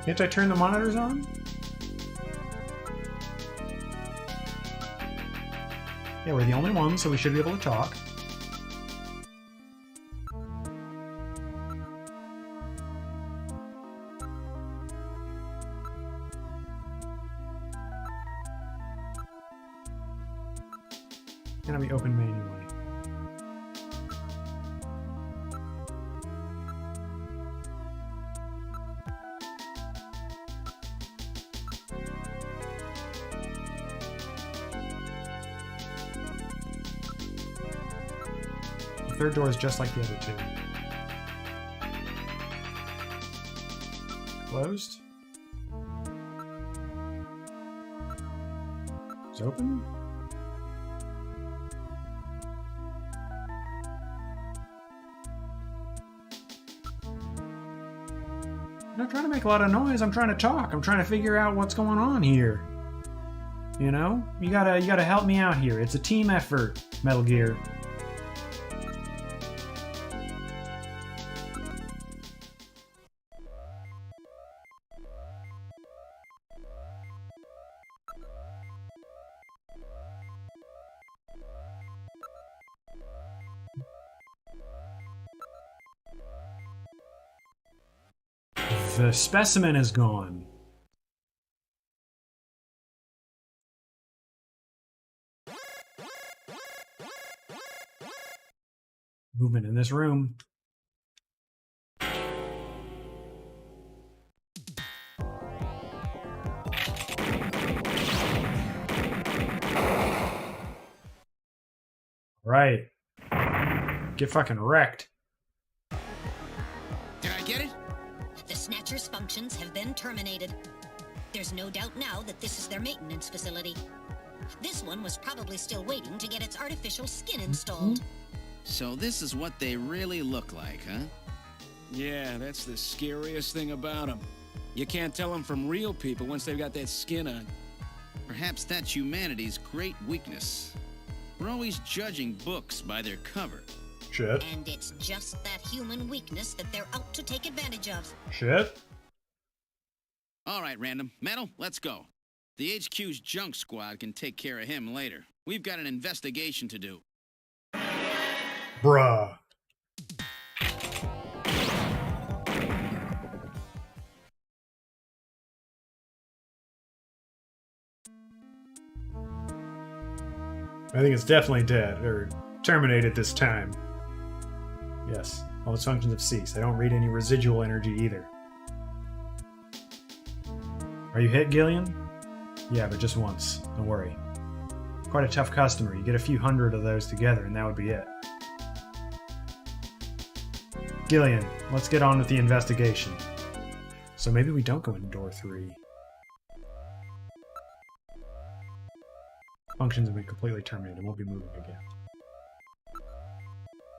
Can't I turn the monitors on? Yeah, we're the only ones, so we should be able to talk. Can be open manually? The third door is just like the other 2. Closed. It's open. I'm not trying to make a lot of noise. I'm trying to talk. I'm trying to figure out what's going on here. You know? You gotta help me out here. It's a team effort, Metal Gear. The specimen is gone. Movement in this room. Right. Get fucking wrecked. Did I get it? The Snatcher's functions have been terminated. There's no doubt now that this is their maintenance facility. This one was probably still waiting to get its artificial skin installed. So this is what they really look like, huh? Yeah, that's the scariest thing about them. You can't tell them from real people once they've got that skin on. Perhaps that's humanity's great weakness. We're always judging books by their cover. Shit. And it's just that human weakness that they're out to take advantage of. Shit. All right, Random. Metal, let's go. The HQ's junk squad can take care of him later. We've got an investigation to do. Bruh. I think it's definitely dead, or terminated this time. Yes, all its functions have ceased. I don't read any residual energy either. Are you hit, Gillian? Yeah, but just once. Don't worry. Quite a tough customer. You get a few hundred of those together, and that would be it. Gillian, let's get on with the investigation. So maybe we don't go into door 3. Functions have been completely terminated. It won't be moving again.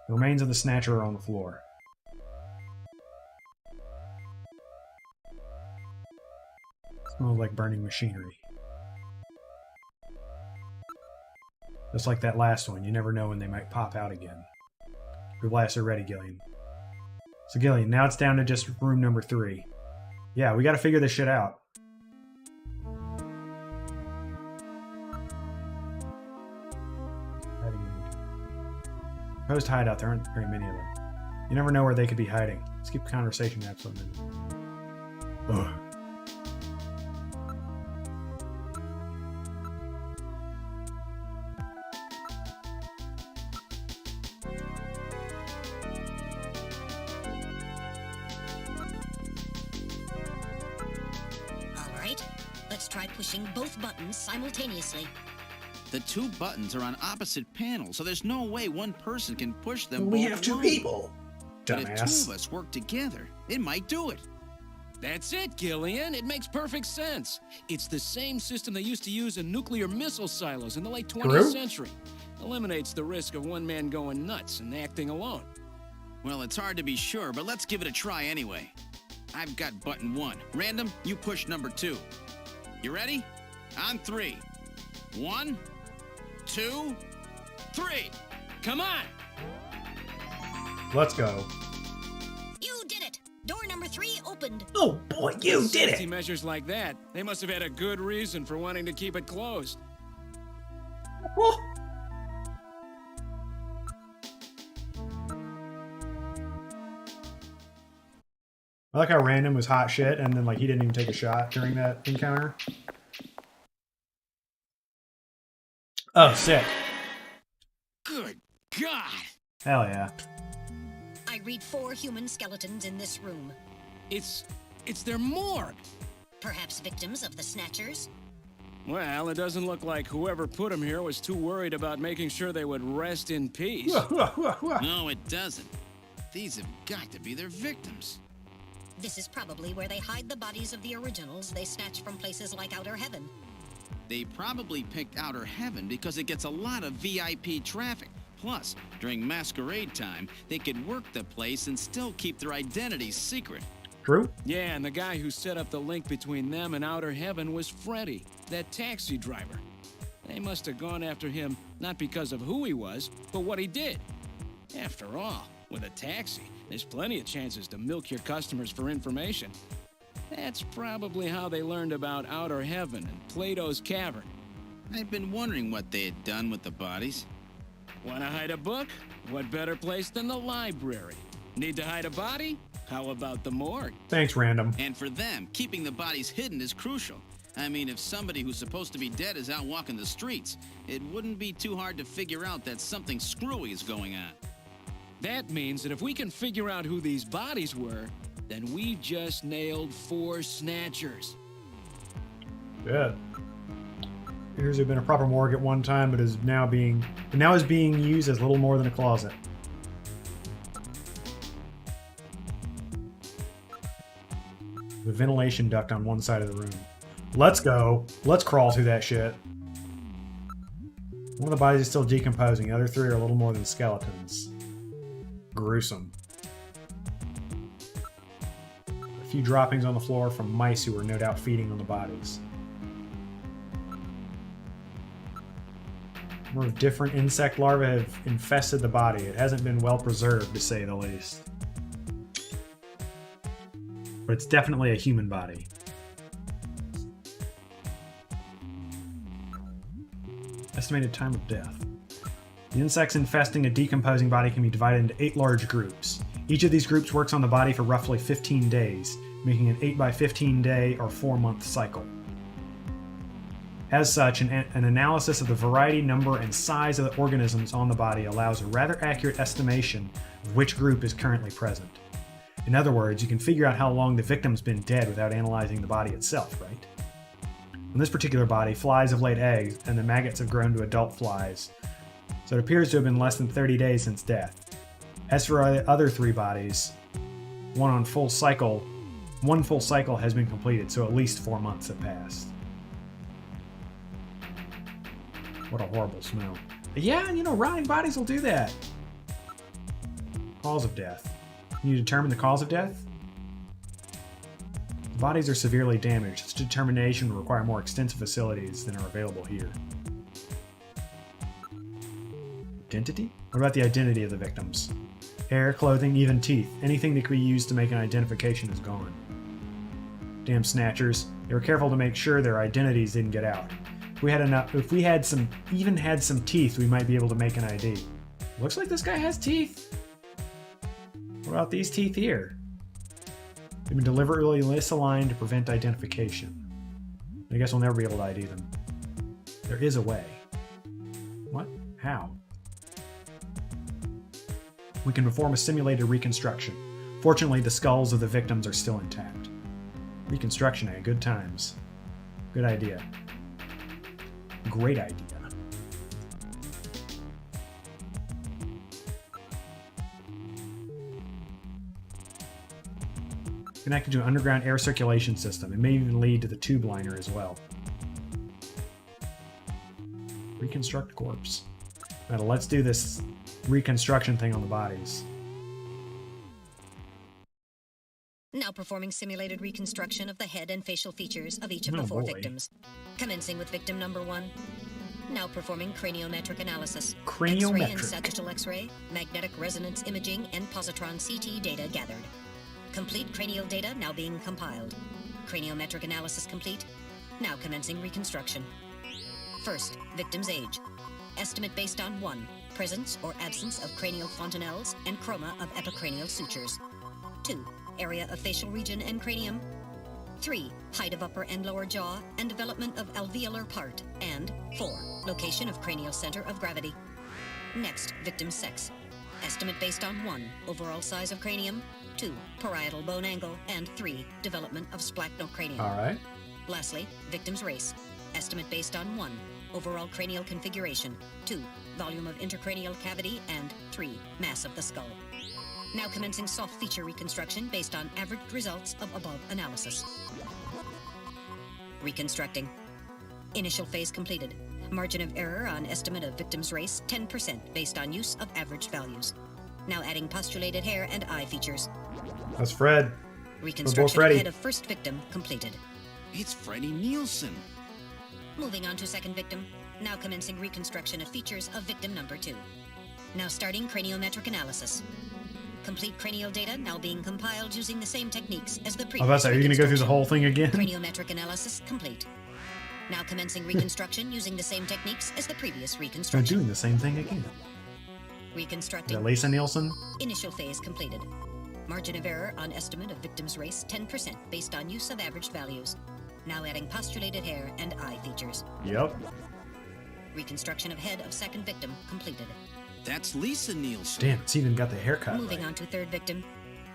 The remains of the Snatcher are on the floor. Smells like burning machinery. Just like that last one, you never know when they might pop out again. Your blasts are ready, Gillian. So Gillian, now it's down to just room number 3. Yeah, we gotta figure this shit out. Proposed hideout, there aren't very many of them. You never know where they could be hiding. Let's keep the conversation to absolute minimum. Ugh. All right, let's try pushing both buttons simultaneously. The 2 buttons are on opposite panels, so there's no way one person can push them We both have 2 alone. people. But if 2 Dumbass. of us work together, it might do it. That's it, Gillian. It makes perfect sense. It's the same system they used to use in nuclear missile silos in the late 20th True. century. Eliminates the risk of one man going nuts and acting alone. Well, it's hard to be sure, but let's give it a try anyway. I've got button 1. Random, you push number 2. You ready? On 3. 1, 2, 3. Come on! Let's go. You did it! Door number 3 opened. Oh boy, you did Safety it! measures like that, they must have had a good reason for wanting to keep it closed. Oh. I like how Random was hot shit, and then like he didn't even take a shot during that encounter. Oh, sick. Good God! Hell yeah. I read 4 human skeletons in this room. It's their morgue. Perhaps victims of the Snatchers? Well, it doesn't look like whoever put them here was too worried about making sure they would rest in peace. No, it doesn't. These have got to be their victims. This is probably where they hide the bodies of the originals they snatch from places like Outer Heaven. They probably picked Outer Heaven because it gets a lot of VIP traffic. Plus, during masquerade time, they could work the place and still keep their identities secret. True? Yeah, and the guy who set up the link between them and outer heaven was Freddy, that taxi driver. They must have gone after him not because of who he was, but what he did. After all, with a taxi, there's plenty of chances to milk your customers for information. That's probably how they learned about outer heaven and Plato's cavern. I've been wondering what they had done with the bodies. Want to hide a book? What better place than the library? Need to hide a body? How about the morgue? Thanks, Random. And for them, keeping the bodies hidden is crucial. I mean, if somebody who's supposed to be dead is out walking the streets, it wouldn't be too hard to figure out that something screwy is going on. That means that if we can figure out who these bodies were, then we just nailed 4 snatchers. Good. Appears to have been a proper morgue at one time, but is now being used as little more than a closet. The ventilation duct on one side of the room. Let's go. Let's crawl through that shit. One of the bodies is still decomposing. The other 3 are a little more than skeletons. Gruesome. A few droppings on the floor from mice who were no doubt feeding on the bodies. A number of different insect larvae have infested the body. It hasn't been well preserved, to say the least. But it's definitely a human body. Estimated time of death. The insects infesting a decomposing body can be divided into 8 large groups. Each of these groups works on the body for roughly 15 days, making an 8 by 15 day or 4-month cycle. As such, an analysis of the variety, number, and size of the organisms on the body allows a rather accurate estimation of which group is currently present. In other words, you can figure out how long the victim's been dead without analyzing the body itself, right? On this particular body, flies have laid eggs, and the maggots have grown to adult flies, so it appears to have been less than 30 days since death. As for the other 3 bodies, one full cycle has been completed, so at least 4 months have passed. What a horrible smell. But yeah, rotting bodies will do that. Cause of death. Can you determine the cause of death? The bodies are severely damaged. Its determination will require more extensive facilities than are available here. Identity? What about the identity of the victims? Hair, clothing, even teeth. Anything that could be used to make an identification is gone. Damn snatchers. They were careful to make sure their identities didn't get out. If we had some teeth, we might be able to make an ID. Looks like this guy has teeth. What about these teeth here? They've been deliberately misaligned to prevent identification. I guess we'll never be able to ID them. There is a way. What? How? We can perform a simulated reconstruction. Fortunately, the skulls of the victims are still intact. Reconstruction, eh? Good times. Good idea. Great idea. Connected to an underground air circulation system. It may even lead to the tube liner as well. Reconstruct corpse. Now let's do this reconstruction thing on the bodies. Now performing simulated reconstruction of the head and facial features of each of the 4 victims. Commencing with victim number 1. Now performing craniometric analysis. Craniometric. X-ray and sagittal X-ray, magnetic resonance imaging, and positron CT data gathered. Complete cranial data now being compiled. Craniometric analysis complete. Now commencing reconstruction. First, victim's age. Estimate based on 1. Presence or absence of cranial fontanelles and chroma of epicranial sutures. 2. Area of facial region and cranium. 3. Height of upper and lower jaw and development of alveolar part. And 4. Location of cranial center of gravity. Next, victim's sex. Estimate based on 1. Overall size of cranium. 2. Parietal bone angle. And 3. Development of splachocranium. All right. Lastly, victim's race. Estimate based on 1. Overall cranial configuration. 2. Volume of intercranial cavity. And 3. Mass of the skull. Now commencing soft feature reconstruction based on averaged results of above analysis. Reconstructing. Initial phase completed. Margin of error on estimate of victim's race, 10% based on use of averaged values. Now adding postulated hair and eye features. That's Fred. Reconstruction of head of first victim completed. It's Freddie Nielsen. Moving on to second victim. Now commencing reconstruction of features of victim number 2. Now starting craniometric analysis. Complete cranial data now being compiled using the same techniques as the previous. I was about to say, are you going to go through the whole thing again? Craniometric analysis complete. Now commencing reconstruction using the same techniques as the previous reconstruction. They're doing the same thing again. Reconstructing. Is that Lisa Nielsen? Initial phase completed. Margin of error on estimate of victim's race 10% based on use of averaged values. Now adding postulated hair and eye features. Yep. Reconstruction of head of second victim completed. That's Lisa Nielsen. Damn, it's even got the haircut. Moving on to third victim.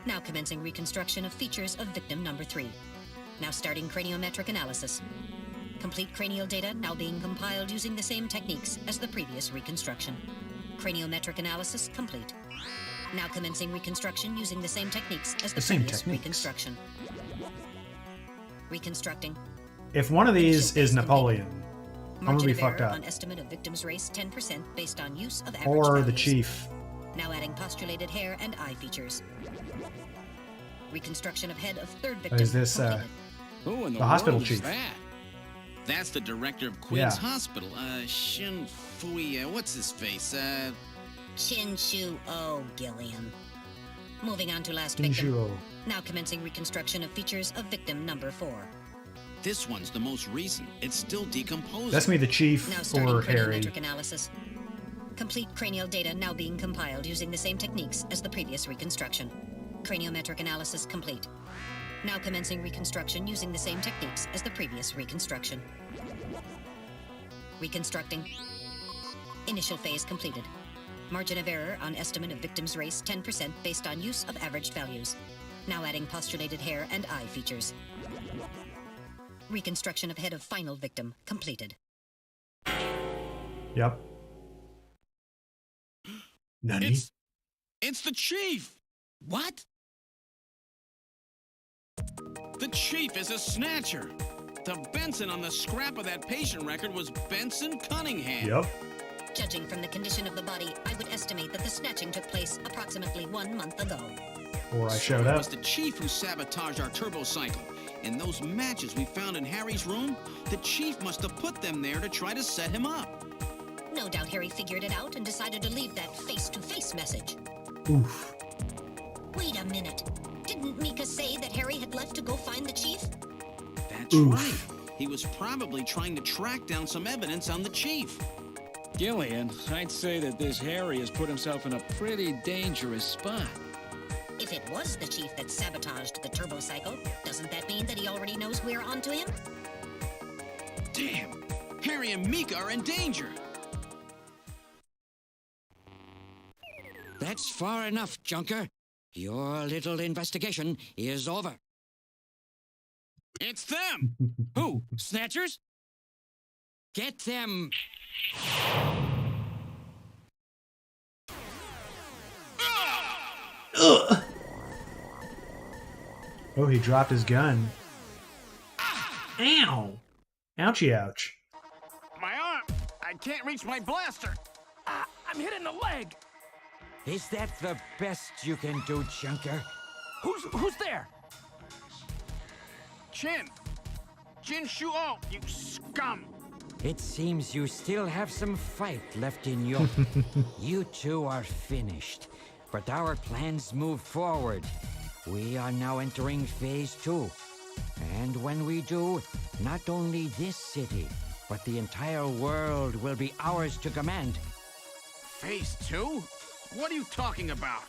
Now commencing reconstruction of features of victim number 3. Now starting craniometric analysis. Complete cranial data now being compiled using the same techniques as the previous reconstruction. Craniometric analysis complete. Now commencing reconstruction using the same techniques as the previous reconstruction. Reconstructing. If one of these is Napoleon, I'm gonna be fucked up. On estimate of victim's race 10% based on use of average Or values. the chief. Now adding postulated hair and eye features. Reconstruction of head of third victim. Is this Who in the hospital world chief? Is that? That's the director of Queen's Yeah. Hospital. Shin Fui. What's his face? Chin Shu O, Gillian. Moving on to last Chin victim. Shu O. Now commencing reconstruction of features of victim number 4. This one's the most recent. It's still decomposing. That's me, the chief, Now starting or Harry. craniometric analysis. Complete cranial data now being compiled using the same techniques as the previous reconstruction. Craniometric analysis complete. Now commencing reconstruction using the same techniques as the previous reconstruction. Reconstructing. Initial phase completed. Margin of error on estimate of victim's race 10% based on use of averaged values. Now adding postulated hair and eye features. Reconstruction of head of final victim completed. Yep. Nani? It's the chief. What? The chief is a snatcher. The Benson on the scrap of that patient record was Benson Cunningham. Yep. Judging from the condition of the body, I would estimate that the snatching took place approximately 1 month ago. Or I showed It up. was the chief who sabotaged our turbo cycle. And those matches we found in Harry's room, the chief must have put them there to try to set him up. No doubt Harry figured it out and decided to leave that face-to-face message. Oof. Wait a minute. Didn't Mika say that Harry had left to go find the chief? That's right. He was probably trying to track down some evidence on the chief. Gillian, I'd say that this Harry has put himself in a pretty dangerous spot. If it was the chief that sabotaged the turbo cycle, doesn't that mean that he already knows we're onto him? Damn! Harry and Mika are in danger! That's far enough, Junker. Your little investigation is over. It's them! Who? Snatchers? Get them! Ugh. Oh, he dropped his gun. Ow! Ouchie ouch. My arm! I can't reach my blaster! I'm hit in the leg! Is that the best you can do, Junker? Who's there? Jin Shuo, you scum! It seems you still have some fight left in you. You two are finished, but our plans move forward. We are now entering Phase 2. And when we do, not only this city, but the entire world will be ours to command. Phase 2? What are you talking about?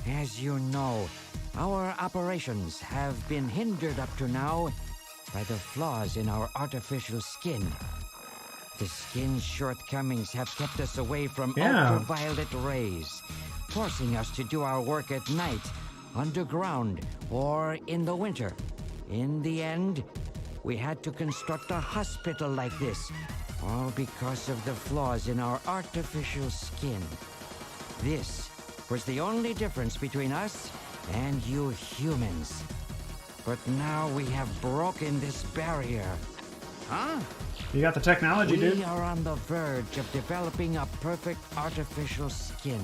As you know, our operations have been hindered up to now by the flaws in our artificial skin. The skin's shortcomings have kept us away from ultraviolet rays, forcing us to do our work at night, underground, or in the winter. In the end, we had to construct a hospital like this, all because of the flaws in our artificial skin. This was the only difference between us and you humans. But now we have broken this barrier. Huh? You got the technology, dude. We are on the verge of developing a perfect artificial skin,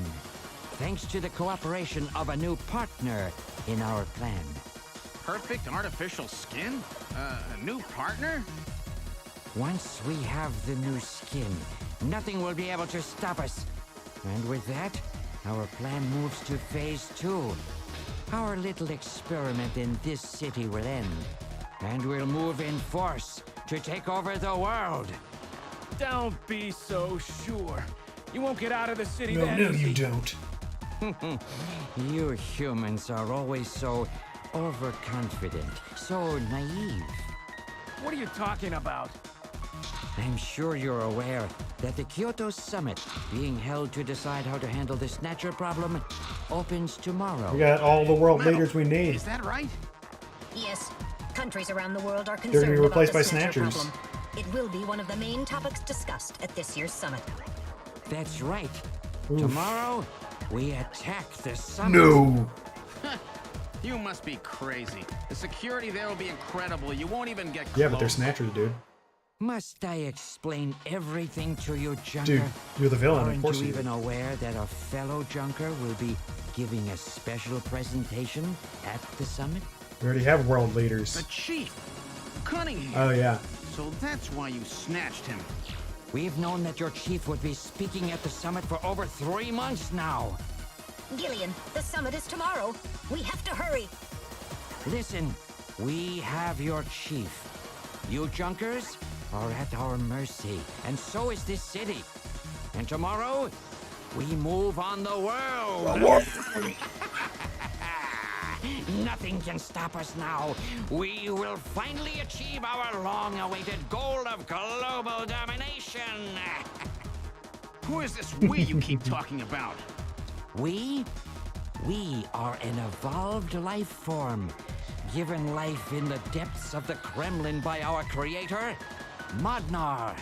thanks to the cooperation of a new partner in our plan. perfect artificial skin? A new partner? Once we have the new skin, nothing will be able to stop us. And with that, our plan moves to phase 2. Our little experiment in this city will end, and we'll move in force to take over the world. Don't be so sure. You won't get out of the city No, that no, easy. you don't. You humans are always so overconfident, so naive. What are you talking about? I'm sure you're aware that the Kyoto Summit, being held to decide how to handle the Snatcher problem, opens tomorrow. We got all the world leaders we need. Is that right? Yes. Countries around the world are They're concerned gonna be replaced about by the Snatcher Snatchers. problem. It will be one of the main topics discussed at this year's summit. That's right. Oof. Tomorrow, we attack the summit. No. You must be crazy. The security there will be incredible. You won't even get close. Yeah, but they're Snatchers, dude. Must I explain everything to you, Junker? Dude, you're the villain, of Aren't course you you do. even aware that a fellow Junker will be giving a special presentation at the summit? We already have world leaders. The chief, Cunningham. Oh, yeah. So that's why you snatched him. We've known that your chief would be speaking at the summit for over 3 months now. Gillian, the summit is tomorrow. We have to hurry. Listen, we have your chief. You Junkers are at our mercy, and so is this city. And tomorrow, we move on the world. Nothing can stop us now. We will finally achieve our long-awaited goal of global domination. Who is this we you keep talking about? We are an evolved life form, given life in the depths of the Kremlin by our creator, Modnar.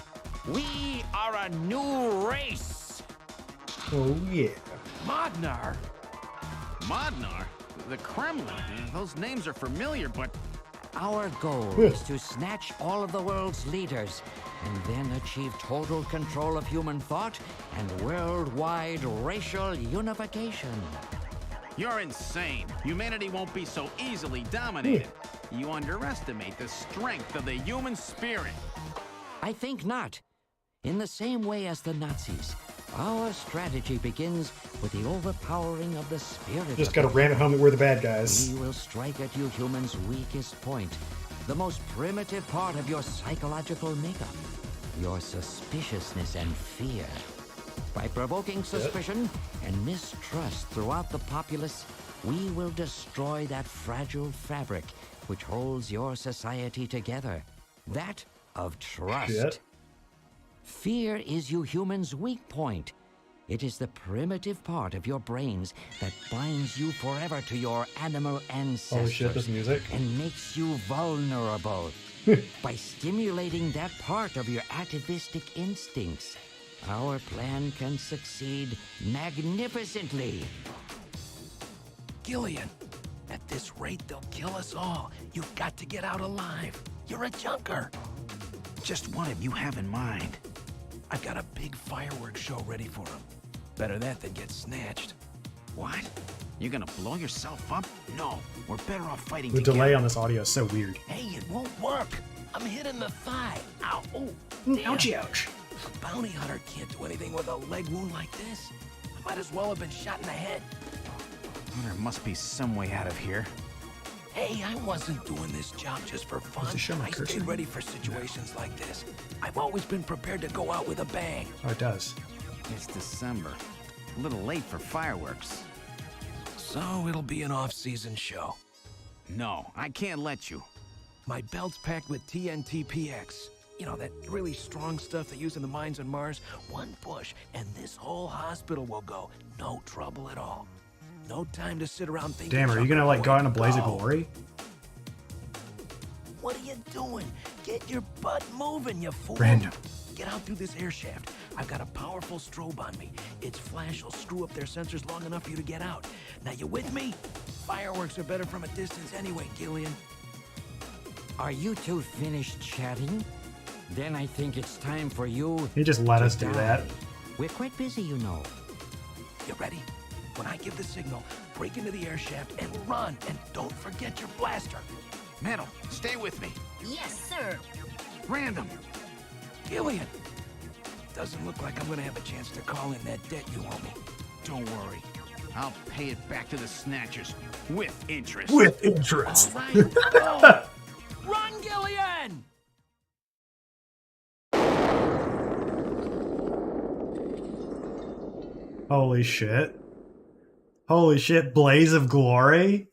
We are a new race. Oh, yeah. Modnar? Modnar? The Kremlin? Those names are familiar, but... Our goal is to snatch all of the world's leaders and then achieve total control of human thought and worldwide racial unification. You're insane. Humanity won't be so easily dominated. You underestimate the strength of the human spirit. I think not. In the same way as the Nazis, our strategy begins with the overpowering of the spirit. Just gotta ram it home that we're the bad guys. We will strike at you humans' weakest point, the most primitive part of your psychological makeup, your suspiciousness and fear. By provoking suspicion and mistrust throughout the populace, we will destroy that fragile fabric which holds your society together, that of trust. Shit. Fear is you humans' weak point. It is the primitive part of your brains that binds you forever to your animal ancestors. Holy shit, this music. And makes you vulnerable. By stimulating that part of your atavistic instincts, our plan can succeed magnificently. Gillian, at this rate, they'll kill us all. You've got to get out alive. You're a junker. Just what did you have in mind? I've got a big fireworks show ready for him. Better that than get snatched. What? You're gonna blow yourself up? No, we're better off fighting The together. delay on this audio is so weird. Hey, it won't work. I'm hit in the thigh. Ow. Oh, Ouchie, ouch. A bounty hunter can't do anything with a leg wound like this. I might as well have been shot in the head. Well, there must be some way out of here. Hey, I wasn't doing this job just for fun. Does it show my I cursor? stay ready for situations like this. I've always been prepared to go out with a bang. Oh, it does. It's December. A little late for fireworks. So it'll be an off-season show. No, I can't let you. My belt's packed with TNT-PX. You know, that really strong stuff they use in the mines on Mars. One push, and this whole hospital will go. No trouble at all. No time to sit around thinking. Damn, are you gonna like go out in a blaze of Go. glory? What are you doing? Get your butt moving, you fool. Random. Get out through this air shaft. I've got a powerful strobe on me. Its flash will screw up their sensors long enough for you to get out. Now, you with me? Fireworks are better from a distance anyway, Gillian. Are you two finished chatting? Then I think it's time for you. He just let to us do die. that. We're quite busy, you know. You ready? When I give the signal, break into the air shaft and run. And don't forget your blaster. Metal, stay with me. Yes, sir. Random. Gillian! Doesn't look like I'm gonna have a chance to call in that debt you owe me. Don't worry. I'll pay it back to the Snatchers with interest. With interest. All right, go! Run, Gillian! Holy shit. Holy shit, Blaze of Glory?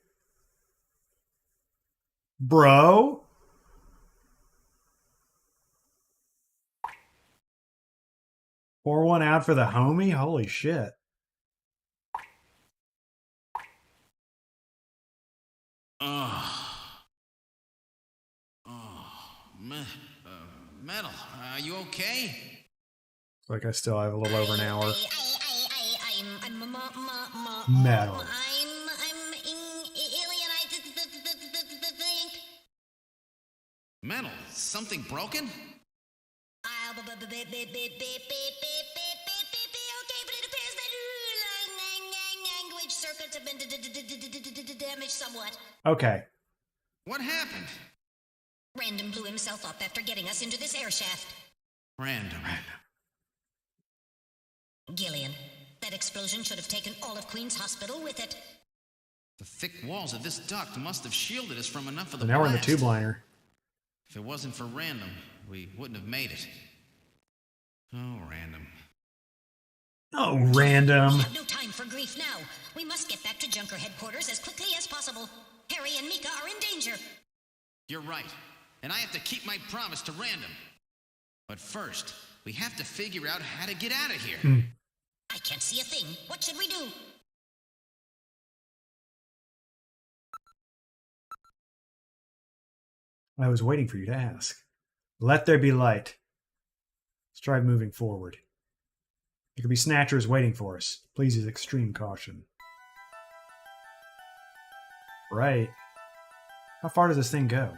Bro? Pour one out for the homie? Holy shit. Metal, are you okay? Like I still have a little over an hour. I'm Metal. Metal, something broken? Language circuits have been damaged somewhat. Okay. What happened? Random blew himself up after getting us into this air shaft. Random. Gillian, that explosion should have taken all of Queen's Hospital with it. The thick walls of this duct must have shielded us from enough of So the now we're in the blast. tube liner. If it wasn't for Random, we wouldn't have made it. Oh, Random. Oh, Random. We have no time for grief now. We must get back to Junker headquarters as quickly as possible. Harry and Mika are in danger. You're right. And I have to keep my promise to Random. But first, we have to figure out how to get out of here. I can't see a thing. What should we do? I was waiting for you to ask. Let there be light. Strive moving forward. There could be Snatchers waiting for us. Please use extreme caution. Right. How far does this thing go?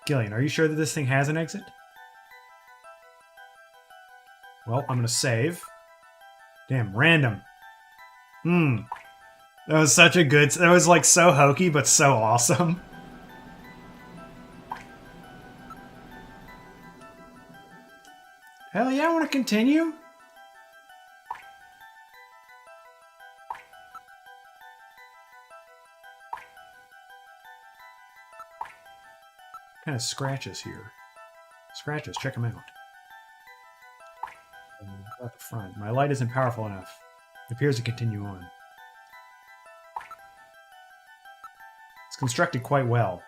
Gillian, are you sure that this thing has an exit? Well, I'm gonna save. Damn, Random. That was such a good... That was like so hokey, but so awesome. Hell yeah, I want to continue. Kind of scratches here. Scratches, check them out. At the front. My light isn't powerful enough. It appears to continue on. It's constructed quite well.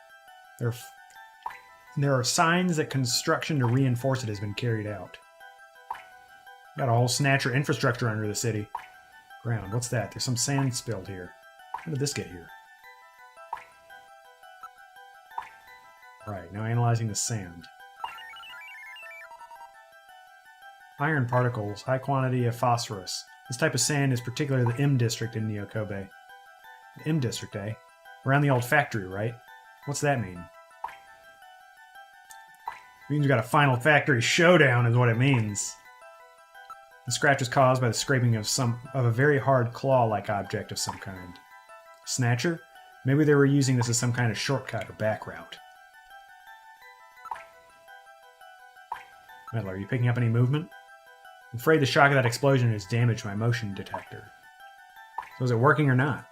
There are signs that construction to reinforce it has been carried out. Got a whole Snatcher infrastructure under the city. Ground, what's that? There's some sand spilled here. How did this get here? Right, now analyzing the sand. Iron particles, high quantity of phosphorus. This type of sand is particularly the M district in Neo Kobe. The M district, eh? Around the old factory, right? What's that mean? It means we got a final factory showdown is what it means. The scratch was caused by the scraping of a very hard claw-like object of some kind. Snatcher? Maybe they were using this as some kind of shortcut or back route. Metal, are you picking up any movement? I'm afraid the shock of that explosion has damaged my motion detector. So is it working or not?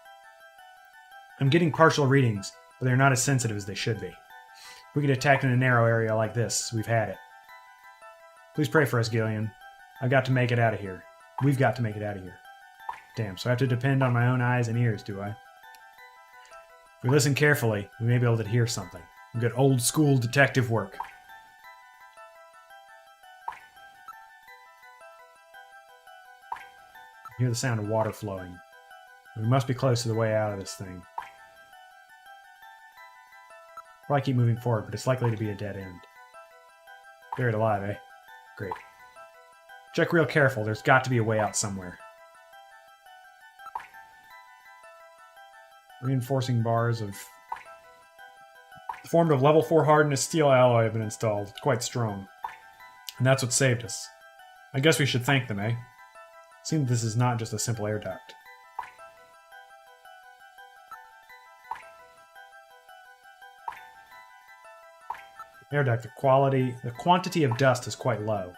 I'm getting partial readings, but they're not as sensitive as they should be. If we get attacked in a narrow area like this, we've had it. Please pray for us, Gillian. I've got to make it out of here. We've got to make it out of here. Damn, so I have to depend on my own eyes and ears, do I? If we listen carefully, we may be able to hear something. Good old-school detective work. I hear the sound of water flowing. We must be close to the way out of this thing. Probably keep moving forward, but it's likely to be a dead end. Buried alive, eh? Great. Check real careful. There's got to be a way out somewhere. Reinforcing bars formed of level 4 hardness steel alloy have been installed. It's quite strong. And that's what saved us. I guess we should thank them, eh? Seems this is not just a simple air duct. Air duct, the quantity of dust is quite low.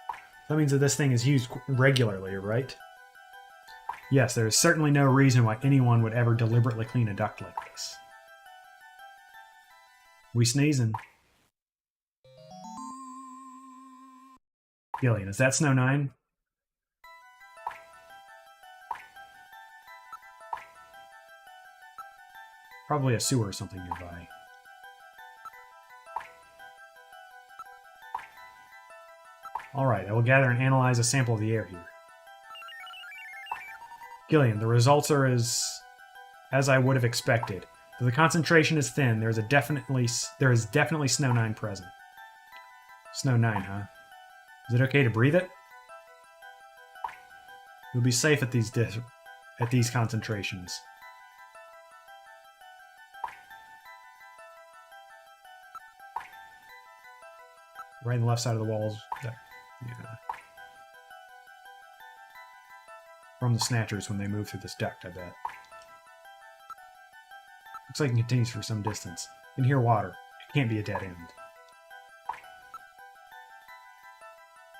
That means that this thing is used regularly, right? Yes, there is certainly no reason why anyone would ever deliberately clean a duct like this. We sneezing. Gillian, is that Snow 9? Probably a sewer or something nearby. Alright, I will gather and analyze a sample of the air here. Gillian, the results are as I would have expected. Though the concentration is thin, there is definitely Snow 9 present. Snow 9, huh? Is it okay to breathe it? You'll be safe at these concentrations. Right on the left side of the walls. Yeah. From the Snatchers when they move through this duct, I bet. Looks like it continues for some distance. You can hear water. It can't be a dead end.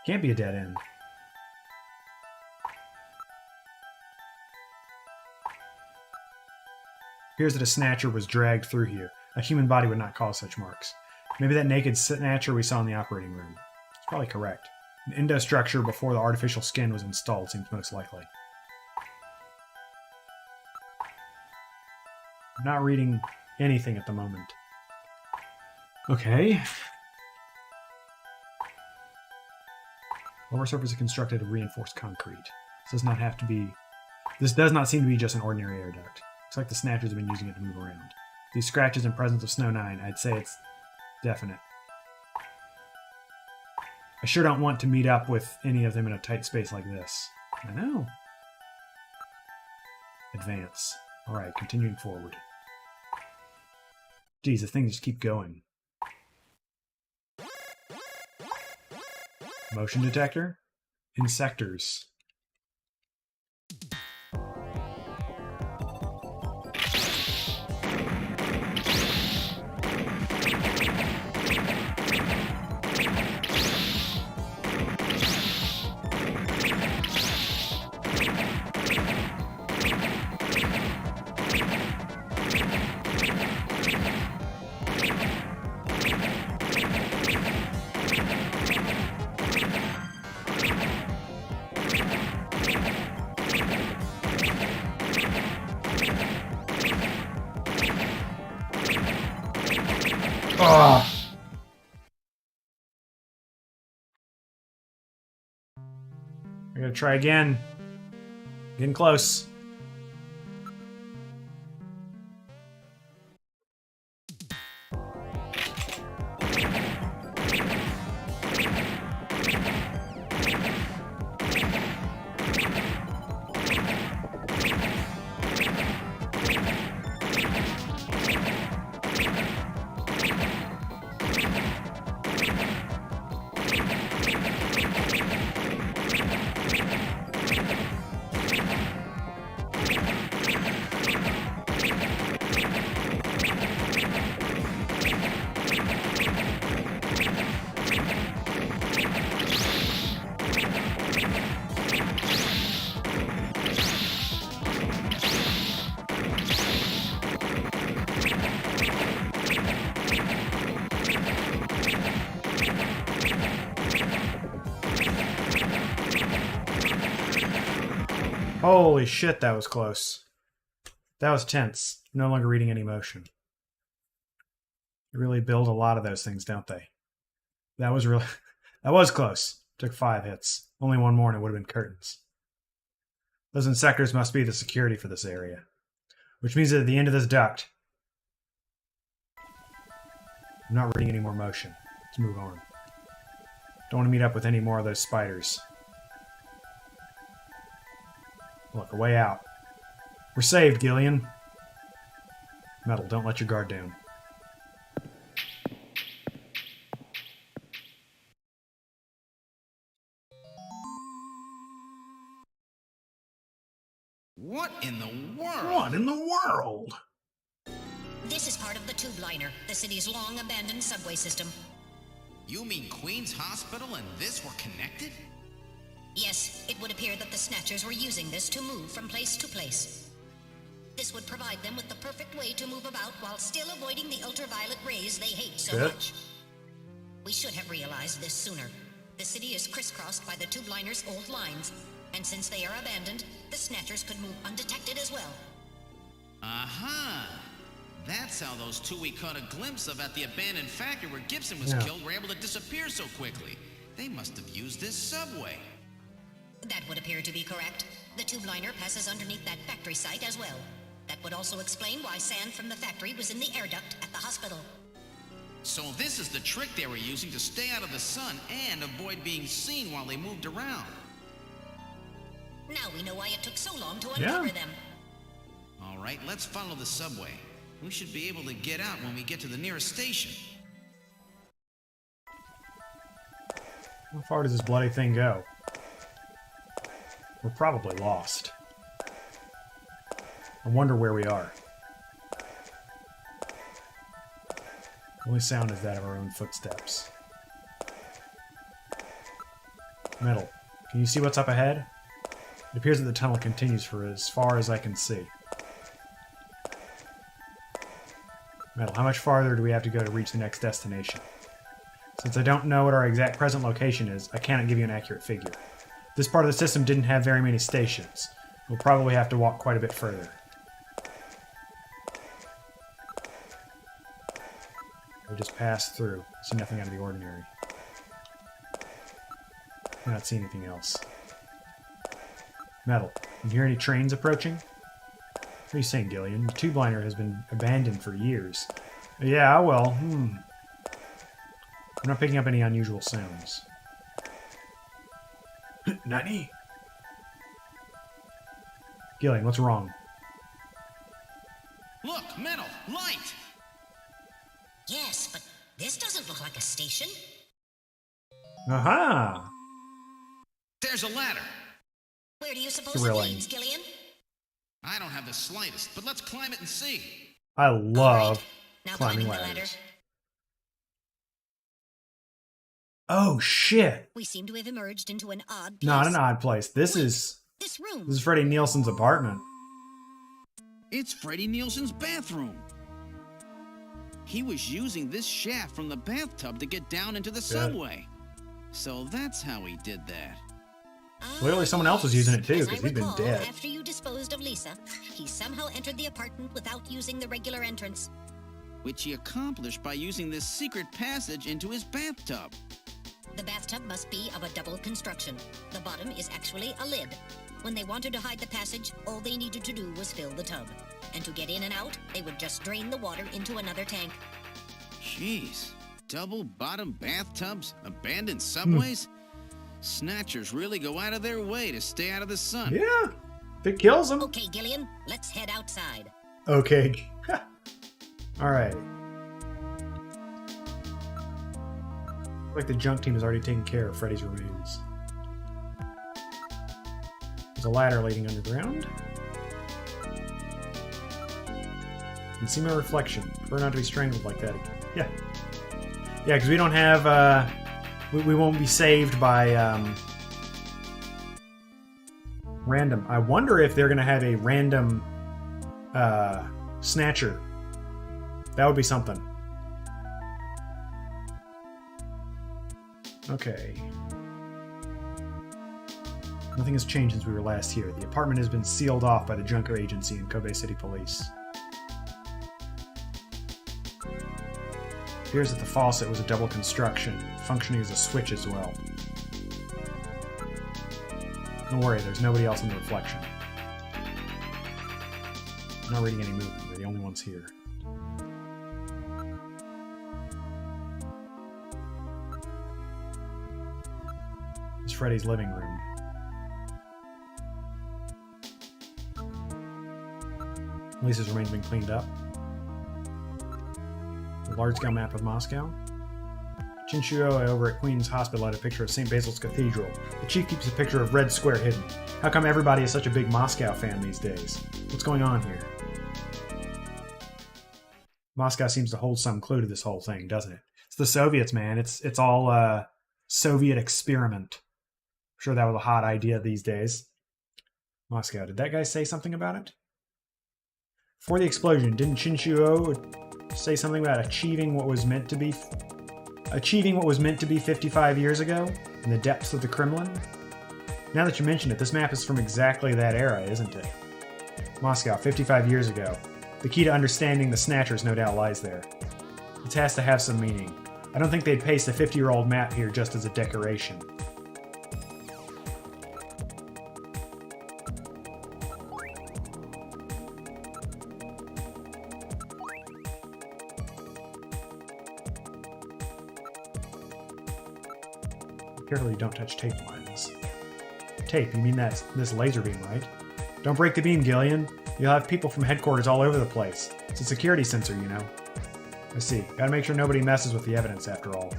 Can't be a dead end. Appears that a Snatcher was dragged through here. A human body would not cause such marks. Maybe that naked Snatcher we saw in the operating room. It's probably correct. An endostructure before the artificial skin was installed seems most likely. I'm not reading anything at the moment. Okay. Lower surface is constructed of reinforced concrete. This does not seem to be just an ordinary air duct. Looks like the Snatchers have been using it to move around. These scratches and presence of Snow 9, I'd say it's definite. I sure don't want to meet up with any of them in a tight space like this. I know. Advance. Alright, continuing forward. Geez, the things just keep going. Motion detector? Insectors. Oh. I gotta try again. Getting close. Holy shit, that was close. That was tense. No longer reading any motion. They really build a lot of those things, don't they? That was really... that was close. Took 5 hits. Only one more and it would have been curtains. Those insectors must be the security for this area. Which means that at the end of this duct... I'm not reading any more motion. Let's move on. Don't want to meet up with any more of those spiders. Look, a way out. We're saved, Gillian. Metal, don't let your guard down. What in the world? What in the world? This is part of the tube liner, the city's long-abandoned subway system. You mean Queen's Hospital and this were connected? Yes, it would appear that the Snatchers were using this to move from place to place. This would provide them with the perfect way to move about while still avoiding the ultraviolet rays they hate so much. We should have realized this sooner. The city is crisscrossed by the tube liners' old lines, and since they are abandoned, the Snatchers could move undetected as well. Aha! That's how those two we caught a glimpse of at the abandoned factory where Gibson was killed were able to disappear so quickly. They must have used this subway. That would appear to be correct. The tube liner passes underneath that factory site as well. That would also explain why sand from the factory was in the air duct at the hospital. So this is the trick they were using to stay out of the sun and avoid being seen while they moved around. Now we know why it took so long to uncover them. All right, let's follow the subway. We should be able to get out when we get to the nearest station. How far does this bloody thing go? We're probably lost. I wonder where we are. The only sound is that of our own footsteps. Metal, can you see what's up ahead? It appears that the tunnel continues for as far as I can see. Metal, how much farther do we have to go to reach the next destination? Since I don't know what our exact present location is, I cannot give you an accurate figure. This part of the system didn't have very many stations. We'll probably have to walk quite a bit further. We just passed through. See nothing out of the ordinary. I not see anything else. Metal, can you hear any trains approaching? What are you saying, Gillian? The tube liner has been abandoned for years. Yeah, well, I'm not picking up any unusual sounds. Nani? Gillian, what's wrong? Look, Metal, light! Yes, but this doesn't look like a station. Aha! There's a ladder. Where do you suppose it leads, Gillian? I don't have the slightest, but let's climb it and see. I love Now climbing the ladder. ladders. Oh shit! We seem to have emerged into an odd place. Not an odd place. This is Freddie Nielsen's apartment. It's Freddie Nielsen's bathroom. He was using this shaft from the bathtub to get down into the subway. So that's how he did that. Clearly someone else was using it too, because he's been dead. After you disposed of Lisa, he somehow entered the apartment without using the regular entrance. Which he accomplished by using this secret passage into his bathtub. The bathtub must be of a double construction. The bottom is actually a lid. When they wanted to hide the passage, all they needed to do was fill the tub. And to get in and out, they would just drain the water into another tank. Jeez. Double bottom bathtubs? Abandoned subways? Snatchers really go out of their way to stay out of the sun. Yeah. If it kills them. Okay, Gillian, let's head outside. Okay. Alright. Looks like the junk team has already taken care of Freddy's remains. There's a ladder leading underground. You can see my reflection. Prefer not to be strangled like that again. Yeah. Yeah, because we don't have, we won't be saved by, random. I wonder if they're going to have a random, Snatcher. That would be something. Okay. Nothing has changed since we were last here. The apartment has been sealed off by the Junker Agency and Kobe City Police. It appears that the faucet was a double construction, functioning as a switch as well. Don't worry, there's nobody else in the reflection. I'm not reading any movement, we're the only ones here. This is Freddy's living room. Lisa's remains have been cleaned up. A large-scale map of Moscow. Chinchurro over at Queen's Hospital had a picture of St. Basil's Cathedral. The chief keeps a picture of Red Square hidden. How come everybody is such a big Moscow fan these days? What's going on here? Moscow seems to hold some clue to this whole thing, doesn't it? It's the Soviets, man. It's all Soviet experiment. I'm sure that was a hot idea these days. Moscow, did that guy say something about it? Before the explosion, didn't Shinchuo say something about achieving what was meant to be 55 years ago in the depths of the Kremlin? Now that you mention it, this map is from exactly that era, isn't it? Moscow, 55 years ago. The key to understanding the Snatchers no doubt lies there. It has to have some meaning. I don't think they'd paste a 50-year-old map here just as a decoration. Carefully, don't touch tape lines. Tape, you mean that's this laser beam, right? Don't break the beam, Gillian. You'll have people from headquarters all over the place. It's a security sensor, you know. I see. Gotta make sure nobody messes with the evidence after all.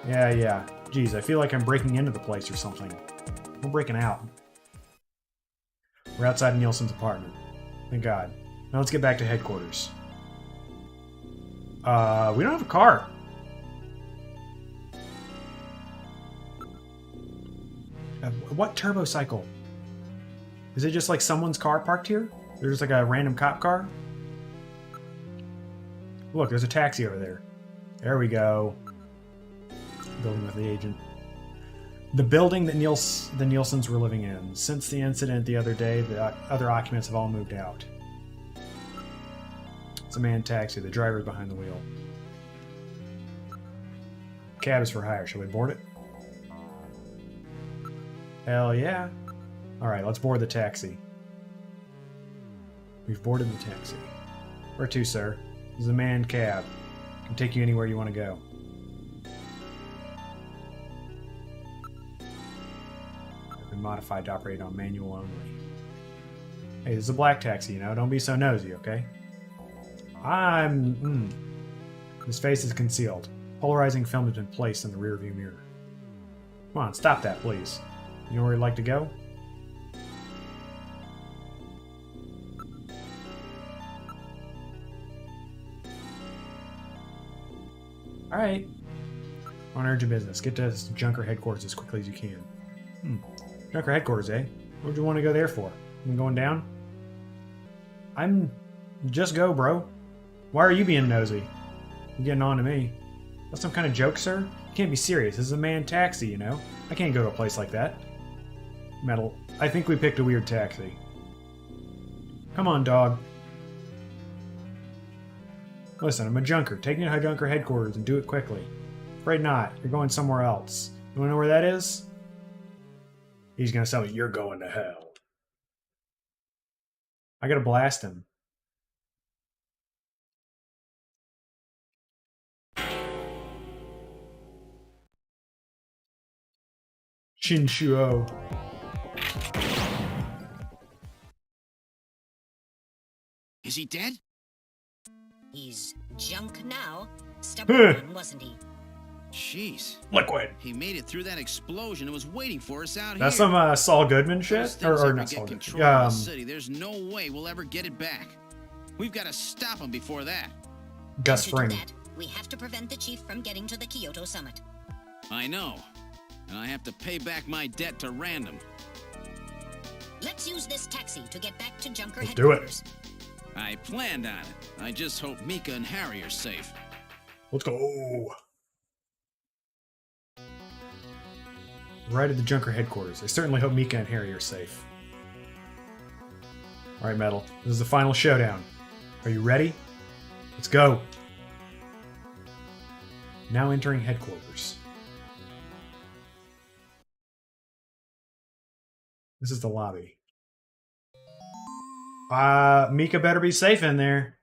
Yeah. Geez, I feel like I'm breaking into the place or something. We're breaking out. We're outside Nielsen's apartment. Thank God. Now let's get back to headquarters. We don't have a car. What turbo cycle? Is it just like someone's car parked here? There's like a random cop car? Look, there's a taxi over there. There we go. Building with the agent. The building that the Nielsens were living in. Since the incident the other day, the other occupants have all moved out. It's a manned taxi. The driver's behind the wheel. Cab is for hire. Shall we board it? Hell yeah. Alright, let's board the taxi. We've boarded the taxi. Where to, sir? This is a manned cab. Can take you anywhere you want to go. I've been modified to operate on manual only. Hey, this is a black taxi, you know? Don't be so nosy, okay? His face is concealed. Polarizing film has been placed in the rearview mirror. Come on, stop that, please. You know where you'd like to go? Alright. On urgent business. Get to Junker headquarters as quickly as you can. Junker headquarters, eh? What would you want to go there for? You going down? Just go, bro. Why are you being nosy? You're getting on to me. That's some kind of joke, sir? You can't be serious. This is a manned taxi, you know? I can't go to a place like that. Metal. I think we picked a weird taxi. Come on, dog. Listen, I'm a junker. Take me to Junker headquarters and do it quickly. Afraid not. You're going somewhere else. You wanna know where that is? He's gonna tell me you're going to hell. I gotta blast him. Shinchuo. Is he dead? He's junk now. Stubborn one, wasn't he? Jeez. Liquid. He made it through that explosion and was waiting for us out That's here. some Saul Goodman shit? Or not Saul Goodman. The city. There's no way we'll ever get it back. We've got to stop him before that. Gus To do Fring. that, we have to prevent the chief from getting to the Kyoto summit. I know. And I have to pay back my debt to Random. Let's use this taxi to get back to Junker Let's do it. headquarters. I planned on it. I just hope Mika and Harry are safe. Let's go. Right at the Junker headquarters. I certainly hope Mika and Harry are safe. Alright, Metal. This is the final showdown. Are you ready? Let's go. Now entering headquarters. This is the lobby. Mika better be safe in there.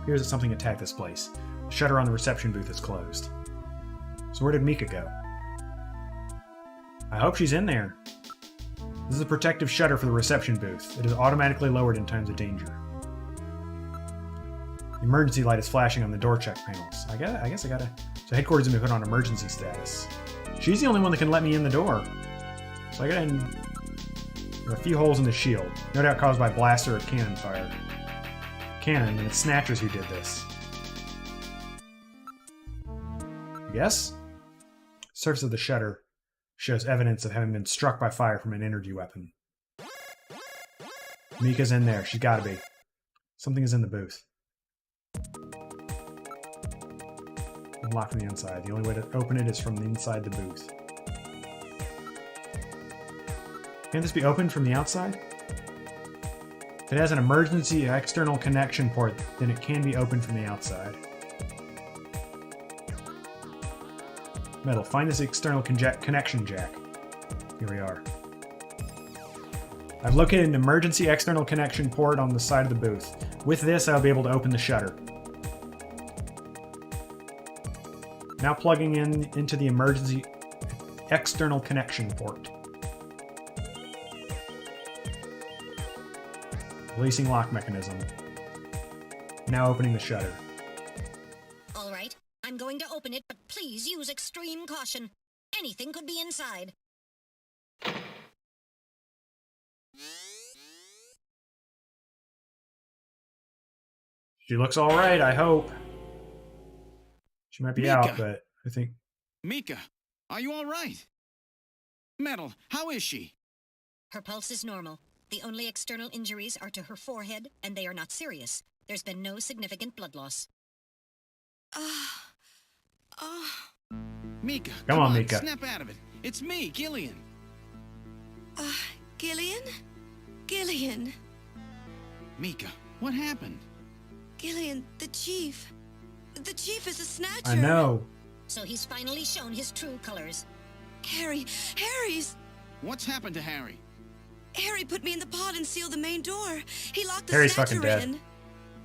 Appears that something attacked this place. The shutter on the reception booth is closed. So where did Mika go? I hope she's in there. This is a protective shutter for the reception booth. It is automatically lowered in times of danger. The emergency light is flashing on the door check panels. I guess I gotta... So headquarters has been put on emergency status. She's the only one that can let me in the door. So I gotta... There are a few holes in the shield. No doubt caused by blaster or cannon fire. canon, then it's Snatchers who did this. Yes? Surface of the shutter shows evidence of having been struck by fire from an energy weapon. Mika's in there. She's gotta be. Something is in the booth. Locked from the inside. The only way to open it is from the inside the booth. Can this be opened from the outside? If it has an emergency external connection port, then it can be opened from the outside. Metal, find this external connection jack. Here we are. I've located an emergency external connection port on the side of the booth. With this, I'll be able to open the shutter. Now plugging into the emergency external connection port. Releasing lock mechanism. Now opening the shutter. All right, I'm going to open it, but please use extreme caution. Anything could be inside. She looks all right, I hope. She might be Mika. out, but I think... Mika, are you all right? Metal, how is she? Her pulse is normal. The only external injuries are to her forehead, and they are not serious. There's been no significant blood loss. Mika, Come on, Mika. Snap out of it. It's me, Gillian. Gillian? Gillian. Mika, what happened? Gillian, the chief. The chief is a Snatcher. I know. So he's finally shown his true colors. Harry's... What's happened to Harry? Harry put me in the pod and sealed the main door. He locked the Harry's Snatcher fucking dead. in.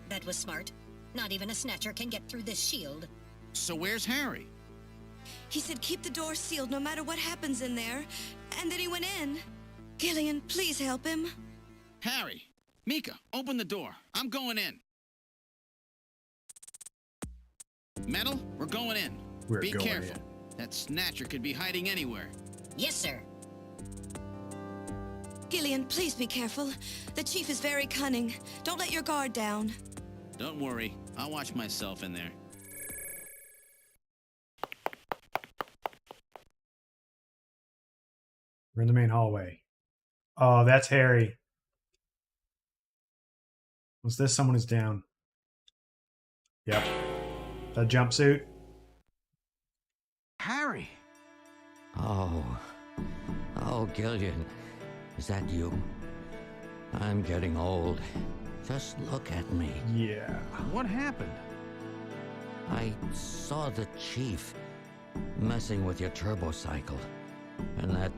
That was smart. Not even a Snatcher can get through this shield. So where's Harry? He said keep the door sealed no matter what happens in there. And then he went in. Gillian, please help him. Harry! Mika, open the door. I'm going in. Metal, we're going in. We're Be going careful. in. That Snatcher could be hiding anywhere. Yes, sir. Gillian, please be careful. The chief is very cunning. Don't let your guard down. Don't worry. I'll watch myself in there. We're in the main hallway. Oh, that's Harry. What's this? Someone is down. Yep. That jumpsuit. Harry! Oh, Gillian, is that you? I'm getting old. Just look at me. Yeah. What happened? I saw the chief messing with your turbo cycle, and that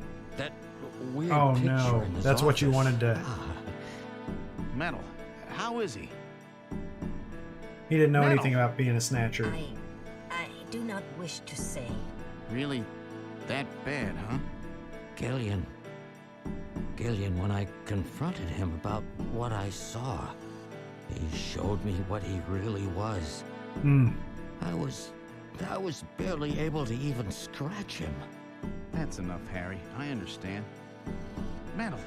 weird Oh picture no, in his that's what you office. wanted to... Metal, how is he? He didn't know Metal. anything about being a Snatcher. I do not wish to say. Really that bad, huh? Gillian, when I confronted him about what I saw, he showed me what he really was. I was barely able to even scratch him. That's enough, Harry. I understand. Metal,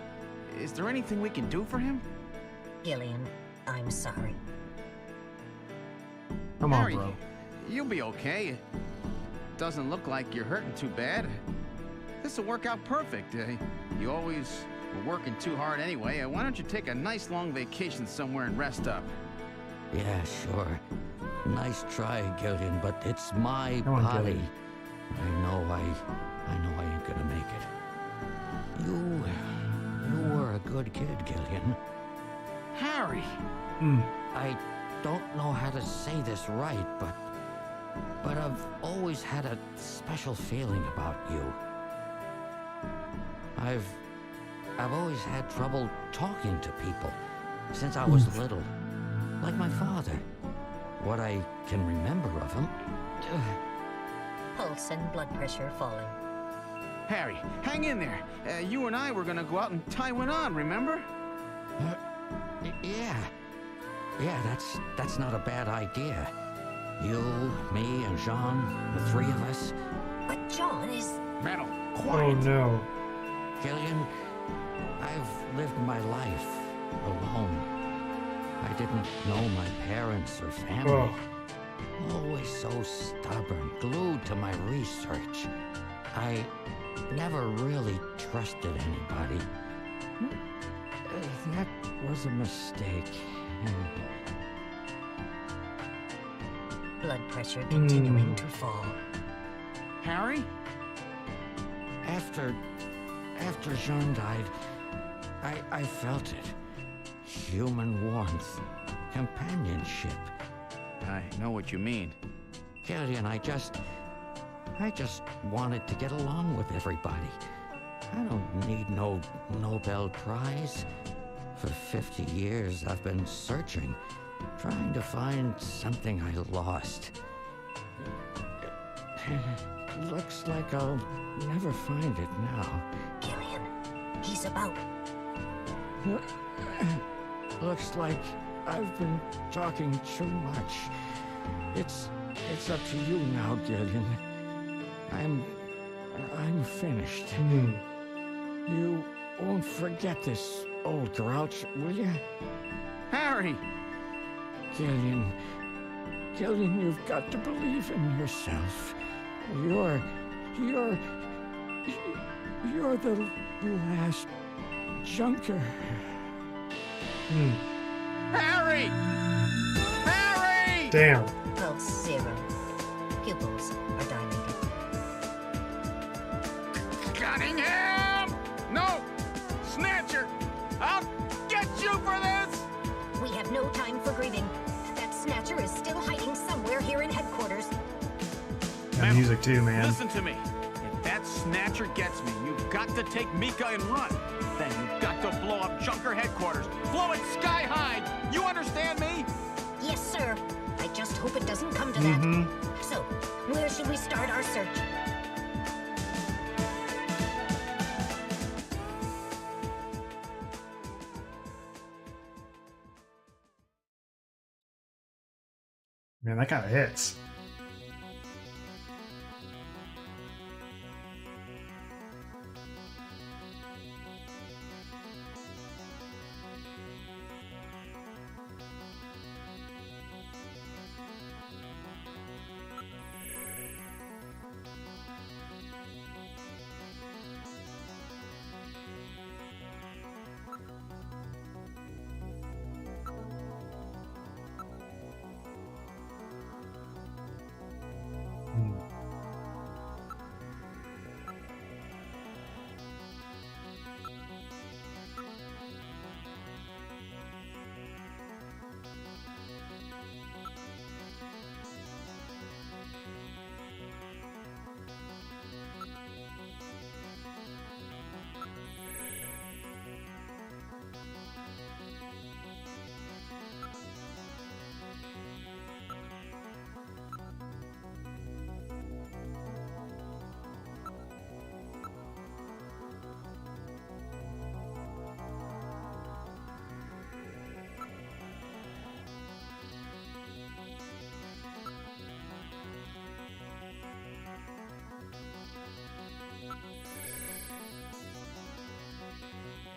is there anything we can do for him? Gillian, I'm sorry. Come on, Harry, bro. you'll be okay. It doesn't look like you're hurting too bad. This will work out perfect. You always were working too hard anyway. Why don't you take a nice long vacation somewhere and rest up? Yeah, sure. Nice try, Gillian, but it's my Come on, body. Gillian. I know I ain't gonna make it. You were a good kid, Gillian. Harry! I don't know how to say this right, but I've always had a special feeling about you. I've always had trouble talking to people since I was little, like my father. What I can remember of him. Pulse and blood pressure falling. Harry, hang in there. You and I were gonna go out and tie one on, remember? Yeah, that's not a bad idea. You, me, and Jean, the three of us. But John is... Metal, Oh quiet! no. Gillian, I've lived my life alone. I didn't know my parents or family. Always so stubborn, glued to my research. I never really trusted anybody. That was a mistake. Blood pressure continuing to fall. Harry? After Jean died, I felt it. Human warmth, companionship. I know what you mean. Gillian, I just wanted to get along with everybody. I don't need no Nobel Prize. For 50 years, I've been searching, trying to find something I lost. Looks like I'll never find it now. Gillian, he's about. Looks like I've been talking too much. It's up to you now, Gillian. I'm finished. You won't forget this, old grouch, will you? Harry! Gillian, you've got to believe in yourself. You're the last junker. Harry! Harry! Damn. Pulse 0. Pupils are dilated. Cunningham! No! Snatcher! I'll get you for this! We have no time for grieving. That Snatcher is still hiding somewhere here in headquarters. That music too, man. Listen to me. If that Snatcher gets me, you've got to take Mika and run. Then you've got to blow up Junker headquarters. Blow it sky high. You understand me? Yes, sir. I just hope it doesn't come to that. So, where should we start our search? Man, that kind of hits.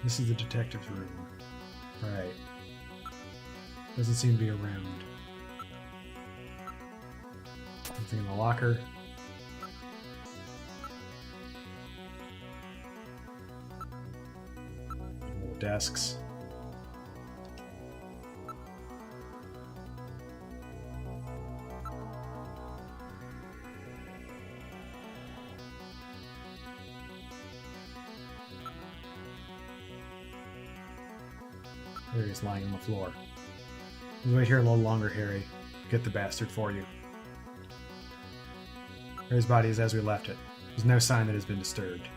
This is the detective's room. Right. Doesn't seem to be around. Something in the locker. Little desks. Harry's lying on the floor. Wait here a little longer, Harry. Get the bastard for you. Harry's body is as we left it. There's no sign that it has been disturbed.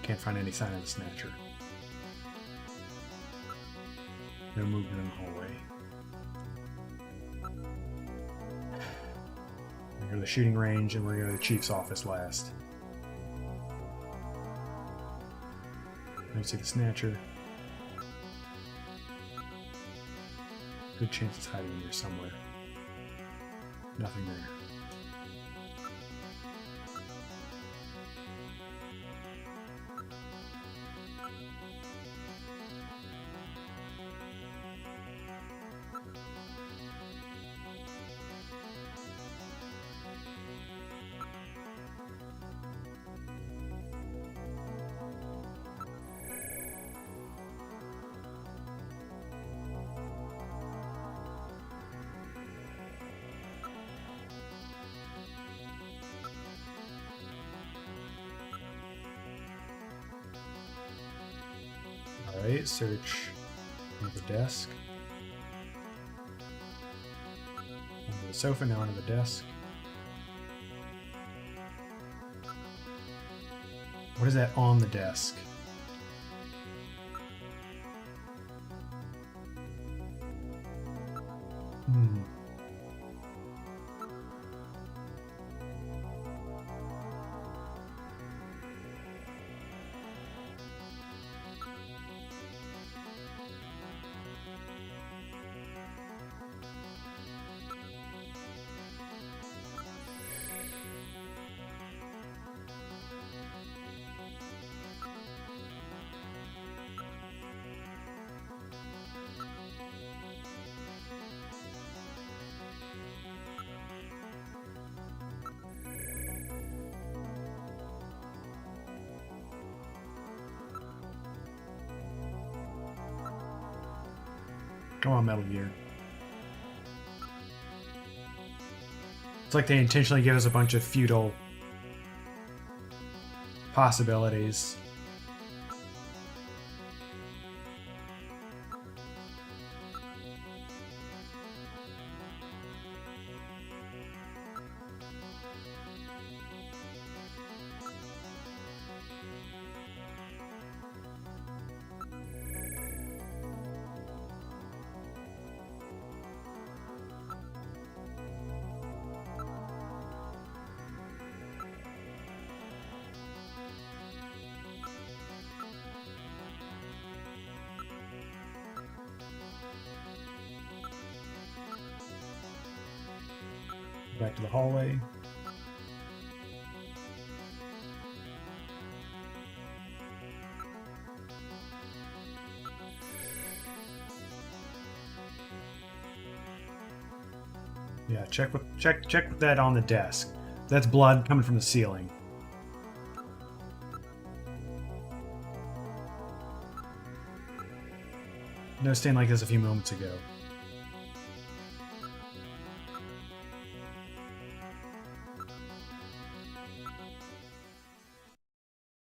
Can't find any sign of the Snatcher. No movement in the hallway. We're going to the shooting range and we're going to the chief's office last. I don't see the Snatcher. Good chance it's hiding in here somewhere. Nothing there. Alright, search under the desk. Under the sofa, now under the desk. What is that on the desk? Come on, Metal Gear. It's like they intentionally give us a bunch of futile possibilities. Back to the hallway. Yeah, check that on the desk. That's blood coming from the ceiling. No stain like this a few moments ago.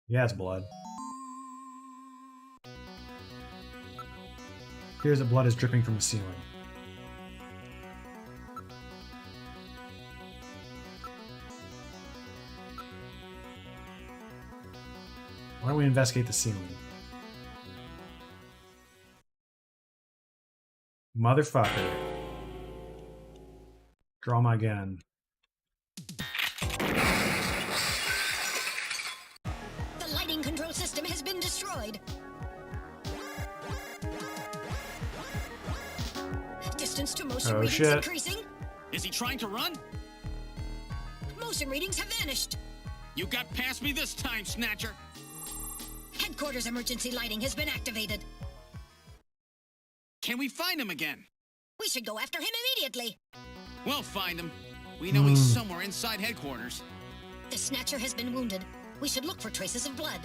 Yeah, it's blood. Here's the blood is dripping from the ceiling. Why don't we investigate the ceiling? Motherfucker. Draw my gun. The lighting control system has been destroyed. Distance to motion readings increasing. Is he trying to run? Motion readings have vanished. You got past me this time, Snatcher. Headquarters emergency lighting has been activated. Can we find him again? We should go after him immediately. We'll find him. We know he's somewhere inside headquarters. The Snatcher has been wounded. We should look for traces of blood.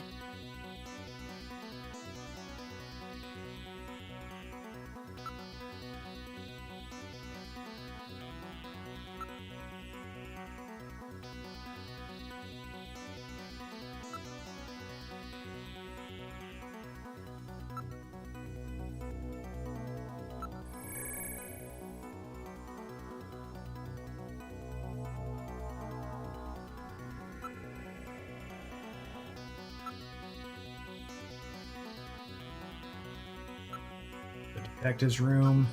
Detective's room.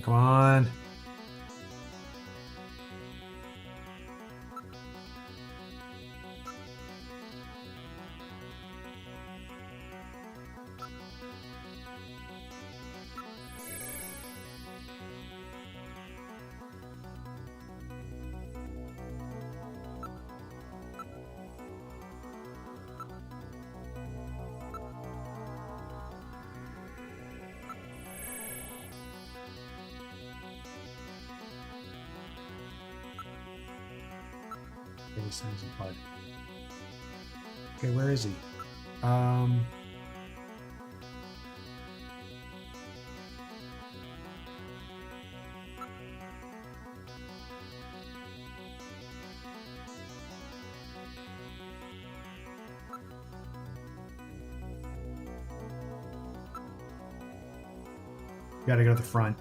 Come on. These things in blood. Okay, where is he? Gotta go to the front.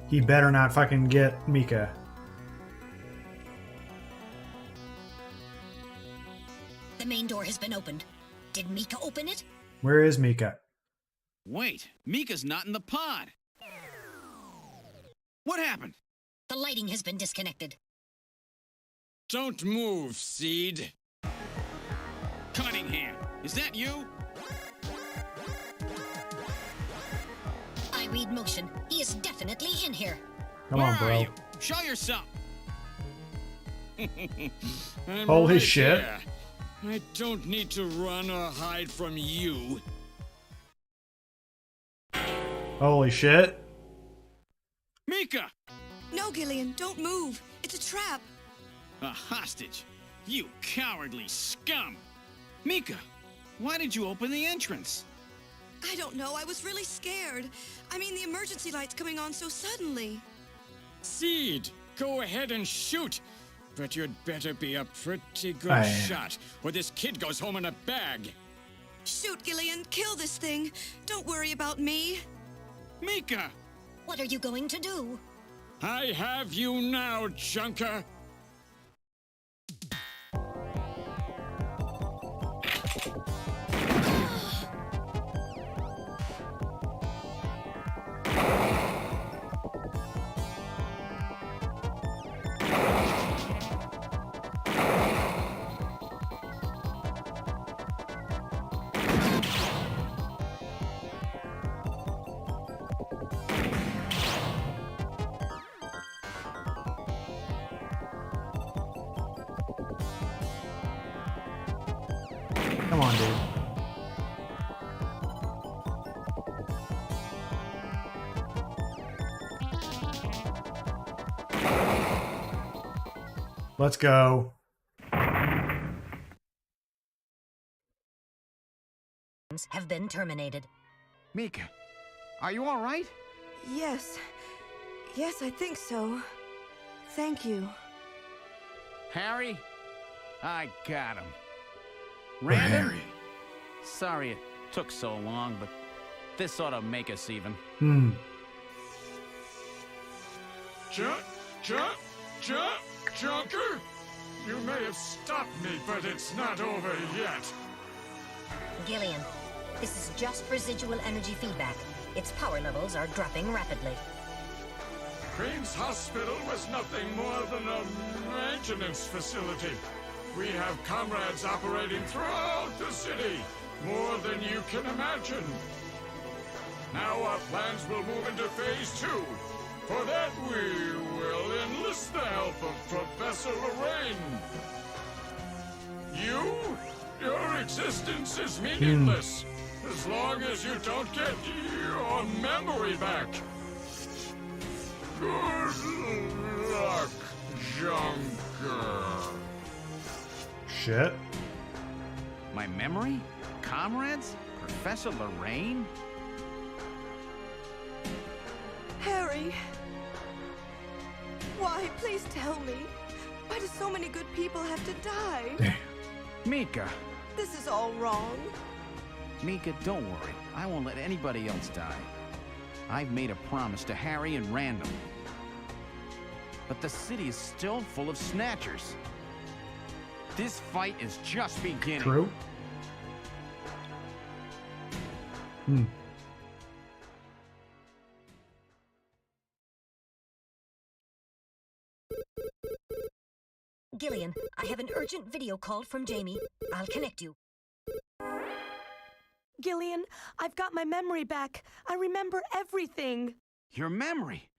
He better not fucking get Mika. The main door has been opened. Did Mika open it? Where is Mika? Wait, Mika's not in the pod. What happened? The lighting has been disconnected. Don't move, Seed. Cunningham, is that you? I read motion. He is definitely in here. Come on, bro. Where are you? Show yourself. I'm Holy right shit. there. I don't need to run or hide from you. Holy shit. Mika! No, Gillian, don't move. It's a trap. A hostage? You cowardly scum! Mika, why did you open the entrance? I don't know. I was really scared. I mean, the emergency light's coming on so suddenly. Seed, go ahead and shoot. But you'd better be a pretty good shot, or this kid goes home in a bag. Shoot, Gillian. Kill this thing. Don't worry about me. Mika! What are you going to do? I have you now, Junker. Come on, dude. Let's go. Have been terminated. Mika, are you all right? Yes. Yes, I think so. Thank you. Harry? I got him. Random? Harry. Sorry it took so long, but this ought to make us even. Junker? You may have stopped me, but it's not over yet. Gillian, this is just residual energy feedback. Its power levels are dropping rapidly. Crane's hospital was nothing more than a maintenance facility. We have comrades operating throughout the city, more than you can imagine. Now our plans will move into phase 2. For that, we will enlist the help of Professor Lorraine. Your existence is meaningless, as long as you don't get your memory back. Good luck, Junker. Shit. My memory? Comrades? Professor Lorraine? Harry! Why? Please tell me. Why do so many good people have to die? Mika! This is all wrong. Mika, don't worry. I won't let anybody else die. I've made a promise to Harry and Random. But the city is still full of Snatchers. This fight is just beginning. True. Gillian, I have an urgent video call from Jamie. I'll connect you. Gillian, I've got my memory back. I remember everything. Your memory?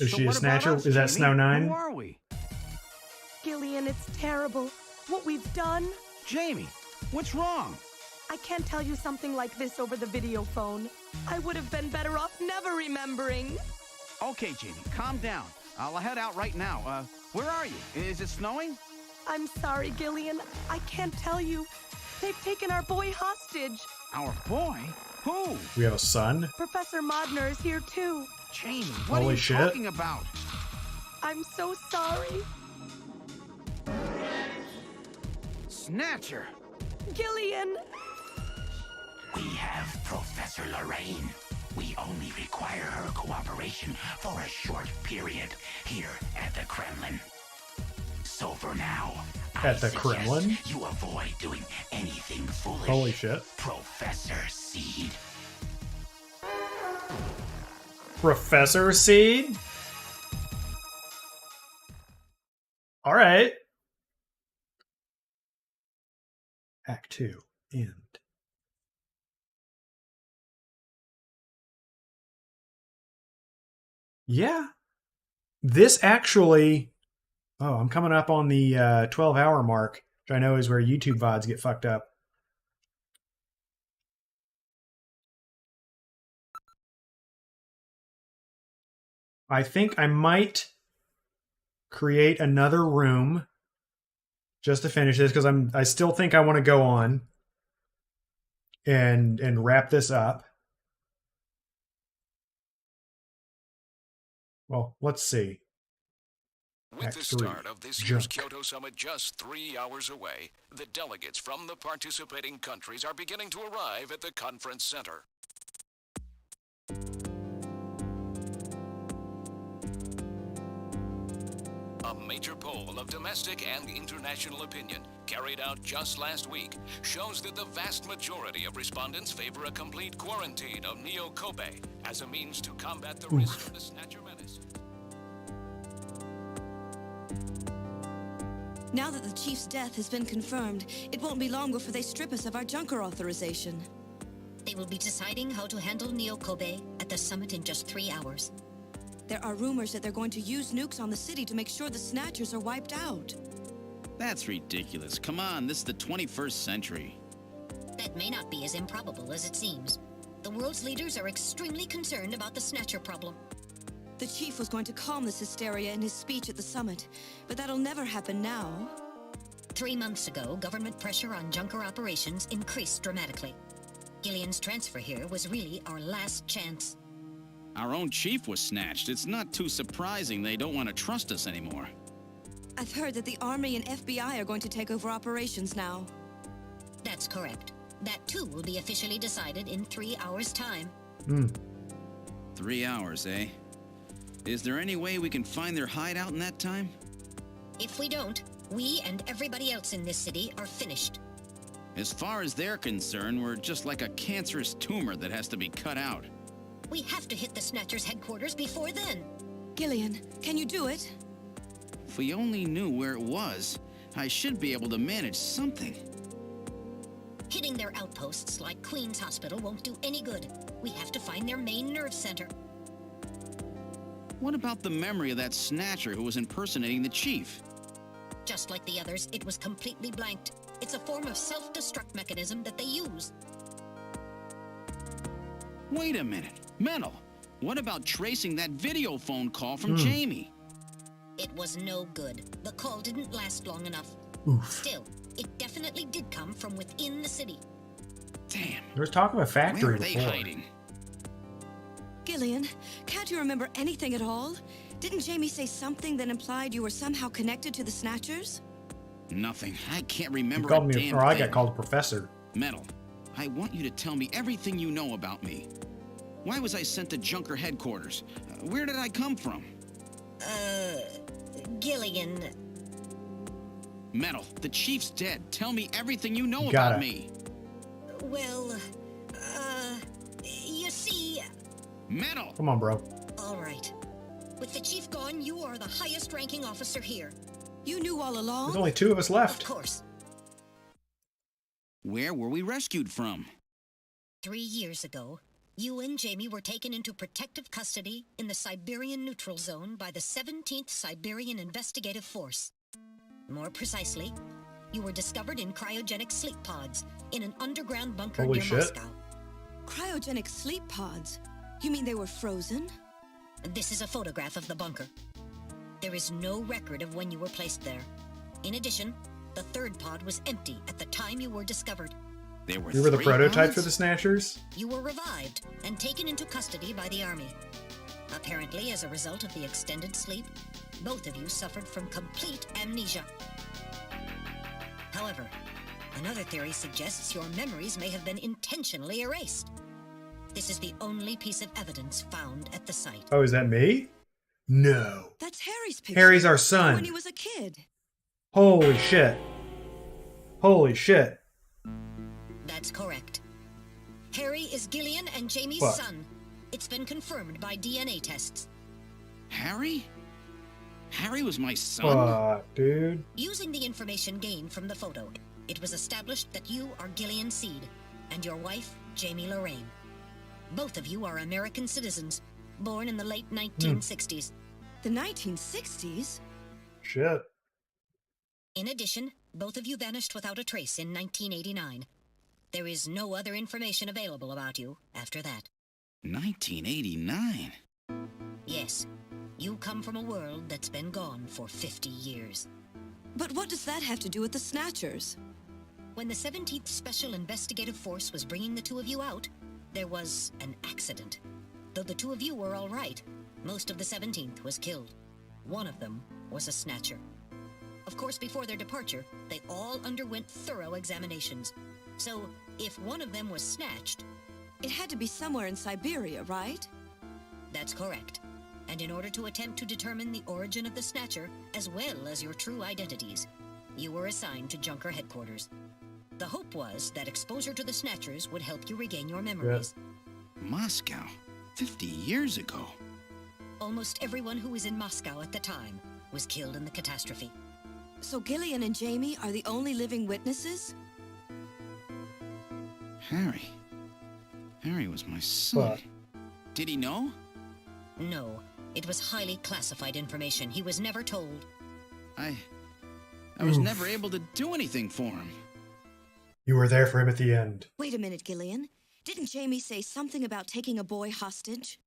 Is so she a what about Snatcher? us, Is that Jamie? Snow 9? Who are we? Gillian, it's terrible. What we've done. Jamie, what's wrong? I can't tell you something like this over the video phone. I would have been better off never remembering. Okay, Jamie, calm down. I'll head out right now. Where are you? Is it snowing? I'm sorry, Gillian. I can't tell you. They've taken our boy hostage. Our boy? Who? We have a son? Professor Modner is here too. Jamie, what are Holy you shit. talking about? I'm so sorry. Snatcher! Gillian! We have Professor Lorraine. We only require her cooperation for a short period here at the Kremlin. So for now, At the Kremlin? You avoid doing anything foolish. Holy shit. Professor Seed. Professor Seed? All right. Act 2. End. Yeah. This actually... Oh, I'm coming up on the 12-hour mark, which I know is where YouTube VODs get fucked up. I think I might create another room just to finish this, because I still think I want to go on and wrap this up. Well, let's see. With the start of this year's Kyoto Summit just 3 hours away, the delegates from the participating countries are beginning to arrive at the conference center. A major poll of domestic and international opinion, carried out just last week, shows that the vast majority of respondents favor a complete quarantine of Neo Kobe as a means to combat the risk of the Snatcher menace. Now that the Chief's death has been confirmed, it won't be long before they strip us of our Junker authorization. They will be deciding how to handle Neo Kobe at the summit in just 3 hours. There are rumors that they're going to use nukes on the city to make sure the Snatchers are wiped out. That's ridiculous. Come on, this is the 21st century. That may not be as improbable as it seems. The world's leaders are extremely concerned about the Snatcher problem. The Chief was going to calm this hysteria in his speech at the summit, but that'll never happen now. 3 months ago, government pressure on Junker operations increased dramatically. Gillian's transfer here was really our last chance. Our own chief was snatched. It's not too surprising they don't want to trust us anymore. I've heard that the Army and FBI are going to take over operations now. That's correct. That too will be officially decided in 3 hours' time. 3 hours, eh? Is there any way we can find their hideout in that time? If we don't, we and everybody else in this city are finished. As far as they're concerned, we're just like a cancerous tumor that has to be cut out. We have to hit the Snatcher's headquarters before then. Gillian, can you do it? If we only knew where it was, I should be able to manage something. Hitting their outposts like Queen's Hospital won't do any good. We have to find their main nerve center. What about the memory of that Snatcher who was impersonating the chief? Just like the others, it was completely blanked. It's a form of self-destruct mechanism that they use. Wait a minute. Mental. What about tracing that video phone call from Jamie? It was no good. The call didn't last long enough. Still, it definitely did come from within the city. Damn. There was talk of a factory Where are they before. hiding? Gillian, can't you remember anything at all? Didn't Jamie say something that implied you were somehow connected to the Snatchers? Nothing. I can't remember You called a me, damn or I thing. got called Professor. Metal, I want you to tell me everything you know about me. Why was I sent to Junker headquarters? Where did I come from? Gillian. Metal, the chief's dead. Tell me everything you know Got about it. me. Well, you see... Metal! Come on, bro. All right. With the chief gone, you are the highest-ranking officer here. You knew all along? There's only 2 of us left. Of course. Where were we rescued from? 3 years ago, you and Jamie were taken into protective custody in the Siberian Neutral Zone by the 17th Siberian Investigative Force. More precisely, you were discovered in cryogenic sleep pods in an underground bunker Holy near shit. Moscow. Cryogenic sleep pods? You mean they were frozen? This is a photograph of the bunker. There is no record of when you were placed there. In addition, the third pod was empty at the time you were discovered. There were You were the 3 prototype pods? for the Snatchers? You were revived and taken into custody by the Army. Apparently, as a result of the extended sleep, both of you suffered from complete amnesia. However, another theory suggests your memories may have been intentionally erased. This is the only piece of evidence found at the site. Oh, is that me? No. That's Harry's picture. Harry's our son. When he was a kid. Holy shit. Holy shit. That's correct. Harry is Gillian and Jamie's What? son. It's been confirmed by DNA tests. Harry? Harry was my son? Fuck, dude. Using the information gained from the photo, it was established that you are Gillian Seed and your wife, Jamie Lorraine. Both of you are American citizens, born in the late 1960s. The 1960s? Shit. In addition, both of you vanished without a trace in 1989. There is no other information available about you after that. 1989? Yes, you come from a world that's been gone for 50 years. But what does that have to do with the Snatchers? When the 17th Special Investigative Force was bringing the two of you out, there was an accident. Though the two of you were all right, most of the 17th was killed. One of them was a Snatcher. Of course, before their departure, they all underwent thorough examinations. So, if one of them was snatched... It had to be somewhere in Siberia, right? That's correct. And in order to attempt to determine the origin of the Snatcher, as well as your true identities, you were assigned to Junker headquarters. The hope was that exposure to the Snatchers would help you regain your memories. Moscow? 50 years ago? Almost everyone who was in Moscow at the time was killed in the catastrophe. So Gillian and Jamie are the only living witnesses? Harry. Harry was my son. Fuck. Did he know? No. It was highly classified information. He was never told. I was never able to do anything for him. You were there for him at the end. Wait a minute, Gillian. Didn't Jamie say something about taking a boy hostage?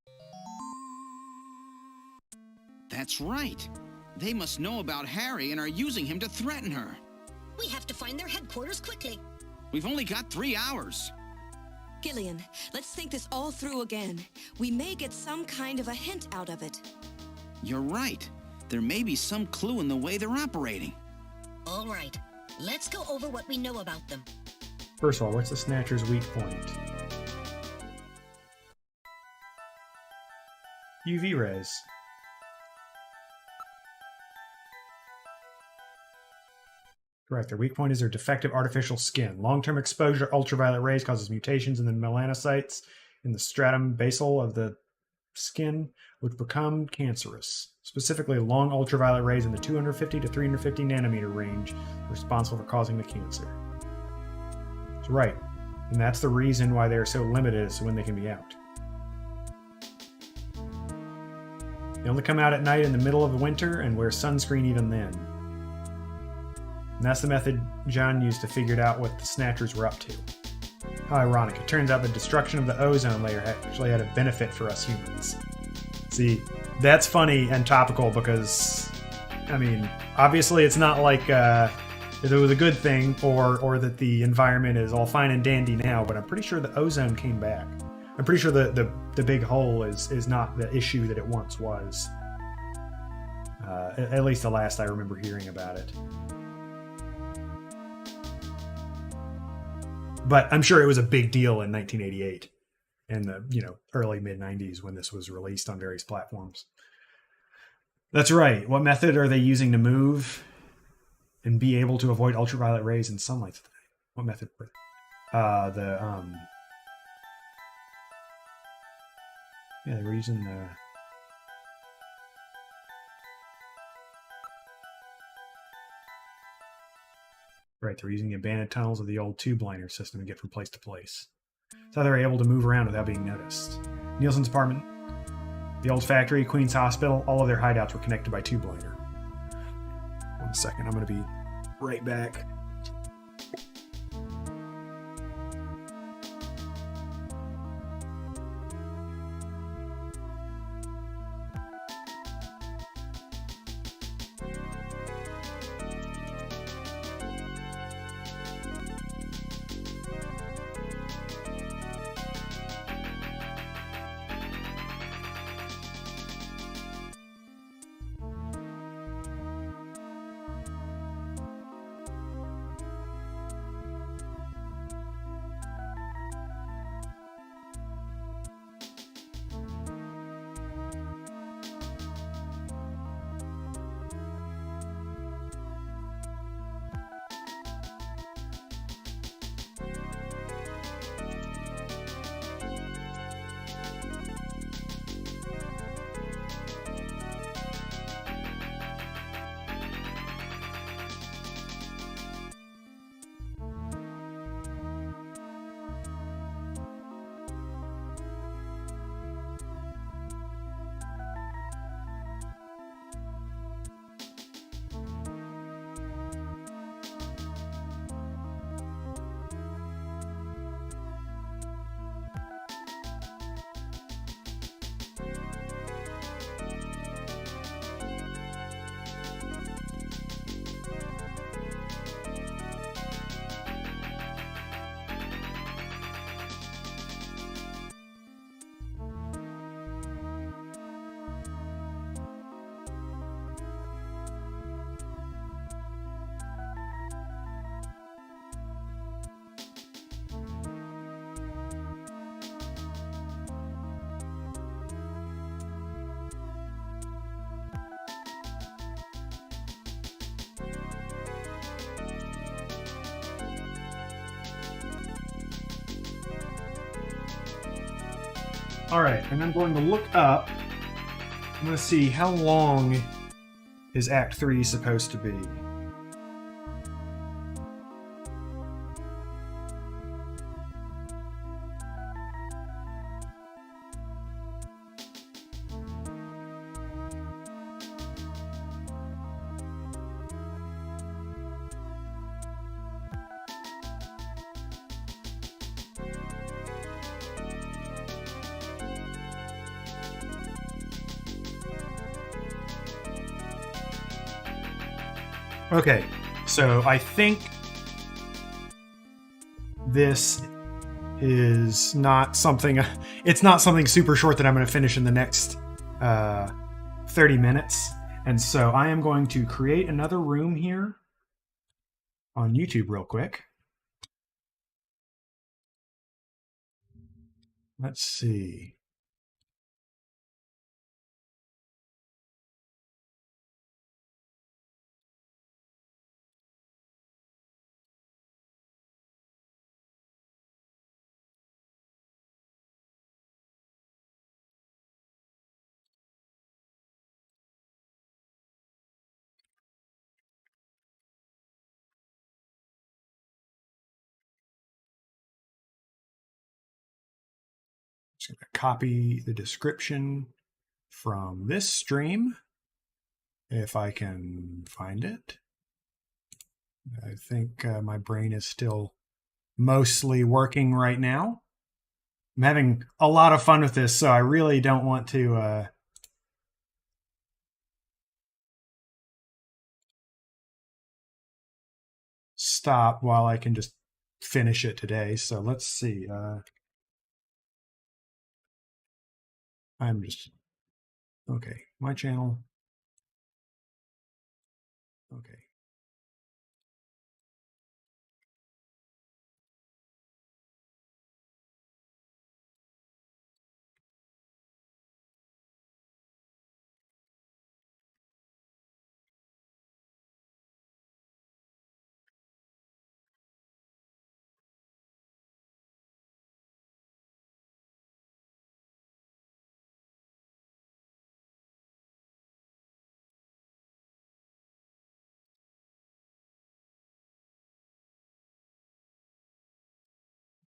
That's right. They must know about Harry and are using him to threaten her. We have to find their headquarters quickly. We've only got 3 hours. Gillian, let's think this all through again. We may get some kind of a hint out of it. You're right. There may be some clue in the way they're operating. All right. Let's go over what we know about them. First of all, what's the Snatcher's weak point? UV rays. Correct. Their weak point is their defective artificial skin. Long-term exposure to ultraviolet rays causes mutations in the melanocytes in the stratum basal of the skin, which become cancerous. Specifically, long ultraviolet rays in the 250 to 350 nanometer range are responsible for causing the cancer. That's right. And that's the reason why they're so limited as to when they can be out. They only come out at night in the middle of the winter and wear sunscreen even then. And that's the method John used to figure out what the Snatchers were up to. How ironic. It turns out the destruction of the ozone layer actually had a benefit for us humans. See, that's funny and topical because, I mean, obviously it's not like it was a good thing or that the environment is all fine and dandy now, but I'm pretty sure the ozone came back. I'm pretty sure the big hole is not the issue that it once was. At least the last I remember hearing about it. But I'm sure it was a big deal in 1988 and the early mid-90s when this was released on various platforms. That's right. What method are they using to move and be able to avoid ultraviolet rays and sunlight? What method? Yeah, they were using the... Right, they're using the abandoned tunnels of the old tube liner system to get from place to place. That's how they're able to move around without being noticed. Nielsen's apartment, the old factory, Queen's Hospital, all of their hideouts were connected by tube liner. 1 second, I'm going to be right back. All right, and I'm going to look up. I'm going to see how long is Act 3 supposed to be. Okay, so I think this is not something. It's not something super short that I'm going to finish in the next 30 minutes. And so I am going to create another room here on YouTube real quick. Let's see. Just going to copy the description from this stream, if I can find it. I think my brain is still mostly working right now. I'm having a lot of fun with this, so I really don't want to stop while I can just finish it today. So let's see. I'm just... Okay, my channel. Okay.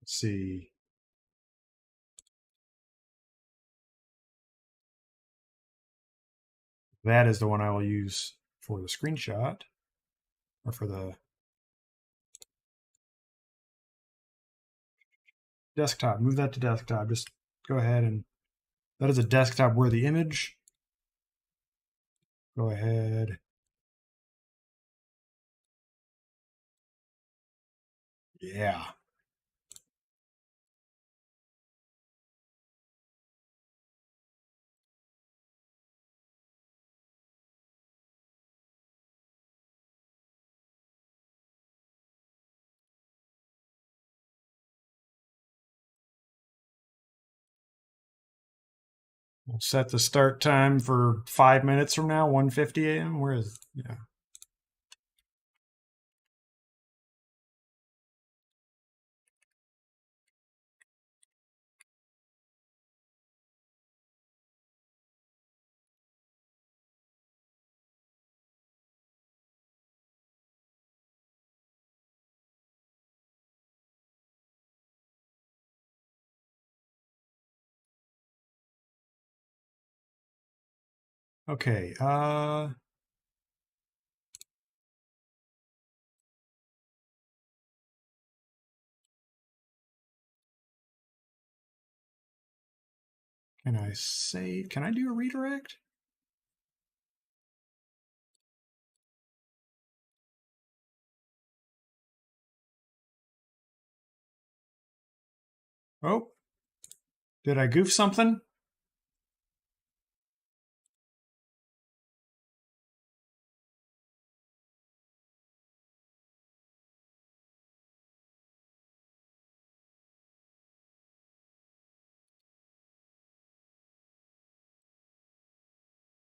Let's see. That is the one I will use for the screenshot, or for the desktop. Move that to desktop. Just go ahead and... That is a desktop worthy image. Go ahead. Yeah. We'll set the start time for 5 minutes from now, 1:50 a.m. Where is... Yeah. Okay. Can I say... Can I do a redirect? Oh. Did I goof something?